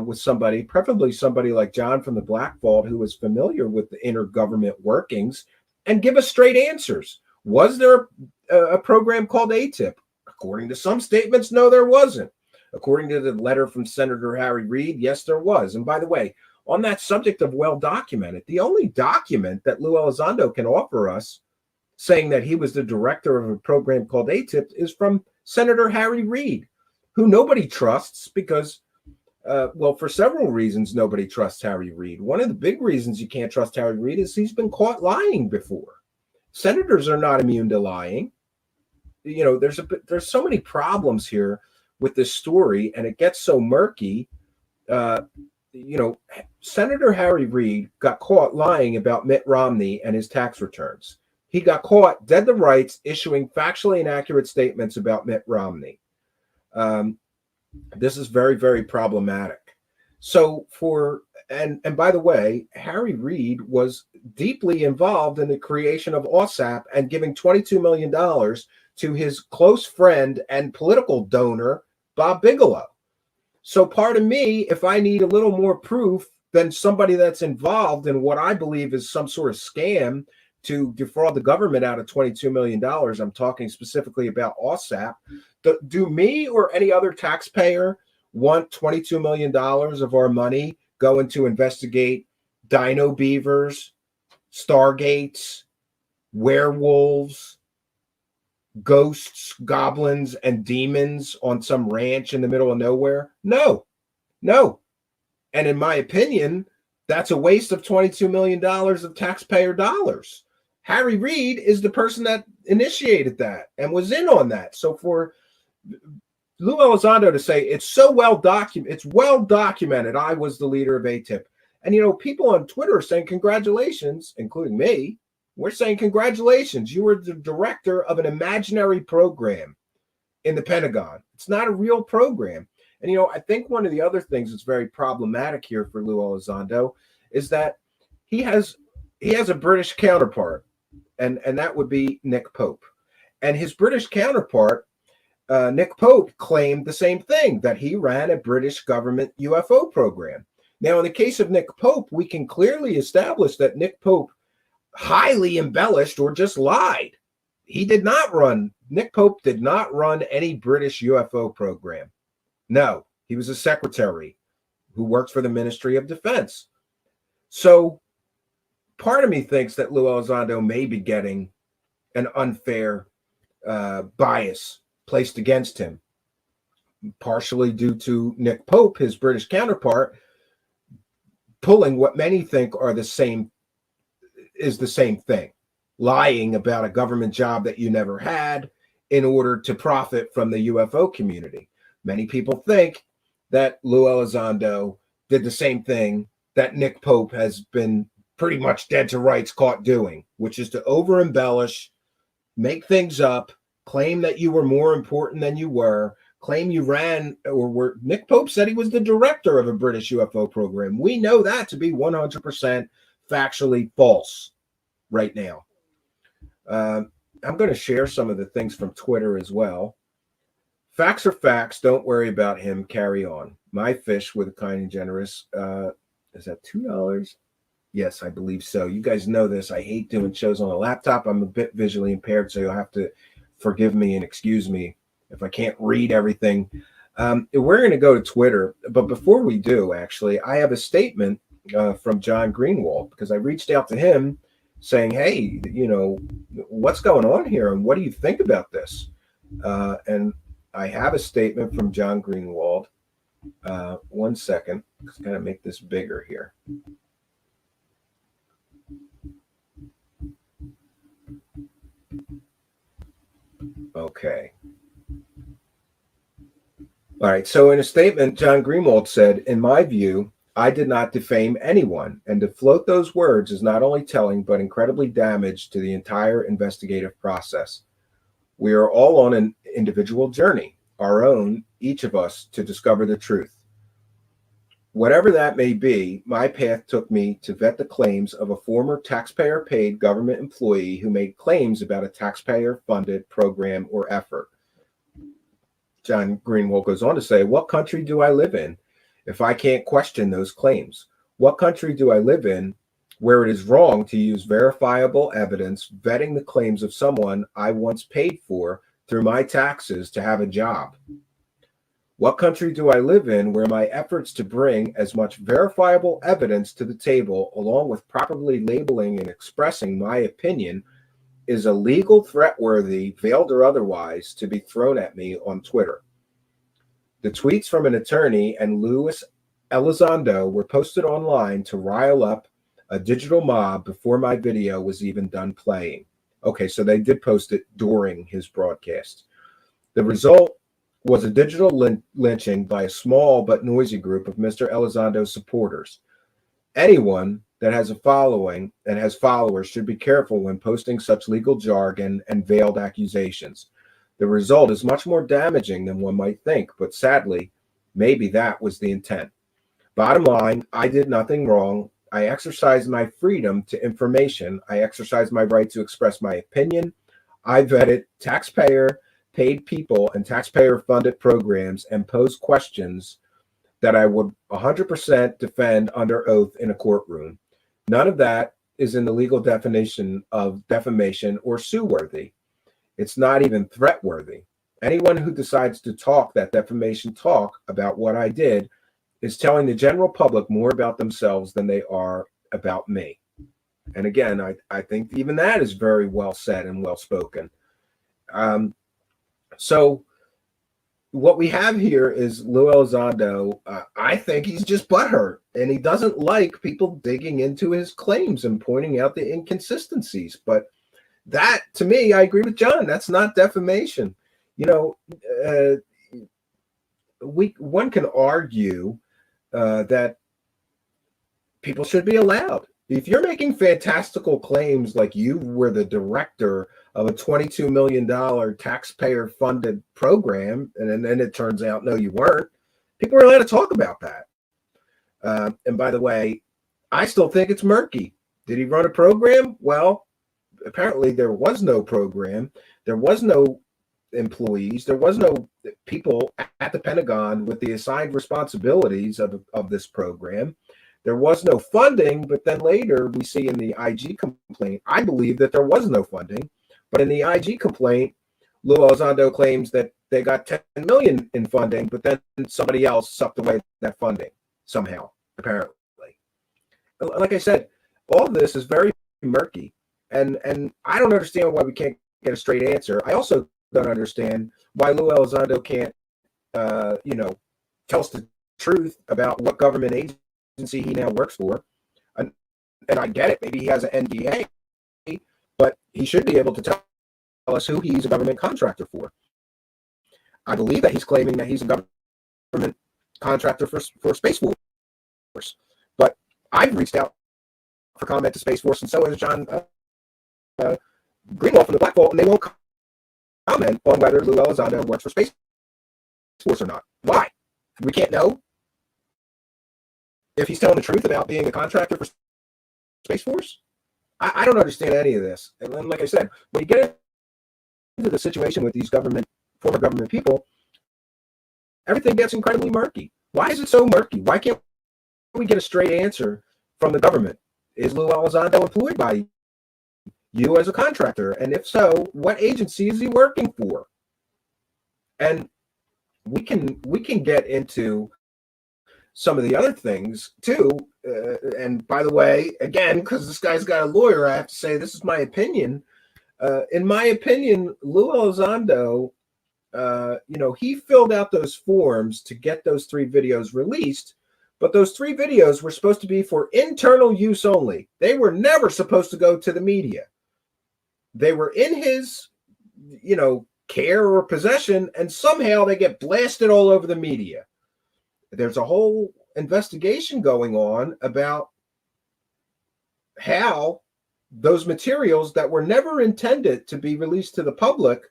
with somebody, preferably somebody like John from the Black Vault, who is familiar with the intergovernment workings, and give us straight answers. Was there a program called ATIP? According to some statements, no, there wasn't. According to the letter from Senator Harry Reid, yes, there was. And by the way, on that subject of well documented, the only document that Lue Elizondo can offer us saying that he was the director of a program called ATIP is from Senator Harry Reid, who nobody trusts because, well, for several reasons, nobody trusts Harry Reid. One of the big reasons you can't trust Harry Reid is he's been caught lying before. Senators are not immune to lying. You know, there's so many problems here with this story, and it gets so murky. You know, Senator Harry Reid got caught lying about Mitt Romney and his tax returns. He got caught dead to rights issuing factually inaccurate statements about Mitt Romney. This is very, very problematic. So and by the way, Harry Reid was deeply involved in the creation of OSAP and giving $22 million to his close friend and political donor, Bob Bigelow. So pardon me if I need a little more proof than somebody that's involved in what I believe is some sort of scam to defraud the government out of $22 million. I'm talking specifically about OSAP. Do me or any other taxpayer want $22 million of our money going to investigate dino beavers, stargates, werewolves, ghosts, goblins, and demons on some ranch in the middle of nowhere? No. And in my opinion, that's a waste of $22 million of taxpayer dollars. Harry Reid is the person that initiated that and was in on that. So for Lue Elizondo to say it's well documented, I was the leader of ATIP. And, you know, people on Twitter are saying congratulations, including me. We're saying congratulations. You were the director of an imaginary program in the Pentagon. It's not a real program. And, you know, I think one of the other things that's very problematic here for Lue Elizondo is that he has a British counterpart, and that would be Nick Pope. And his British counterpart, Nick Pope, claimed the same thing, that he ran a British government UFO program. Now, in the case of Nick Pope, we can clearly establish that Nick Pope highly embellished or just lied. Nick Pope did not run any British UFO program. No, he was a secretary who worked for the Ministry of Defense. So part of me thinks that Lue Elizondo may be getting an unfair bias placed against him, partially due to Nick Pope, his British counterpart, pulling what many think are the same thing, lying about a government job that you never had in order to profit from the UFO community. Many people think that Lue Elizondo did the same thing that Nick Pope has been pretty much dead to rights caught doing, which is to over embellish, make things up, claim that you were more important than you were, claim you ran or were. Nick Pope said he was the director of a British UFO program. We know that to be 100% factually false right now. I'm going to share some of the things from Twitter as well. Facts are facts. Don't worry about him. Carry on. My fish with a kind and generous. Is that $2? Yes, I believe so. You guys know this. I hate doing shows on a laptop. I'm a bit visually impaired, so you'll have to forgive me and excuse me if I can't read everything. We're going to go to Twitter. But before we do, actually, I have a statement from John Greenwald, because I reached out to him saying, hey, you know, what's going on here? And what do you think about this? And I have a statement from John Greenwald. 1 second. Let's kind of make this bigger here. Okay. All right. So in a statement, John Greenwald said, in my view, I did not defame anyone, and to float those words is not only telling, but incredibly damaging to the entire investigative process. We are all on an individual journey, our own, each of us, to discover the truth. Whatever that may be, my path took me to vet the claims of a former taxpayer-paid government employee who made claims about a taxpayer-funded program or effort. John Greenwald goes on to say, what country do I live in if I can't question those claims? What country do I live in where it is wrong to use verifiable evidence vetting the claims of someone I once paid for through my taxes to have a job? What country do I live in where my efforts to bring as much verifiable evidence to the table, along with properly labeling and expressing my opinion, is a legal threat worthy, veiled or otherwise, to be thrown at me on Twitter? The tweets from an attorney and Lue Elizondo were posted online to rile up a digital mob before my video was even done playing. Okay, so they did post it during his broadcast. The result was a digital lynching by a small but noisy group of Mr. Elizondo's supporters. Anyone that has a following and has followers should be careful when posting such legal jargon and veiled accusations. The result is much more damaging than one might think, but sadly, maybe that was the intent. Bottom line, I did nothing wrong. I exercised my freedom to information. I exercised my right to express my opinion. I vetted taxpayer-paid people and taxpayer-funded programs and posed questions that I would 100% defend under oath in a courtroom. None of that is in the legal definition of defamation or sue-worthy. It's not even threat-worthy. Anyone who decides to talk that defamation talk about what I did is telling the general public more about themselves than they are about me. And again, I think even that is very well said and well spoken. So what we have here is Lue Elizondo. I think he's just butthurt, and he doesn't like people digging into his claims and pointing out the inconsistencies. But that, to me, I agree with John. That's not defamation. You know, one can argue that people should be allowed. If you're making fantastical claims like you were the director of a $22 million taxpayer-funded program, and then it turns out, no, you weren't, people are allowed to talk about that. And by the way, I still think it's murky. Did he run a program? Well, apparently there was no program. There was no employees. There was no people at the Pentagon with the assigned responsibilities of this program. There was no funding, but then later we see in the IG complaint, I believe that there was no funding, but in the IG complaint, Lue Elizondo claims that they got $10 million in funding, but then somebody else sucked away that funding somehow, apparently. Like I said, all of this is very murky, and I don't understand why we can't get a straight answer. I also don't understand why Lue Elizondo can't, tell us the truth about what government agency he now works for. And I get it, maybe he has an NDA, but he should be able to tell us who he's a government contractor for. I believe that he's claiming that he's a government contractor for Space Force, but I've reached out for comment to Space Force, and so has John Greenwald from the Black Vault, and they won't comment on whether Lue Elizondo works for Space Force or not. Why? We can't know if he's telling the truth about being a contractor for Space Force. I don't understand any of this. And then, like I said, when you get into the situation with these former government people, everything gets incredibly murky. Why is it so murky? Why can't we get a straight answer from the government? Is Lue Elizondo employed by you as a contractor? And if so, what agency is he working for? And we can get into some of the other things too. And by the way, again, because this guy's got a lawyer, I have to say this is my opinion. In my opinion, Lue Elizondo, he filled out those forms to get those 3 videos released, but those 3 videos were supposed to be for internal use only. They were never supposed to go to the media. They were in his, care or possession, and somehow they get blasted all over the media. There's a whole investigation going on about how those materials that were never intended to be released to the public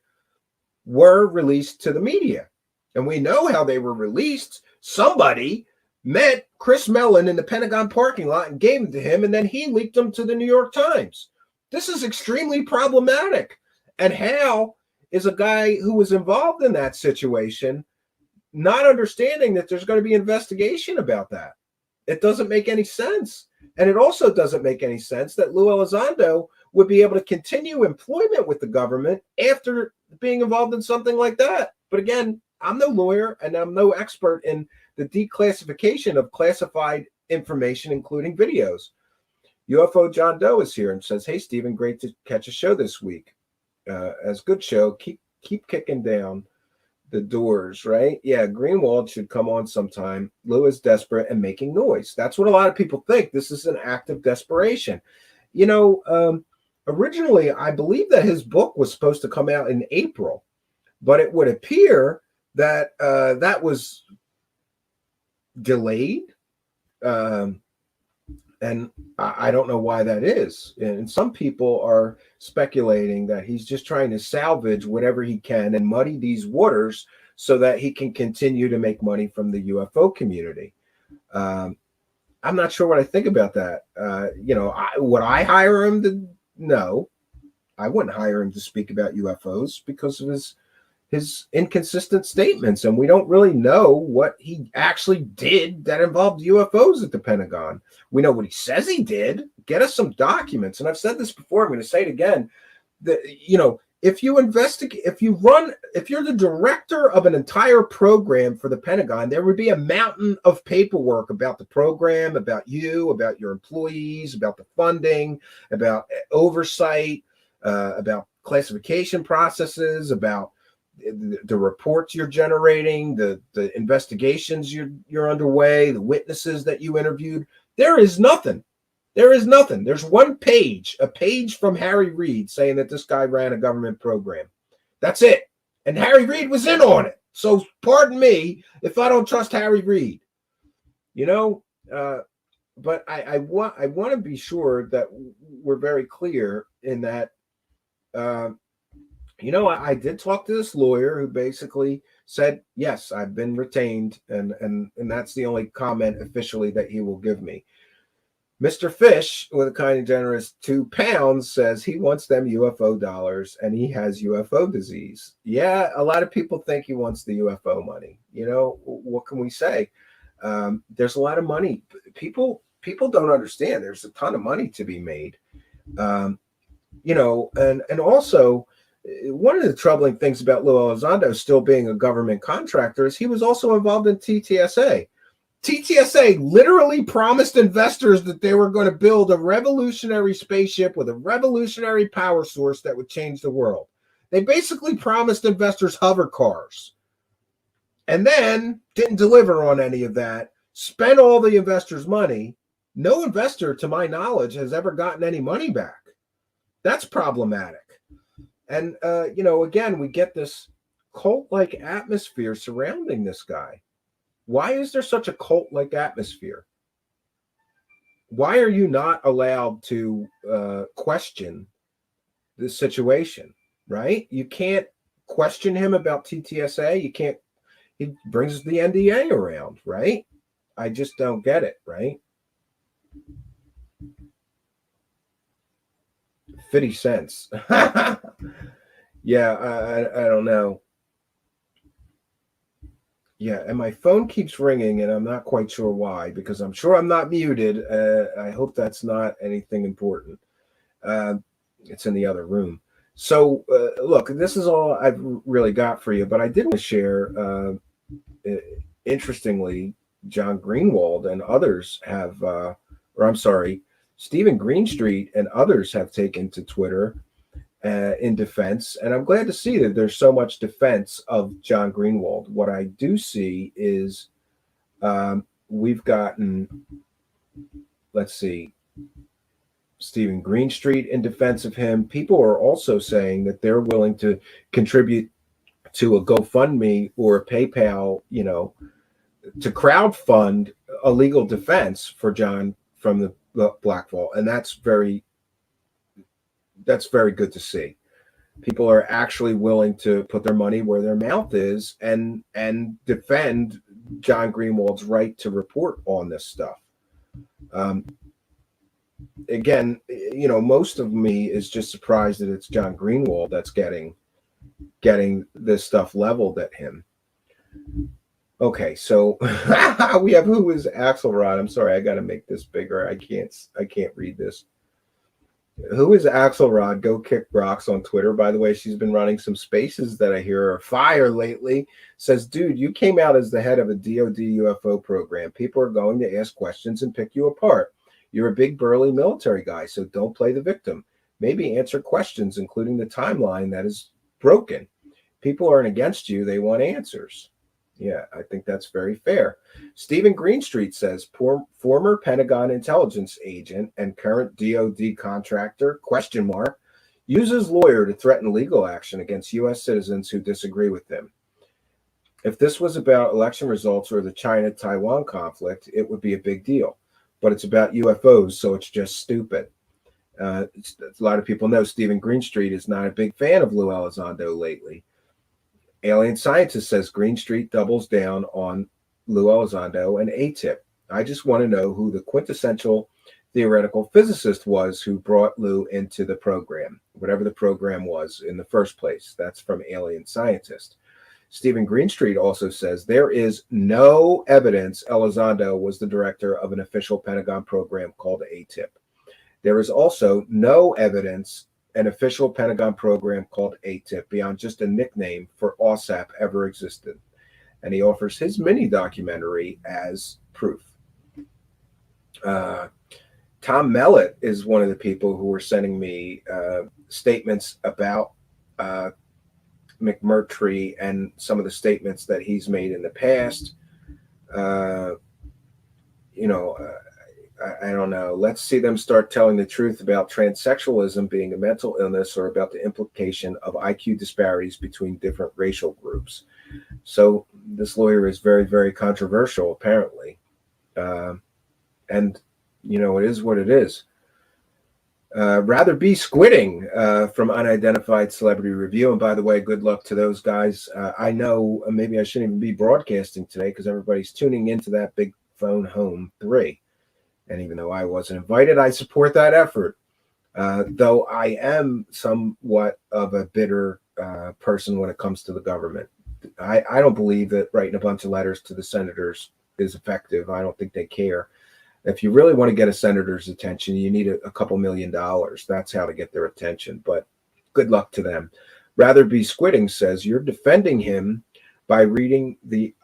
were released to the media. And we know how they were released. Somebody met Chris Mellon in the Pentagon parking lot and gave them to him, and then he leaked them to the New York Times. This is extremely problematic. And Hal is a guy who was involved in that situation, not understanding that there's going to be investigation about that. It doesn't make any sense. And it also doesn't make any sense that Lue Elizondo would be able to continue employment with the government after being involved in something like that. But again, I'm no lawyer and I'm no expert in the declassification of classified information, including videos. UFO John Doe is here and says, "Hey, Stephen, great to catch a show this week. As good show. Keep kicking down the doors, right? Yeah, Greenwald should come on sometime. Lue is desperate and making noise. That's what a lot of people think. This is an act of desperation. You know, originally, I believe that his book was supposed to come out in April, but it would appear that that was delayed. And I don't know why that is. And some people are speculating that he's just trying to salvage whatever he can and muddy these waters so that he can continue to make money from the UFO community. I'm not sure what I think about that. You know, would I hire him to? No, I wouldn't hire him to speak about UFOs because of his inconsistent statements, and we don't really know what he actually did that involved UFOs at the Pentagon. We know what he says he did. Get us some documents. And I've said this before, I'm going to say it again. That, you know, if you investigate, if you're the director of an entire program for the Pentagon, there would be a mountain of paperwork about the program, about you, about your employees, about the funding, about oversight, about classification processes, about the reports you're generating, the investigations you're underway, the witnesses that you interviewed. There is nothing. There is nothing. There's one page, a page from Harry Reid saying that this guy ran a government program. That's it. And Harry Reid was in on it. So pardon me if I don't trust Harry Reid. You know, but I want to be sure that we're very clear in that. You know, I did talk to this lawyer who basically said, yes, I've been retained, and that's the only comment officially that he will give me. Mr. Fish, with a kind and generous £2, says he wants them UFO dollars and he has UFO disease. Yeah, a lot of people think he wants the UFO money. You know, what can we say? There's a lot of money. People don't understand. There's a ton of money to be made. You know, and also, one of the troubling things about Lue Elizondo still being a government contractor is he was also involved in TTSA. TTSA literally promised investors that they were going to build a revolutionary spaceship with a revolutionary power source that would change the world. They basically promised investors hover cars and then didn't deliver on any of that, spent all the investors' money. No investor, to my knowledge, has ever gotten any money back. That's problematic. And, you know, again, we get this cult-like atmosphere surrounding this guy. Why is there such a cult-like atmosphere? Why are you not allowed to question the situation, right? You can't question him about TTSA. You can't, he brings the NDA around, right? I just don't get it, right? 50 cents. Yeah, I don't know. Yeah, and my phone keeps ringing, and I'm not quite sure why, because I'm sure I'm not muted. I hope that's not anything important. It's in the other room. So, look, this is all I've really got for you, but I did want to share, interestingly, John Greenwald and others have, or I'm sorry, Stephen Greenstreet and others have taken to Twitter in defense, and I'm glad to see that there's so much defense of John Greenwald. What I do see is we've gotten, let's see, Stephen Greenstreet in defense of him. People are also saying that they're willing to contribute to a GoFundMe or a PayPal, you know, to crowdfund a legal defense for John from the Black Vault, and that's very good to see. People are actually willing to put their money where their mouth is and defend John Greenwald's right to report on this stuff. Again, you know, most of me is just surprised that it's John Greenwald that's getting this stuff leveled at him. Okay, so we have who is Axelrod. I'm sorry, I got to make this bigger. I can't read this. Who is Axelrod? Go kick rocks on Twitter. By the way, she's been running some spaces that I hear are fire lately. Says, dude, you came out as the head of a DoD UFO program. People are going to ask questions and pick you apart. You're a big burly military guy, so don't play the victim. Maybe answer questions, including the timeline that is broken. People aren't against you. They want answers. Yeah, I think that's very fair. Stephen Greenstreet says, former Pentagon intelligence agent and current DoD contractor, uses lawyer to threaten legal action against U.S. citizens who disagree with him. If this was about election results or the China-Taiwan conflict, it would be a big deal. But it's about UFOs, so it's just stupid. A lot of people know Stephen Greenstreet is not a big fan of Lue Elizondo lately. Alien Scientist says Greenstreet doubles down on Lue Elizondo and ATIP. I just want to know who the quintessential theoretical physicist was who brought Lue into the program, whatever the program was in the first place. That's from Alien Scientist. Stephen Greenstreet also says there is no evidence Elizondo was the director of an official Pentagon program called ATIP. There is also no evidence an official Pentagon program called ATIP beyond just a nickname for OSAP ever existed. And he offers his mini documentary as proof. Tom Mellett is one of the people who were sending me statements about McMurtry and some of the statements that he's made in the past. I don't know. Let's see them start telling the truth about transsexualism being a mental illness or about the implication of IQ disparities between different racial groups. So this lawyer is very, very controversial, apparently. And, it is what it is. Rather Be Squidding from Unidentified Celebrity Review. And by the way, good luck to those guys. I know maybe I shouldn't even be broadcasting today because everybody's tuning into that Big Phone Home 3. And even though I wasn't invited, I support that effort. Though I am somewhat of a bitter person when it comes to the government. I don't believe that writing a bunch of letters to the senators is effective. I don't think they care. If you really want to get a senator's attention, you need a couple $1 million. That's how to get their attention. But good luck to them. Rather Be Squidding says you're defaming him by reading the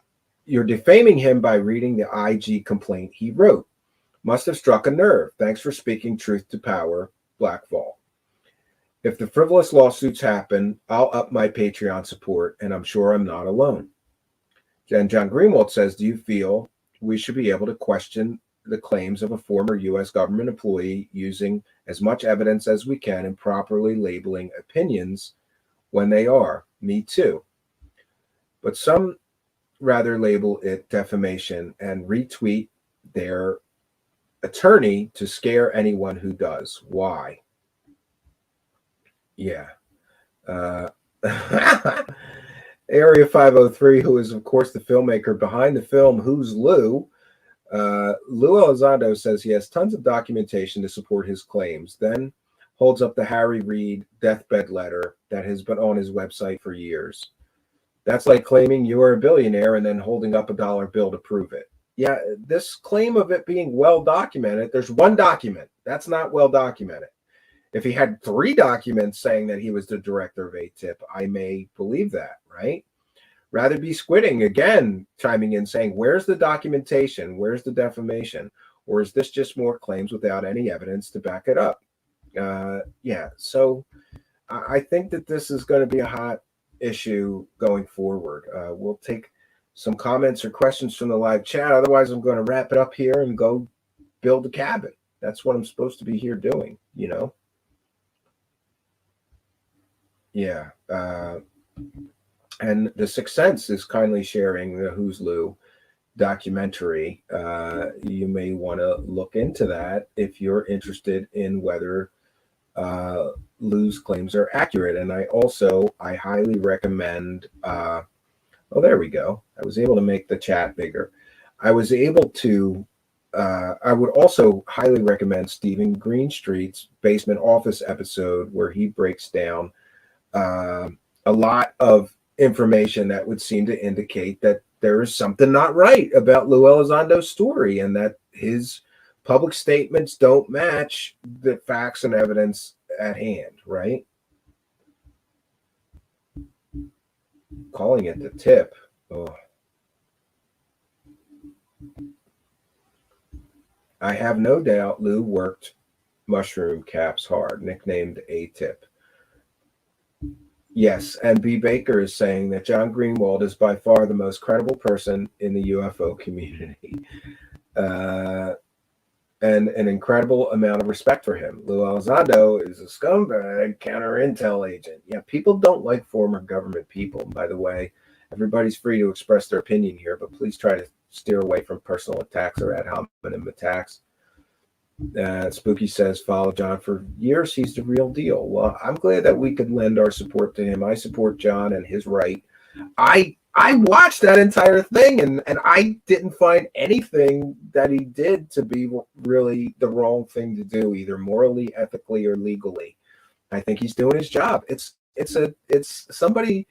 IG complaint he wrote. Must have struck a nerve. Thanks for speaking truth to power, Blackfall. If the frivolous lawsuits happen, I'll up my Patreon support, and I'm sure I'm not alone. And John Greenwald says, do you feel we should be able to question the claims of a former U.S. government employee using as much evidence as we can and properly labeling opinions when they are? Me too. But some rather label it defamation and retweet their attorney to scare anyone who does. Why? Yeah. Area 503, who is, of course, the filmmaker behind the film Who's Lue? Lue Elizondo says he has tons of documentation to support his claims, then holds up the Harry Reid deathbed letter that has been on his website for years. That's like claiming you are a billionaire and then holding up a dollar bill to prove it. Yeah, this claim of it being well documented, there's one document. That's not well documented. If he had 3 documents saying that he was the director of ATIP, I may believe that, right? Rather Be Squidding, again, chiming in saying, where's the documentation? Where's the defamation? Or is this just more claims without any evidence to back it up? Yeah, so I think that this is going to be a hot issue going forward. We'll take some comments or questions from the live chat. Otherwise, I'm going to wrap it up here and go build a cabin. That's what I'm supposed to be here doing, Yeah. And the Sixth Sense is kindly sharing the Who's Lue documentary. You may want to look into that if you're interested in whether Lue's claims are accurate. And I highly recommend, there we go. I was able to make the chat bigger. I would also highly recommend Stephen Greenstreet's Basement Office episode where he breaks down a lot of information that would seem to indicate that there is something not right about Lue Elizondo's story, and that his public statements don't match the facts and evidence at hand, right? Calling it the tip. Oh. I have no doubt Lue worked mushroom caps hard, nicknamed A-Tip. Yes, and B. Baker is saying that John Greenwald is by far the most credible person in the UFO community. And an incredible amount of respect for him. Lue Elizondo is a scumbag counter-intel agent. Yeah, people don't like former government people. By the way, everybody's free to express their opinion here, but please try to steer away from personal attacks or ad hominem attacks. Spooky says, follow John for years. He's the real deal. Well, I'm glad that we could lend our support to him. I support John and his right. I watched that entire thing, and I didn't find anything that he did to be really the wrong thing to do, either morally, ethically, or legally. I think he's doing his job. It's somebody,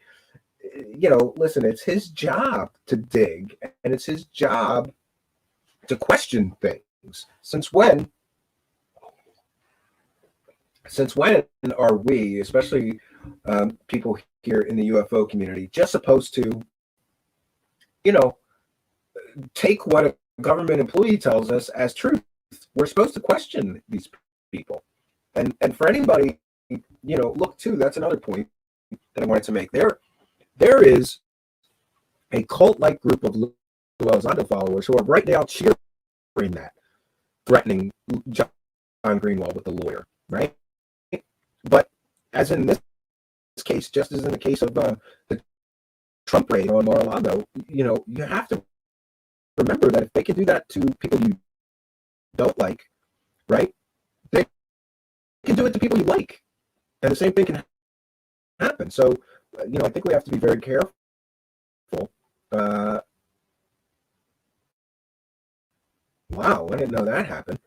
listen, it's his job to dig, and it's his job to question things. Since when are we, especially people here in the UFO community, just supposed to, take what a government employee tells us as truth? We're supposed to question these people. And for anybody, look too, that's another point that I wanted to make. There is a cult-like group of Lue Elizondo followers who are right now cheering that, threatening John Greenwald with the lawyer, right? But as in this case, just as in the case of the Trump raid on Mar-a-Lago, you have to remember that if they can do that to people you don't like, right, they can do it to people you like, and the same thing can happen. So, I think we have to be very careful. Wow, I didn't know that happened.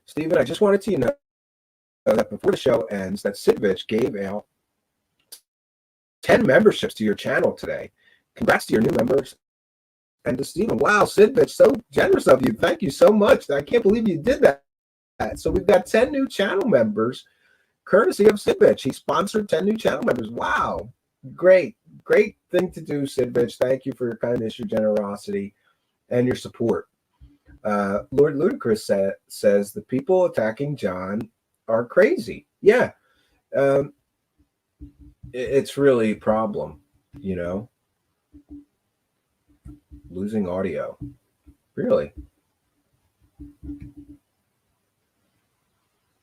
Stephen, I just wanted to know that before the show ends, that Sidvich gave out 10 memberships to your channel today. Congrats to your new members. And to Stephen, wow, Sidvich, so generous of you. Thank you so much. I can't believe you did that. So we've got 10 new channel members, courtesy of Sidvich. He sponsored 10 new channel members. Wow. Great thing to do, Sidvich. Thank you for your kindness, your generosity, and your support. Lord Ludacris says the people attacking John are crazy. Yeah. It's really a problem, losing audio. Really?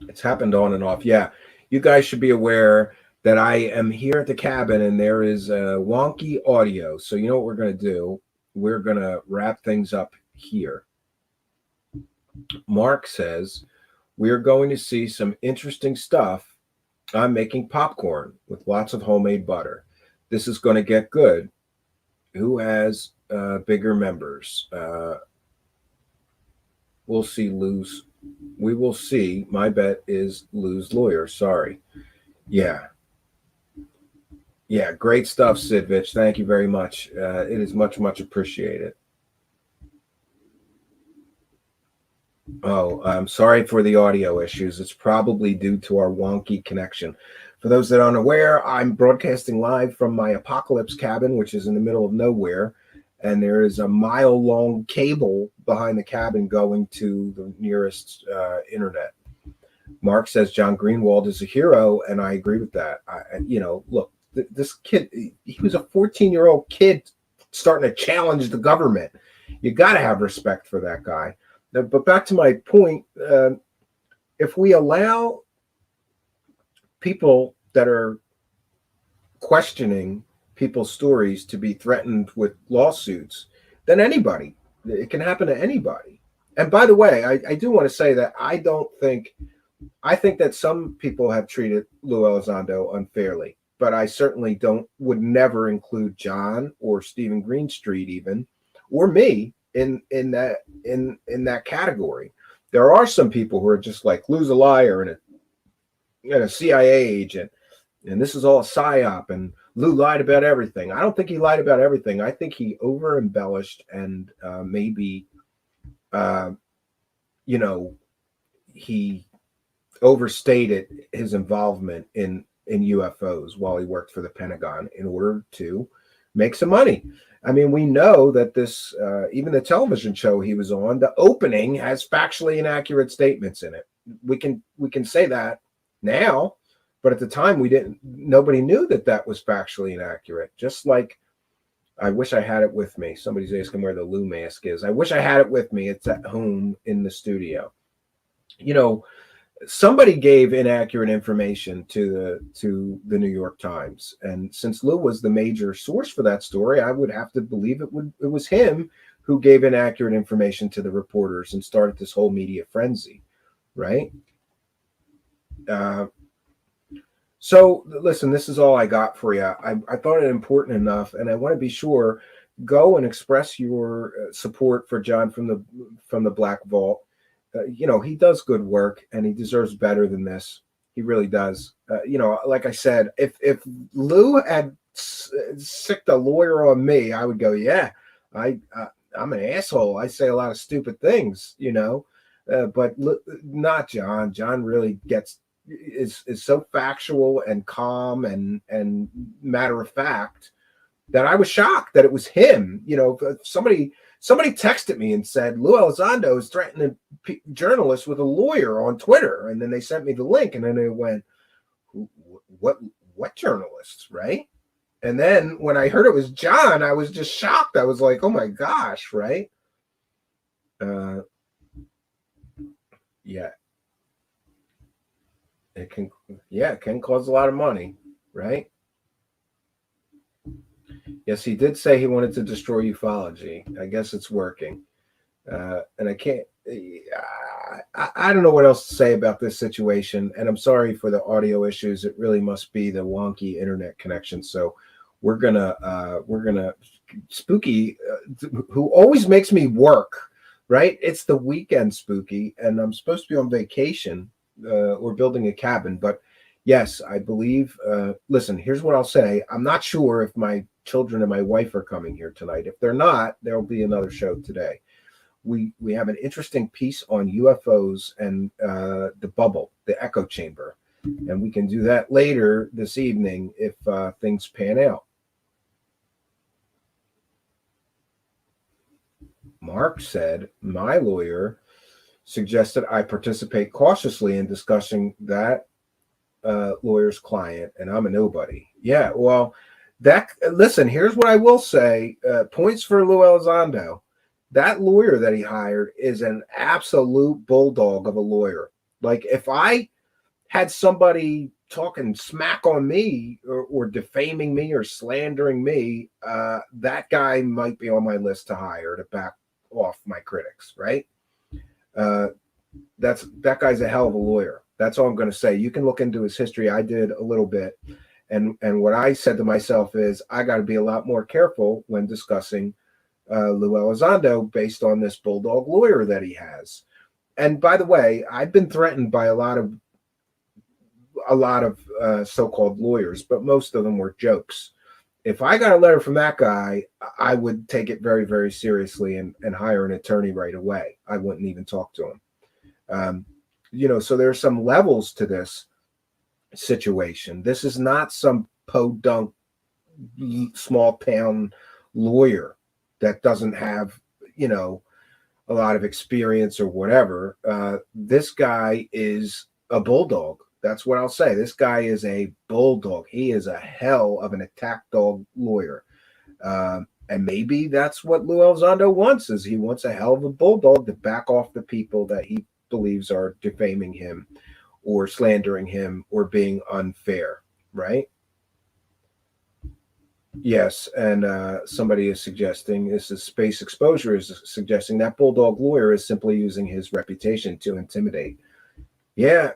It's happened on and off. Yeah. You guys should be aware that I am here at the cabin and there is a wonky audio. So you know what we're going to do? We're going to wrap things up here. Mark says, we're going to see some interesting stuff. I'm making popcorn with lots of homemade butter. This is going to get good. Who has bigger members? We'll see, Lue's. We will see. My bet is Lue's lawyer. Sorry. Yeah. Yeah, great stuff, Sidvich. Thank you very much. It is much, much appreciated. Oh, I'm sorry for the audio issues. It's probably due to our wonky connection. For those that aren't aware, I'm broadcasting live from my apocalypse cabin, which is in the middle of nowhere. And there is a mile-long cable behind the cabin going to the nearest internet. Mark says John Greenwald is a hero, and I agree with that. Look, this kid, he was a 14-year-old kid starting to challenge the government. You got to have respect for that guy. But back to my point, if we allow people that are questioning people's stories to be threatened with lawsuits, then it can happen to anybody. And by the way, I do want to say that I think that some people have treated Lue Elizondo unfairly, but I certainly would never include John or Stephen Greenstreet even, or me in that category. There are some people who are just like, Lue's a liar and a CIA agent. And this is all a psyop, and Lue lied about everything. I don't think he lied about everything. I think he over embellished and maybe, you know, he overstated his involvement in UFOs while he worked for the Pentagon in order to make some money. I mean, we know that this, even the television show he was on, the opening has factually inaccurate statements in it. We can say that now, but at the time we didn't. Nobody knew that that was factually inaccurate. Just like, I wish I had it with me. Somebody's asking where the Lue mask is. I wish I had it with me. It's at home in the studio. You know, somebody gave inaccurate information to the New York Times, and since Lue was the major source for that story, I would have to believe it was him who gave inaccurate information to the reporters and started this whole media frenzy, right? So listen, this is all I got for you. I thought it important enough, and I want to be sure. Go and express your support for John from the Black Vault. You know, he does good work, and he deserves better than this. He really does. You know, like I said, if Lue had sicked a lawyer on me, I would go, yeah, I'm an asshole. I say a lot of stupid things, you know, but not John. John really is so factual and calm and matter of fact that I was shocked that it was him. You know, somebody texted me and said Lue Elizondo is threatening journalists with a lawyer on Twitter, and then they sent me the link, and then they went, what journalists, right? And then when I heard it was John, I was just shocked. I was like, oh my gosh, right? Yeah. It can cause a lot of money, right? Yes, he did say he wanted to destroy ufology. I guess it's working. And I can't, I don't know what else to say about this situation. And I'm sorry for the audio issues. It really must be the wonky internet connection. So we're gonna, Spooky, who always makes me work, right? It's the weekend, Spooky, and I'm supposed to be on vacation. Or building a cabin, but yes, I believe. Listen, here's what I'll say. I'm not sure if my children and my wife are coming here tonight. If they're not, there will be another show today. We have an interesting piece on UFOs and the bubble, the echo chamber, and we can do that later this evening if things pan out. Mark said, my lawyer suggested I participate cautiously in discussing that lawyer's client, and I'm a nobody. Yeah, well, listen, here's what I will say. Points for Lue Elizondo. That lawyer that he hired is an absolute bulldog of a lawyer. Like, if I had somebody talking smack on me or defaming me or slandering me, that guy might be on my list to hire to back off my critics, right? That guy's a hell of a lawyer. That's all I'm going to say. You can look into his history. I did a little bit, and what I said to myself is I got to be a lot more careful when discussing Lue Elizondo based on this bulldog lawyer that he has. And by the way, I've been threatened by a lot of so-called lawyers, but most of them were jokes. If I got a letter from that guy, I would take it very, very seriously and hire an attorney right away. I wouldn't even talk to him. You know, so there's some levels to this situation. This is not some podunk small town lawyer that doesn't have, you know, a lot of experience or whatever. This guy is a bulldog. That's what I'll say. This guy is a bulldog. He is a hell of an attack dog lawyer. And maybe that's what Lue Elizondo wants, is he wants a hell of a bulldog to back off the people that he believes are defaming him or slandering him or being unfair, right? Yes, and somebody is suggesting, this is Space Exposure, is suggesting that bulldog lawyer is simply using his reputation to intimidate. Yeah,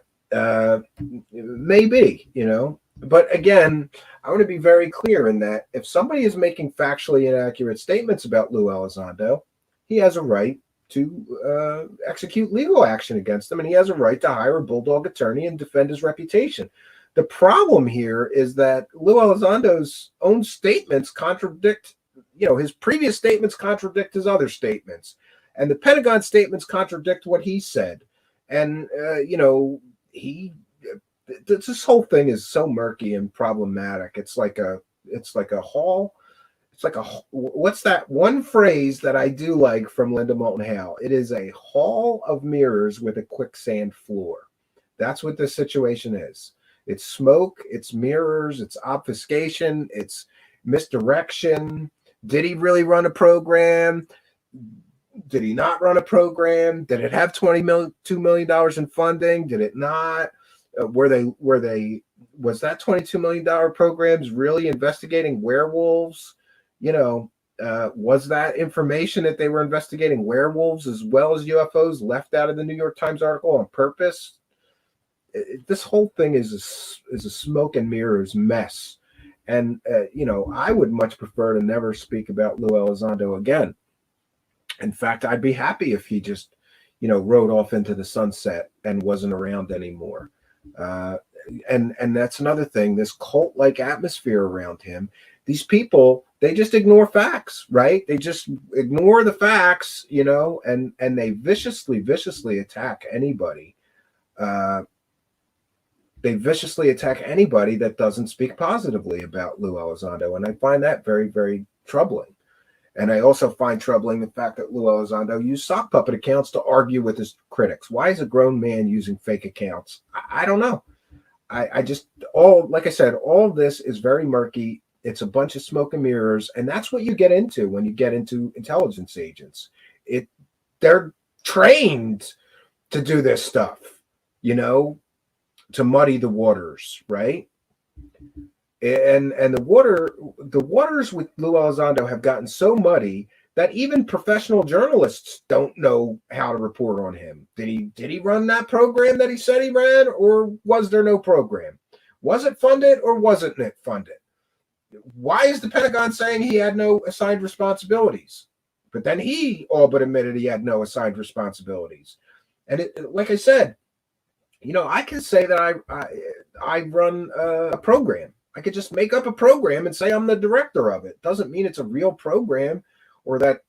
maybe, you know. But again, I want to be very clear in that if somebody is making factually inaccurate statements about Lue Elizondo, he has a right to execute legal action against them, and he has a right to hire a bulldog attorney and defend his reputation. The problem here is that Lue Elizondo's own statements contradict, his previous statements contradict his other statements. And the Pentagon statements contradict what he said. And, this whole thing is so murky and problematic. It's like a hall. It's like what's that one phrase that I do like from Linda Moulton Howe? It is a hall of mirrors with a quicksand floor. That's what this situation is. It's smoke, it's mirrors, it's obfuscation, it's misdirection. Did he really run a program? Did he not run a program? Did it have $2 million in funding? Did it not? Was that $22 million programs really investigating werewolves? Was that information that they were investigating werewolves as well as UFOs left out of the New York Times article on purpose? This whole thing is a smoke and mirrors mess. And, I would much prefer to never speak about Lue Elizondo again. In fact, I'd be happy if he just, rode off into the sunset and wasn't around anymore. And that's another thing, this cult-like atmosphere around him. These people, they just ignore facts, right? They just ignore the facts, and they viciously attack anybody. They viciously attack anybody that doesn't speak positively about Lue Elizondo. And I find that very, very troubling. And I also find troubling the fact that Lue Elizondo used sock puppet accounts to argue with his critics. Why is a grown man using fake accounts? I don't know. Like I said, all this is very murky. It's a bunch of smoke and mirrors. And that's what you get into when you get into intelligence agents. They're trained to do this stuff, to muddy the waters, right? And the waters with Lue Elizondo have gotten so muddy that even professional journalists don't know how to report on him. Did he run that program that he said he ran, or was there no program? Was it funded or wasn't it funded? Why is the Pentagon saying he had no assigned responsibilities? But then he all but admitted he had no assigned responsibilities. And like I said, I can say that I run a program. I could just make up a program and say I'm the director of it. Doesn't mean it's a real program or that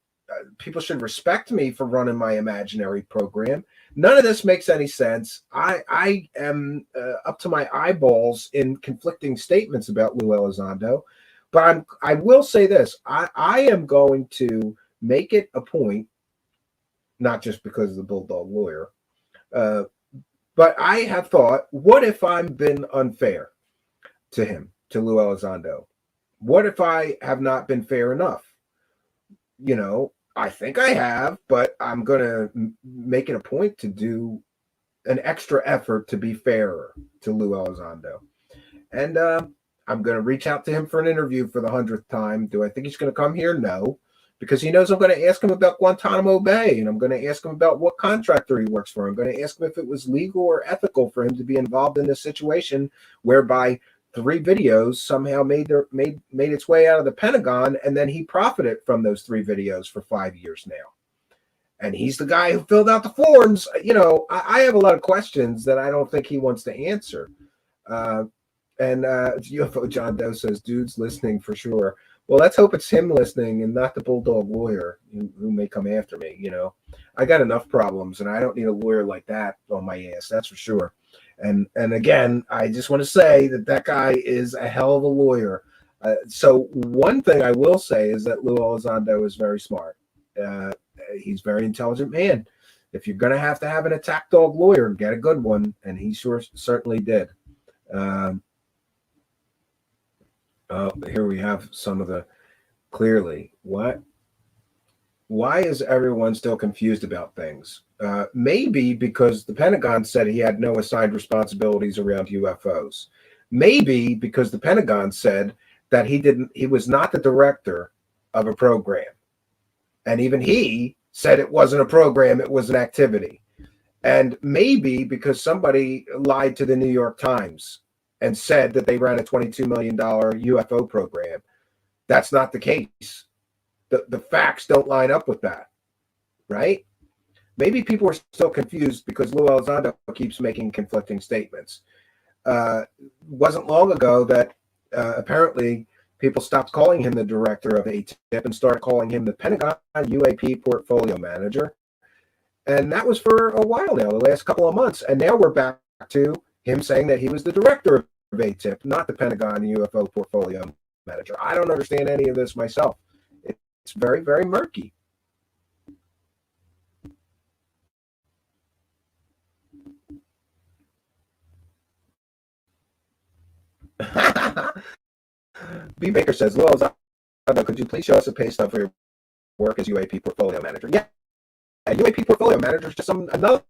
people should respect me for running my imaginary program. None of this makes any sense. I am up to my eyeballs in conflicting statements about Lue Elizondo, but I will say this. I am going to make it a point, not just because of the Bulldog Lawyer, but I have thought, what if I've been unfair to him, to Lue Elizondo? What if I have not been fair enough? I think I have, but I'm going to make it a point to do an extra effort to be fairer to Lue Elizondo. And I'm going to reach out to him for an interview for the 100th time. Do I think he's going to come here? No, because he knows I'm going to ask him about Guantanamo Bay, and I'm going to ask him about what contractor he works for. I'm going to ask him if it was legal or ethical for him to be involved in this situation whereby 3 videos somehow made its way out of the Pentagon, and then he profited from those 3 videos for 5 years now. And he's the guy who filled out the forms. I have a lot of questions that I don't think he wants to answer. And UFO John Doe says, dude's listening for sure. Well, let's hope it's him listening and not the Bulldog Lawyer who may come after me. I got enough problems, and I don't need a lawyer like that on my ass. That's for sure. And again, I just want to say that guy is a hell of a lawyer. So one thing I will say is that Lue Elizondo is very smart. He's a very intelligent man. If you're going to have an attack dog lawyer, get a good one. And he certainly did. Here we have some of the clearly. What? Why is everyone still confused about things? Maybe because the Pentagon said he had no assigned responsibilities around UFOs. Maybe because the Pentagon said that he was not the director of a program. And even he said it wasn't a program, it was an activity. And maybe because somebody lied to the New York Times and said that they ran a $22 million UFO program. That's not the case. The facts don't line up with that, right? Maybe people are still confused because Lue Elizondo keeps making conflicting statements. wasn't long ago that apparently people stopped calling him the director of ATIP and started calling him the Pentagon UAP portfolio manager. And that was for a while now, the last couple of months. And now we're back to him saying that he was the director of ATIP, not the Pentagon UFO portfolio manager. I don't understand any of this myself. It's very, very murky. B. Baker says, Lue Elizondo, could you please show us a pay stub for your work as UAP portfolio manager? Yeah, UAP portfolio manager is just another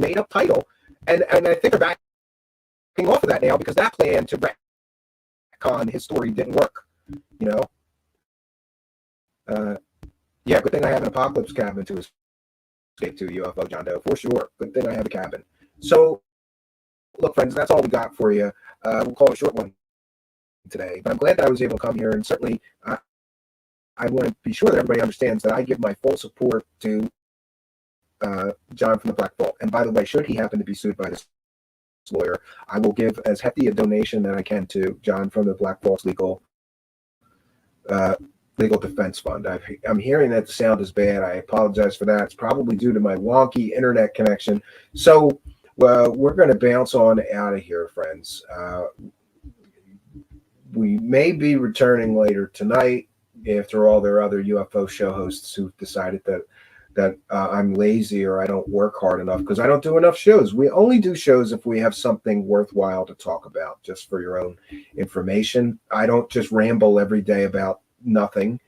made-up title. And I think they're backing off of that now because that plan to retcon his story didn't work, you know? Yeah, good thing I have an apocalypse cabin to escape to, UFO John Doe, for sure. Good thing I have a cabin. So, look, friends, that's all we got for you. We'll call it a short one today, but I'm glad that I was able to come here, and certainly I want to be sure that everybody understands that I give my full support to John from the Black Vault. And by the way, should he happen to be sued by this lawyer, I will give as hefty a donation that I can to John from the Black Vault's legal defense fund. I'm hearing that the sound is bad. I apologize for that. It's probably due to my wonky internet connection. So we're going to bounce on out of here, friends. We may be returning later tonight. After all, there are other UFO show hosts who've decided that I'm lazy or I don't work hard enough because I don't do enough shows. We only do shows if we have something worthwhile to talk about, just for your own information. I don't just ramble every day about nothing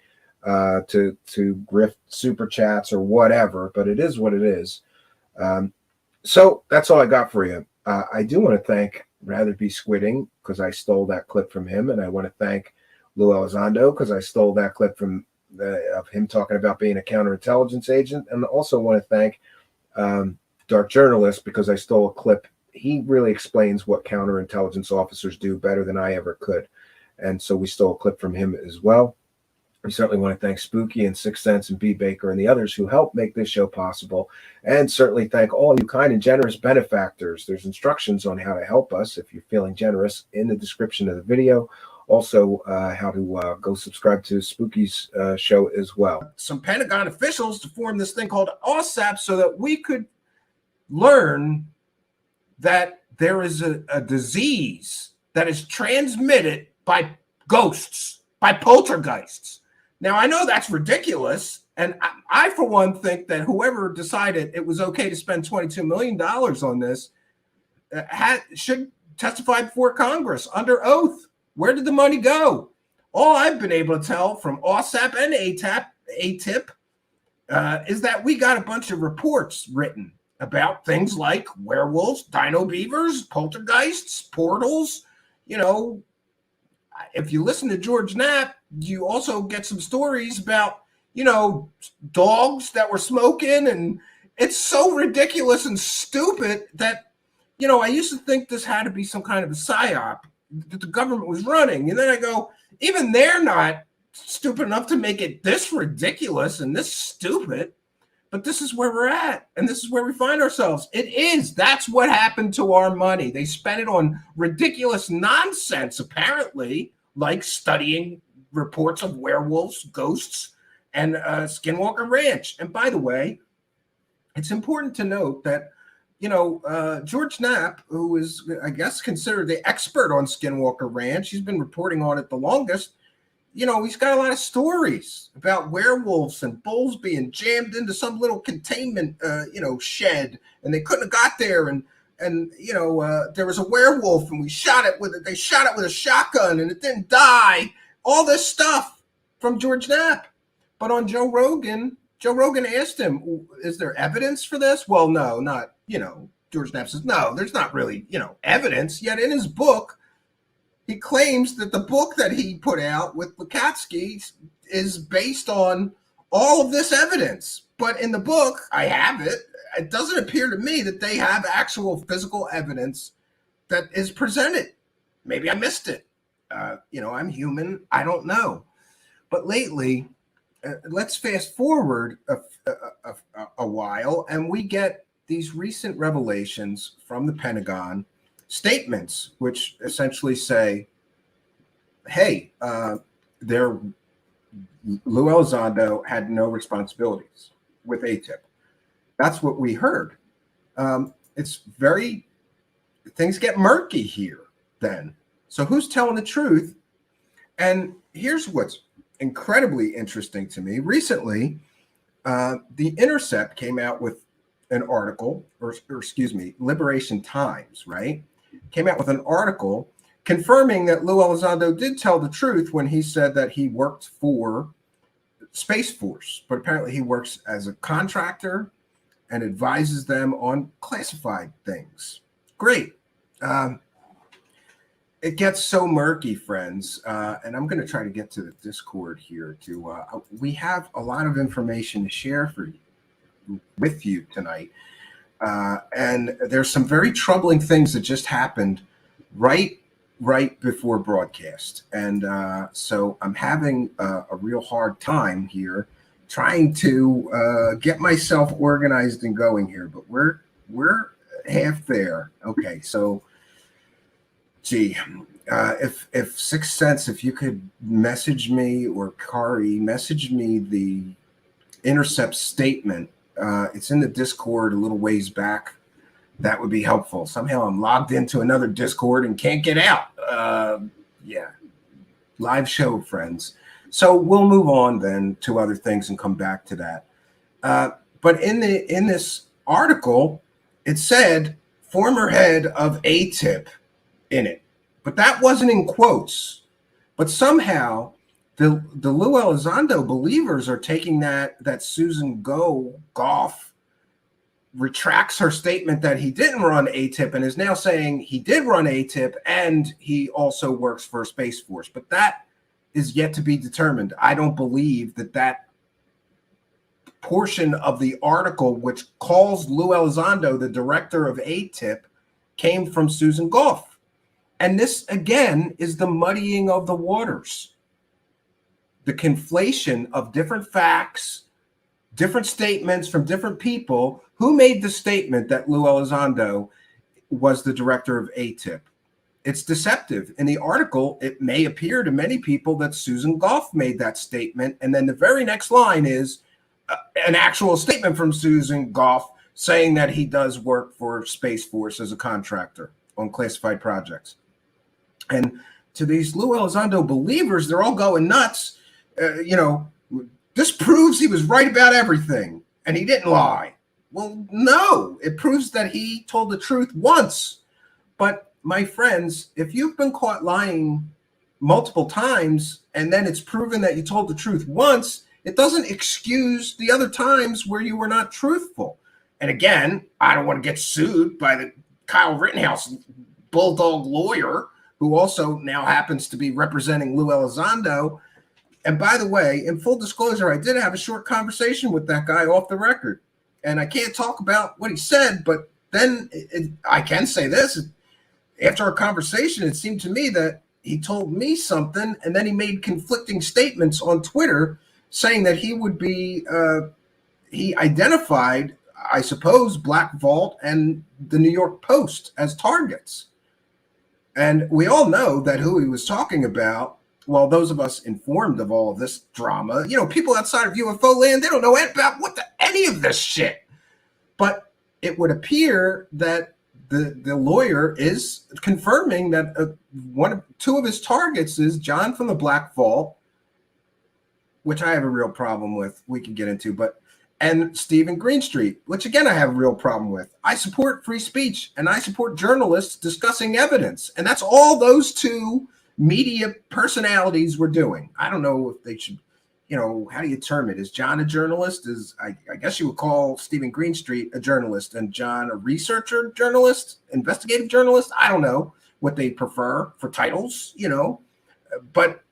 to grift super chats or whatever, but it is what it is. So that's all I got for you. I do want to thank Rather Be Squidding because I stole that clip from him, and I want to thank Lue Elizondo because I stole that clip from of him talking about being a counterintelligence agent, and also want to thank Dark Journalist because I stole a clip. He really explains what counterintelligence officers do better than I ever could, and so we stole a clip from him as well. We certainly want to thank Spooky and Sixth Sense and B. Baker and the others who helped make this show possible. And certainly thank all you kind and generous benefactors. There's instructions on how to help us if you're feeling generous in the description of the video. Also, how to go subscribe to Spooky's show as well. Some Pentagon officials to form this thing called OSAP so that we could learn that there is a disease that is transmitted by ghosts, by poltergeists. Now, I know that's ridiculous, and I for one, think that whoever decided it was okay to spend $22 million on this should testify before Congress under oath. Where did the money go? All I've been able to tell from OSAP and ATIP is that we got a bunch of reports written about things like werewolves, dino beavers, poltergeists, portals. You know, if you listen to George Knapp, you also get some stories about, you know, dogs that were smoking, and it's so ridiculous and stupid that, you know, I used to think this had to be some kind of a psyop that the government was running. And then I go, even they're not stupid enough to make it this ridiculous and this stupid, but this is where we're at. And this is where we find ourselves. It is. That's what happened to our money. They spent it on ridiculous nonsense, apparently, like studying reports of werewolves, ghosts, and Skinwalker Ranch. And by the way, it's important to note that, you know, George Knapp, who is, I guess, considered the expert on Skinwalker Ranch, he's been reporting on it the longest. You know, he's got a lot of stories about werewolves and bulls being jammed into some little containment, shed, and they couldn't have got there. And you know, there was a werewolf, and they shot it with a shotgun, and it didn't die. All this stuff from George Knapp. But on Joe Rogan asked him, is there evidence for this? Well, no, not, you know, George Knapp says, no, there's not really, you know, evidence. Yet in his book, he claims that the book that he put out with Lukatsky is based on all of this evidence. But in the book, I have it. It doesn't appear to me that they have actual physical evidence that is presented. Maybe I missed it. You know, I'm human. I don't know. But lately, let's fast forward a while, and we get these recent revelations from the Pentagon statements which essentially say, hey, Lue Elizondo had no responsibilities with ATIP. That's what we heard. It's very, things get murky here then. So who's telling the truth? And here's what's incredibly interesting to me. Recently, The Intercept came out with an article, or excuse me, Liberation Times, right? Came out with an article confirming that Lue Elizondo did tell the truth when he said that he worked for Space Force, but apparently he works as a contractor and advises them on classified things. Great. It gets so murky, friends, and I'm going to try to get to the Discord here. We have a lot of information to share with you tonight, and there's some very troubling things that just happened right before broadcast, and so I'm having a real hard time here trying to get myself organized and going here, but we're half there. Okay, so. Gee, if Sixth Sense, if you could message me, or Kari, message me the Intercept statement. It's in the Discord a little ways back. That would be helpful. Somehow I'm logged into another Discord and can't get out. Yeah, live show, friends. So we'll move on then to other things and come back to that. But in this article, it said former head of ATIP in it, but that wasn't in quotes. But somehow the Lue Elizondo believers are taking that Susan Goff retracts her statement that he didn't run ATIP and is now saying he did run ATIP and he also works for Space Force. But that is yet to be determined. I don't believe that portion of the article which calls Lue Elizondo the director of ATIP came from Susan Goff. And this, again, is the muddying of the waters. The conflation of different facts, different statements from different people. Who made the statement that Lue Elizondo was the director of ATIP? It's deceptive. In the article, it may appear to many people that Susan Goff made that statement. And then the very next line is an actual statement from Susan Goff saying that he does work for Space Force as a contractor on classified projects. And to these Lue Elizondo believers, they're all going nuts. This proves he was right about everything and he didn't lie. Well, no, it proves that he told the truth once. But my friends, if you've been caught lying multiple times and then it's proven that you told the truth once, it doesn't excuse the other times where you were not truthful. And again, I don't want to get sued by the Kyle Rittenhouse bulldog lawyer, who also now happens to be representing Lue Elizondo. And by the way, in full disclosure, I did have a short conversation with that guy off the record. And I can't talk about what he said, but then I can say this. After our conversation, it seemed to me that he told me something, and then he made conflicting statements on Twitter saying that he would be, he identified, I suppose, Black Vault and the New York Post as targets. And we all know that who he was talking about, well, those of us informed of all of this drama, people outside of UFO land, they don't know about any of this shit. But it would appear that the lawyer is confirming that two of his targets is John from the Black Vault, which I have a real problem with, we can get into, and Stephen Greenstreet, which again I have a real problem with. I support free speech and I support journalists discussing evidence. And that's all those two media personalities were doing. I don't know if they should, how do you term it? Is John a journalist? I guess you would call Stephen Greenstreet a journalist and John a researcher journalist, investigative journalist. I don't know what they prefer for titles, but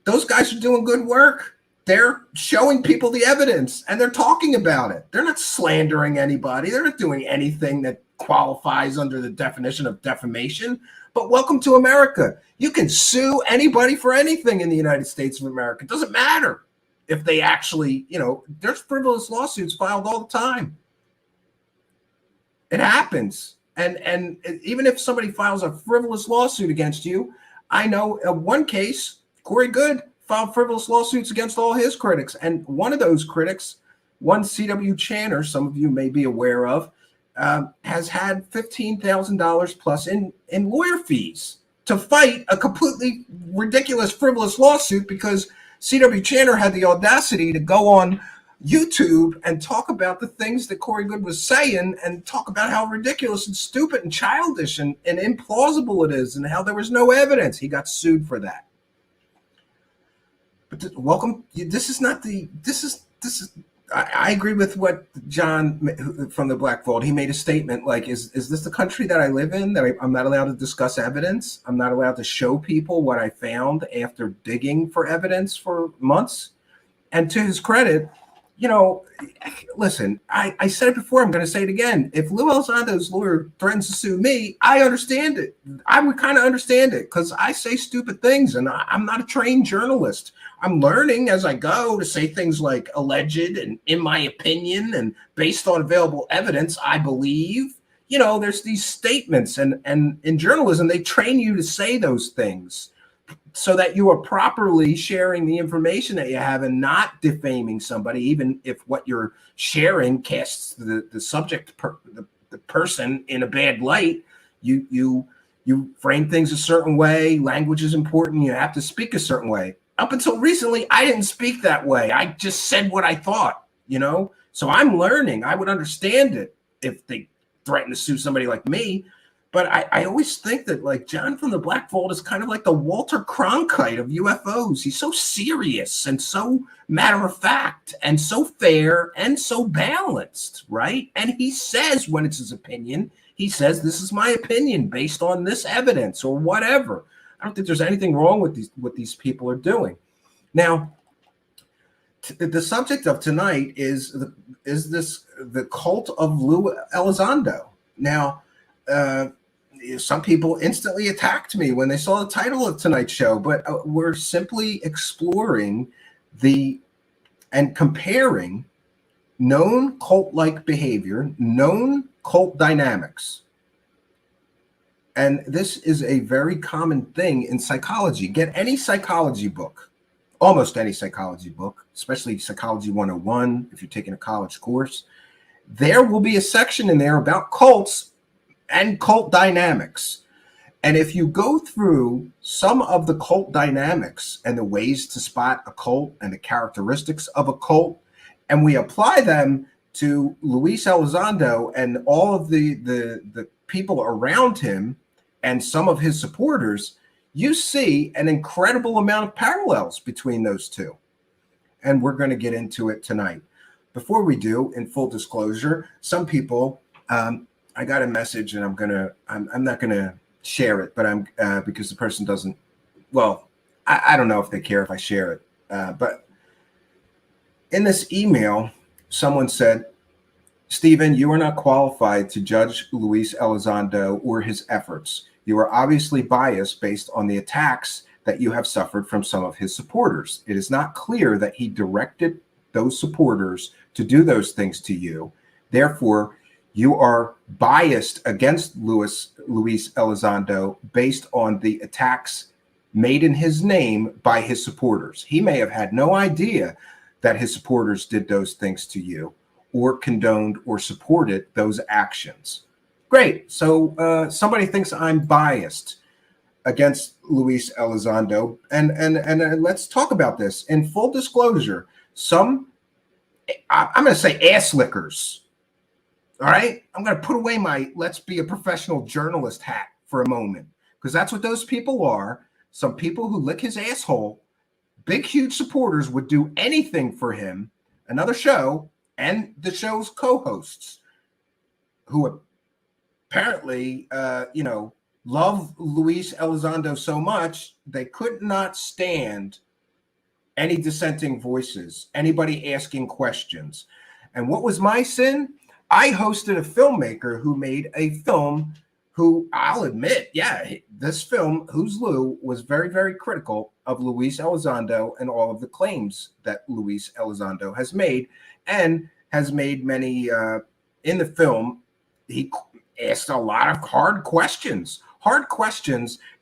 those guys are doing good work. They're showing people the evidence and they're talking about it. They're not slandering anybody. They're not doing anything that qualifies under the definition of defamation. But welcome to America. You can sue anybody for anything in the United States of America. It doesn't matter if they actually, there's frivolous lawsuits filed all the time. It happens. And even if somebody files a frivolous lawsuit against you, I know one case, Corey Good filed frivolous lawsuits against all his critics. And one of those critics, one C.W. Channer, some of you may be aware of, has had $15,000 plus in lawyer fees to fight a completely ridiculous, frivolous lawsuit because C.W. Channer had the audacity to go on YouTube and talk about the things that Corey Good was saying and talk about how ridiculous and stupid and childish and implausible it is and how there was no evidence. He got sued for that. But welcome. This is not the, this is, I agree with what John from the Black Vault, he made a statement like, is this the country that I live in, that I'm not allowed to discuss evidence? I'm not allowed to show people what I found after digging for evidence for months? And to his credit, you know, listen, I said it before, I'm going to say it again. If Lue Elizondo's lawyer threatens to sue me, I understand it. I would kind of understand it because I say stupid things and I'm not a trained journalist. I'm learning as I go to say things like alleged and in my opinion and based on available evidence, I believe. You know, there's these statements and in journalism, they train you to say those things so that you are properly sharing the information that you have and not defaming somebody, even if what you're sharing casts the subject, the person in a bad light. You frame things a certain way. Language is important. You have to speak a certain way. Up until recently, I didn't speak that way. I just said what I thought, you know? So I'm learning. I would understand it if they threaten to sue somebody like me. But I always think that like John from the Black Vault is kind of like the Walter Cronkite of UFOs. He's so serious and so matter of fact and so fair and so balanced, right? And he says when it's his opinion, he says, this is my opinion based on this evidence or whatever. I don't think there's anything wrong with what these people are doing. Now, the subject of tonight is the cult of Lue Elizondo. Now, some people instantly attacked me when they saw the title of tonight's show, but we're simply exploring and comparing known cult-like behavior, known cult dynamics. And this is a very common thing in psychology. Get any psychology book, almost any psychology book, especially Psychology 101, if you're taking a college course, there will be a section in there about cults and cult dynamics. And if you go through some of the cult dynamics and the ways to spot a cult and the characteristics of a cult, and we apply them to Luis Elizondo and all of the people around him and some of his supporters, you see an incredible amount of parallels between those two. And we're going to get into it tonight. Before we do, in full disclosure, some people, I got a message and I'm not gonna share it, but I'm because the person doesn't, well, I don't know if they care if I share it, but in this email, someone said, Stephen, you are not qualified to judge Luis Elizondo or his efforts. You are obviously biased based on the attacks that you have suffered from some of his supporters. It is not clear that he directed those supporters to do those things to you. Therefore, you are biased against Luis Elizondo based on the attacks made in his name by his supporters. He may have had no idea that his supporters did those things to you or condoned or supported those actions. Great. So somebody thinks I'm biased against Luis Elizondo. And let's talk about this. In full disclosure, I'm going to say ass lickers. All right, I'm going to put away my let's be a professional journalist hat for a moment, because that's what those people are. Some people who lick his asshole, big, huge supporters would do anything for him, another show, and the show's co-hosts who apparently, love Luis Elizondo so much, they could not stand any dissenting voices, anybody asking questions. And what was my sin? I hosted a filmmaker who made a film who I'll admit, this film, Who's Lou, was very, very critical of Luis Elizondo and all of the claims that Luis Elizondo has made, and has made many in the film. asked a lot of hard questions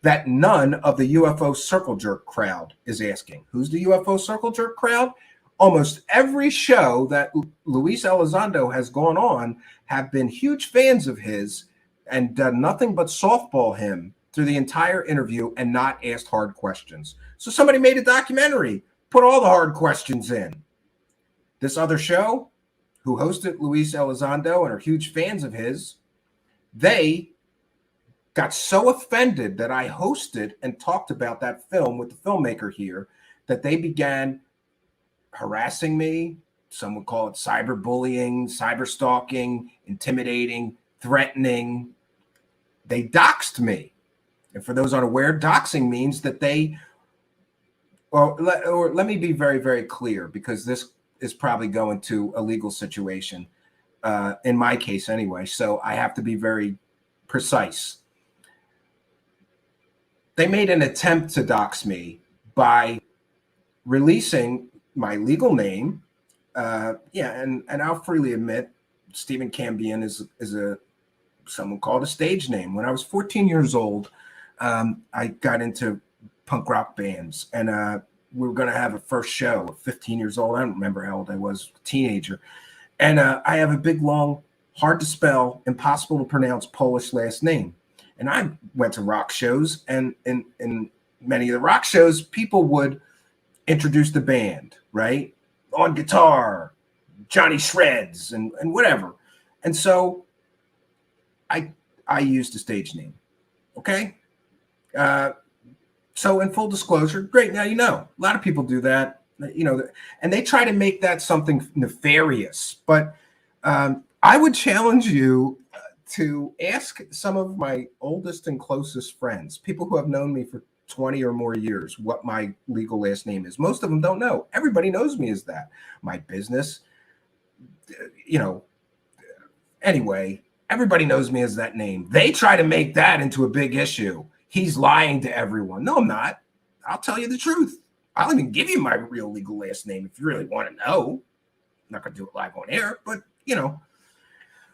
that none of the UFO circle jerk crowd is asking. Who's the UFO circle jerk crowd? Almost every show that Lue Elizondo has gone on have been huge fans of his and done nothing but softball him through the entire interview and not asked hard questions. So somebody made a documentary, put all the hard questions in. This other show, who hosted Lue Elizondo and are huge fans of his, they got so offended that I hosted and talked about that film with the filmmaker here that they began harassing me. Some would call it cyberbullying, cyberstalking, intimidating, threatening. They doxed me. And for those unaware, doxing means that they, or let me be very, very clear, because this is probably going to a legal situation, in my case anyway, so I have to be very precise. They made an attempt to dox me by releasing my legal name. And I'll freely admit, Stephen Cambion is someone called a stage name. When I was 14 years old, I got into punk rock bands, and we were going to have a first show at 15 years old. I don't remember how old I was, a teenager. And I have a big, long, hard to spell, impossible to pronounce Polish last name. And I went to rock shows, and in many of the rock shows, people would introduce the band, right? On guitar, Johnny Shreds, and whatever. And so I used a stage name, okay? So in full disclosure, great, now you know. A lot of people do that, you know, and they try to make that something nefarious. But I would challenge you to ask some of my oldest and closest friends, people who have known me for 20 or more years, what my legal last name is. Most of them don't know. Everybody knows me as that. My business, you know, anyway, everybody knows me as that name. They try to make that into a big issue. He's lying to everyone. No, I'm not. I'll tell you the truth. I'll even give you my real legal last name if you really want to know. I'm not going to do it live on air, but, you know,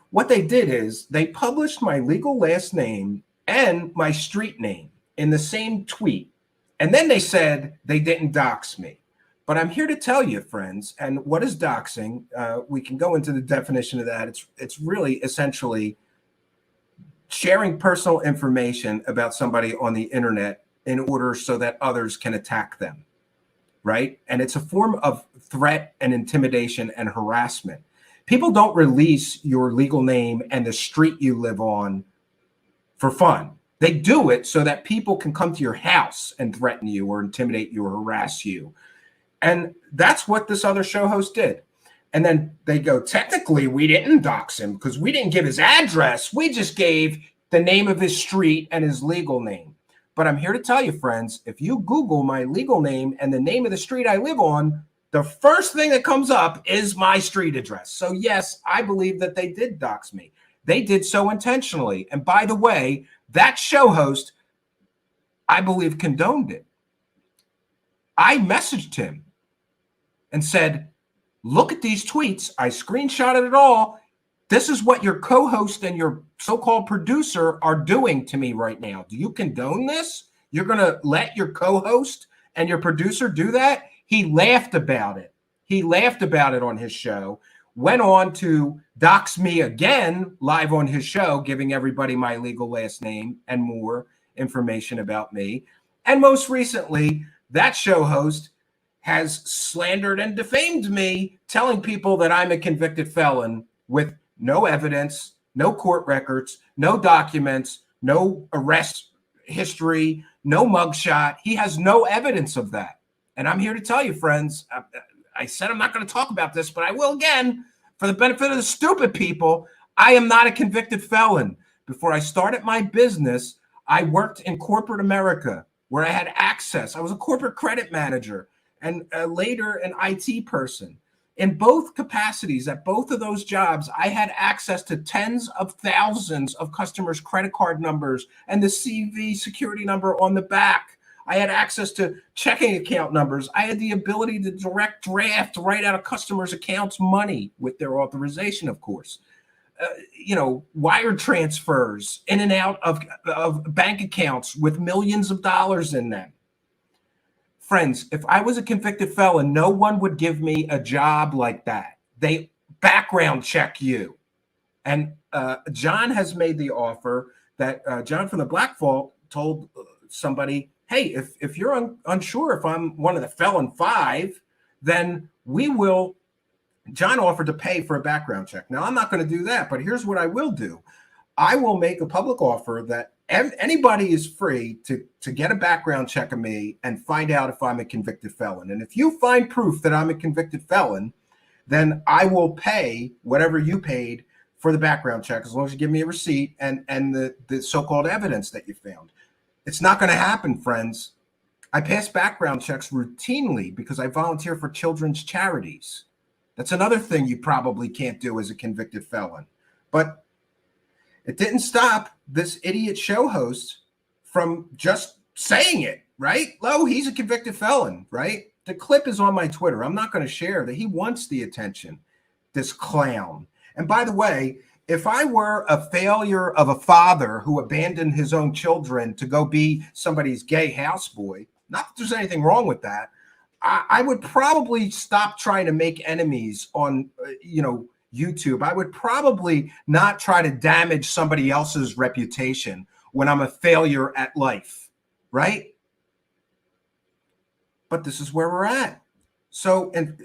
what they did is they published my legal last name and my street name in the same tweet. And then they said they didn't dox me. But I'm here to tell you, friends, and what is doxing? We can go into the definition of that. It's really essentially sharing personal information about somebody on the internet in order so that others can attack them, right? And it's a form of threat and intimidation and harassment. People don't release your legal name and the street you live on for fun. They do it so that people can come to your house and threaten you or intimidate you or harass you. And that's what this other show host did. And then they go, technically, we didn't dox him because we didn't give his address. We just gave the name of his street and his legal name. But I'm here to tell you, friends, if you Google my legal name and the name of the street I live on, the first thing that comes up is my street address. So yes, I believe that they did dox me. They did so intentionally. And by the way, that show host, I believe, condoned it. I messaged him and said, look at these tweets. I screenshotted it all. This is what your co-host and your so-called producer are doing to me right now. Do you condone this? You're going to let your co-host and your producer do that? He laughed about it. He laughed about it on his show, went on to dox me again live on his show, giving everybody my legal last name and more information about me. And most recently, that show host has slandered and defamed me, telling people that I'm a convicted felon with no evidence, no court records, no documents, no arrest history, no mugshot. He has no evidence of that. And I'm here to tell you, friends, I said I'm not going to talk about this, but I will again. For the benefit of the stupid people, I am not a convicted felon. Before I started my business, I worked in corporate America where I had access. I was a corporate credit manager and later an IT person. In both capacities, at both of those jobs, I had access to tens of thousands of customers' credit card numbers and the CV security number on the back. I had access to checking account numbers. I had the ability to direct draft right out of customers' accounts money with their authorization, of course. wire transfers in and out of bank accounts with millions of dollars in them. Friends, if I was a convicted felon, no one would give me a job like that. They background check you. And John has made the offer that John from the Black Vault told somebody, hey, if you're unsure if I'm one of the felon 5, then we will. John offered to pay for a background check. Now, I'm not going to do that, but here's what I will do. I will make a public offer that anybody is free to get a background check of me and find out if I'm a convicted felon. And if you find proof that I'm a convicted felon, then I will pay whatever you paid for the background check, as long as you give me a receipt and the so-called evidence that you found. It's not going to happen, friends. I pass background checks routinely because I volunteer for children's charities. That's another thing you probably can't do as a convicted felon. But it didn't stop this idiot show host from just saying it, right? Lo, he's a convicted felon, right? The clip is on my Twitter. I'm not going to share that. He wants the attention, this clown. And by the way, if I were a failure of a father who abandoned his own children to go be somebody's gay houseboy, not that there's anything wrong with that, I would probably stop trying to make enemies on, YouTube. I would probably not try to damage somebody else's reputation when I'm a failure at life, right? But this is where we're at. So, and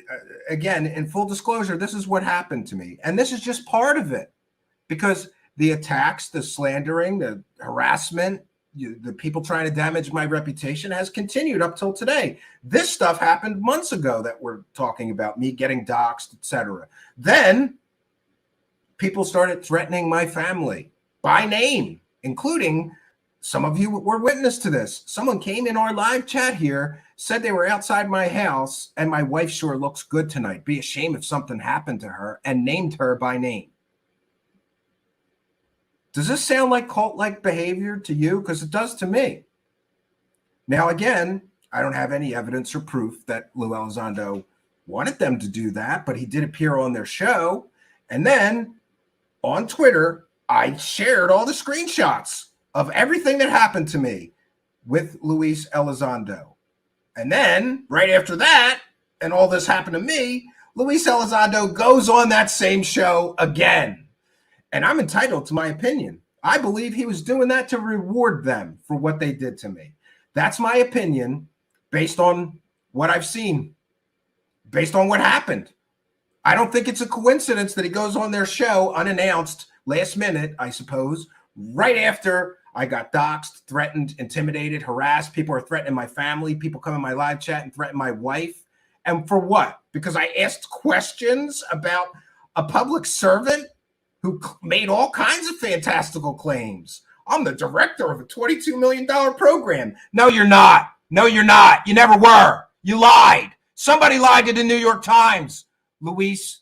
again, in full disclosure, this is what happened to me. And this is just part of it, because the attacks, the slandering, the harassment, the people trying to damage my reputation has continued up till today. This stuff happened months ago that we're talking about, me getting doxxed, etc. Then people started threatening my family by name, including some of you were witness to this. Someone came in our live chat here, said they were outside my house, and my wife sure looks good tonight. Be ashamed if something happened to her, and named her by name. Does this sound like cult-like behavior to you? Because it does to me. Now, again, I don't have any evidence or proof that Lue Elizondo wanted them to do that, but he did appear on their show. And then on Twitter, I shared all the screenshots of everything that happened to me with Lue Elizondo. And then right after that, and all this happened to me, Lue Elizondo goes on that same show again. And I'm entitled to my opinion. I believe he was doing that to reward them for what they did to me. That's my opinion based on what I've seen, based on what happened. I don't think it's a coincidence that he goes on their show unannounced, last minute, I suppose, right after I got doxxed, threatened, intimidated, harassed. People are threatening my family. People come in my live chat and threaten my wife. And for what? Because I asked questions about a public servant who made all kinds of fantastical claims. I'm the director of a $22 million program. No, you're not. No, you're not. You never were. You lied. Somebody lied to the New York Times, Luis.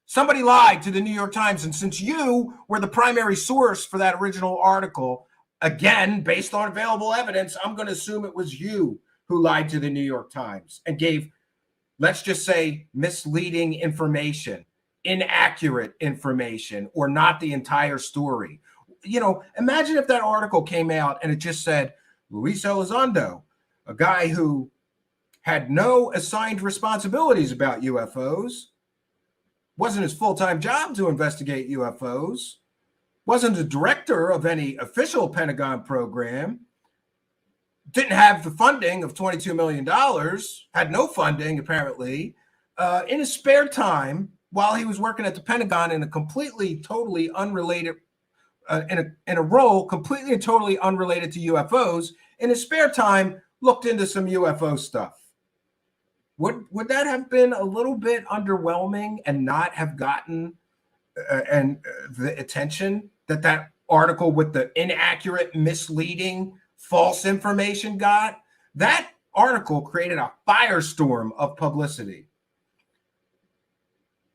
Somebody lied to the New York Times. And since you were the primary source for that original article, again, based on available evidence, I'm going to assume it was you who lied to the New York Times and gave, let's just say, misleading information, inaccurate information, or not the entire story. Imagine if that article came out and it just said, Lue Elizondo, a guy who had no assigned responsibilities about UFOs, wasn't his full-time job to investigate UFOs, wasn't a director of any official Pentagon program, didn't have the funding of $22 million, had no funding apparently, in his spare time, while he was working at the Pentagon in a completely, totally unrelated, in a role completely and totally unrelated to UFOs, in his spare time, looked into some UFO stuff. Would that have been a little bit underwhelming and not have gotten the attention that article with the inaccurate, misleading, false information got? That article created a firestorm of publicity.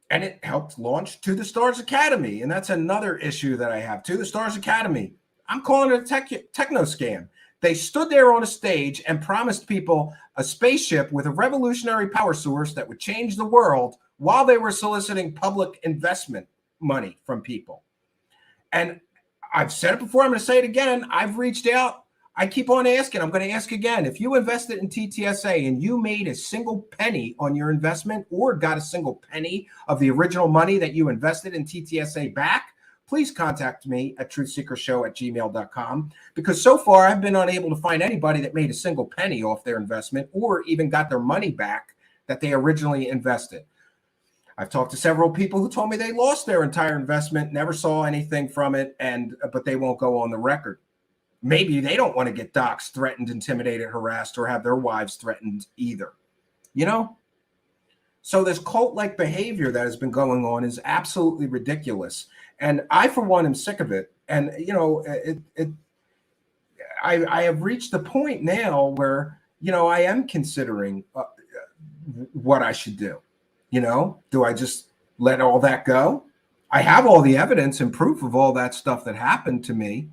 And it helped launch To the Stars Academy. And that's another issue that I have. To the Stars Academy. I'm calling it a techno scam. They stood there on a stage and promised people a spaceship with a revolutionary power source that would change the world while they were soliciting public investment money from people. And I've said it before, I'm going to say it again. I've reached out. I keep on asking. I'm going to ask again. If you invested in TTSA and you made a single penny on your investment or got a single penny of the original money that you invested in TTSA back, please contact me at truthseekershow@gmail.com, because so far I've been unable to find anybody that made a single penny off their investment or even got their money back that they originally invested. I've talked to several people who told me they lost their entire investment, never saw anything from it, but they won't go on the record. Maybe they don't want to get doxxed, threatened, intimidated, harassed, or have their wives threatened either. You know? So this cult-like behavior that has been going on is absolutely ridiculous. And I, for one, am sick of it. And, you know, I have reached the point now where, you know, I am considering what I should do. You know, do I just let all that go? I have all the evidence and proof of all that stuff that happened to me.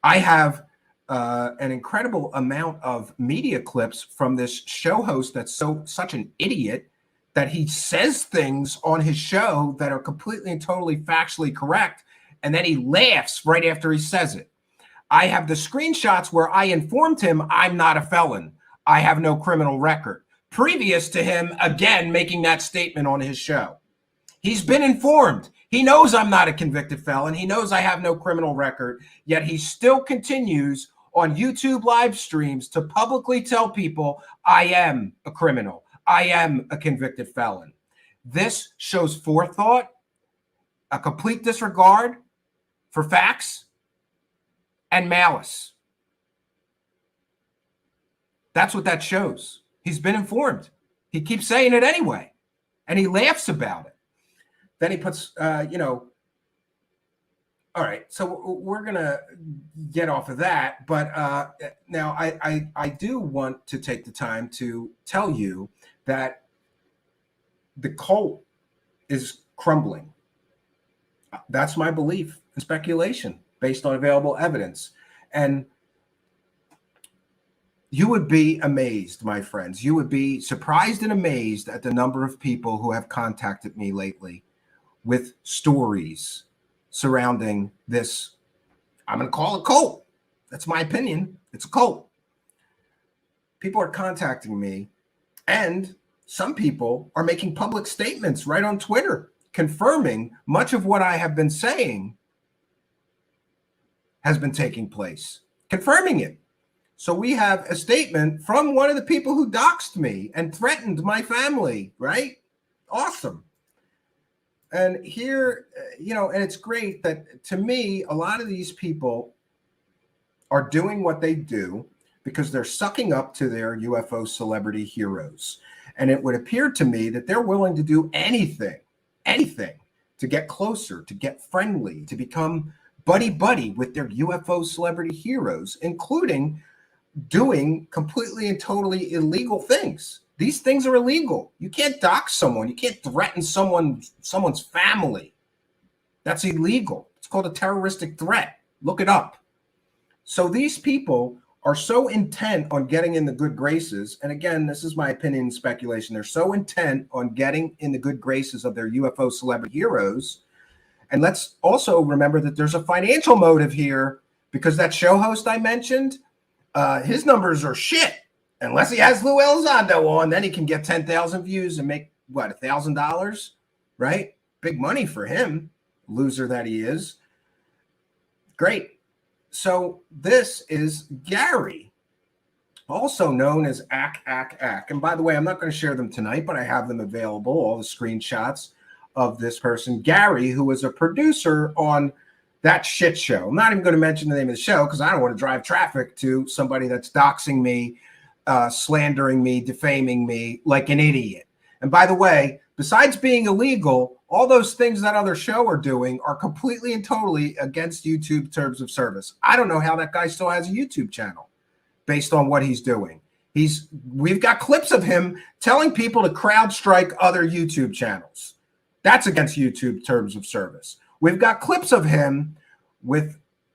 I have an incredible amount of media clips from this show host that's such an idiot that he says things on his show that are completely and totally factually correct, and then he laughs right after he says it. I have the screenshots where I informed him I'm not a felon. I have no criminal record, previous to him again making that statement on his show. He's been informed. He knows I'm not a convicted felon. He knows I have no criminal record, yet he still continues on YouTube live streams to publicly tell people I am a criminal. I am a convicted felon. This shows forethought, a complete disregard for facts, and malice. That's what that shows. He's been informed. He keeps saying it anyway, and he laughs about it. Then he puts, you know, all right, so we're going to get off of that. But now I do want to take the time to tell you that the cult is crumbling. That's my belief and speculation based on available evidence. And you would be amazed, my friends. You would be surprised and amazed at the number of people who have contacted me lately with stories surrounding this. I'm going to call it cult. That's my opinion. It's a cult. People are contacting me, and some people are making public statements right on Twitter, confirming much of what I have been saying has been taking place, confirming it. So we have a statement from one of the people who doxed me and threatened my family, right? Awesome. And here, you know, and it's great that, to me, a lot of these people are doing what they do because they're sucking up to their UFO celebrity heroes. And it would appear to me that they're willing to do anything to get closer, to get friendly, to become buddy-buddy with their UFO celebrity heroes, including doing completely and totally illegal things. These things are illegal. You can't dox someone. You can't threaten someone's family. That's illegal. It's called a terroristic threat. Look it up. So these people are so intent on getting in the good graces, and again, this is my opinion and speculation, they're so intent on getting in the good graces of their UFO celebrity heroes. And let's also remember that there's a financial motive here, because that show host I mentioned, his numbers are shit. Unless he has Lue Elizondo on, then he can get 10,000 views and make, what, $1,000, right? Big money for him, loser that he is. Great. So this is Gary, also known as Ack. And by the way, I'm not going to share them tonight, but I have them available, all the screenshots of this person, Gary, who was a producer on that shit show. I'm not even going to mention the name of the show because I don't want to drive traffic to somebody that's doxing me, slandering me, defaming me like an idiot. And by the way, besides being illegal, all those things that other show are doing are completely and totally against YouTube terms of service. I don't know how that guy still has a YouTube channel based on what he's doing. We've got clips of him telling people to crowd strike other YouTube channels. That's against YouTube terms of service. We've got clips of him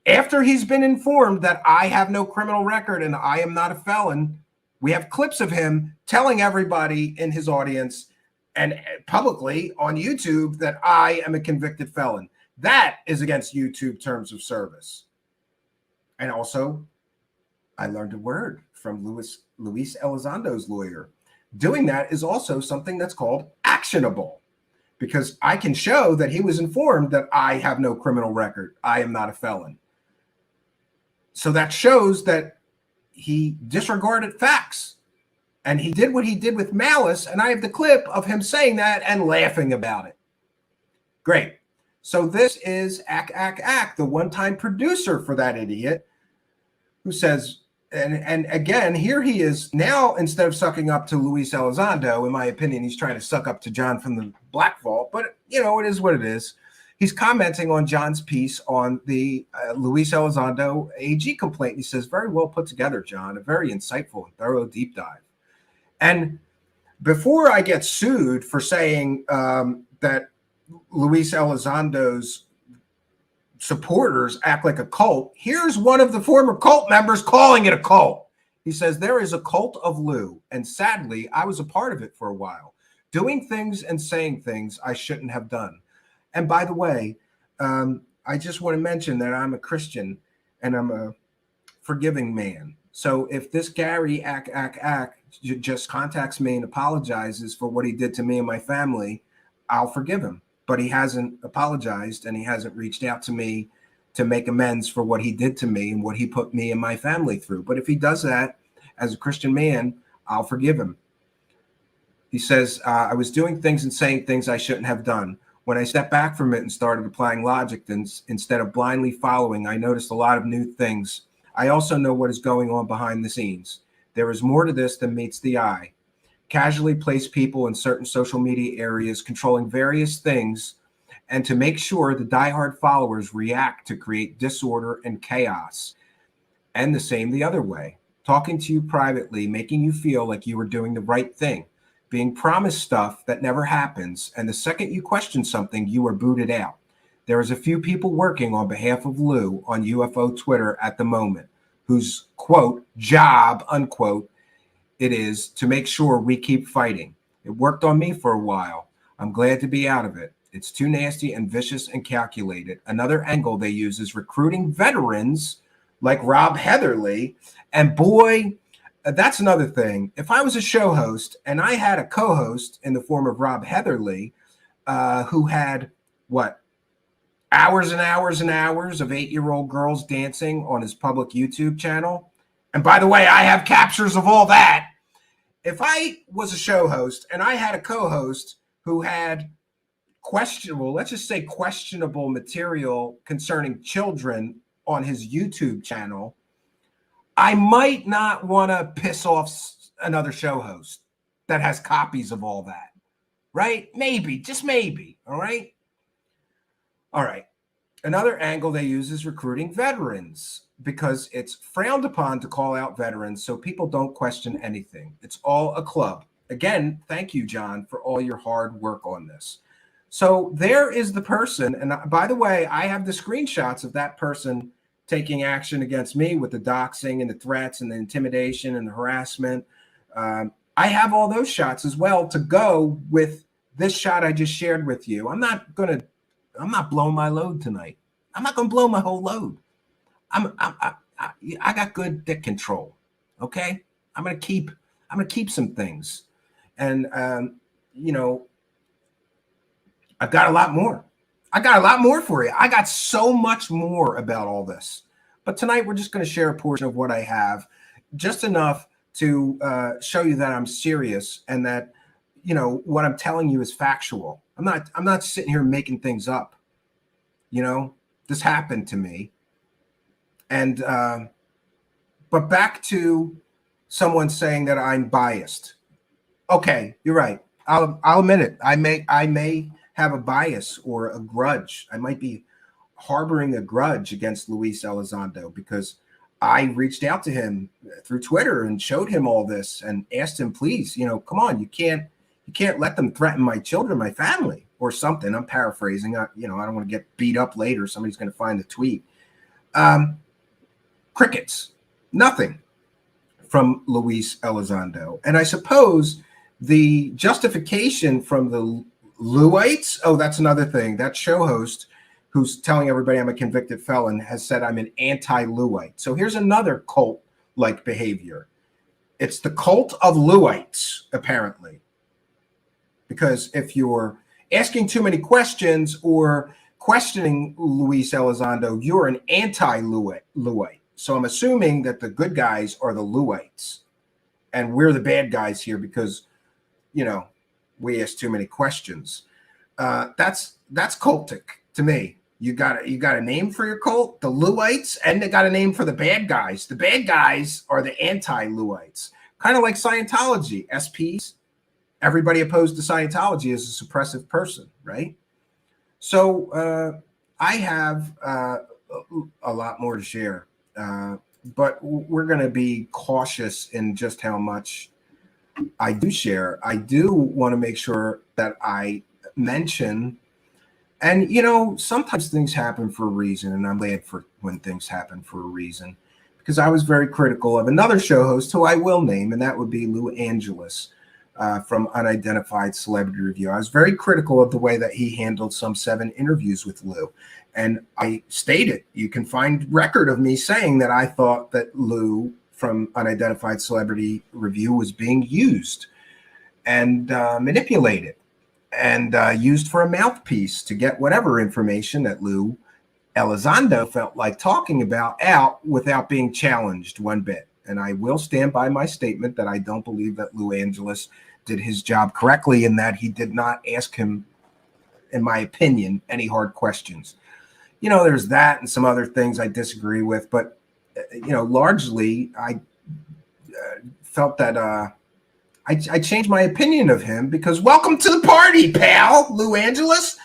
after he's been informed that I have no criminal record and I am not a felon. We have clips of him telling everybody in his audience and publicly on YouTube that I am a convicted felon. That is against YouTube terms of service. And also, I learned a word from Luis Elizondo's lawyer. Doing that is also something that's called actionable, because I can show that he was informed that I have no criminal record. I am not a felon. So that shows that he disregarded facts. And he did what he did with malice, and I have the clip of him saying that and laughing about it. Great. So this is the one-time producer for that idiot, who says, and again, here he is now, instead of sucking up to Luis Elizondo, in my opinion, he's trying to suck up to John from the Black Vault, but you know, it is what it is. He's commenting on John's piece on the Luis Elizondo AG complaint. He says, very well put together, John, a very insightful and thorough deep dive. And before I get sued for saying that Luis Elizondo's supporters act like a cult, here's one of the former cult members calling it a cult. He says, there is a cult of Lue, and sadly, I was a part of it for a while, doing things and saying things I shouldn't have done. And by the way, I just want to mention that I'm a Christian and I'm a forgiving man. So if this Gary just contacts me and apologizes for what he did to me and my family, I'll forgive him. But he hasn't apologized, and he hasn't reached out to me to make amends for what he did to me and what he put me and my family through. But if he does that as a Christian man, I'll forgive him. He says, I was doing things and saying things I shouldn't have done. When I stepped back from it and started applying logic instead of blindly following, I noticed a lot of new things. I also know what is going on behind the scenes. There is more to this than meets the eye. Casually place people in certain social media areas controlling various things, and to make sure the diehard followers react to create disorder and chaos. And the same the other way. Talking to you privately, making you feel like you were doing the right thing, being promised stuff that never happens, and the second you question something, you are booted out. There is a few people working on behalf of Lue on UFO Twitter at the moment, whose, quote, job, unquote, it is to make sure we keep fighting. It worked on me for a while. I'm glad to be out of it. It's too nasty and vicious and calculated. Another angle they use is recruiting veterans like Rob Heatherly. And boy, that's another thing. If I was a show host and I had a co-host in the form of Rob Heatherly, who had, hours and hours and hours of 8-year-old girls dancing on his public YouTube channel. And by the way, I have captures of all that. If I was a show host and I had a co-host who had questionable material concerning children on his YouTube channel, I might not want to piss off another show host that has copies of all that, right? Maybe, just maybe, all right? All right. Another angle they use is recruiting veterans, because it's frowned upon to call out veterans, so people don't question anything. It's all a club. Again, thank you, John, for all your hard work on this. So there is the person. And by the way, I have the screenshots of that person taking action against me with the doxing and the threats and the intimidation and the harassment. I have all those shots as well to go with this shot I just shared with you. I'm not blowing my load tonight. I'm not going to blow my whole load. I got good dick control. Okay. I'm going to keep some things. And, I've got a lot more. I got a lot more for you. I got so much more about all this. But tonight we're just going to share a portion of what I have, just enough to show you that I'm serious and that, what I'm telling you is factual. I'm not sitting here making things up. This happened to me. And but back to someone saying that I'm biased. Okay, you're right. I'll admit it. I may have a bias or a grudge. I might be harboring a grudge against Luis Elizondo because I reached out to him through Twitter and showed him all this and asked him, please, come on, you can't let them threaten my children, my family, or something. I'm paraphrasing. I don't want to get beat up later. Somebody's going to find the tweet. Crickets, nothing from Luis Elizondo. And I suppose the justification from the Lueites, oh, that's another thing. That show host who's telling everybody I'm a convicted felon has said I'm an anti-Luite. So here's another cult-like behavior. It's the cult of Lueites, apparently. Because if you're asking too many questions or questioning Lue Elizondo, you're an anti-Luite. So I'm assuming that the good guys are the Lueites. And we're the bad guys here because, you know, we ask too many questions. That's cultic to me. You got a name for your cult, the Lueites, and they got a name for the bad guys. The bad guys are the anti-Lueites, kind of like Scientology, SPs. Everybody opposed to Scientology is a suppressive person, right? So I have a lot more to share, but we're going to be cautious in just how much I do share. I do want to make sure that I mention, and you know, sometimes things happen for a reason, and I'm glad for when things happen for a reason, because I was very critical of another show host who I will name, and that would be Lue Angeles from Unidentified Celebrity Review. I was very critical of the way that he handled some 7 interviews with Lue, and I stated, you can find record of me saying that I thought that Lue from Unidentified Celebrity Review was being used and manipulated and used for a mouthpiece to get whatever information that Lue Elizondo felt like talking about out without being challenged one bit. And I will stand by my statement that I don't believe that Lue Angeles did his job correctly in that he did not ask him, in my opinion, any hard questions. You know, there's that and some other things I disagree with, but you know, largely, I felt that I changed my opinion of him because welcome to the party, pal, Lue Angeles.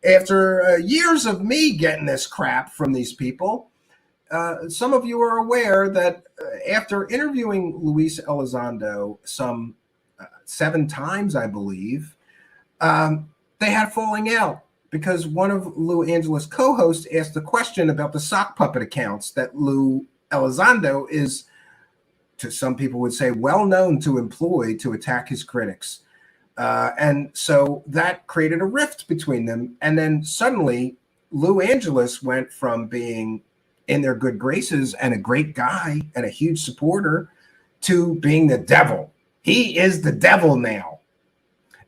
After years of me getting this crap from these people, some of you are aware that after interviewing Lue Elizondo some 7 times, I believe, they had falling out. Because one of Lue Angeles' co-hosts asked a question about the sock puppet accounts that Lue Elizondo is, to some people would say, well known to employ to attack his critics. And so that created a rift between them. And then suddenly Lue Angeles went from being in their good graces and a great guy and a huge supporter to being the devil. He is the devil now.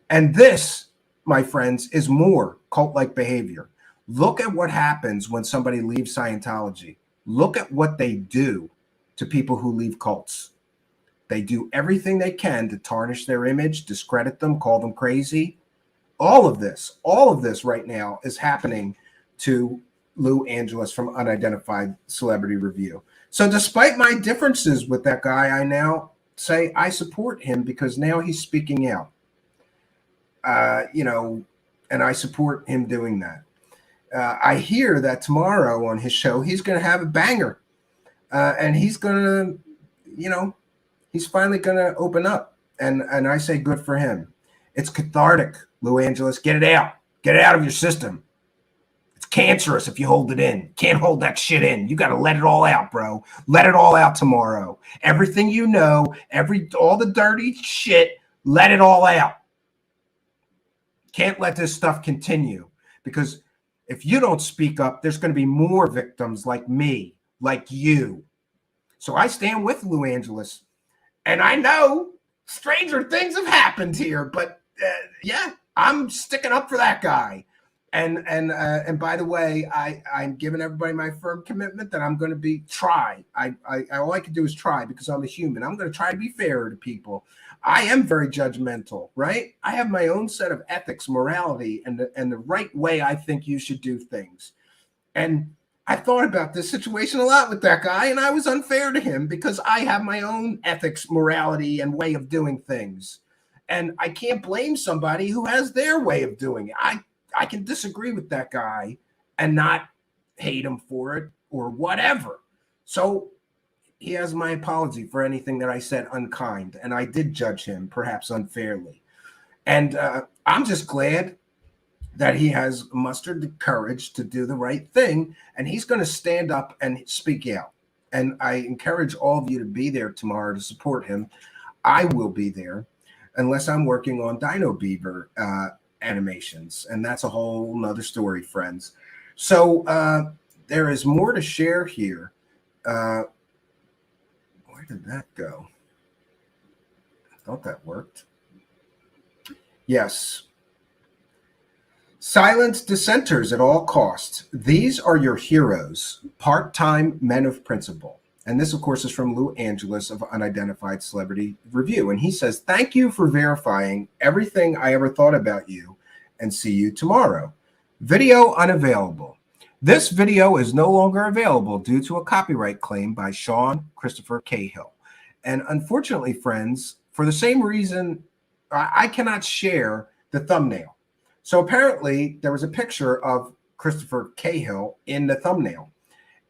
And this, my friends, is more cult-like behavior. Look at what happens when somebody leaves Scientology. Look at what they do to people who leave cults. They do everything they can to tarnish their image, discredit them, call them crazy. All of this right now is happening to Lue Angeles from Unidentified Celebrity Review. So despite my differences with that guy, I now say I support him because now he's speaking out. You know, and I support him doing that. I hear that tomorrow on his show, he's going to have a banger. And he's going to, you know, he's finally going to open up. And I say good for him. It's cathartic, Lue Angeles. Get it out. Get it out of your system. It's cancerous if you hold it in. Can't hold that shit in. You got to let it all out, bro. Let it all out tomorrow. Everything you know, all the dirty shit, let it all out. Can't let this stuff continue, because if you don't speak up, there's going to be more victims like me, like you. So I stand with Lue Angeles, and I know stranger things have happened here, but yeah, I'm sticking up for that guy. And by the way, I'm giving everybody my firm commitment that I'm going to try. All I can do is try because I'm a human. I'm going to try to be fair to people. I am very judgmental, right? I have my own set of ethics, morality, and the right way I think you should do things. And I thought about this situation a lot with that guy, and I was unfair to him because I have my own ethics, morality, and way of doing things. And I can't blame somebody who has their way of doing it. I can disagree with that guy and not hate him for it or whatever. So he has my apology for anything that I said unkind. And I did judge him, perhaps unfairly. And I'm just glad that he has mustered the courage to do the right thing. And he's going to stand up and speak out. And I encourage all of you to be there tomorrow to support him. I will be there. unless I'm working on Dino Beaver animations. And that's a whole nother story, friends. So there is more to share here. Where did that go? I thought that worked. Yes. Silence dissenters at all costs. These are your heroes, part-time men of principle. And this, of course, is from Lue Elizondo of Unidentified Celebrity Review. And he says, thank you for verifying everything I ever thought about you, and see you tomorrow. Video unavailable. This video is no longer available due to a copyright claim by Sean Christopher Cahill. And unfortunately, friends, for the same reason, I cannot share the thumbnail. So apparently there was a picture of Christopher Cahill in the thumbnail,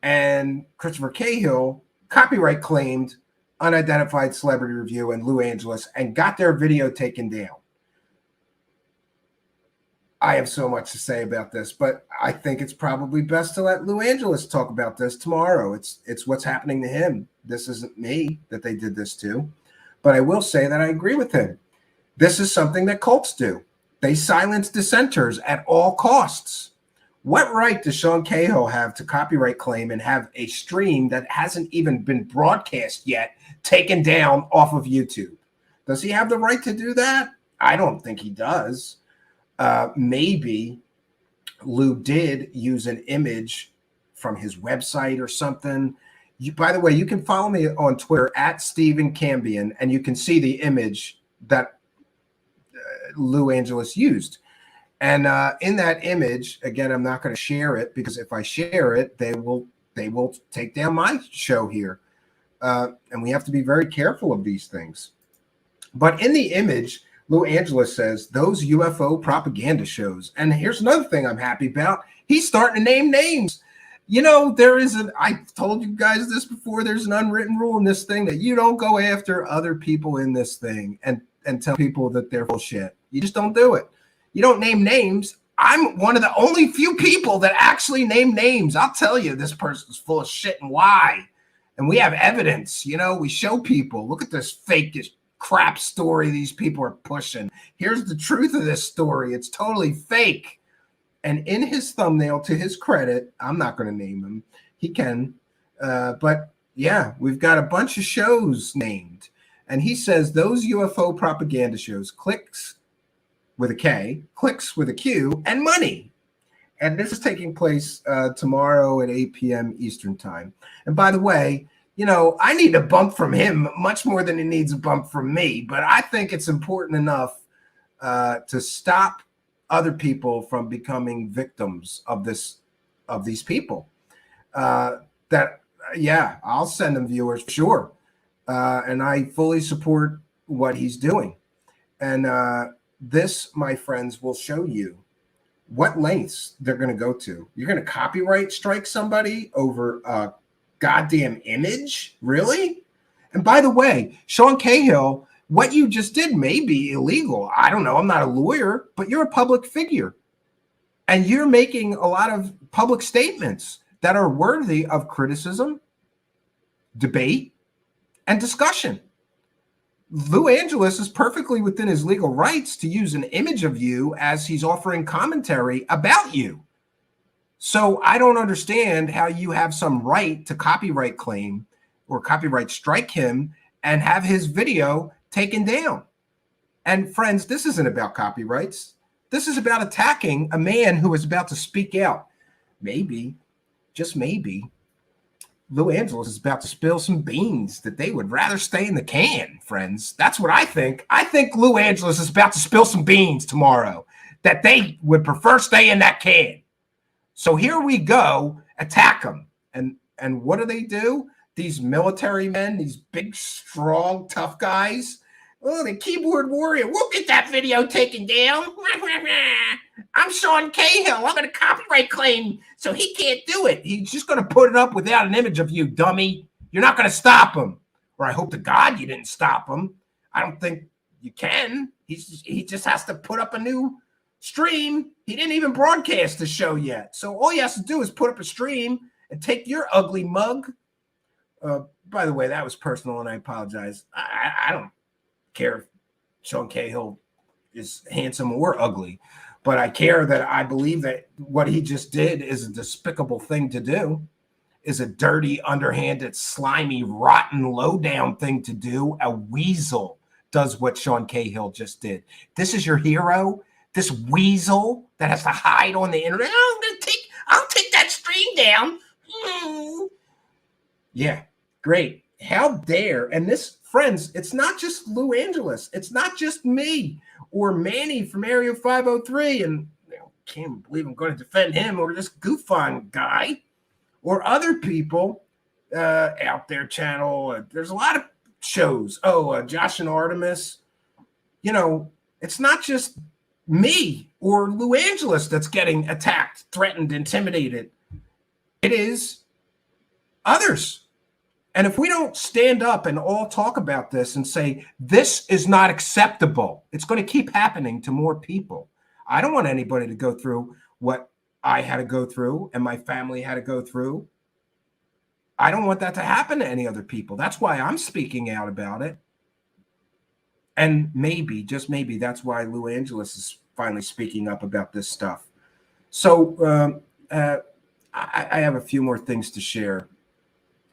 and Christopher Cahill copyright claimed Unidentified Celebrity Review and Lue Elizondo and got their video taken down. I have so much to say about this, but I think it's probably best to let Lue Elizondo talk about this tomorrow. It's what's happening to him. This isn't me that they did this to, but I will say that I agree with him. This is something that cults do. They silence dissenters at all costs. What right does Sean Cahill have to copyright claim and have a stream that hasn't even been broadcast yet taken down off of YouTube? Does he have the right to do that? I don't think he does. Maybe Lue did use an image from his website or something. By the way, you can follow me on Twitter at Stephen Cambion, and you can see the image that Lue Elizondo used. And in that image, again, I'm not going to share it because if I share it, they will take down my show here. And we have to be very careful of these things. But in the image, Lue Elizondo says those UFO propaganda shows. And here's another thing I'm happy about. He's starting to name names. You know, I've told you guys this before, there's an unwritten rule in this thing that you don't go after other people in this thing and tell people that they're full of shit. You just don't do it. You don't name names. I'm one of the only few people that actually name names. I'll tell you this person's full of shit and why. And we have evidence. You know, we show people, look at this fake crap story these people are pushing. Here's the truth of this story. It's totally fake. And in his thumbnail, to his credit, I'm not going to name him. He can. But yeah, we've got a bunch of shows named. And he says those UFO propaganda shows, clicks with a K, clicks with a Q, and money. And this is taking place tomorrow at 8 p.m. Eastern time. And by the way, you know, I need a bump from him much more than he needs a bump from me. But I think it's important enough to stop other people from becoming victims of these people. Yeah, I'll send them viewers for sure. And I fully support what he's doing. And this, my friends, will show you what lengths they're going to go to. You're going to copyright strike somebody over a goddamn image? Really? And by the way, Sean Cahill, what you just did may be illegal. I don't know. I'm not a lawyer, but you're a public figure. And you're making a lot of public statements that are worthy of criticism, debate, and discussion. Lue Elizondo is perfectly within his legal rights to use an image of you as he's offering commentary about you. So I don't understand how you have some right to copyright claim or copyright strike him and have his video taken down. And friends, this isn't about copyrights. This is about attacking a man who is about to speak out. Maybe, just maybe, Lue Elizondo is about to spill some beans that they would rather stay in the can, friends. That's what I think. I think Lue Elizondo is about to spill some beans tomorrow that they would prefer stay in that can. So here we go, attack them. And what do? These military men, these big, strong, tough guys. Oh, the keyboard warrior. We'll get that video taken down. I'm Sean Cahill. I'm going to copyright claim, so he can't do it. He's just going to put it up without an image of you, dummy. You're not going to stop him. Or I hope to God you didn't stop him. I don't think you can. He just has to put up a new stream. He didn't even broadcast the show yet. So all he has to do is put up a stream and take your ugly mug. By the way, that was personal, and I apologize. I don't care Sean Cahill is handsome or ugly, but I care that I believe that what he just did is a despicable thing to do, is a dirty, underhanded, slimy, rotten, low-down thing to do. A weasel does what Sean Cahill just did. This is your hero? This weasel that has to hide on the internet? I'll take that stream down. Yeah, great. How dare? And this, friends, it's not just Lou Angeles. It's not just me or Manny from Area 503. And can't believe I'm going to defend him or this goof-on guy or other people out there channel. There's a lot of shows. Josh and Artemis. It's not just me or Lou Angeles that's getting attacked, threatened, intimidated. It is others. And if we don't stand up and all talk about this and say, this is not acceptable, it's going to keep happening to more people. I don't want anybody to go through what I had to go through and my family had to go through. I don't want that to happen to any other people. That's why I'm speaking out about it. And maybe, just maybe, that's why Lou Angeles is finally speaking up about this stuff. So I have a few more things to share.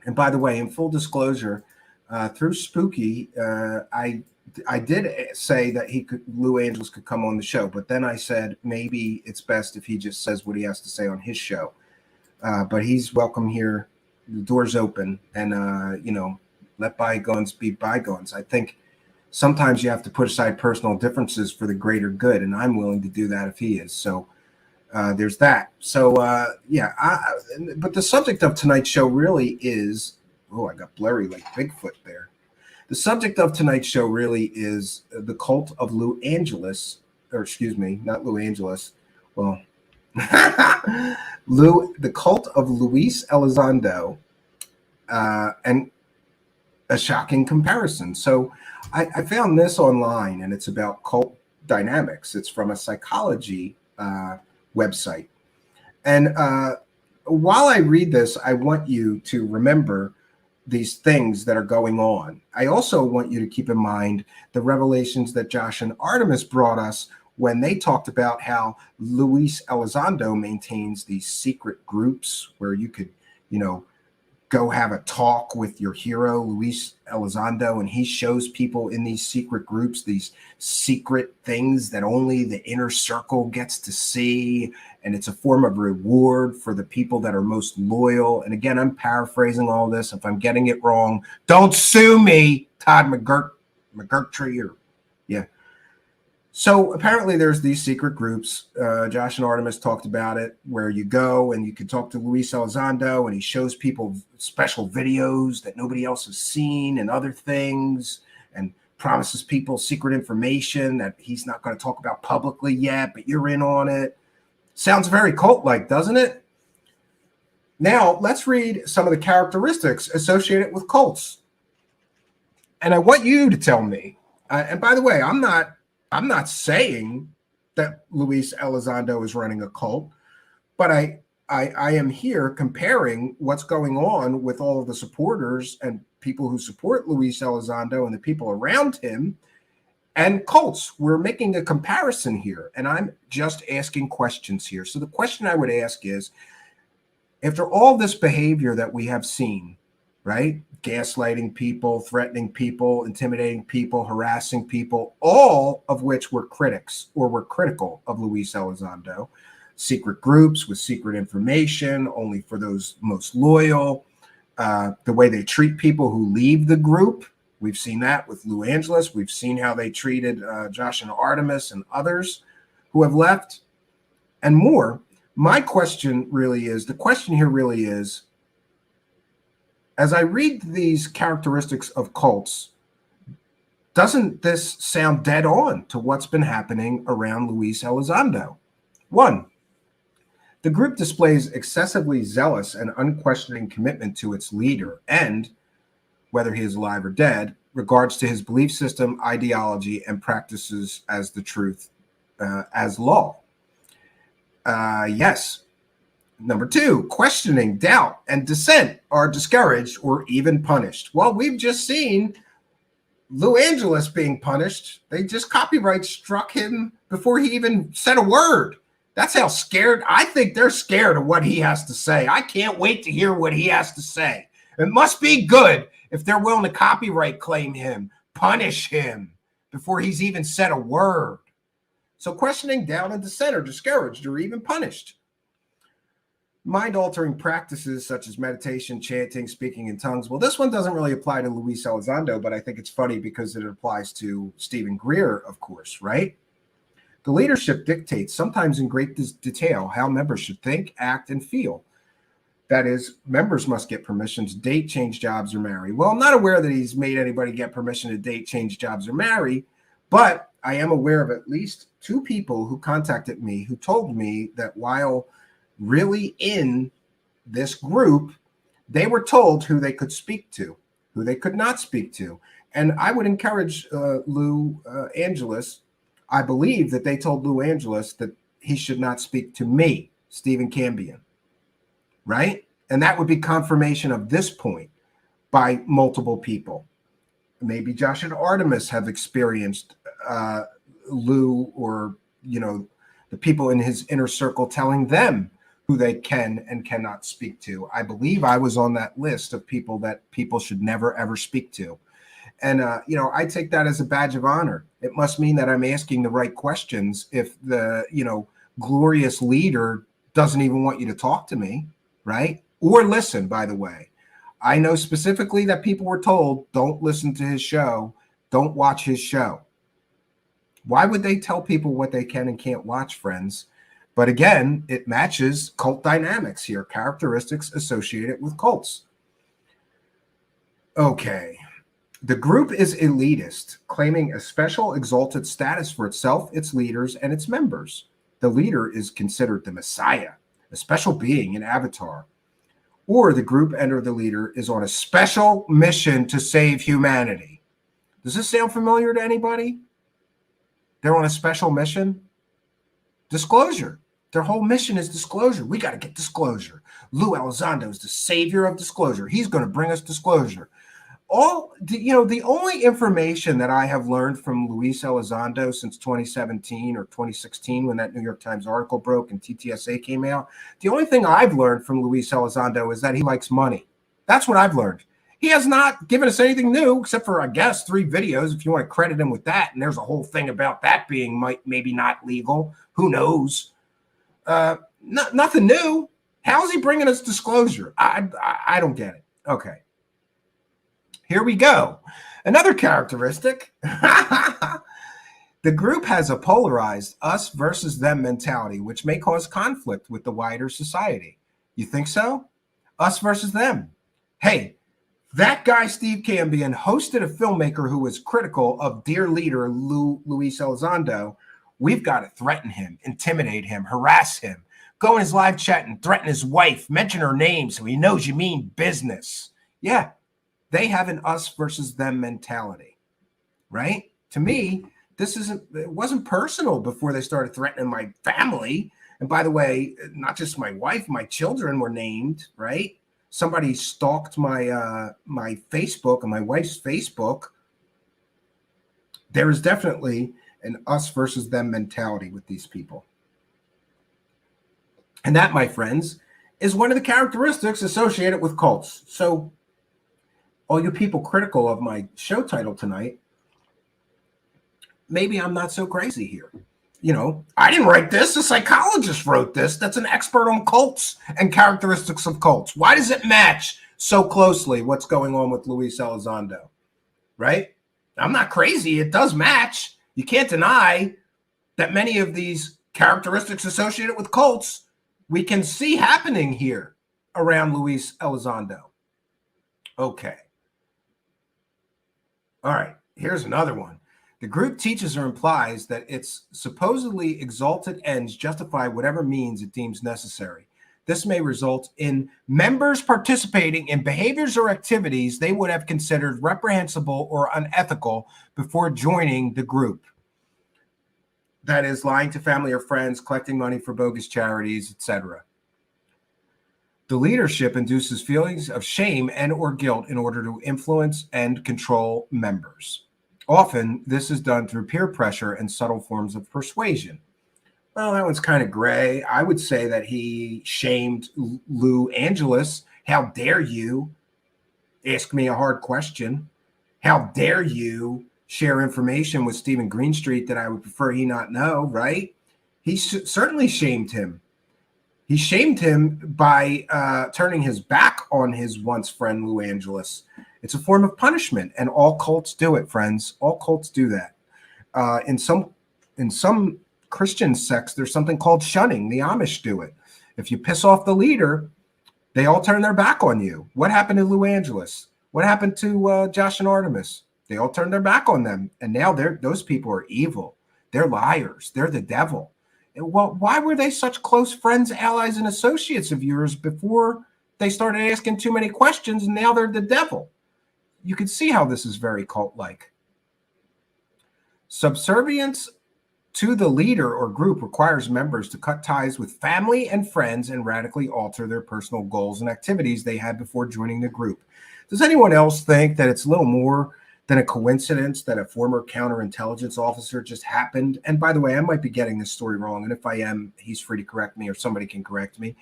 And by the way, in full disclosure, through Spooky, I did say that Lou Angeles could come on the show, but then I said maybe it's best if he just says what he has to say on his show. But he's welcome here. The door's open, and let bygones be bygones. I think sometimes you have to put aside personal differences for the greater good, and I'm willing to do that if he is. So there's that. So but the subject of tonight's show really is, I got blurry like Bigfoot there. The subject of tonight's show really is the cult of Lou Angeles, or excuse me, not Lou Angeles. Well, the cult of Luis Elizondo, and a shocking comparison. So I found this online, and it's about cult dynamics. It's from a psychology website. And while I read this, I want you to remember these things that are going on. I also want you to keep in mind the revelations that Josh and Artemis brought us when they talked about how Luis Elizondo maintains these secret groups where you could, go have a talk with your hero, Luis Elizondo, and he shows people in these secret groups, these secret things that only the inner circle gets to see. And it's a form of reward for the people that are most loyal. And again, I'm paraphrasing all this. If I'm getting it wrong, don't sue me, Todd McGurtree, or yeah. So apparently there's these secret groups. Josh and Artemis talked about it, where you go and you can talk to Luis Elizondo, and he shows people special videos that nobody else has seen and other things, and promises people secret information that he's not going to talk about publicly yet, but you're in on it. Sounds very cult-like, doesn't it? Now, let's read some of the characteristics associated with cults. And I want you to tell me, and by the way, I'm not saying that Luis Elizondo is running a cult, but I am here comparing what's going on with all of the supporters and people who support Luis Elizondo and the people around him and cults. We're making a comparison here, and I'm just asking questions here. So the question I would ask is, after all this behavior that we have seen, right? Gaslighting people, threatening people, intimidating people, harassing people, all of which were critics or were critical of Luis Elizondo. Secret groups with secret information, only for those most loyal. The way they treat people who leave the group. We've seen that with Lou Angeles. We've seen how they treated Josh and Artemis and others who have left, and more. My question really is, the question here really is, as I read these characteristics of cults, doesn't this sound dead on to what's been happening around Luis Elizondo? 1, the group displays excessively zealous and unquestioning commitment to its leader and, whether he is alive or dead, regards to his belief system, ideology, and practices as the truth, as law. Yes. Number 2, questioning, doubt, and dissent are discouraged or even punished. Well, we've just seen Lou Angeles being punished. They just copyright struck him before he even said a word. That's how scared. I think they're scared of what he has to say. I can't wait to hear what he has to say. It must be good if they're willing to copyright claim him, punish him before he's even said a word. So questioning, doubt, and dissent are discouraged or even punished. Mind-altering practices such as meditation, chanting, speaking in tongues. Well, this one doesn't really apply to Luis Elizondo, but I think it's funny because it applies to Stephen Greer, of course, right? The leadership dictates, sometimes in great detail, how members should think, act, and feel. That is, members must get permission to date, change jobs, or marry. Well, I'm not aware that he's made anybody get permission to date, change jobs, or marry, but I am aware of at least 2 people who contacted me who told me that while really in this group, they were told who they could speak to, who they could not speak to. And I would encourage Lou Angeles. I believe that they told Lou Angeles that he should not speak to me, Stephen Cambion, right? And that would be confirmation of this point by multiple people. Maybe Josh and Artemis have experienced Lou or, the people in his inner circle telling them who they can and cannot speak to. I believe I was on that list of people that people should never, ever speak to. And, I take that as a badge of honor. It must mean that I'm asking the right questions if the, glorious leader doesn't even want you to talk to me, right? Or listen, by the way. I know specifically that people were told, don't listen to his show, don't watch his show. Why would they tell people what they can and can't watch, friends? But again, it matches cult dynamics here, characteristics associated with cults. Okay. The group is elitist, claiming a special exalted status for itself, its leaders, and its members. The leader is considered the Messiah, a special being, an avatar. Or the group and/or the leader is on a special mission to save humanity. Does this sound familiar to anybody? They're on a special mission? Disclosure. Their whole mission is disclosure. We got to get disclosure. Lue Elizondo is the savior of disclosure. He's going to bring us disclosure. The only information that I have learned from Luis Elizondo since 2017 or 2016, when that New York Times article broke and TTSA came out, the only thing I've learned from Luis Elizondo is that he likes money. That's what I've learned. He has not given us anything new except for, I guess, 3 videos, if you want to credit him with that. And there's a whole thing about that being maybe not legal. Who knows? Nothing new. How is he bringing us disclosure? I don't get it. Okay. Here we go. Another characteristic. The group has a polarized us versus them mentality, which may cause conflict with the wider society. You think so? Us versus them. Hey, that guy, Steve Cambion, hosted a filmmaker who was critical of dear leader Luis Elizondo. We've got to threaten him, intimidate him, harass him, go in his live chat and threaten his wife, mention her name so he knows you mean business. Yeah, they have an us versus them mentality, right? To me, it wasn't personal before they started threatening my family. And by the way, not just my wife, my children were named, right? Somebody stalked my my Facebook and my wife's Facebook. There is definitely an us versus them mentality with these people. And that, my friends, is one of the characteristics associated with cults. So all you people critical of my show title tonight, maybe I'm not so crazy here. I didn't write this. A psychologist wrote this. That's an expert on cults and characteristics of cults. Why does it match so closely what's going on with Luis Elizondo? Right? I'm not crazy. It does match. You can't deny that many of these characteristics associated with cults we can see happening here around Luis Elizondo. Okay. All right. Here's another one. The group teaches or implies that its supposedly exalted ends justify whatever means it deems necessary. This may result in members participating in behaviors or activities they would have considered reprehensible or unethical before joining the group. That is, lying to family or friends, collecting money for bogus charities, etc. The leadership induces feelings of shame and or guilt in order to influence and control members. Often, this is done through peer pressure and subtle forms of persuasion. Well, that one's kind of gray. I would say that he shamed Lue Angeles. How dare you ask me a hard question? How dare you share information with Stephen Greenstreet that I would prefer he not know, right? He certainly shamed him. He shamed him by turning his back on his once friend, Lue Angeles. It's a form of punishment, and all cults do it, friends. All cults do that. In some Christian sects, there's something called shunning. The Amish do it. If you piss off the leader, they all turn their back on you. What happened to Lue Angeles? What happened to Josh and Artemis? They all turned their back on them, and now those people are evil. They're liars. They're the devil. Well, why were they such close friends, allies, and associates of yours before they started asking too many questions, and now they're the devil? You can see how this is very cult-like. Subservience to the leader or group requires members to cut ties with family and friends and radically alter their personal goals and activities they had before joining the group. Does anyone else think that it's a little more than a coincidence that a former counterintelligence officer just happened? And by the way, I might be getting this story wrong, and if I am, he's free to correct me or somebody can correct me.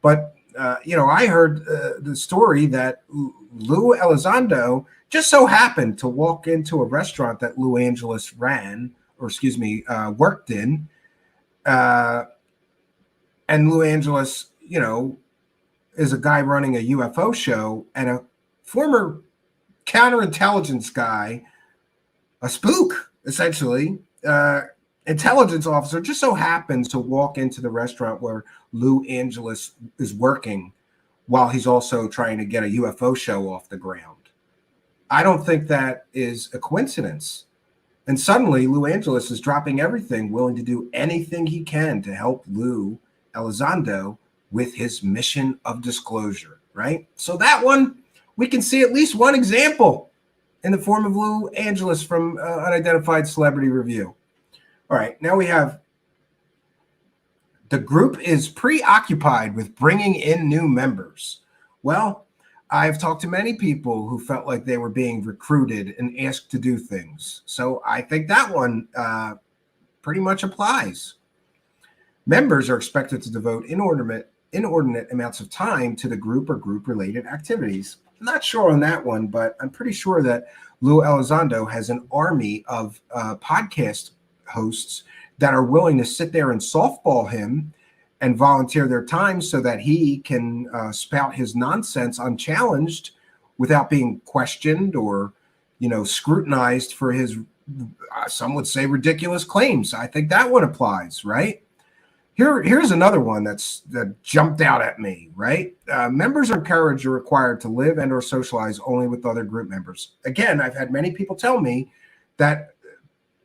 But, I heard the story that Lue Elizondo just so happened to walk into a restaurant that Lue Angeles worked in. And Lue Angeles, is a guy running a UFO show, and a former counterintelligence guy, a spook, essentially, intelligence officer, just so happens to walk into the restaurant where Lue Angeles is working while he's also trying to get a UFO show off the ground. I don't think that is a coincidence. And suddenly, Lue Angeles is dropping everything, willing to do anything he can to help Lue Elizondo with his mission of disclosure, right? So that one, we can see at least one example in the form of Lue Angeles from Unidentified Celebrity Review. All right, now we have the group is preoccupied with bringing in new members. Well, I've talked to many people who felt like they were being recruited and asked to do things. So I think that one pretty much applies. Members are expected to devote inordinate amounts of time to the group or group-related activities. I'm not sure on that one, but I'm pretty sure that Lue Elizondo has an army of podcast hosts that are willing to sit there and softball him and volunteer their time so that he can spout his nonsense unchallenged without being questioned or, scrutinized for his, some would say, ridiculous claims. I think that one applies, right? Here's another one that jumped out at me, right? Members are encouraged or required to live and or socialize only with other group members. Again, I've had many people tell me that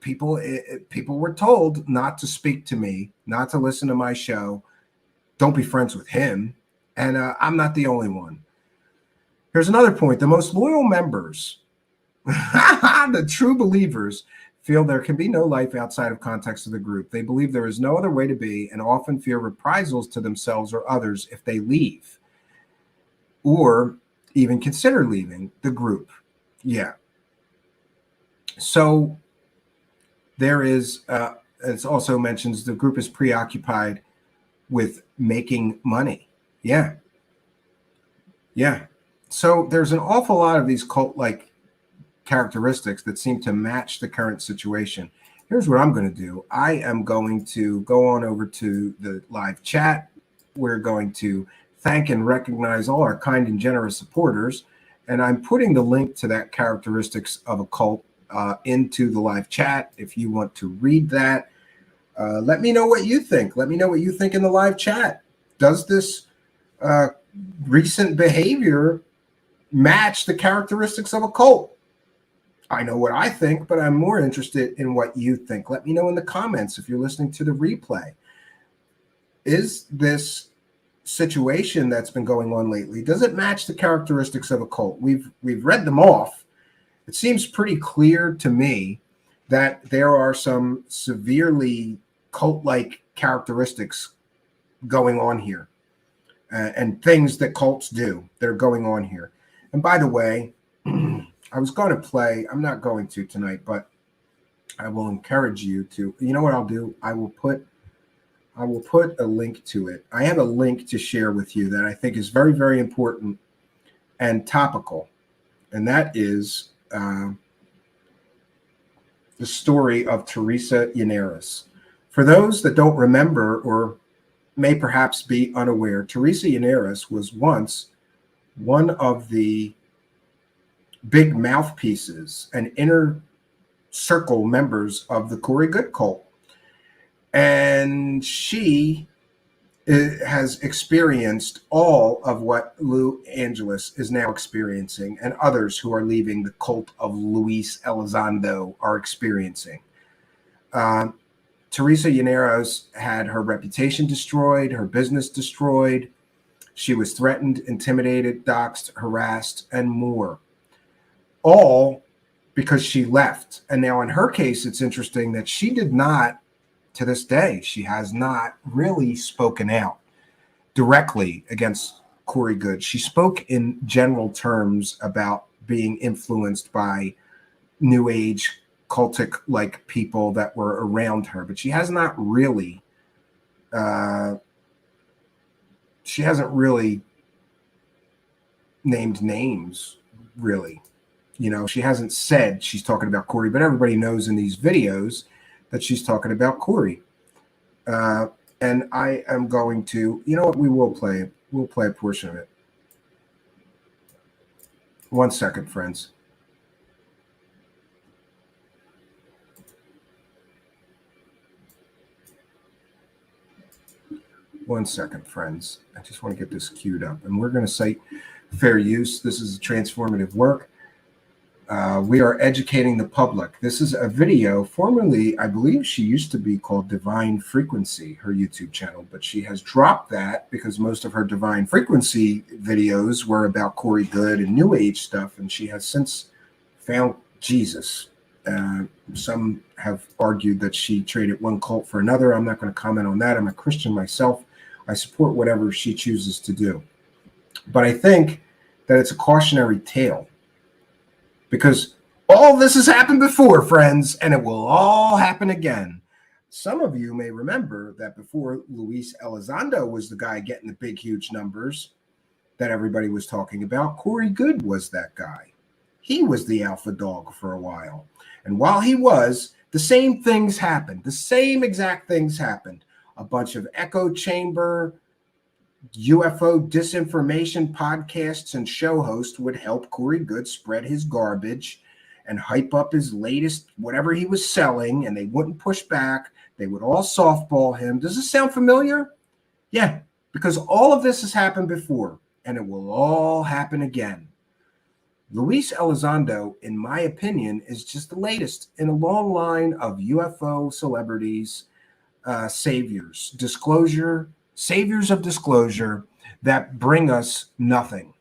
people were told not to speak to me, not to listen to my show, don't be friends with him, and I'm not the only one. Here's another point. The most loyal members, the true believers, feel there can be no life outside of context of the group. They believe there is no other way to be and often fear reprisals to themselves or others if they leave or even consider leaving the group. Yeah. So there is, it also mentions the group is preoccupied with making money. Yeah. Yeah. So there's an awful lot of these cult-like characteristics that seem to match the current situation. Here's what I'm going to do. I am going to go on over to the live chat. We're going to thank and recognize all our kind and generous supporters. And I'm putting the link to that characteristics of a cult into the live chat. If you want to read that, let me know what you think. Let me know what you think in the live chat. Does this recent behavior match the characteristics of a cult? I know what I think, but I'm more interested in what you think. Let me know in the comments if you're listening to the replay. Is this situation that's been going on lately, does it match the characteristics of a cult? We've read them off. It seems pretty clear to me that there are some severely cult-like characteristics going on here and things that cults do that are going on here. And by the way, I was going to play, I'm not going to tonight, but I will encourage you to, you know what I'll do? I will put a link to it. I have a link to share with you that I think is very, very important and topical. And that is the story of Teresa Llaneras. For those that don't remember or may perhaps be unaware, Teresa Llaneras was once one of the big mouthpieces and inner circle members of the Corey Good cult. And she has experienced all of what Lue Angeles is now experiencing, and others who are leaving the cult of Lue Elizondo are experiencing. Teresa Llaneras had her reputation destroyed, her business destroyed. She was threatened, intimidated, doxxed, harassed, and more. All because she left. And now in her case, it's interesting that she did not, to this day, she has not really spoken out directly against Corey Good. She spoke in general terms about being influenced by New Age cultic-like people that were around her, but she has not really, she hasn't really named names, really. You know, she hasn't said she's talking about Corey, but everybody knows in these videos that she's talking about Corey. And I am going to, you know what, we'll play a portion of it. 1 second, friends. One second, friends. I just want to get this queued up. And we're going to cite fair use. This is a transformative work. We are educating the public. This is a video formerly, I believe she used to be called Divine Frequency, her YouTube channel, but she has dropped that because most of her Divine Frequency videos were about Corey Good and New Age stuff, and she has since found Jesus. Some have argued that she traded one cult for another. I'm not going to comment on that. I'm a Christian myself. I support whatever she chooses to do. But I think that it's a cautionary tale, because all this has happened before, friends, and it will all happen again. Some of you may remember that before Lue Elizondo was the guy getting the big, huge numbers that everybody was talking about, Corey Good was that guy. He was the alpha dog for a while. And while he was, the same things happened. The same exact things happened. A bunch of echo chamber, UFO disinformation podcasts and show hosts would help Corey Good spread his garbage and hype up his latest whatever he was selling, and they wouldn't push back. They would all softball him. Does this sound familiar? Yeah, because all of this has happened before, and it will all happen again. Lue Elizondo, in my opinion, is just the latest in a long line of UFO celebrities, saviors of disclosure that bring us nothing.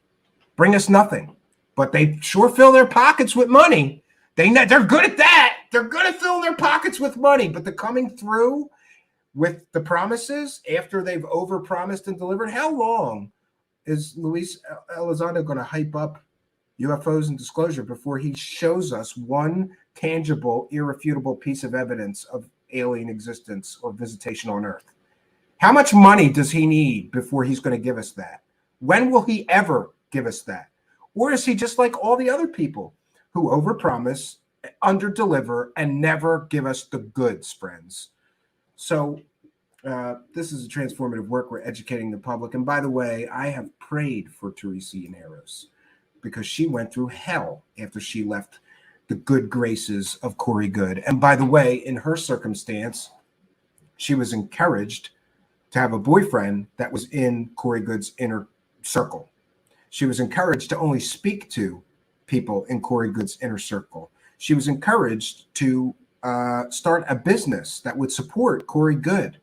But they sure fill their pockets with money. They're good at that. They're good at filling their pockets with money, but they're coming through with the promises after they've overpromised and delivered. How long is Lue Elizondo going to hype up UFOs and disclosure before he shows us one tangible, irrefutable piece of evidence of alien existence or visitation on Earth? How much money does he need before he's going to give us that? When will he ever give us that? Or is he just like all the other people who overpromise, underdeliver, and never give us the goods, friends? So this is a transformative work. We're educating the public. And by the way, I have prayed for Teresa Llaneras because she went through hell after she left the good graces of Corey Good. And by the way, in her circumstance, she was encouraged to have a boyfriend that was in Corey Good's inner circle. She was encouraged to only speak to people in Corey Good's inner circle. She was encouraged to start a business that would support Corey Good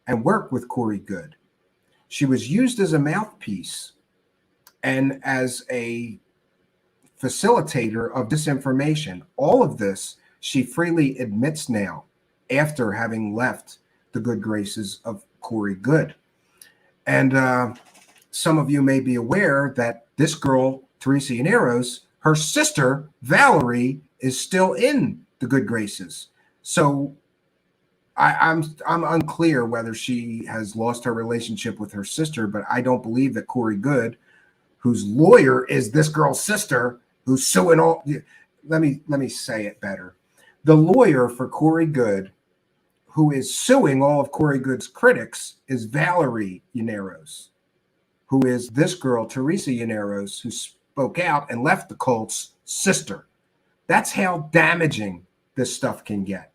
and work with Corey Good. She was used as a mouthpiece and as a facilitator of disinformation. All of this she freely admits now after having left the good graces of Corey Good. And some of you may be aware that this girl, Teresa Llaneras, her sister, Valerie, is still in the good graces. So I'm unclear whether she has lost her relationship with her sister, but I don't believe that Corey Good, whose lawyer is this girl's sister, who's suing all. Let me say it better. The lawyer for Corey Good, who is suing all of Corey Good's critics, is Valerie Llaneros, who is this girl, Teresa Llaneros, who spoke out and left the cult's sister. That's how damaging this stuff can get.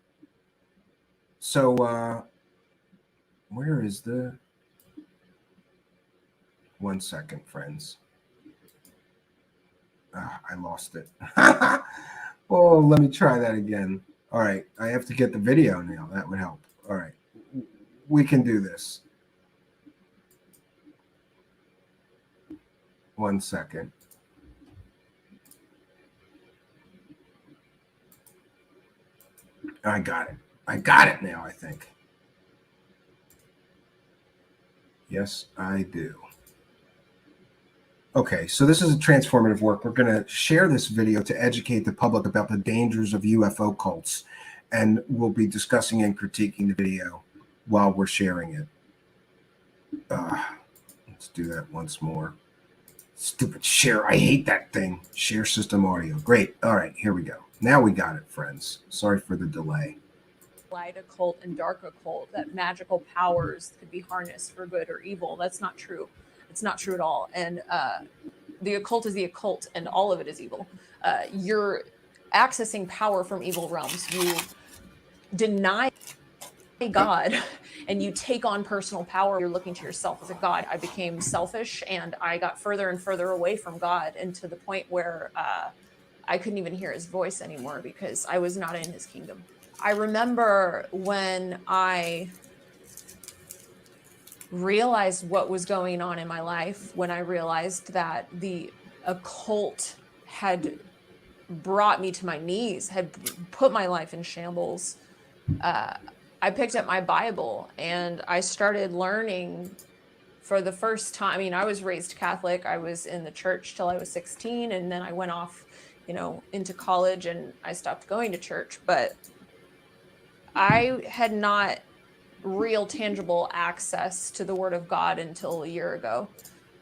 So, where is the... 1 second, friends. I lost it. Oh, let me try that again. All right, I have to get the video now. That would help. All right, we can do this. 1 second. I got it. I got it now, I think. Yes, I do. Okay, so this is a transformative work. We're going to share this video to educate the public about the dangers of UFO cults, and we'll be discussing and critiquing the video while we're sharing it. Let's do that once more. Stupid share. I hate that thing. Share system audio. Great. All right, here we go. Now we got it, friends. Sorry for the delay. Light occult and dark occult, that magical powers could be harnessed for good or evil. That's not true. It's not true at all. And the occult is the occult, and all of it is evil. You're accessing power from evil realms. You deny God and you take on personal power. You're looking to yourself as a god. I became selfish and I got further and further away from God, and to the point where I couldn't even hear his voice anymore because I was not in his kingdom. I remember when I realized what was going on in my life, when I realized that the occult had brought me to my knees, had put my life in shambles. I picked up my Bible and I started learning for the first time. I mean, I was raised Catholic. I was in the church till I was 16, and then I went off, into college, and I stopped going to church. But I had not real tangible access to the Word of God until a year ago.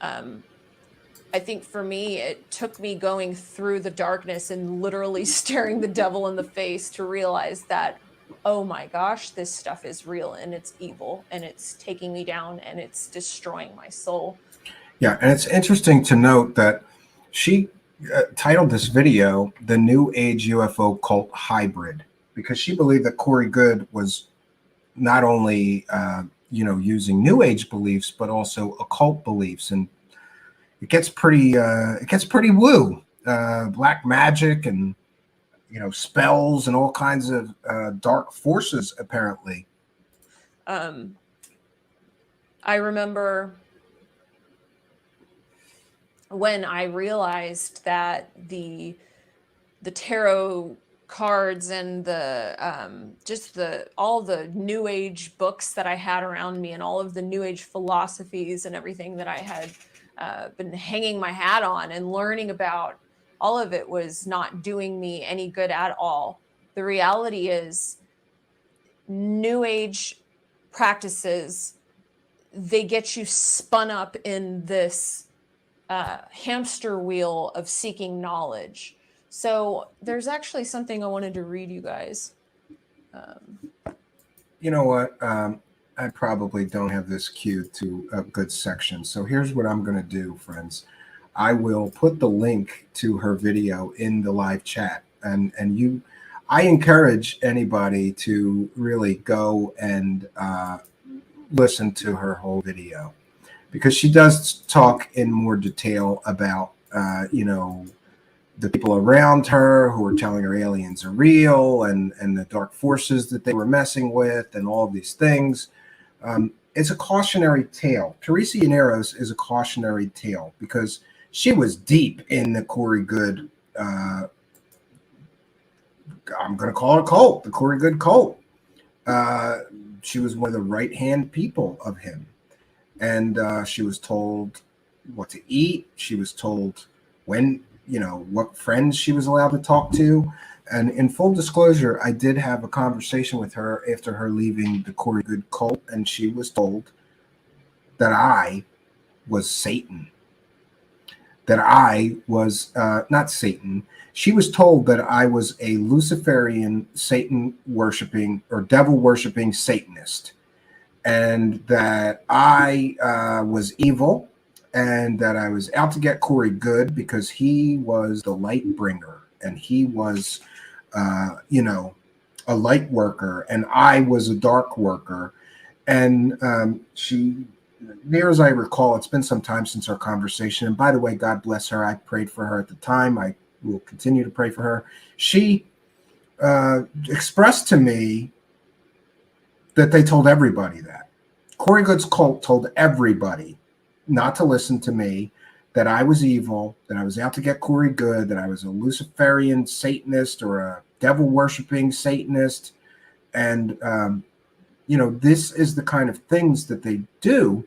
I think for me, it took me going through the darkness and literally staring the devil in the face to realize that, oh my gosh, this stuff is real and it's evil and it's taking me down and it's destroying my soul. Yeah, and it's interesting to note that she titled this video "The New Age UFO Cult Hybrid," because she believed that Corey Good was not only using New Age beliefs but also occult beliefs, and it gets pretty woo, black magic and spells and all kinds of dark forces apparently. I remember when I realized that the tarot cards and all the New Age books that I had around me and all of the New Age philosophies and everything that I had been hanging my hat on and learning about, all of it was not doing me any good at all. The reality is, New Age practices, they get you spun up in this hamster wheel of seeking knowledge. So there's actually something I wanted to read you guys. You know what? I probably don't have this queued to a good section. So here's what I'm going to do, friends. I will put the link to her video in the live chat. And I encourage anybody to really go and listen to her whole video, because she does talk in more detail about, the people around her who are telling her aliens are real and the dark forces that they were messing with and all of these things. It's a cautionary tale. Teresa Llaneros is a cautionary tale because she was deep in the Corey Good, I'm going to call it a cult, the Corey Good cult. She was one of the right-hand people of him. And she was told what to eat. She was told when what friends she was allowed to talk to. And in full disclosure, I did have a conversation with her after her leaving the Corey Good cult, and she was told that I was Satan. That I was not Satan. She was told that I was a Luciferian, Satan worshiping or devil worshiping Satanist, and that I was evil, and that I was out to get Corey Good because he was the light bringer, and he was, a light worker, and I was a dark worker. And she, near as I recall, it's been some time since our conversation. And by the way, God bless her. I prayed for her at the time. I will continue to pray for her. She expressed to me that they told everybody that. Corey Good's cult told everybody not to listen to me, that I was evil, that I was out to get Corey Good, that I was a Luciferian Satanist or a devil-worshiping Satanist. And, this is the kind of things that they do.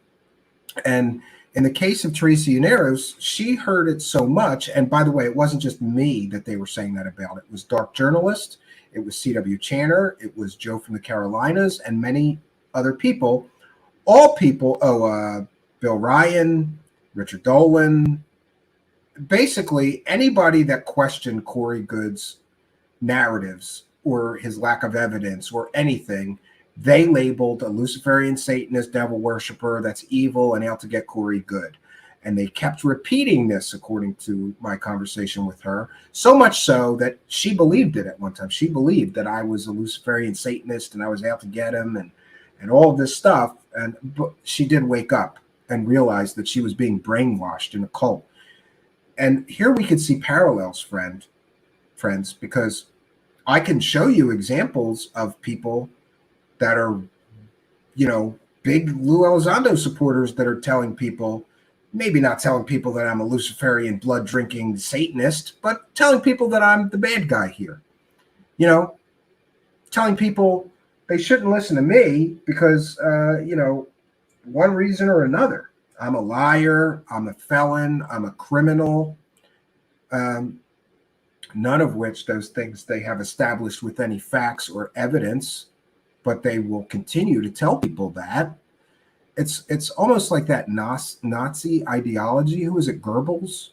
And in the case of Teresa Llaneros, she heard it so much. And by the way, it wasn't just me that they were saying that about. It was Dark Journalist, it was C.W. Channer, it was Joe from the Carolinas, and many other people. All people, Bill Ryan, Richard Dolan, basically anybody that questioned Corey Good's narratives or his lack of evidence or anything, they labeled a Luciferian Satanist devil worshiper that's evil and out to get Corey Good. And they kept repeating this, according to my conversation with her, so much so that she believed it at one time. She believed that I was a Luciferian Satanist and I was out to get him and all of this stuff. But she did wake up and realize that she was being brainwashed in a cult. And here we could see parallels, friends, because I can show you examples of people that are, big Lue Elizondo supporters that are telling people, maybe not telling people that I'm a Luciferian blood-drinking Satanist, but telling people that I'm the bad guy here. Telling people they shouldn't listen to me because, one reason or another. I'm a liar, I'm a felon, I'm a criminal. None of which those things they have established with any facts or evidence, but they will continue to tell people that. It's almost like that Nazi ideology. Who was it, Goebbels?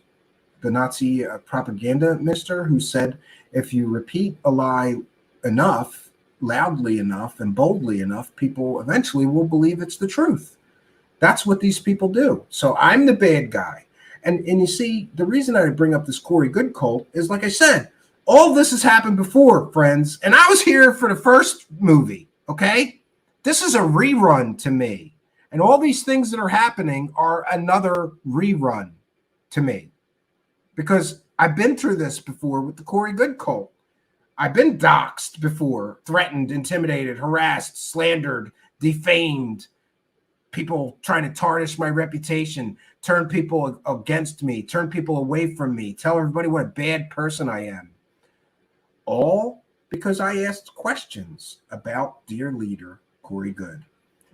The Nazi propaganda mister who said, if you repeat a lie enough, loudly enough, and boldly enough, people eventually will believe it's the truth. That's what these people do. So I'm the bad guy. And you see, the reason I bring up this Corey Good cult is, like I said, all this has happened before, friends. And I was here for the first movie, okay? This is a rerun to me. And all these things that are happening are another rerun to me. Because I've been through this before with the Corey Good cult. I've been doxxed before, threatened, intimidated, harassed, slandered, defamed. People trying to tarnish my reputation, turn people against me, turn people away from me, tell everybody what a bad person I am. All because I asked questions about dear leader Corey Good.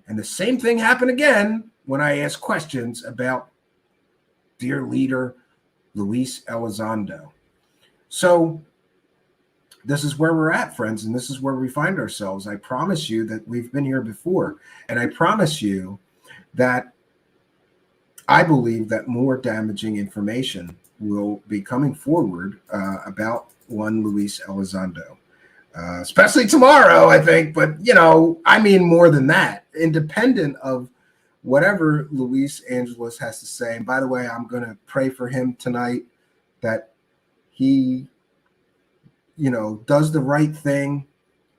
And the same thing happened again when I asked questions about dear leader Lue Elizondo. So this is where we're at, friends, and this is where we find ourselves. I promise you that we've been here before, and I promise you that I believe that more damaging information will be coming forward about one Lue Elizondo, especially tomorrow, I think. But, I mean more than that, independent of whatever Luis Angeles has to say. And by the way, I'm going to pray for him tonight that he, does the right thing,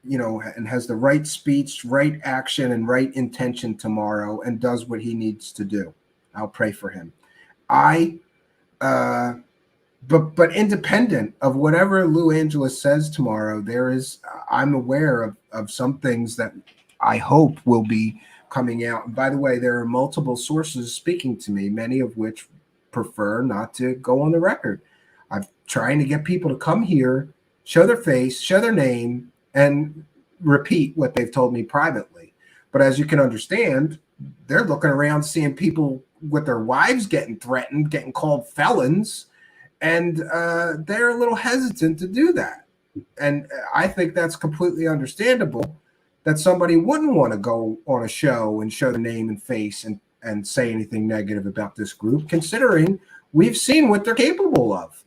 and has the right speech, right action, and right intention tomorrow, and does what he needs to do. I'll pray for him. But independent of whatever Lou Angeles says tomorrow, I'm aware of some things that I hope will be coming out. And by the way, there are multiple sources speaking to me, many of which prefer not to go on the record. I'm trying to get people to come here, show their face, show their name, and repeat what they've told me privately. But as you can understand, they're looking around seeing people with their wives getting threatened, getting called felons, And they're a little hesitant to do that. And I think that's completely understandable, that somebody wouldn't want to go on a show and show their name and face and say anything negative about this group, considering we've seen what they're capable of.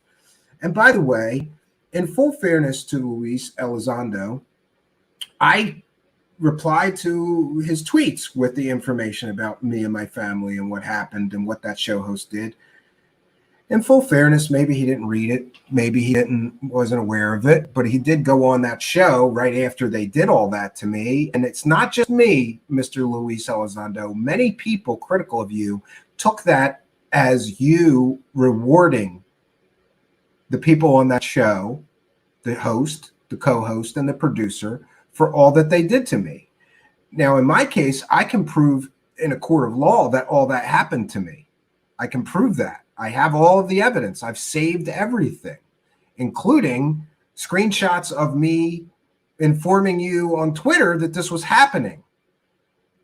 And by the way, in full fairness to Lue Elizondo, I replied to his tweets with the information about me and my family and what happened and what that show host did. In full fairness, maybe he didn't read it, maybe he wasn't aware of it, but he did go on that show right after they did all that to me. And it's not just me, Mr. Lue Elizondo. Many people critical of you took that as you rewarding the people on that show, the host, the co-host, and the producer for all that they did to me. Now, in my case, I can prove in a court of law that all that happened to me. I can prove that. I have all of the evidence. I've saved everything, including screenshots of me informing you on Twitter that this was happening.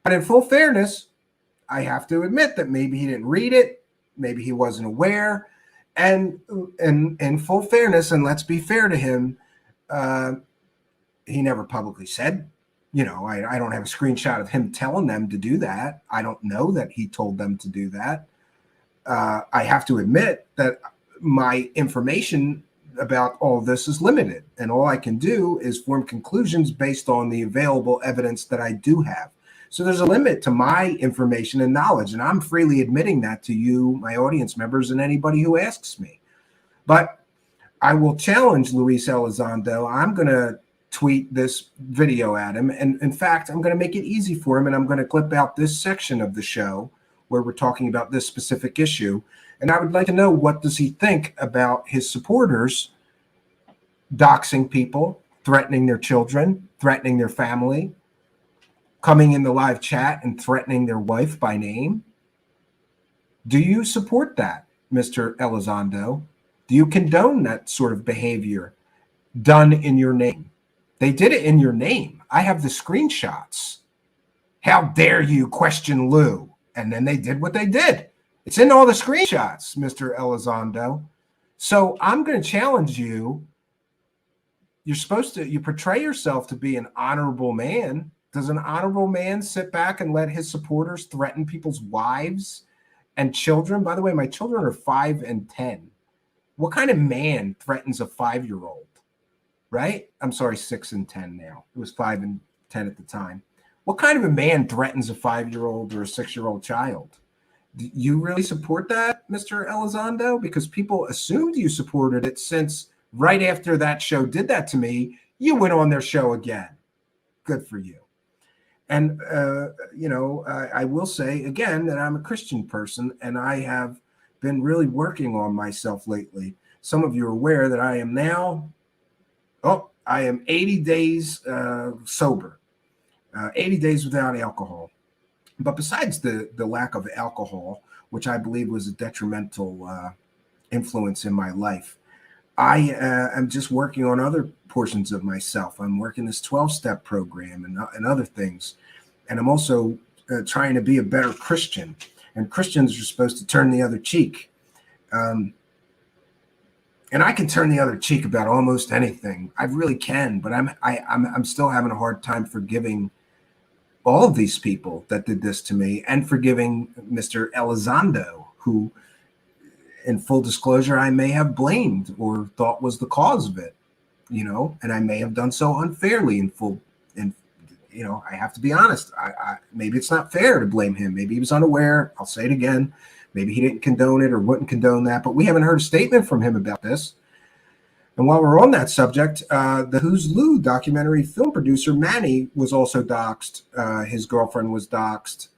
But in full fairness, I have to admit that maybe he didn't read it, maybe he wasn't aware. And in full fairness, and let's be fair to him, he never publicly said, I don't have a screenshot of him telling them to do that. I don't know that he told them to do that. I have to admit that my information about all this is limited, and all I can do is form conclusions based on the available evidence that I do have. So there's a limit to my information and knowledge, and I'm freely admitting that to you, my audience members, and anybody who asks me. But I will challenge Lue Elizondo. I'm going to tweet this video at him, and in fact, I'm going to make it easy for him, and I'm going to clip out this section of the show where we're talking about this specific issue. And I would like to know, what does he think about his supporters doxing people, threatening their children, threatening their family, coming in the live chat and threatening their wife by name? Do you support that, Mr. Elizondo? Do you condone that sort of behavior done in your name? They did it in your name. I have the screenshots. How dare you question Lue? And then they did what they did. It's in all the screenshots, Mr. Elizondo. So I'm going to challenge you. You portray yourself to be an honorable man. Does an honorable man sit back and let his supporters threaten people's wives and children? By the way, my children are 5 and 10. What kind of man threatens a 5-year-old? Right? I'm sorry, 6 and 10 now. It was 5 and 10 at the time. What kind of a man threatens a 5-year-old or a 6-year-old child? Do you really support that, Mr. Elizondo? Because people assumed you supported it, since right after that show did that to me, you went on their show again. Good for you. And, I will say again that I'm a Christian person, and I have been really working on myself lately. Some of you are aware that I am now, I am 80 days sober, 80 days without alcohol. But besides the lack of alcohol, which I believe was a detrimental influence in my life, I am just working on other portions of myself. I'm working this 12-step program and other things. And I'm also trying to be a better Christian. And Christians are supposed to turn the other cheek. And I can turn the other cheek about almost anything. I really can, but I'm still having a hard time forgiving all of these people that did this to me, and forgiving Mr. Elizondo, who, in full disclosure, I may have blamed or thought was the cause of it, and I may have done so unfairly I have to be honest. Maybe it's not fair to blame him. Maybe he was unaware. I'll say it again. Maybe he didn't condone it or wouldn't condone that, but we haven't heard a statement from him about this. And while we're on that subject, the Who's Lue documentary film producer Manny was also doxxed. His girlfriend was doxxed.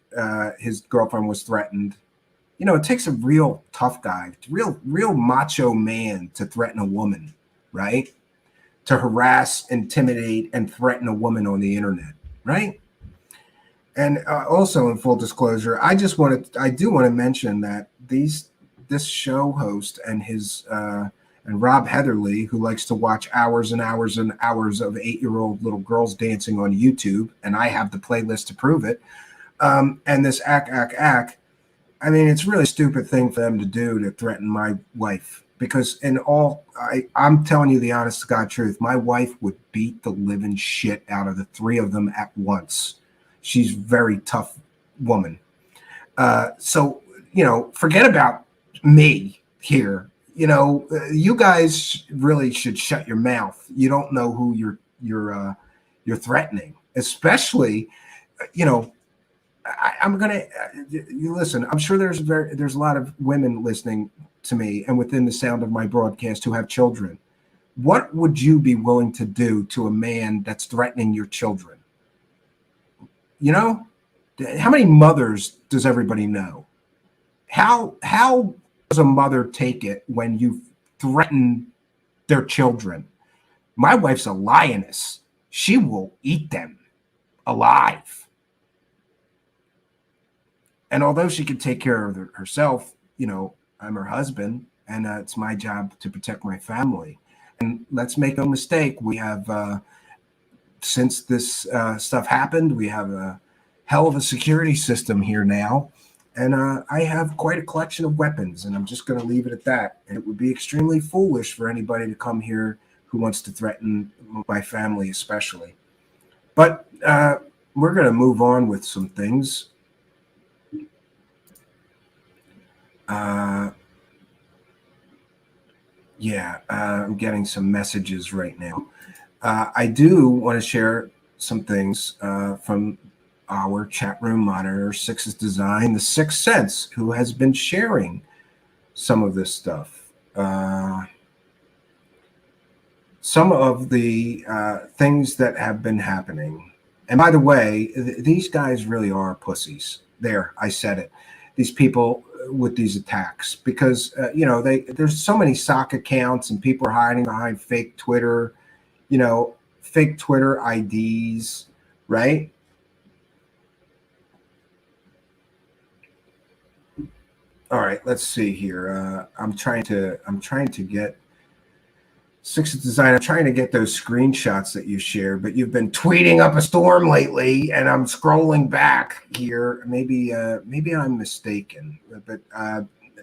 His girlfriend was threatened. It takes a real tough guy, real macho man to threaten a woman, right? To harass, intimidate, and threaten a woman on the internet, right? And also, in full disclosure, I do want to mention that this show host and his and Rob Heatherly, who likes to watch hours and hours and hours of 8-year-old little girls dancing on YouTube, and I have the playlist to prove it. And this ack. I mean, it's a really stupid thing for them to do, to threaten my wife, because I'm telling you the honest to God truth. My wife would beat the living shit out of the three of them at once. She's a very tough woman. So, forget about me here. You guys really should shut your mouth. You don't know who you're threatening, especially, I'm gonna you listen. I'm sure there's a lot of women listening to me and within the sound of my broadcast who have children. What would you be willing to do to a man that's threatening your children? How many mothers does everybody know? How does a mother take it when you threaten their children? My wife's a lioness. She will eat them alive. And although she could take care of herself, I'm her husband, and it's my job to protect my family. And let's make no mistake, we have, since this stuff happened, we have a hell of a security system here now. And I have quite a collection of weapons, and I'm just going to leave it at that. And it would be extremely foolish for anybody to come here who wants to threaten my family especially. But we're going to move on with some things. I'm getting some messages right now. I do want to share some things from our chat room monitor, Six's Design, the Sixth Sense, who has been sharing some of this stuff. Some of the things that have been happening. And by the way, these guys really are pussies. There, I said it. These people with these attacks, because there's so many sock accounts and people are hiding behind fake Twitter, fake Twitter IDs, right? All right, let's see here. I'm trying to get Six's Design. I'm trying to get those screenshots that you shared, but you've been tweeting up a storm lately, and I'm scrolling back here. Maybe I'm mistaken, but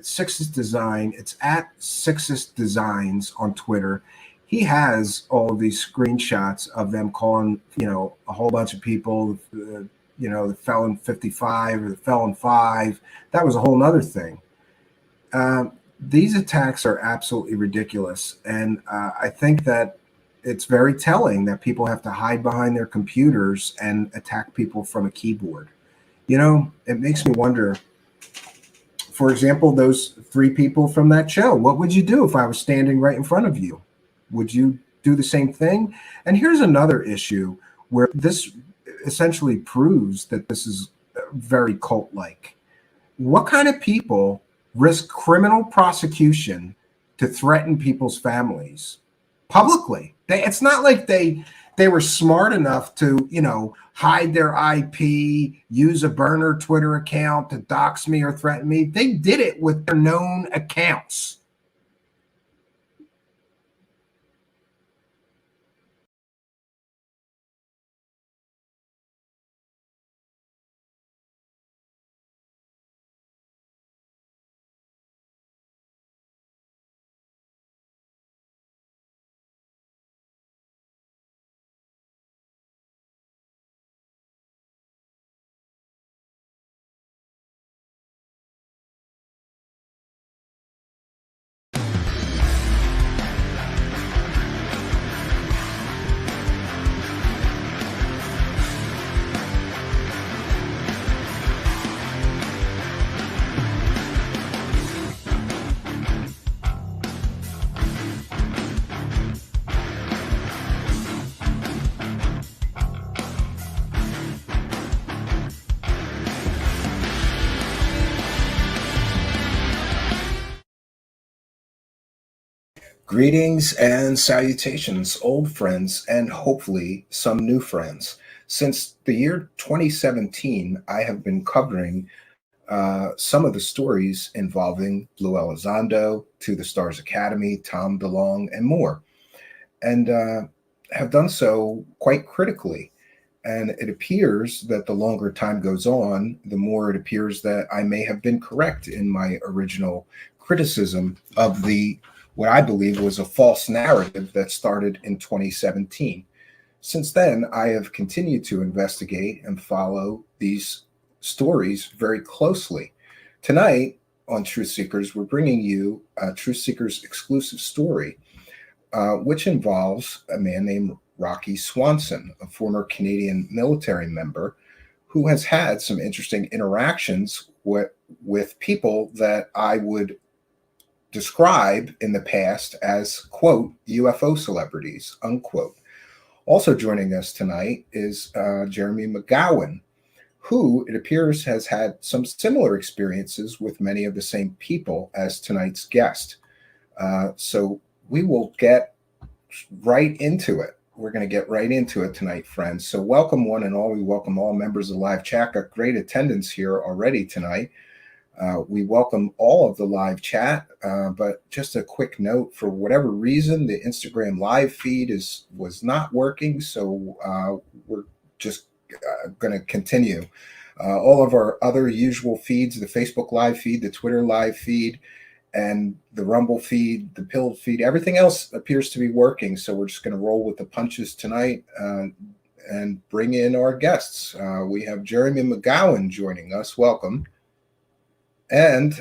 Six's Design. It's at Six's Designs on Twitter. He has all of these screenshots of them calling, a whole bunch of people, the Felon 55 or the Felon 5. That was a whole nother thing. These attacks are absolutely ridiculous. And I think that it's very telling that people have to hide behind their computers and attack people from a keyboard. It makes me wonder, for example, those three people from that show, what would you do if I was standing right in front of you? Would you do the same thing? And here's another issue where this essentially proves that this is very cult-like. What kind of people risk criminal prosecution to threaten people's families publicly? It's not like they were smart enough to, hide their IP, use a burner Twitter account to dox me or threaten me. They did it with their known accounts. Greetings and salutations, old friends, and hopefully some new friends. Since the year 2017, I have been covering some of the stories involving Lue Elizondo, To the Stars Academy, Tom DeLonge, and more, and have done so quite critically. And it appears that the longer time goes on, the more it appears that I may have been correct in my original criticism of the what I believe was a false narrative that started in 2017. Since then, I have continued to investigate and follow these stories very closely. Tonight on Truth Seekers, we're bringing you a Truth Seekers exclusive story, which involves a man named Rocky Swanson, a former Canadian military member who has had some interesting interactions with people that I would describe in the past as, quote, UFO celebrities, unquote. Also joining us tonight is Jeremy McGowan, who it appears has had some similar experiences with many of the same people as tonight's guest. So we will get right into it. We're going to get right into it tonight, friends. So welcome one and all. We welcome all members of the live chat. Got great attendance here already tonight. We welcome all of the live chat, but just a quick note, for whatever reason, the Instagram live feed was not working, so we're just going to continue. All of our other usual feeds, the Facebook live feed, the Twitter live feed, and the Rumble feed, the Pill feed, everything else appears to be working, so we're just going to roll with the punches tonight and bring in our guests. We have Jeremy McGowan joining us. Welcome. And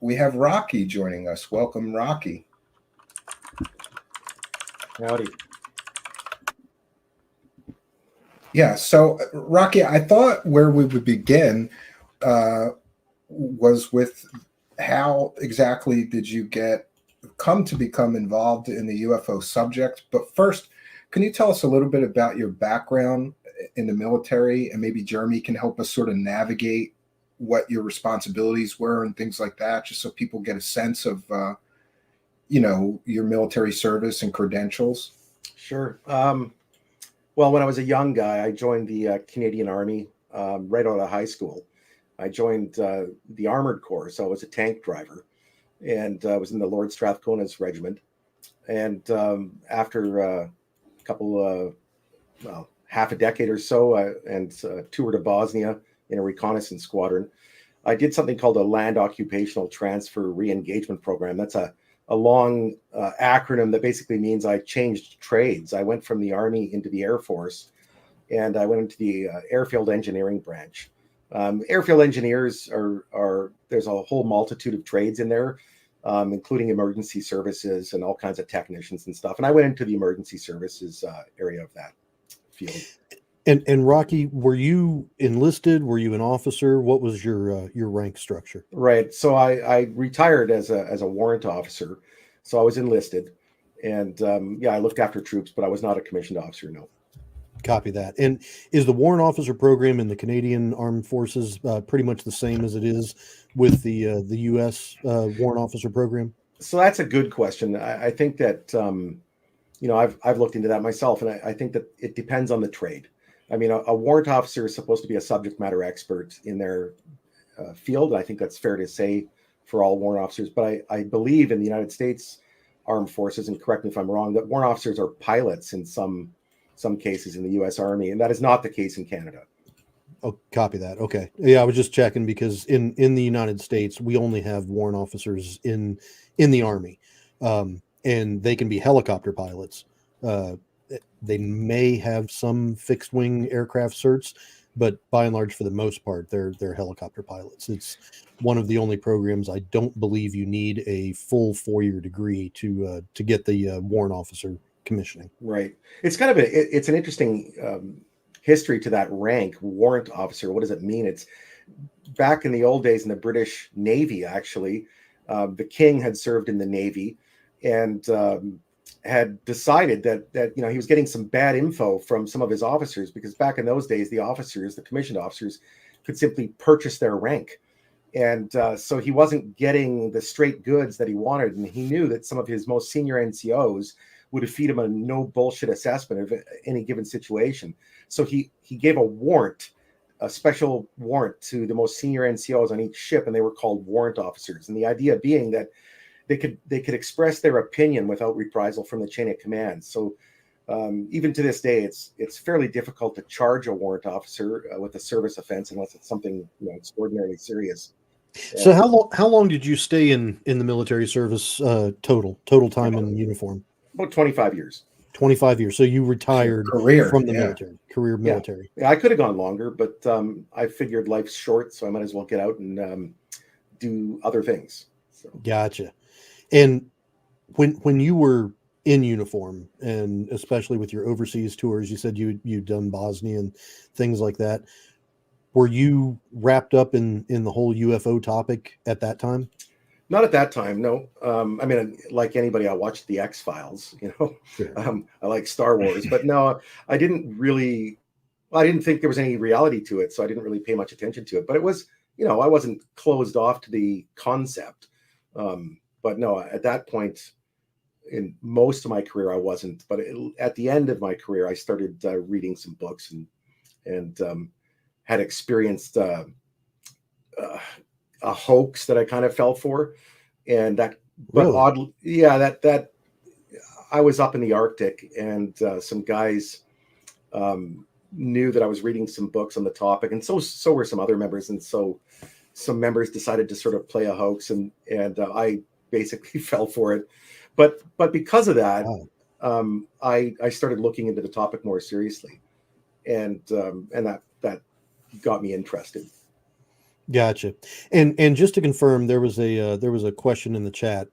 we have Rocky joining us. Welcome, Rocky. Howdy. Yeah, so Rocky, I thought where we would begin was with how exactly did you come to become involved in the UFO subject? But first, can you tell us a little bit about your background in the military, and maybe Jeremy can help us sort of navigate what your responsibilities were and things like that, just so people get a sense of, your military service and credentials? Sure. Well, when I was a young guy, I joined the Canadian Army right out of high school. I joined the Armored Corps, so I was a tank driver, and I was in the Lord Strathcona's regiment. And after a couple, half a decade or so, and toured to Bosnia in a reconnaissance squadron, I did something called a Land Occupational Transfer Re-Engagement Program. That's a long acronym that basically means I changed trades. I went from the Army into the Air Force, and I went into the Airfield Engineering branch. Airfield engineers are there's a whole multitude of trades in there, including emergency services and all kinds of technicians and stuff. And I went into the emergency services area of that field. And Rocky, were you enlisted? Were you an officer? What was your rank structure? Right. So I retired as a warrant officer. So I was enlisted, and I looked after troops, but I was not a commissioned officer. No. Copy that. And is the warrant officer program in the Canadian Armed Forces pretty much the same as it is with the U.S. Warrant officer program? So that's a good question. I think that I've looked into that myself, and I think that it depends on the trade. I mean, a warrant officer is supposed to be a subject matter expert in their field. I think that's fair to say for all warrant officers. But I believe in the United States Armed Forces, and correct me if I'm wrong, that warrant officers are pilots in some cases in the U.S. Army, and that is not the case in Canada. Oh, copy that. Okay. Yeah, I was just checking because in the United States, we only have warrant officers in the Army, and they can be helicopter pilots. They may have some fixed wing aircraft certs, but by and large, for the most part, they're helicopter pilots. It's one of the only programs I don't believe you need a full 4-year degree to get the warrant officer commissioning. Right. It's kind of it's an interesting history to that rank, warrant officer. What does it mean? It's back in the old days in the British Navy. Actually, the king had served in the Navy, and had decided that he was getting some bad info from some of his officers, because back in those days, the commissioned officers, could simply purchase their rank. And so he wasn't getting the straight goods that he wanted. And he knew that some of his most senior NCOs would feed him a no bullshit assessment of any given situation. So he gave a special warrant to the most senior NCOs on each ship, and they were called warrant officers. And the idea being that they could express their opinion without reprisal from the chain of command. So even to this day, it's fairly difficult to charge a warrant officer with a service offense unless it's something extraordinarily serious. So how long did you stay in the military service total time in uniform? About 25 years. 25 years. So you retired Career, from the yeah. military, career military. Yeah, I could have gone longer, but I figured life's short, so I might as well get out and do other things. So. Gotcha. And when you were in uniform, and especially with your overseas tours, you said you'd done Bosnia and things like that. Were you wrapped up in the whole UFO topic at that time? Not at that time, no. I mean, like anybody, I watched the X-Files, you know. Sure. I like Star Wars, but no, I didn't think there was any reality to it, so I didn't really pay much attention to it. But it was, you know, I wasn't closed off to the concept. But no, at that point, in most of my career, I wasn't. But at the end of my career, I started reading some books and had experienced a hoax that I kind of fell for, and that, but Really? oddly, yeah, that I was up in the Arctic, and some guys knew that I was reading some books on the topic, and so were some other members, and so some members decided to sort of play a hoax, and I basically fell for it, but because of that, I started looking into the topic more seriously, and that got me interested. Gotcha. And just to confirm, there was a question in the chat.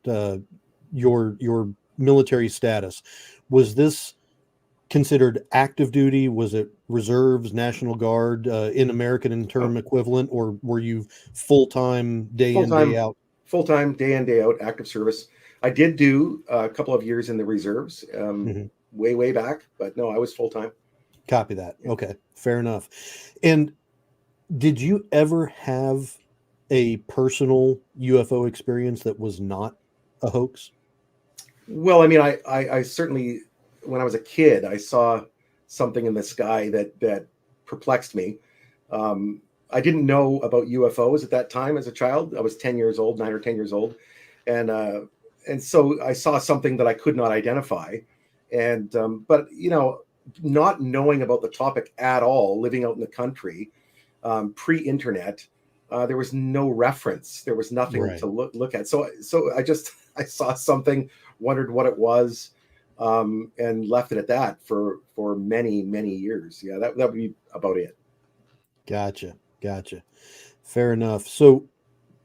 Your military status, was this considered active duty? Was it reserves, National Guard, in American term equivalent, or were you full-time, day in, day out? Full-time, day in, day out, active service. I did do a couple of years in the reserves, way back, but no, I was full-time. Copy that. Okay, fair enough. And did you ever have a personal UFO experience that was not a hoax? Well, I mean, I certainly, when I was a kid, I saw something in the sky that perplexed me. I didn't know about UFOs at that time as a child. I was 10 years old, 9 or 10 years old. And so I saw something that I could not identify. And, but, you know, not knowing about the topic at all, living out in the country, pre-internet, there was no reference. There was nothing to look at. So I saw something, wondered what it was, and left it at that for many years. Yeah, that would be about it. Gotcha. Fair enough. So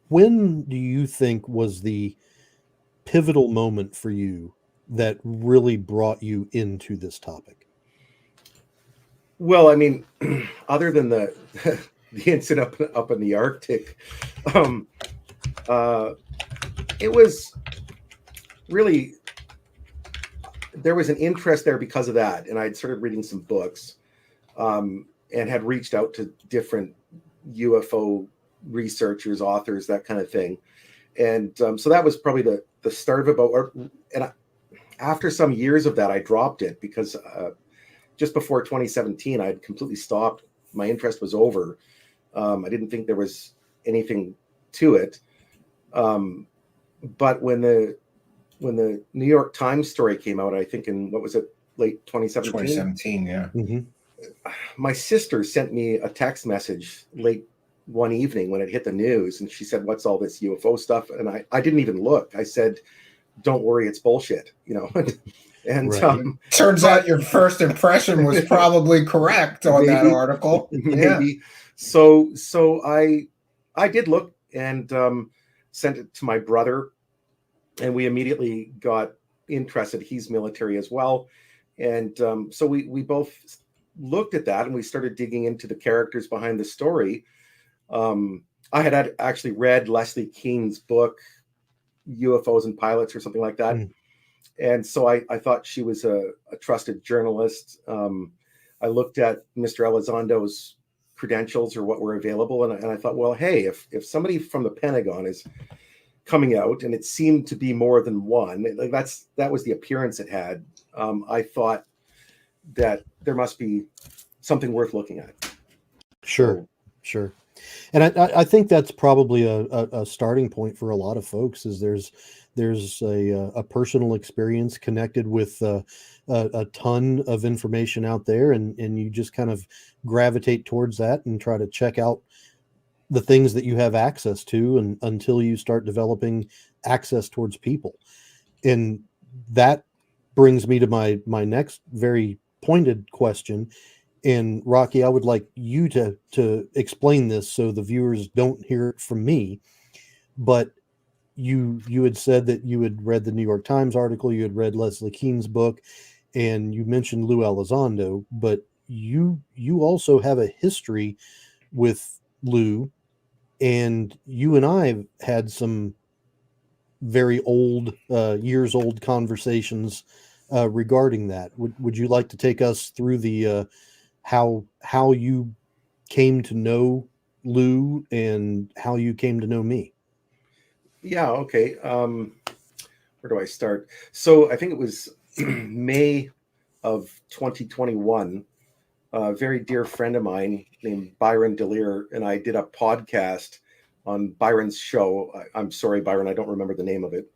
when do you think was the pivotal moment for you that really brought you into this topic? Well, I mean, other than the incident up in the Arctic, it was really, there was an interest there because of that, and I'd started reading some books, and had reached out to different UFO researchers, authors, that kind of thing, and so that was probably the start of it. After some years of that, I dropped it because just before 2017, I had completely stopped. My interest was over. I didn't think there was anything to it. But when the New York Times story came out, I think in, what was it, late 2017? 2017, yeah. Mm-hmm. My sister sent me a text message late one evening when it hit the news, and she said, "What's all this UFO stuff?" And I didn't even look. I said, "Don't worry, it's bullshit," you know. And turns out your first impression was probably correct on that article. Maybe. Yeah. So I did look and sent it to my brother, and we immediately got interested. He's military as well, and so we both looked at that, and we started digging into the characters behind the story. I had actually read Leslie Kean's book, UFOs and Pilots, or something like that. And so I thought she was a trusted journalist. I looked at Mr. Elizondo's credentials, or what were available, and I thought, well, hey, if somebody from the Pentagon is coming out, and it seemed to be more than one, like that was the appearance it had, I thought that there must be something worth looking at. Sure. And I think that's probably a starting point for a lot of folks, is there's a personal experience connected with a ton of information out there, and you just kind of gravitate towards that and try to check out the things that you have access to, and until you start developing access towards people. And that brings me to my next very pointed question. And Rocky, I would like you to explain this so the viewers don't hear it from me. But you had said that you had read the New York Times article, you had read Leslie Kean's book, and you mentioned Lue Elizondo, but you also have a history with Lue, and you and I have had some very old, years old conversations regarding that. Would you like to take us through the how you came to know Lue and how you came to know me? Yeah, okay. Where do I start? So I think it was May of 2021. A very dear friend of mine named Byron Delir and I did a podcast on Byron's show. I'm sorry, Byron, I don't remember the name of it.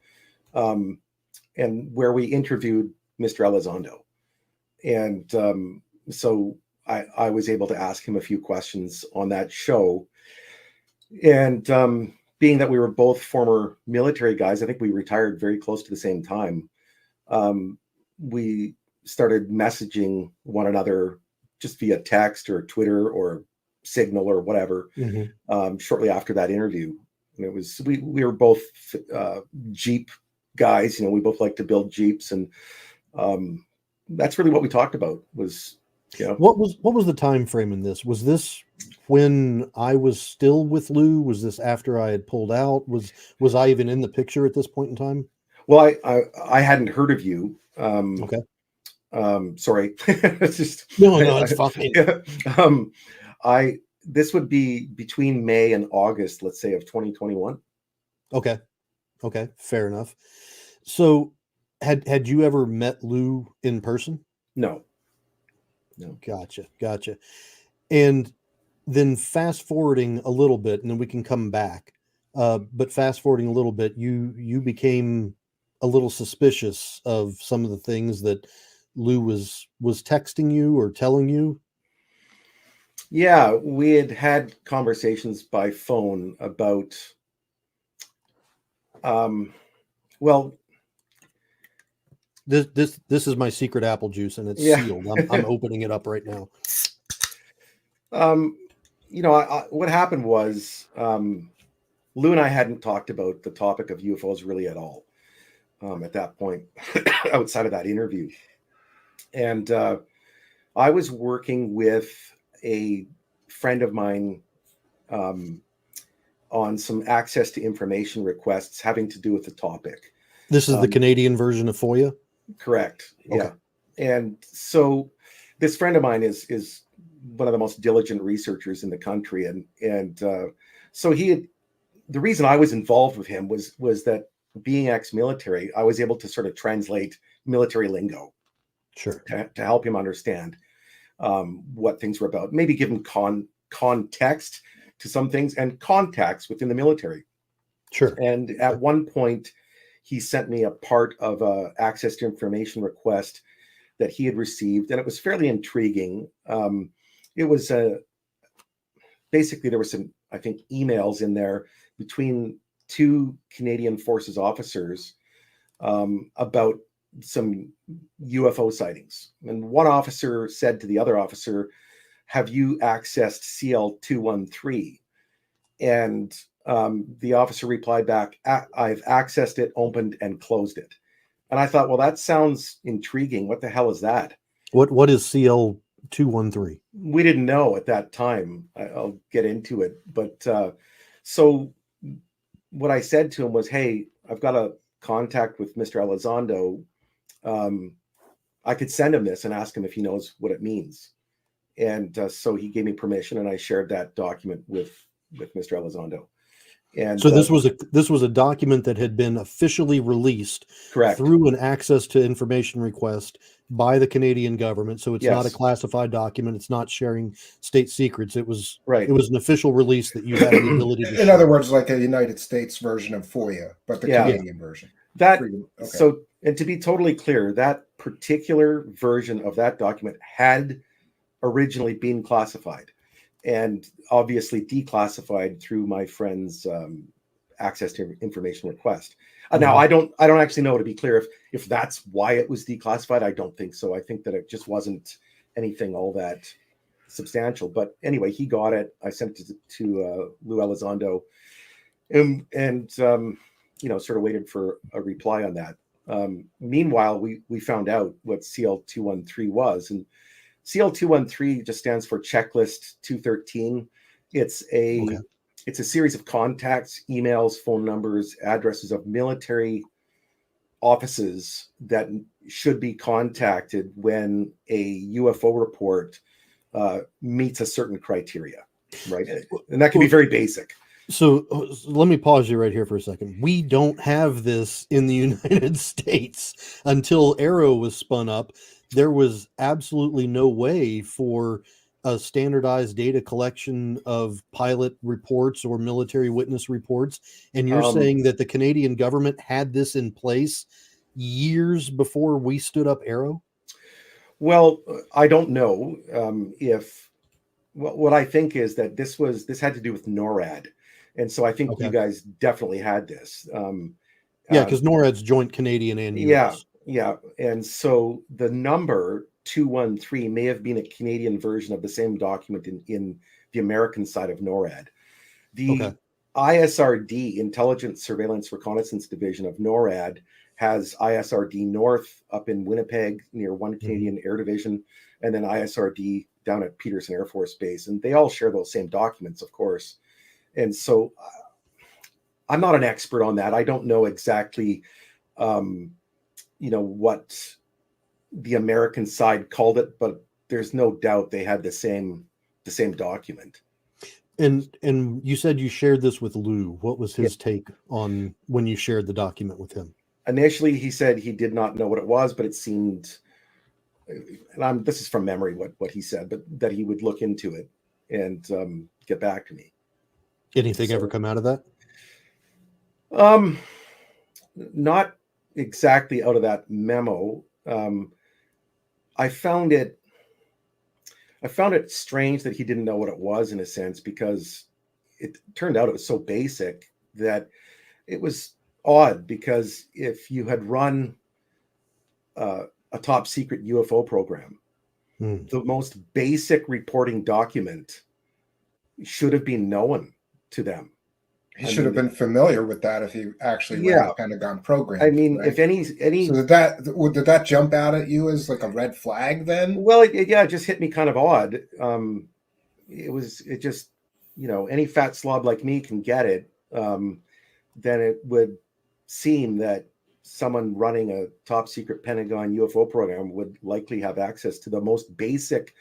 And where we interviewed Mr. Elizondo. And so I was able to ask him a few questions on that show. And being that we were both former military guys, I think we retired very close to the same time. We started messaging one another just via text or Twitter or Signal or whatever, shortly after that interview. And it was, we were both Jeep guys, we both like to build Jeeps. And that's really what we talked about was, What was the time frame in this? Was this when I was still with Lue? Was this after I had pulled out? Was I even in the picture at this point in time? Well, I hadn't heard of you. Okay. Sorry. It's just no, it's fine. Yeah. This would be between May and August, let's say, of 2021. Okay, fair enough. So, had you ever met Lue in person? No. Gotcha. And then fast forwarding a little bit, and then we can come back. But fast forwarding a little bit, you became a little suspicious of some of the things that Lue was texting you or telling you. Yeah, we had conversations by phone about, well, this is my secret apple juice, and it's sealed. I'm opening it up right now. What happened was, Lue and I hadn't talked about the topic of UFOs really at all at that point, outside of that interview. And I was working with a friend of mine on some access to information requests having to do with the topic. This is the Canadian version of FOIA? Correct. Okay. Yeah. And so this friend of mine is one of the most diligent researchers in the country. And so the reason I was involved with him was that being ex-military, I was able to sort of translate military lingo. Sure. To help him understand what things were about, maybe give him context to some things and contacts within the military. Sure. And at one point, he sent me a part of a access to information request that he had received, and it was fairly intriguing. It was basically there were some, I think, emails in there between two Canadian Forces officers about some UFO sightings. And one officer said to the other officer, "Have you accessed CL-213?" And the officer replied back, "I've accessed it, opened, and closed it." And I thought, well, that sounds intriguing. What the hell is that? What is CL-213? We didn't know at that time. I'll get into it. But so what I said to him was, "Hey, I've got a contact with Mr. Elizondo. I could send him this and ask him if he knows what it means." And so he gave me permission, and I shared that document with Mr. Elizondo. And so this was a document that had been officially released, correct, through an access to information request by the Canadian government. So it's not a classified document. It's not sharing state secrets. It was right. It was an official release that you had the ability to. In other words, like a United States version of FOIA, but the Canadian version. That so, and to be totally clear, that particular version of that document had originally been classified, and obviously declassified through my friend's access to information request. Now, I don't actually know, to be clear, if that's why it was declassified. I don't think so. I think that it just wasn't anything all that substantial. But anyway, he got it. I sent it to Lue Elizondo, and sort of waited for a reply on that. Meanwhile, we found out what CL213 was, and CL213 just stands for Checklist 213. It's a series of contacts, emails, phone numbers, addresses of military offices that should be contacted when a UFO report meets a certain criteria, right? And that can be very basic. So let me pause you right here for a second. We don't have this in the United States. Until Arrow was spun up, there was absolutely no way for a standardized data collection of pilot reports or military witness reports. And you're saying that the Canadian government had this in place years before we stood up Arrow? Well, I don't know if what I think is that this had to do with NORAD. And so I think you guys definitely had this. Yeah, because NORAD's joint Canadian and US. Yeah. And so the number 213 may have been a Canadian version of the same document in the American side of NORAD. The ISRD, Intelligence Surveillance Reconnaissance Division of NORAD, has ISRD North up in Winnipeg near 1 Canadian Air Division, and then ISRD down at Peterson Air Force Base. And they all share those same documents, of course. And so I'm not an expert on that. I don't know exactly, what the American side called it, but there's no doubt they had the same document. And you said you shared this with Lou. What was his take on when you shared the document with him? Initially, he said he did not know what it was, but it seemed, and this is from memory what he said, but that he would look into it and get back to me. Anything ever come out of that? Not exactly out of that memo. I found it strange that he didn't know what it was, in a sense, because it turned out it was so basic that it was odd, because if you had run a top secret UFO program, the most basic reporting document should have been known to them. He should have been familiar with that if he actually ran the Pentagon program. I mean, right? if any, so did that jump out at you as like a red flag then? Well, it just hit me kind of odd. It just, any fat slob like me can get it. Then it would seem that someone running a top secret Pentagon UFO program would likely have access to the most basic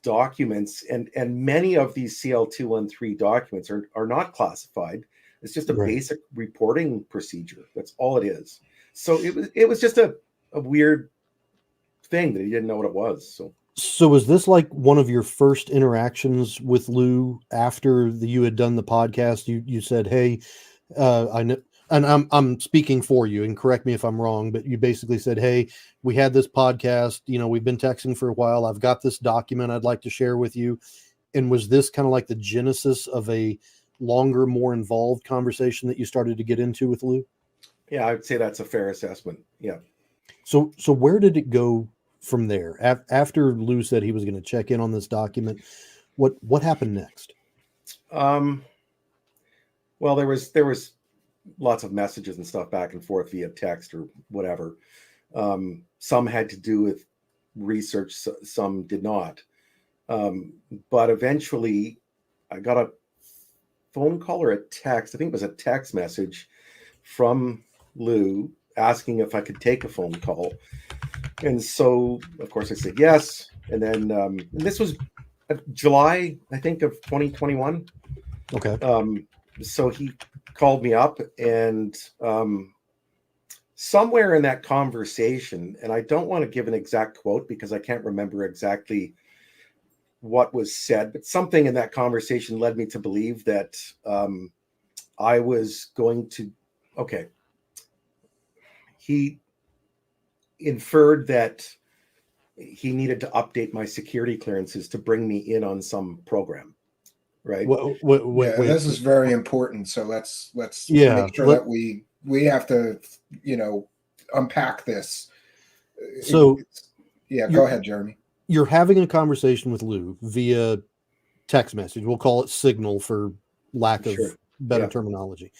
documents, and many of these CL213 documents are not classified. It's just a basic reporting procedure. That's all it is. So it was just a weird thing that he didn't know what it was. So was this like one of your first interactions with Lou after you had done the podcast? You said, "Hey, I know," and I'm speaking for you, and correct me if I'm wrong, but you basically said, "Hey, we had this podcast, we've been texting for a while. I've got this document I'd like to share with you." And was this kind of like the genesis of a longer, more involved conversation that you started to get into with Lou? Yeah, I would say that's a fair assessment. Yeah. So where did it go from there? After Lou said he was going to check in on this document, what happened next? Well, there was lots of messages and stuff back and forth via text or whatever. Some had to do with research, some did not. But eventually I got a phone call or a text. I think it was a text message from Lou asking if I could take a phone call. And so, of course, I said yes. And then and this was July, I think, of 2021. Okay. So he called me up, and somewhere in that conversation, and I don't want to give an exact quote because I can't remember exactly what was said, but something in that conversation led me to believe that I was going to, he inferred that he needed to update my security clearances to bring me in on some program. right? Yeah, Wait. this is very important. So let's Yeah, make sure that we have to, unpack this. So Yeah, go ahead, Jeremy. You're having a conversation with Lou via text message. We'll call it Signal for lack of better terminology.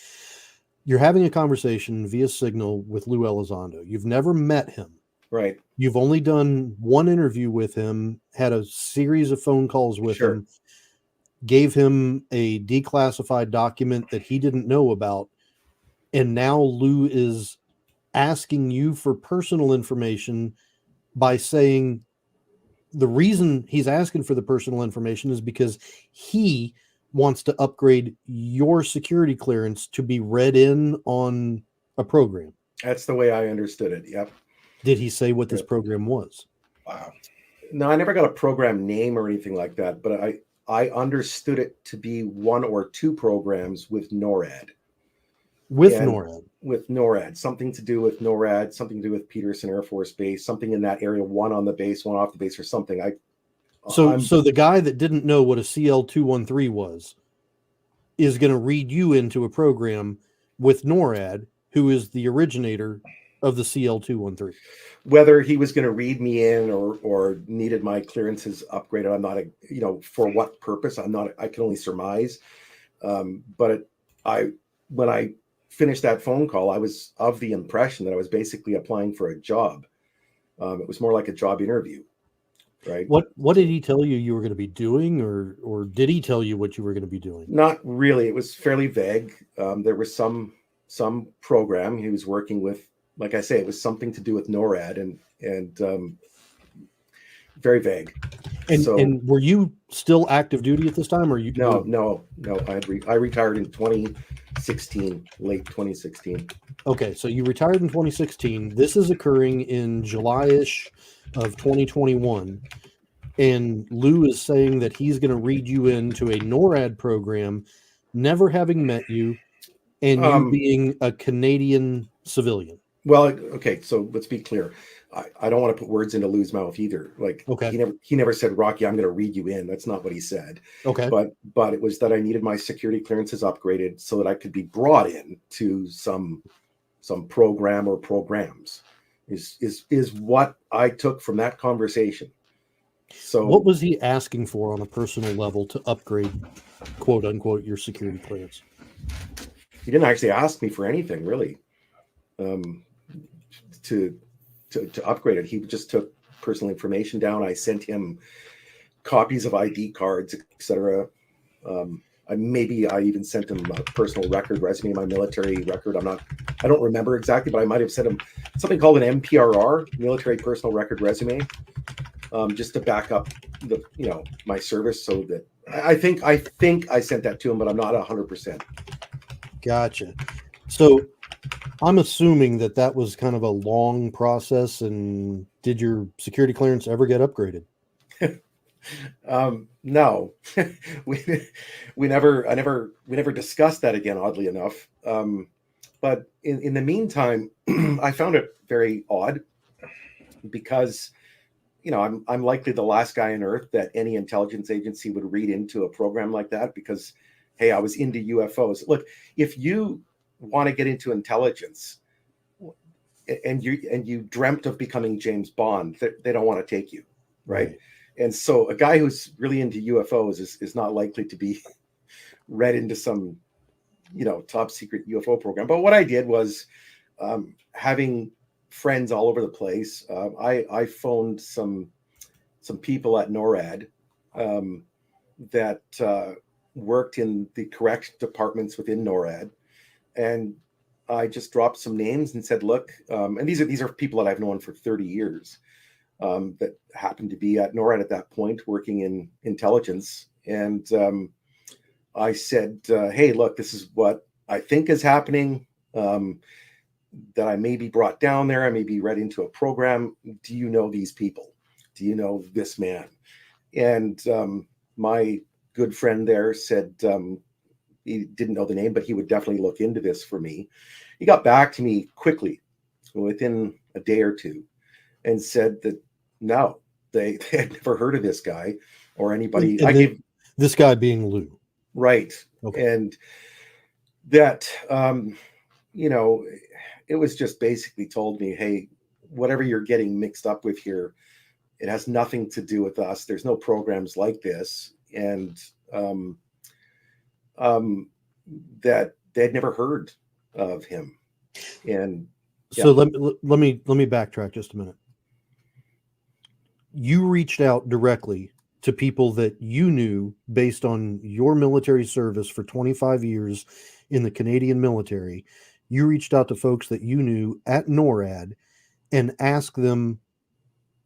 You're having a conversation via Signal with Lue Elizondo. You've never met him. Right. You've only done one interview with him, had a series of phone calls with him, gave him a declassified document that he didn't know about, and now Lou is asking you for personal information by saying the reason he's asking for the personal information is because he wants to upgrade your security clearance to be read in on a program. That's the way I understood it. Yep. Did he say what this program was? Wow. No, I never got a program name or anything like that, but I understood it to be one or two programs with NORAD. With NORAD, something to do with NORAD, something to do with Peterson Air Force Base, something in that area, one on the base, one off the base, or something. So the guy that didn't know what a CL-213 was is going to read you into a program with NORAD, who is the originator of the CL-213. Whether he was going to read me in or needed my clearances upgraded, I'm not for what purpose, I can only surmise. But when I finished that phone call, I was of the impression that I was basically applying for a job. It was more like a job interview, right? What did he tell you were going to be doing, or did he tell you what you were going to be doing? Not really. It was fairly vague. There was some program he was working with. Like I say, it was something to do with NORAD and very vague. And were you still active duty at this time, or you? No. I retired in 2016, late 2016. Okay, so you retired in 2016. This is occurring in July-ish of 2021, and Lou is saying that he's going to read you into a NORAD program, never having met you, and you being a Canadian civilian. Well, okay, so let's be clear. I don't want to put words into Lou's mouth either. Like, he never said, Rocky, I'm going to read you in. That's not what he said. Okay. But it was that I needed my security clearances upgraded so that I could be brought in to some program or programs is what I took from that conversation. So what was he asking for on a personal level to upgrade, quote unquote, your security clearance? He didn't actually ask me for anything really. To upgrade it, he just took personal information down. I sent him copies of ID cards, etc. I even sent him a personal record resume, my military record. I don't remember exactly, but I might have sent him something called an MPRR, military personal record resume, just to back up my service. So that I think I sent that to him, but I'm not 100%. Gotcha. So I'm assuming that was kind of a long process. And did your security clearance ever get upgraded? No, we never discussed that again, oddly enough. But in the meantime, I found it very odd because, I'm likely the last guy on earth that any intelligence agency would read into a program like that because, hey, I was into UFOs. Look, if you want to get into intelligence and you dreamt of becoming James Bond, they don't want to take you, right? And so a guy who's really into UFOs is not likely to be read into some top secret UFO program. But what I did was, having friends all over the place, I phoned some people at NORAD that worked in the correction departments within NORAD. And I just dropped some names and said, look, and these are people that I've known for 30 years that happened to be at NORAD at that point, working in intelligence. And I said, hey, look, this is what I think is happening, that I may be brought down there. I may be read into a program. Do you know these people? Do you know this man? And my good friend there said, he didn't know the name, but he would definitely look into this for me. He got back to me quickly, within a day or two, and said that no, they had never heard of this guy or anybody. This guy being Lou. Right. Okay. And that, you know, it was just basically told me, hey, whatever you're getting mixed up with here, it has nothing to do with us. There's no programs like this. And that they'd never heard of him. And so let me backtrack just a minute. You reached out directly to people that you knew based on your military service for 25 years in the Canadian military. You reached out to folks that you knew at NORAD and asked them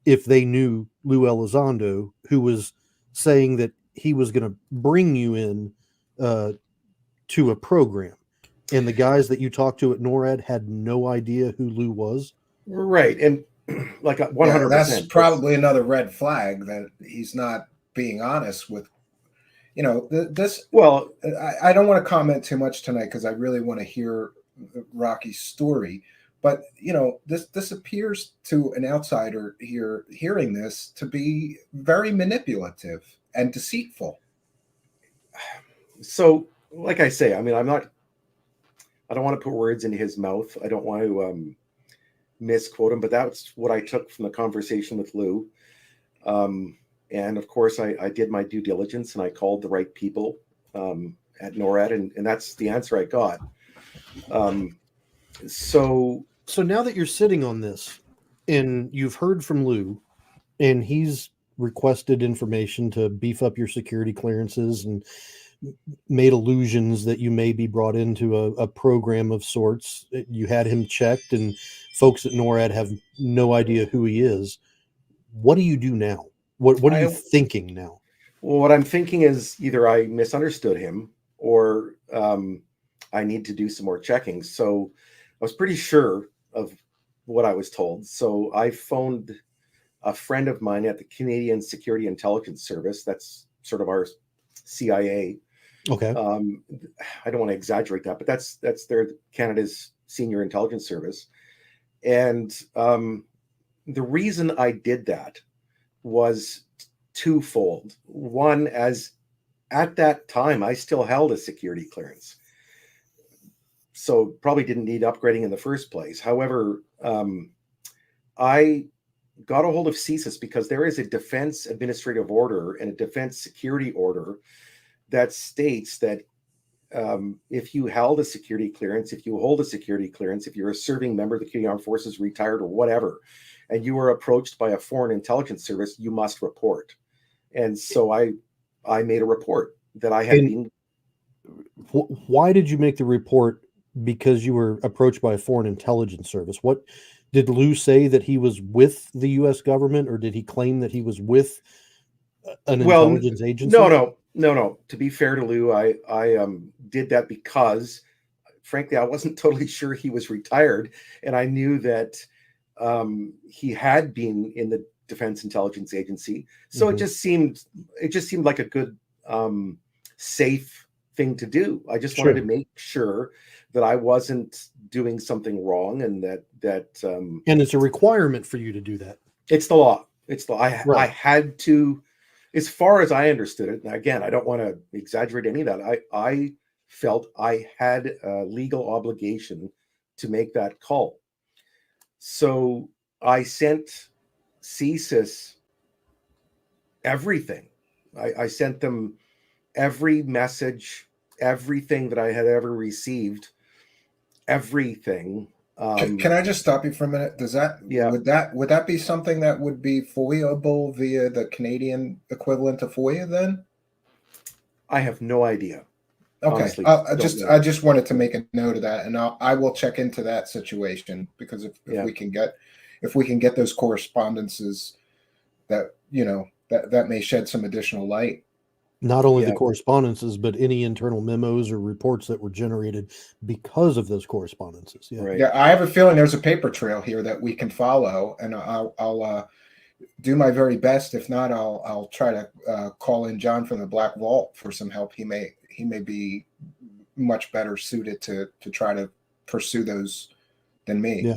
if they knew Lue Elizondo, who was saying that he was going to bring you in to a program. And the guys that you talked to at NORAD had no idea who Lue was? Right. And like 100%. Yeah, that's probably another red flag that he's not being honest with. You know, this. Well, I don't want to comment too much tonight because I really want to hear Rocky's story. But you know, this appears to an outsider here hearing this to be very manipulative and deceitful. So, like I say, I mean, I don't want to put words into his mouth. I don't want to misquote him, but that's what I took from the conversation with Lue. And of course, I did my due diligence and I called the right people at NORAD, and that's the answer I got. So now that you're sitting on this and you've heard from Lue and he's requested information to beef up your security clearances and made allusions that you may be brought into a program of sorts, you had him checked and folks at NORAD have no idea who he is. What do you do now? What are you thinking now? Well, what I'm thinking is either I misunderstood him or I need to do some more checking. So I was pretty sure of what I was told. So I phoned a friend of mine at the Canadian Security Intelligence Service. That's sort of our CIA. Okay. I don't want to exaggerate that, but that's their Canada's senior intelligence service. And the reason I did that was twofold. One, as at that time, I still held a security clearance, so probably didn't need upgrading in the first place. However, I got a hold of CSIS because there is a defense administrative order and a defense security order that states that if you held a security clearance, if you hold a security clearance, if you're a serving member of the Canadian Armed Forces, retired or whatever, and you were approached by a foreign intelligence service, you must report. And so I made a report that I had been. Why did you make the report? Because you were approached by a foreign intelligence service. What did Lue say, that he was with the U.S. government, or did he claim that he was with an intelligence agency? No. To be fair to Lue, I did that because, frankly, I wasn't totally sure he was retired, and I knew that he had been in the Defense Intelligence Agency. So it just seemed like a good, safe thing to do. I just wanted to make sure that I wasn't doing something wrong, and that and it's a requirement for you to do that. It's the law. I had to, as far as I understood it. And again, I don't want to exaggerate any of that. I felt I had a legal obligation to make that call. So I sent CSIS everything. I sent them every message, everything that I had ever received, everything. Can I just stop you for a minute? Does that, would that be something that would be FOIA-able via the Canadian equivalent of FOIA then? I have no idea. Okay, Honestly, I just wanted to make a note of that, and I will check into that situation, because if we can get those correspondences, that that may shed some additional light. Not only the correspondences, but any internal memos or reports that were generated because of those correspondences. Yeah, I have a feeling there's a paper trail here that we can follow, and I'll do my very best. If not, I'll try to call in John from the Black Vault for some help. He may be much better suited to try to pursue those than me.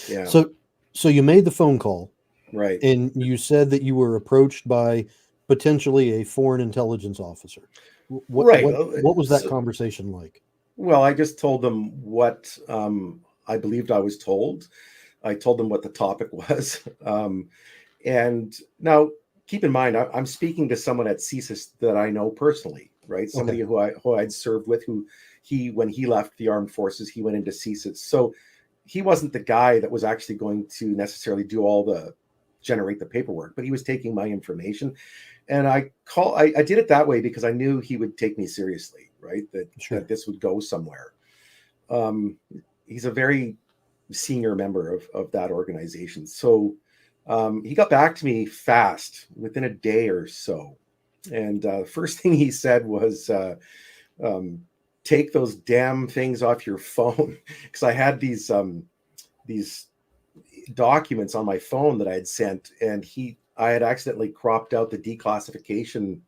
Yeah. So you made the phone call, right? And you said that you were approached by potentially a foreign intelligence officer. What was that conversation like? Well, I just told them what I believed I was told. I told them what the topic was. And now, keep in mind, I'm speaking to someone at CSIS that I know personally, right? Somebody who I'd served with, when he left the armed forces, he went into CSIS. So he wasn't the guy that was actually going to necessarily generate the paperwork, but he was taking my information. And I did it that way because I knew he would take me seriously, right? That this would go somewhere. He's a very senior member of that organization. So he got back to me fast, within a day or so. And first thing he said was, take those damn things off your phone. Because I had these documents on my phone that I had sent, and I had accidentally cropped out the declassification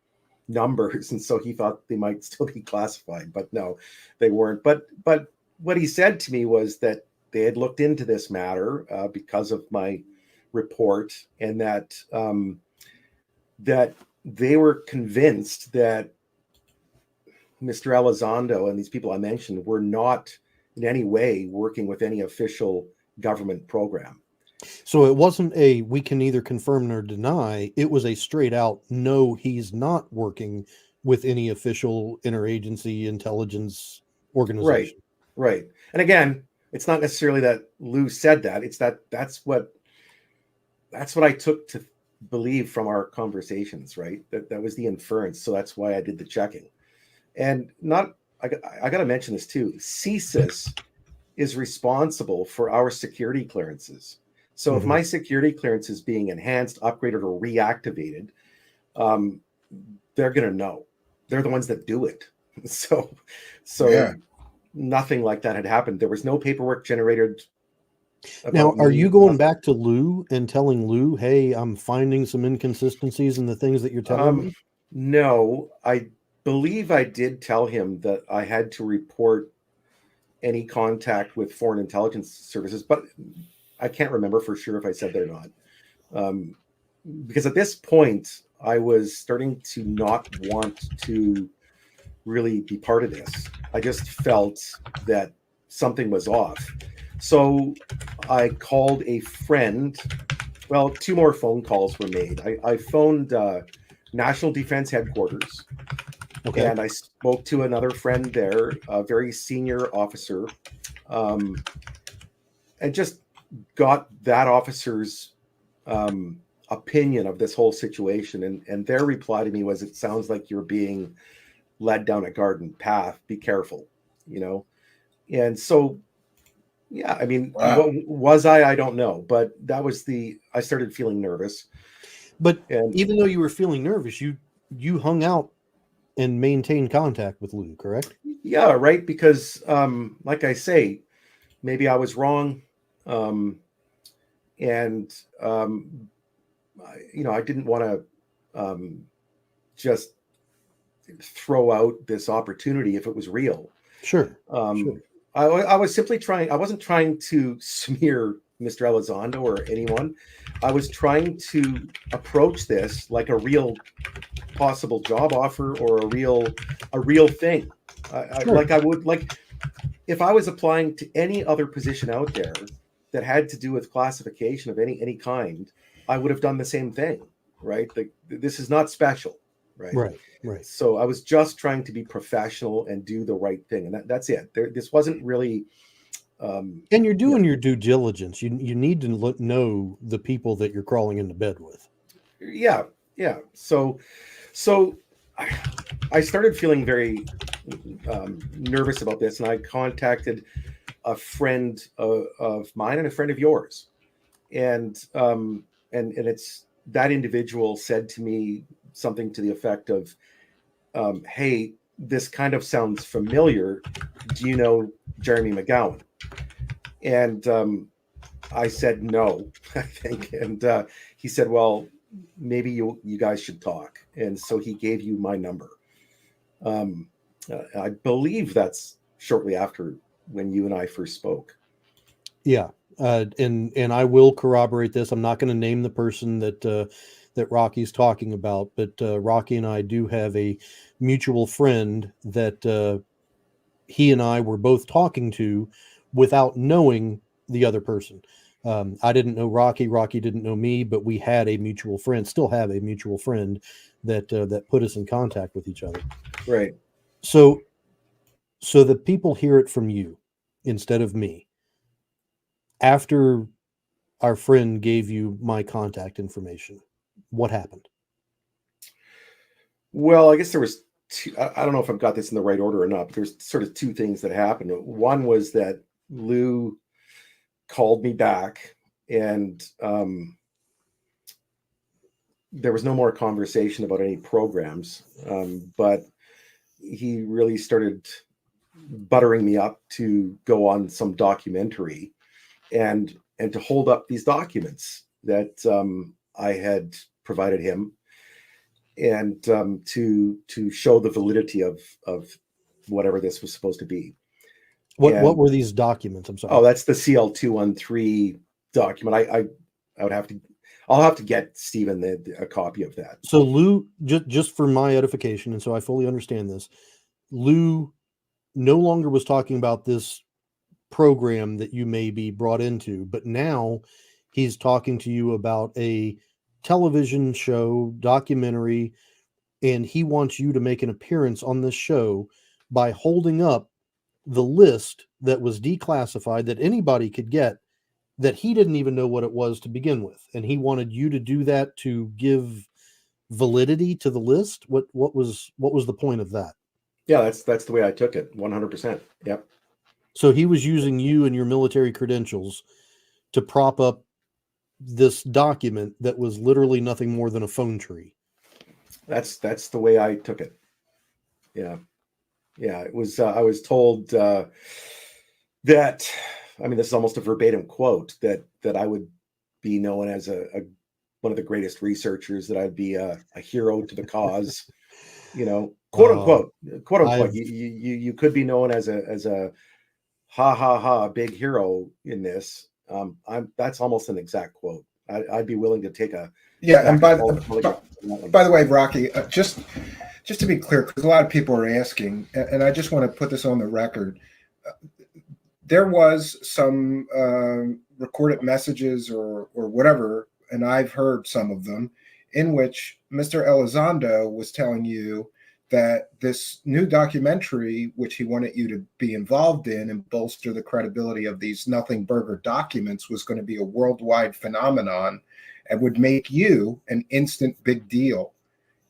numbers, and so he thought they might still be classified, but no, they weren't. But what he said to me was that they had looked into this matter because of my report, and that they were convinced that Mr. Elizondo and these people I mentioned were not in any way working with any official government program. So it wasn't we can either confirm or deny. It was a straight out, no, he's not working with any official interagency intelligence organization. Right. And again, it's not necessarily that Lue said that. It's that's what I took to believe from our conversations, right? That was the inference. So that's why I did the checking. And I got to mention this too. CSIS is responsible for our security clearances. So if my security clearance is being enhanced, upgraded, or reactivated, they're going to know. They're the ones that do it. So nothing like that had happened. There was no paperwork generated. Now, are you going back to Lue and telling Lue, hey, I'm finding some inconsistencies in the things that you're telling me? No, I believe I did tell him that I had to report any contact with foreign intelligence services, but I can't remember for sure if I said that or not. Because at this point, I was starting to not want to really be part of this. I just felt that something was off. So I called a friend. Well, 2 more phone calls were made. I phoned National Defense Headquarters. Okay. And I spoke to another friend there, a very senior officer, and just got that officer's opinion of this whole situation. And their reply to me was, it sounds like you're being led down a garden path. Be careful, And so, yeah, I mean, what was I don't know. But that was I started feeling nervous. But even though you were feeling nervous, you hung out and maintain contact with Lue, correct? Yeah, right. Because, like I say, maybe I was wrong, and I didn't want to just throw out this opportunity if it was real. Sure. I was simply trying. I wasn't trying to smear Mr. Elizondo or anyone. I was trying to approach this like a real possible job offer or a real thing. Like I would, like if I was applying to any other position out there that had to do with classification of any kind, I would have done the same thing, right? This is not special, right? Right. So I was just trying to be professional and do the right thing, and that's it. This wasn't really. And you're doing your due diligence. You need to know the people that you're crawling into bed with. Yeah. So I started feeling very nervous about this, and I contacted a friend of mine and a friend of yours, and it's that individual said to me something to the effect of, "Hey, this kind of sounds familiar. Do you know Jeremy McGowan?" And I said no, I think, and he said, "Well, maybe you guys should talk." And so he gave you my number. I believe that's shortly after when you and I first spoke. Yeah. And I will corroborate this. I'm not going to name the person that that Rocky's talking about, but Rocky and I do have a mutual friend that he and I were both talking to without knowing the other person. I didn't know Rocky. Rocky didn't know me, but we had a mutual friend, still have a mutual friend that put us in contact with each other. Right. So the people hear it from you instead of me. After our friend gave you my contact information, what happened? Well, I guess there was two, I don't know if I've got this in the right order or not, but there's sort of two things that happened. One was that Lou called me back, and there was no more conversation about any programs, but he really started buttering me up to go on some documentary and to hold up these documents that I had provided him, and to show the validity of whatever this was supposed to be. What were these documents? I'm sorry. Oh, that's the CL-213 document. I'll have to get Stephen a copy of that. So Lou, just for my edification, and so I fully understand this, Lou no longer was talking about this program that you may be brought into, but now he's talking to you about a television show, documentary, and he wants you to make an appearance on this show by holding up the list that was declassified that anybody could get, that he didn't even know what it was to begin with, and he wanted you to do that to give validity to the list. What was the point of that? Yeah, that's the way I took it. 100%. Yep. So he was using you and your military credentials to prop up this document that was literally nothing more than a phone tree. That's the way I took it. Yeah. It was. I was told that. I mean, this is almost a verbatim quote, that I would be known as one of the greatest researchers, that I'd be a hero to the cause, quote unquote. You could be known as a ha ha ha big hero in this. That's almost an exact quote. I'd be willing to take a And by the way, Rocky, just to be clear, because a lot of people are asking, and I just want to put this on the record. There was some recorded messages or whatever, and I've heard some of them, in which Mr. Elizondo was telling you that this new documentary, which he wanted you to be involved in and bolster the credibility of these Nothing Burger documents, was going to be a worldwide phenomenon and would make you an instant big deal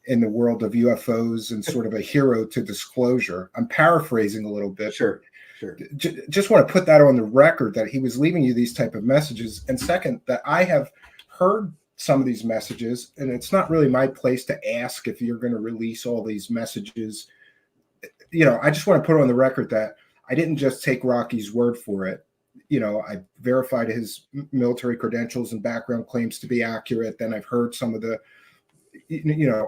in the world of UFOs and sort of a hero to disclosure. I'm paraphrasing a little bit. Sure. Just want to put that on the record, that he was leaving you these type of messages. And second, that I have heard some of these messages, and it's not really my place to ask if you're going to release all these messages. I just want to put on the record that I didn't just take Rocky's word for it. I verified his military credentials and background claims to be accurate. Then I've heard some of the,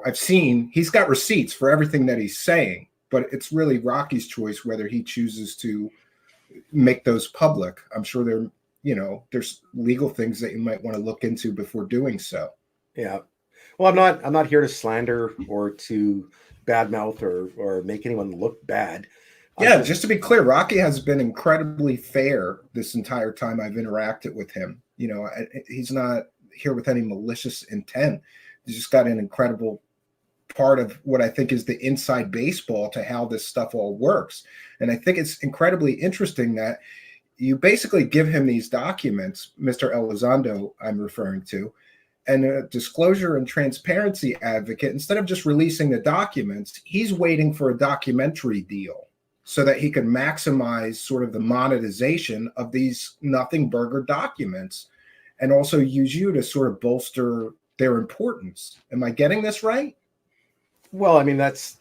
I've seen he's got receipts for everything that he's saying, but it's really Rocky's choice whether he chooses to make those public. I'm sure there's legal things that you might want to look into before doing so. Yeah. Well, I'm not here to slander or to badmouth or make anyone look bad. Yeah, just to be clear, Rocky has been incredibly fair this entire time I've interacted with him. He's not here with any malicious intent. He's just got an incredible part of what I think is the inside baseball to how this stuff all works. And I think it's incredibly interesting that you basically give him these documents, Mr. Elizondo I'm referring to, and a disclosure and transparency advocate. Instead of just releasing the documents, he's waiting for a documentary deal so that he can maximize sort of the monetization of these Nothing Burger documents, and also use you to sort of bolster their importance. Am I getting this right? Well, I mean, that's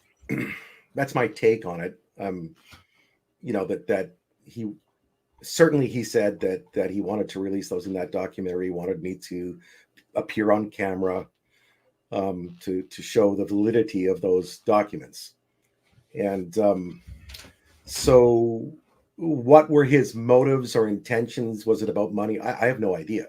my take on it. That he said that he wanted to release those in that documentary. He wanted me to appear on camera to show the validity of those documents. And so what were his motives or intentions? Was it about money? I have no idea.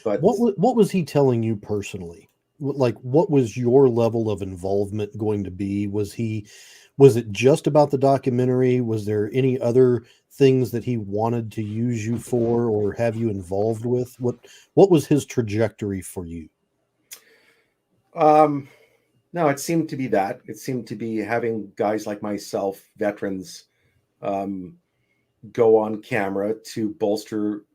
But what was he telling you personally? like, what was your level of involvement going to be? Was it just about the documentary? Was there any other things that he wanted to use you for or have you involved with? What was his trajectory for you? No, it seemed to be that. It seemed to be having guys like myself, veterans, go on camera to bolster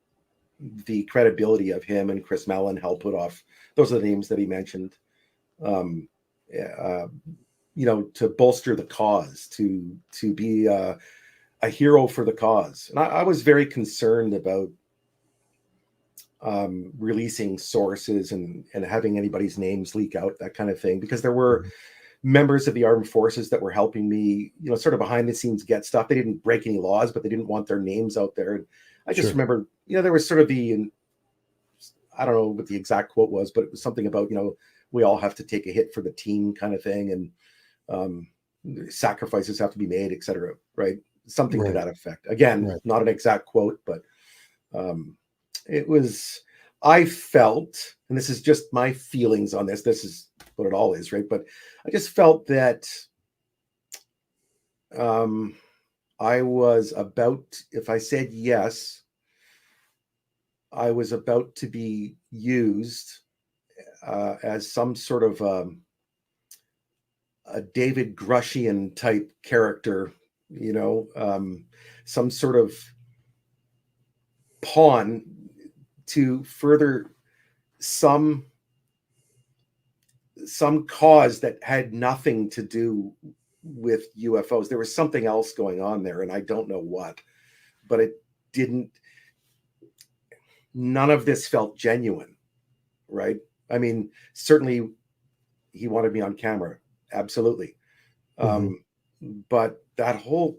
the credibility of him and Chris Mellon, Hal Puthoff. Those are the names that he mentioned. To bolster the cause, to be a hero for the cause. And I was very concerned about releasing sources and having anybody's names leak out, that kind of thing, because there were members of the armed forces that were helping me, sort of behind the scenes get stuff. They didn't break any laws, but they didn't want their names out there. And I just remember, there was sort of I don't know what the exact quote was, but it was something about, we all have to take a hit for the team kind of thing. And sacrifices have to be made, et cetera. Right. Something to that effect. Again, not an exact quote, but I felt, and this is just my feelings on this. This is what it all is, right? But I just felt that I was about, if I said yes, I was about to be used as some sort of a David Grushian type character, some sort of pawn to further some cause that had nothing to do with UFOs. There was something else going on there, and I don't know what, but none of this felt genuine, right? I mean, certainly he wanted me on camera, absolutely. But that whole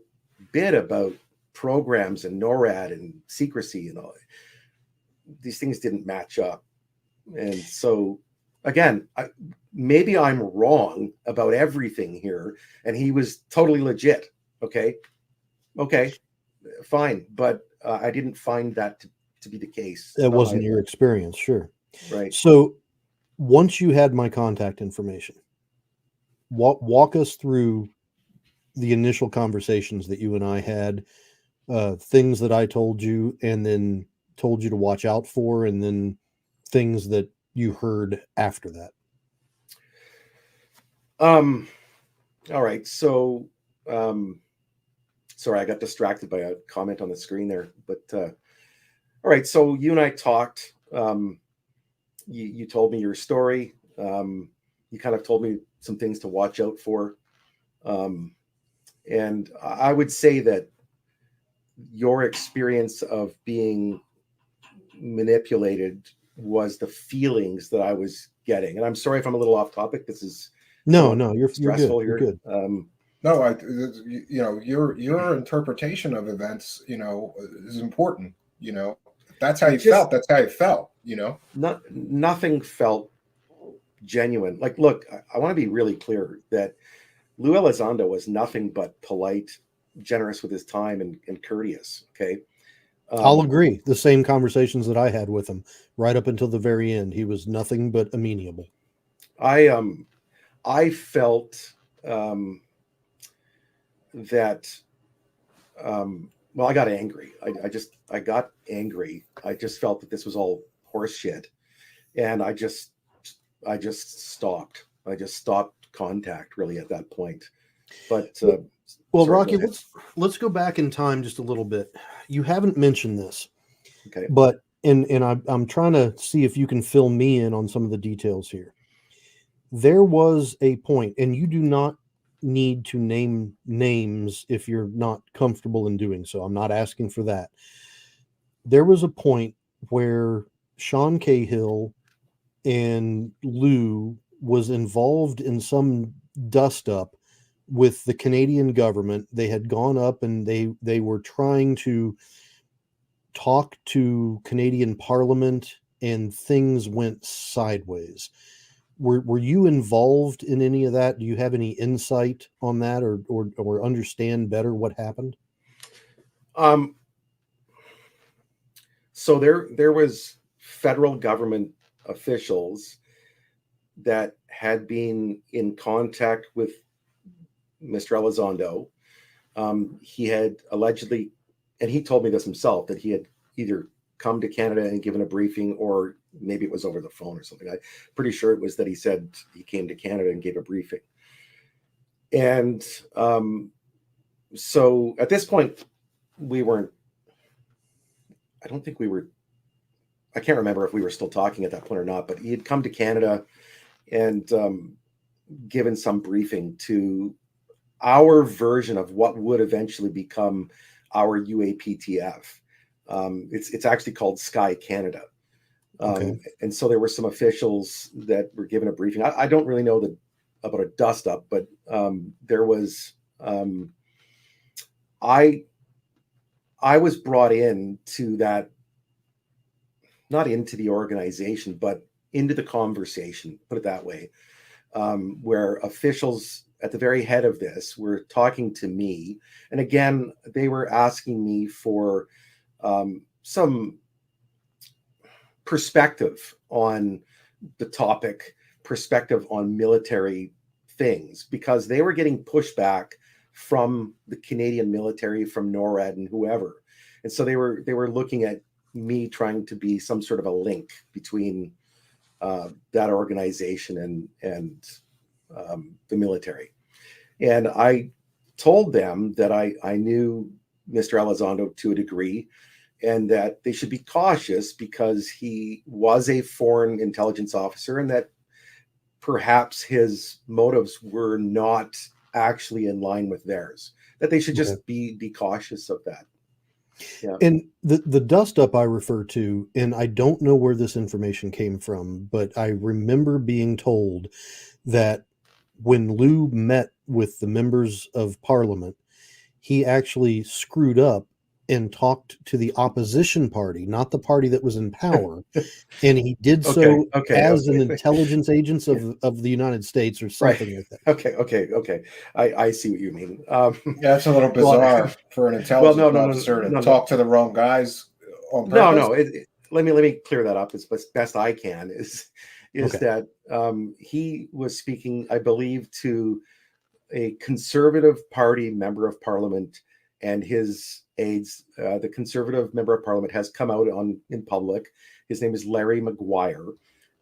bit about programs and NORAD and secrecy and all, these things didn't match up. And so, again, maybe I'm wrong about everything here, and he was totally legit. Okay, fine. But I didn't find that to be the case. That wasn't your experience, sure. Right. So once you had my contact information, walk us through the initial conversations that you and I had, things that I told you and then told you to watch out for, and then things that you heard after that. All right. So, sorry, I got distracted by a comment on the screen there, but, all right. So you and I talked, you told me your story. You kind of told me some things to watch out for. And I would say that your experience of being manipulated was the feelings that I was getting. And I'm sorry if I'm a little off topic. This is no, you're stressful good. here. You're good. No, your interpretation of events, is important. If that's how you felt, that's how you felt. Nothing felt genuine. Like, look, I want to be really clear that Lue Elizondo was nothing but polite, generous with his time, and courteous. Okay. I'll agree. The same conversations that I had with him right up until the very end, he was nothing but amenable. I felt that well, I got angry. I got angry. I just felt that this was all horse shit, and I just stopped. I just stopped contact really at that point. But well, sorry, Rocky, let's go back in time just a little bit. You haven't mentioned this, okay? But and I'm trying to see if you can fill me in on some of the details here. There was a point, and you do not need to name names if you're not comfortable in doing so. I'm not asking for that. There was a point where Sean Cahill and Lou was involved in some dust up with the Canadian government. They had gone up and they were trying to talk to Canadian Parliament, and things went sideways. Were you involved in any of that? Do you have any insight on that, or understand better what happened? So there was federal government officials that had been in contact with Mr. Elizondo. He had allegedly, and he told me this himself, that he had either come to Canada and given a briefing, or maybe it was over the phone or something. I'm pretty sure it was that he said he came to Canada and gave a briefing. And so at this point, I don't think we were, I can't remember if we were still talking at that point or not, but he had come to Canada and given some briefing to our version of what would eventually become our UAPTF. It's actually called Sky Canada. Okay. And so there were some officials that were given a briefing. I don't really know about a dust up, but there was, I was brought in to that, not into the organization, but into the conversation, put it that way, where officials at the very head of this were talking to me. And again, they were asking me for some perspective on the topic, perspective on military things, because they were getting pushback from the Canadian military, from NORAD and whoever. And so they were looking at me trying to be some sort of a link between that organization and the military. And I told them that I knew Mr. Elizondo to a degree, and that they should be cautious because he was a foreign intelligence officer, and that perhaps his motives were not actually in line with theirs, that they should just be cautious of that. Yeah. And the dust up I refer to, and I don't know where this information came from, but I remember being told that when Lue met with the members of Parliament, he actually screwed up and talked to the opposition party, not the party that was in power. And he did so as an intelligence agent of the United States or something like that. Okay. I see what you mean. Yeah, it's a little bizarre for an intelligence officer to talk to the wrong guys on purpose. Let me clear that up as best I can. Is that he was speaking, I believe, to a Conservative Party member of Parliament and his aides. The Conservative member of Parliament has come out in public. His name is Larry Maguire.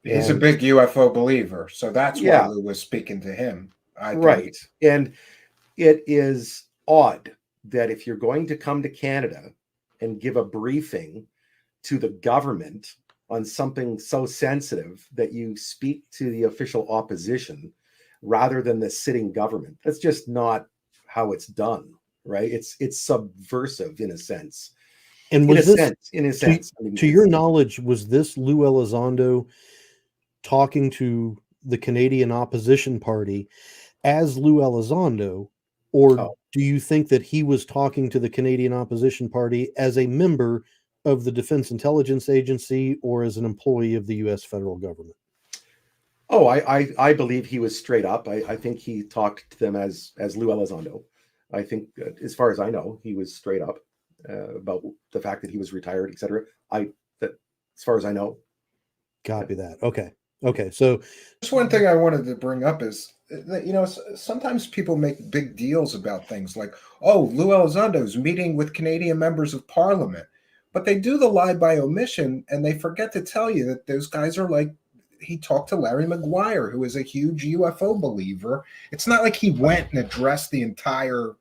He's a big UFO believer, so that's why Lue was speaking to him. Right. And it is odd that if you're going to come to Canada and give a briefing to the government on something so sensitive, that you speak to the official opposition rather than the sitting government. That's just not how it's done, right? It's subversive in a sense. And was in a sense, to your knowledge, was this Lue Elizondo talking to the Canadian opposition party as Lue Elizondo, or do you think that he was talking to the Canadian opposition party as a member of the Defense Intelligence Agency or as an employee of the U.S. federal government? Oh, I believe he was straight up. I think he talked to them as Lue Elizondo. I think, as far as I know, he was straight up about the fact that he was retired, etc. As far as I know. Copy that. Okay. So just one thing I wanted to bring up is that, sometimes people make big deals about things like, oh, Lue Elizondo's meeting with Canadian members of Parliament, but they do the lie by omission, and they forget to tell you that those guys are like, he talked to Larry Maguire, who is a huge UFO believer. It's not like he went and addressed the entire,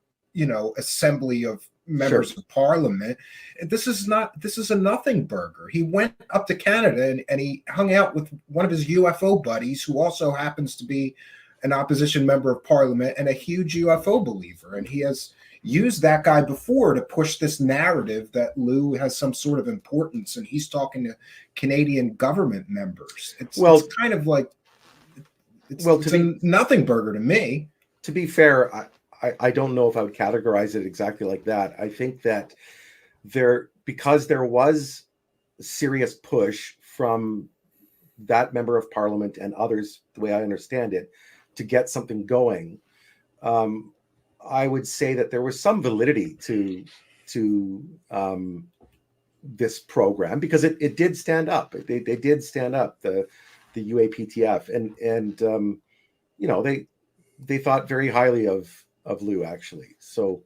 assembly of members of Parliament. This is a nothing burger. He went up to Canada and he hung out with one of his UFO buddies, who also happens to be an opposition member of Parliament and a huge UFO believer. And he has used that guy before to push this narrative that Lue has some sort of importance, and he's talking to Canadian government members. It's kind of like, it's a nothing burger to me. To be fair, I don't know if I would categorize it exactly like that. I think that because there was a serious push from that member of Parliament and others, the way I understand it, to get something going, I would say that there was some validity to this program, because it did stand up. They did stand up. The the UAPTF, and you know, they thought very highly of Lue, actually. So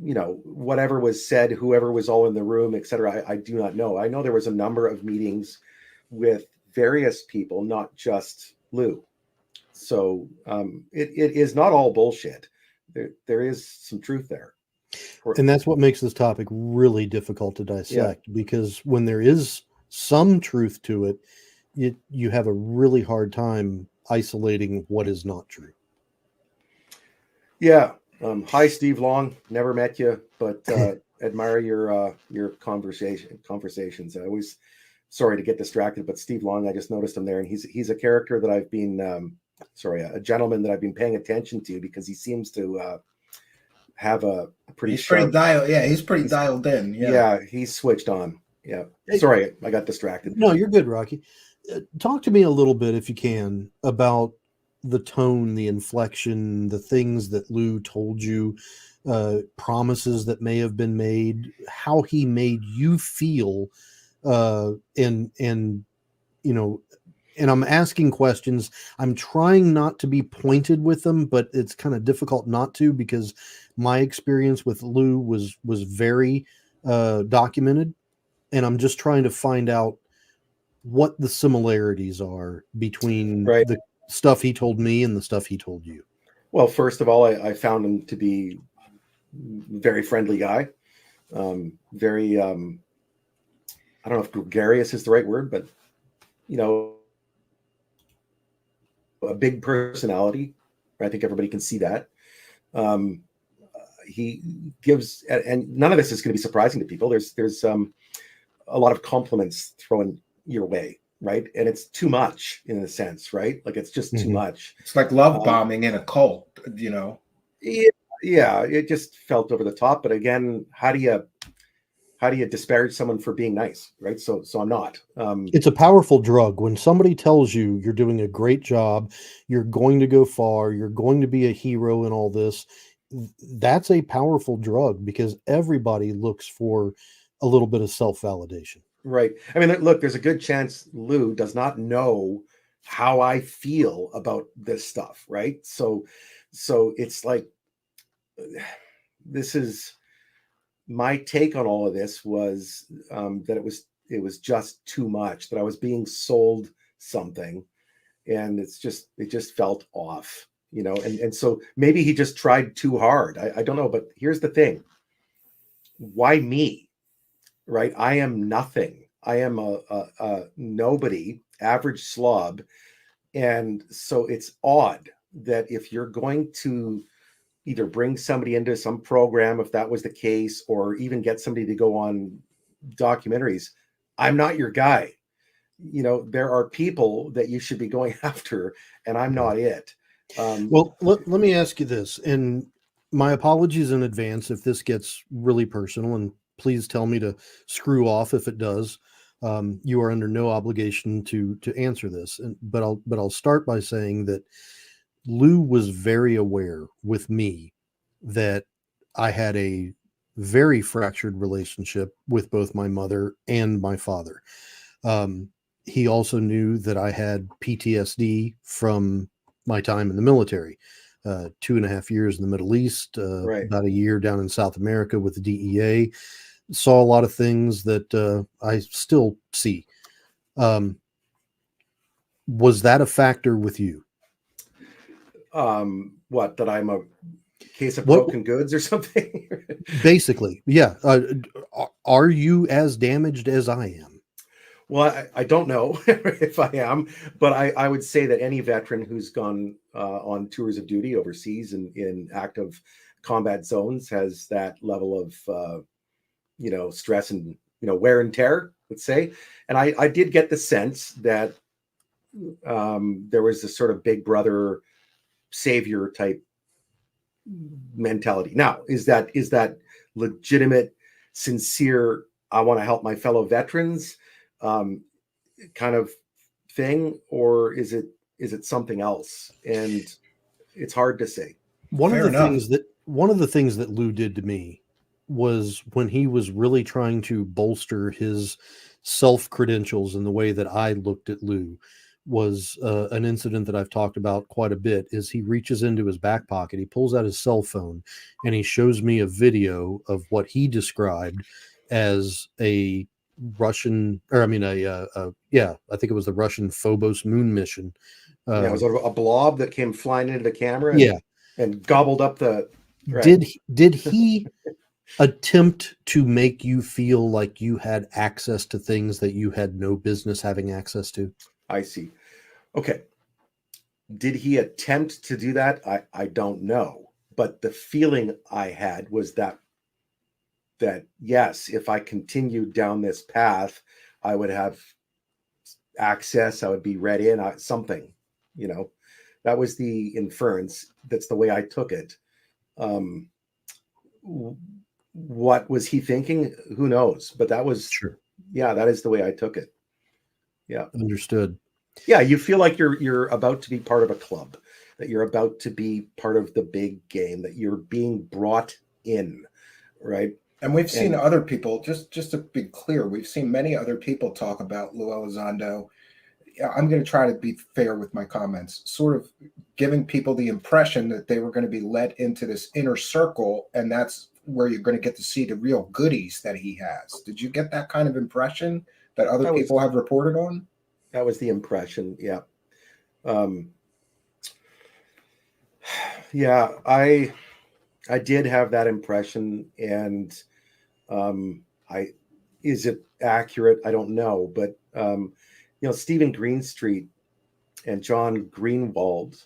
you know, whatever was said, whoever was all in the room, etc., I do not know. I know there was a number of meetings with various people, not just Lue. So it is not all bullshit. There is some truth there. And that's what makes this topic really difficult to dissect, because when there is some truth to it, you have a really hard time isolating what is not true. Yeah. Hi, Steve Long. Never met you, but admire your conversations. I always, sorry to get distracted, but Steve Long, I just noticed him there, and he's a character that I've been a gentleman that I've been paying attention to, because he seems to have a pretty he's pretty dialed. Yeah, he's pretty dialed in. Yeah, he's switched on. Yeah. Sorry, I got distracted. No, you're good, Rocky. Talk to me a little bit, if you can, about the tone, the inflection, the things that Lue told you, promises that may have been made, how he made you feel, and you know, and I'm asking questions. I'm trying not to be pointed with them, but it's kind of difficult not to, because my experience with Lue was very documented, and I'm just trying to find out what the similarities are between the stuff he told me and the stuff he told you. Well, first of all, I found him to be very friendly guy. Very, I don't know if gregarious is the right word, but, you know, a big personality. I think everybody can see that. He gives, and none of this is going to be surprising to people. There's a lot of compliments thrown your way, right? And it's too much in a sense, right? Like, it's just too much. It's like love bombing in a cult, you know? Yeah, it just felt over the top. But again, how do you disparage someone for being nice, right? So I'm not. It's a powerful drug. When somebody tells you you're doing a great job, you're going to go far, you're going to be a hero in all this, that's a powerful drug, because everybody looks for a little bit of self-validation. Right. I mean, look, there's a good chance Lue does not know how I feel about this stuff, right? So it's like, this is my take on all of this was that it was just too much, that I was being sold something, and it just felt off, you know, and so maybe he just tried too hard. I don't know, but here's the thing. Why me? Right? I am nothing. I am a nobody, average slob. And so it's odd that if you're going to either bring somebody into some program, if that was the case, or even get somebody to go on documentaries, I'm not your guy. You know, there are people that you should be going after, and I'm not it. Well, let me ask you this, and my apologies in advance if this gets really personal, and please tell me to screw off if it does. You are under no obligation to answer this, but I'll start by saying that Lue was very aware with me that I had a very fractured relationship with both my mother and my father. He also knew that I had PTSD from my time in the military, 2.5 years in the Middle East, about a year down in South America with the DEA. Saw a lot of things that I still see. Was that a factor with you? What, that I'm a case of broken goods or something? Basically, yeah. Are you as damaged as I am? Well, I don't know if I am, but I would say that any veteran who's gone on tours of duty overseas in active combat zones has that level of you know, stress and, you know, wear and tear, let's say. And I did get the sense that there was this sort of big brother savior type mentality. Now, is that legitimate, sincere, I want to help my fellow veterans kind of thing, or is it something else? And it's hard to say. One of the things that Lue did to me was when he was really trying to bolster his self credentials and the way that I looked at Lue was an incident that I've talked about quite a bit. Is he reaches into his back pocket, he pulls out his cell phone, and he shows me a video of what he described as a Russian, or I mean, yeah, I think it was the Russian Phobos moon mission. Yeah, it was a blob that came flying into the camera. Yeah, and gobbled up the. Right. Did he attempt to make you feel like you had access to things that you had no business having access to? I see. Okay. Did he attempt to do that? I don't know. But the feeling I had was that yes, if I continued down this path, I would have access, I would be read in, something, that was the inference. That's the way I took it. What was he thinking? Who knows? But that was, sure. Yeah, that is the way I took it. Yeah. Understood. Yeah, you feel like you're about to be part of a club, that you're about to be part of the big game, that you're being brought in, right? And we've seen other people, just to be clear, we've seen many other people talk about Lue Elizondo. I'm going to try to be fair with my comments, sort of giving people the impression that they were going to be let into this inner circle, and that's where you're going to get to see the real goodies that he has. Did you get that kind of impression that other people have reported on? That was the impression, yeah. Yeah, I did have that impression, and is it accurate? I don't know, but Stephen Greenstreet and John Greenwald,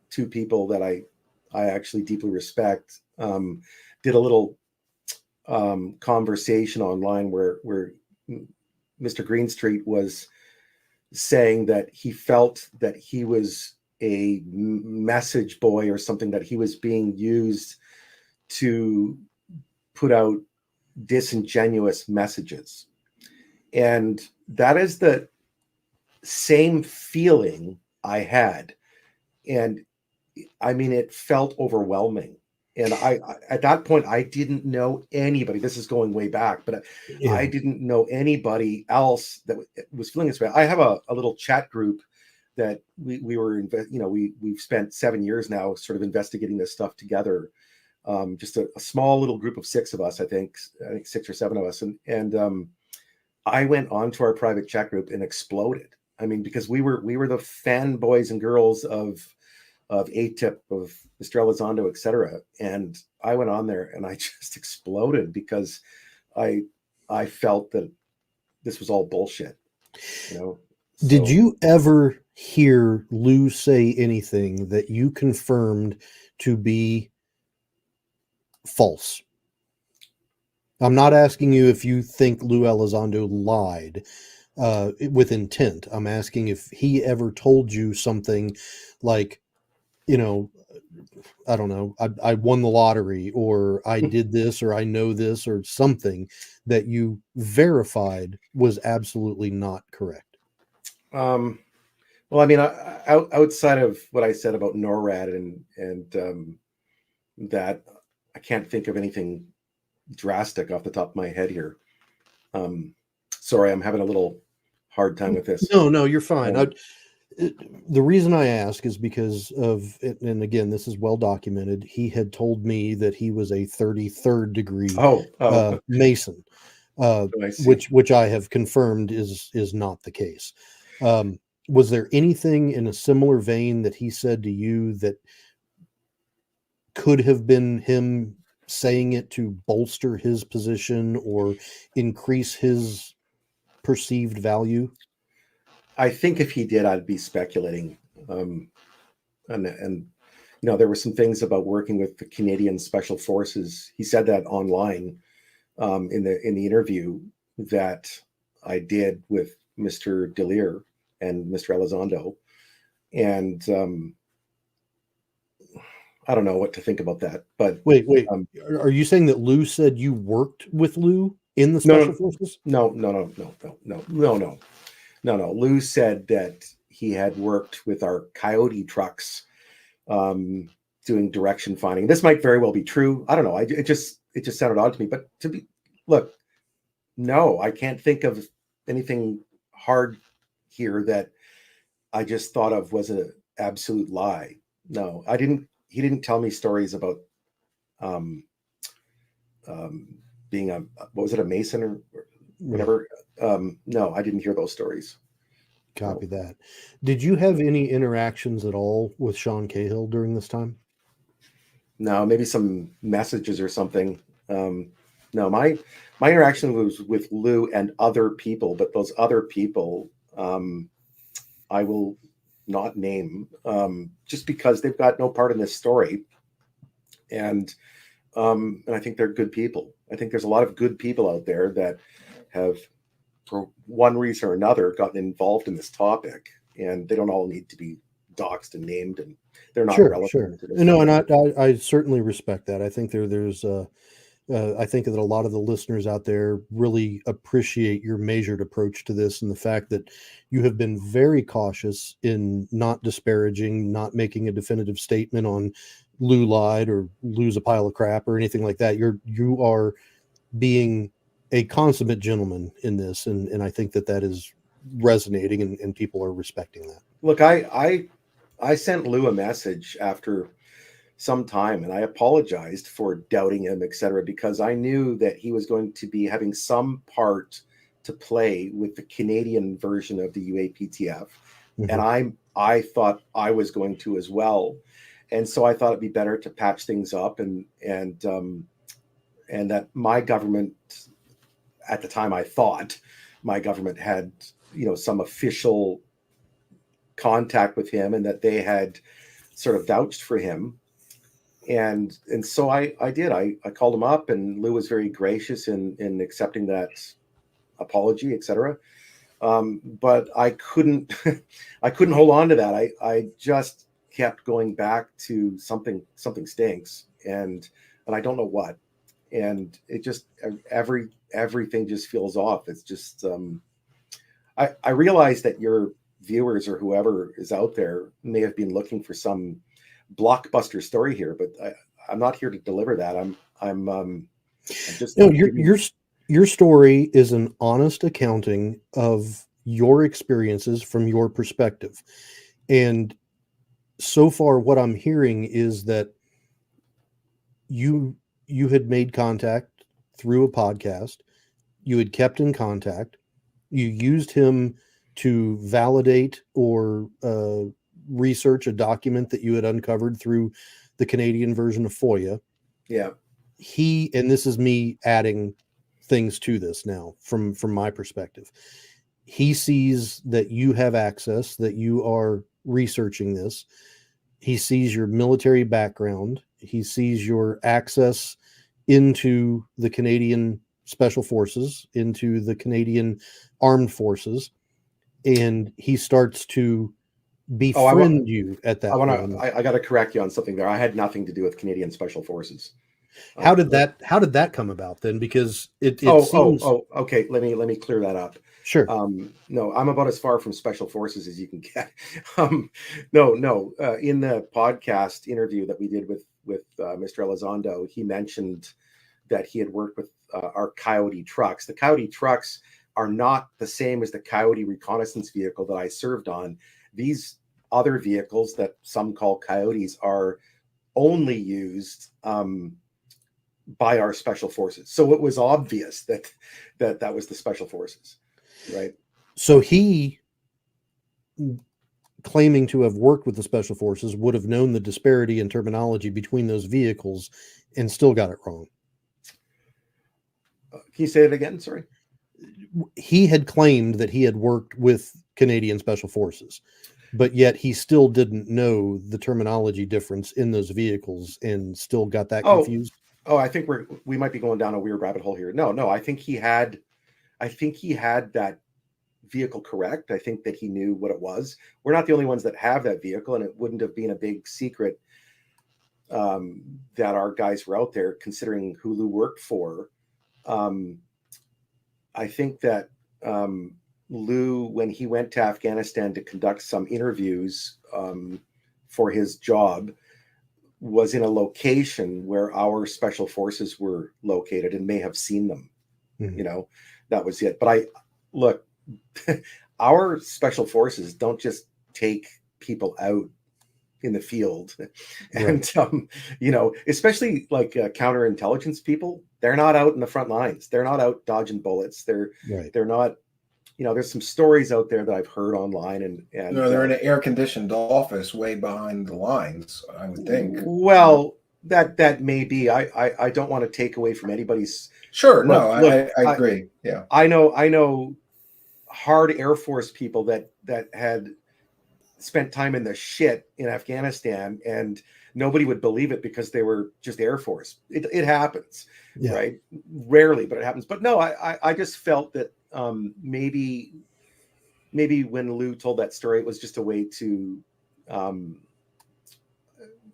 two people that I actually deeply respect, did a little conversation online where Mr. Greenstreet was saying that he felt that he was a message boy or something, that he was being used to put out disingenuous messages. And that is the same feeling I had. And I mean, it felt overwhelming. And I at that point, I didn't know anybody. This is going way back, but I didn't know anybody else that was feeling this way. I have a little chat group that we were, we've spent 7 years now sort of investigating this stuff together. Just a small little group of 6 of us, I think 6 or 7 of us. And I went onto our private chat group and exploded. I mean, because we were the fanboys and girls of ATIP, of Mr. Elizondo, etc. And I went on there and I just exploded because I felt that this was all bullshit. Did you ever hear Lue say anything that you confirmed to be false? I'm not asking you if you think Lue Elizondo lied with intent. I'm asking if he ever told you something like, I don't know, I won the lottery, or I did this, or I know this, or something that you verified was absolutely not correct. Well, I mean, outside of what I said about NORAD and that, I can't think of anything drastic off the top of my head here. Sorry, I'm having a little hard time with this. No, you're fine. The reason I ask is because of, and again, this is well documented, he had told me that he was a 33rd degree Mason, which I have confirmed is not the case. Was there anything in a similar vein that he said to you that could have been him saying it to bolster his position or increase his perceived value? I think if he did, I'd be speculating. And there were some things about working with the Canadian Special Forces. He said that online in the interview that I did with Mr. Delir and Mr. Elizondo. And I don't know what to think about that. But wait, are you saying that Lue said you worked with Lue in the Special Forces? No. Lue said that he had worked with our Coyote trucks doing direction finding. This might very well be true. I don't know. It just sounded odd to me. But look, No, I can't think of anything hard here that I just thought of was an absolute lie. No, I didn't. He didn't tell me stories about um, being a, what was it, a Mason or whatever. No, I didn't hear those stories. Copy that. Did you have any interactions at all with Sean Cahill during this time? No, maybe some messages or something. No, my interaction was with Lue and other people, but those other people I will not name just because they've got no part in this story. And I think they're good people. I think there's a lot of good people out there that have, for one reason or another, gotten involved in this topic, and they don't all need to be doxed and named, and they're not relevant to this. No, and I certainly respect that. I think there's I think that a lot of the listeners out there really appreciate your measured approach to this, and the fact that you have been very cautious in not disparaging, not making a definitive statement on Lue lied or Lue's a pile of crap or anything like that. You are being a consummate gentleman in this, and I think that is resonating, and people are respecting that. Look, I sent Lue a message after some time, and I apologized for doubting him, etc., because I knew that he was going to be having some part to play with the Canadian version of the UAPTF, and I thought I was going to as well, and so I thought it'd be better to patch things up, and that my government, at the time, I thought my government had some official contact with him, and that they had sort of vouched for him. And so I did. I called him up, and Lue was very gracious in accepting that apology, etc. But I couldn't hold on to that. I just kept going back to something stinks, and I don't know what. And it just everything just feels off. It's just I realize that your viewers or whoever is out there may have been looking for some blockbuster story here, but I'm not here to deliver that. I'm just no. Your story is an honest accounting of your experiences from your perspective, and so far, what I'm hearing is that you had made contact through a podcast. You had kept in contact. You used him to validate or research a document that you had uncovered through the Canadian version of FOIA. Yeah. And this is me adding things to this now from my perspective. He sees that you have access, that you are researching this. He sees your military background. He sees your access into the Canadian Special Forces, into the Canadian Armed Forces, and he starts to befriend you at that point. I got to correct you on something there. I had nothing to do with Canadian Special Forces. How did that come about then? Because it seems... okay. Let me clear that up. Sure. No, I'm about as far from Special Forces as you can get. No. In the podcast interview that we did with Mr. Elizondo, he mentioned that he had worked with our Coyote trucks. The Coyote trucks are not the same as the Coyote reconnaissance vehicle that I served on. These other vehicles that some call Coyotes are only used by our Special Forces. So it was obvious that was the Special Forces, right? So he, claiming to have worked with the Special Forces, would have known the disparity in terminology between those vehicles and still got it wrong. Can you say it again? Sorry. He had claimed that he had worked with Canadian Special Forces, but yet he still didn't know the terminology difference in those vehicles and still got that confused. I think we might be going down a weird rabbit hole here. No, I think he had that vehicle correct. I think that he knew what it was. We're not the only ones that have that vehicle, and it wouldn't have been a big secret that our guys were out there, considering who Lue worked for. I think that Lue, when he went to Afghanistan to conduct some interviews for his job, was in a location where our Special Forces were located and may have seen them. that was it. But look, our special forces don't just take people out in the field, and especially like counterintelligence people, they're not out in the front lines. They're not out dodging bullets. They're not. There's some stories out there that I've heard online, and no, they're in an air-conditioned office way behind the lines, I would think. Well, that may be. I don't want to take away from anybody's. Sure, no, I agree. Yeah, I know hard Air Force people that had spent time in the shit in Afghanistan, and nobody would believe it because they were just Air Force. It happens, right? Rarely, but it happens. But no, I just felt that maybe when Lue told that story, it was just a way to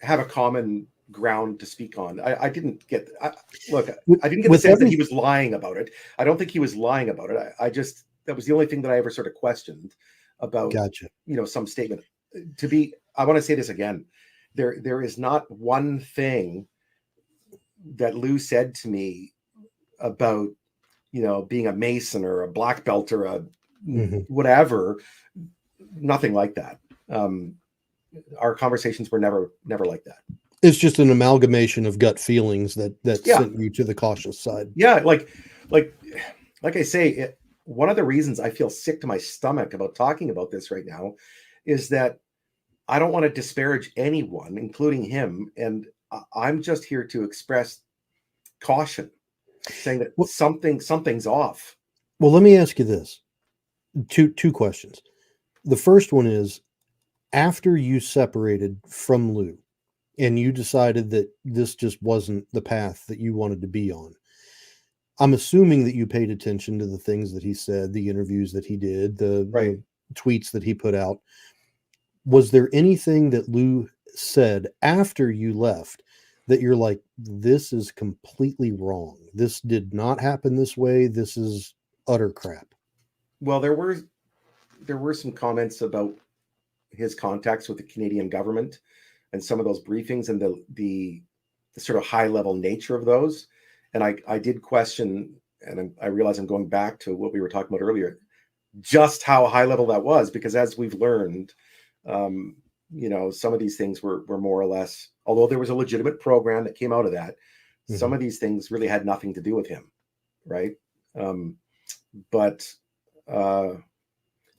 have a common ground to speak on. I didn't get the sense that he was lying about it. I don't think he was lying about it. I just, that was the only thing that I ever sort of questioned about, some statement. I want to say this again. There is not one thing that Lue said to me about, being a Mason or a black belt or a whatever. Nothing like that. Our conversations were never like that. It's just an amalgamation of gut feelings that sent you to the cautious side. Yeah, like I say, one of the reasons I feel sick to my stomach about talking about this right now is that I don't want to disparage anyone, including him, and I'm just here to express caution, saying that something's off. Well, let me ask you this. Two questions. The first one is, after you separated from Lue and you decided that this just wasn't the path that you wanted to be on, I'm assuming that you paid attention to the things that he said, the interviews that he did, the tweets that he put out. Was there anything that Lue said after you left that you're like, this is completely wrong? This did not happen this way. This is utter crap. Well, there were some comments about his contacts with the Canadian government and some of those briefings and the sort of high level nature of those. And I did question, and I realize I'm going back to what we were talking about earlier, just how high level that was, because as we've learned, some of these things were more or less, although there was a legitimate program that came out of that, some of these things really had nothing to do with him. Right.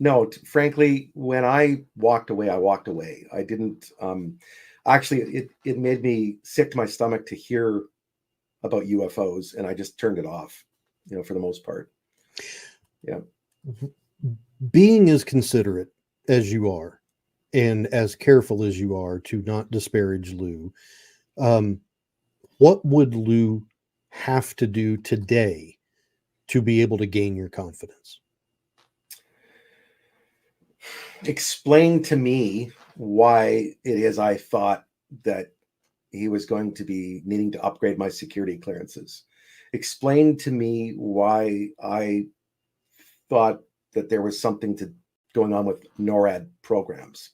No, frankly, when I walked away, I didn't, actually, it made me sick to my stomach to hear about UFOs, and I just turned it off, for the most part. Yeah. Being as considerate as you are and as careful as you are to not disparage Lue, what would Lue have to do today to be able to gain your confidence? Explain to me why it is I thought that he was going to be needing to upgrade my security clearances. Explain to me why I thought that there was something going on with NORAD programs.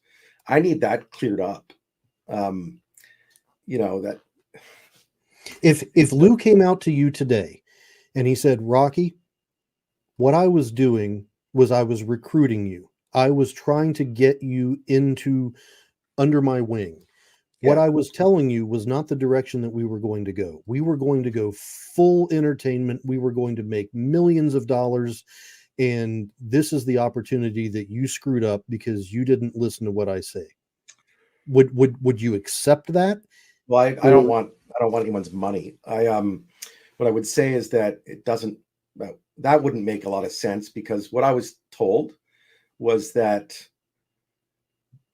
I need that cleared up. That if Lue came out to you today and he said, Rocky, what I was doing was I was recruiting you. I was trying to get you under my wing. What I was telling you was not the direction that we were going to go. We were going to go full entertainment. We were going to make millions of dollars. And this is the opportunity that you screwed up because you didn't listen to what I say. Would you accept that? Well, I don't want anyone's money. What I would say is that that wouldn't make a lot of sense, because what I was told was that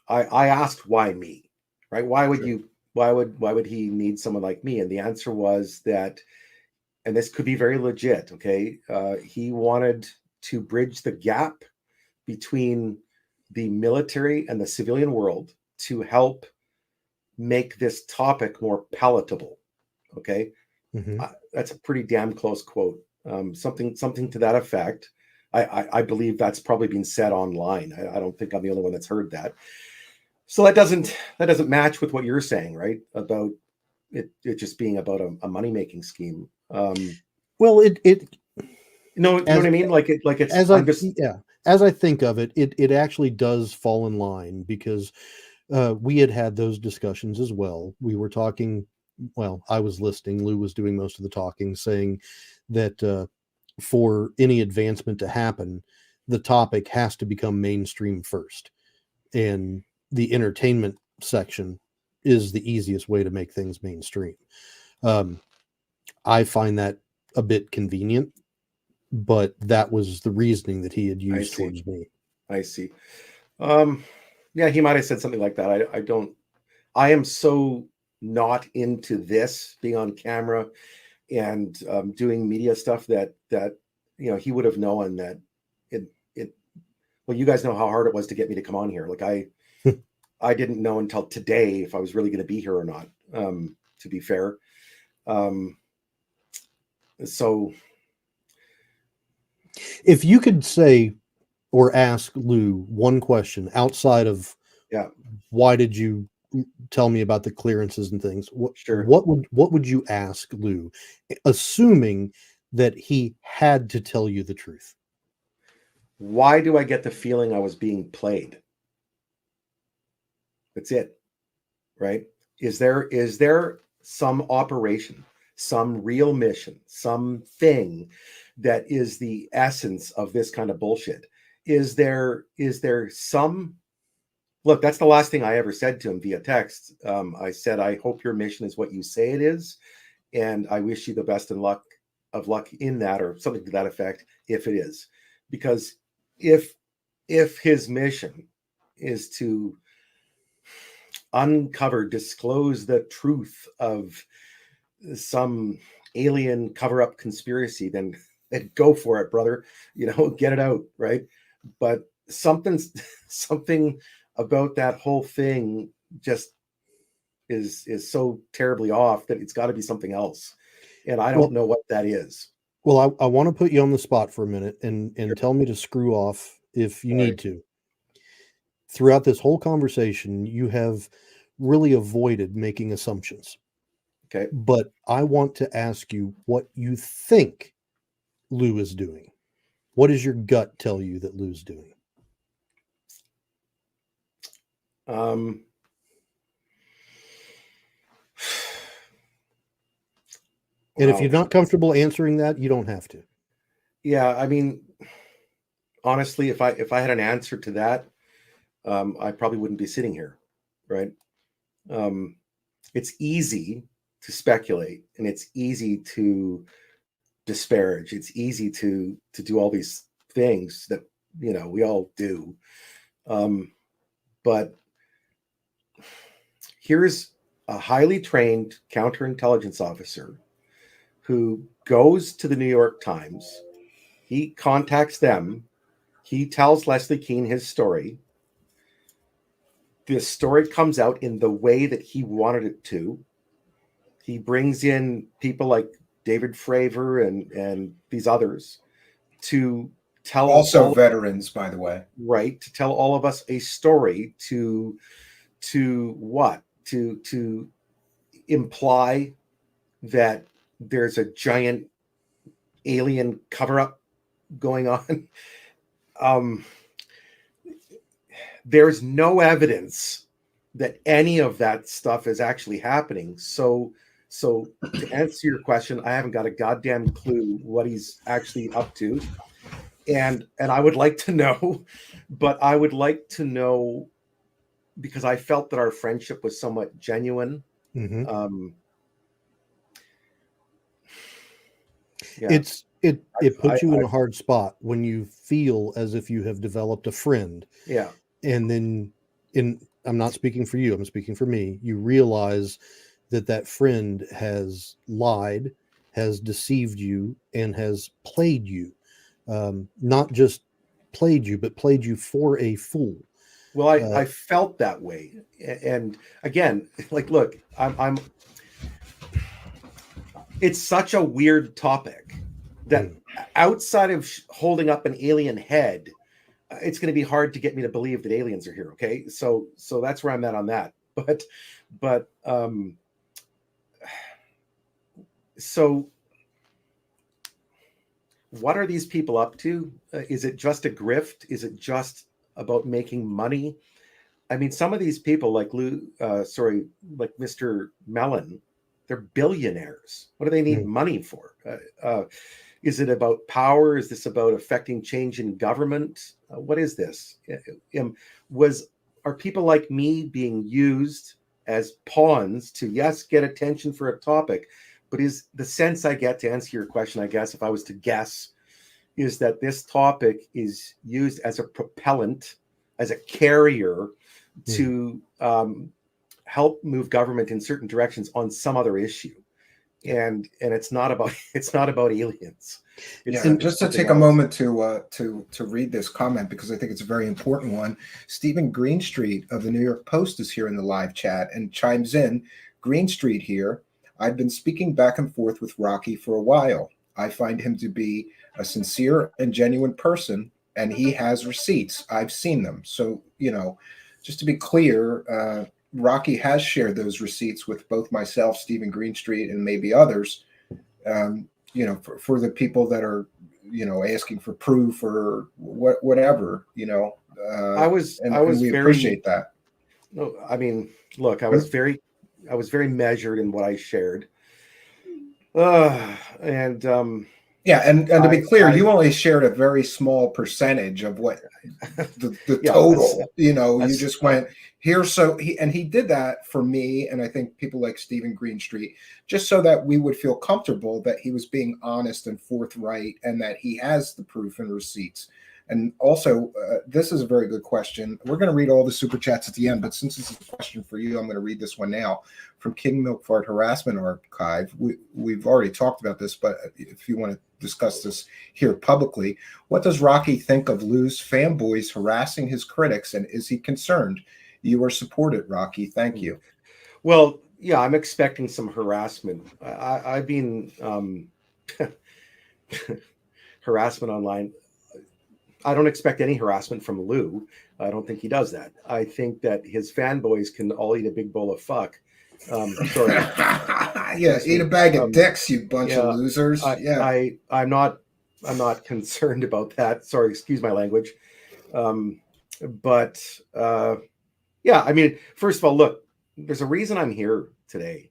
I asked, why me, right? Why would he need someone like me? And the answer was that, and this could be very legit, okay? He wanted to bridge the gap between the military and the civilian world to help make this topic more palatable, okay? That's a pretty damn close quote. Something to that effect. I believe that's probably been said online. I don't think I'm the only one that's heard that. So that doesn't match with what you're saying, right? About it just being about a money-making scheme. Well, You know what I mean? Like it's. As I'm just. as I think of it, it actually does fall in line, because we had those discussions as well. We were talking. Well, I was listening. Lou was doing most of the talking, saying that for any advancement to happen, the topic has to become mainstream first, and the entertainment section is the easiest way to make things mainstream. I find that a bit convenient, but that was the reasoning that he had used towards me. I see. Yeah, he might have said something like that. I don't. I am so not into this being on camera and doing media stuff that he would have known that it. Well, you guys know how hard it was to get me to come on here. Like I didn't know until today if I was really going to be here or not. To be fair, so if you could say or ask Lou one question outside of why did you tell me about the clearances and things, what would you ask Lou, assuming that he had to tell you the truth? Why do I get the feeling I was being played? That's it, right? Is there some operation, some real mission, something that is the essence of this kind of bullshit? Is there some... Look, that's the last thing I ever said to him via text. I said, I hope your mission is what you say it is, and I wish you the best of luck in that, or something to that effect, if it is. Because if his mission is to disclose the truth of some alien cover-up conspiracy, then go for it, brother. Get it out, right? But something about that whole thing just is so terribly off that it's got to be something else, and I don't know what that is. Well, I want to put you on the spot for a minute and tell me to screw off if you need to. Throughout this whole conversation, you have really avoided making assumptions. Okay. But I want to ask you what you think Lou is doing. What does your gut tell you that Lou's doing? And if you're not comfortable answering that, you don't have to. Yeah, I mean, honestly, if I had an answer to that, I probably wouldn't be sitting here, right? It's easy to speculate, and it's easy to disparage. It's easy to do all these things that we all do. But here's a highly trained counterintelligence officer who goes to the New York Times. He contacts them. He tells Leslie Kean his story. This story comes out in the way that he wanted it to. He brings in people like David Fravor and these others to tell also veterans, by the way, right? To tell all of us a story to what? To imply that there's a giant alien cover-up going on. There's no evidence that any of that stuff is actually happening. So to answer your question, I haven't got a goddamn clue what he's actually up to. And I would like to know, but I would like to know because I felt that our friendship was somewhat genuine. Mm-hmm. Yeah. It puts you in a hard spot when you feel as if you have developed a friend. Yeah. And then I'm not speaking for you, I'm speaking for me. You realize that friend has lied, has deceived you, and has played you. Not just played you, but played you for a fool. Well, I felt that way. And again, like, look, I'm it's such a weird topic that outside of holding up an alien head, it's going to be hard to get me to believe that aliens are here. Okay. So that's where I'm at on that. But so what are these people up to? Is it just a grift? Is it just about making money? I mean, some of these people like like Mr. Mellon, they're billionaires. What do they need money for? Is it about power? Is this about affecting change in government? What is this? Are people like me being used as pawns to, yes, get attention for a topic, but is the sense I get, to answer your question, I guess, if I was to guess, is that this topic is used as a propellant, as a carrier to help move government in certain directions on some other issue, and it's not about aliens. And just to take a moment to read this comment, because I think it's a very important one. Stephen Greenstreet of the New York Post is here in the live chat and chimes in. Greenstreet here. I've been speaking back and forth with Rocky for a while. I find him to be a sincere and genuine person, and he has receipts. I've seen them. So, just to be clear, Rocky has shared those receipts with both myself, Stephen Greenstreet, and maybe others, for the people that are, asking for proof or whatever, we appreciate that. No, I mean, look, I was very measured in what I shared. And to be clear, you only shared a very small percentage of what the total. You just went here. He did that for me, and I think people like Stephen Greenstreet, just so that we would feel comfortable that he was being honest and forthright, and that he has the proof and receipts. And also, this is a very good question. We're going to read all the super chats at the end, but since this is a question for you, I'm going to read this one now from King Milk Fart Harassment Archive. We've already talked about this, but if you want to discuss this here publicly, what does Rocky think of Lue's fanboys harassing his critics, and is he concerned? You are supported, Rocky. Thank you. Well, yeah, I'm expecting some harassment. I've been harassment online. I don't expect any harassment from Lue. I don't think he does that. I think that his fanboys can all eat a big bowl of fuck. Sorry. Eat a bag of dicks, you bunch of losers. I'm not concerned about that. Sorry, excuse my language. I mean, first of all, look, there's a reason I'm here today.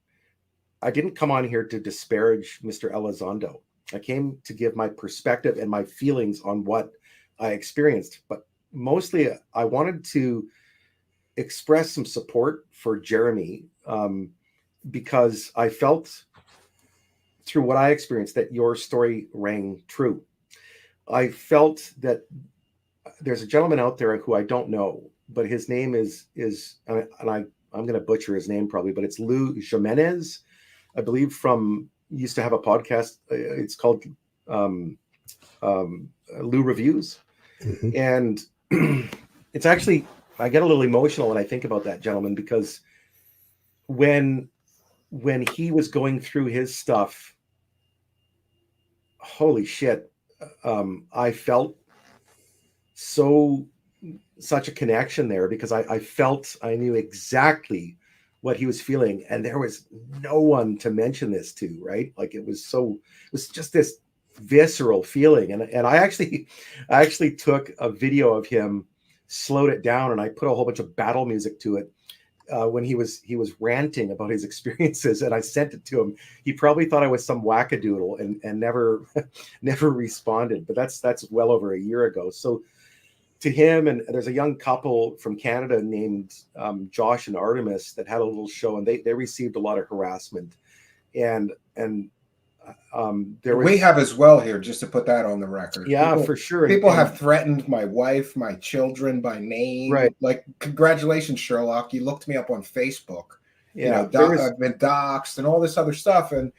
I didn't come on here to disparage Mr. Elizondo. I came to give my perspective and my feelings on what I experienced, but mostly I wanted to express some support for Jeremy, because I felt through what I experienced that your story rang true. I felt that there's a gentleman out there who I don't know, but his name is I'm going to butcher his name probably, but it's Lue Jimenez, I believe, used to have a podcast. It's called Lue Reviews. And it's actually, I get a little emotional when I think about that gentleman, because when he was going through his stuff, holy shit, I felt such a connection there, because I felt I knew exactly what he was feeling, and there was no one to mention this to, right? Like it was just this visceral feeling, and I actually took a video of him, slowed it down, and I put a whole bunch of battle music to it when he was ranting about his experiences, and I sent it to him. He probably thought I was some wackadoodle and never responded, but that's well over a year ago. So to him, and there's a young couple from Canada named Josh and Artemis that had a little show, and they received a lot of harassment, and we have as well here, just to put that on the record. Yeah, for sure. People have threatened my wife, my children by name. Right. Like, congratulations, Sherlock. You looked me up on Facebook. Yeah. I've been doxxed and all this other stuff. And,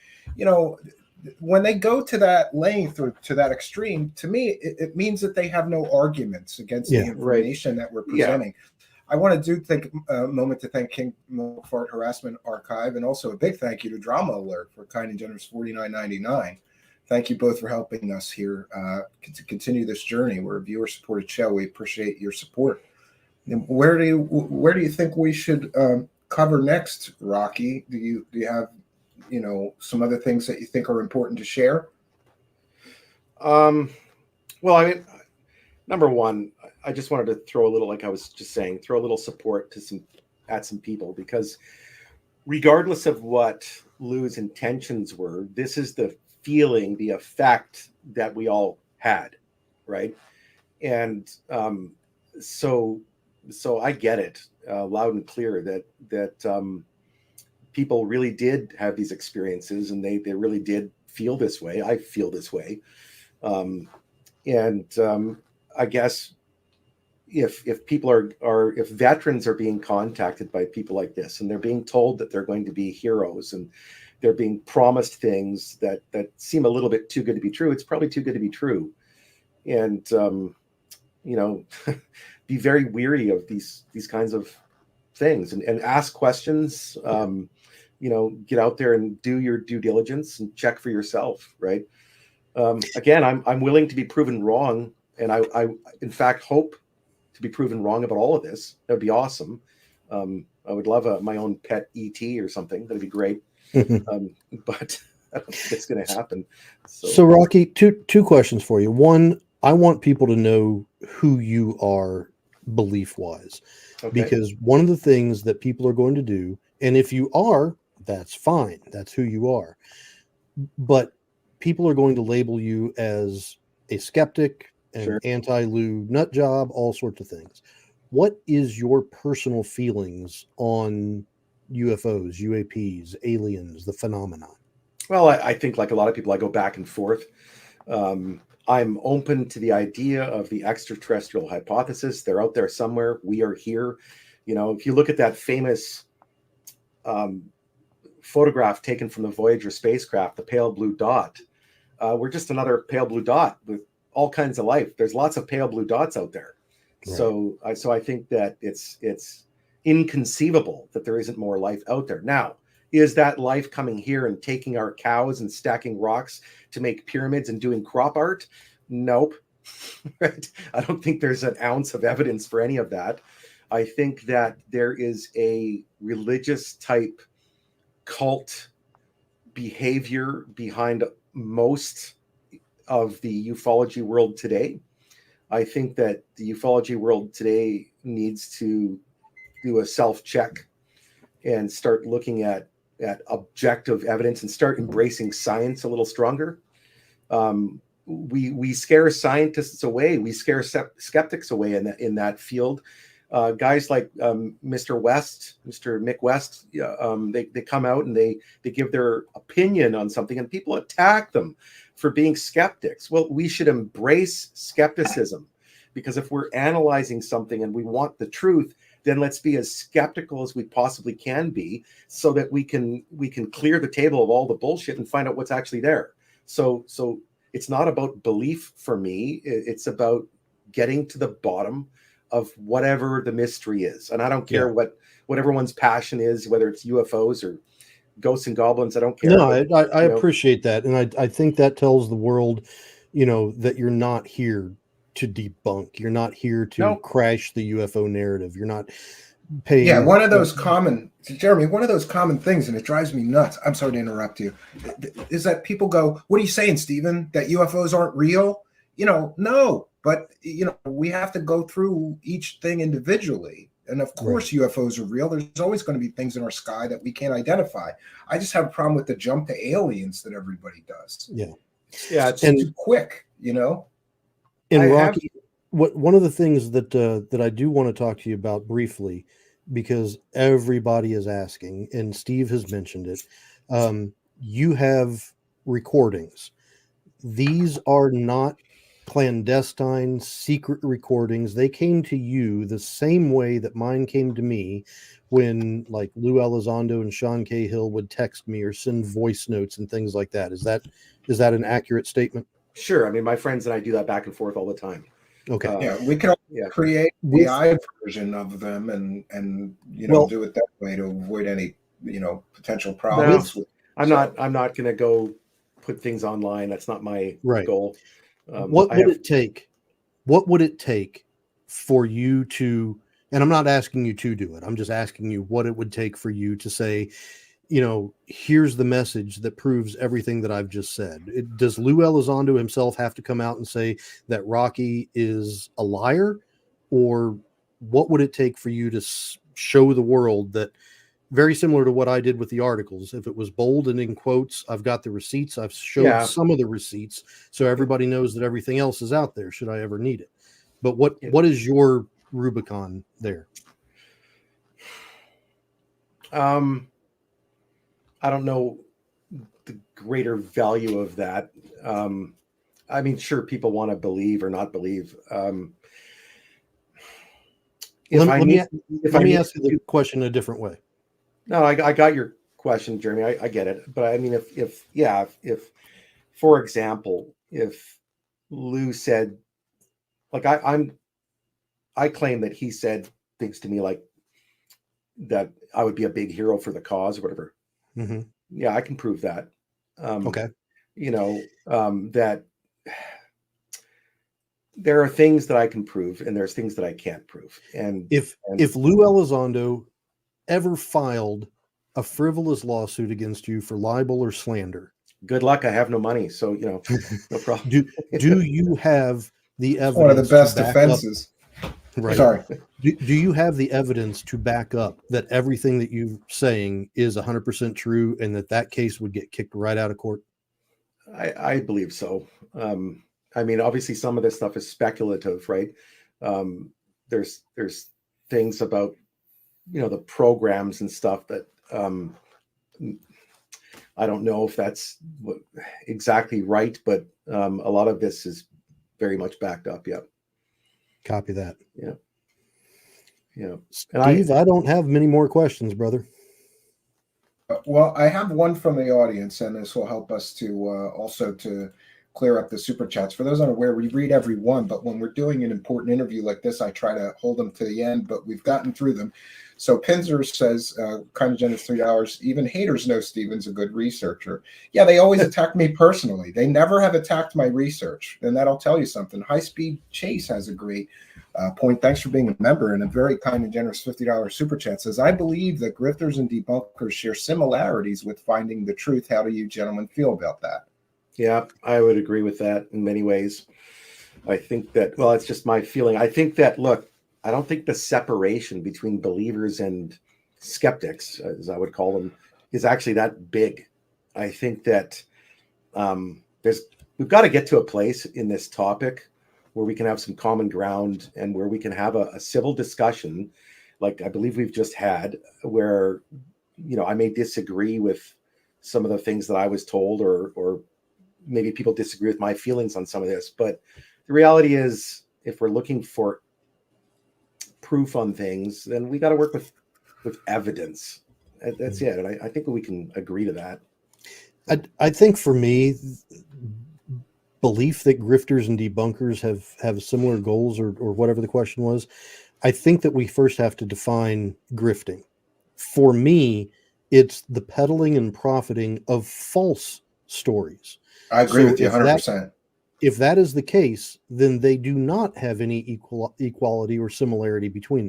when they go to that length or to that extreme, to me, it means that they have no arguments against the information that we're presenting. Yeah. I want to take a moment to thank King Fart Harassment Archive, and also a big thank you to Drama Alert for kind and generous $49.99. Thank you both for helping us here to continue this journey. We're a viewer-supported show. We appreciate your support. And where do you think we should cover next, Rocky? Do you have some other things that you think are important to share? Well, I mean, number one, I just wanted to throw a little, like I was just saying, throw a little support to some people, because regardless of what Lue's intentions were, this is the feeling, the effect that we all had, right? And so I get it loud and clear that people really did have these experiences, and they really did feel this way. I feel this way. And I guess if people if veterans are being contacted by people like this, and they're being told that they're going to be heroes, and they're being promised things that seem a little bit too good to be true, it's probably too good to be true. And be very weary of these kinds of things, and ask questions. Get out there and do your due diligence and check for yourself, right? Again, I'm willing to be proven wrong, and I in fact hope to be proven wrong about all of this. That'd be awesome. I would love my own pet ET or something. That'd be great. But I don't think it's going to happen. So Rocky, two questions for you. One, I want people to know who you are belief wise, because one of the things that people are going to do, and if you are, that's fine. That's who you are. But people are going to label you as a skeptic, an anti-Lue nut job, all sorts of things. What is your personal feelings on UFOs, UAPs, aliens, the phenomenon? Well, I think, like a lot of people, I go back and forth. I'm open to the idea of the extraterrestrial hypothesis. They're out there somewhere. We are here. If you look at that famous photograph taken from the Voyager spacecraft, the pale blue dot, we're just another pale blue dot with all kinds of life. There's lots of pale blue dots out there. Right. So I think that it's inconceivable that there isn't more life out there. Now, is that life coming here and taking our cows and stacking rocks to make pyramids and doing crop art? Nope. Right? I don't think there's an ounce of evidence for any of that. I think that there is a religious type cult behavior behind most of the ufology world today. I think that the ufology world today needs to do a self-check and start looking at objective evidence and start embracing science a little stronger. We scare scientists away. We scare skeptics away in that field. Guys like Mr. Mick West, they come out and they give their opinion on something, and people attack them for being skeptics. Well, we should embrace skepticism, because if we're analyzing something and we want the truth, then let's be as skeptical as we possibly can be, so that we can clear the table of all the bullshit and find out what's actually there. So it's not about belief for me. It's about getting to the bottom of whatever the mystery is. And I don't care what everyone's passion is, whether it's UFOs or ghosts and goblins. I don't care. No, I appreciate that. And I think that tells the world, that you're not here to debunk. You're not here to crash the UFO narrative. You're not paying. Yeah, one of those common things, and it drives me nuts. I'm sorry to interrupt you, is that people go, "What are you saying, Stephen? That UFOs aren't real?" No, but we have to go through each thing individually. And of course, UFOs are real. There's always going to be things in our sky that we can't identify. I just have a problem with the jump to aliens that everybody does. Yeah, it's too quick. And Rocky, one of the things that I do want to talk to you about briefly, because everybody is asking, and Steve has mentioned it, you have recordings. These are not clandestine, secret recordings. They came to you the same way that mine came to me, when like Lue Elizondo and Sean Cahill would text me or send voice notes and things like that. Is that an accurate statement? Sure. I mean, my friends and I do that back and forth all the time. Okay. We can create the AI version of them and do it that way to avoid any potential problems. I'm not going to go put things online. That's not my goal. What would it take? What would it take for you to? And I'm not asking you to do it. I'm just asking you what it would take for you to say, here's the message that proves everything that I've just said. Does Lue Elizondo himself have to come out and say that Rocky is a liar? Or what would it take for you to show the world that, very similar to what I did with the articles, if it was bold and in quotes, I've got the receipts, I've showed some of the receipts, so everybody knows that everything else is out there should I ever need it. But what is your Rubicon there? I don't know the greater value of that. I mean, sure, people want to believe or not believe. Let me ask you the question a different way. No, I got your question, Jeremy. I get it. But I mean, if for example, if Lou said, like I claim that he said things to me like that I would be a big hero for the cause or whatever. Mm-hmm. Yeah, I can prove that. Okay. That there are things that I can prove and there's things that I can't prove. And if Lue Elizondo ever filed a frivolous lawsuit against you for libel or slander, good luck. I have no money, so no problem. Do you have the evidence? One of the best defenses. Right. Sorry. Do you have the evidence to back up that everything that you're saying is 100% true and that case would get kicked right out of court? I believe so. I mean, obviously, some of this stuff is speculative, right? There's things about the programs and stuff that I don't know if that's exactly right, but a lot of this is very much backed up. Yeah. Copy that. Yeah. Steve, I don't have many more questions, brother. Well, I have one from the audience, and this will help us to also to clear up the super chats. For those unaware, we read every one, but when we're doing an important interview like this, I try to hold them to the end, but we've gotten through them. So Pinzer says, kind of generous $3, even haters know Steven's a good researcher. Yeah, they always attack me personally. They never have attacked my research, and that'll tell you something. High Speed Chase has a great point. Thanks for being a member, and a very kind and generous $50 super chat says, I believe that grifters and debunkers share similarities with finding the truth. How do you gentlemen feel about that? Yeah, I would agree with that in many ways. I think that, well, it's just my feeling. I think that, look, I don't think the separation between believers and skeptics, as I would call them, is actually that big. I think that we've got to get to a place in this topic where we can have some common ground and where we can have a civil discussion, like I believe we've just had, where I may disagree with some of the things that I was told, or maybe people disagree with my feelings on some of this. But the reality is, if we're looking for proof on things, then we got to work with evidence. That's it. And I think we can agree to that. I think for me, belief that grifters and debunkers have similar goals, or whatever the question was, I think that we first have to define grifting. For me, it's the peddling and profiting of false stories. I agree with you 100%. If that is the case, then they do not have any equality or similarity between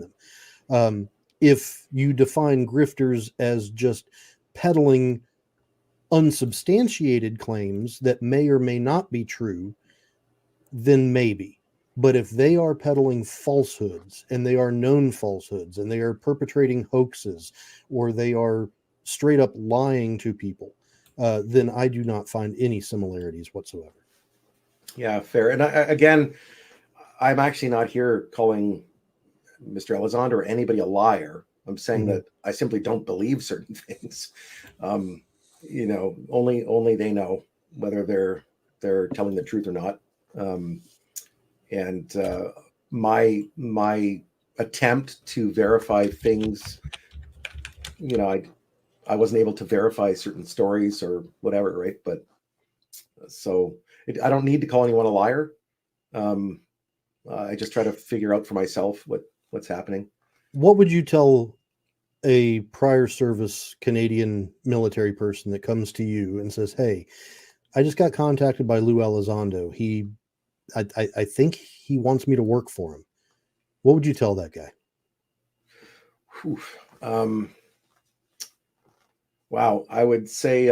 them. If you define grifters as just peddling unsubstantiated claims that may or may not be true, then maybe. But if they are peddling falsehoods, and they are known falsehoods, and they are perpetrating hoaxes, or they are straight up lying to people, then I do not find any similarities whatsoever. Yeah, fair. And again, I'm actually not here calling Mr. Elizondo or anybody a liar. I'm saying that I simply don't believe certain things. Only they know whether they're telling the truth or not. And my attempt to verify things, I wasn't able to verify certain stories or whatever, right? But so I don't need to call anyone a liar. I just try to figure out for myself what's happening. What would you tell a prior service Canadian military person that comes to you and says, hey, I just got contacted by Lue Elizondo. I think he wants me to work for him. What would you tell that guy? Wow, I would say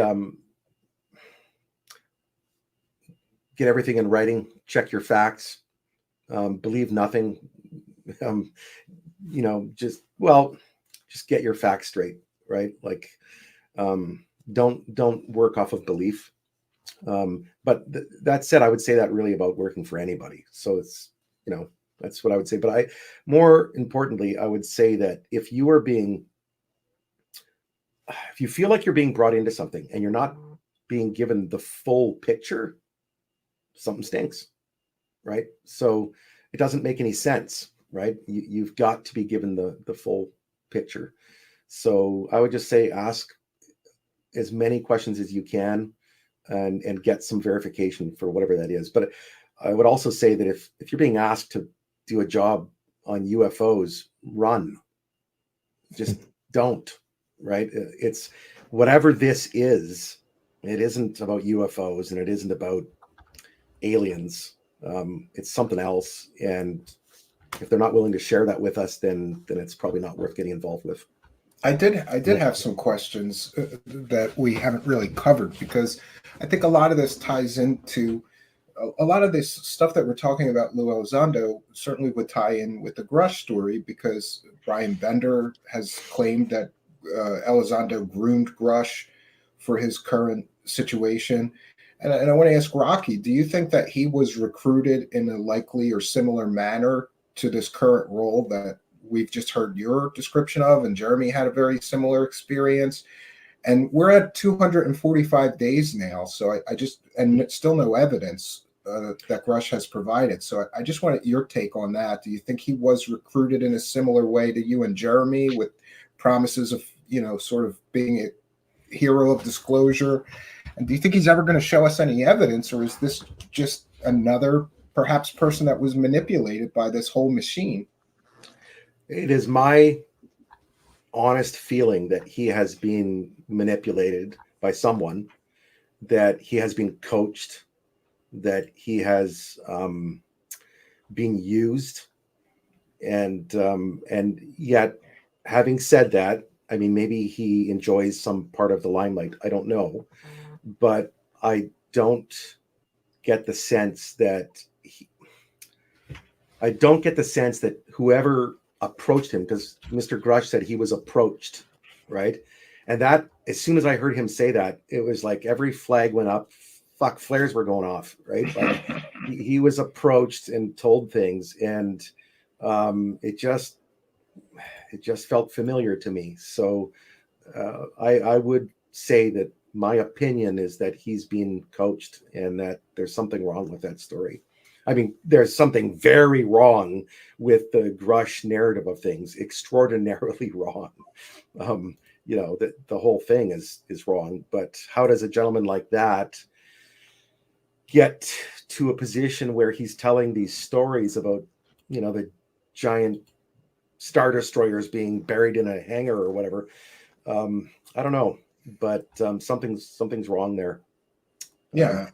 get everything in writing, check your facts, believe nothing. Um, just get your facts straight, right? Like, don't work off of belief. But that said, I would say that really about working for anybody. So it's, that's what I would say. But more importantly, I would say that if you feel like you're being brought into something and you're not being given the full picture, something stinks, right? So it doesn't make any sense, right? You've got to be given the full picture. So I would just say ask as many questions as you can and get some verification for whatever that is. But I would also say that if you're being asked to do a job on UFOs, run. Just don't, right? It's whatever this is, it isn't about UFOs and it isn't about aliens. It's something else. And if they're not willing to share that with us, then it's probably not worth getting involved with. I did have some questions that we haven't really covered, because I think a lot of this ties into a lot of this stuff that we're talking about. Lue Elizondo certainly would tie in with the Grush story, because Brian Bender has claimed that Elizondo groomed Grush for his current situation. And I want to ask Rocky, do you think that he was recruited in a likely or similar manner to this current role that we've just heard your description of, and Jeremy had a very similar experience? And we're at 245 days now, so and still no evidence that Grush has provided. So I just wanted your take on that. Do you think he was recruited in a similar way to you and Jeremy, with promises of, sort of being a hero of disclosure? And do you think he's ever going to show us any evidence, or is this just another perhaps person that was manipulated by this whole machine? It is my honest feeling that he has been manipulated by someone, that he has been coached, that he has been used, and yet, having said that, I mean, maybe he enjoys some part of the limelight. I don't know, but I don't get the sense that whoever approached him, because Mr. Grush said he was approached, right? And that, as soon as I heard him say that, it was like every flag went up. Fuck, flares were going off, right? Like he was approached and told things, and it just felt familiar to me. So I would say that my opinion is that he's being coached, and that there's something wrong with that story. I mean, there's something very wrong with the Grush narrative of things, extraordinarily wrong. The whole thing is wrong. But how does a gentleman like that get to a position where he's telling these stories about, the giant Star Destroyers being buried in a hangar or whatever? I don't know, but something's wrong there. Yeah.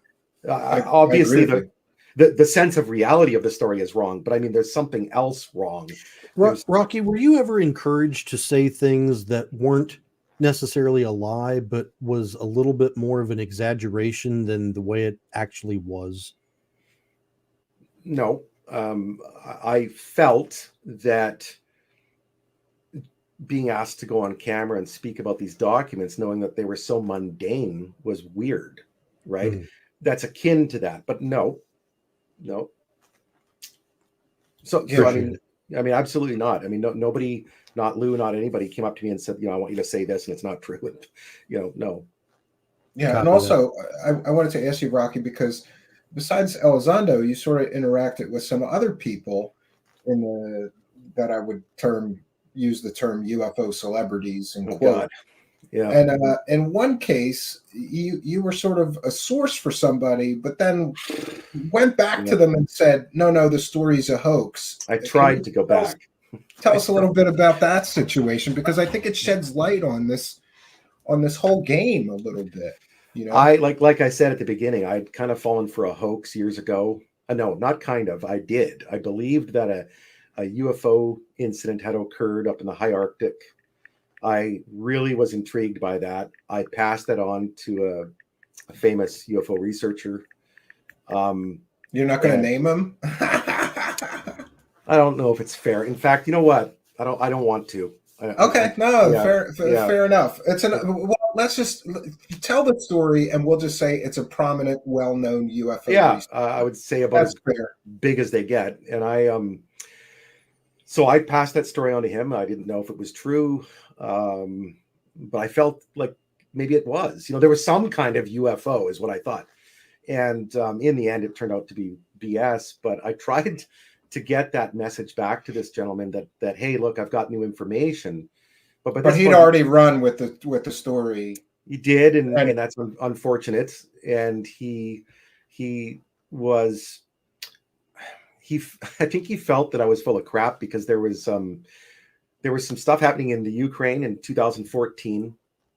Obviously, the sense of reality of the story is wrong, but I mean, there's something else wrong. Rocky, were you ever encouraged to say things that weren't necessarily a lie, but was a little bit more of an exaggeration than the way it actually was? No. I felt that being asked to go on camera and speak about these documents, knowing that they were so mundane, was weird, right? That's akin to that, but no. So I mean, absolutely not. I mean, nobody, not Lou, not anybody, came up to me and said, I want you to say this, and it's not true. No. Yeah, and also I wanted to ask you, Rocky, because besides Elizondo, you sort of interacted with some other people that I would use the term UFO celebrities and quote. Yeah. And in one case, you were sort of a source for somebody, but then went back to them and said, no, the story's a hoax. I tried to go back. Tell us a little bit about that situation, because I think it sheds light on this whole game a little bit. I like I said at the beginning, I'd kind of fallen for a hoax years ago. No, not kind of. I did. I believed that a UFO incident had occurred up in the high Arctic. I really was intrigued by that. I passed that on to a famous UFO researcher. You're not going to name him? I don't know if it's fair. In fact, you know what? I don't want to. Okay, fair enough. Well, let's just tell the story, and we'll just say it's a prominent, well-known UFO. Yeah, I would say about as big as they get. And so I passed that story on to him. I didn't know if it was true, but I felt like maybe it was. There was some kind of UFO, is what I thought. And in the end, it turned out to be BS. But I tried to get that message back to this gentleman that hey, look, I've got new information. But he'd already run with the story. He did, and that's unfortunate. And I think he felt that I was full of crap because there was some stuff happening in the Ukraine in 2014.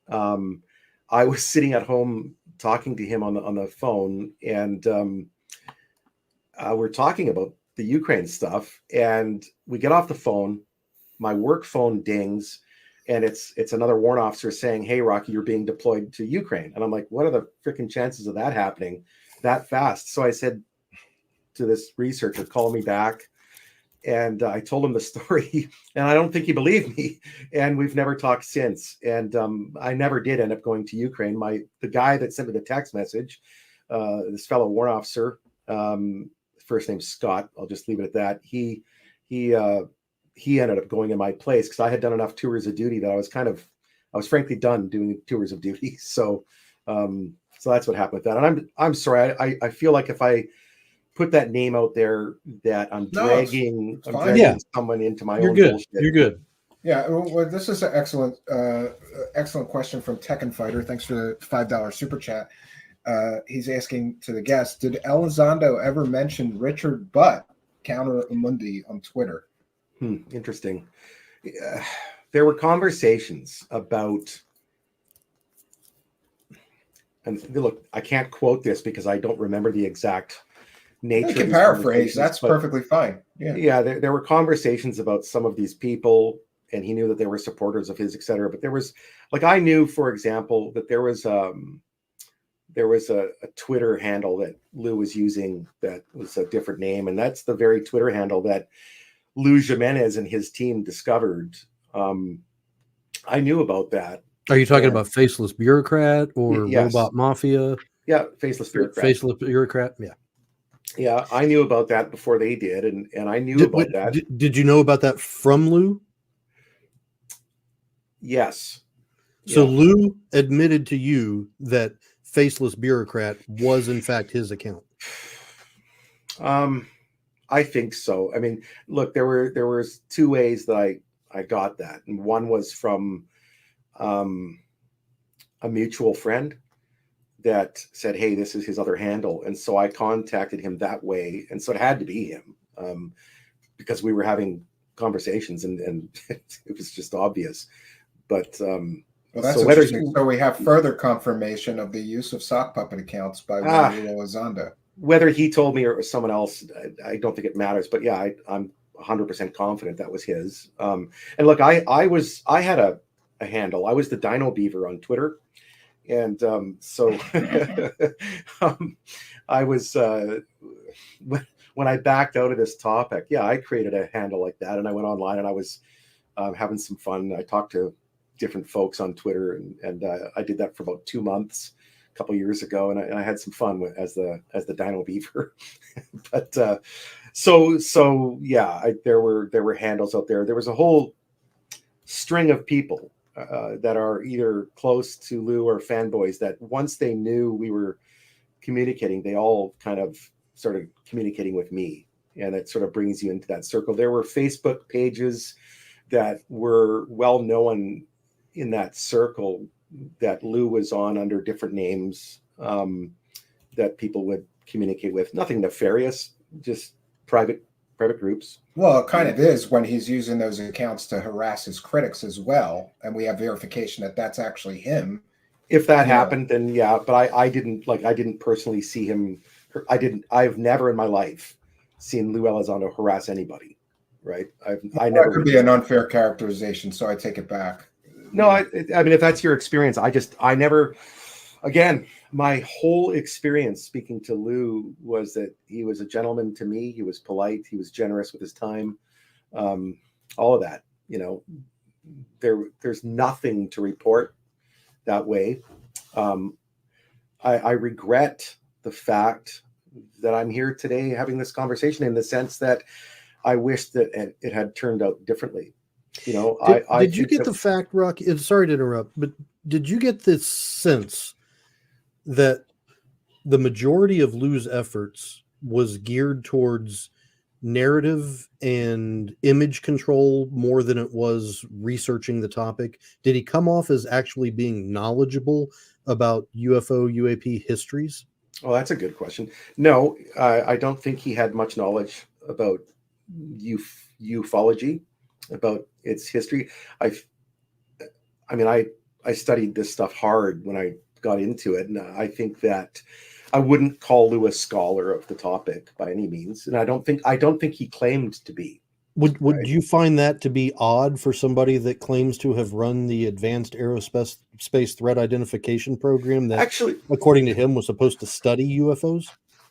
I was sitting at home talking to him on the phone, and we're talking about the Ukraine stuff, and we get off the phone. My work phone dings, and it's another warrant officer saying, "Hey, Rocky, you're being deployed to Ukraine." And I'm like, what are the freaking chances of that happening that fast? So I said to this researcher, call me back. And I told him the story, and I don't think he believed me. And we've never talked since. And I never did end up going to Ukraine. The guy that sent me the text message, this fellow warrant officer, first name's Scott. I'll just leave it at that. He ended up going in my place because I had done enough tours of duty that I was frankly done doing tours of duty. So that's what happened with that. And I'm sorry. I feel like if I put that name out there, that I'm dragging someone into my own bullshit. You're good. Yeah, well, this is an excellent question from Tekken Fighter. Thanks for the $5 super chat. He's asking to the guest, did Elizondo ever mention Richard Butt, Counter Mundi, on Twitter? Interesting. There were conversations about, and look, I can't quote this because I don't remember the exact nature. You can paraphrase. That's perfectly fine. Yeah. There were conversations about some of these people, and he knew that they were supporters of his, etc. But there was, I knew, for example, that there was a Twitter handle that Lue was using that was a different name, and that's the very Twitter handle that Lou Jimenez and his team discovered. I knew about that. Are you talking about Faceless Bureaucrat or Robot Mafia? Yeah, Faceless Bureaucrat. Faceless Bureaucrat, yeah. Yeah, I knew about that before they did, and I knew about that. Did you know about that from Lou? Yes. So Lou admitted to you that Faceless Bureaucrat was in fact his account. I think so. I mean, look, there was two ways that I got that, and one was from a mutual friend that said, hey, this is his other handle. And so I contacted him that way. And so it had to be him because we were having conversations and it was just obvious. But well, that's interesting. So we have further confirmation of the use of sock puppet accounts by Lue Elizondo. Whether he told me or someone else, I don't think it matters. But yeah, I'm 100% confident that was his. And look, I had a handle. I was the Dino Beaver on Twitter. And so I was, when I backed out of this topic, I created a handle like that. And I went online and I was having some fun. I talked to different folks on Twitter and I did that for about 2 months, a couple years ago. And I had some fun as the Dino Beaver. But there were handles out there. There was a whole string of people that are either close to Lou or fanboys that once they knew we were communicating, they all kind of started communicating with me. And it sort of brings you into that circle. There were Facebook pages that were well known in that circle that Lou was on under different names that people would communicate with. Nothing nefarious, just private groups. Well, it kind of is when he's using those accounts to harass his critics as well, and we have verification that that's actually him. If that happened, then yeah. But I didn't personally see him. I've never in my life seen Lue Elizondo harass anybody. Right? I never. That could be an unfair characterization, so I take it back. No, I mean, if that's your experience, I never, again, my whole experience speaking to Lue was that he was a gentleman to me. He was polite. He was generous with his time. All of that, you know, there's nothing to report that way. I regret the fact that I'm here today having this conversation, in the sense that I wish that it had turned out differently. You know, did you get the fact, Rock? Sorry to interrupt, but did you get this sense that the majority of Lue's efforts was geared towards narrative and image control more than it was researching the topic? Did he come off as actually being knowledgeable about UFO, UAP histories? Well, that's a good question. No, I don't think he had much knowledge about ufology, about its history. I mean, I studied this stuff hard when I got into it, and I think that I wouldn't call Lue a scholar of the topic by any means, and I don't think he claimed to be. Would you find that to be odd for somebody that claims to have run the Advanced Aerospace Threat Identification Program that, actually, according to him, was supposed to study UFOs?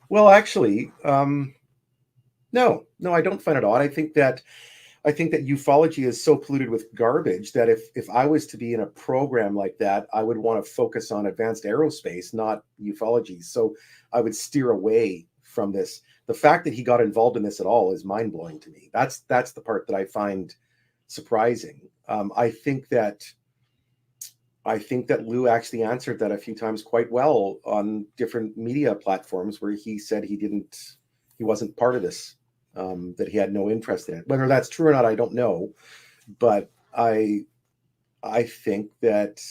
Well, actually, no, I don't find it odd. I think that ufology is so polluted with garbage that if I was to be in a program like that, I would want to focus on advanced aerospace, not ufology. So I would steer away from this. The fact that he got involved in this at all is mind-blowing to me. That's the part that I find surprising. I think that Lue actually answered that a few times quite well on different media platforms, where he said he wasn't part of this. That he had no interest in it. Whether that's true or not, I don't know. But I think that,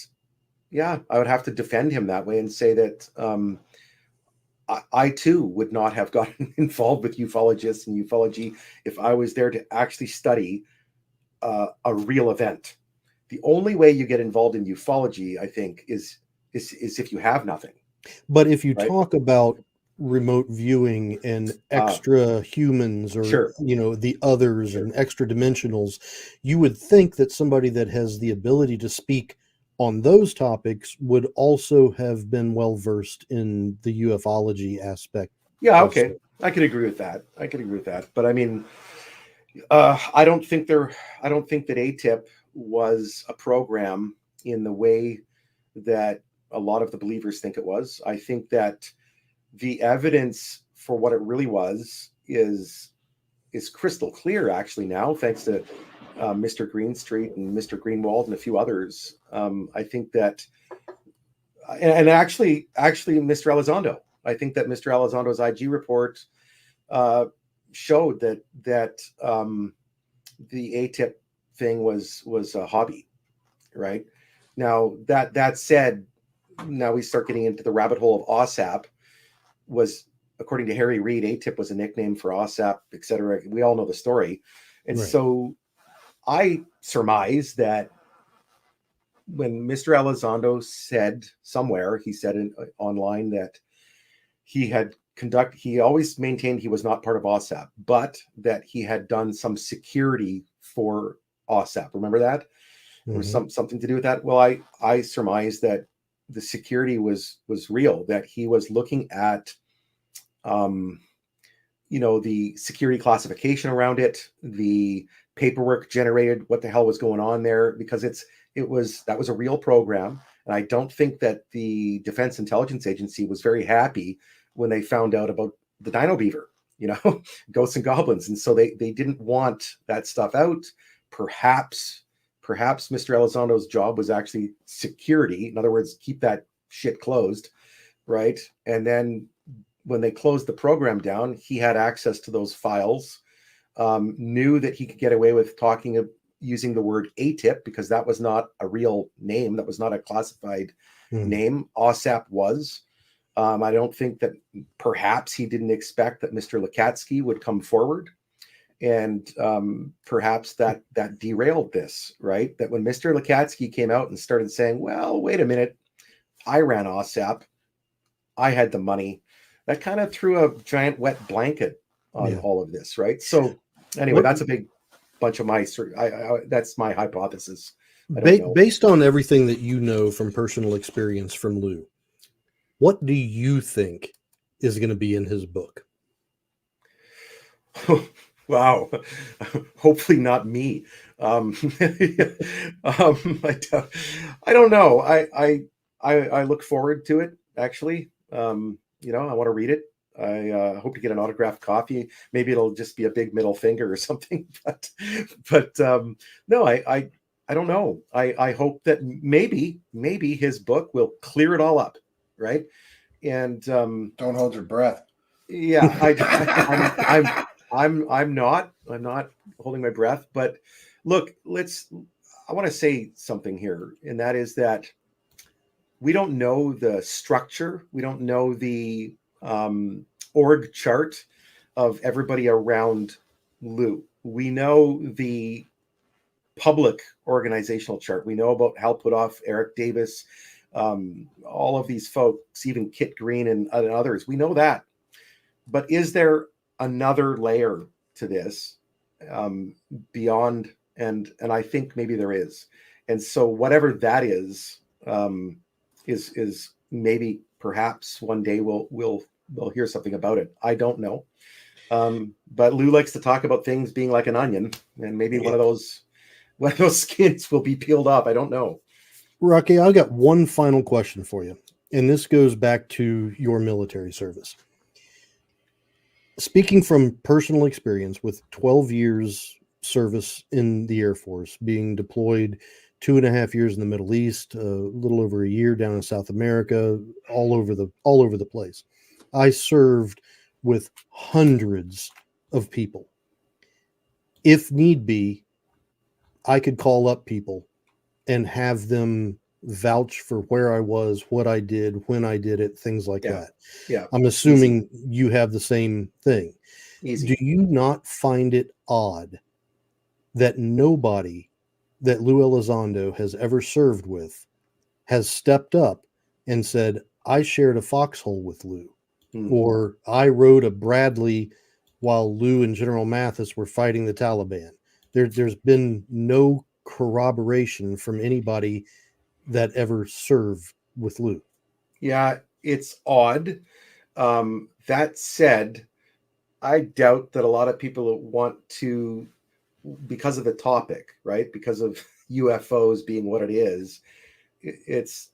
yeah, I would have to defend him that way and say that I too would not have gotten involved with ufologists and ufology if I was there to actually study a real event. The only way you get involved in ufology, I think, is if you have nothing. But if you talk about remote viewing and extra humans, or sure, the others, and extra dimensionals, you would think that somebody that has the ability to speak on those topics would also have been well versed in the ufology aspect. Yeah, okay, I could agree with that. But I mean, I don't think that ATIP was a program in the way that a lot of the believers think it was. I think that the evidence for what it really was is crystal clear, actually, now, thanks to Mr. Greenstreet and Mr. Greenwald and a few others. I think that, and actually Mr. Elizondo, I think that Mr. Elizondo's IG report showed that the ATIP thing was a hobby, right? Now, that said, now we start getting into the rabbit hole of OSAP. Was, according to Harry Reid, ATIP was a nickname for OSAP, etc. We all know the story. And so I surmise that when Mr. Elizondo said somewhere, he said online that he always maintained he was not part of OSAP, but that he had done some security for OSAP. Remember that? There was something to do with that. Well, I surmise that the security was real, that he was looking at the security classification around it, the paperwork generated, what the hell was going on there, because that was a real program. And I don't think that the Defense Intelligence Agency was very happy when they found out about the Dino Beaver, ghosts and goblins. And so they didn't want that stuff out. Perhaps Mr. Elizondo's job was actually security. In other words, keep that shit closed, right? And then when they closed the program down, he had access to those files, knew that he could get away with using the word ATIP, because that was not a real name. That was not a classified name. OSAP was. I don't think that perhaps he didn't expect that Mr. Lakatsky would come forward. And perhaps that derailed this, right? That when Mr. Lakatsky came out and started saying, well, wait a minute, I ran OSAP, I had the money, that kind of threw a giant wet blanket on all of this, right? So anyway, that's a big bunch of that's my hypothesis. I don't know. Based on everything that you know from personal experience from Lue, what do you think is going to be in his book? Wow. Hopefully not me. I don't know. I look forward to it, actually. I want to read it. I hope to get an autographed copy. Maybe it'll just be a big middle finger or something. But no, I don't know. I hope that maybe his book will clear it all up, right? And don't hold your breath. Yeah, I'm not holding my breath. But look, I want to say something here, and that is that we don't know the structure. We don't know the org chart of everybody around Lue. We know the public organizational chart. We know about Hal Puthoff, Eric Davis, all of these folks, even Kit Green and others. We know that. But is there another layer to this beyond? And I think maybe there is. And so whatever that is maybe perhaps one day we'll hear something about it. I don't know. But Lue likes to talk about things being like an onion, and maybe one of those skins will be peeled off. I don't know. Rocky, I've got one final question for you, and this goes back to your military service. Speaking from personal experience with 12 years service in the Air Force, being deployed 2.5 years in the Middle East, a little over a year down in South America, all over the place. I served with hundreds of people. If need be, I could call up people and have them vouch for where I was, what I did, when I did it, things like that. Yeah. I'm assuming you have the same thing. Easy. Do you not find it odd that nobody that Lue Elizondo has ever served with has stepped up and said, I shared a foxhole with Lue, or I rode a Bradley while Lue and General Mathis were fighting the Taliban? There's been no corroboration from anybody that ever served with Lue. Yeah, it's odd. That said, I doubt that a lot of people want to, because of the topic, right? Because of UFOs being what it is, it's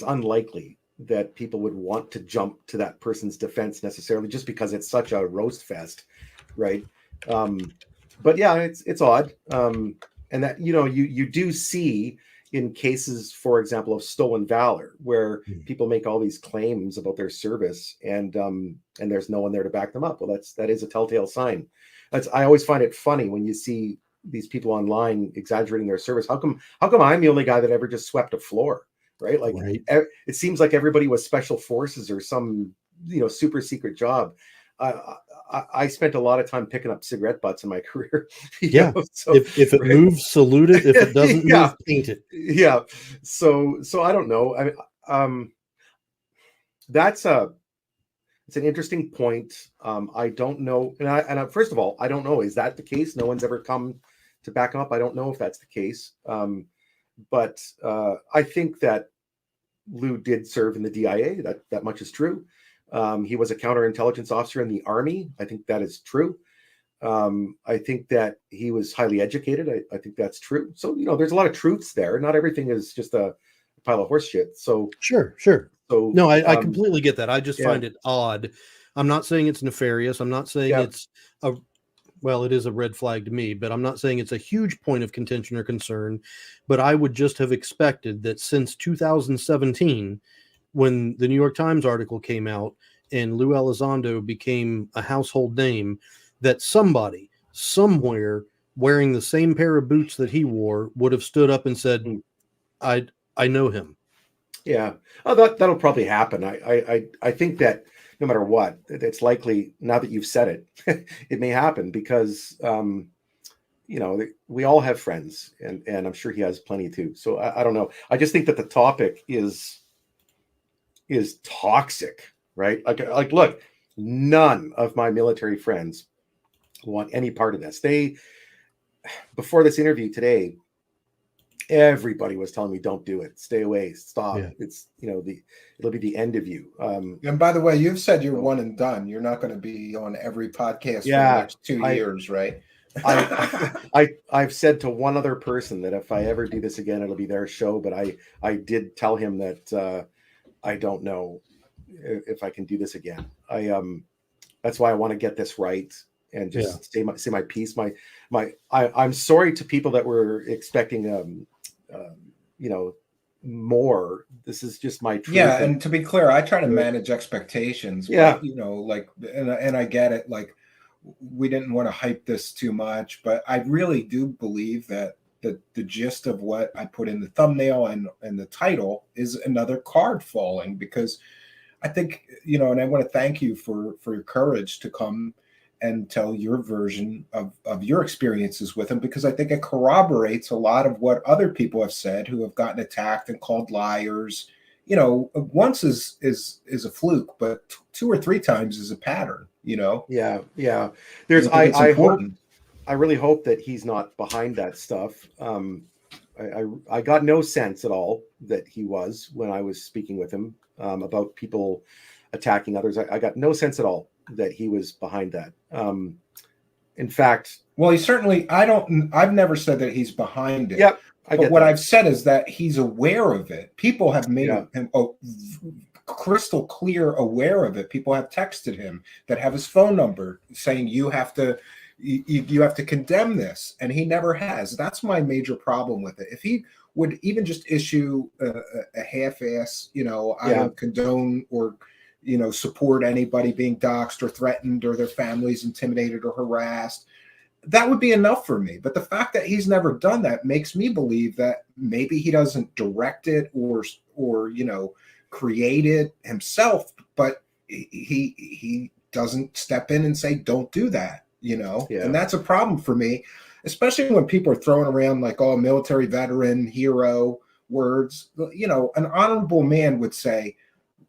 unlikely that people would want to jump to that person's defense necessarily, just because it's such a roast fest, right? But yeah, it's odd, and that you do see in cases, for example, of stolen valor, where people make all these claims about their service, and there's no one there to back them up. Well, that is a telltale sign. I always find it funny when you see these people online exaggerating their service. How come I'm the only guy that ever just swept a floor, right? Like, it seems like everybody was special forces or some super secret job. I spent a lot of time picking up cigarette butts in my career. So, if it moves, salute it. If it doesn't move, paint it. Yeah. So I don't know. It's an interesting point. I don't know. And first of all, I don't know. Is that the case? No one's ever come to back up. I don't know if that's the case. But I think that Lue did serve in the DIA. That much is true. He was a counterintelligence officer in the Army. I think that is true. I think that he was highly educated. I think that's true. So, there's a lot of truths there. Not everything is just a pile of horse shit. So sure. So no, I completely get that. I just find it odd. I'm not saying it's nefarious. I'm not saying it's it is a red flag to me, but I'm not saying it's a huge point of contention or concern. But I would just have expected that since 2017, when the New York Times article came out and Lue Elizondo became a household name, that somebody somewhere wearing the same pair of boots that he wore would have stood up and said, I know him. Yeah. Oh, that'll probably happen. I think that no matter what, it's likely, now that you've said it, it may happen because, we all have friends, and I'm sure he has plenty too. So I don't know. I just think that the topic is toxic, right? Like, look, none of my military friends want any part of this. Before this interview today, everybody was telling me, don't do it, stay away, stop. Yeah. It's, it'll be the end of you. And by the way, you've said you're one and done. You're not going to be on every podcast for the next 2 years, right? I've said to one other person that if I ever do this again, it'll be their show. But I did tell him that I don't know if I can do this again. That's why I want to get this right and just say my piece. I'm sorry to people that were expecting more. This is just my truth. Yeah, and to be clear, I try to manage expectations. Yeah, but, and I get it. Like, we didn't want to hype this too much, but I really do believe that the gist of what I put in the thumbnail and the title is another card falling, because I think, and I want to thank you for your courage to come and tell your version of your experiences with him, because I think it corroborates a lot of what other people have said who have gotten attacked and called liars. Once is a fluke, but 2 or 3 times is a pattern. Yeah. I really hope that he's not behind that stuff. I got no sense at all that he was when I was speaking with him about people attacking others. I got no sense at all that he was behind that. In fact, well, he certainly. I've never said that he's behind it. Yep. But what I've said is that he's aware of it. People have made him crystal clear aware of it. People have texted him that have his phone number saying you have to condemn this, and he never has. That's my major problem with it. If he would even just issue a half-ass, I don't condone or support anybody being doxxed or threatened or their families intimidated or harassed, that would be enough for me. But the fact that he's never done that makes me believe that maybe he doesn't direct it or create it himself, but he doesn't step in and say, don't do that, and that's a problem for me, especially when people are throwing around like, oh, military veteran, hero words. An honorable man would say,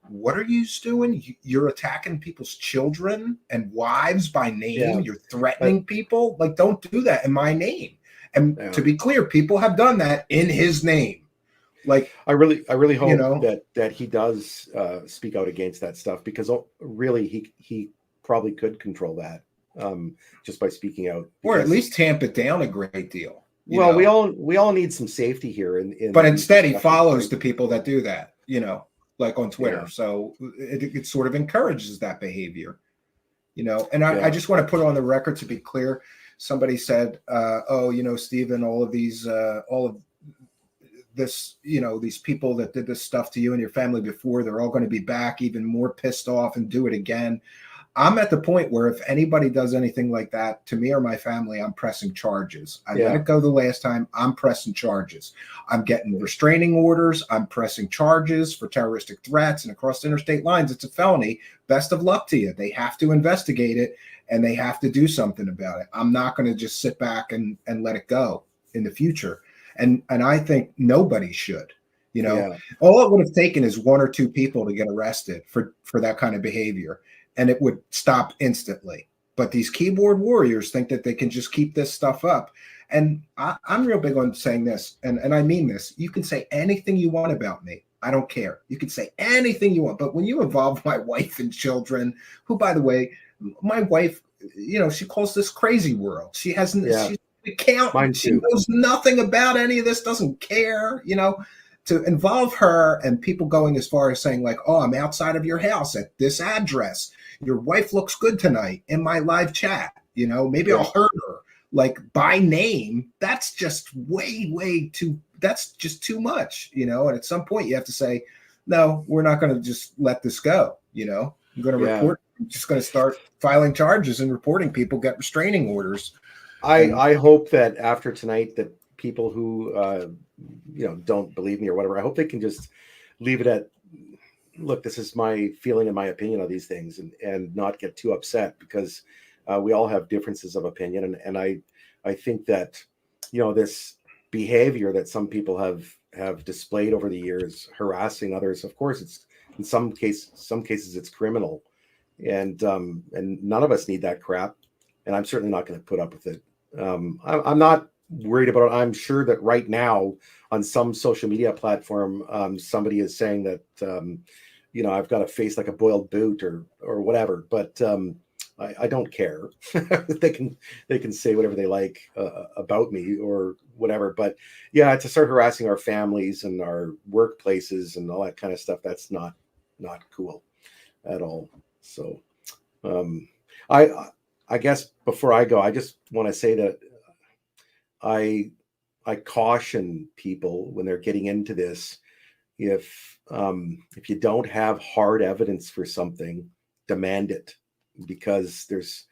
what are you doing? You're attacking people's children and wives by name. Yeah. You're threatening people. Like, don't do that in my name. And to be clear, people have done that in his name. Like, I really hope that he does speak out against that stuff, because really he probably could control that just by speaking out, or at least tamp it down a great deal. Well, we all need some safety here. But instead, he follows the people that do that. Like on Twitter. Yeah. So it sort of encourages that behavior, and I just want to put on the record to be clear. Somebody said, Stephen, all of this, these people that did this stuff to you and your family before, they're all going to be back even more pissed off and do it again. I'm at the point where if anybody does anything like that to me or my family, I'm pressing charges. I let it go the last time. I'm pressing charges. I'm getting restraining orders. I'm pressing charges for terroristic threats, and across interstate lines, it's a felony. Best of luck to you. They have to investigate it, and they have to do something about it. I'm not going to just sit back and let it go in the future. And I think nobody should. All it would have taken is 1 or 2 people to get arrested for that kind of behavior, and it would stop instantly. But these keyboard warriors think that they can just keep this stuff up. And I'm real big on saying this, and I mean this. You can say anything you want about me. I don't care. You can say anything you want. But when you involve my wife and children, who, by the way, my wife, she calls this crazy world. She hasn't, she's an accountant. She knows nothing about any of this, doesn't care, to involve her and people going as far as saying like, oh, I'm outside of your house at this address. Your wife looks good tonight in my live chat. Maybe I'll hurt her like by name. That's just way too, that's just too much, and at some point you have to say, no, we're not going to just let this go. I'm going to report. I'm just going to start filing charges and reporting people, get restraining orders. I hope that after tonight that people who don't believe me or whatever, I hope they can just leave it at, look, this is my feeling and my opinion of these things, and not get too upset, because we all have differences of opinion. And I think that, this behavior that some people have displayed over the years, harassing others, of course, it's in some cases it's criminal, and none of us need that crap. And I'm certainly not going to put up with it. I'm not worried about it. I'm sure that right now on some social media platform, somebody is saying that, I've got a face like a boiled boot or whatever, but I don't care. they can say whatever they like about me or whatever. But yeah, to start harassing our families and our workplaces and all that kind of stuff, that's not cool at all. So I guess before I go, I just want to say that I caution people when they're getting into this. If you don't have hard evidence for something, demand it, because there's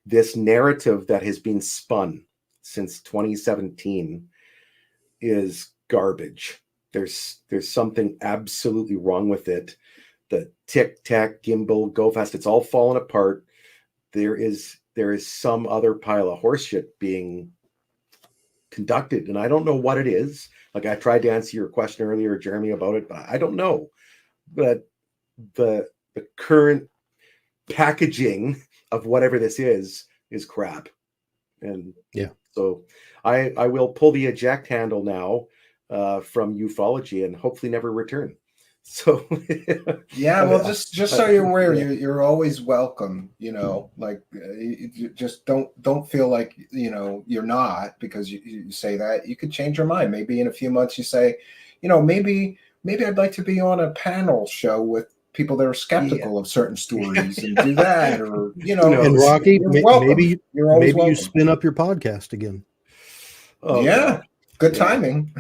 this narrative that has been spun since 2017 is garbage. There's something absolutely wrong with it. The tic tac gimbal go fast, it's all fallen apart. There is some other pile of horseshit being conducted, and I don't know what it is. Like, I tried to answer your question earlier, Jeremy, about it, but I don't know. But the current packaging of whatever this is crap. And yeah, so I will pull the eject handle now from ufology and hopefully never return. So yeah, well, just so you're aware, you're always welcome. You just don't feel like you're not, because you say that. You could change your mind. Maybe in a few months you say, maybe I'd like to be on a panel show with people that are skeptical of certain stories and do that, or And Rocky, maybe welcome. you spin up your podcast again. Oh, yeah, good timing.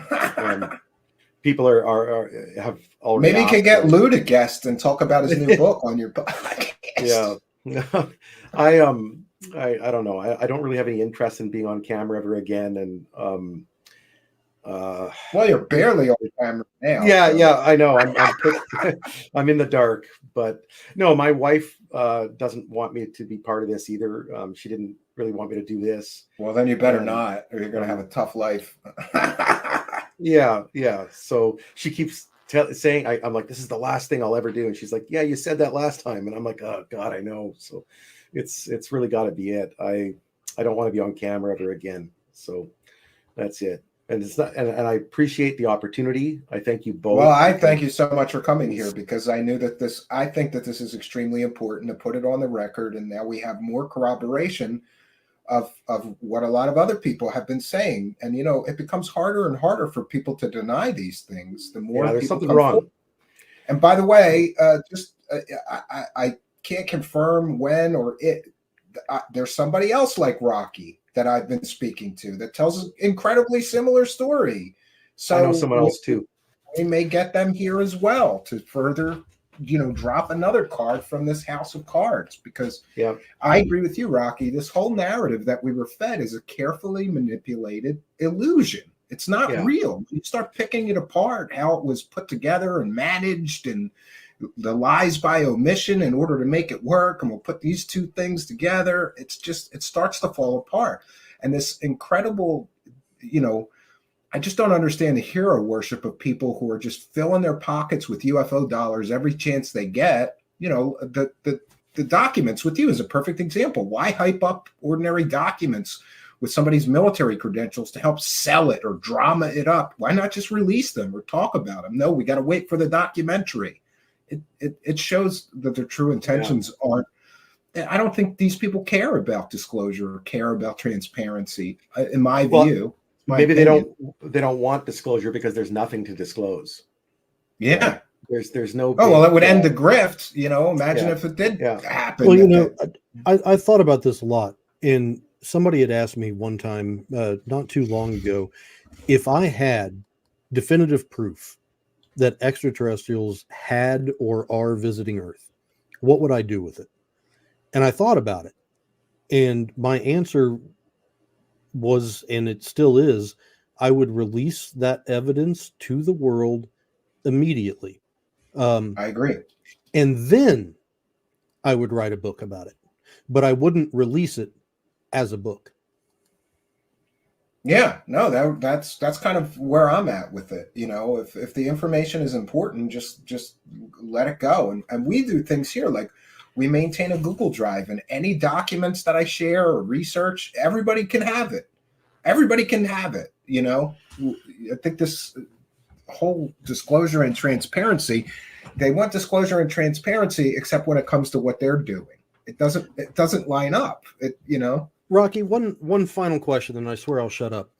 People have already. Maybe you could get Lue to guest and talk about his new book on your podcast. Yeah, I don't know. I don't really have any interest in being on camera ever again. And well, you're barely on camera now. Yeah, I know. I'm in the dark, but no, my wife doesn't want me to be part of this either. She didn't really want me to do this. Well, then you better not, or you're going to have a tough life. Yeah. So she keeps saying, I'm like, this is the last thing I'll ever do. And she's like, yeah, you said that last time. And I'm like, oh God, I know. So it's really got to be it. I don't want to be on camera ever again. So that's it. And it's not, and I appreciate the opportunity. I thank you both. Well, I thank you so much for coming here, because I knew that I think that this is extremely important to put it on the record. And now we have more corroboration of what a lot of other people have been saying. And, it becomes harder and harder for people to deny these things. The more there's people something come wrong. forward. And by the way, I can't confirm when or it. There's somebody else like Rocky that I've been speaking to that tells an incredibly similar story. So I know someone else too. We may get them here as well to further, drop another card from this house of cards, because I agree with you, Rocky. This whole narrative that we were fed is a carefully manipulated illusion. It's not real. You start picking it apart, how it was put together and managed, and the lies by omission in order to make it work, and we'll put these two things together. It starts to fall apart. And this incredible, I just don't understand the hero worship of people who are just filling their pockets with UFO dollars every chance they get. The documents with you is a perfect example. Why hype up ordinary documents with somebody's military credentials to help sell it or drama it up? Why not just release them or talk about them? No, we got to wait for the documentary. It shows that their true intentions aren't. I don't think these people care about disclosure or care about transparency. In my view, maybe they don't want disclosure because there's nothing to disclose. Yeah, there's no. Oh well, it would end the grift. Imagine if it did happen. Well, I thought about this a lot, and somebody had asked me one time, not too long ago, if I had definitive proof that extraterrestrials had or are visiting Earth, what would I do with it? And I thought about it, and my answer was, and it still is, I would release that evidence to the world immediately. I agree. And then I would write a book about it, but I wouldn't release it as a book. Yeah, no, that's kind of where I'm at with it. If the information is important, just let it go. And we do things here, like we maintain a Google Drive, and any documents that I share or research, everybody can have it. everybody can have it. I think this whole disclosure and transparency, they want disclosure and transparency, except when it comes to what they're doing. It doesn't line up. Rocky, one final question, and I swear I'll shut up.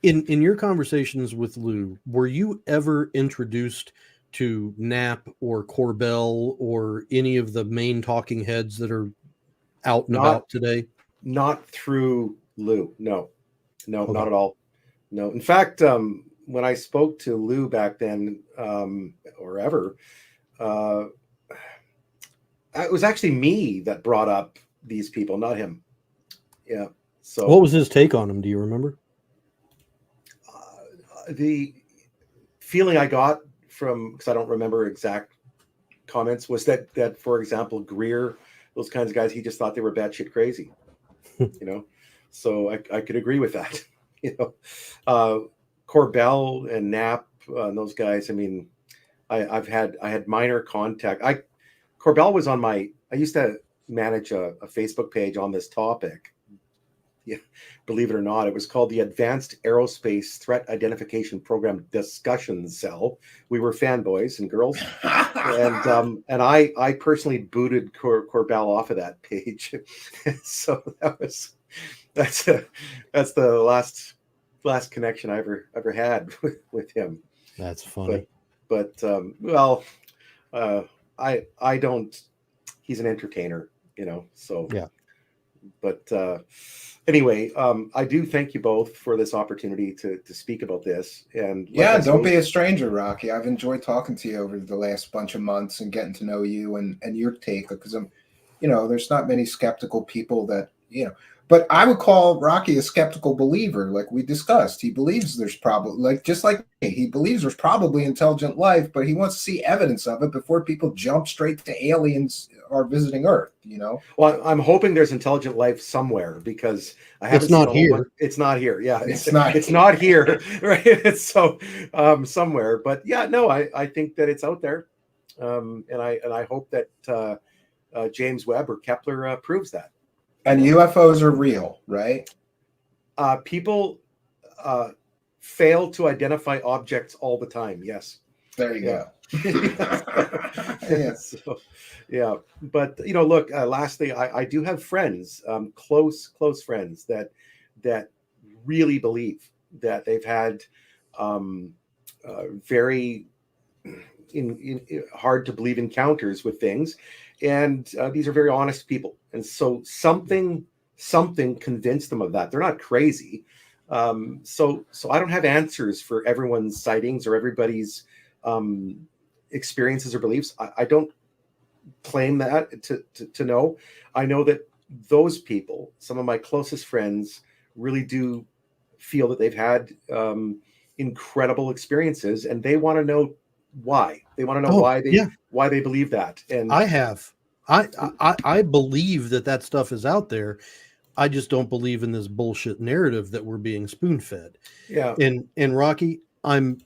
In your conversations with Lue, were you ever introduced to Knapp or Corbell or any of the main talking heads that are out and about today? Not through Lue. No, Okay. not at all. No. In fact, when I spoke to Lue back then, or ever, it was actually me that brought up these people, not him. Yeah. So what was his take on him? Do you remember? The feeling I got from, because I don't remember exact comments, was that for example, Greer, those kinds of guys, he just thought they were batshit crazy. So I could agree with that. Corbell and Knapp, those guys. I mean, I had minor contact. Corbell was on I used to manage a Facebook page on this topic. Yeah, believe it or not, it was called the Advanced Aerospace Threat Identification Program Discussion Cell. We were fanboys and girls, and I personally booted Corbell off of that page. So that's the last connection I ever had with him. That's funny. But I don't. He's an entertainer, So yeah. But anyway, I do thank you both for this opportunity to speak about this. And don't be a stranger, Rocky. I've enjoyed talking to you over the last bunch of months and getting to know you and your take, because I'm, there's not many skeptical people that, but I would call Rocky a skeptical believer. Like we discussed, he believes there's probably, just like me, he believes there's probably intelligent life, but he wants to see evidence of it before people jump straight to aliens are visiting Earth. Well, I'm hoping there's intelligent life somewhere, because I haven't. It's not here. It's not here. Yeah, it's not. It's not here. Right. It's so somewhere. But yeah, no, I think that it's out there, and I hope that James Webb or Kepler proves that. And UFOs are real, right? People fail to identify objects all the time. Yes. There you go. Yeah. So, yeah. But look. Lastly, I do have friends, close friends that really believe that they've had very hard to believe encounters with things, and these are very honest people. And so something convinced them of that. They're not crazy. So I don't have answers for everyone's sightings or everybody's experiences or beliefs. I don't claim that to know. I know that those people, some of my closest friends, really do feel that they've had incredible experiences, and they want to know why. They want to know why they believe that. And I believe that stuff is out there. I just don't believe in this bullshit narrative that we're being spoon-fed. Yeah. And Rocky, I'm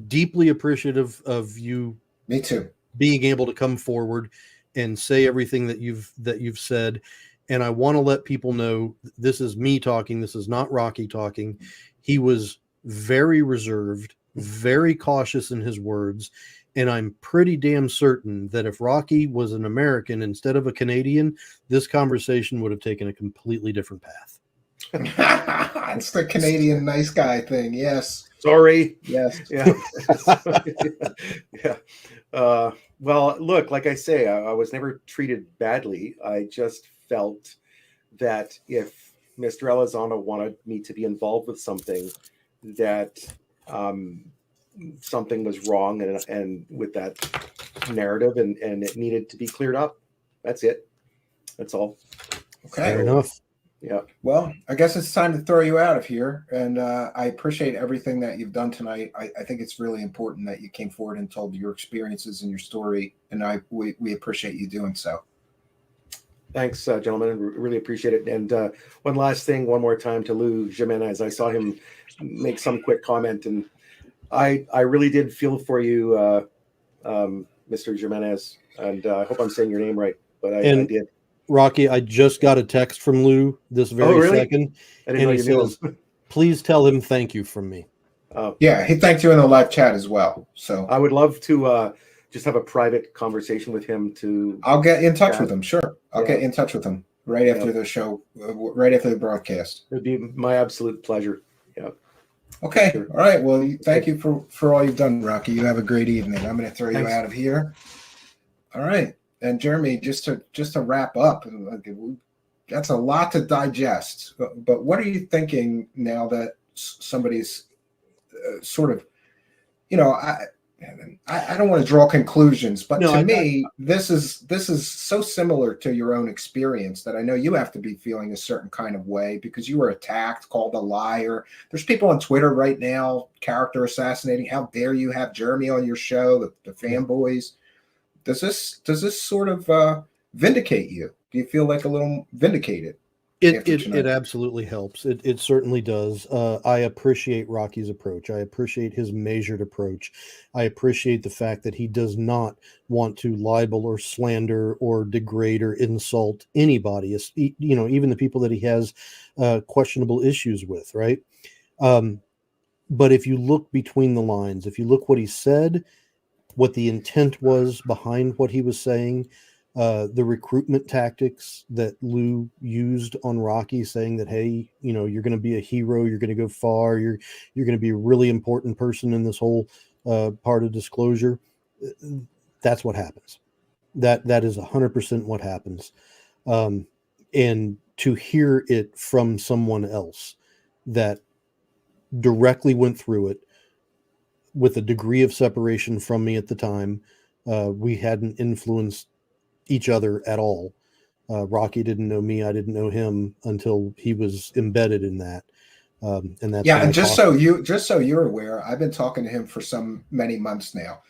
deeply appreciative of you. Me too. Being able to come forward and say everything that you've said. And I want to let people know this is me talking. This is not Rocky talking. He was very reserved, very cautious in his words. And I'm pretty damn certain that if Rocky was an American instead of a Canadian, this conversation would have taken a completely different path. It's the Canadian nice guy thing. Yes. Sorry. Yes. Yeah. Yeah. Well, look, like I say, I was never treated badly. I just felt that if Mr. Elizondo wanted me to be involved with something, that something was wrong and with that narrative, and it needed to be cleared up. That's it. That's all. Okay. Fair enough. Yeah. Well, I guess it's time to throw you out of here. And I appreciate everything that you've done tonight. I think it's really important that you came forward and told your experiences and your story. And we appreciate you doing so. Thanks, gentlemen. Really appreciate it. And one last thing, one more time to Lue Jimenez. I saw him make some quick comment, and I really did feel for you, Mr. Jimenez. And I hope I'm saying your name right, but I did. Rocky, I just got a text from Lou this very second, I didn't know and you knew him. Please tell him thank you from me. Yeah, he thanked you in the live chat as well. So I would love to just have a private conversation with him. I'll get in touch chat. with him. Sure, I'll get in touch with him right after the show, right after the broadcast. It would be my absolute pleasure. Yeah. Okay. All right. Well, thank you for all you've done, Rocky. You have a great evening. I'm going to throw you out of here. All right. And Jeremy, just to wrap up, that's a lot to digest. But what are you thinking now that somebody's sort of, I don't want to draw conclusions, but to me, this is so similar to your own experience that I know you have to be feeling a certain kind of way because you were attacked, called a liar. There's people on Twitter right now, character assassinating. How dare you have Jeremy on your show? The fanboys. Does this sort of vindicate you? Do you feel like a little vindicated? It absolutely helps. It certainly does. I appreciate Rocky's approach. I appreciate his measured approach. I appreciate the fact that he does not want to libel or slander or degrade or insult anybody, even the people that he has questionable issues with, right? But if you look between the lines, if you look what he said, what the intent was behind what he was saying, the recruitment tactics that Lue used on Rocky, saying that, hey, you're going to be a hero, you're going to go far, you're going to be a really important person in this whole part of disclosure. That's what happens. That is 100% what happens. And to hear it from someone else that directly went through it with a degree of separation from me at the time, we hadn't influenced each other at all. Rocky didn't know me, I didn't know him until he was embedded in that. And that's and just so you're aware, I've been talking to him for many months now.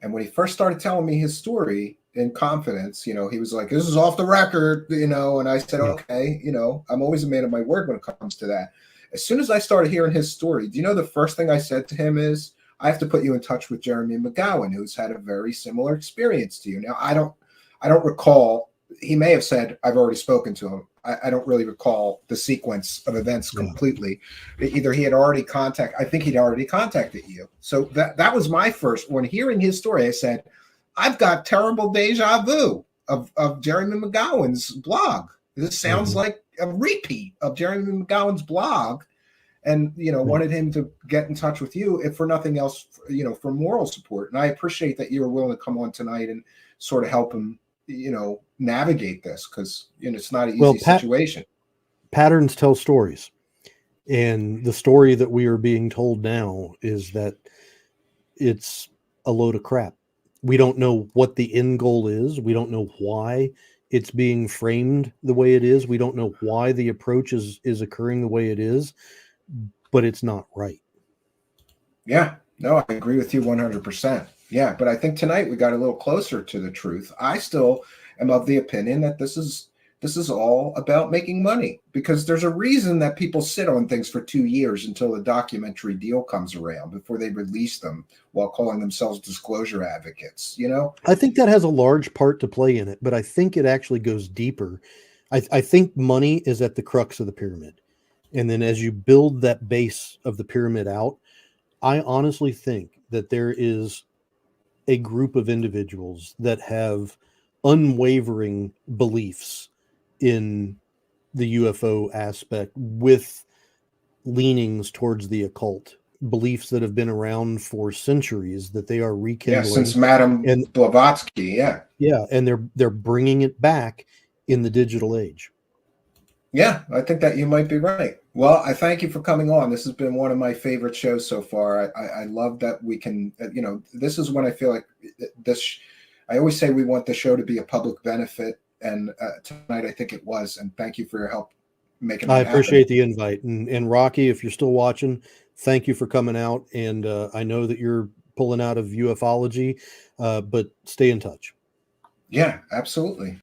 And when he first started telling me his story in confidence, he was like, this is off the record, and I said, okay, I'm always a man of my word when it comes to that. As soon as I started hearing his story, do you know the first thing I said to him is, I have to put you in touch with Jeremy McGowan, who's had a very similar experience to you. Now, I don't recall. He may have said, I've already spoken to him. I don't really recall the sequence of events completely. Either he had already I think he'd already contacted you. So that was my first, when hearing his story, I said, I've got terrible deja vu of Jeremy McGowan's blog. This sounds like a repeat of Jeremy McGowan's blog. And, wanted him to get in touch with you, if for nothing else, for moral support. And I appreciate that you were willing to come on tonight and sort of help him, navigate this, because, it's not an easy situation. Patterns tell stories. And the story that we are being told now is that it's a load of crap. We don't know what the end goal is. We don't know why it's being framed the way it is. We don't know why the approach is occurring the way it is. But it's not right. Yeah, no, I agree with you 100%. Yeah, but I think tonight we got a little closer to the truth. I still am of the opinion that this is all about making money, because there's a reason that people sit on things for 2 years until the documentary deal comes around before they release them while calling themselves disclosure advocates, I think that has a large part to play in it, but I think it actually goes deeper. I think money is at the crux of the pyramid. And then as you build that base of the pyramid out, I honestly think that there is a group of individuals that have unwavering beliefs in the UFO aspect with leanings towards the occult, beliefs that have been around for centuries that they are rekindling. Yeah, since Madame Blavatsky, yeah. Yeah, and they're bringing it back in the digital age. Yeah, I think that you might be right. Well, I thank you for coming on. This has been one of my favorite shows so far. I love that we can, this is when I feel like this, I always say we want the show to be a public benefit. And tonight I think it was. And thank you for your help making that happen. I appreciate the invite. And Rocky, if you're still watching, thank you for coming out. And I know that you're pulling out of ufology, but stay in touch. Yeah, absolutely.